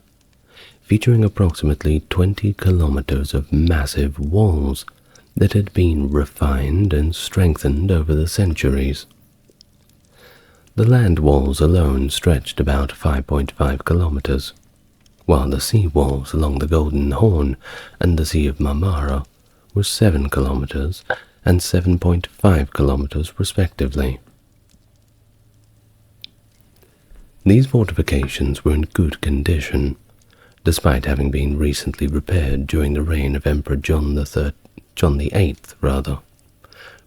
featuring approximately 20 kilometers of massive walls that had been refined and strengthened over the centuries. The land walls alone stretched about 5.5 kilometers, while the sea walls along the Golden Horn and the Sea of Marmara were 7 kilometers and 7.5 kilometers respectively. These fortifications were in good condition, despite having been recently repaired during the reign of Emperor John VIII,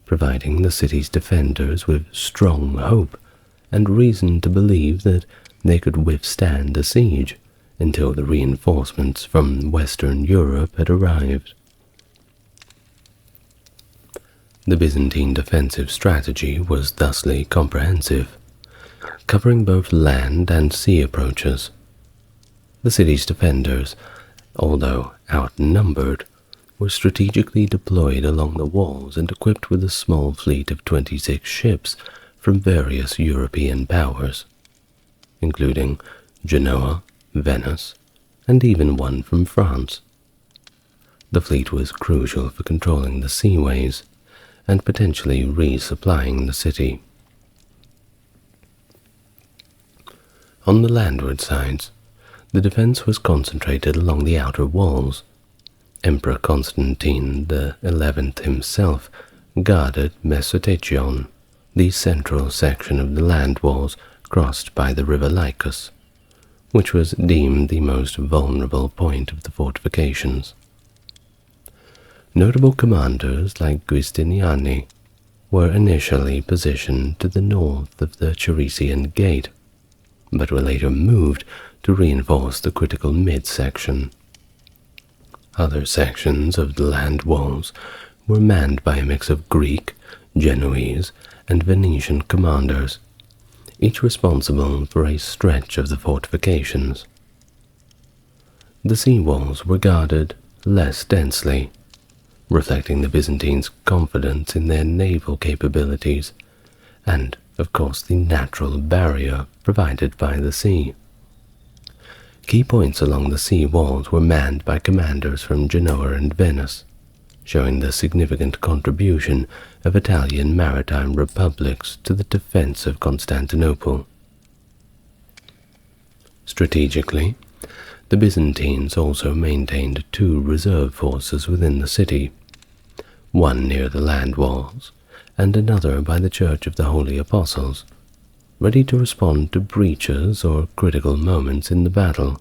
providing the city's defenders with strong hope and reason to believe that they could withstand a siege until the reinforcements from Western Europe had arrived. The Byzantine defensive strategy was thusly comprehensive, covering both land and sea approaches. The city's defenders, although outnumbered, were strategically deployed along the walls and equipped with a small fleet of 26 ships from various European powers, including Genoa, Venice, and even one from France. The fleet was crucial for controlling the seaways and potentially resupplying the city. On the landward sides, the defense was concentrated along the outer walls. Emperor Constantine XI himself guarded Mesotechion, the central section of the land walls crossed by the river Lycus, which was deemed the most vulnerable point of the fortifications. Notable commanders like Giustiniani were initially positioned to the north of the Charician Gate, but were later moved to reinforce the critical midsection. Other sections of the land walls were manned by a mix of Greek, Genoese, and Venetian commanders, each responsible for a stretch of the fortifications. The sea walls were guarded less densely, reflecting the Byzantines' confidence in their naval capabilities and, of course, the natural barrier provided by the sea. Key points along the sea walls were manned by commanders from Genoa and Venice, showing the significant contribution of Italian maritime republics to the defense of Constantinople. Strategically, the Byzantines also maintained 2 reserve forces within the city, one near the land walls and another by the Church of the Holy Apostles, ready to respond to breaches or critical moments in the battle.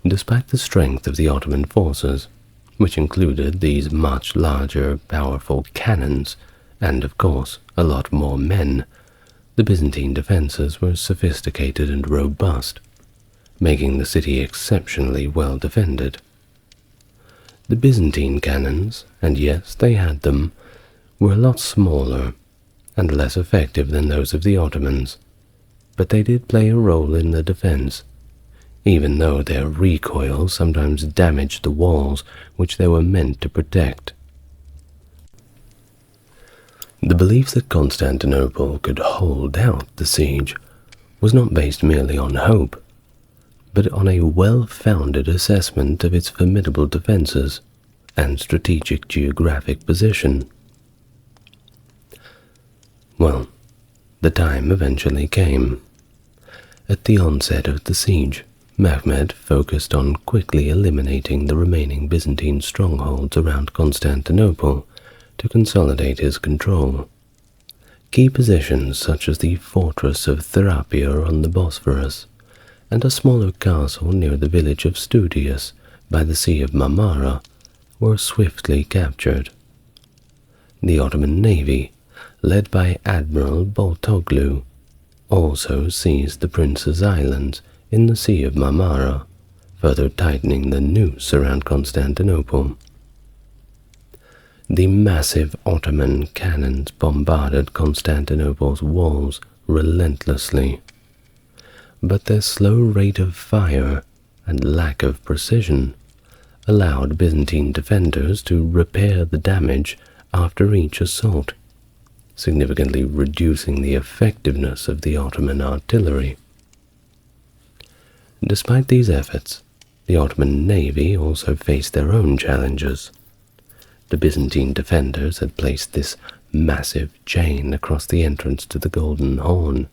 Despite the strength of the Ottoman forces, which included these much larger, powerful cannons, and of course a lot more men, the Byzantine defenses were sophisticated and robust, making the city exceptionally well defended. The Byzantine cannons, and yes, they had them, were a lot smaller and less effective than those of the Ottomans, but they did play a role in the defense, even though their recoil sometimes damaged the walls which they were meant to protect. The belief that Constantinople could hold out the siege was not based merely on hope, but on a well-founded assessment of its formidable defenses and strategic geographic position. Well, the time eventually came. At the onset of the siege, Mehmed focused on quickly eliminating the remaining Byzantine strongholds around Constantinople to consolidate his control. Key positions such as the fortress of Therapia on the Bosphorus and a smaller castle near the village of Studius by the Sea of Marmara were swiftly captured. The Ottoman navy, led by Admiral Boltoglu, also seized the Prince's Islands in the Sea of Marmara, further tightening the noose around Constantinople. The massive Ottoman cannons bombarded Constantinople's walls relentlessly, but their slow rate of fire and lack of precision allowed Byzantine defenders to repair the damage after each assault, significantly reducing the effectiveness of the Ottoman artillery. Despite these efforts, the Ottoman navy also faced their own challenges. The Byzantine defenders had placed this massive chain across the entrance to the Golden Horn,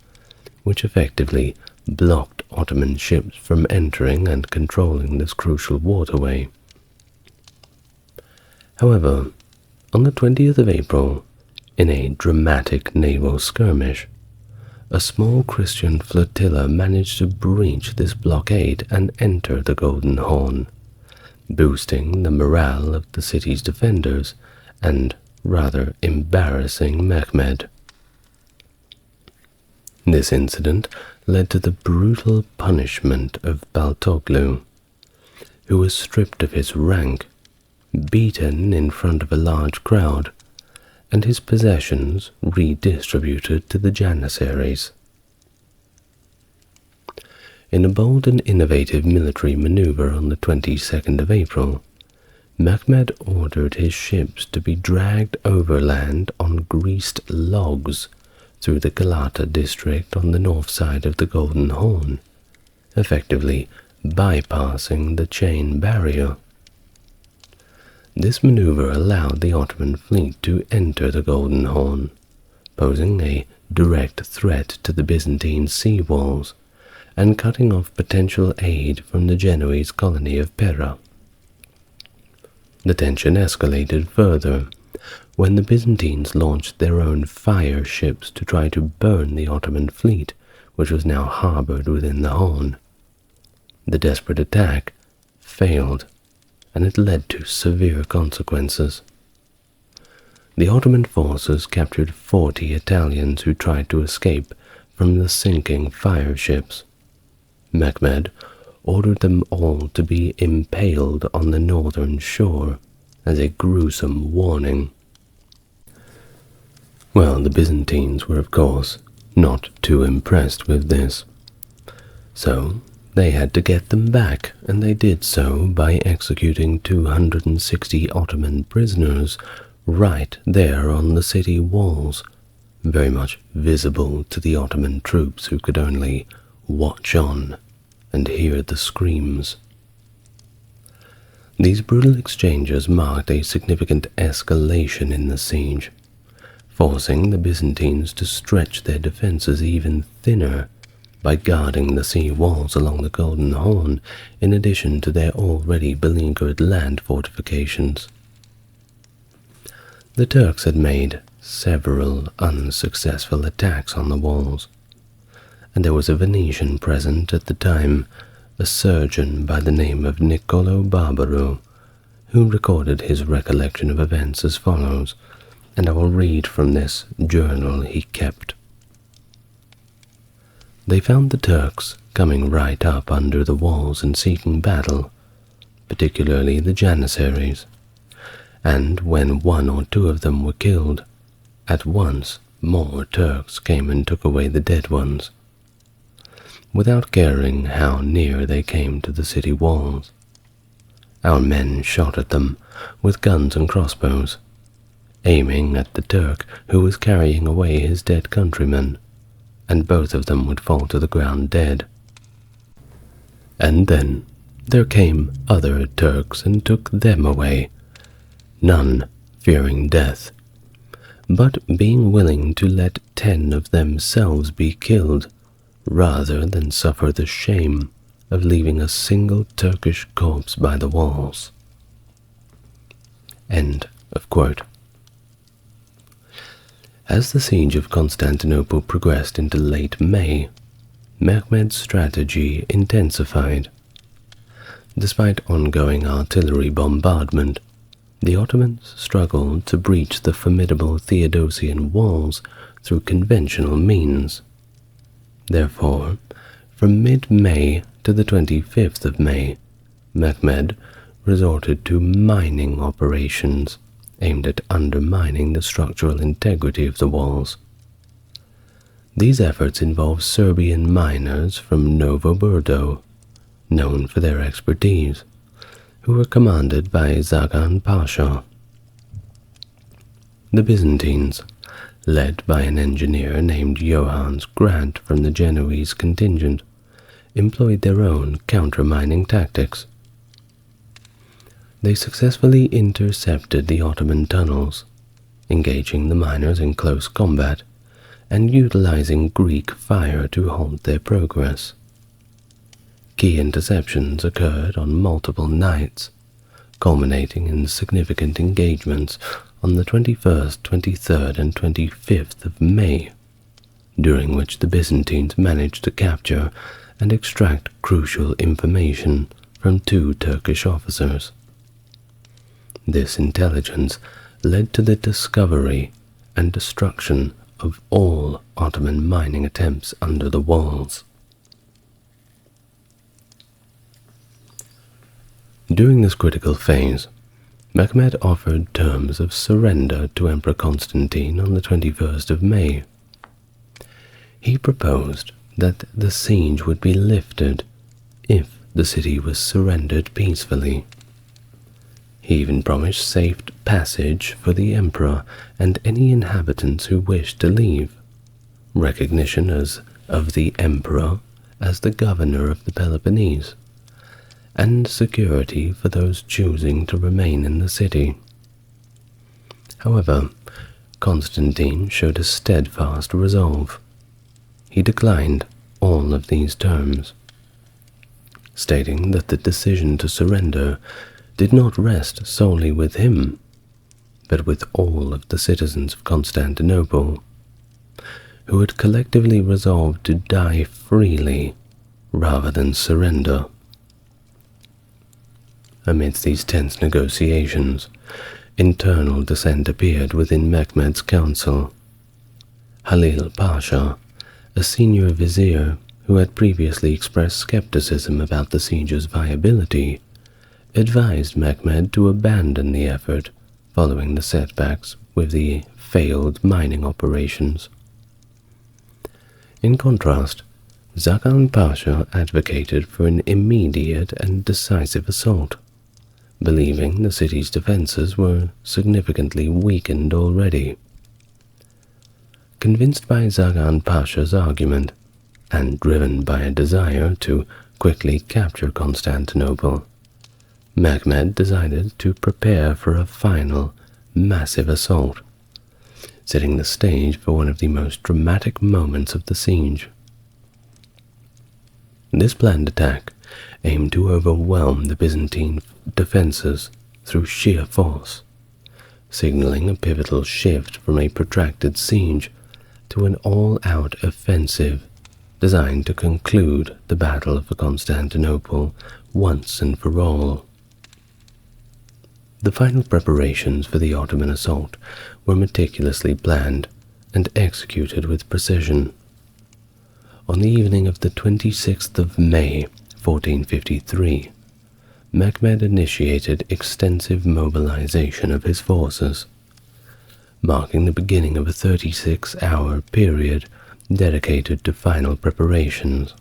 which effectively blocked Ottoman ships from entering and controlling this crucial waterway. However, on the 20th of April, in a dramatic naval skirmish, a small Christian flotilla managed to breach this blockade and enter the Golden Horn, boosting the morale of the city's defenders and rather embarrassing Mehmed. This incident led to the brutal punishment of Baltoglu, who was stripped of his rank, beaten in front of a large crowd, and his possessions redistributed to the Janissaries. In a bold and innovative military maneuver on the 22nd of April, Mehmed ordered his ships to be dragged overland on greased logs through the Galata district on the north side of the Golden Horn, effectively bypassing the chain barrier. This maneuver allowed the Ottoman fleet to enter the Golden Horn, posing a direct threat to the Byzantine sea walls and cutting off potential aid from the Genoese colony of Pera. The tension escalated further when the Byzantines launched their own fire ships to try to burn the Ottoman fleet, which was now harbored within the Horn. The desperate attack failed, and it led to severe consequences. The Ottoman forces captured 40 Italians who tried to escape from the sinking fire ships. Mehmed ordered them all to be impaled on the northern shore as a gruesome warning. Well, the Byzantines were, of course, not too impressed with this. So they had to get them back, and they did so by executing 260 Ottoman prisoners right there on the city walls, very much visible to the Ottoman troops who could only watch on and hear the screams. These brutal exchanges marked a significant escalation in the siege, forcing the Byzantines to stretch their defenses even thinner by guarding the sea walls along the Golden Horn in addition to their already beleaguered land fortifications. The Turks had made several unsuccessful attacks on the walls, and there was a Venetian present at the time, a surgeon by the name of Niccolo Barbaro, who recorded his recollection of events as follows, and I will read from this journal he kept. They found the Turks coming right up under the walls and seeking battle, particularly the Janissaries, and when one or two of them were killed, at once more Turks came and took away the dead ones, without caring how near they came to the city walls. Our men shot at them with guns and crossbows, aiming at the Turk who was carrying away his dead countrymen, and both of them would fall to the ground dead. And then there came other Turks and took them away, none fearing death, but being willing to let 10 of themselves be killed, rather than suffer the shame of leaving a single Turkish corpse by the walls. End of quote. As the siege of Constantinople progressed into late May, Mehmed's strategy intensified. Despite ongoing artillery bombardment, the Ottomans struggled to breach the formidable Theodosian walls through conventional means. Therefore, from mid-May to the 25th of May, Mehmed resorted to mining operations aimed at undermining the structural integrity of the walls. These efforts involved Serbian miners from Novo Brdo, known for their expertise, who were commanded by Zagan Pasha. The Byzantines, led by an engineer named Johannes Grant from the Genoese contingent, employed their own counter-mining tactics. They successfully intercepted the Ottoman tunnels, engaging the miners in close combat and utilizing Greek fire to halt their progress. Key interceptions occurred on multiple nights, culminating in significant engagements on the 21st, 23rd, and 25th of May, during which the Byzantines managed to capture and extract crucial information from 2 Turkish officers. This intelligence led to the discovery and destruction of all Ottoman mining attempts under the walls. During this critical phase, Mehmed offered terms of surrender to Emperor Constantine on the 21st of May. He proposed that the siege would be lifted if the city was surrendered peacefully. He even promised safe passage for the emperor and any inhabitants who wished to leave, recognition of the emperor as the governor of the Peloponnese, and security for those choosing to remain in the city. However, Constantine showed a steadfast resolve. He declined all of these terms, stating that the decision to surrender did not rest solely with him, but with all of the citizens of Constantinople, who had collectively resolved to die freely rather than surrender. Amidst these tense negotiations, internal dissent appeared within Mehmed's council. Halil Pasha, a senior vizier who had previously expressed skepticism about the siege's viability, advised Mehmed to abandon the effort following the setbacks with the failed mining operations. In contrast, Zagan Pasha advocated for an immediate and decisive assault, believing the city's defenses were significantly weakened already. Convinced by Zagan Pasha's argument, and driven by a desire to quickly capture Constantinople, Mehmed decided to prepare for a final, massive assault, setting the stage for one of the most dramatic moments of the siege. This planned attack aimed to overwhelm the Byzantine defenses through sheer force, signaling a pivotal shift from a protracted siege to an all-out offensive designed to conclude the Battle of Constantinople once and for all. The final preparations for the Ottoman assault were meticulously planned and executed with precision. On the evening of the 26th of May, 1453, Mehmed initiated extensive mobilization of his forces, marking the beginning of a 36-hour period dedicated to final preparations.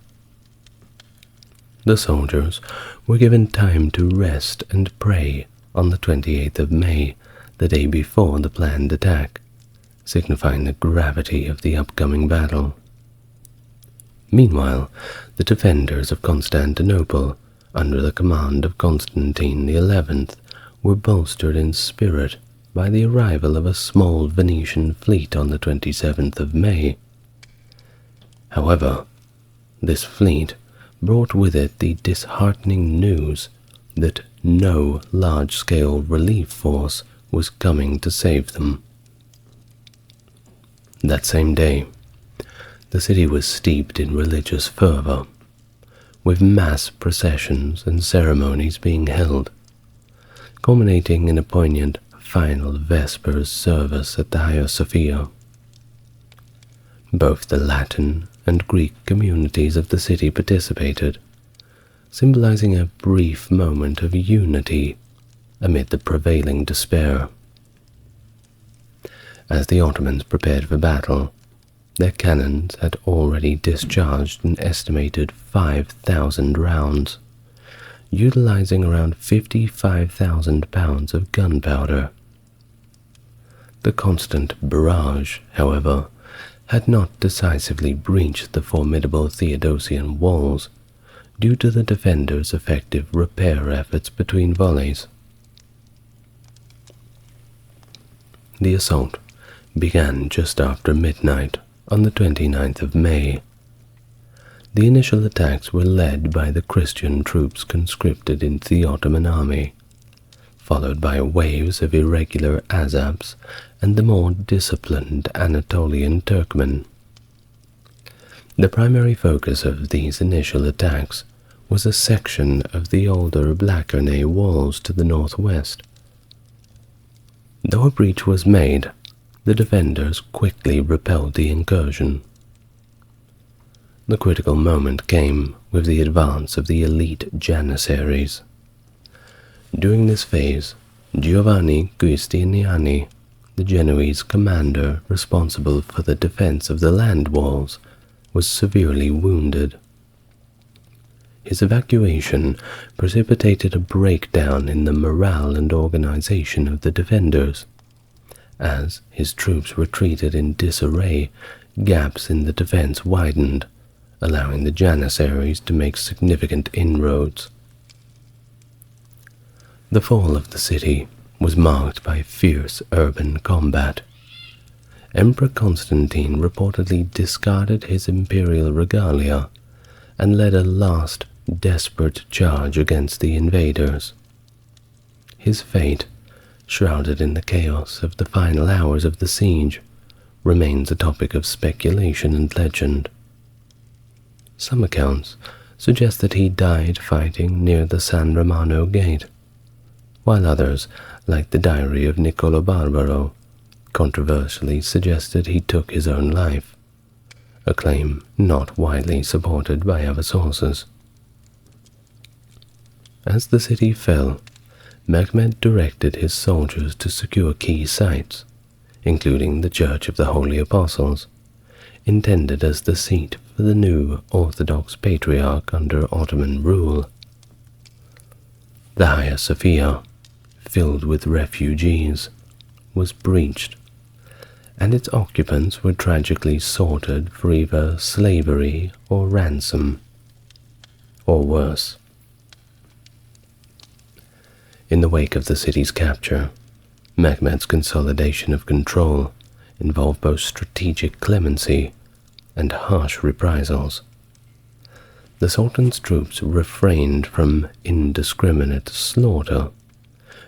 The soldiers were given time to rest and pray on the 28th of May, the day before the planned attack, signifying the gravity of the upcoming battle. Meanwhile, the defenders of Constantinople, under the command of Constantine XI, were bolstered in spirit by the arrival of a small Venetian fleet on the 27th of May. However, this fleet brought with it the disheartening news that no large-scale relief force was coming to save them. That same day, the city was steeped in religious fervor, with mass processions and ceremonies being held, culminating in a poignant final Vespers service at the Hagia Sophia. Both the Latin and Greek communities of the city participated, symbolizing a brief moment of unity amid the prevailing despair. As the Ottomans prepared for battle, their cannons had already discharged an estimated 5,000 rounds, utilizing around 55,000 pounds of gunpowder. The constant barrage, however, had not decisively breached the formidable Theodosian walls due to the defenders' effective repair efforts between volleys. The assault began just after midnight on the 29th of May. The initial attacks were led by the Christian troops conscripted into the Ottoman army, followed by waves of irregular Azabs and the more disciplined Anatolian Turkmen. The primary focus of these initial attacks was a section of the older Blachernae walls to the northwest. Though a breach was made, the defenders quickly repelled the incursion. The critical moment came with the advance of the elite Janissaries. During this phase, Giovanni Giustiniani, the Genoese commander responsible for the defense of the land walls, was severely wounded. His evacuation precipitated a breakdown in the morale and organization of the defenders. As his troops retreated in disarray, gaps in the defense widened, allowing the Janissaries to make significant inroads. The fall of the city was marked by fierce urban combat. Emperor Constantine reportedly discarded his imperial regalia and led a last desperate charge against the invaders. His fate, shrouded in the chaos of the final hours of the siege, remains a topic of speculation and legend. Some accounts suggest that he died fighting near the San Romano Gate, while others, like the diary of Niccolo Barbaro, controversially suggested he took his own life, a claim not widely supported by other sources. As the city fell, Mehmed directed his soldiers to secure key sites, including the Church of the Holy Apostles, intended as the seat for the new Orthodox Patriarch under Ottoman rule. The Hagia Sophia, filled with refugees, was breached, and its occupants were tragically sorted for either slavery or ransom, or worse. In the wake of the city's capture, Mehmed's consolidation of control involved both strategic clemency and harsh reprisals. The Sultan's troops refrained from indiscriminate slaughter,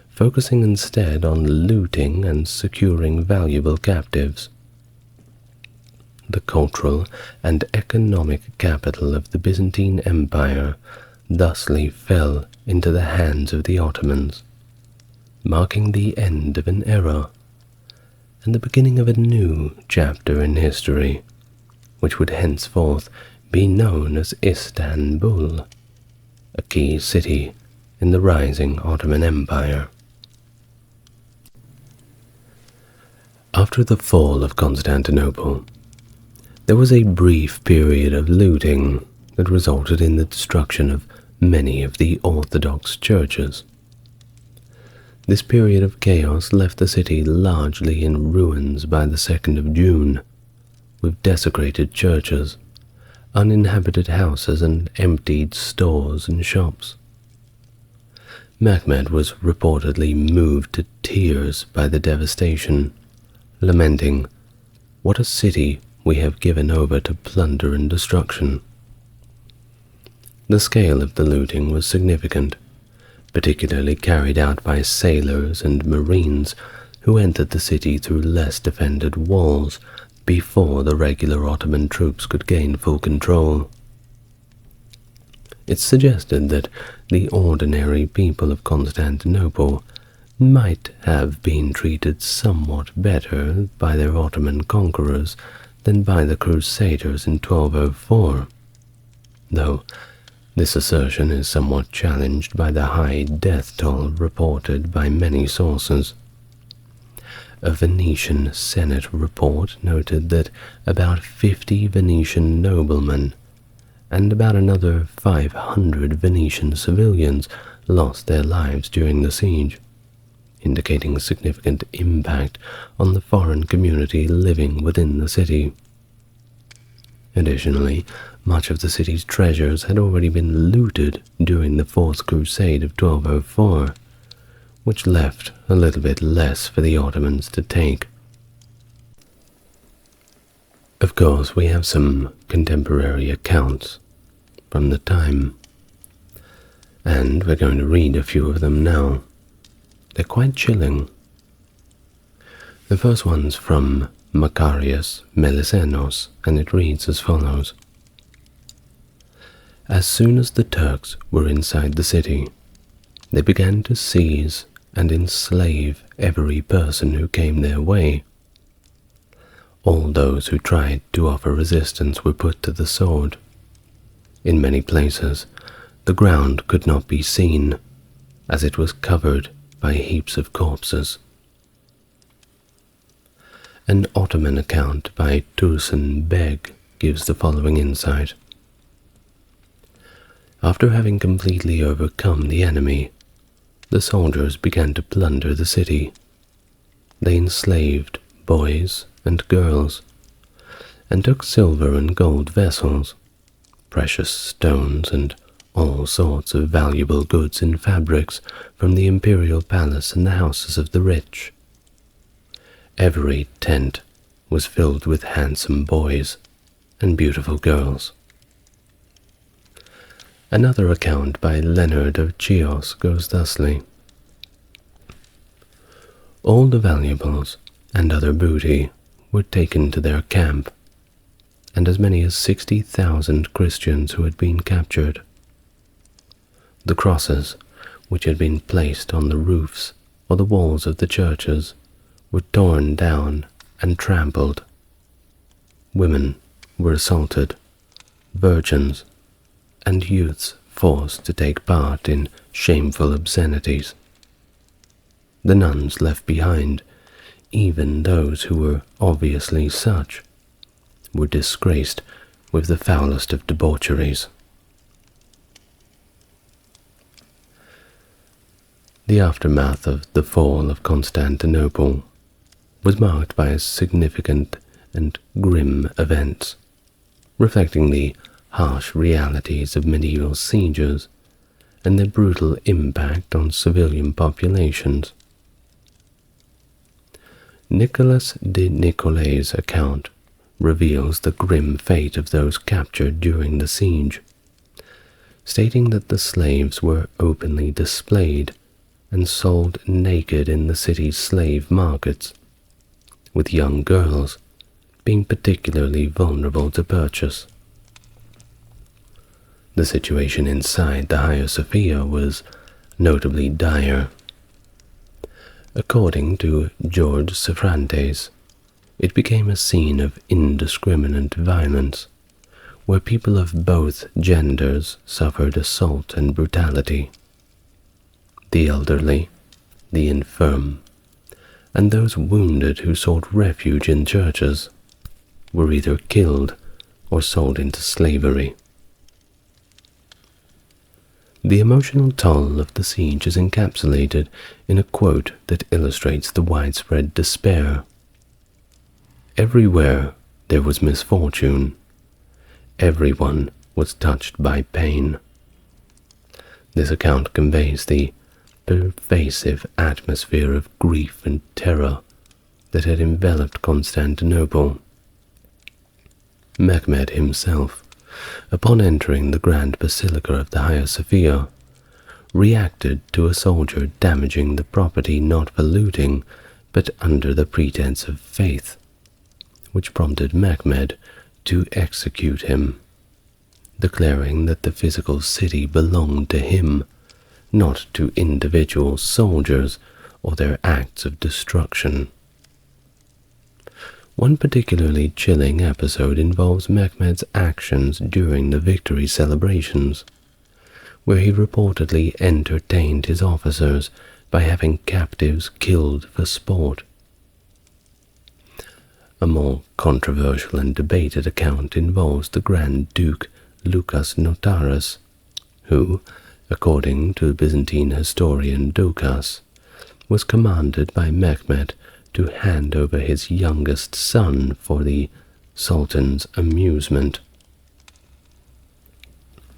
focusing instead on looting and securing valuable captives. The cultural and economic capital of the Byzantine Empire thusly fell into the hands of the Ottomans, marking the end of an era and the beginning of a new chapter in history, which would henceforth be known as Istanbul, a key city in the rising Ottoman Empire. After the fall of Constantinople, there was a brief period of looting that resulted in the destruction of many of the Orthodox churches. This period of chaos left the city largely in ruins by the 2nd of June, with desecrated churches, uninhabited houses, and emptied stores and shops. Mehmed was reportedly moved to tears by the devastation, lamenting, "What a city we have given over to plunder and destruction." The scale of the looting was significant, particularly carried out by sailors and marines who entered the city through less defended walls before the regular Ottoman troops could gain full control. It's suggested that the ordinary people of Constantinople might have been treated somewhat better by their Ottoman conquerors than by the Crusaders in 1204, though this assertion is somewhat challenged by the high death toll reported by many sources. A Venetian Senate report noted that about 50 Venetian noblemen and about another 500 Venetian civilians lost their lives during the siege, indicating significant impact on the foreign community living within the city. Additionally, much of the city's treasures had already been looted during the Fourth Crusade of 1204, which left a little bit less for the Ottomans to take. Of course, we have some contemporary accounts from the time, and we're going to read a few of them now. They're quite chilling. The first one's from Macarius Melisenos, and it reads as follows. As soon as the Turks were inside the city, they began to seize and enslave every person who came their way. All those who tried to offer resistance were put to the sword. In many places, the ground could not be seen, as it was covered by heaps of corpses. An Ottoman account by Tursun Beg gives the following insight. After having completely overcome the enemy, the soldiers began to plunder the city. They enslaved boys and girls, and took silver and gold vessels, precious stones, and all sorts of valuable goods and fabrics from the imperial palace and the houses of the rich. Every tent was filled with handsome boys and beautiful girls. Another account by Leonard of Chios goes thusly. All the valuables and other booty were taken to their camp, and as many as 60,000 Christians who had been captured. The crosses, which had been placed on the roofs or the walls of the churches, were torn down and trampled. Women were assaulted, virgins and youths forced to take part in shameful obscenities. The nuns left behind, even those who were obviously such, were disgraced with the foulest of debaucheries. The aftermath of the fall of Constantinople was marked by significant and grim events, reflecting the harsh realities of medieval sieges and their brutal impact on civilian populations. Nicholas de Nicolet's account reveals the grim fate of those captured during the siege, stating that the slaves were openly displayed and sold naked in the city's slave markets, with young girls being particularly vulnerable to purchase. The situation inside the Hagia Sophia was notably dire. According to George Sefrantes, it became a scene of indiscriminate violence, where people of both genders suffered assault and brutality. The elderly, the infirm, and those wounded who sought refuge in churches were either killed or sold into slavery. The emotional toll of the siege is encapsulated in a quote that illustrates the widespread despair. Everywhere there was misfortune. Everyone was touched by pain. This account conveys the pervasive atmosphere of grief and terror that had enveloped Constantinople. Mehmed himself, upon entering the Grand Basilica of the Hagia Sophia, reacted to a soldier damaging the property not for looting, but under the pretense of faith, which prompted Mehmed to execute him, declaring that the physical city belonged to him, not to individual soldiers or their acts of destruction. One particularly chilling episode involves Mehmed's actions during the victory celebrations, where he reportedly entertained his officers by having captives killed for sport. A more controversial and debated account involves the Grand Duke Lucas Notaras, who, according to the Byzantine historian Ducas, was commanded by Mehmed to hand over his youngest son for the Sultan's amusement.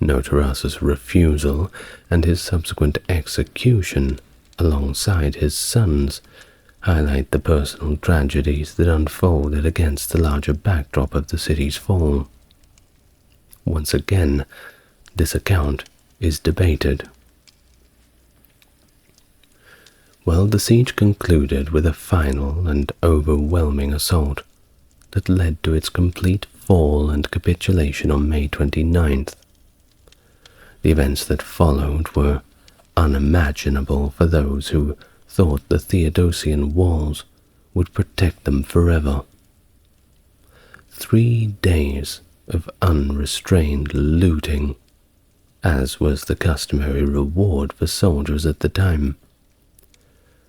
Notaras's refusal and his subsequent execution alongside his sons highlight the personal tragedies that unfolded against the larger backdrop of the city's fall. Once again, this account is debated. Well, the siege concluded with a final and overwhelming assault that led to its complete fall and capitulation on May 29th. The events that followed were unimaginable for those who thought the Theodosian walls would protect them forever. 3 days of unrestrained looting, as was the customary reward for soldiers at the time.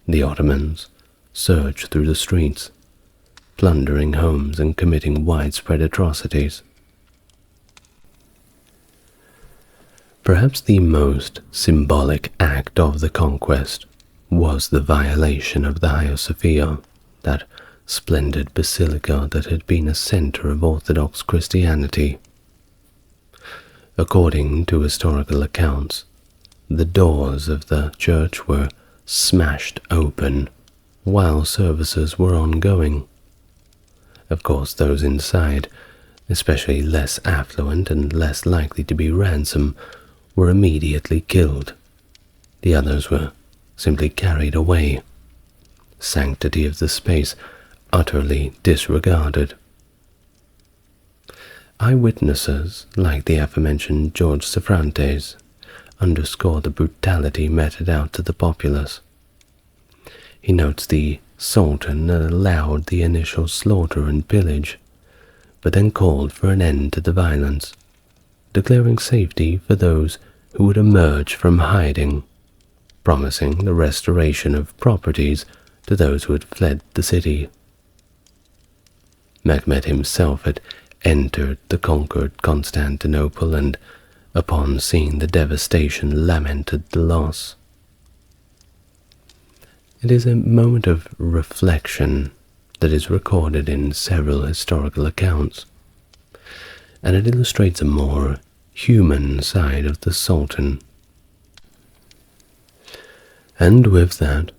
The Ottomans surged through the streets, plundering homes and committing widespread atrocities. Perhaps the most symbolic act of the conquest was the violation of the Hagia Sophia, that splendid basilica that had been a center of Orthodox Christianity. According to historical accounts, the doors of the church were smashed open while services were ongoing. Of course, those inside, especially less affluent and less likely to be ransomed, were immediately killed. The others were simply carried away, sanctity of the space utterly disregarded. Eyewitnesses, like the aforementioned George Safrantes, underscore the brutality meted out to the populace. He notes the Sultan allowed the initial slaughter and pillage, but then called for an end to the violence, declaring safety for those who would emerge from hiding, promising the restoration of properties to those who had fled the city. Mehmed himself had entered the conquered Constantinople and, upon seeing the devastation, lamented the loss. It is a moment of reflection that is recorded in several historical accounts, and it illustrates a more human side of the Sultan. And with that,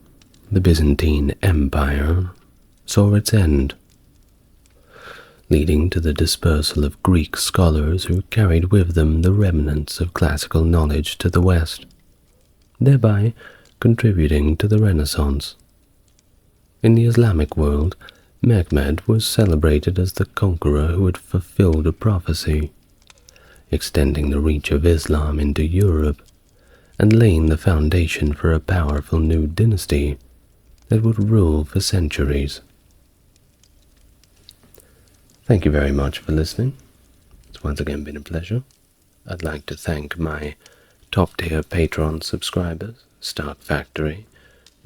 the Byzantine Empire saw its end, leading to the dispersal of Greek scholars who carried with them the remnants of classical knowledge to the West, thereby contributing to the Renaissance. In the Islamic world, Mehmed was celebrated as the conqueror who had fulfilled a prophecy, extending the reach of Islam into Europe and laying the foundation for a powerful new dynasty that would rule for centuries. Thank you very much for listening. It's once again been a pleasure. I'd like to thank my top-tier Patreon subscribers, Stark Factory,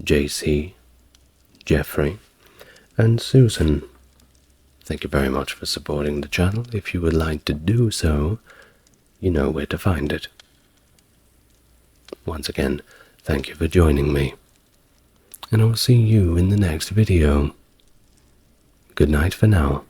JC, Jeffrey, and Susan. Thank you very much for supporting the channel. If you would like to do so, you know where to find it. Once again, thank you for joining me, and I will see you in the next video. Good night for now.